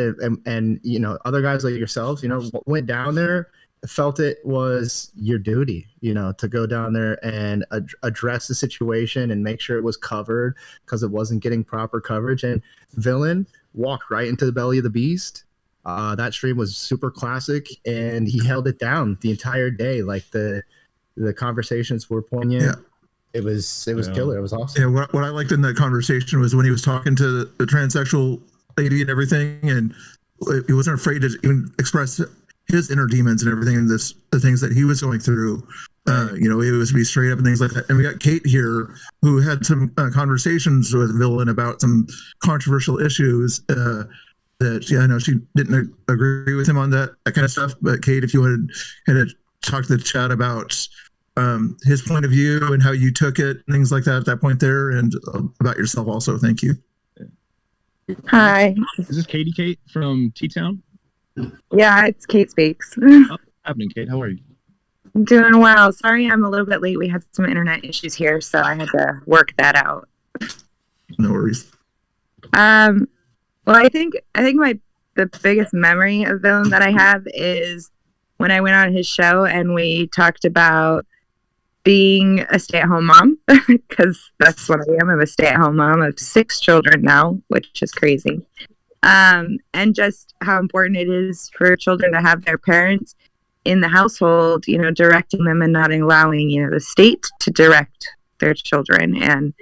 Speaker 18: and you know, other guys like yourselves, you know, went down there, felt it was your duty, you know, to go down there and address the situation and make sure it was covered because it wasn't getting proper coverage. And Villain walked right into the belly of the beast. That stream was super classic, and he held it down the entire day. Like the conversations were poignant.
Speaker 1: Yeah.
Speaker 18: It was killer. It was awesome.
Speaker 1: Yeah, what I liked in that conversation was when he was talking to the transsexual lady and everything, and he wasn't afraid to even express his inner demons and everything, and the things that he was going through. You know, he was be straight up and things like that. And we got Kate here, who had some conversations with Villain about some controversial issues. That I know she didn't agree with him on that kind of stuff. But Kate, if you wanted to talk to the chat about his point of view and how you took it, things like that at that point there, and about yourself also. Thank you.
Speaker 20: Hi.
Speaker 9: Is this Kate from T-Town?
Speaker 20: Yeah, it's Kate Speaks.
Speaker 9: What's happening, Kate? How are you?
Speaker 20: I'm doing well. Sorry I'm a little bit late. We had some internet issues here, so I had to work that out.
Speaker 1: No worries.
Speaker 20: Well, I think the biggest memory of Villain that I have is when I went on his show and we talked about being a stay-at-home mom, because that's what I am. I'm a stay-at-home mom of 6 children now, which is crazy. And just how important it is for children to have their parents in the household, you know, directing them and not allowing, you know, the state to direct their children. And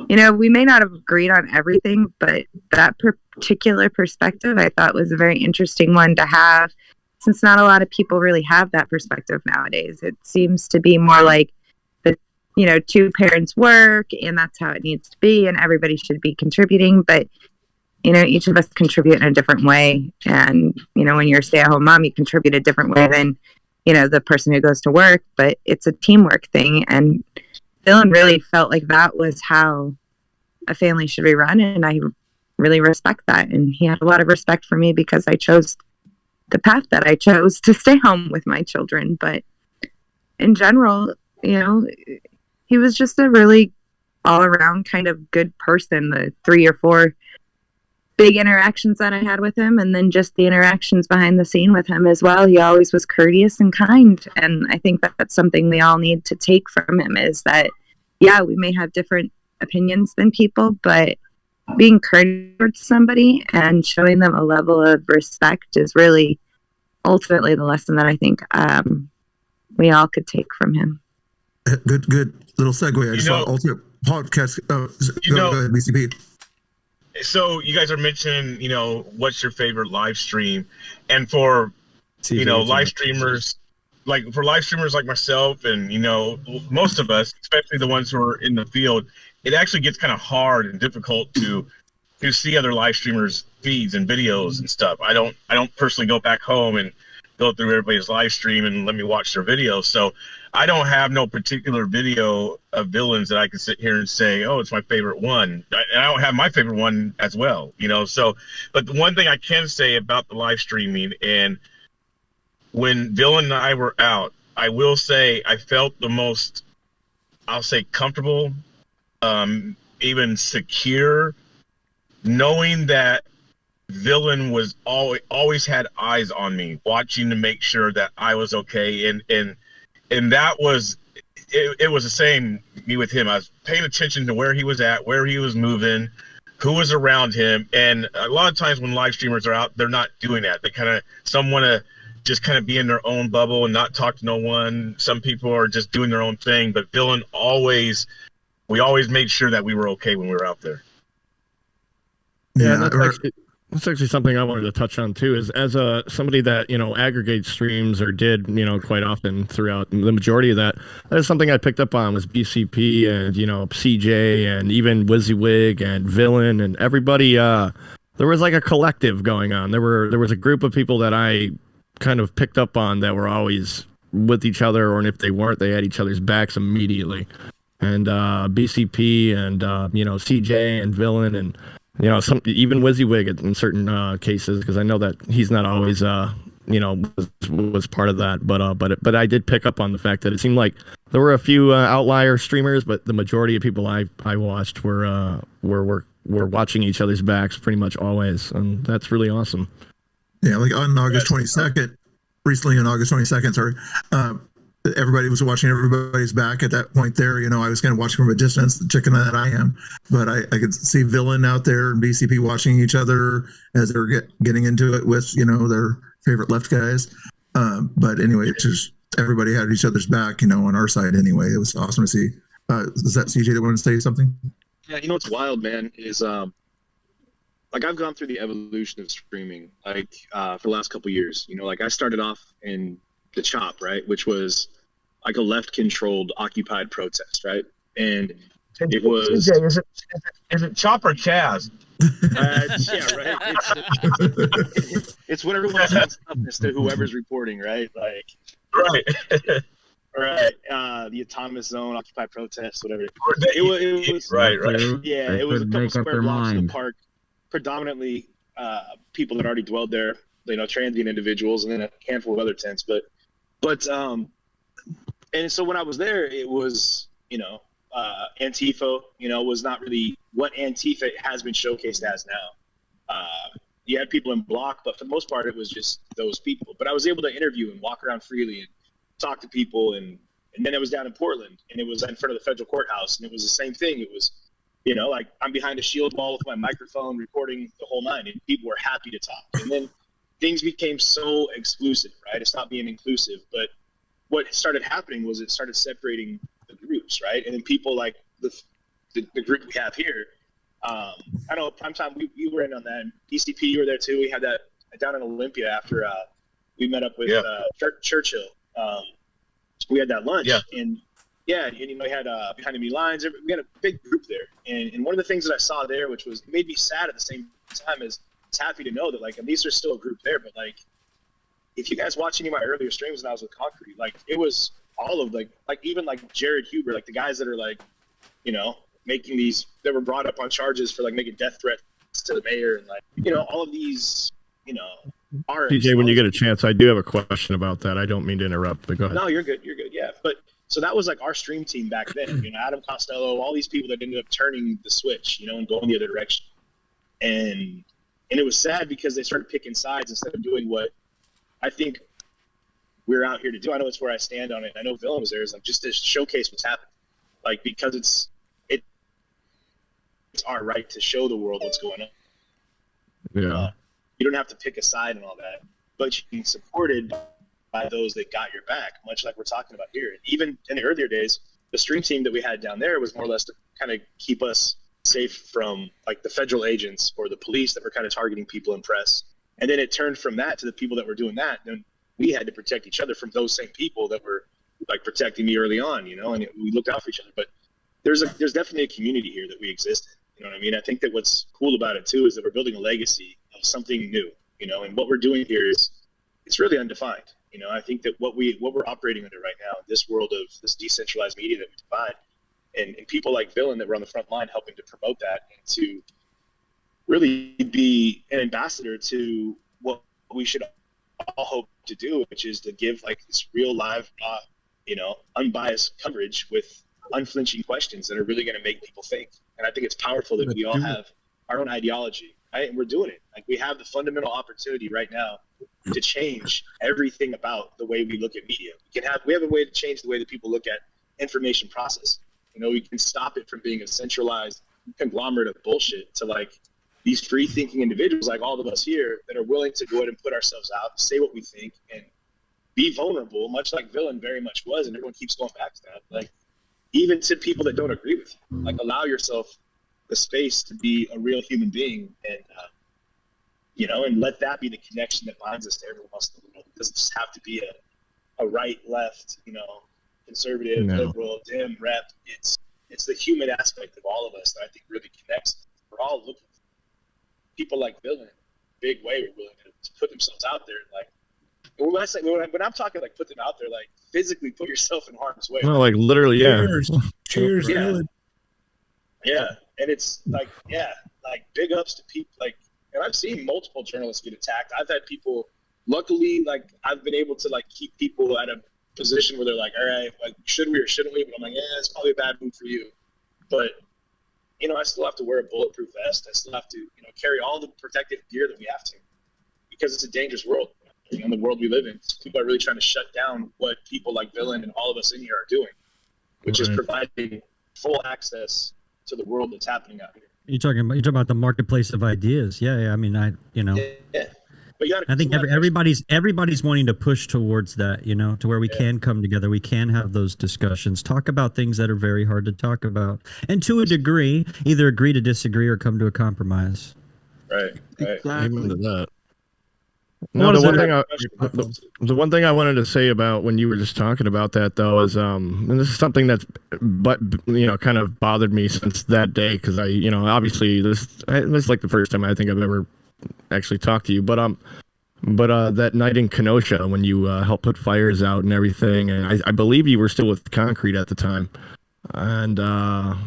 Speaker 20: you know, we may not have agreed on everything, but that particular perspective I thought was a very interesting one to have, since not a lot of people really have that perspective nowadays. It seems to be more like the, you know, 2 parents work and that's how it needs to be and everybody should be contributing. But, you know, each of us contribute in a different way. And, you know, when you're a stay-at-home mom, you contribute a different way than, you know, the person who goes to work, but it's a teamwork thing. And Dylan really felt like that was how a family should be run, and I really respect that. And he had a lot of respect for me because I chose the path that I chose to stay home with my children. But in general, you know, he was just a really all-around kind of good person. The 3 or 4 big interactions that I had with him, and then just the interactions behind the scene with him as well. He always was courteous and kind. And I think that that's something we all need to take from him, is that, yeah, we may have different opinions than people, but being courteous to somebody and showing them a level of respect is really ultimately the lesson that I think we all could take from him.
Speaker 1: Good little segue. I just saw Ultimate Podcast. Go ahead, BCP.
Speaker 6: So you guys are mentioning, you know, what's your favorite live stream? And for, you know, live streamers, like myself and, you know, most of us, especially the ones who are in the field, it actually gets kind of hard and difficult to see other live streamers' feeds and videos and stuff. I don't personally go back home and go through everybody's live stream and let me watch their videos. So I don't have no particular video of Villains that I can sit here and say, oh, it's my favorite one. And I don't have my favorite one as well, you know. So, but the one thing I can say about the live streaming, and when Dylan and I were out, I will say I felt the most, I'll say, comfortable, even secure, knowing that Villain was always had eyes on me, watching to make sure that I was okay, and that was it was the same me with him. I was paying attention to where he was at, where he was moving, who was around him, and a lot of times when live streamers are out, they're not doing that. Some want to just kind of be in their own bubble and not talk to no one. Some people are just doing their own thing, but Villain we always made sure that we were okay when we were out there.
Speaker 11: Yeah, that's actually something I wanted to touch on too. Is as somebody that aggregates streams or did quite often throughout the majority of that. That's something I picked up on was BCP and CJ and even WYSIWYG and Villain and everybody. There was like a collective going on. There was a group of people that I kind of picked up on that were always with each other, or if they weren't, they had each other's backs immediately. And BCP and CJ and Villain and. Even WYSIWYG in certain cases, because I know that he's not always, was part of that. But I did pick up on the fact that it seemed like there were a few outlier streamers, but the majority of people I watched were watching each other's backs pretty much always, and that's really awesome.
Speaker 1: Yeah, like on August 22nd, recently on August 22nd, sorry, everybody was watching everybody's back at that point there. I was kind of watching from a distance, the chicken that I am, but I could see Villain out there and BCP watching each other as they're getting into it with, their favorite left guys. But anyway, it's just everybody had each other's back, on our side anyway. It was awesome to see. Is that CJ that wanted to say something?
Speaker 2: Yeah, what's wild, man, is like I've gone through the evolution of streaming, for the last couple of years. I started off in the CHOP, right, which was like a left-controlled occupied protest, right? And it was.
Speaker 6: Is it CHOP or Chaz?
Speaker 2: Yeah, right. It's whatever one sends up as to whoever's reporting, right?
Speaker 6: Right.
Speaker 2: Right. The autonomous zone, occupied protest, whatever. It was
Speaker 6: right.
Speaker 2: Yeah, it was a couple square blocks in the park, predominantly people that already dwelled there. Transient individuals, and then a handful of other tents, but and so when I was there, it was Antifa, was not really what Antifa has been showcased as now. You had people in Block, but for the most part, it was just those people. But I was able to interview and walk around freely and talk to people, and then it was down in Portland, and it was in front of the federal courthouse, and it was the same thing. It was, I'm behind a shield wall with my microphone recording the whole nine, and people were happy to talk. And then things became so exclusive, right? It's not being inclusive, but what started happening was it started separating the groups, right? And then people like the group we have here. I know Primetime, we were in on that. And BCP, you were there too. We had that down in Olympia after we met up with Churchill. We had that lunch, and we had behind me lines. We had a big group there, and one of the things that I saw there, which made me sad at the same time, is it's happy to know that at least there's still a group there. But if you guys watch any of my earlier streams when I was with Concrete, it was all of even Jared Huber, the guys that are making these, that were brought up on charges for making death threats to the mayor, and all of these
Speaker 11: TJ, when you get a chance, I do have a question about that. I don't mean to interrupt, but go ahead.
Speaker 2: No, you're good. Yeah, but so that was our stream team back then. Adam Costello, all these people that ended up turning the switch, and going the other direction, and it was sad because they started picking sides instead of doing what I think we're out here to do. I know it's where I stand on it. I know Villain was there. It's just to showcase what's happening, because it's our right to show the world what's going on.
Speaker 11: Yeah.
Speaker 2: You don't have to pick a side and all that, but you can be supported by those that got your back, much like we're talking about here. And even in the earlier days, the stream team that we had down there was more or less to kind of keep us safe from the federal agents or the police that were kind of targeting people in press. And then it turned from that to the people that were doing that. Then we had to protect each other from those same people that were protecting me early on, and we looked out for each other. But there's definitely a community here that we exist in. You know what I mean? I think that what's cool about it too is that we're building a legacy of something new, and what we're doing here it's really undefined. I think that what we're operating under right now in this world of this decentralized media that we divide, and people like Villain that were on the front line helping to promote that and to really be an ambassador to what we should all hope to do, which is to give like this real live, unbiased coverage with unflinching questions that are really going to make people think. And I think it's powerful that we all have our own ideology, right? And we're doing it. Like we have the fundamental opportunity right now to change everything about the way we look at media. We have a way to change the way that people look at information process. We can stop it from being a centralized conglomerate of bullshit to like these free thinking individuals like all of us here that are willing to go ahead and put ourselves out, say what we think, and be vulnerable, much like Villain very much was, and everyone keeps going back to that. Like even to people that don't agree with you, like allow yourself the space to be a real human being, and and let that be the connection that binds us to everyone else in the world. It doesn't just have to be a right, left, conservative, liberal, dim, rep. It's the human aspect of all of us that I think really connects us. We're all looking for people like Villain in a big way. We're willing to put themselves out there, and like when I'm talking like put them out there, like physically put yourself in harm's way.
Speaker 11: No, like literally, yeah.
Speaker 1: Cheers,
Speaker 2: yeah.
Speaker 1: Villain.
Speaker 2: Yeah, and it's like big ups to people like, and I've seen multiple journalists get attacked. I've had people, luckily, like I've been able to like keep people at a position where they're like, all right, like should we or shouldn't we? But I'm like, yeah, it's probably a bad move for you. But I still have to wear a bulletproof vest. I still have to, carry all the protective gear that we have to, because it's a dangerous world. In the world we live in, people are really trying to shut down what people like Villain and all of us in here are doing, which is providing full access to the world that's happening out here.
Speaker 5: You're talking about the marketplace of ideas. Yeah. I mean,
Speaker 2: Yeah. But
Speaker 5: I think everybody's wanting to push towards that, to where we can come together. We can have those discussions, talk about things that are very hard to talk about, and to a degree, either agree to disagree or come to a compromise.
Speaker 2: Right.
Speaker 11: Amen to that. No, the one thing I wanted to say about when you were just talking about that though is, and this is something that's, kind of bothered me since that day, because I, obviously this is like the first time I think I've ever actually talked to you, but that night in Kenosha when you helped put fires out and everything, and I believe you were still with Concrete at the time. And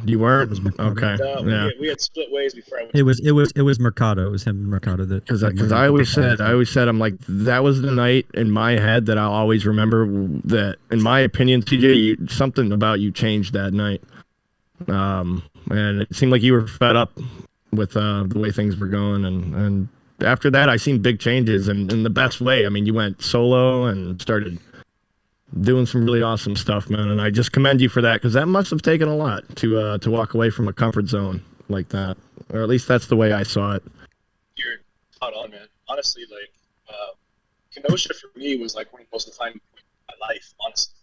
Speaker 11: you weren't? Okay.
Speaker 2: No,
Speaker 11: yeah.
Speaker 2: We had split ways before I went.
Speaker 5: It was Mercado. It was him and Mercado that.
Speaker 11: Because I always said I'm like, that was the night in my head that I'll always remember. That in my opinion, TJ, something about you changed that night. And it seemed like you were fed up with the way things were going, and after that I seen big changes, and in the best way. I mean, you went solo and started doing some really awesome stuff, man, and I just commend you for that, because that must have taken a lot to walk away from a comfort zone like that, or at least that's the way I saw it.
Speaker 2: You're spot on, man. Honestly, like Kenosha for me was like one of the most defining points of my life, honestly.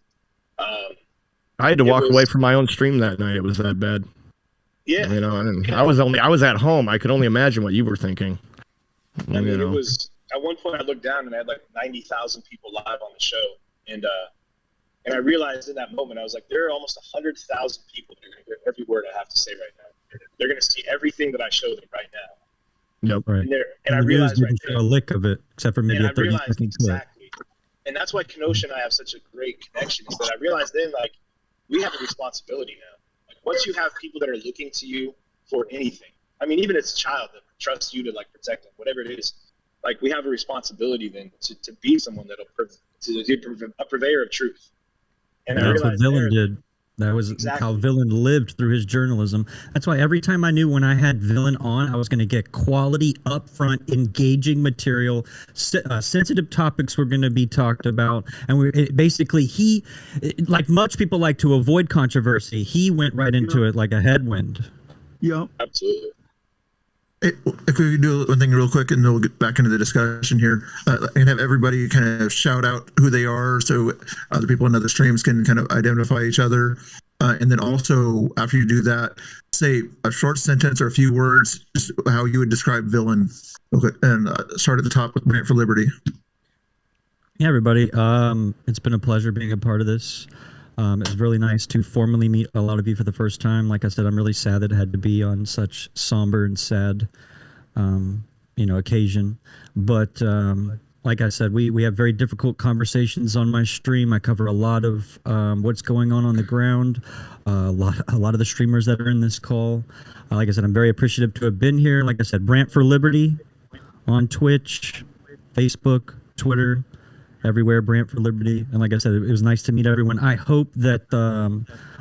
Speaker 11: I had to walk away from my own stream that night. It was that bad.
Speaker 2: Yeah.
Speaker 11: And I was at home. I could only imagine what you were thinking.
Speaker 2: I mean, it was, at one point I looked down and I had like 90,000 people live on the show, and I realized in that moment, I was like, there are almost 100,000 people that are going to hear every word I have to say right now. They're going to see everything that I show them right now.
Speaker 5: Yep. Right.
Speaker 2: And I realized
Speaker 5: you didn't show a lick of it, except for maybe a 30-second clip.
Speaker 2: Exactly. And that's why Kenosha and I have such a great connection, is that I realized then, like, we have a responsibility now. Like, once you have people that are looking to you for anything, I mean, even as a child that trusts you to, like, protect them, whatever it is, like, we have a responsibility then to be someone that'll a purveyor of truth. And
Speaker 5: that's what Villain did. That was how Villain lived through his journalism. That's why every time I knew when I had Villain on, I was going to get quality, upfront, engaging material. Sensitive topics were going to be talked about. And he, like much people like to avoid controversy, he went right into it like a headwind.
Speaker 1: Yeah.
Speaker 2: Absolutely.
Speaker 1: If we could do one thing real quick, and then we'll get back into the discussion here, and have everybody kind of shout out who they are, so other people in other streams can kind of identify each other. And then also, after you do that, say a short sentence or a few words, just how you would describe Villain. Okay, and start at the top with Brant for Liberty.
Speaker 5: Hey, everybody. It's been a pleasure being a part of this. It's really nice to formally meet a lot of you for the first time. Like I said, I'm really sad that it had to be on such somber and sad, occasion. But like I said, we have very difficult conversations on my stream. I cover a lot of what's going on the ground. A lot of the streamers that are in this call. Like I said, I'm very appreciative to have been here. Like I said, Brant for Liberty on Twitch, Facebook, Twitter. everywhere, Brant for Liberty. And like I said, it was nice to meet everyone. I hope that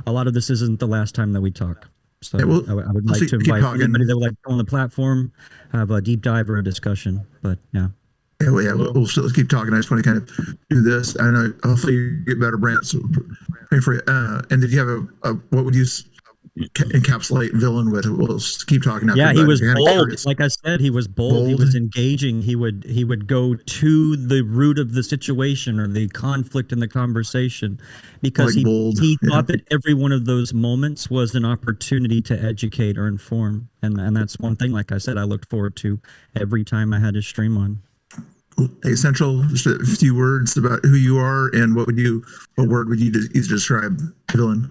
Speaker 5: a lot of this isn't the last time that we talk. So
Speaker 1: Yeah,
Speaker 5: I would like to invite anybody that would like to go on the platform, have a deep dive or a discussion. But yeah.
Speaker 1: We'll still keep talking. I just want to kind of do this. I know hopefully you get better, Brant. So pray for you. And did you have a what would you encapsulate villain with? We'll just keep talking. After
Speaker 5: Yeah, he was
Speaker 1: kind of
Speaker 5: bold.
Speaker 1: curious.
Speaker 5: Like I said, he was bold. He was engaging. He would go to the root of the situation or the conflict in the conversation, because
Speaker 1: Like
Speaker 5: he thought that every one of those moments was an opportunity to educate or inform. And that's one thing, like I said, I looked forward to every time I had his stream on.
Speaker 1: Hey, Central, just a few words about who you are and what word would you use to describe villain?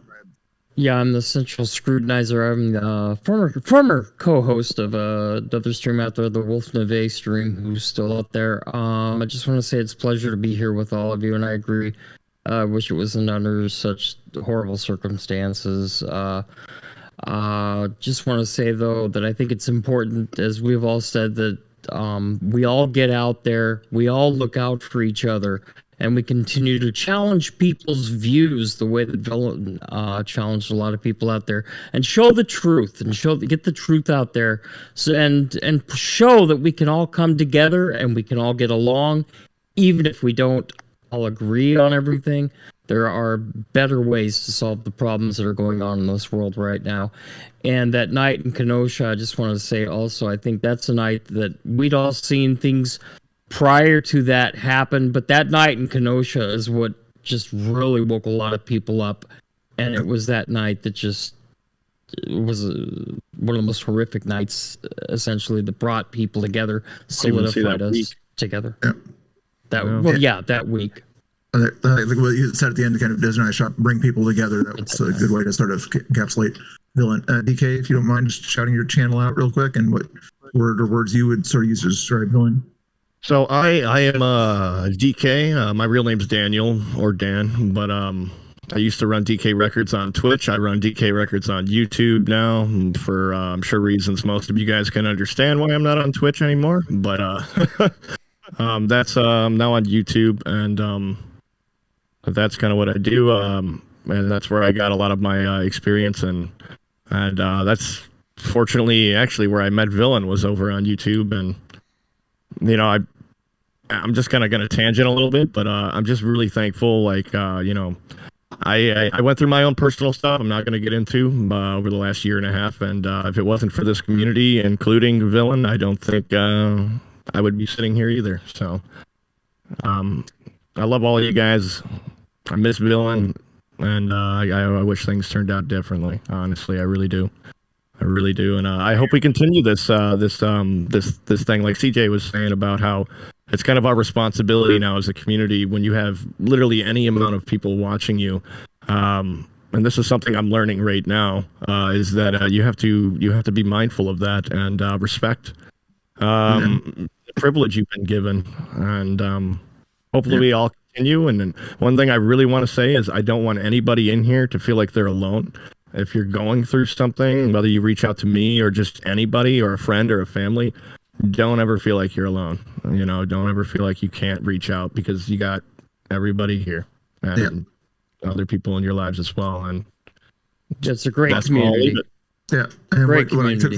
Speaker 15: Yeah, I'm the Central Scrutinizer. I'm the former co-host of another stream out there, the Wolf Neve stream, who's still out there. I just want to say it's a pleasure to be here with all of you, and I agree. I wish it wasn't under such horrible circumstances. Just want to say, though, that I think it's important, as we've all said, that we all get out there, we all look out for each other, and we continue to challenge people's views the way that Villain challenged a lot of people out there, and show the truth, and get the truth out there, so and show that we can all come together and we can all get along, even if we don't all agree on everything. There are better ways to solve the problems that are going on in this world right now. And that night in Kenosha, I just want to say also, I think that's a night that we'd all seen things prior to that happen, but that night in Kenosha is what just really woke a lot of people up. And it was that night that just was one of the most horrific nights, essentially, that brought people together, solidified us together.
Speaker 1: Yeah.
Speaker 15: That week.
Speaker 1: Like what you said at the end, to kind of Disney shop, bring people together. That's a good way to sort of encapsulate villain. DK, if you don't mind, just shouting your channel out real quick, and what word or words you would sort of use to describe villain.
Speaker 11: So I am DK. My real name's Daniel, or Dan, but I used to run DK Records on Twitch. I run DK Records on YouTube now, for I'm sure reasons most of you guys can understand why I'm not on Twitch anymore. But that's now on YouTube, and that's kind of what I do, and that's where I got a lot of my experience, and that's fortunately actually where I met Villain, was over on YouTube. And you know, I'm just kind of going to tangent a little bit, but I'm just really thankful. Like I went through my own personal stuff I'm not going to get into over the last year and a half, and if it wasn't for this community, including Villain, I don't think I would be sitting here either. So I love all of you guys. I miss Villain, and I wish things turned out differently. Honestly, I really do. I really do, and I hope we continue this thing, like CJ was saying, about how it's kind of our responsibility now as a community when you have literally any amount of people watching you. And this is something I'm learning right now, is that you have to be mindful of that and respect the privilege you've been given, and hopefully we all continue. And then one thing I really want to say is I don't want anybody in here to feel like they're alone. If you're going through something, whether you reach out to me or just anybody or a friend or a family, don't ever feel like you're alone. You know, don't ever feel like you can't reach out, because you got everybody here and other people in your lives as well. And
Speaker 15: it's a great community.
Speaker 1: Yeah, and
Speaker 15: Great
Speaker 1: what I took,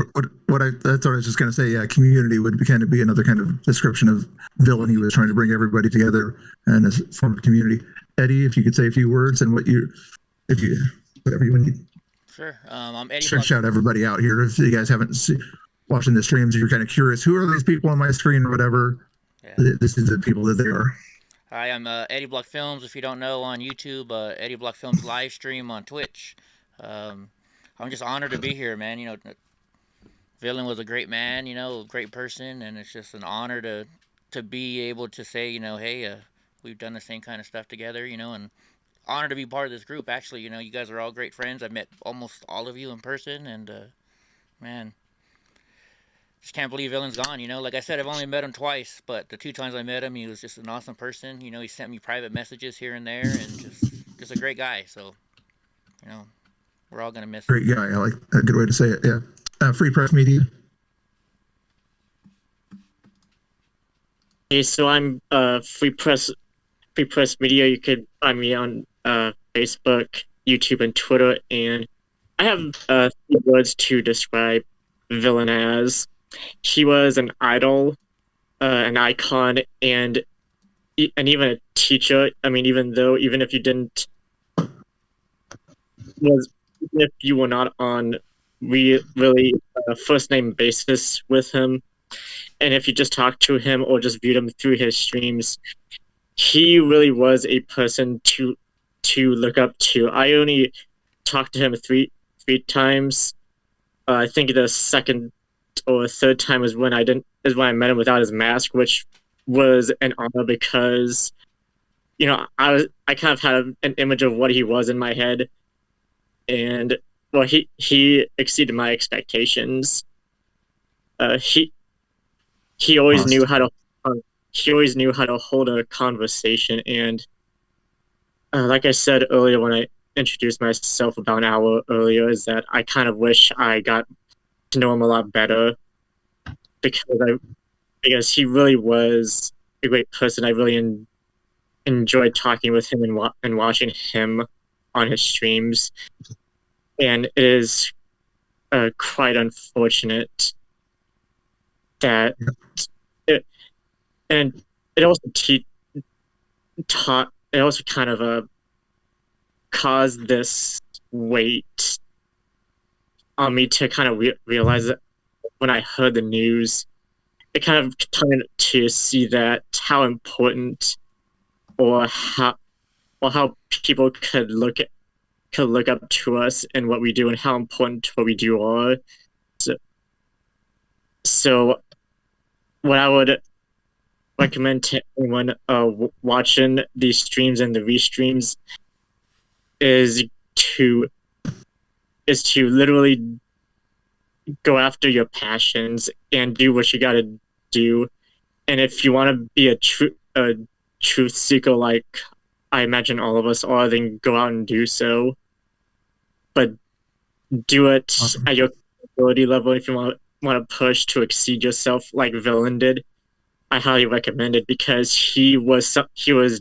Speaker 1: that's what I was just going to say. Yeah, community would kind of be another kind of description of Villain. He was trying to bring everybody together and as a form of community. Eddie, if you could say a few words and whatever you need.
Speaker 4: Sure. I'm Eddie.
Speaker 1: Sure, shout everybody out here. If you guys haven't watching the streams, you're kind of curious, who are these people on my screen or whatever? Yeah. This is the people that they are.
Speaker 4: Hi, I'm EddieBlockFilms. If you don't know, on YouTube, EddieBlockFilms live stream on Twitch. I'm just honored to be here, man. You know, Villain was a great man, you know, a great person, and it's just an honor to be able to say, you know, hey, we've done the same kind of stuff together, you know, and honored to be part of this group. Actually, you know, you guys are all great friends. I've met almost all of you in person, and man, just can't believe Villain's gone. You know, like I said, I've only met him twice, but the 2 times I met him, he was just an awesome person. You know, he sent me private messages here and there, and just a great guy. So, you know, we're all gonna miss him.
Speaker 1: Great guy. I like a good way to say it. Yeah. Free Press Media.
Speaker 16: Hey, so I'm Free Press Free Press Media. You could find me on Facebook, YouTube, and Twitter. And I have 3 words to describe Villain as. He was an idol, an icon, and even a teacher. I mean, even if you didn't even if you were not on really first name basis with him, and if you just talked to him or just viewed him through his streams, he really was a person to look up to. I only talked to him three times. I think the second or third time is when I met him without his mask, which was an honor because I kind of had an image of what he was in my head, and well, he exceeded my expectations. He always knew how to hold a conversation, and like I said earlier when I introduced myself about an hour earlier, is that I kind of wish I got to know him a lot better because he really was a great person. I really enjoyed talking with him and watching him on his streams, and it is quite unfortunate that it also kind of caused this weight on me to kind of realize that when I heard the news, it kind of turned to see that how important or how people could look up to us and what we do and how important what we do are. So what I would recommend to anyone watching these streams and the restreams is to literally go after your passions and do what you gotta do. And if you want to be a truth seeker, like I imagine all of us are, then go out and do so. But do it at your ability level. If you want to push to exceed yourself, like Villain did, I highly recommend it because he was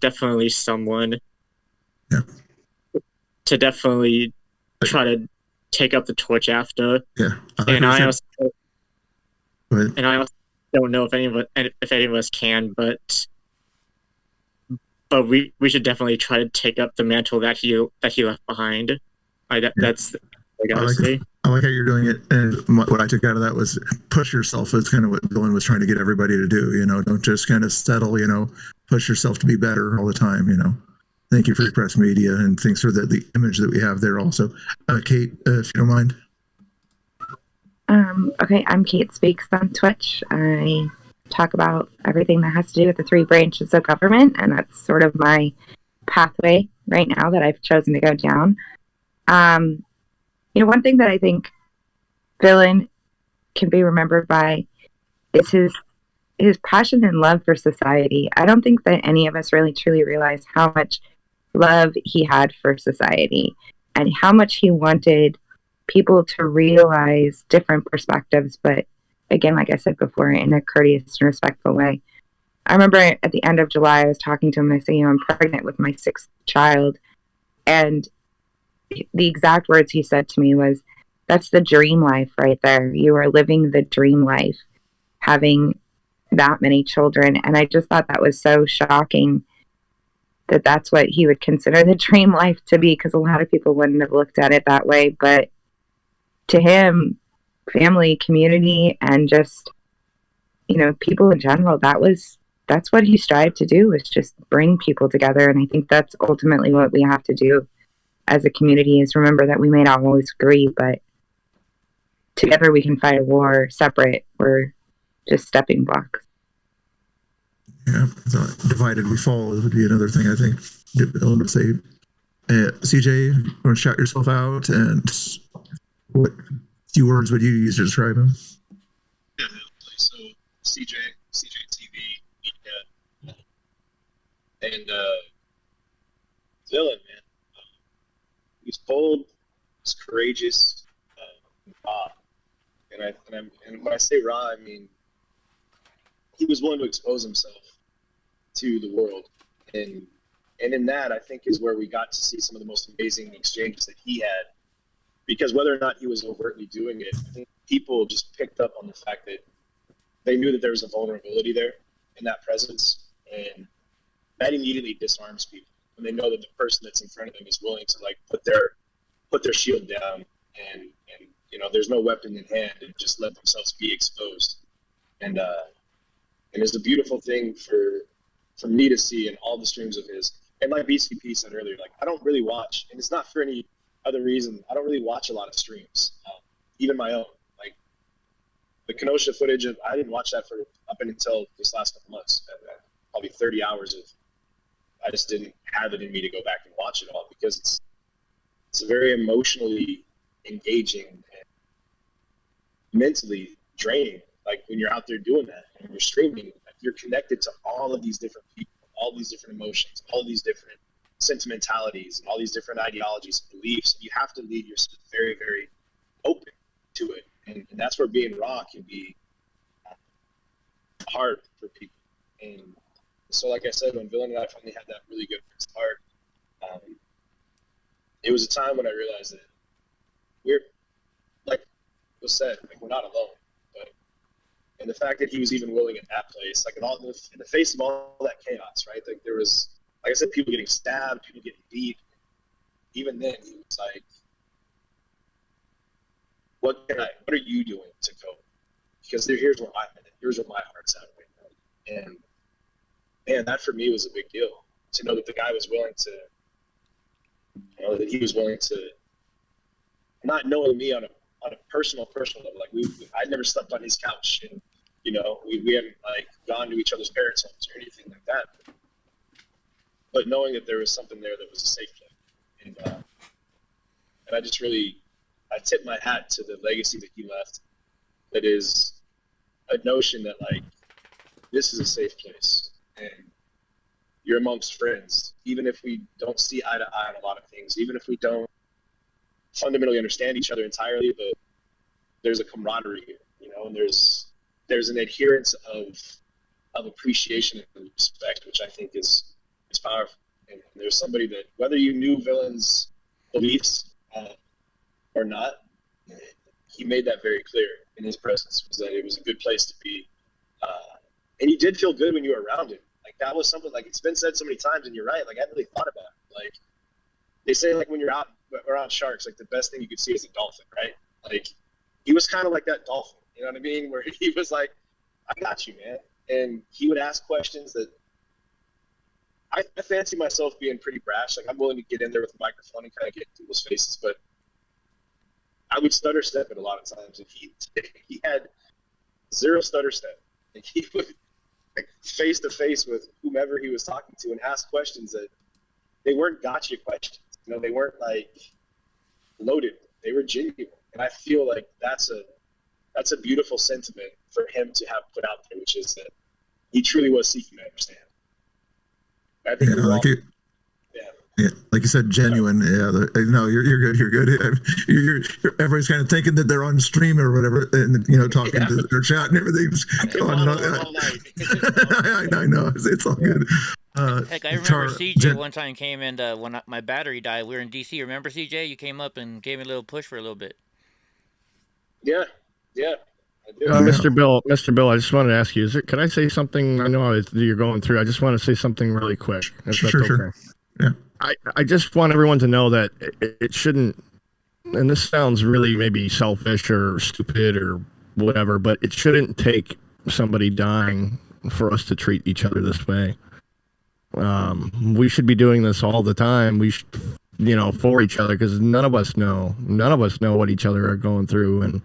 Speaker 16: definitely someone to definitely try to take up the torch after.
Speaker 1: Yeah,
Speaker 16: I also don't know if any of us can, but we should definitely try to take up the mantle that he left behind. That's what I gotta say.
Speaker 1: I like how you're doing it, and what I took out of that was push yourself. Is kind of what Dylan was trying to get everybody to do. Don't just kind of settle. Push yourself to be better all the time. Thank you for Free Press Media, and thanks for the image that we have there also. Kate, if you don't mind.
Speaker 20: Okay, I'm Kate Speaks on Twitch. I talk about everything that has to do with the 3 branches of government, and that's sort of my pathway right now that I've chosen to go down. One thing that I think Villain can be remembered by is his passion and love for society. I don't think that any of us really truly realize how much love he had for society and how much he wanted people to realize different perspectives, but again, like I said before, in a courteous and respectful way. I remember at the end of July, I was talking to him and I said, I'm pregnant with my 6th child. And the exact words he said to me was, that's the dream life right there. You are living the dream life, having that many children. And I just thought that was so shocking that that's what he would consider the dream life to be, because a lot of people wouldn't have looked at it that way. But to him, family, community, and just, people in general, that's what he strived to do, was just bring people together. And I think that's ultimately what we have to do as a community, is remember that we may not always agree, but together we can fight a war. Separate, we're just stepping blocks.
Speaker 1: Yeah, so divided we fall would be another thing I think I would say. CJ, want to shout yourself out, and what few words would you use to describe him?
Speaker 2: Definitely. So CJ TV, and Villain, man. He's bold, he's courageous, raw, and when I say raw, I mean he was willing to expose himself to the world, and And in that, I think, is where we got to see some of the most amazing exchanges that he had. Because whether or not he was overtly doing it, I think people just picked up on the fact that they knew that there was a vulnerability there in that presence. And that immediately disarms people when they know that the person that's in front of them is willing to like put their shield down and you know, there's no weapon in hand and just let themselves be exposed. And it's a beautiful thing for me to see in all the streams of his. And like BCP said earlier, like I don't really watch, and it's not for any other reason. I don't really watch a lot of streams, even my own. Like the Kenosha footage, I didn't watch that for up until this last couple months. Probably 30 hours of, I just didn't have it in me to go back and watch it all because it's a very emotionally engaging and mentally draining. Like when you're out there doing that and you're streaming, you're connected to all of these different people, all these different emotions, all these different sentimentalities, and all these different ideologies and beliefs. You have to leave yourself very, very open to it. And that's where being raw can be hard for people. And so, like I said, when Villain and I finally had that really good start, it was a time when I realized that we're, like was said, like we're not alone. And the fact that he was even willing at that place, like in the face of all that chaos, right? Like there was, like I said, people getting stabbed, people getting beat. Even then, he was like, what are you doing to cope? Because here's where I'm at. Here's where my heart's at right now. And man, that for me was a big deal. To know that the guy was willing to, you know, that he was willing to, not knowing me on a personal level. Like I'd never slept on his couch, and you know, we hadn't like gone to each other's parents' homes or anything like that. But knowing that there was something there that was a safe place, and I just really, I tip my hat to the legacy that he left. That is a notion that like this is a safe place, and you're amongst friends, even if we don't see eye to eye on a lot of things, even if we don't fundamentally understand each other entirely, but there's a camaraderie here, you know, and there's an adherence of appreciation and respect, which I think is powerful. And there's somebody that, whether you knew Villain's beliefs or not, he made that very clear in his presence, was that it was a good place to be. And you did feel good when you were around him. Like that was something, like it's been said so many times, and you're right, like I hadn't really thought about it. Like they say, like when you're out around sharks, like the best thing you could see is a dolphin, right? Like he was kind of like that dolphin, you know what I mean? Where he was like, I got you, man. And he would ask questions that I fancy myself being pretty brash. Like I'm willing to get in there with a microphone and kind of get in people's faces, but I would stutter step it a lot of times. And he had zero stutter step. Like he would like face to face with whomever he was talking to and ask questions that they weren't gotcha questions. You know, they weren't like loaded. They were genuine. And I feel like that's a beautiful sentiment for him to have put out there, which is that he truly was seeking to understand. I think
Speaker 1: like you said, genuine. Yeah, no, you're good. You're good. You're everybody's kind of thinking that they're on stream or whatever, and you know, talking to their chat and everything. I know. It's all good.
Speaker 4: Heck, I remember CJ one time came in when my battery died. We were in DC. Remember CJ? You came up and gave me a little push for a little bit.
Speaker 2: Yeah.
Speaker 11: Mr. Bill, I just wanted to ask you, can I say something? I know you're going through. I just want to say something really quick.
Speaker 1: Sure. Yeah.
Speaker 11: I just want everyone to know that it shouldn't, and this sounds really maybe selfish or stupid or whatever, but it shouldn't take somebody dying for us to treat each other this way. We should be doing this all the time. We should, you know, for each other, because none of us know what each other are going through, and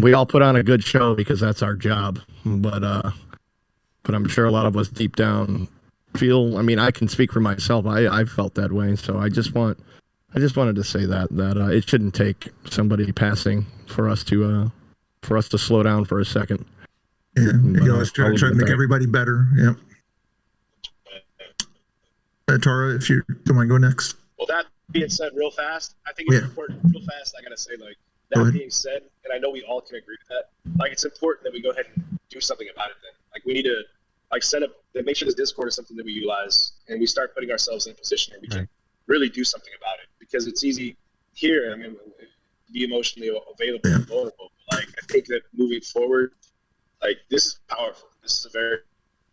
Speaker 11: we all put on a good show because that's our job. But I'm sure a lot of us deep down feel. I mean, I can speak for myself. I felt that way. So I just wanted to say that it shouldn't take somebody passing for us to slow down for a second.
Speaker 1: Yeah, you always try to make everybody better. Yeah. Tara, if you don't mind, go next.
Speaker 2: Well, that being said, real fast, I think it's important. Real fast, I gotta say, like that being said, and I know we all can agree with that. Like, it's important that we go ahead and do something about it. Then, like, we need to like set up, that make sure this Discord is something that we utilize, and we start putting ourselves in a position where we can really do something about it. Because it's easy here, I mean, to be emotionally available and vulnerable. Like, I think that moving forward, like, this is powerful. This is a very,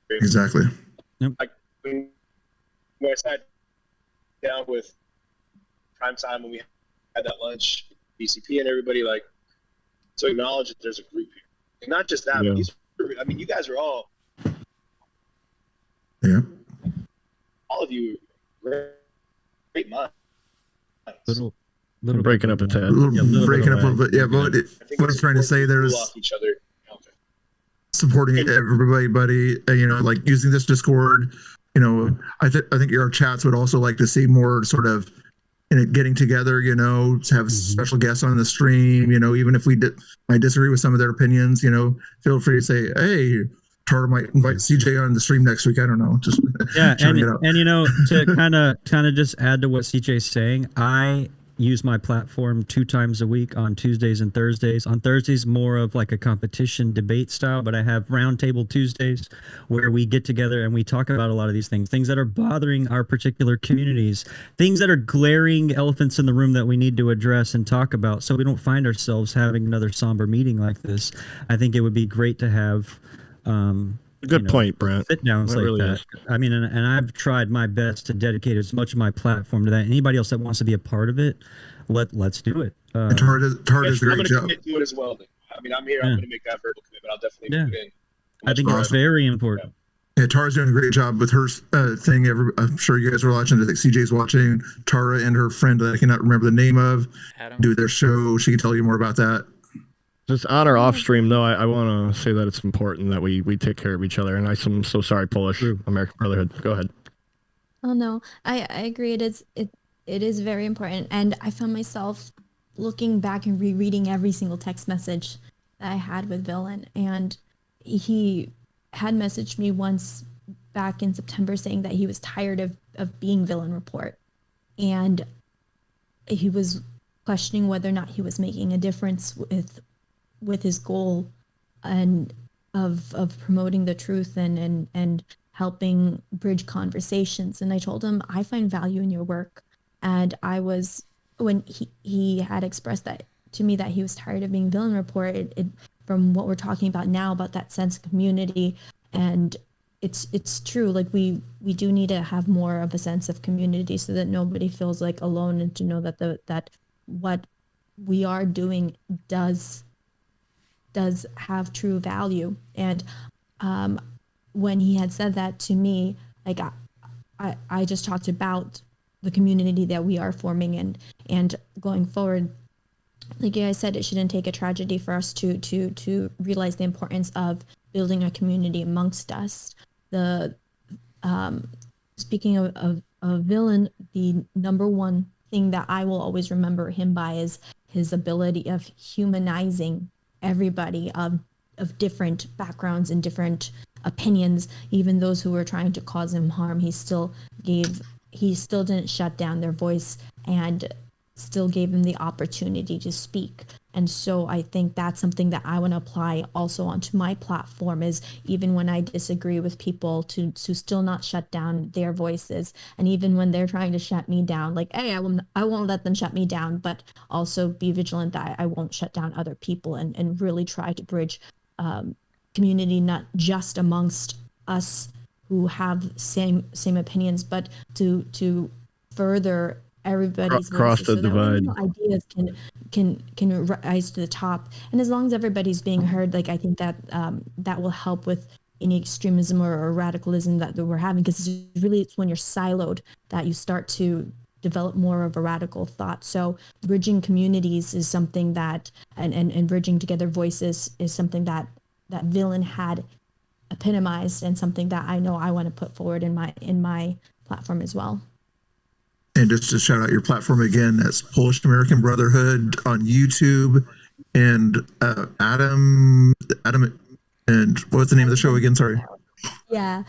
Speaker 2: very
Speaker 1: Exactly.
Speaker 2: like when I sat down with Prime Time when we had that lunch, BCP and everybody, like, to acknowledge that there's a group here, and not just that. But I mean, you guys are all, all of you, great minds.
Speaker 11: Little breaking up a tad.
Speaker 1: Breaking up a little bit. Yeah, but what I'm trying to say there is
Speaker 2: off each other.
Speaker 1: supporting everybody, you know, like using this Discord. You know, I think our chats would also like to see more sort of, you know, getting together, you know, to have special guests on the stream, you know, even if I disagree with some of their opinions, you know, feel free to say, hey, Tara might invite CJ on the stream next week. I don't know. Just
Speaker 5: and you know, to kind of just add to what CJ's saying, I use my platform 2 times a week on Tuesdays and Thursdays. On Thursdays, more of like a competition debate style, but I have Roundtable Tuesdays where we get together and we talk about a lot of these things that are bothering our particular communities, things that are glaring elephants in the room that we need to address and talk about, so we don't find ourselves having another somber meeting like this. I think it would be great to have
Speaker 11: good point, Brent.
Speaker 5: Sit downs like
Speaker 11: really
Speaker 5: that.
Speaker 11: is.
Speaker 5: I mean, and I've tried my best to dedicate as much of my platform to that. Anybody else that wants to be a part of it, let's do it.
Speaker 1: And Tara does a
Speaker 2: I'm
Speaker 1: great
Speaker 2: going to
Speaker 1: job.
Speaker 2: commit to it as well. I mean, I'm here. I'm going to make that verbal commitment. I'll definitely put in.
Speaker 5: I think it's very important.
Speaker 1: Yeah, Tara's doing a great job with her thing. I'm sure you guys are watching. I think CJ's watching. Tara and her friend that I cannot remember the name of do their show. She can tell you more about that.
Speaker 11: Just on or off stream, though, I want to say that it's important that we take care of each other. And I'm so sorry, Polish American Brotherhood. Go ahead.
Speaker 14: Oh no, I agree. It is very important, and I found myself looking back and rereading every single text message that I had with Villain, and he had messaged me once back in September saying that he was tired of being Villain Report, and he was questioning whether or not he was making a difference with his goal and of promoting the truth and helping bridge conversations. And I told him, I find value in your work. And when he had expressed that to me, that he was tired of being Villain Report, it from what we're talking about now, about that sense of community. And it's true, like we do need to have more of a sense of community so that nobody feels like alone, and to know that that what we are doing does have true value. And when he had said that to me, like I just talked about the community that we are forming, and going forward, like you guys said, it shouldn't take a tragedy for us to realize the importance of building a community amongst us. The speaking of Villain, the number one thing that I will always remember him by is his ability of humanizing everybody of different backgrounds and different opinions, even those who were trying to cause him harm. He still didn't shut down their voice and still gave them the opportunity to speak. And so I think that's something that I want to apply also onto my platform, is even when I disagree with people, to still not shut down their voices. And even when they're trying to shut me down, like, hey, I won't let them shut me down, but also be vigilant that I won't shut down other people, and really try to bridge community, not just amongst us who have same opinions, but to further everybody's
Speaker 11: Cross
Speaker 14: voices,
Speaker 11: the
Speaker 14: so that
Speaker 11: divide.
Speaker 14: ideas can rise to the top. And as long as everybody's being heard, like, I think that that will help with any extremism or radicalism that we're having, because it's when you're siloed that you start to develop more of a radical thought. So bridging communities is something that, and bridging together voices is something that Villain had epitomized, and something that I know I want to put forward in my platform as well.
Speaker 1: And just to shout out your platform again, that's Polish American Brotherhood on YouTube. And Adam, and what's the name of the show again? Sorry.
Speaker 14: Yeah,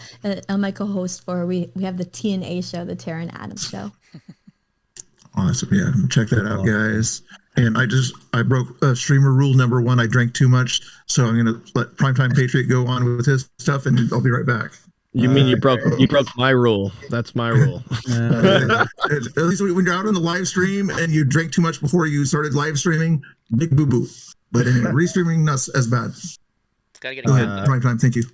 Speaker 14: I'm my co-host for we have the TNA show, the Tara and Adam show.
Speaker 1: Awesome. Yeah, check that out, guys. And I broke streamer rule number 1. I drank too much, so I'm gonna let Primetime Patriot go on with his stuff, and I'll be right back.
Speaker 11: You mean you broke my rule? That's my rule.
Speaker 1: At least when you're out on the live stream and you drank too much before you started live streaming, big boo boo. But anyway, restreaming not as bad. Go ahead, Primetime. Thank you.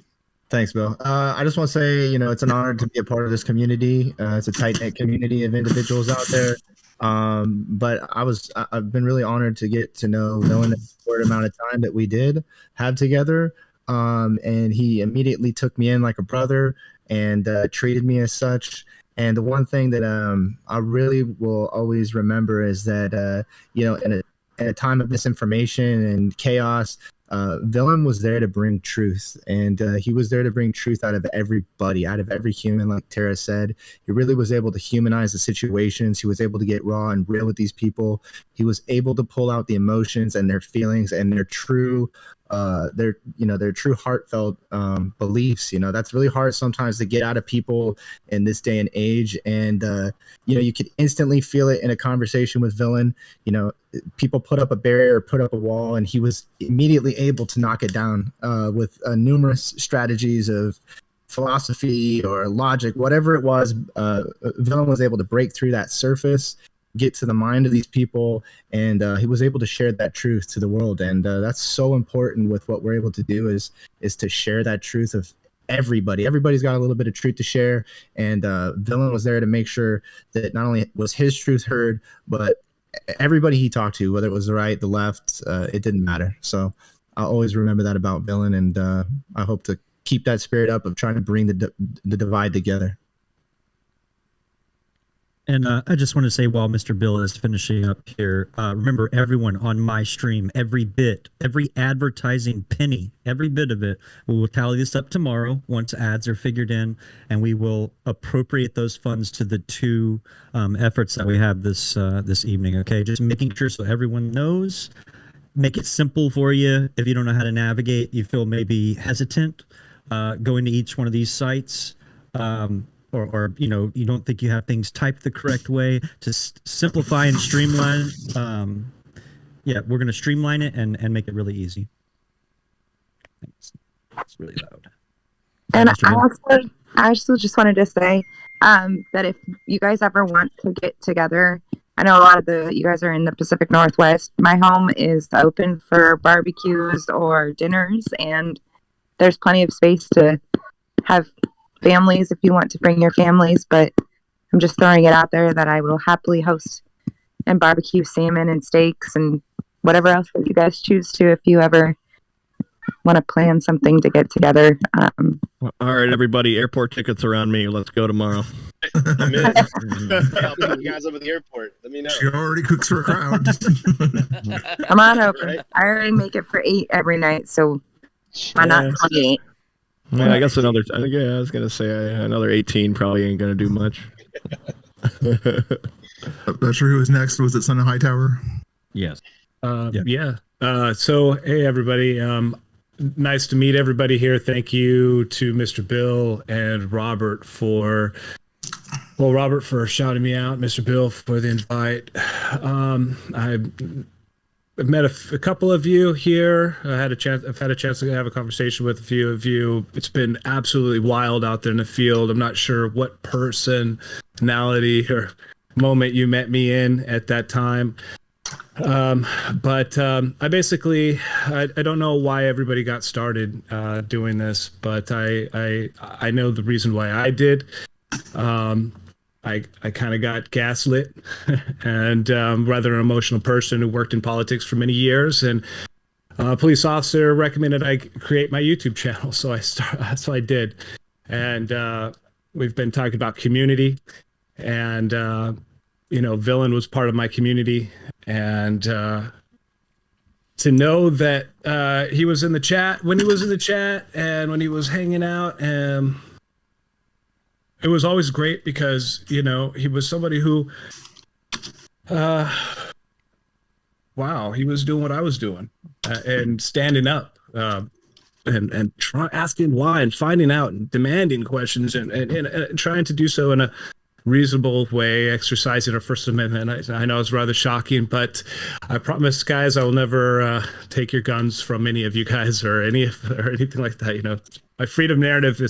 Speaker 18: Thanks, Bill. I just want to say, it's an honor to be a part of this community. It's a tight-knit community of individuals out there. But I've been really honored to get to know Dylan in the short amount of time that we did have together. And he immediately took me in like a brother and treated me as such. And the one thing that I really will always remember is that, in a time of misinformation and chaos, Villain was there to bring truth, and he was there to bring truth out of everybody, out of every human. Like Tara said, he really was able to humanize the situations. He was able to get raw and real with these people. He was able to pull out the emotions and their feelings and their true heartfelt beliefs. That's really hard sometimes to get out of people in this day and age. And you could instantly feel it in a conversation with Villain. People put up a barrier, put up a wall, and he was immediately able to knock it down with numerous strategies of philosophy or logic, whatever it was. Villain was able to break through that surface, get to the mind of these people, and he was able to share that truth to the world. And that's so important with what we're able to do is to share that truth of everybody. Everybody's got a little bit of truth to share, and Villain was there to make sure that not only was his truth heard, but everybody he talked to, whether it was the right, the left, it didn't matter. So I'll always remember that about Villain, and I hope to keep that spirit up of trying to bring the divide together.
Speaker 5: And I just want to say, while Mr. Bill is finishing up here, remember, everyone on my stream, every bit, every advertising penny, every bit of it, we will tally this up tomorrow once ads are figured in, and we will appropriate those funds to the two efforts that we have this evening. Okay, just making sure so everyone knows. Make it simple for you. If you don't know how to navigate, you feel maybe hesitant going to each one of these sites. Or you don't think you have things typed the correct way, to simplify and streamline. We're going to streamline it and make it really easy. Thanks. It's really loud.
Speaker 20: And I also just wanted to say that if you guys ever want to get together, I know a lot of you guys are in the Pacific Northwest. My home is open for barbecues or dinners, and there's plenty of space to have families if you want to bring your families. But I'm just throwing it out there that I will happily host and barbecue salmon and steaks and whatever else that you guys choose to, if you ever want to plan something to get together.
Speaker 11: All right, everybody, airport tickets are on me. Let's go tomorrow.
Speaker 2: I'm in. I'll pick you guys up at the airport. Let me know.
Speaker 1: She already cooks for a crowd.
Speaker 20: Come on over. Right? I already make it for 8 every night, so why not 28?
Speaker 11: Yeah, I guess I was gonna say another 18 probably ain't gonna do much.
Speaker 1: Not sure who was next. Was it Son of Hightower?
Speaker 3: Yes.
Speaker 8: Yeah. So hey, everybody. Nice to meet everybody here. Thank you to Mr. Bill and Robert for shouting me out. Mr. Bill for the invite. I've met a couple of you here. I've had a chance to have a conversation with a few of you. It's been absolutely wild out there in the field. I'm not sure what personality or moment you met me in at that time. But I basically, I don't know why everybody got started doing this, but I know the reason why I did. I kind of got gaslit, and rather an emotional person who worked in politics for many years, and a police officer recommended I create my YouTube channel, so I did. And we've been talking about community, and Villain was part of my community, and to know that he was in the chat when he was in the chat and when he was hanging out, and it was always great because, he was somebody who, he was doing what I was doing and standing up and asking why and finding out and demanding questions and trying to do so in reasonable way, exercising our First Amendment. I know it's rather shocking, but I promise, guys, I will never take your guns from any of you guys or anything like that. You know, my freedom narrative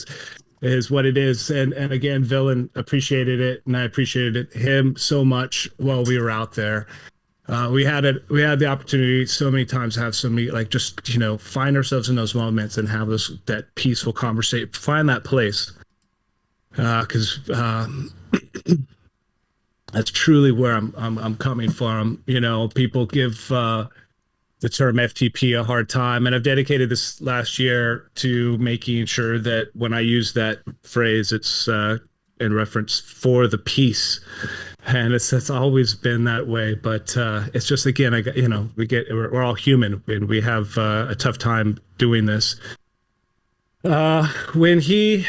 Speaker 8: is what it is. And again, Villain appreciated it, and I appreciated him so much while we were out there. We had the opportunity so many times to have somebody like just, you know, find ourselves in those moments and have that peaceful conversation, find that place. Because that's truly where I'm coming from. You know, people give the term FTP a hard time, and I've dedicated this last year to making sure that when I use that phrase, it's in reference for the peace. And it's always been that way, but it's just, again, we're all human, and we have a tough time doing this. When he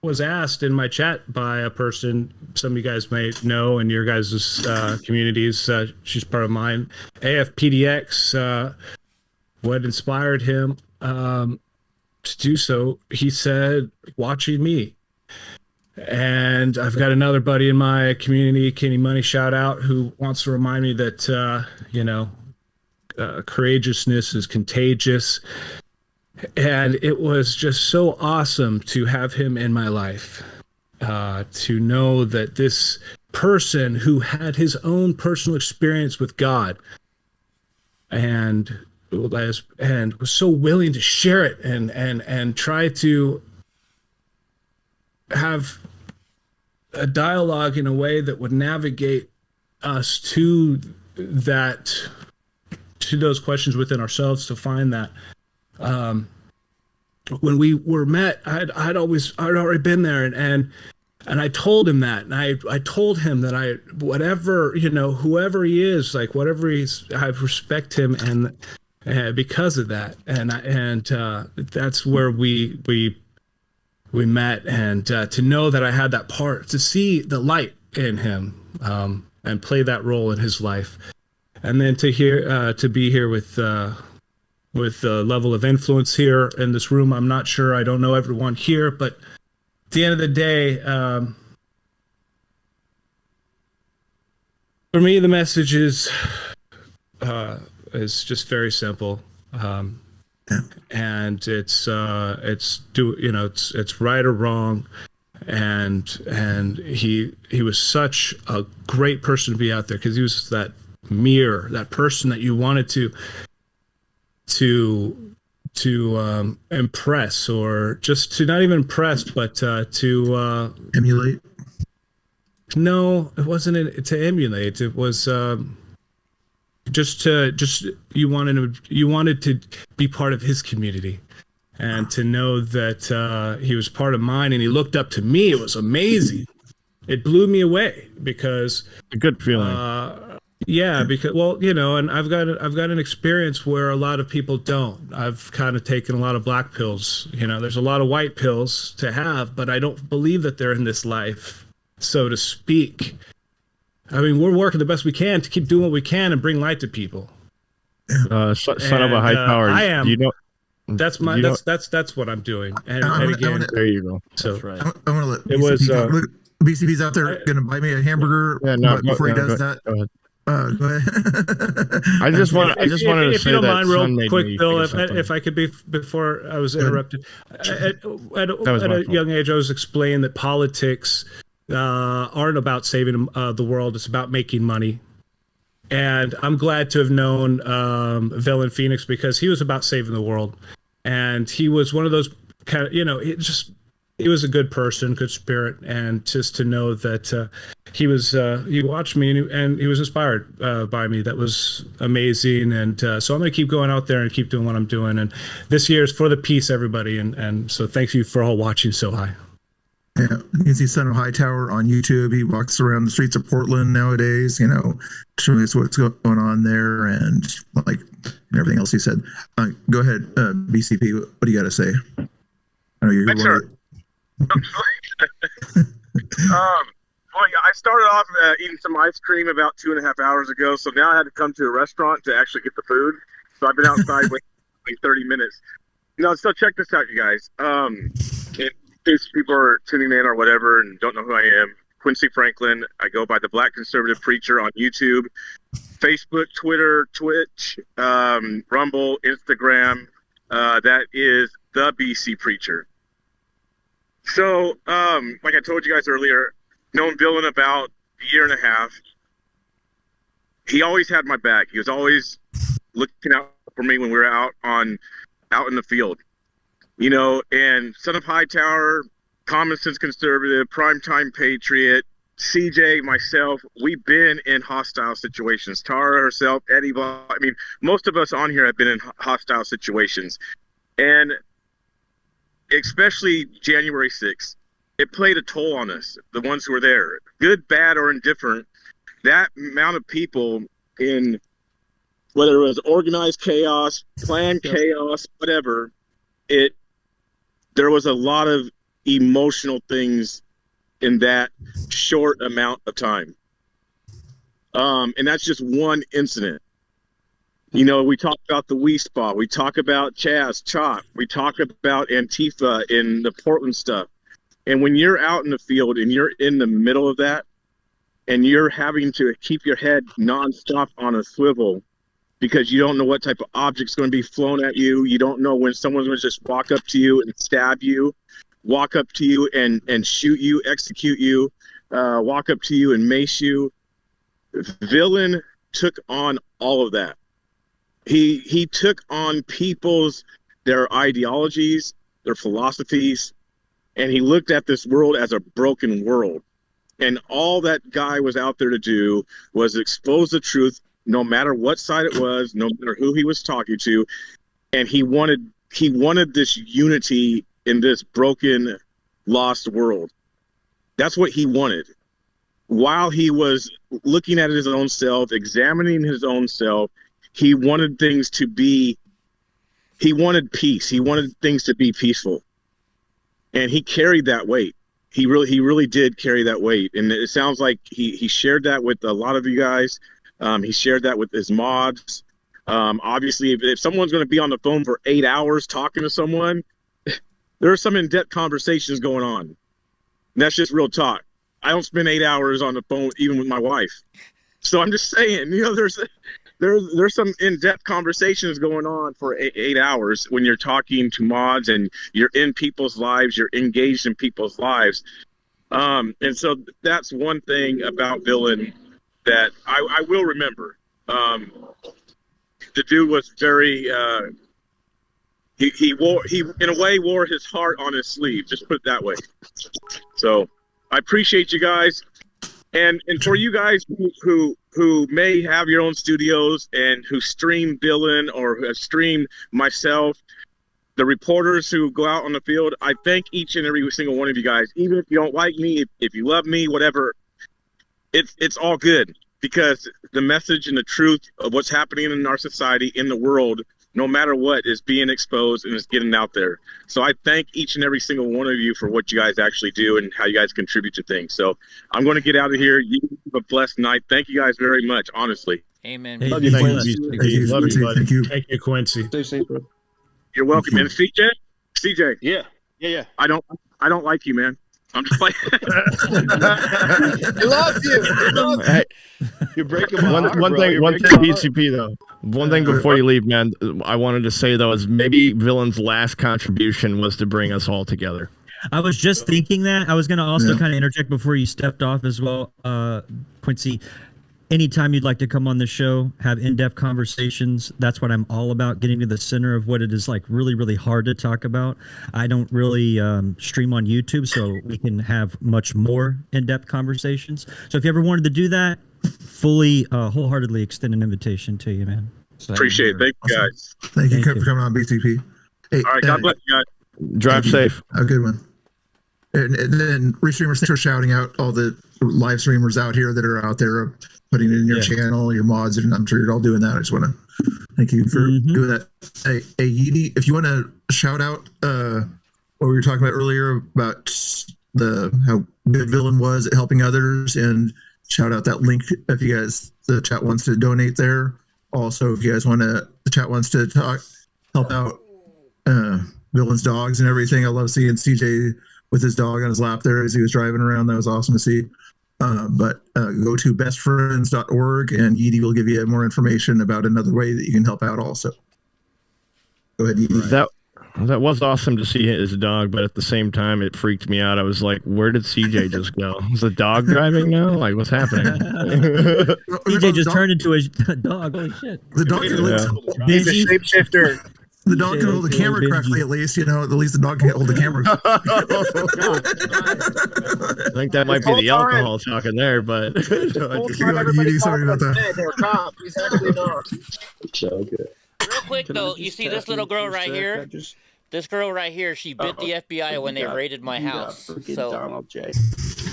Speaker 8: was asked in my chat by a person some of you guys may know in your guys' communities, she's part of mine, AFPDX, what inspired him to do so, he said, watching me. And I've got another buddy in my community, Kenny Money, shout out, who wants to remind me that, courageousness is contagious. And it was just so awesome to have him in my life, to know that this person who had his own personal experience with God and was so willing to share it and try to have a dialogue in a way that would navigate us to those questions within ourselves, to find that. When we were met, I'd already been there, and I told him that, and I told him that whatever, whoever he is, like whatever I respect him, and because of that, and that's where we met, and to know that I had that part, to see the light in him, and play that role in his life, and then to be here with the level of influence here in this room. I'm not sure, I don't know everyone here, but at the end of the day, for me, the message is just very simple. And it's right or wrong. And he was such a great person to be out there, because he was that mirror, that person that you wanted to impress, or just to not even impress, but to
Speaker 1: emulate.
Speaker 8: No, it wasn't to emulate. It was you wanted to be part of his community, and to know that he was part of mine, and he looked up to me. It was amazing. It blew me away, because
Speaker 11: a good feeling.
Speaker 8: Yeah, because and I've got an experience where a lot of people don't. I've kind of taken a lot of black pills. There's a lot of white pills to have, but I don't believe that they're in this life, so to speak. I mean, we're working the best we can to keep doing what we can and bring light to people.
Speaker 11: Son of a high power.
Speaker 8: I am. That's what I'm doing. And again,
Speaker 11: there you go.
Speaker 8: So
Speaker 1: I want to let
Speaker 8: it was
Speaker 1: BCP's out there going to buy me a hamburger. Before he does that.
Speaker 11: Go ahead.
Speaker 1: Go ahead.
Speaker 11: I just wanted to say that.
Speaker 8: If you don't mind, real quick, Bill, if I could be, before I was interrupted, at a young age, I was explaining that politics aren't about saving the world; it's about making money. And I'm glad to have known Villain Phoenix, because he was about saving the world, and he was one of those kind of, he was a good person, good spirit, and just to know that he watched me and he was inspired by me. That was amazing. And so I'm going to keep going out there and keep doing what I'm doing. And this year is for the peace, everybody. And so thank you for all watching so high.
Speaker 1: Yeah, you can see Son of Hightower on YouTube. He walks around the streets of Portland nowadays, showing us what's going on there, and everything else he said. Go ahead, BCP. What do you got to say? I know you're
Speaker 6: Sure. I started off eating some ice cream about 2.5 hours ago, so now I had to come to a restaurant to actually get the food. So I've been outside waiting 30 minutes. So check this out, you guys. In case people are tuning in or whatever and don't know who I am, Quincy Franklin. I go by the Black Conservative Preacher on YouTube, Facebook, Twitter, Twitch, Rumble, Instagram. That is the BC Preacher. So, like I told you guys earlier, known Villain about a year and a half. He always had my back. He was always looking out for me when we were out in the field. You know, and Son of Hightower, Common Sense Conservative, Primetime Patriot, CJ, myself, we've been in hostile situations. Tara herself, Eddie Block. I mean, most of us on here have been in hostile situations. And especially January 6th, it played a toll on us, the ones who were there. Good, bad, or indifferent, that amount of people in, whether it was organized chaos, planned chaos, whatever, there was a lot of emotional things in that short amount of time. And that's just one incident. You know, we talk about the Wii Spa, we talk about Chaz, Chop, we talk about Antifa and the Portland stuff. And when you're out in the field and you're in the middle of that, and you're having to keep your head nonstop on a swivel because you don't know what type of object's going to be flown at you. You don't know when someone's going to just walk up to you and stab you, walk up to you and shoot you, execute you, walk up to you and mace you. Villain took on all of that. He took on their ideologies, their philosophies, and he looked at this world as a broken world. And all that guy was out there to do was expose the truth, no matter what side it was, no matter who he was talking to. And he wanted this unity in this broken, lost world. That's what he wanted. While he was looking at his own self, examining his own self, he wanted things to be, he wanted peace. He wanted things to be peaceful. And he carried that weight. He really did carry that weight. And it sounds like he shared that with a lot of you guys. He shared that with his mods. Obviously, if someone's going to be on the phone for 8 hours talking to someone, there are some in-depth conversations going on. And that's just real talk. I don't spend 8 hours on the phone, even with my wife. So I'm just saying, you know, there's some in-depth conversations going on for 8 hours when you're talking to mods and you're in people's lives, you're engaged in people's lives. And so that's one thing about Villain that I will remember. The dude was very, he in a way wore his heart on his sleeve, just put it that way. So I appreciate you guys. And for you guys who may have your own studios and who stream Villain or who stream myself, the reporters who go out on the field, I thank each and every single one of you guys. Even if you don't like me, if you love me, whatever, it's all good, because the message and the truth of what's happening in our society, in the world, no matter what, is being exposed and is getting out there. So I thank each and every single one of you for what you guys actually do and how you guys contribute to things. So I'm going to get out of here. You have a blessed night. Thank you guys very much, honestly.
Speaker 4: Amen.
Speaker 8: Love you, Quincy. Love you, buddy.
Speaker 1: Thank you.
Speaker 8: Thank you, Quincy.
Speaker 22: Stay safe, bro.
Speaker 6: You're welcome. And CJ.
Speaker 22: Yeah.
Speaker 6: I don't like you, man. I'm just like,
Speaker 22: He loves you.
Speaker 11: Hey,
Speaker 22: You're breaking my heart,
Speaker 11: one
Speaker 22: bro.
Speaker 11: thing,
Speaker 22: You're
Speaker 11: one
Speaker 22: breaking
Speaker 11: thing,
Speaker 22: my heart.
Speaker 11: BCP though. One thing before you leave, man. I wanted to say though is maybe Villain's last contribution was to bring us all together.
Speaker 5: I was just thinking that. I was going to also kind of interject before you stepped off as well, Quincy. Anytime you'd like to come on the show, have in-depth conversations, that's what I'm all about, getting to the center of what it is like really, really hard to talk about. I don't really stream on YouTube, so we can have much more in-depth conversations. So if you ever wanted to do that, fully, wholeheartedly extend an invitation to you, man.
Speaker 6: appreciate it. Thank you, guys.
Speaker 1: Thank you for coming on, BCP. Hey,
Speaker 6: all right, God bless you guys.
Speaker 11: Drive safe.
Speaker 1: Have a good one. And then Restreamers, thanks for shouting out all the live streamers out here that are out there putting it in your channel, your mods, and I'm sure you're all doing that. I just want to thank you for doing that. Hey, Yeedy, if you want to shout out what we were talking about earlier about how good Villain was at helping others, and shout out that link if you guys, the chat wants to donate there. Also, if you guys want to, the chat wants to help out Villain's dogs and everything. I love seeing CJ with his dog on his lap there as he was driving around. That was awesome to see. But go to bestfriends.org and Edie will give you more information about another way that you can help out also. Go ahead, Edie.
Speaker 11: That was awesome to see his dog, but at the same time, it freaked me out. I was like, where did CJ just go? Is the dog driving now? Like, what's happening?
Speaker 5: CJ just turned into a dog. Holy shit.
Speaker 1: The dog can
Speaker 9: He's a shapeshifter.
Speaker 1: The dog can hold the camera correctly, at least. At least the dog can hold the camera.
Speaker 11: I think that might be the alcohol talking there, but
Speaker 1: sorry about that.
Speaker 18: They're a cop. He's actually a dog.
Speaker 4: So good. Real quick though, you see this little girl right here? This girl right here, she bit the FBI when they raided my house. So
Speaker 2: Donald J.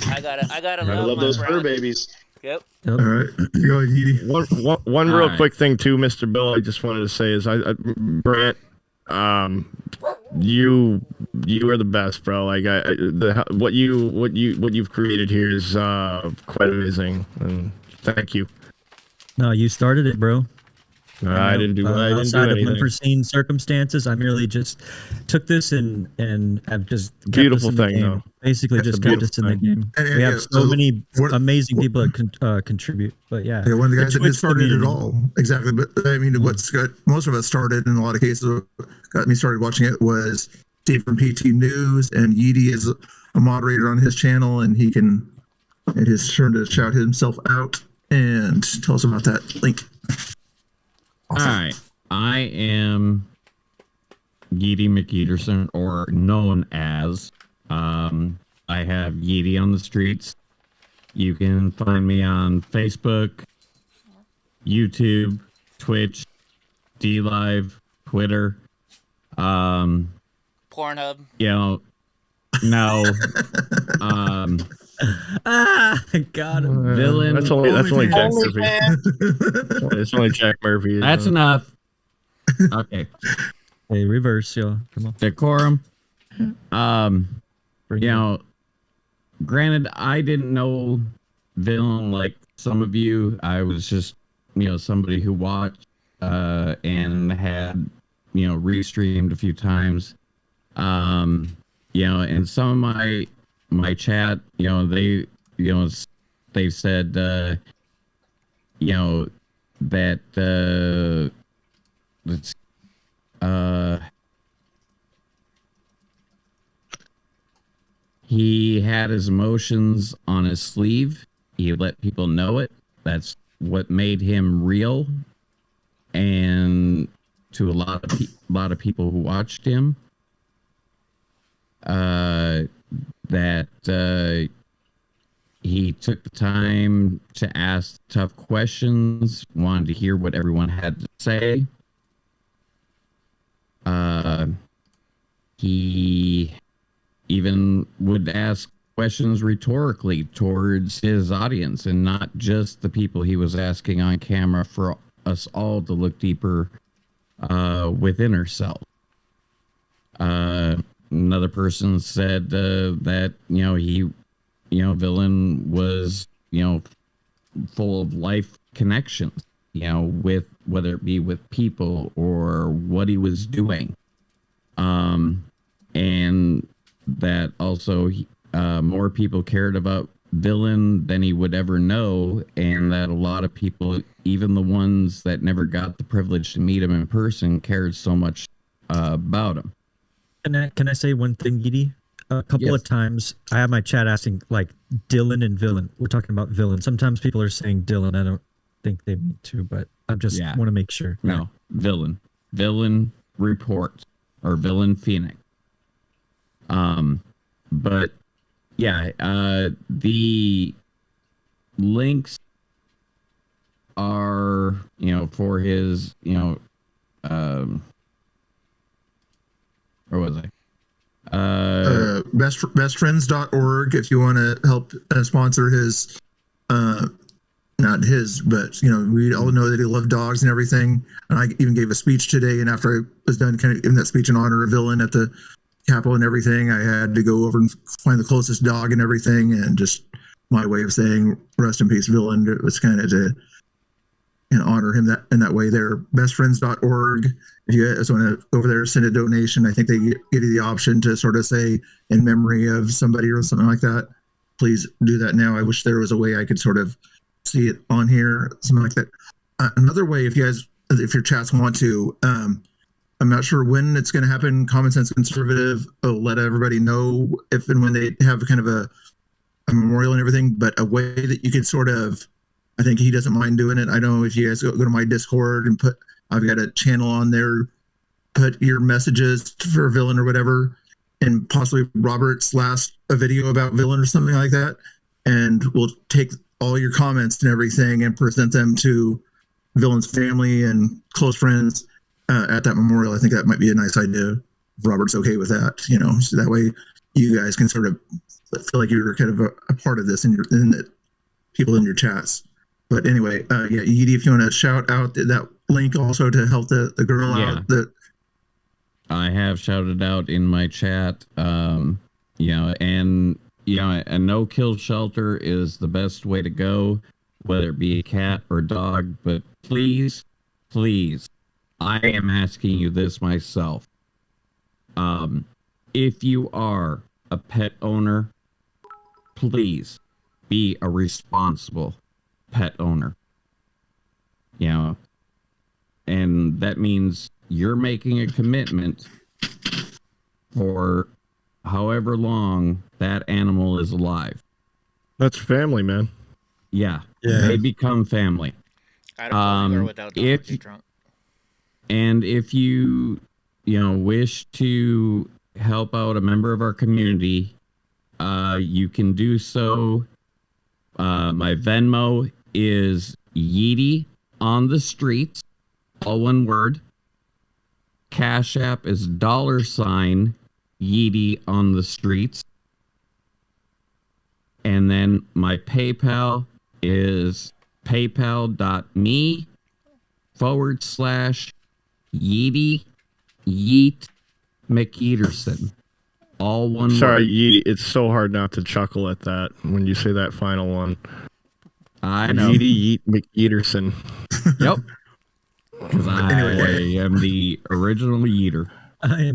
Speaker 4: I gotta
Speaker 2: love those fur babies.
Speaker 4: Yep.
Speaker 1: All right, go ahead, Edie.
Speaker 11: One real quick thing too, Mr. Bill. I just wanted to say is, Brant, you are the best, bro. Like what you've created here is quite amazing, and thank you.
Speaker 5: No, you started it, bro.
Speaker 11: I didn't do
Speaker 5: outside of
Speaker 11: anything.
Speaker 5: unforeseen circumstances. I merely just took this and have just kept
Speaker 11: Beautiful
Speaker 5: us in the
Speaker 11: thing,
Speaker 5: game.
Speaker 11: though.
Speaker 5: Basically,
Speaker 11: That's
Speaker 5: just
Speaker 11: a
Speaker 5: kept us in the game.
Speaker 1: And
Speaker 5: We have so many amazing people that contribute. But yeah,
Speaker 1: one of the guys that
Speaker 5: Twitch
Speaker 1: did started it
Speaker 5: community.
Speaker 1: all. Exactly. But I mean, what's got most of us started in a lot of cases, got me started watching it was Steve from PT News, and Yeedy is a moderator on his channel, and he can, it is turn to shout himself out and tell us about that link.
Speaker 3: Awesome. All right. I am Yeedy McEaterson, or known as. I have Yeedy on the streets. You can find me on Facebook, YouTube, Twitch, DLive, Twitter.
Speaker 4: Pornhub.
Speaker 3: No.
Speaker 5: Got him.
Speaker 3: Villain.
Speaker 11: That's only Jack Murphy. It's only Jack Murphy.
Speaker 3: That's enough. Okay.
Speaker 5: Hey, reverse, yo. Come on.
Speaker 3: Decorum. Granted, I didn't know Villain like some of you. I was just, somebody who watched and had, restreamed a few times. And some of my chat, they said, that he had his emotions on his sleeve. He let people know it. That's what made him real. And to a lot of people who watched him, that he took the time to ask tough questions, wanted to hear what everyone had to say. He even would ask questions rhetorically towards his audience, and not just the people he was asking on camera, for us all to look deeper within ourselves. Another person said that Villain was full of life connections, with whether it be with people or what he was doing, and that also more people cared about Villain than he would ever know, and that a lot of people, even the ones that never got the privilege to meet him in person, cared so much about him.
Speaker 5: Can I say one thing, Yeedy? A couple of times I have my chat asking like Dylan and Villain. We're talking about Villain. Sometimes people are saying Dylan. I don't think they mean to, but I just want to make sure.
Speaker 3: No, Villain. Villain Report, or Villain Phoenix. But yeah, the links are, for his, where was I?
Speaker 1: Bestfriends.org if you want to help sponsor his, not his, but we all know that he loved dogs and everything. And I even gave a speech today, and after I was done kind of giving that speech in honor of Villain at the Capitol and everything, I had to go over and find the closest dog and everything, and just my way of saying rest in peace, Villain. It was kind of to honor him that in that way. There, bestfriends.org. If you guys want to go over there, send a donation. I think they give you the option to sort of say in memory of somebody or something like that. please do that now. I wish there was a way I could sort of see it on here, something like that. Another way, if your chats want to, I'm not sure when it's going to happen. Common Sense Conservative will let everybody know if and when they have kind of a memorial and everything, but a way that you could sort of, I think he doesn't mind doing it. I know if you guys go to my Discord and I've got a channel on there, put your messages for Villain or whatever, and possibly Robert's last a video about Villain or something like that, and we'll take all your comments and everything and present them to Villain's family and close friends at that memorial. I think that might be a nice idea. If Robert's okay with that, so that way you guys can sort of feel like you're kind of a part of this and the people in your chats. But anyway, yeah, Edie, if you want to shout out that link also to help the girl out.
Speaker 3: I have shouted out in my chat, and a no-kill shelter is the best way to go, whether it be a cat or dog. But please, I am asking you this myself. If you are a pet owner, please be a responsible pet owner. And that means you're making a commitment for however long that animal is alive.
Speaker 11: That's family, man.
Speaker 3: Yeah. They become family.
Speaker 4: I don't go without dogs, they're drunk.
Speaker 3: And if you wish to help out a member of our community, you can do so. My Venmo is Yeety on the streets, all one word. Cash App is $Yeety on the streets. And then my PayPal is paypal.me/Yeety Yeet McEaterson. All one
Speaker 11: Sorry,
Speaker 3: word.
Speaker 11: Yeety, it's so hard not to chuckle at that when you say that final one.
Speaker 3: I know.
Speaker 11: Yeety Yeet McEaterson.
Speaker 3: Yep. Because I am the original Yeeter.
Speaker 5: I am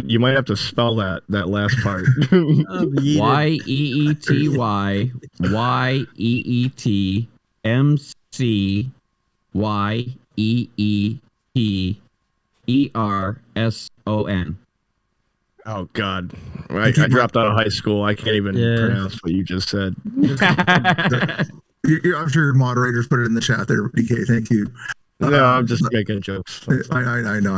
Speaker 11: you might have to spell that last part.
Speaker 3: YeetyYeetMCYeeTErson.
Speaker 11: Oh God, I dropped out of high school. I can't even pronounce what you just said.
Speaker 1: I'm sure moderators put it in the chat there, DK. Thank you.
Speaker 11: No, I'm just making jokes.
Speaker 1: I know.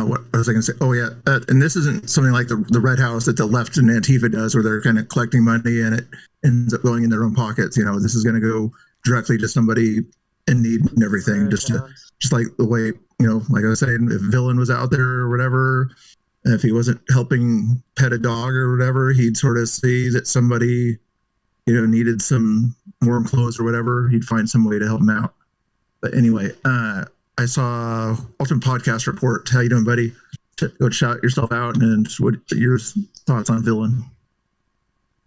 Speaker 1: What was I going to say? Oh, yeah. And this isn't something like the Red House that the left and Antifa does, where they're kind of collecting money and it ends up going in their own pockets. This is going to go directly to somebody in need and everything. Just like the way, like I was saying, if Villain was out there or whatever, if he wasn't helping pet a dog or whatever, he'd sort of see that somebody, needed some warm clothes or whatever. He'd find some way to help him out. But anyway, I saw Ultimate Podcast Report. How you doing, buddy? Go shout yourself out, and what are your thoughts on Villain?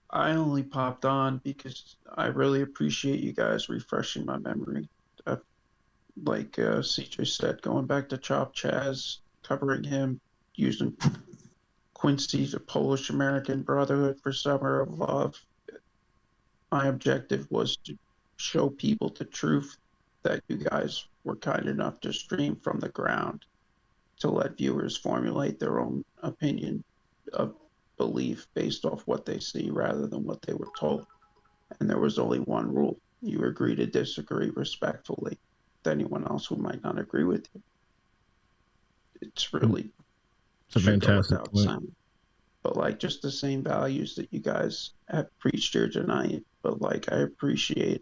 Speaker 17: I only popped on because I really appreciate you guys refreshing my memory. Like CJ said, going back to Chop Chaz, covering him, using Quincy, the Polish American Brotherhood for Summer of Love. My objective was to show people the truth that you guys were kind enough to stream from the ground, to let viewers formulate their own opinion of belief based off what they see rather than what they were told. And there was only one rule. You agree to disagree respectfully with anyone else who might not agree with you. It's really
Speaker 11: a fantastic point.
Speaker 17: saying. But just the same values that you guys have preached here tonight, but I appreciate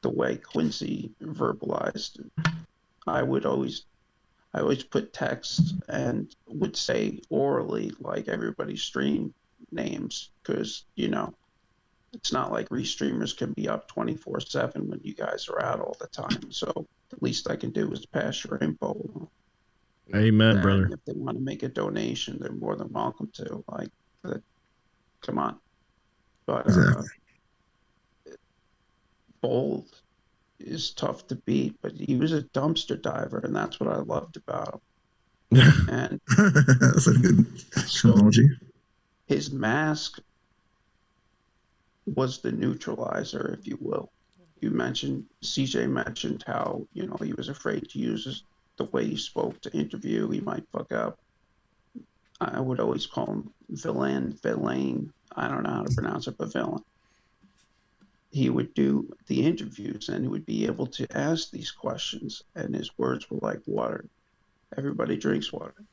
Speaker 17: the way Quincy verbalized. I always put text and would say orally everybody's stream names, because it's not like restreamers can be up 24/7 when you guys are out all the time. So the least I can do is pass your info.
Speaker 11: Amen, brother.
Speaker 17: If they want to make a donation, they're more than welcome to. Come on. But Bold is tough to beat, but he was a dumpster diver, and that's what I loved about him. And
Speaker 1: that's a good analogy.
Speaker 17: His mask was the neutralizer, if you will. You mentioned, CJ mentioned how, you know, he was afraid to use the way he spoke to interview. He might fuck up. I would always call him villain. I don't know how to pronounce it, but villain. He would do the interviews and he would be able to ask these questions, and his words were like water. Everybody drinks water.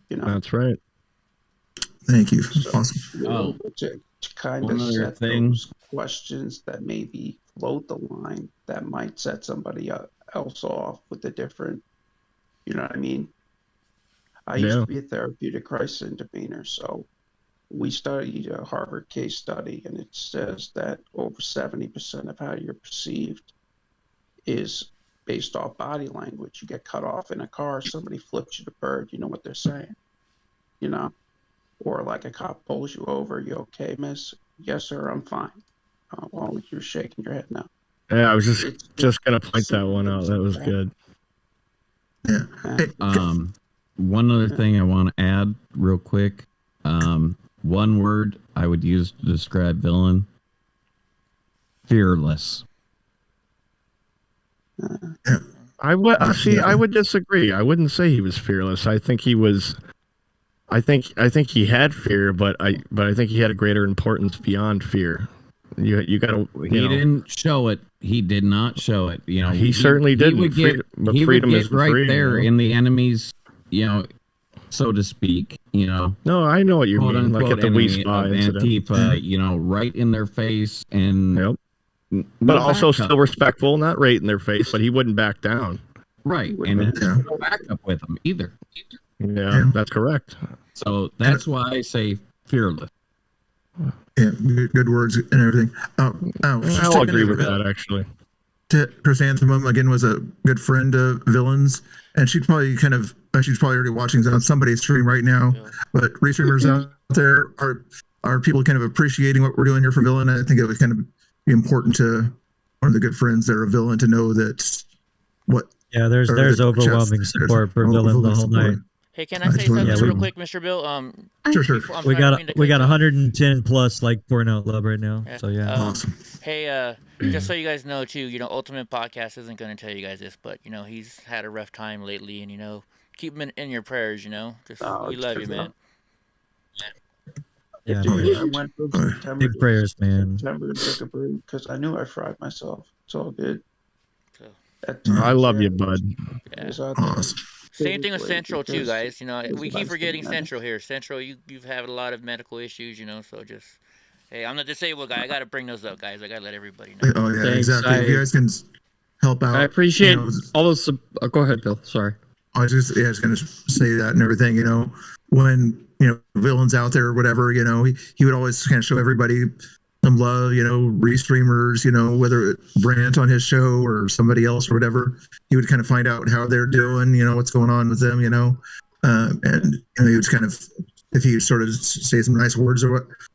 Speaker 17: You know?
Speaker 11: That's right.
Speaker 1: Thank you.
Speaker 17: So
Speaker 1: Awesome.
Speaker 17: we're able to kind
Speaker 3: one
Speaker 17: of
Speaker 3: other
Speaker 17: set
Speaker 3: thing.
Speaker 17: those questions that maybe float the line that might set somebody else off with a different, you know what I mean? I used
Speaker 11: Yeah.
Speaker 17: to be a therapeutic crisis intervener, so we studied a Harvard case study, and it says that over 70% of how you're perceived is based off body language. You get cut off in a car, somebody flips you the bird, you know what they're saying, you know? Or like a cop pulls you over, you okay, miss? Yes, sir, I'm fine. Well, you're shaking your head now.
Speaker 11: Yeah, I was just gonna point that one out. That was good.
Speaker 3: One other thing I want to add real quick. One word I would use to describe villain: fearless.
Speaker 11: I would disagree. I wouldn't say he was fearless. I think he was. I think he had fear, but I think he had a greater importance beyond fear. You got to.
Speaker 3: He didn't show it. He did not show it. You know,
Speaker 11: he certainly didn't.
Speaker 3: He would get, he
Speaker 11: freedom
Speaker 3: would
Speaker 11: is
Speaker 3: get right
Speaker 11: freedom,
Speaker 3: there
Speaker 11: you know?
Speaker 3: in the enemy's, you know, so to speak. You know.
Speaker 11: No, I know what you
Speaker 3: quote
Speaker 11: mean. Like
Speaker 3: unquote
Speaker 11: at the
Speaker 3: enemy
Speaker 11: Wispa
Speaker 3: of
Speaker 11: incident.
Speaker 3: Antifa, you know, right in their face and.
Speaker 11: Yep.
Speaker 3: No
Speaker 11: But also
Speaker 3: backup.
Speaker 11: still respectful, not right in their face, but he wouldn't back down.
Speaker 3: Right, and there's no backup with them either.
Speaker 11: Yeah, that's correct.
Speaker 3: So that's why I say fearless.
Speaker 1: Yeah, good words and everything.
Speaker 11: I'll agree with that, actually.
Speaker 1: Chrysanthemum again was a good friend of Villains, and she's probably already watching on somebody's stream right now. But restreamers out there are people kind of appreciating what we're doing here for Villain. I think it would kind of be important to one of the good friends that are a Villain to know that what.
Speaker 5: Yeah, there's overwhelming support for Villain the whole night.
Speaker 4: Hey, can I say something real quick, Mr. Bill?
Speaker 1: Sure.
Speaker 5: We got 110 plus like pouring out love right now. So yeah.
Speaker 1: Awesome.
Speaker 4: Hey, just so you guys know too, you know, Ultimate Podcast isn't going to tell you guys this, but you know, he's had a rough time lately, and you know, keep him in your prayers. You know, just we love you, man.
Speaker 5: Yeah,
Speaker 17: I went from September
Speaker 5: big prayers, man.
Speaker 17: September to took a break because I knew I fried myself. It's all good.
Speaker 11: I love you, bud.
Speaker 4: Yeah.
Speaker 1: Awesome.
Speaker 4: Same thing with Central too, guys. You know, we keep forgetting Central here. Central, you've had a lot of medical issues, you know. So just, hey, I'm the disabled guy. I got to bring those up, guys. I got to let everybody know.
Speaker 1: Oh yeah,
Speaker 10: Thanks,
Speaker 1: exactly. If you guys can help out.
Speaker 10: I appreciate
Speaker 1: you know,
Speaker 10: all those. Go ahead, Bill. Sorry.
Speaker 1: I was just going to say that and everything. You know, when Villain's out there or whatever, you know, he would always kind of show everybody some love, you know, restreamers, you know, whether it Brant on his show or somebody else or whatever, he would kind of find out how they're doing, you know, what's going on with them, you know, and he would kind of, if he sort of say some nice words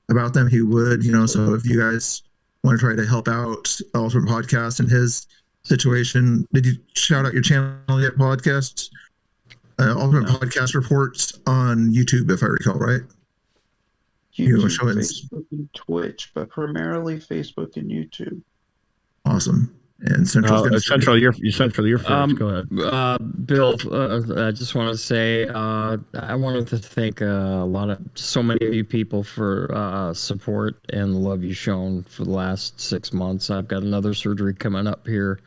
Speaker 1: about them, he would, you know. So if you guys want to try to help out Ultimate Podcast and his situation, did you shout out your channel yet? Podcast, Ultimate Podcast Reports on YouTube, if I recall, right?
Speaker 17: YouTube, Facebook, and Twitch, but primarily Facebook and YouTube.
Speaker 1: Awesome. And Central,
Speaker 11: you're first. Go ahead.
Speaker 15: Bill, I just want to say I wanted to thank so many of you people for support and the love you've shown for the last 6 months. I've got another surgery coming up here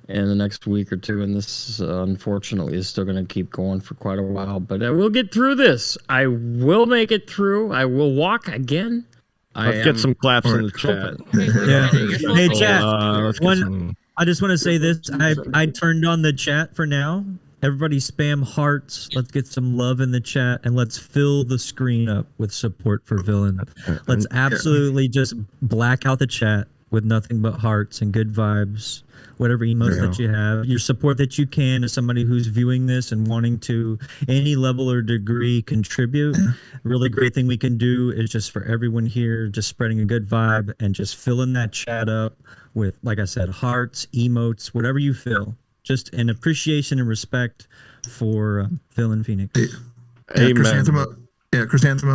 Speaker 15: in the next week or two, and this unfortunately is still going to keep going for quite a while, but I will get through this. I will make it through. I will walk again.
Speaker 11: Let's get some claps in the chat.
Speaker 5: Yeah. Hey, chat. I just want to say this. I turned on the chat for now. Everybody spam hearts. Let's get some love in the chat, and let's fill the screen up with support for Villain. Let's absolutely just black out the chat with nothing but hearts and good vibes. Whatever emotes that you have, your support that you can as somebody who's viewing this and wanting to any level or degree contribute. Really great thing we can do is just for everyone here, just spreading a good vibe and just filling that chat up with, like I said, hearts, emotes, whatever you feel. Just an appreciation and respect for Villain Phoenix.
Speaker 1: Chrysanthemum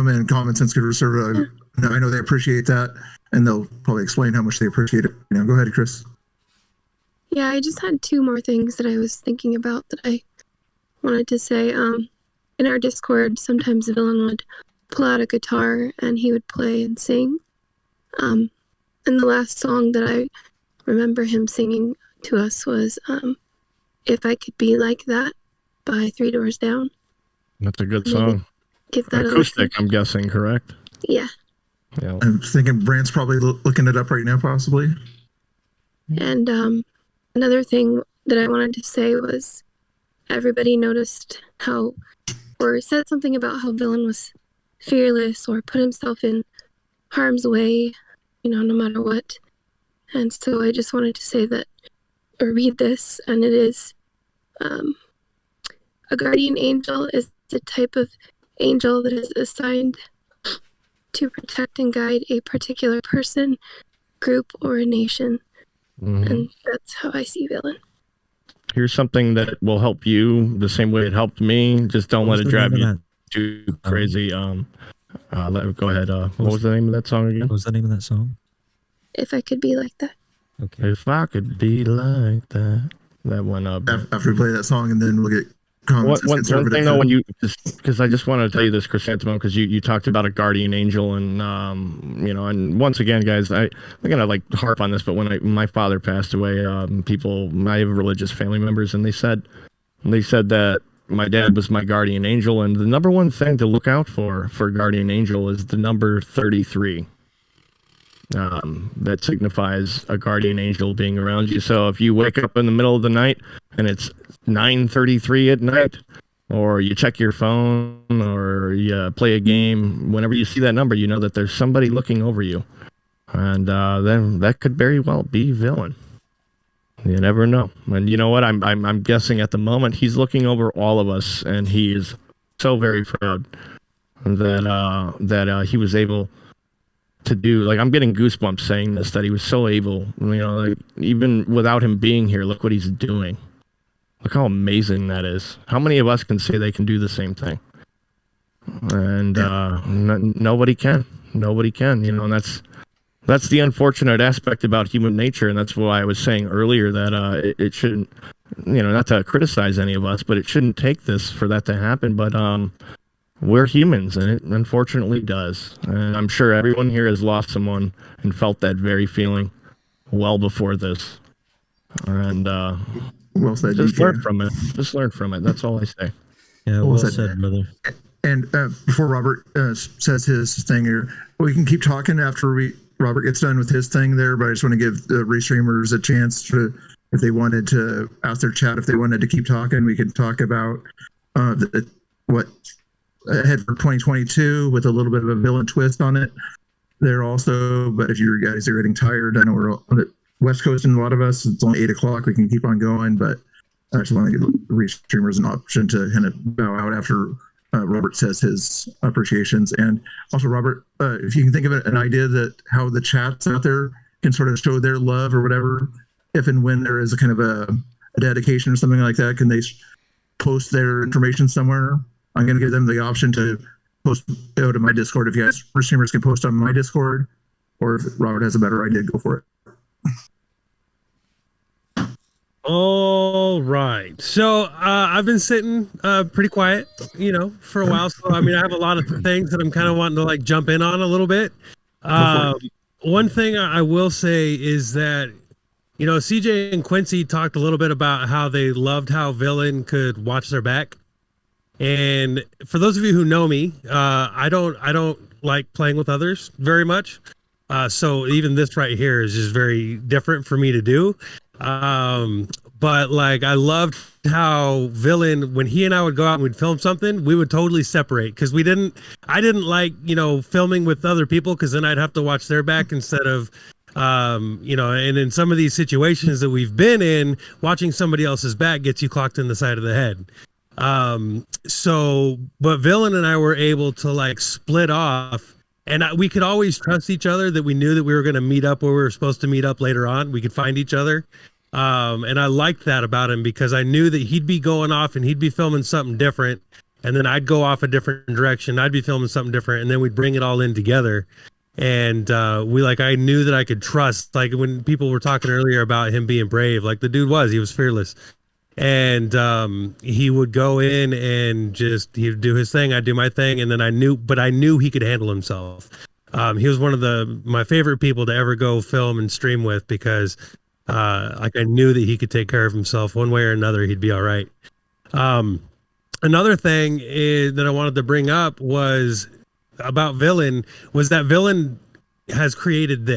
Speaker 1: and Common Sense Good Reserve. I know they appreciate that. and they'll probably explain how much they appreciate it. Go ahead, Chris.
Speaker 12: Yeah, I just had two more things that I was thinking about that I wanted to say. In our Discord, sometimes Villain would pull out a guitar and he would play and sing. And the last song that I remember him singing to us was If I Could Be Like That by Three Doors Down.
Speaker 11: That's a good
Speaker 12: Maybe
Speaker 11: song.
Speaker 12: give that a
Speaker 11: Acoustic, I'm guessing, correct?
Speaker 12: Yeah.
Speaker 11: Yeah.
Speaker 1: I'm thinking Brant's probably looking it up right now, possibly.
Speaker 12: And another thing that I wanted to say was everybody noticed how, or said something about how Villain was fearless or put himself in harm's way, no matter what. And so I just wanted to say that, or read this, and it is, a guardian angel is a type of angel that is assigned to protect and guide a particular person, group, or a nation.
Speaker 11: Mhm.
Speaker 12: And that's how I see Villain.
Speaker 11: Here's something that will help you the same way it helped me. Just don't let it drive you too crazy. Go ahead. What was the name of that song again?
Speaker 5: What was the name of that song?
Speaker 12: If I Could Be Like That.
Speaker 5: Okay.
Speaker 11: If I could be like that. That one up.
Speaker 1: After we play that song, and then we'll get comments.
Speaker 11: One thing though, when you, because I just want to tell you this, Chrysanthemum, because you talked about a guardian angel, and and once again, guys, I'm gonna like harp on this, but when my father passed away, I have religious family members, and they said that my dad was my guardian angel, and the number one thing to look out for guardian angel is the number 33. That signifies a guardian angel being around you. So if you wake up in the middle of the night and it's 9:33 at night, or you check your phone, or you play a game, whenever you see that number, you know that there's somebody looking over you, and then that could very well be Villain. You never know. And you know what? I'm guessing at the moment he's looking over all of us, and he is so very proud that he was able to do, like, I'm getting goosebumps saying this, that he was so able, like, even without him being here, look what he's doing. Look how amazing that is. How many of us can say they can do the same thing? And nobody can. Nobody can, and that's the unfortunate aspect about human nature, and that's why I was saying earlier that it shouldn't, not to criticize any of us, but it shouldn't take this for that to happen, but we're humans, and it unfortunately does. And I'm sure everyone here has lost someone and felt that very feeling well before this. And
Speaker 1: well said,
Speaker 11: just
Speaker 1: DK.
Speaker 11: learn from it. Just learn from it. That's all I say.
Speaker 5: Yeah, well said, brother.
Speaker 1: And before Robert says his thing here, we can keep talking after Robert gets done with his thing there, but I just want to give the restreamers a chance to, if they wanted to ask their chat, if they wanted to keep talking, we could talk about what ahead for 2022 with a little bit of a Villain twist on it there also. But if you guys are getting tired, I know we're on the West Coast, and a lot of us, it's only 8 o'clock, we can keep on going, but I just want to give the restreamers an option to kind of bow out after Robert says his appreciations. And also, Robert, if you can think of an idea that how the chats out there can sort of show their love or whatever, if and when there is a kind of a dedication or something like that, can they post their information somewhere? I'm going to give them the option to go to my Discord. If you guys, restreamers, can post on my Discord, or if Robert has a better idea, go for it.
Speaker 7: All right. So I've been sitting pretty quiet, for a while. So, I have a lot of things that I'm kind of wanting to like jump in on a little bit. One thing I will say is that, CJ and Quincy talked a little bit about how they loved how Villain could watch their back. And for those of you who know me, I don't like playing with others very much. So even this right here is just very different for me to do. But like, I loved how Villain, when he and I would go out and we'd film something, we would totally separate, because I didn't like, filming with other people, because then I'd have to watch their back instead of, and in some of these situations that we've been in, watching somebody else's back gets you clocked in the side of the head. But Villain and I were able to like split off, and we could always trust each other, that we knew that we were going to meet up where we were supposed to meet up later on. We could find each other. And I liked that about him, because I knew that he'd be going off and he'd be filming something different, and then I'd go off a different direction. I'd be filming something different, and then we'd bring it all in together. And I knew that I could trust, like when people were talking earlier about him being brave, like the dude he was fearless. And he would go in and he'd do his thing, I'd do my thing, and then I knew he could handle himself. He was one of my favorite people to ever go film and stream with, because I knew that he could take care of himself one way or another. He'd be all right. Another thing that I wanted to bring up was about Villain, was that Villain has created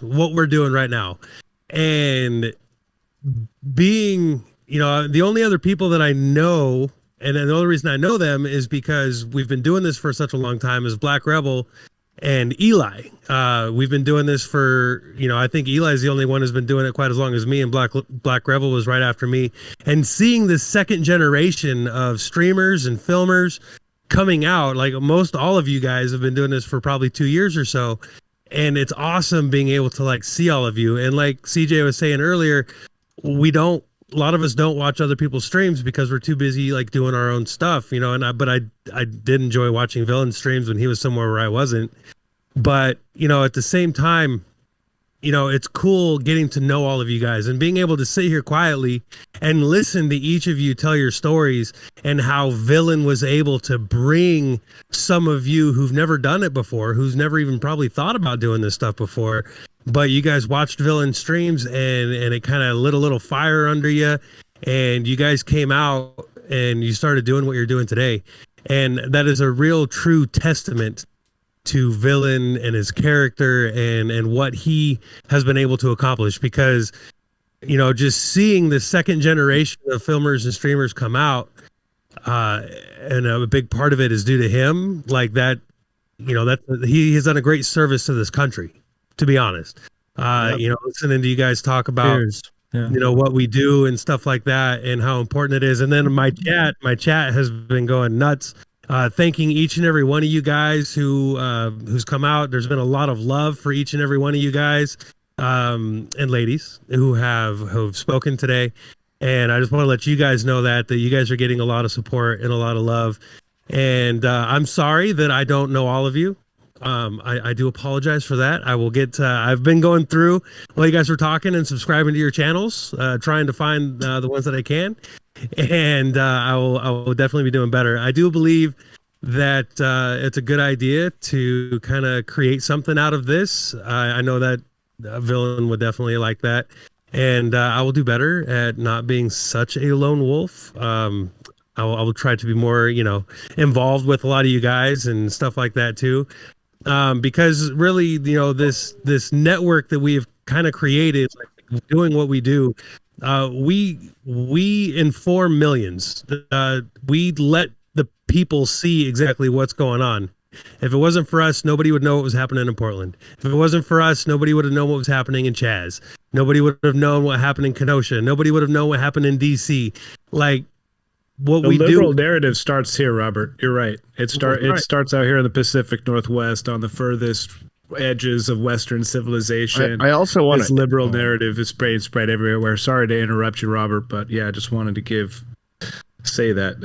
Speaker 7: what we're doing right now. And being, the only other people that I know, and the only reason I know them is because we've been doing this for such a long time, is Black Rebel and Eli. We've been doing this for, I think Eli's the only one who's been doing it quite as long as me, and Black Rebel was right after me. And seeing this second generation of streamers and filmers coming out, like most all of you guys have been doing this for probably 2 years or so. And it's awesome being able to see all of you. And like CJ was saying earlier, a lot of us don't watch other people's streams because we're too busy doing our own stuff, but I did enjoy watching Villain streams when he was somewhere where I wasn't. But, at the same time, it's cool getting to know all of you guys and being able to sit here quietly and listen to each of you tell your stories, and how Villain was able to bring some of you who've never done it before, who's never even probably thought about doing this stuff before, but you guys watched Villain streams and it kind of lit a little fire under you, and you guys came out and you started doing what you're doing today. And that is a real true testament to Villain and his character and what he has been able to accomplish, because just seeing the second generation of filmers and streamers come out, and a big part of it is due to him, he has done a great service to this country, to be honest. Listening to you guys talk about what we do and stuff like that, and how important it is. And then my chat has been going nuts, thanking each and every one of you guys who's come out. There's been a lot of love for each and every one of you guys, and ladies who have spoken today. And I just want to let you guys know that you guys are getting a lot of support and a lot of love. And I'm sorry that I don't know all of you. I do apologize for that. I will get I've been going through while you guys were talking and subscribing to your channels, trying to find the ones that I can. And I will definitely be doing better. I do believe that it's a good idea to kind of create something out of this. I know that Villain would definitely like that. And I will do better at not being such a lone wolf. I will try to be more, involved with a lot of you guys and stuff like that too. Because really, this network that we've kind of created, doing what we do, we inform millions. We let the people see exactly what's going on. If it wasn't for us, nobody would know what was happening in Portland. If it wasn't for us, nobody would have known what was happening in Chaz. Nobody would have known what happened in Kenosha. Nobody would have known what happened in DC. The
Speaker 8: liberal narrative starts here, Robert. You're right. It starts out here in the Pacific Northwest, on the furthest edges of Western civilization.
Speaker 11: I also want
Speaker 8: this liberal narrative is spread everywhere. Sorry to interrupt you, Robert, but yeah, I just wanted to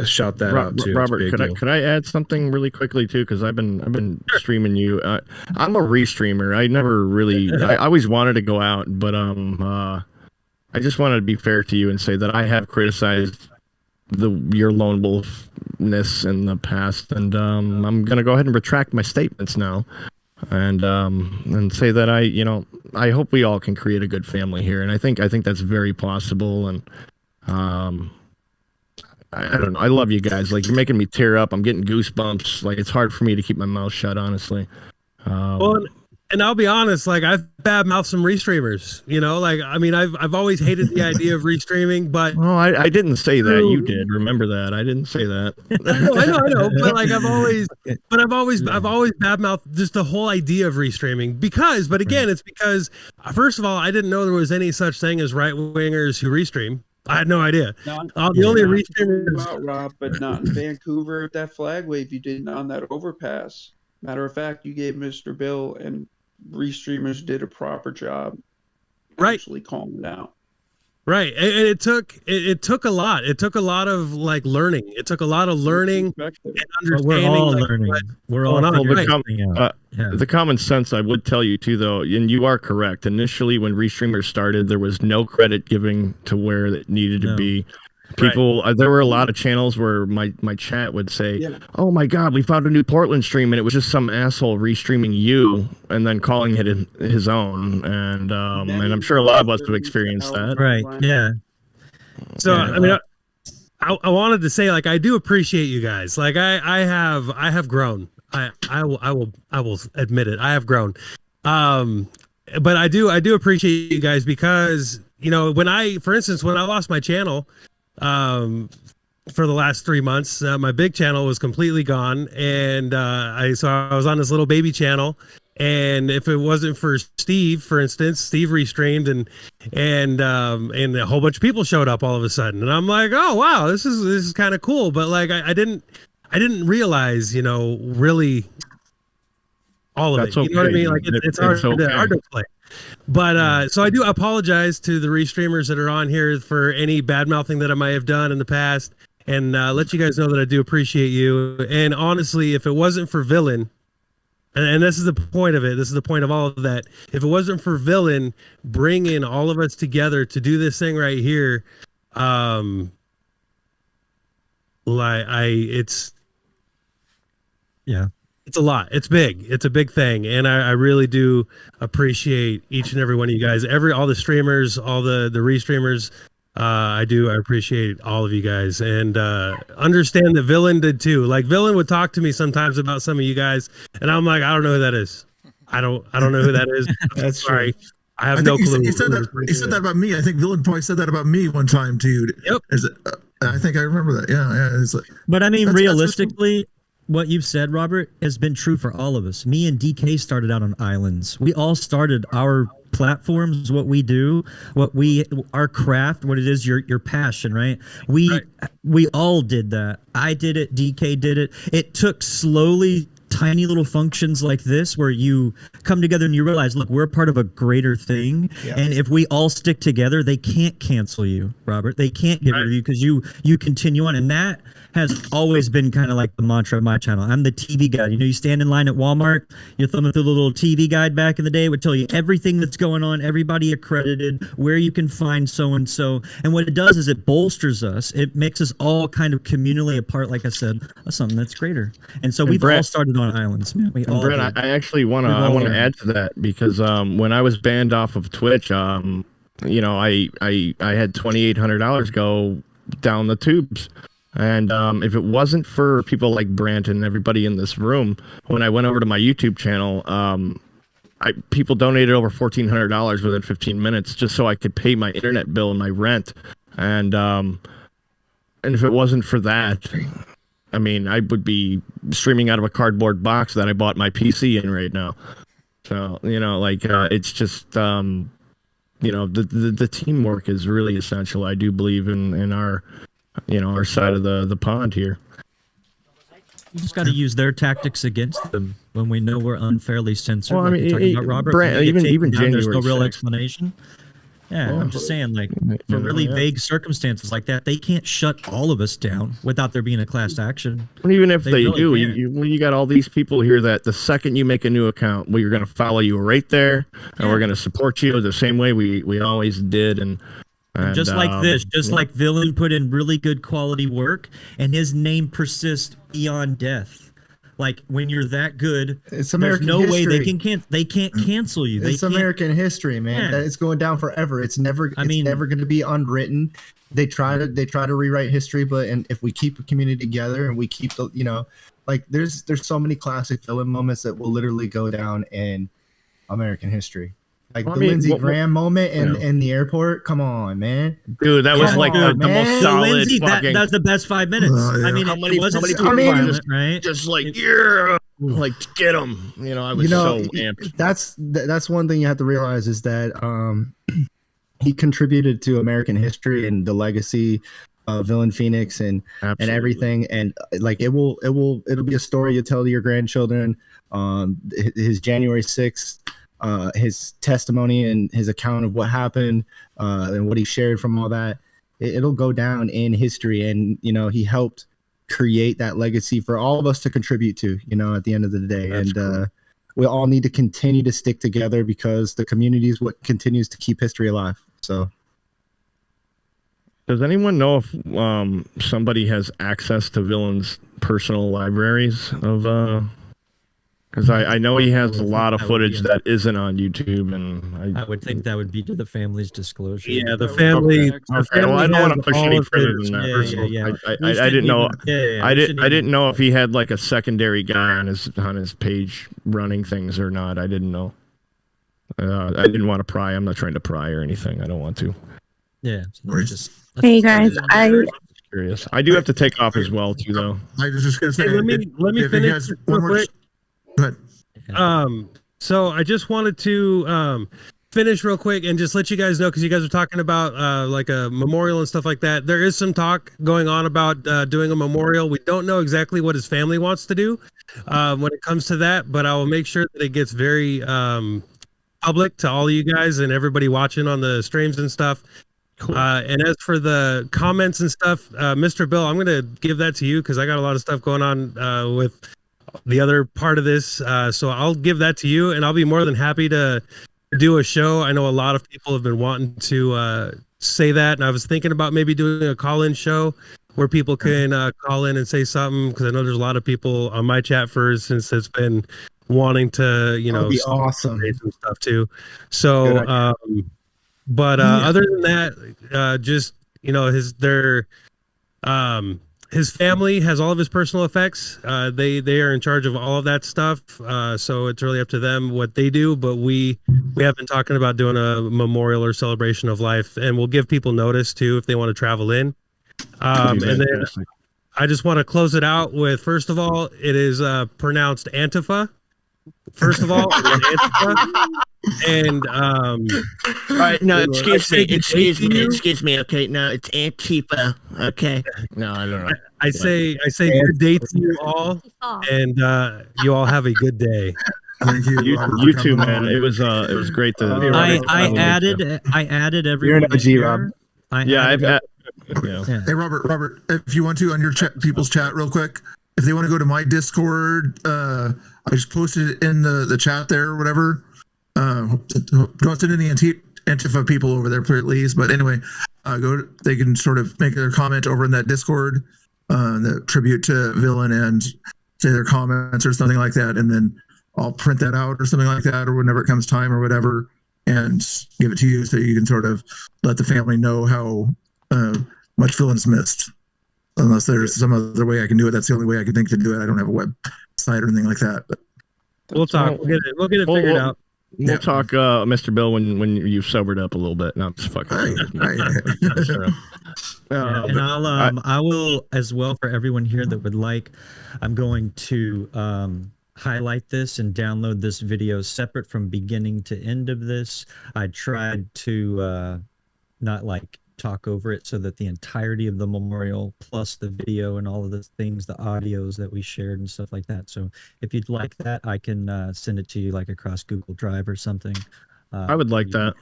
Speaker 8: shout that out too.
Speaker 11: Robert, could I add something really quickly too? Because I've been streaming you. I'm a restreamer. I never really. I always wanted to go out, but I just wanted to be fair to you and say that I have criticized your lone wolfness in the past, and I'm gonna go ahead and retract my statements now, and say that I hope we all can create a good family here, and I think that's very possible, and I don't know. I love you guys. You're making me tear up. I'm getting goosebumps. It's hard for me to keep my mouth shut, honestly.
Speaker 7: And I'll be honest, I've badmouthed some restreamers, I've always hated the idea of restreaming, but
Speaker 11: I didn't say that. You did. Remember that. I didn't say that.
Speaker 7: I know, but I've always badmouthed just the whole idea of restreaming it's because first of all, I didn't know there was any such thing as right wingers who restream. I had no idea. The only restreamers,
Speaker 17: Rob, but not in Vancouver at that flag wave you did on that overpass. Matter of fact, you gave Mr. Bill and restreamers did a proper job, actually calling it out.
Speaker 7: Right. And it took a lot. It took a lot of like learning. It took a lot of learning and
Speaker 5: But
Speaker 7: understanding.
Speaker 5: we're all
Speaker 7: like,
Speaker 5: learning.
Speaker 7: what-
Speaker 5: We're all
Speaker 7: going on,
Speaker 5: figuring
Speaker 7: right.
Speaker 5: this thing out. Yeah.
Speaker 11: The common sense I would tell you too, though, and you are correct. Initially, when Restreamers started, there was no credit giving to where it needed to be. People, there were a lot of channels where my chat would say, "Oh my God, we found a new Portland stream," and it was just some asshole restreaming you and then calling it his own. And I'm sure a lot of us have experienced that.
Speaker 5: Right. Yeah.
Speaker 7: So I mean, I wanted to say, like, I do appreciate you guys. Like, I have grown. I will admit it. I have grown. But I do appreciate you guys because, you know, for instance, when I lost my channel, for the last 3 months, my big channel was completely gone, and I was on this little baby channel. And if it wasn't for Steve, for instance, Steve restreamed and a whole bunch of people showed up all of a sudden, and I'm like, oh wow, this is kind of cool. But like, I didn't realize, you know, really all of
Speaker 11: That's
Speaker 7: it. You know what I
Speaker 11: okay.
Speaker 7: mean? Like it's hard to play. But so I do apologize to the restreamers that are on here for any bad mouthing that I might have done in the past, and let you guys know that I do appreciate you. And honestly, if it wasn't for Villain. And this is the point of it. This is the point of all of that. If it wasn't for Villain bringing all of us together to do this thing right here, it's a lot. It's big. It's a big thing, and I really do appreciate each and every one of you guys. All the streamers, all the restreamers. I appreciate all of you guys, and understand that Villain did too. Like, Villain would talk to me sometimes about some of you guys, and I'm like, I don't know who that is. I don't know who that is.
Speaker 1: That's
Speaker 7: sorry.
Speaker 1: true.
Speaker 7: I have no clue.
Speaker 1: He said that about me. I think Villain probably said that about me one time too.
Speaker 7: Yep.
Speaker 1: I think I remember that. Yeah. It's like,
Speaker 5: but I mean, realistically, what you've said, Robert, has been true for all of us. Me and DK started out on islands. We all started our platforms, what we do, our craft, what it is, your passion, right? We all did that. I did it. DK did it. It took slowly tiny little functions like this where you come together and you realize, look, we're a part of a greater thing. Yeah. And if we all stick together, they can't cancel you, Robert. They can't get rid of you because you continue on. And that has always been kind of like the mantra of my channel. I'm the TV guide. You know, you stand in line at Walmart, you're thumbing through the little TV guide back in the day. It would tell you everything that's going on, everybody accredited, where you can find so-and-so. And what it does is it bolsters us. It makes us all kind of communally a part, like I said, of something that's greater. And so we've all started on islands, man.
Speaker 11: Brett, I actually want to add to that because when I was banned off of Twitch, you know, I had $2,800 go down the tubes. And if it wasn't for people like Brant and everybody in this room, when I went over to my YouTube channel, people donated over $1,400 within 15 minutes just so I could pay my internet bill and my rent. And if it wasn't for that, I mean, I would be streaming out of a cardboard box that I bought my PC in right now. So, you know, like, it's just, you know, the teamwork is really essential. I do believe in our, you know, our side of the pond here.
Speaker 5: You just got to use their tactics against them when we know we're unfairly censored.
Speaker 11: Well, I mean,
Speaker 5: like you're talking about Robert,
Speaker 11: Brant, even January
Speaker 5: there's no real
Speaker 11: 6th.
Speaker 5: explanation. Yeah,
Speaker 11: Well,
Speaker 5: I'm just saying, like, for really
Speaker 11: yeah.
Speaker 5: vague circumstances like that, they can't shut all of us down without there being a class action.
Speaker 11: And even if they
Speaker 5: really
Speaker 11: do,
Speaker 5: can't.
Speaker 11: when you got all these people here that the second you make a new account, we're going to follow you right there, and we're going to support you the same way we always did. And
Speaker 5: just like this, just like Villain put in really good quality work, and his name persists beyond death. Like, when you're that good,
Speaker 18: It's
Speaker 5: there's
Speaker 18: American
Speaker 5: no way
Speaker 18: history.
Speaker 5: they can't cancel you.
Speaker 18: It's American history, man.
Speaker 5: Yeah.
Speaker 18: It's going down forever. It's never never going to be unwritten. They try to rewrite history, but if we keep a community together and we keep the, you know, like there's so many classic Villain moments that will literally go down in American history. Like
Speaker 11: Well,
Speaker 18: the
Speaker 11: I mean,
Speaker 18: Lindsey
Speaker 11: what-
Speaker 18: Graham moment
Speaker 11: you know.
Speaker 18: in the airport. Come on, man.
Speaker 11: Dude, that was
Speaker 18: Come
Speaker 11: like
Speaker 18: on,
Speaker 11: the
Speaker 18: man.
Speaker 11: most solid
Speaker 5: Lindsay,
Speaker 11: fucking.
Speaker 5: that's the best 5 minutes. I mean,
Speaker 11: how many
Speaker 5: it wasn't
Speaker 11: people
Speaker 5: super
Speaker 18: I mean,
Speaker 5: violent, right?
Speaker 11: just like, yeah, like get him. You know, I was so amped.
Speaker 18: That's one thing you have to realize is that he contributed to American history and the legacy of Villain Phoenix and everything, and like it'll be a story you tell to your grandchildren. His January 6th his testimony and his account of what happened and what he shared from all that, it'll go down in history. And he helped create that legacy for all of us to contribute to, at the end of the day.
Speaker 11: That's cool.
Speaker 18: We all need to continue to stick together because the community is what continues to keep history alive. So
Speaker 11: does anyone know if somebody has access to Villain's personal libraries of because I know he has a lot of footage that isn't on YouTube, and
Speaker 5: I would think that would be to the family's disclosure.
Speaker 8: Yeah, the family.
Speaker 11: Okay.
Speaker 8: The family
Speaker 11: Well, I don't want to
Speaker 8: has
Speaker 11: push
Speaker 8: all
Speaker 11: any
Speaker 8: of
Speaker 11: further
Speaker 8: his-
Speaker 11: than that.
Speaker 5: Yeah,
Speaker 11: personal.
Speaker 5: yeah.
Speaker 11: I didn't know. I
Speaker 5: didn't
Speaker 11: didn't know if he had like a secondary guy on his page running things or not. I didn't know. I didn't want to pry. I'm not trying to pry or anything. I don't want to.
Speaker 5: Yeah.
Speaker 20: Hey guys,
Speaker 11: Curious. I do have to take off as well too, though.
Speaker 1: I was just gonna say.
Speaker 8: Hey, let me
Speaker 1: if you
Speaker 8: finish
Speaker 1: guys-
Speaker 8: real
Speaker 1: one more-
Speaker 8: quick.
Speaker 1: Go ahead.
Speaker 8: So I just wanted to finish real quick and just let you guys know, because you guys are talking about like a memorial and stuff like that. There is some talk going on about doing a memorial. We don't know exactly what his family wants to do when it comes to that, but I will make sure that it gets very public to all of you guys and everybody watching on the streams and stuff. And as for the comments and stuff, Mr. Bill, I'm going to give that to you because I got a lot of stuff going on with the other part of this. So I'll give that to you, and I'll be more than happy to do a show. I know a lot of people have been wanting to say that, and I was thinking about maybe doing a call-in show where people can call in and say something, because I know there's a lot of people on my chat, for instance, that's been wanting to,
Speaker 18: That'd be awesome.
Speaker 8: say some stuff too. So, other than that, just his family has all of his personal effects. They are in charge of all of that stuff. So it's really up to them what they do. But we have been talking about doing a memorial or celebration of life, and we'll give people notice too if they want to travel in. And then I just want to close it out with, first of all, it is pronounced Antifa. First of all, Antifa. And
Speaker 19: all right, no, excuse me. Okay, no, it's Antifa. Okay,
Speaker 11: no, I don't know.
Speaker 8: I say good day to you all, and you all have a good day.
Speaker 1: Thank you.
Speaker 11: You too, man. It was great to.
Speaker 5: I added everyone.
Speaker 18: You're an OG, Rob.
Speaker 1: Hey, Robert, if you want to, on your people's chat real quick, if they want to go to my Discord, I just posted it in the chat there or whatever. Don't send any Antifa people over there, please. But anyway, they can sort of make their comment over in that Discord, the tribute to Villain, and say their comments or something like that. And then I'll print that out or something like that, or whenever it comes time or whatever, and give it to you so you can sort of let the family know how much Villain's missed. Unless there's some other way I can do it. That's the only way I can think to do it. I don't have a website or anything like that. But
Speaker 8: we'll talk. We'll get it figured out.
Speaker 11: We'll talk, Mr. Bill, when you've sobered up a little bit. No, I'm just fucking.
Speaker 5: And I will as well, for everyone here that would like. I'm going to highlight this and download this video separate from beginning to end of this. I tried to not like talk over it so that the entirety of the memorial plus the video and all of the things, the audios that we shared and stuff like that. So if you'd like that, I can send it to you like across Google Drive or something.
Speaker 11: I would like that.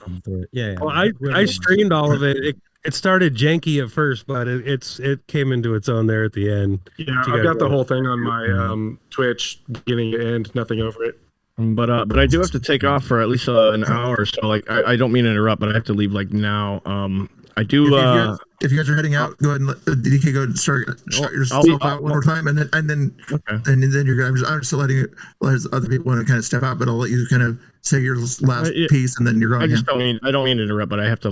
Speaker 5: Yeah.
Speaker 8: Well, I streamed all of it. It started janky at first, but it came into its own there at the end.
Speaker 13: Yeah, I've got the whole thing on my Twitch, beginning to end, nothing over it.
Speaker 11: But I do have to take off for at least an hour or so. Like I don't mean to interrupt, but I have to leave like now. I do.
Speaker 1: If you guys are heading out, go ahead and let DK go and start yourself out one more time, and then you're good. I'm just letting other people want to kind of step out, but I'll let you kind of say your last piece, and then you're going.
Speaker 11: I just don't mean to interrupt, but I have to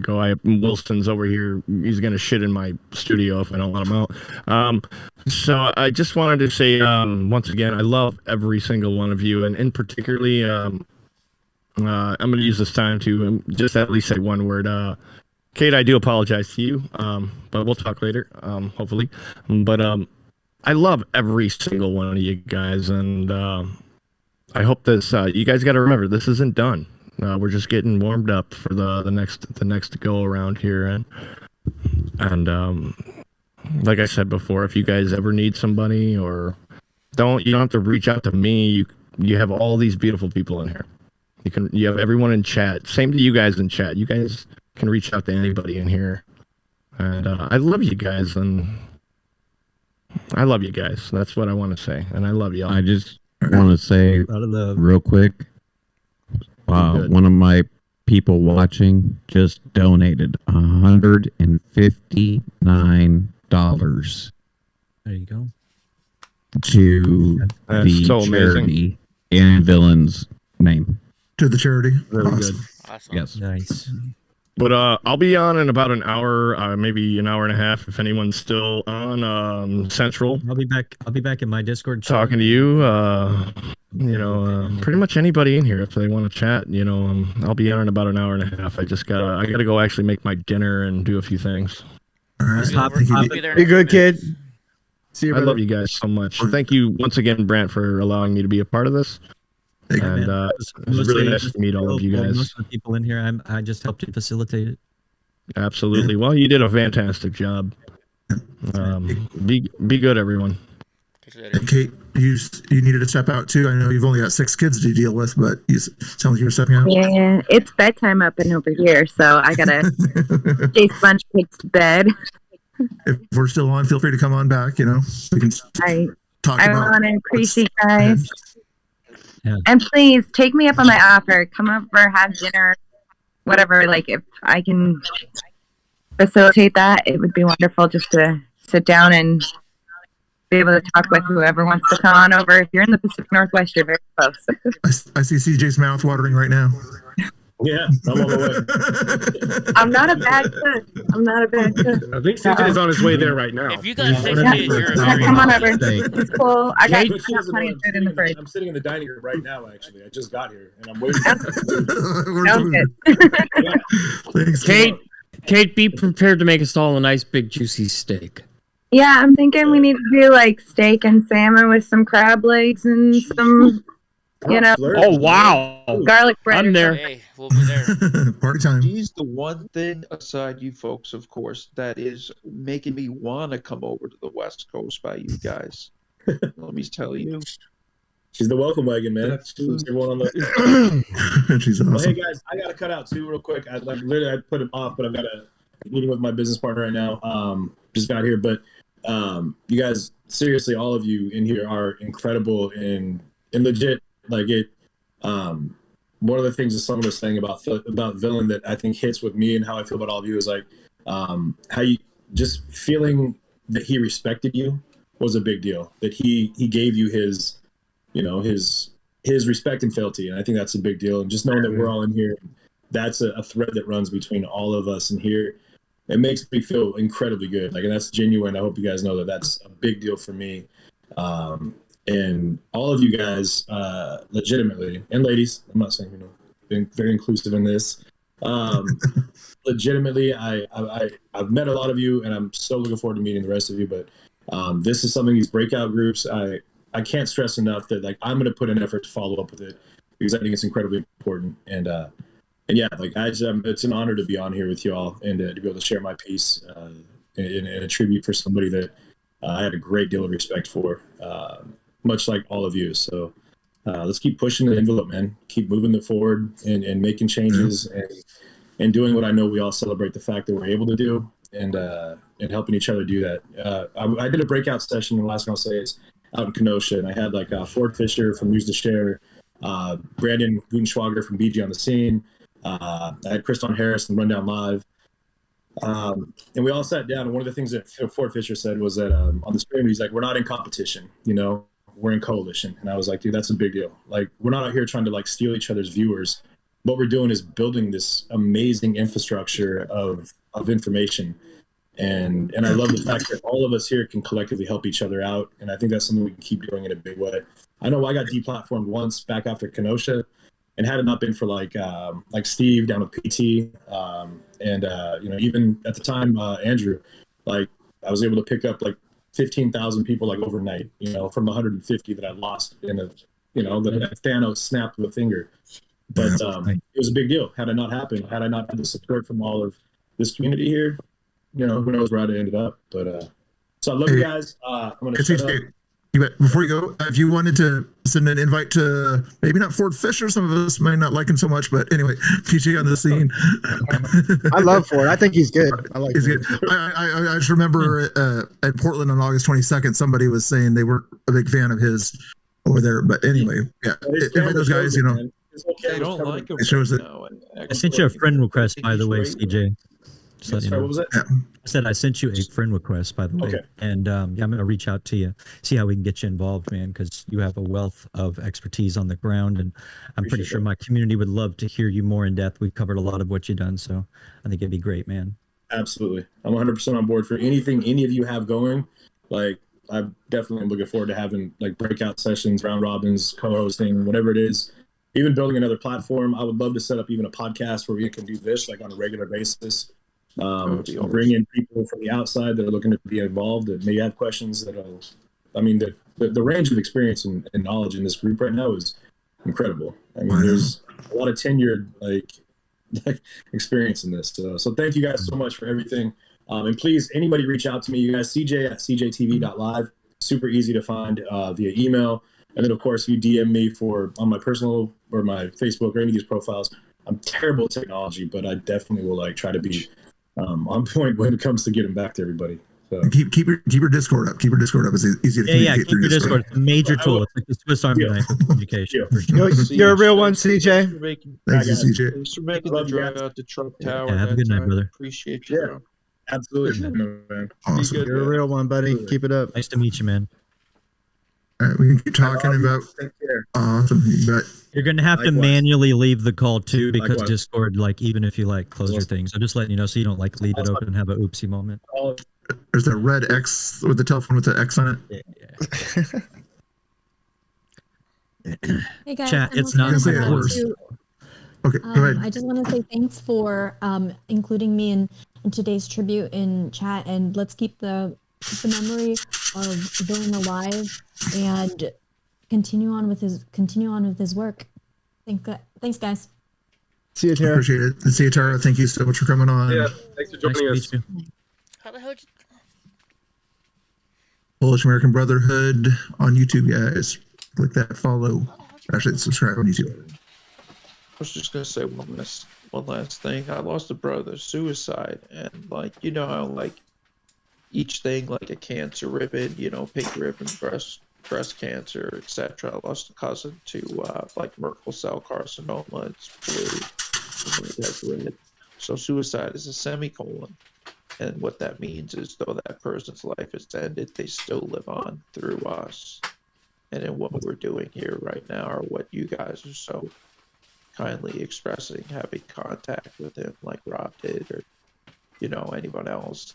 Speaker 11: go. Wilson's over here. He's gonna shit in my studio if I don't let him out. So I just wanted to say once again, I love every single one of you, and particularly, I'm gonna use this time to just at least say one word. Kate, I do apologize to you, but we'll talk later, hopefully. But I love every single one of you guys, and I hope this. You guys got to remember, this isn't done. We're just getting warmed up for the next go around here, and like I said before, if you guys ever need somebody, or you don't have to reach out to me. You have all these beautiful people in here, You have everyone in chat. Same to you guys in chat. You guys can reach out to anybody in here. And I love you guys, and I love you guys. That's what I want to say, and I love y'all.
Speaker 3: I just want to say real quick, one of my people watching just donated $159
Speaker 5: There you go.
Speaker 3: to
Speaker 11: That's
Speaker 3: the
Speaker 11: so amazing.
Speaker 3: charity in Villain's name.
Speaker 1: To the charity.
Speaker 11: Really good.
Speaker 4: Awesome.
Speaker 3: Yes.
Speaker 5: Nice.
Speaker 11: But I'll be on in about an hour, maybe an hour and a half, if anyone's still on Central.
Speaker 5: I'll be back in my Discord chat.
Speaker 11: Talking to you, pretty much anybody in here if they want to chat. I'll be on in about an hour and a half. I gotta go actually make my dinner and do a few things.
Speaker 1: All right.
Speaker 18: Be good, kid. See you.
Speaker 11: I love you guys so much. Thank you once again, Brant, for allowing me to be a part of this. And it was really nice to meet all of you guys.
Speaker 5: Most of the people in here, I just helped you facilitate it.
Speaker 11: Absolutely. Well, you did a fantastic job. Be good, everyone.
Speaker 1: And Kate, you needed to step out too. I know you've only got 6 kids to deal with, but you sound like you were stepping out.
Speaker 20: Yeah, it's bedtime up and over here, so I gotta chase bunch of kids to bed.
Speaker 1: If we're still on, feel free to come on back. We can talk
Speaker 20: I
Speaker 1: about.
Speaker 20: want to appreciate you guys. Yeah. And please take me up on my offer. Come over, have dinner, whatever. Like, if I can facilitate that, it would be wonderful just to sit down and be able to talk with whoever wants to come on over. If you're in the Pacific Northwest, you're very close.
Speaker 1: I see CJ's mouth watering right now.
Speaker 9: Yeah, I'm on my way.
Speaker 20: I'm not a bad cook.
Speaker 13: I think CJ's on his way there right now.
Speaker 4: If you got 6 kids, you're a very
Speaker 20: come on over. It's cool. I got
Speaker 9: Kate,
Speaker 20: plenty of food in the fridge.
Speaker 9: I'm sitting in the dining room right now, actually. I just got here, and I'm waiting.
Speaker 20: Sounds good.
Speaker 1: Thanks,
Speaker 15: Kate, be prepared to make us all a nice big juicy steak.
Speaker 20: Yeah, I'm thinking we need to do like steak and salmon with some crab legs and some,
Speaker 15: Oh wow!
Speaker 20: garlic bread.
Speaker 15: I'm there.
Speaker 4: Hey, we'll be there.
Speaker 1: Party time.
Speaker 17: She's the one thing, aside you folks, of course, that is making me want to come over to the West Coast by you guys. Let me tell you.
Speaker 9: She's the welcome wagon, man. She's everyone on the.
Speaker 1: She's awesome.
Speaker 9: Well, hey guys, I gotta cut out too, real quick. I put him off, but I've got a meeting with my business partner right now. Just got here, but you guys, seriously, all of you in here are incredible and legit. Like it. One of the things that someone was saying about Villain that I think hits with me and how I feel about all of you is like how you just feeling that he respected you was a big deal. That he gave you his respect and fealty, and I think that's a big deal. And just knowing that we're all in here, that's a thread that runs between all of us in here. It makes me feel incredibly good. Like, and that's genuine. I hope you guys know that that's a big deal for me. And all of you guys, legitimately, and ladies, I'm not saying, being very inclusive in this. Legitimately, I've met a lot of you, and I'm so looking forward to meeting the rest of you. But this is something, these breakout groups, I can't stress enough that like I'm going to put an effort to follow up with it because I think it's incredibly important. And yeah, like it's an honor to be on here with you all and to be able to share my piece in a tribute for somebody that I had a great deal of respect for. Much like all of you. So let's keep pushing the envelope, man. Keep moving it forward and making changes and doing what I know we all celebrate the fact that we're able to do and helping each other do that. I did a breakout session, and the last thing I'll say is out in Kenosha, and I had like Ford Fisher from News to Share, Brandon Gutenschwager from BG on the Scene. I had Kriston Harris from Rundown Live. And we all sat down, and one of the things that Ford Fisher said was that on the stream, he's like, we're not in competition, we're in coalition. And I was like, dude, that's a big deal. Like, we're not out here trying to like steal each other's viewers. What we're doing is building this amazing infrastructure of information. And I love the fact that all of us here can collectively help each other out. And I think that's something we can keep doing in a big way. I know I got deplatformed once back after Kenosha, and had it not been for like Steve down with PT, even at the time, Andrew, like I was able to pick up like 15,000 people like overnight, from the 150 that I lost in that Thanos snapped with a finger. But it was a big deal. Had it not happened, had I not had the support from all of this community here, who knows where I'd have ended up. But so I love you guys. I'm gonna shut up.
Speaker 1: Before you go, if you wanted to send an invite to maybe not Ford Fisher, some of us might not like him so much, but anyway, PJ on the scene.
Speaker 18: I love Ford. I think he's good. I like
Speaker 1: He's
Speaker 18: Ford.
Speaker 1: good. I just remember at Portland on August 22nd, somebody was saying they weren't a big fan of his over there. But anyway, yeah, invite those guys. You know,
Speaker 17: They don't like him.
Speaker 1: it shows that.
Speaker 5: I sent you a friend request, by the way, CJ. Just let you know.
Speaker 9: What was that?
Speaker 1: Yeah.
Speaker 5: I said I sent you a friend request, by the way.
Speaker 9: Okay.
Speaker 5: And yeah, I'm going to reach out to you, see how we can get you involved, man, because you have a wealth of expertise on the ground. And I'm pretty sure my community would love to hear you more in depth. We've covered a lot of what you've done. So I think it'd be great, man.
Speaker 9: Absolutely. I'm 100% on board for anything any of you have going. Like, I definitely am looking forward to having like breakout sessions, round robins, co-hosting, whatever it is. Even building another platform. I would love to set up even a podcast where we can do this like on a regular basis. Bring in people from the outside that are looking to be involved that may have questions the range of experience and knowledge in this group right now is incredible. I mean, there's a lot of tenured like experience in this. So thank you guys so much for everything. And please, anybody reach out to me, you guys, CJ at cjtv.live, super easy to find via email. And then of course, if you DM me on my personal or my Facebook or any of these profiles, I'm terrible at technology, but I definitely will like try to be on point when it comes to getting back to everybody. So
Speaker 1: keep your Discord up. Keep your Discord up. It's easy to communicate
Speaker 5: keep
Speaker 1: through
Speaker 5: your Discord. It's a major tool. It's like the Swiss Army knife of communication. For sure.
Speaker 18: You're a real one, CJ.
Speaker 1: Thanks, CJ.
Speaker 17: Thanks for making the drive out to Trump Tower.
Speaker 5: Yeah, have a good night, brother.
Speaker 17: Appreciate you, bro.
Speaker 9: Absolutely, man.
Speaker 1: Awesome.
Speaker 17: Good,
Speaker 18: You're a real one, buddy. Keep it up.
Speaker 5: Nice to meet you, man.
Speaker 1: All right, we can keep talking about. Awesome. You bet.
Speaker 5: You're gonna have to
Speaker 9: Likewise.
Speaker 5: manually leave the call too, because
Speaker 9: Likewise.
Speaker 5: Discord, like, even if you like close your things, I'm just letting you know so you don't like leave it open and have a oopsie moment.
Speaker 1: There's a red X with the telephone with the X on it.
Speaker 14: Hey guys,
Speaker 5: Chat,
Speaker 14: I'm
Speaker 5: it's
Speaker 14: also
Speaker 5: not
Speaker 1: say it
Speaker 14: going
Speaker 1: worse.
Speaker 14: to,
Speaker 1: Okay, go ahead.
Speaker 14: I just want to say thanks for including me in today's tribute in chat, and let's keep the memory of Villain alive and continue on with his work. Thanks, guys.
Speaker 18: See you, Tara.
Speaker 1: Appreciate it. And see you, Tara. Thank you so much for coming on.
Speaker 13: Yeah, thanks for joining us.
Speaker 4: How the hell?
Speaker 1: Polish American Brotherhood on YouTube, guys. Click that follow. Actually, subscribe on YouTube.
Speaker 17: I was just gonna say one last thing. I lost a brother, suicide, and like how like each thing like a cancer ribbon, pink ribbon, breast cancer, etc. I lost a cousin to like Merkel cell carcinoma. It's blue. That's red. So suicide is a semicolon, and what that means is though that person's life is ended, they still live on through us, and in what we're doing here right now, or what you guys are so kindly expressing, having contact with him like Rob did, or anyone else.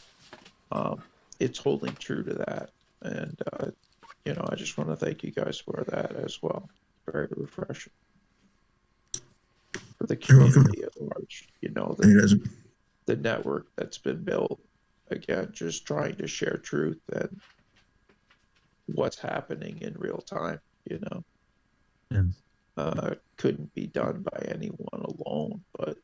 Speaker 17: It's holding true to that, and I just want to thank you guys for that as well. Very refreshing for the community at large. The network that's been built, again, just trying to share truth and what's happening in real time. Couldn't be done by anyone alone, but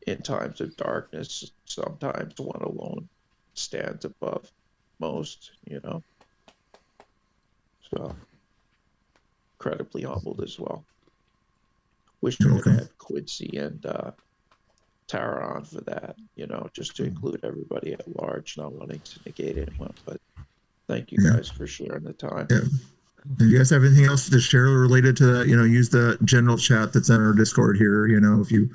Speaker 17: in times of darkness, sometimes one alone stands above most, So, incredibly humbled as well. Wish we could have Quincy and Tara on for that, just to include everybody at large, not wanting to negate anyone, but thank you guys for sharing the time.
Speaker 1: Yeah. Do you guys have anything else to share related to that? Use the general chat that's in our Discord here. If you,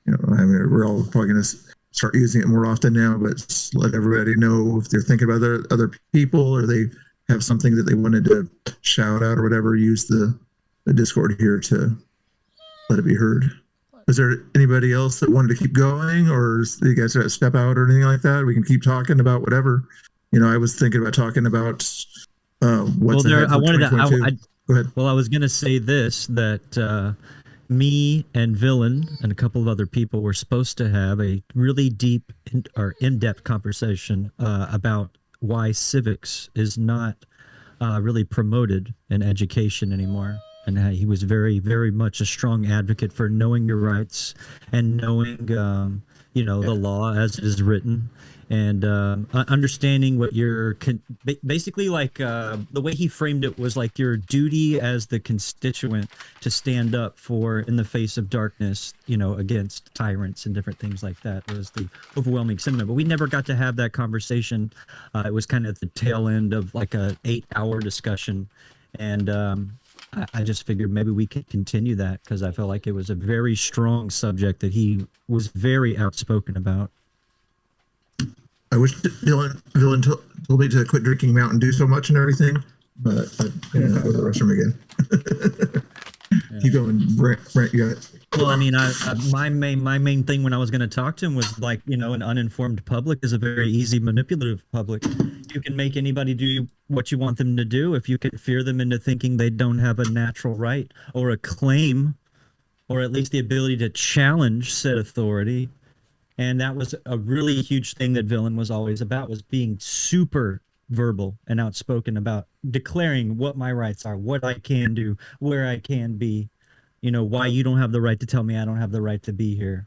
Speaker 1: we're all probably going to start using it more often now, but just let everybody know if they're thinking about other people or they have something that they wanted to shout out or whatever, use the Discord here to let it be heard. Is there anybody else that wanted to keep going, or you guys got to step out or anything like that? We can keep talking about whatever. I was thinking about talking about what's ahead for 2022. Go ahead.
Speaker 5: Well, I was going to say this, that me and Villain and a couple of other people were supposed to have a really deep or in-depth conversation about why civics is not really promoted in education anymore. And he was very, very much a strong advocate for knowing your rights and knowing, the law as it is written. and understanding what your basically like the way he framed it was like your duty as the constituent to stand up for in the face of darkness, you know, against tyrants and different things like that was the overwhelming sentiment. But we never got to have that conversation. It was kind of at the tail end of like a 8-hour discussion, and I just figured maybe we could continue that because I felt like it was a very strong subject that he was very outspoken about.
Speaker 1: I wish Dylan told me to quit drinking Mountain Dew so much and everything, but I'm gonna go to the restroom again. Keep going, Brent. You got it.
Speaker 5: Well, I mean, my main thing when I was going to talk to him was like, you know, an uninformed public is a very easy manipulative public. You can make anybody do what you want them to do if you can fear them into thinking they don't have a natural right or a claim, or at least the ability to challenge said authority. And that was a really huge thing that Villain was always about, was being super verbal and outspoken about declaring what my rights are, what I can do, where I can be, you know, why you don't have the right to tell me I don't have the right to be here.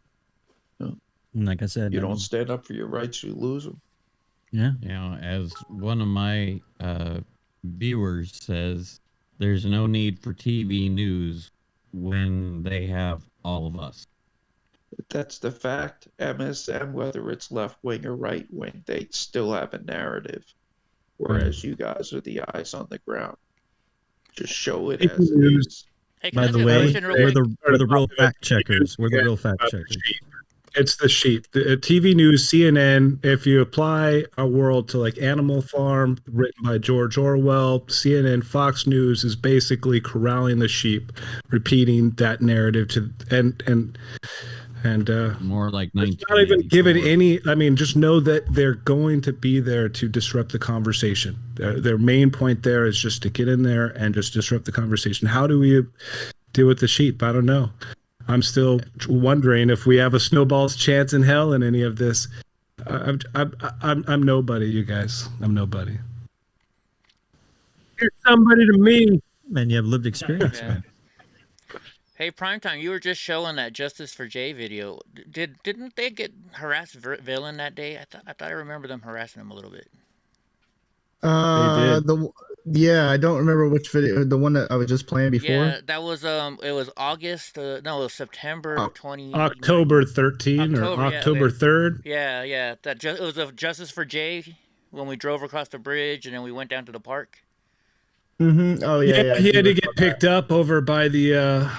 Speaker 17: No.
Speaker 5: And like I said,
Speaker 17: You don't stand up for your rights, you lose them.
Speaker 5: Yeah.
Speaker 3: You know, as one of my viewers says, there's no need for TV news when they have all of us.
Speaker 17: That's the fact. MSM, whether it's left wing or right wing, they still have a narrative. Whereas you guys are the eyes on the ground. Just show it as it is.
Speaker 4: Hey,
Speaker 5: by the way, we're the real fact checkers. We're the real fact checkers.
Speaker 8: It's the sheet. The TV news, CNN. If you apply our world to like Animal Farm, written by George Orwell, CNN, Fox News is basically corralling the sheep, repeating that narrative to and
Speaker 3: more like
Speaker 8: not even given any. I mean, just know that they're going to be there to disrupt the conversation. Their main point there is just to get in there and just disrupt the conversation. How do we deal with the sheep? I don't know. I'm still wondering if we have a snowball's chance in hell in any of this. I'm nobody, you guys. I'm nobody.
Speaker 10: You're somebody to me.
Speaker 5: Man, you have lived experience, man.
Speaker 4: Hey, Primetime, you were just showing that Justice for Jay video. Didn't they get harassed Villain that day? I thought I remember them harassing him a little bit.
Speaker 18: I don't remember which video. The one that I was just playing before.
Speaker 4: Yeah, that was it was August. No, it was September 20.
Speaker 8: October 13 or October 3rd.
Speaker 4: Yeah. It was a Justice for Jay when we drove across the bridge and then we went down to the park.
Speaker 18: Mm-hmm. Oh yeah.
Speaker 8: He had to get picked up over by the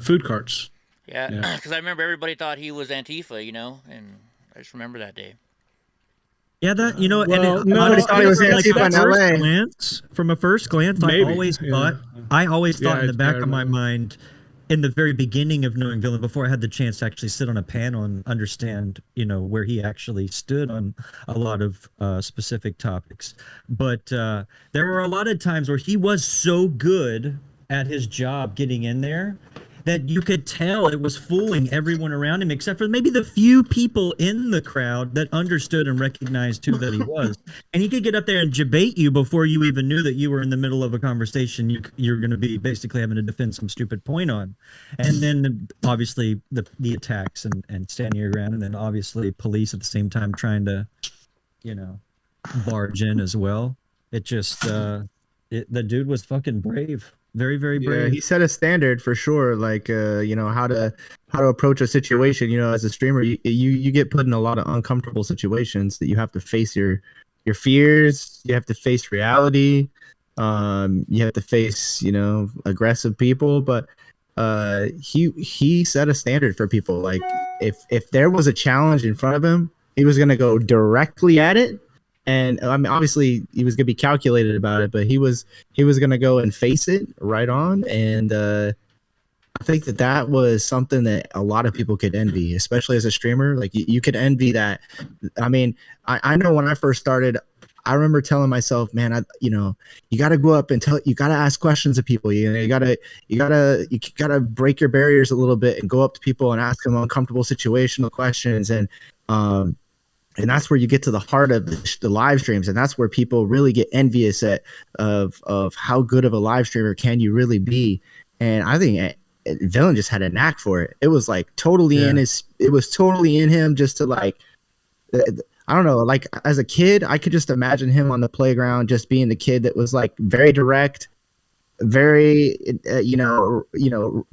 Speaker 8: food carts.
Speaker 4: Yeah, because I remember everybody thought he was Antifa, you know, and I just remember that day.
Speaker 5: Yeah, that, you know,
Speaker 18: Well,
Speaker 5: and
Speaker 18: nobody thought he was Antifa in LA.
Speaker 5: From a first glance,
Speaker 8: Maybe,
Speaker 5: I always thought in the back of my mind, in the very beginning of knowing Villain, before I had the chance to actually sit on a panel and understand, you know, where he actually stood on a lot of specific topics. But there were a lot of times where he was so good at his job getting in there that you could tell it was fooling everyone around him, except for maybe the few people in the crowd that understood and recognized who that he was. And he could get up there and debate you before you even knew that you were in the middle of a conversation you're going to be basically having to defend some stupid point on. And then obviously the attacks and standing your ground, and then obviously police at the same time trying to, you know, barge in as well. It just the dude was fucking brave. Very, very brave.
Speaker 18: Yeah, he set a standard for sure. Like, you know, how to approach a situation. You know, as a streamer, you get put in a lot of uncomfortable situations that you have to face your fears. You have to face reality. You have to face, you know, aggressive people. But he set a standard for people. Like, if there was a challenge in front of him, he was gonna go directly at it. And I mean, obviously, he was gonna be calculated about it, but he was gonna go and face it right on. And I think that was something that a lot of people could envy, especially as a streamer. Like you could envy that. I mean, I know when I first started, I remember telling myself, man, you got to go up and you got to ask questions of people. You got to break your barriers a little bit and go up to people and ask them uncomfortable situational questions. And that's where you get to the heart of the live streams, and that's where people really get envious of how good of a live streamer can you really be. And I think Villain just had a knack for it. It was like totally in his. It was totally in him just to like. I don't know. Like as a kid, I could just imagine him on the playground, just being the kid that was like very direct, very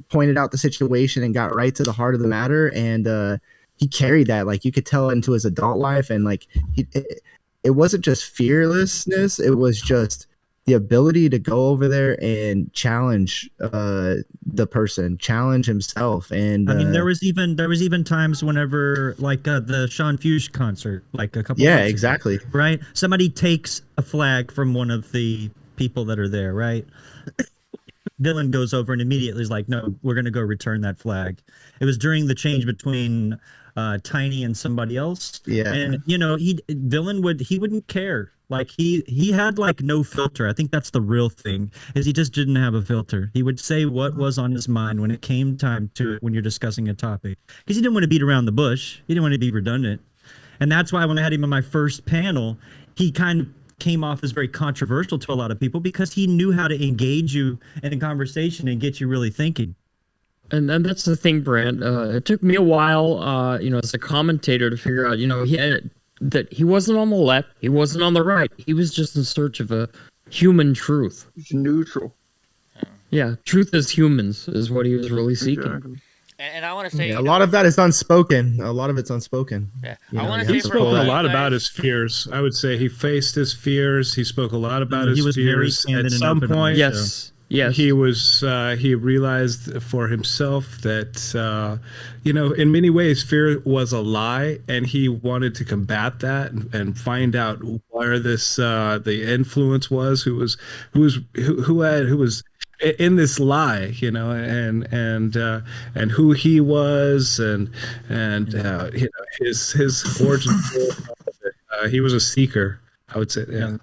Speaker 18: pointed out the situation and got right to the heart of the matter. And he carried that. Like you could tell into his adult life, and like it wasn't just fearlessness. It was just the ability to go over there and challenge the person, challenge himself. And
Speaker 5: I mean, there was even times whenever like the Sean Fuchs concert, like a couple.
Speaker 18: Yeah,
Speaker 5: months
Speaker 18: exactly.
Speaker 5: ago, right. Somebody takes a flag from one of the people that are there, right? Villain goes over and immediately is like, no, we're gonna go return that flag. It was during the change between Tiny and somebody else.
Speaker 18: Yeah.
Speaker 5: And Villain wouldn't care. Like he had like no filter. I think that's the real thing, is he just didn't have a filter. He would say what was on his mind when it came time to it, when you're discussing a topic, because he didn't want to beat around the bush. He didn't want to be redundant. And that's why when I had him in my first panel, he kind of came off as very controversial to a lot of people, because he knew how to engage you in a conversation and get you really thinking.
Speaker 15: And that's the thing, Brant. It took me a while, as a commentator, to figure out, that he wasn't on the left, he wasn't on the right. He was just in search of a human truth.
Speaker 17: He's neutral.
Speaker 15: Yeah, truth as humans is what he was really seeking.
Speaker 17: Exactly.
Speaker 4: And I want to say
Speaker 18: a lot of that is unspoken. A lot of it's unspoken.
Speaker 4: Yeah,
Speaker 8: I want to say he spoke a lot about his fears. I would say he faced his fears. He spoke a lot about his fears. At some point,
Speaker 15: yes.
Speaker 8: He was. He realized for himself that, in many ways, fear was a lie, and he wanted to combat that and find out where this the influence was, who was in this lie, and who he was, and his origin. He was a seeker, I would say. Yeah.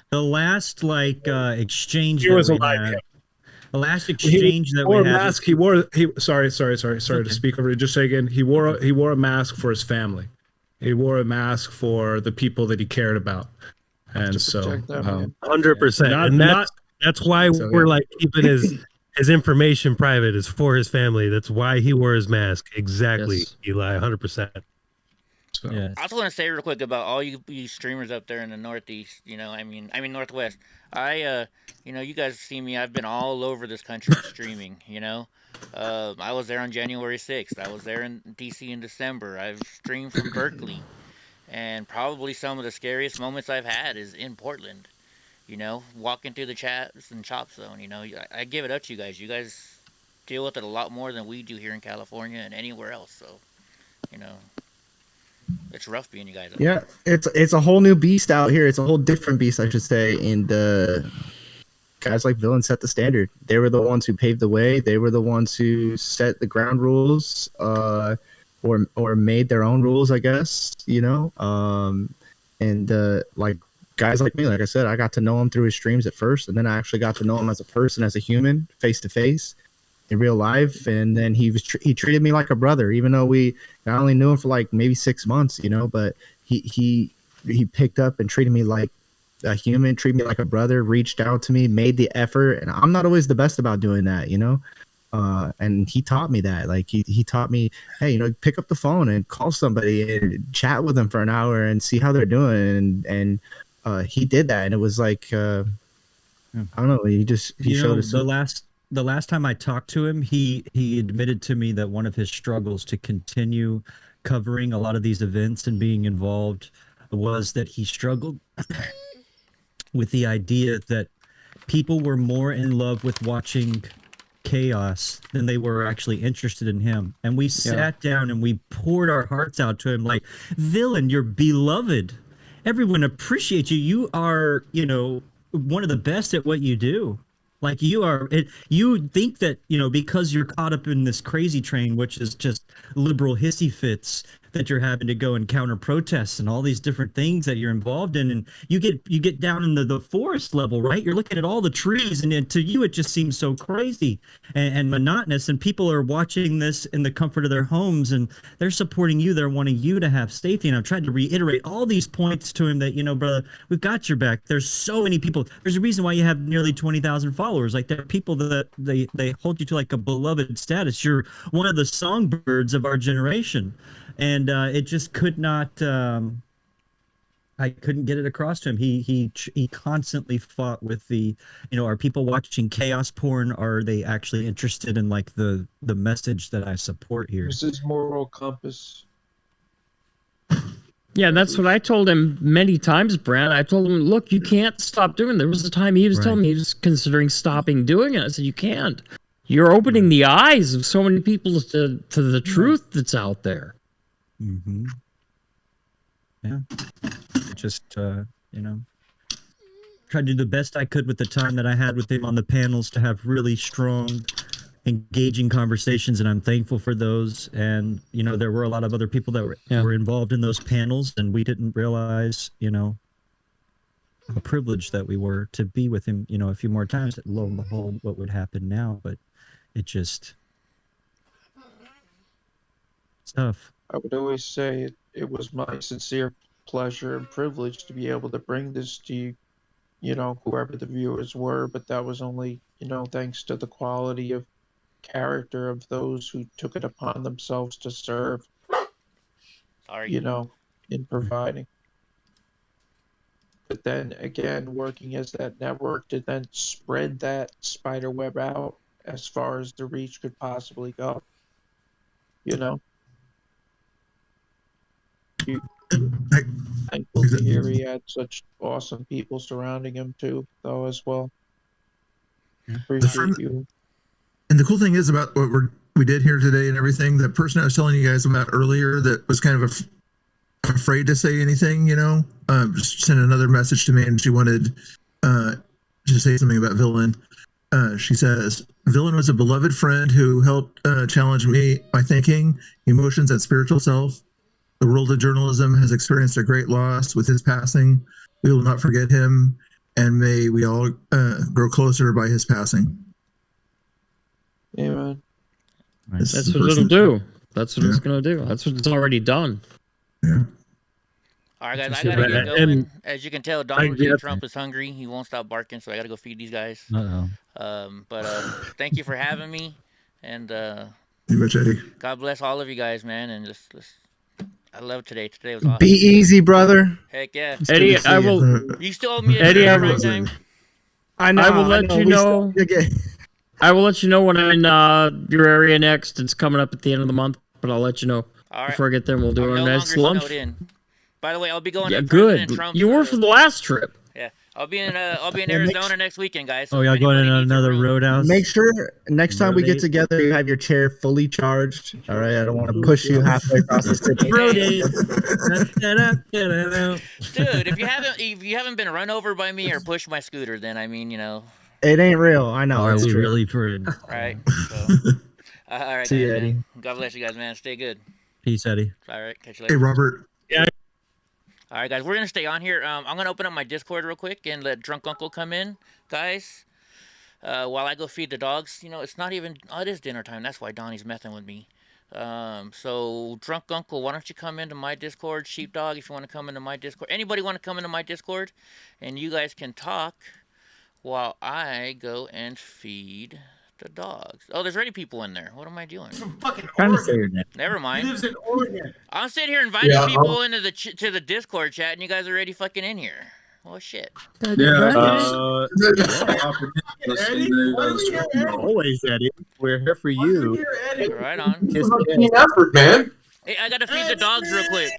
Speaker 5: The last exchange.
Speaker 8: He was alive. Yeah.
Speaker 5: The last exchange that we had.
Speaker 8: Mask. Sorry to speak over. Just say again. He wore a mask for his family. He wore a mask for the people that he cared about, and so
Speaker 7: 100%. And that's why we're like keeping his information private. Is for his family. That's why he wore his mask. Exactly, yes. Eli. 100%.
Speaker 4: So. Yeah. I just want to say real quick about all you streamers up there in the Northeast. I mean Northwest. You guys see me. I've been all over this country streaming. I was there on January 6th. I was there in DC in December. I've streamed from Berkeley, and probably some of the scariest moments I've had is in Portland. Walking through the chats and chop zone. I give it up to you guys. You guys deal with it a lot more than we do here in California and anywhere else. So, it's rough being you guys.
Speaker 18: Yeah, it's a whole new beast out here. It's a whole different beast, I should say. And guys like Villain set the standard. They were the ones who paved the way. They were the ones who set the ground rules, or made their own rules, I guess. Like guys like me, like I said, I got to know him through his streams at first, and then I actually got to know him as a person, as a human, face to face. In real life, and then he treated me like a brother, even though I only knew him for like maybe 6 months, but he picked up and treated me like a human, treated me like a brother, reached out to me, made the effort, and I'm not always the best about doing that, and he taught me that. Like he taught me, hey, pick up the phone and call somebody and chat with them for an hour and see how they're doing, and he did that, and it was like I don't know, he showed us
Speaker 5: the last time I talked to him, he admitted to me that one of his struggles to continue covering a lot of these events and being involved was that he struggled with the idea that people were more in love with watching chaos than they were actually interested in him. And we sat down and we poured our hearts out to him like, Villain, you're beloved. Everyone appreciates you. You are, one of the best at what you do. Like you think that, because you're caught up in this crazy train, which is just liberal hissy fits, that you're having to go and counter protests and all these different things that you're involved in, and you get down into the forest level, right? You're looking at all the trees, and to you it just seems so crazy and monotonous, and people are watching this in the comfort of their homes, and they're supporting you. They're wanting you to have safety, and I've tried to reiterate all these points to him that, brother, we've got your back. There's so many people. There's a reason why you have nearly 20,000 followers. Like, there are people that they hold you to like a beloved status. You're one of the songbirds of our generation, and it just could not. I couldn't get it across to him. He constantly fought with the, are people watching chaos porn? Are they actually interested in like the message that I support here?
Speaker 17: This is moral compass.
Speaker 15: Yeah, that's what I told him many times, Brad. I told him, look, you can't stop doing it. There was a time he was telling me he was considering stopping doing it. I said, you can't. You're opening the eyes of so many people to the truth that's out there.
Speaker 5: Mm-hmm. Yeah. Just, tried to do the best I could with the time that I had with him on the panels to have really strong, engaging conversations, and I'm thankful for those. And, there were a lot of other people that were involved in those panels, and we didn't realize, how privileged that we were to be with him, a few more times. Lo and behold, what would happen now, but it just, it's tough.
Speaker 17: I would always say it was my sincere pleasure and privilege to be able to bring this to you, whoever the viewers were, but that was only, thanks to the quality of character of those who took it upon themselves to serve, in providing. But then again, working as that network to then spread that spider web out as far as the reach could possibly go. Thankful to hear he had such awesome people surrounding him too, though, as well. Appreciate you.
Speaker 1: And the cool thing is about what we did here today and everything, the person I was telling you guys about earlier that was kind of afraid to say anything, just sent another message to me, and she wanted to say something about Villain. She says, Villain was a beloved friend who helped challenge my thinking, emotions, and spiritual self. The world of journalism has experienced a great loss with his passing. We will not forget him, and may we all grow closer by his passing.
Speaker 17: Amen.
Speaker 15: That's what it'll do. That's what it's going to do. That's what it's already done.
Speaker 1: Yeah.
Speaker 4: All right, guys, I gotta get going. As you can tell, Donald J. Trump is hungry. He won't stop barking, so I gotta go feed these guys. But thank you for having me, and
Speaker 1: you bet, Eddie.
Speaker 4: God bless all of you guys, man, and just I love today. Today was awesome.
Speaker 18: Be easy, brother.
Speaker 4: Heck yeah,
Speaker 15: Eddie. I will.
Speaker 4: You still owe me a
Speaker 15: Eddie,
Speaker 4: time.
Speaker 18: I know.
Speaker 15: I will let you know. I will let you know when I'm in your area next. It's coming up at the end of the month, but I'll let you know before I get there. We'll do our next lunch.
Speaker 4: By the way, I'll be going.
Speaker 15: Yeah,
Speaker 4: to
Speaker 15: good.
Speaker 4: Trump's,
Speaker 15: You were for the last trip.
Speaker 4: Yeah, I'll be in Arizona next weekend, guys. So
Speaker 5: y'all going in another roadhouse?
Speaker 18: Make sure next time we get together, you have your chair fully charged. All right, I don't want to push you halfway across the city.
Speaker 4: Dude, if you haven't been run over by me or pushed my scooter, then
Speaker 18: it ain't real. I know.
Speaker 5: Are
Speaker 18: it's
Speaker 5: we
Speaker 18: true.
Speaker 5: really for?
Speaker 4: Right. So, all right,
Speaker 18: See you,
Speaker 4: guys,
Speaker 18: Eddie.
Speaker 4: man. God bless you guys, man. Stay good.
Speaker 5: Peace, Eddie.
Speaker 4: All right, catch you later.
Speaker 1: Hey, Robert.
Speaker 4: Yeah. All right, guys, we're gonna stay on here. I'm gonna open up my Discord real quick and let Drunk Uncle come in, guys. While I go feed the dogs. It's not even. Oh, it is dinner time. That's why Donnie's messing with me. So Drunk Uncle, why don't you come into my Discord? Sheepdog, if you want to come into my Discord. Anybody want to come into my Discord, and you guys can talk while I go and feed the dogs. Oh, there's already people in there. What am I doing?
Speaker 18: Fucking Oregon.
Speaker 4: Never mind.
Speaker 18: He lives in Oregon.
Speaker 4: I'm sitting here inviting people into to the Discord chat, and you guys are already fucking in here. Oh shit.
Speaker 18: Always, Eddie. We're here for you.
Speaker 4: Right on.
Speaker 18: Team effort, man.
Speaker 4: Hey, I gotta feed the dogs real quick.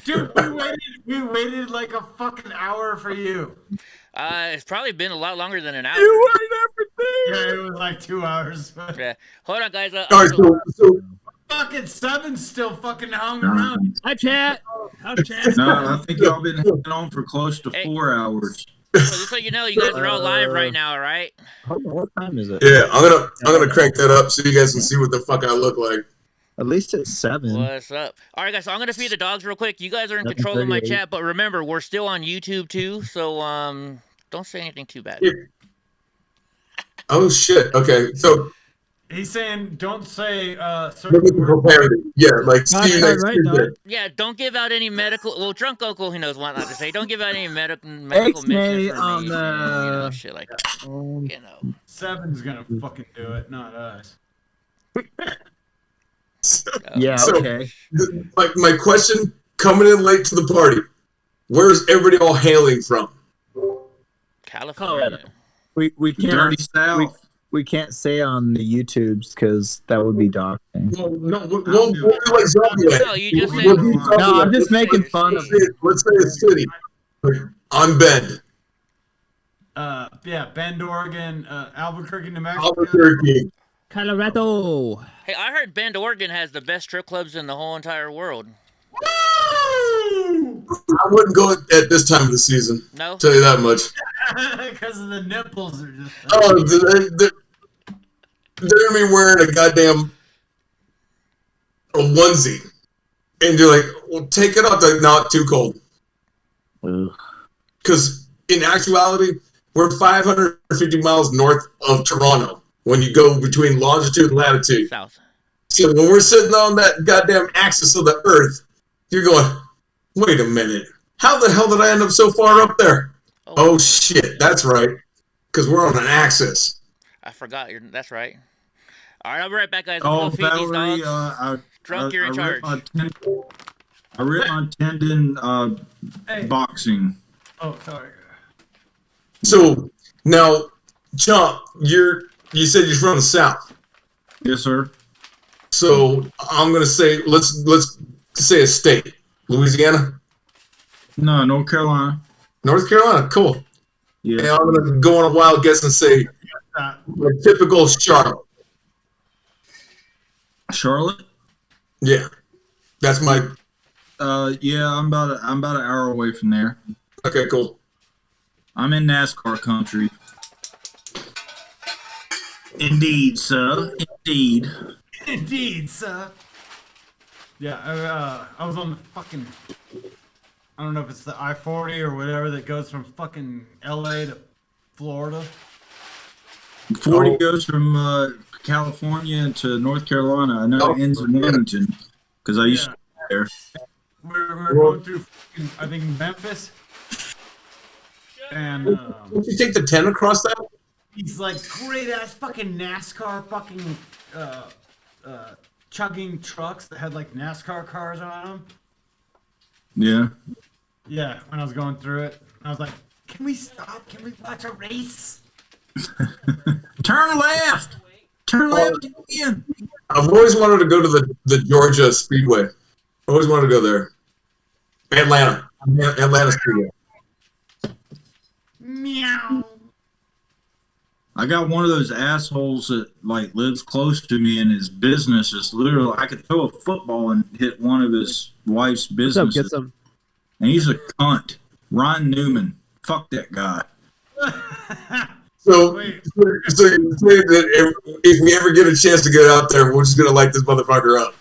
Speaker 16: Dude, we waited like a fucking hour for you.
Speaker 4: It's probably been a lot longer than an hour.
Speaker 16: You wanted everything. Yeah, it was like 2 hours.
Speaker 4: Yeah. Hold on, guys.
Speaker 16: Fucking Seven's still fucking hung around.
Speaker 15: Hi, chat.
Speaker 16: Hi, chat.
Speaker 21: No, I think y'all been hanging on for close to 4 hours.
Speaker 4: Well, just so you know, you guys are all live right now, all right?
Speaker 18: What time is it?
Speaker 21: Yeah, I'm gonna crank that up so you guys can see what the fuck I look like.
Speaker 6: At least it's 7.
Speaker 4: What's up? All right, guys. So I'm gonna feed the dogs real quick. You guys are in control of my
Speaker 6: 7:38.
Speaker 4: chat, but remember, we're still on YouTube too. So don't say anything too bad.
Speaker 22: Oh shit. Okay. So
Speaker 16: He's saying don't say
Speaker 22: profanity. Yeah, like see you next Tuesday.
Speaker 4: Yeah, don't give out any medical. Well, drunk uncle, he knows what not to say. Don't give out any medical misinformation,
Speaker 6: on
Speaker 4: you know, shit like that. You know,
Speaker 16: 7's gonna fucking do it, not us.
Speaker 6: Yeah, okay.
Speaker 22: Like my question, coming in late to the party, where's everybody all hailing from?
Speaker 4: California.
Speaker 6: We can't
Speaker 21: Dirty South.
Speaker 6: we can't say on the YouTubes because that would be doxing.
Speaker 22: Well, no, we'll do like Zombieland.
Speaker 4: No, you just
Speaker 22: We'll
Speaker 4: said.
Speaker 22: do Zombieland.
Speaker 6: No, I'm just making fun of it.
Speaker 22: Let's say a city. I'm Bend.
Speaker 16: Yeah, Bend, Oregon, Albuquerque, New Mexico.
Speaker 22: Albuquerque.
Speaker 5: Colorado.
Speaker 4: Hey, I heard Bend, Oregon has the best strip clubs in the whole entire world.
Speaker 22: I wouldn't go at this time of the season.
Speaker 4: No?
Speaker 22: Tell you that much.
Speaker 16: Because of the nipples are just.
Speaker 22: Oh, they're gonna be wearing a goddamn onesie, and you're like, "Well, take it off." Like, not too cold. Because in actuality, we're 550 miles north of Toronto when you go between longitude and latitude.
Speaker 4: South.
Speaker 22: So when we're sitting on that goddamn axis of the Earth, you're going, "Wait a minute, how the hell did I end up so far up there?" Oh shit, that's right, because we're on an axis.
Speaker 4: I forgot. That's right. All right, I'll be right back, guys.
Speaker 21: Oh,
Speaker 4: Go feed these
Speaker 21: Valerie,
Speaker 4: dogs. Drunk, you're in charge.
Speaker 21: I ripped my tendon boxing.
Speaker 16: Oh, sorry.
Speaker 22: So now, Chump, you said you're from the South.
Speaker 21: Yes, sir.
Speaker 22: So I'm gonna say let's say a state. Louisiana?
Speaker 21: No, North Carolina.
Speaker 22: North Carolina, cool.
Speaker 21: Yeah.
Speaker 22: And I'm gonna go on a wild guess and say like typical Charlotte.
Speaker 21: Charlotte?
Speaker 22: Yeah. That's my
Speaker 21: yeah, I'm about an hour away from there.
Speaker 22: Okay, cool.
Speaker 21: I'm in NASCAR country. Indeed, sir. Indeed.
Speaker 16: Indeed, sir. Yeah, I was on the fucking. I don't know if it's the I-40 or whatever that goes from fucking LA to Florida.
Speaker 21: 40 goes from California to North Carolina. I know it ends in Wilmington because I used to be there.
Speaker 16: We're going through, fucking, I think, Memphis. And
Speaker 22: Did you take the 10 across that?
Speaker 16: these like great ass fucking NASCAR fucking chugging trucks that had like NASCAR cars on them.
Speaker 21: Yeah.
Speaker 16: Yeah, when I was going through it, I was like, "Can we stop? Can we watch a race?"
Speaker 21: Turn left. Turn left again.
Speaker 22: I've always wanted to go to the Georgia Speedway. I always wanted to go there. Atlanta Speedway.
Speaker 16: Meow.
Speaker 21: I got one of those assholes that like lives close to me, and his business is literally I could throw a football and hit one of his wife's businesses.
Speaker 5: Get some.
Speaker 21: And he's a cunt. Ron Newman. Fuck that guy.
Speaker 22: So you say that if we ever get a chance to get out there, we're just gonna light this motherfucker up.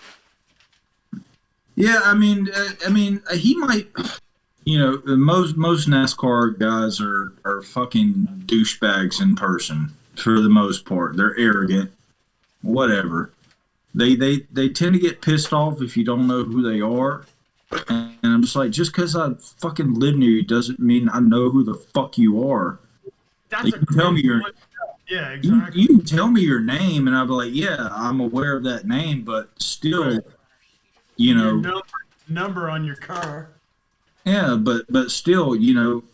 Speaker 21: Yeah, I mean, he might. You know, most NASCAR guys are fucking douchebags in person for the most part. They're arrogant, whatever. They tend to get pissed off if you don't know who they are. And I'm just like, just because I fucking live near you doesn't mean I know who the fuck you are. You can tell me your
Speaker 16: Yeah, exactly.
Speaker 21: you can tell me your name, and I'll be like, yeah, I'm aware of that name, but still, you know,
Speaker 16: Your number on your car.
Speaker 21: yeah, but still, you know,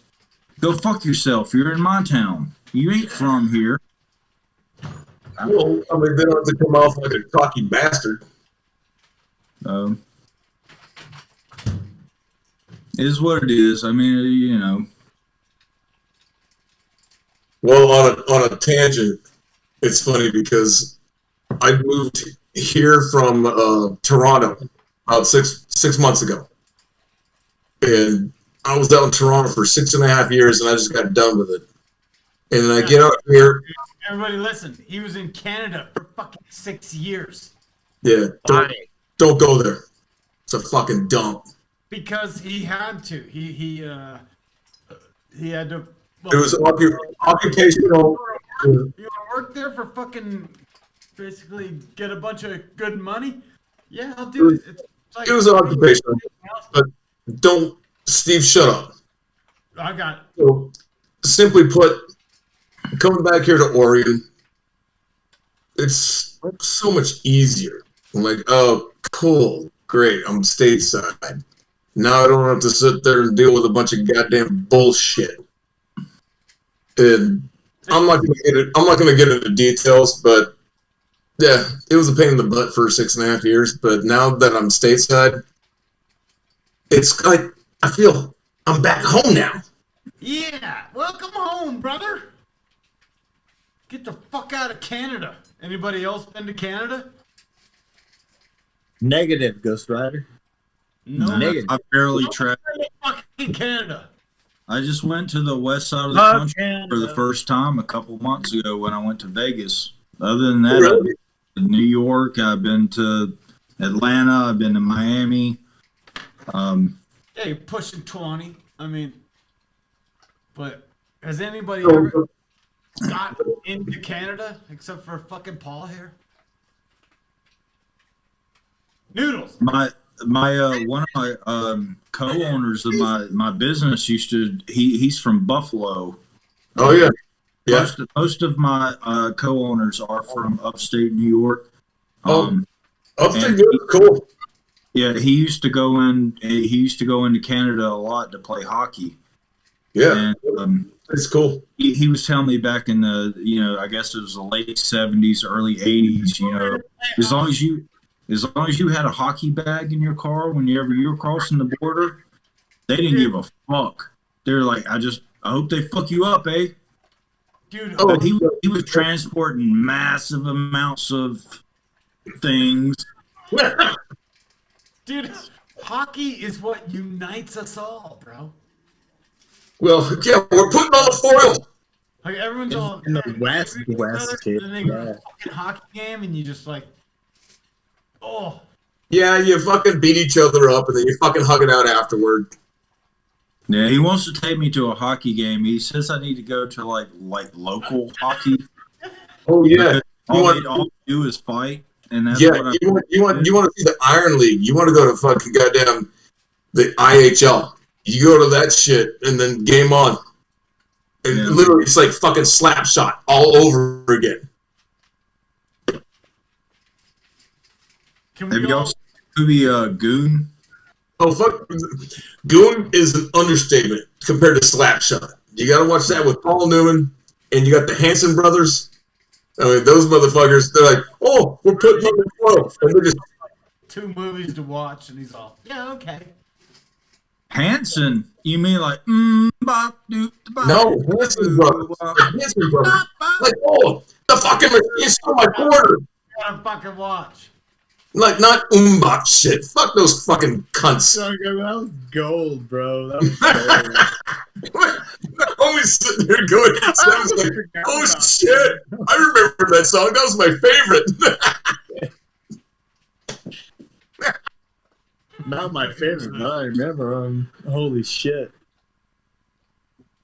Speaker 21: go fuck yourself. You're in my town. You ain't from here.
Speaker 22: Well, I mean, they don't have to come off like a cocky bastard.
Speaker 21: It is what it is. I mean, you know.
Speaker 22: Well, on a tangent, it's funny because I moved here from Toronto about six months ago, and I was out in Toronto for 6.5 years, and I just got done with it. And then I get out here.
Speaker 16: Everybody listen, he was in Canada for fucking 6 years.
Speaker 22: Yeah, Don't go there. It's a fucking dump.
Speaker 16: Because he had to. He had to.
Speaker 22: It was occupational.
Speaker 16: You want to work there for fucking basically get a bunch of good money? Yeah, I'll do it. It's like,
Speaker 22: It was occupational. But don't, Steve, shut up.
Speaker 16: I got it.
Speaker 22: So, simply put, coming back here to Oregon, it's so much easier. I'm like, oh, cool, great, I'm stateside. Now I don't have to sit there and deal with a bunch of goddamn bullshit. And I'm not gonna get into details, but yeah, it was a pain in the butt for 6.5 years. But now that I'm stateside, it's like I feel I'm back home now.
Speaker 16: Yeah, welcome home, brother. Get the fuck out of Canada. Anybody else been to Canada?
Speaker 6: Negative, Ghost Rider.
Speaker 16: No,
Speaker 6: Negative.
Speaker 21: I barely traveled.
Speaker 16: Fucking Canada.
Speaker 21: I just went to the west side of the country for the first time a couple months ago when I went to Vegas. Other than that, I've been to New York, I've been to Atlanta, I've been to Miami.
Speaker 16: Yeah, you're pushing 20. I mean, but has anybody ever gotten into Canada except for fucking Paul here? Noodles.
Speaker 21: My one of my co-owners of my business he's from Buffalo.
Speaker 22: Oh yeah. Yeah.
Speaker 21: Most of my co-owners are from upstate New York.
Speaker 22: Upstate New York, cool.
Speaker 21: Yeah, he used to go into Canada a lot to play hockey.
Speaker 22: Yeah,
Speaker 21: and,
Speaker 22: it's cool.
Speaker 21: He was telling me back in the I guess it was the late 70s, early 80s. As long as you had a hockey bag in your car whenever you were crossing the border, they didn't give a fuck. They're like, I hope they fuck you up, eh?
Speaker 16: Dude,
Speaker 21: but he was transporting massive amounts of things.
Speaker 16: Dude, hockey is what unites us all, bro.
Speaker 22: Well, yeah, we're putting on the foil.
Speaker 16: Like everyone's all
Speaker 6: in the West,
Speaker 16: and then they go to a fucking hockey game, and you just like, oh.
Speaker 22: Yeah, you fucking beat each other up, and then you fucking hug it out afterward.
Speaker 21: Yeah, he wants to take me to a hockey game. He says I need to go to like local hockey.
Speaker 22: Oh yeah,
Speaker 21: all they do is fight, and that's
Speaker 22: yeah.
Speaker 21: what
Speaker 22: You want to see the Iron League? You want to go to fucking goddamn the IHL? You go to that shit, and then game on. And literally, it's like fucking slap shot all over again.
Speaker 21: Have y'all seen the movie Goon?
Speaker 22: Oh fuck, Goon is an understatement compared to Slapshot. You got to watch that with Paul Newman, and you got the Hanson brothers. I mean, those motherfuckers. They're like, oh, we're putting on the flow, and they're just
Speaker 16: 2 movies to watch, and he's all, yeah, okay.
Speaker 21: Hanson? You mean like bop doop bop?
Speaker 22: No, Hanson brothers. Hanson brothers. Like, oh, the fucking machine stole my quarter.
Speaker 16: You gotta fucking watch.
Speaker 22: Like, not bop shit. Fuck those fucking cunts.
Speaker 6: That was gold, bro. That was gold.
Speaker 22: Always sitting there going, sounds like, oh shit, I remember that song. That was my favorite.
Speaker 6: Not my favorite, but I remember him. Holy shit.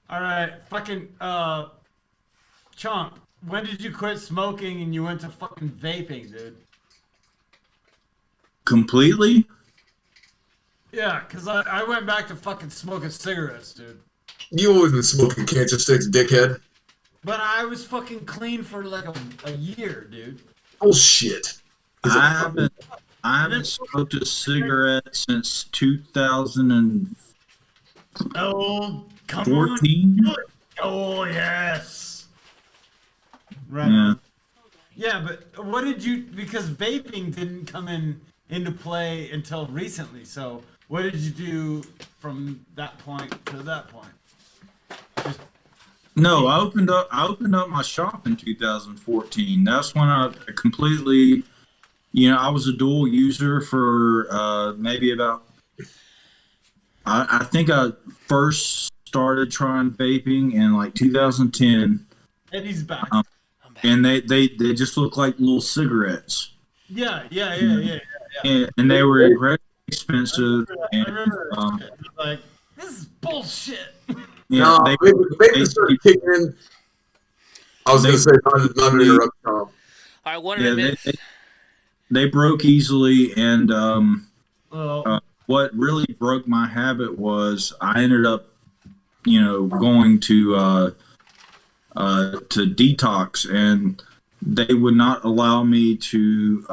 Speaker 16: All right, fucking Chomp, when did you quit smoking and you went to fucking vaping, dude?
Speaker 21: Completely?
Speaker 16: Yeah, because I went back to fucking smoking cigarettes, dude.
Speaker 22: You always been smoking cancer sticks, dickhead.
Speaker 16: But I was fucking clean for like a year, dude.
Speaker 22: Bullshit.
Speaker 21: I haven't smoked a cigarette since 2014.
Speaker 16: Oh, come on. Oh, yes. Right.
Speaker 21: Yeah.
Speaker 16: Yeah, but what did you, because vaping didn't come into play until recently, so what did you do from that point to that point?
Speaker 21: No, I opened up my shop in 2014. That's when I completely, I was a dual user for maybe about, I think I first started trying vaping in like 2010.
Speaker 16: Eddie's back.
Speaker 21: And they just look like little cigarettes.
Speaker 16: Yeah.
Speaker 21: and they were incredibly expensive. And
Speaker 16: Like, this is bullshit.
Speaker 21: yeah,
Speaker 22: No, they started kicking in. I was going to say, not to interrupt Tom.
Speaker 4: All right, 1
Speaker 21: yeah,
Speaker 4: minute.
Speaker 21: they broke easily, and what really broke my habit was I ended up, going to detox, and they would not allow me to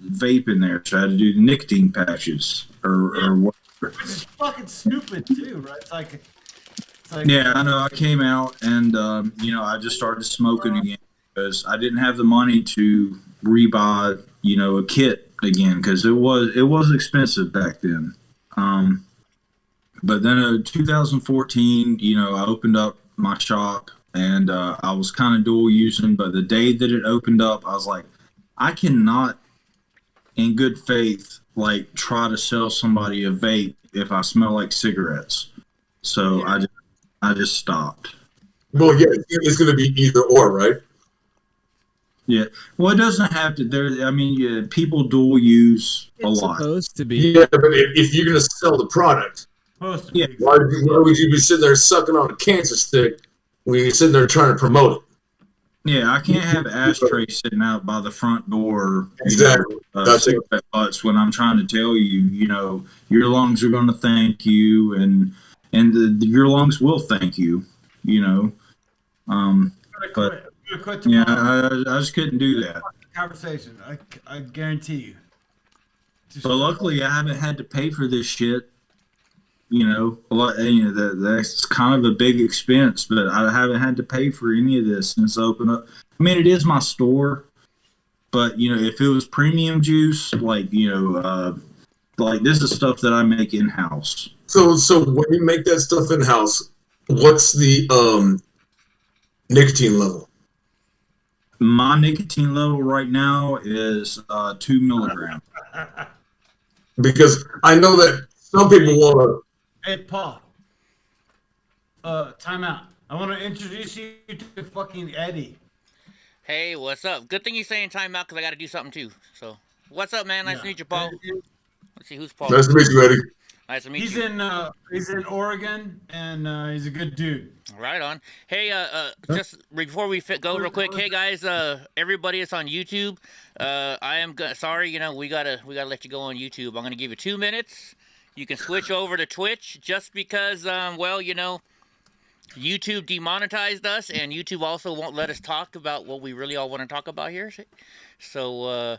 Speaker 21: vape in there, so I had to do nicotine patches or whatever.
Speaker 16: Which is fucking stupid too, right? It's like
Speaker 21: Yeah, I know. I came out and I just started smoking again because I didn't have the money to rebuy a kit again because it was expensive back then. But then in 2014, I opened up my shop and I was kind of dual using. But the day that it opened up, I was like, I cannot, in good faith, like try to sell somebody a vape if I smell like cigarettes. So I just stopped.
Speaker 22: Well, yeah, it's going to be either or, right?
Speaker 21: Yeah. Well, it doesn't have to. People dual use a lot.
Speaker 2: Supposed to be.
Speaker 22: Yeah, but if you're going to sell the product, why would you be sitting there sucking on a cancer stick when you're sitting there trying to promote it?
Speaker 21: Yeah, I can't have ashtrays sitting out by the front door.
Speaker 22: Exactly.
Speaker 21: Cigarette butts when I'm trying to tell you, your lungs are going to thank you, and your lungs will thank you. But yeah, I just couldn't do that.
Speaker 16: conversation. I guarantee you.
Speaker 21: But luckily, I haven't had to pay for this shit. That's kind of a big expense, but I haven't had to pay for any of this since I opened up. I mean, it is my store, but if it was premium juice, like this is stuff that I make in house.
Speaker 22: So when you make that stuff in house, what's the nicotine level?
Speaker 21: My nicotine level right now is 2 milligrams.
Speaker 22: Because I know that some people want to.
Speaker 16: Hey, Paul. Time out. I want to introduce you to fucking Eddie.
Speaker 4: Hey, what's up? Good thing you're saying time out because I got to do something too. So, what's up, man? Nice to meet you, Paul. Let's see who's Paul.
Speaker 22: Nice to meet you, Eddie.
Speaker 4: Nice to meet
Speaker 16: He's
Speaker 4: you.
Speaker 16: He's in Oregon, and he's a good dude.
Speaker 4: Right on. Hey, just before we go real quick, hey guys, everybody that's on YouTube, I am sorry, we gotta let you go on YouTube. I'm gonna give you 2 minutes. You can switch over to Twitch just because, YouTube demonetized us, and YouTube also won't let us talk about what we really all want to talk about here. So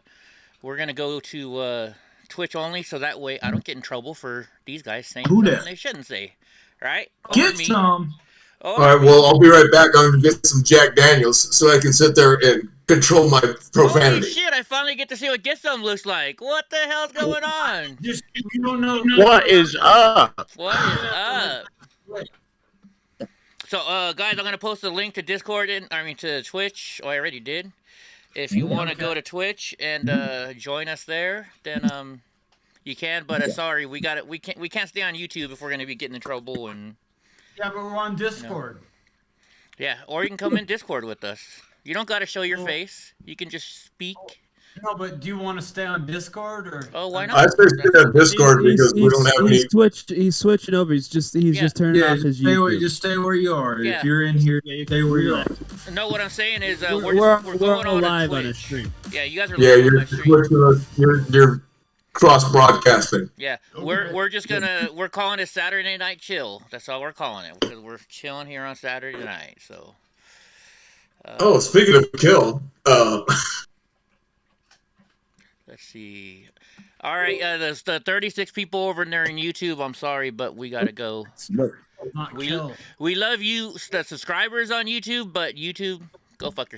Speaker 4: we're gonna go to Twitch only, so that way I don't get in trouble for these guys saying something they shouldn't say. Right?
Speaker 21: Get some.
Speaker 22: All right, well, I'll be right back. I'm going to get some Jack Daniels so I can sit there and control my profanity.
Speaker 4: Holy shit, I finally get to see what Get Some looks like. What the hell's going on?
Speaker 16: You don't know.
Speaker 11: What is up?
Speaker 4: What is up? So, guys, I'm going to post a link to Discord, to Twitch. Oh, I already did. If you want to go to Twitch and join us there, then you can. But sorry, we can't stay on YouTube if we're going to be getting in trouble and.
Speaker 16: Yeah, but we're on Discord.
Speaker 4: Yeah, or you can come in Discord with us. You don't got to show your face. You can just speak.
Speaker 16: No, but do you want to stay on Discord or?
Speaker 4: Oh, why not?
Speaker 22: I say stay on Discord because we don't have any.
Speaker 2: He's switching over. He's just turning off his YouTube.
Speaker 21: Just stay where you are.
Speaker 4: Yeah.
Speaker 21: If you're in here, stay where you are.
Speaker 4: No, what I'm saying is
Speaker 2: we're
Speaker 4: going on
Speaker 2: live
Speaker 4: Twitch.
Speaker 2: on a stream.
Speaker 4: Yeah, you guys are live on my stream.
Speaker 22: You're cross broadcasting.
Speaker 4: Yeah, we're just we're calling it Saturday Night Chill. That's all we're calling it because we're chilling here on Saturday night. So.
Speaker 22: Speaking of kill,
Speaker 4: let's see. All right, there's the 36 people over there in YouTube. I'm sorry, but we gotta go. We love you, the subscribers on YouTube, but YouTube, go fuck yourself.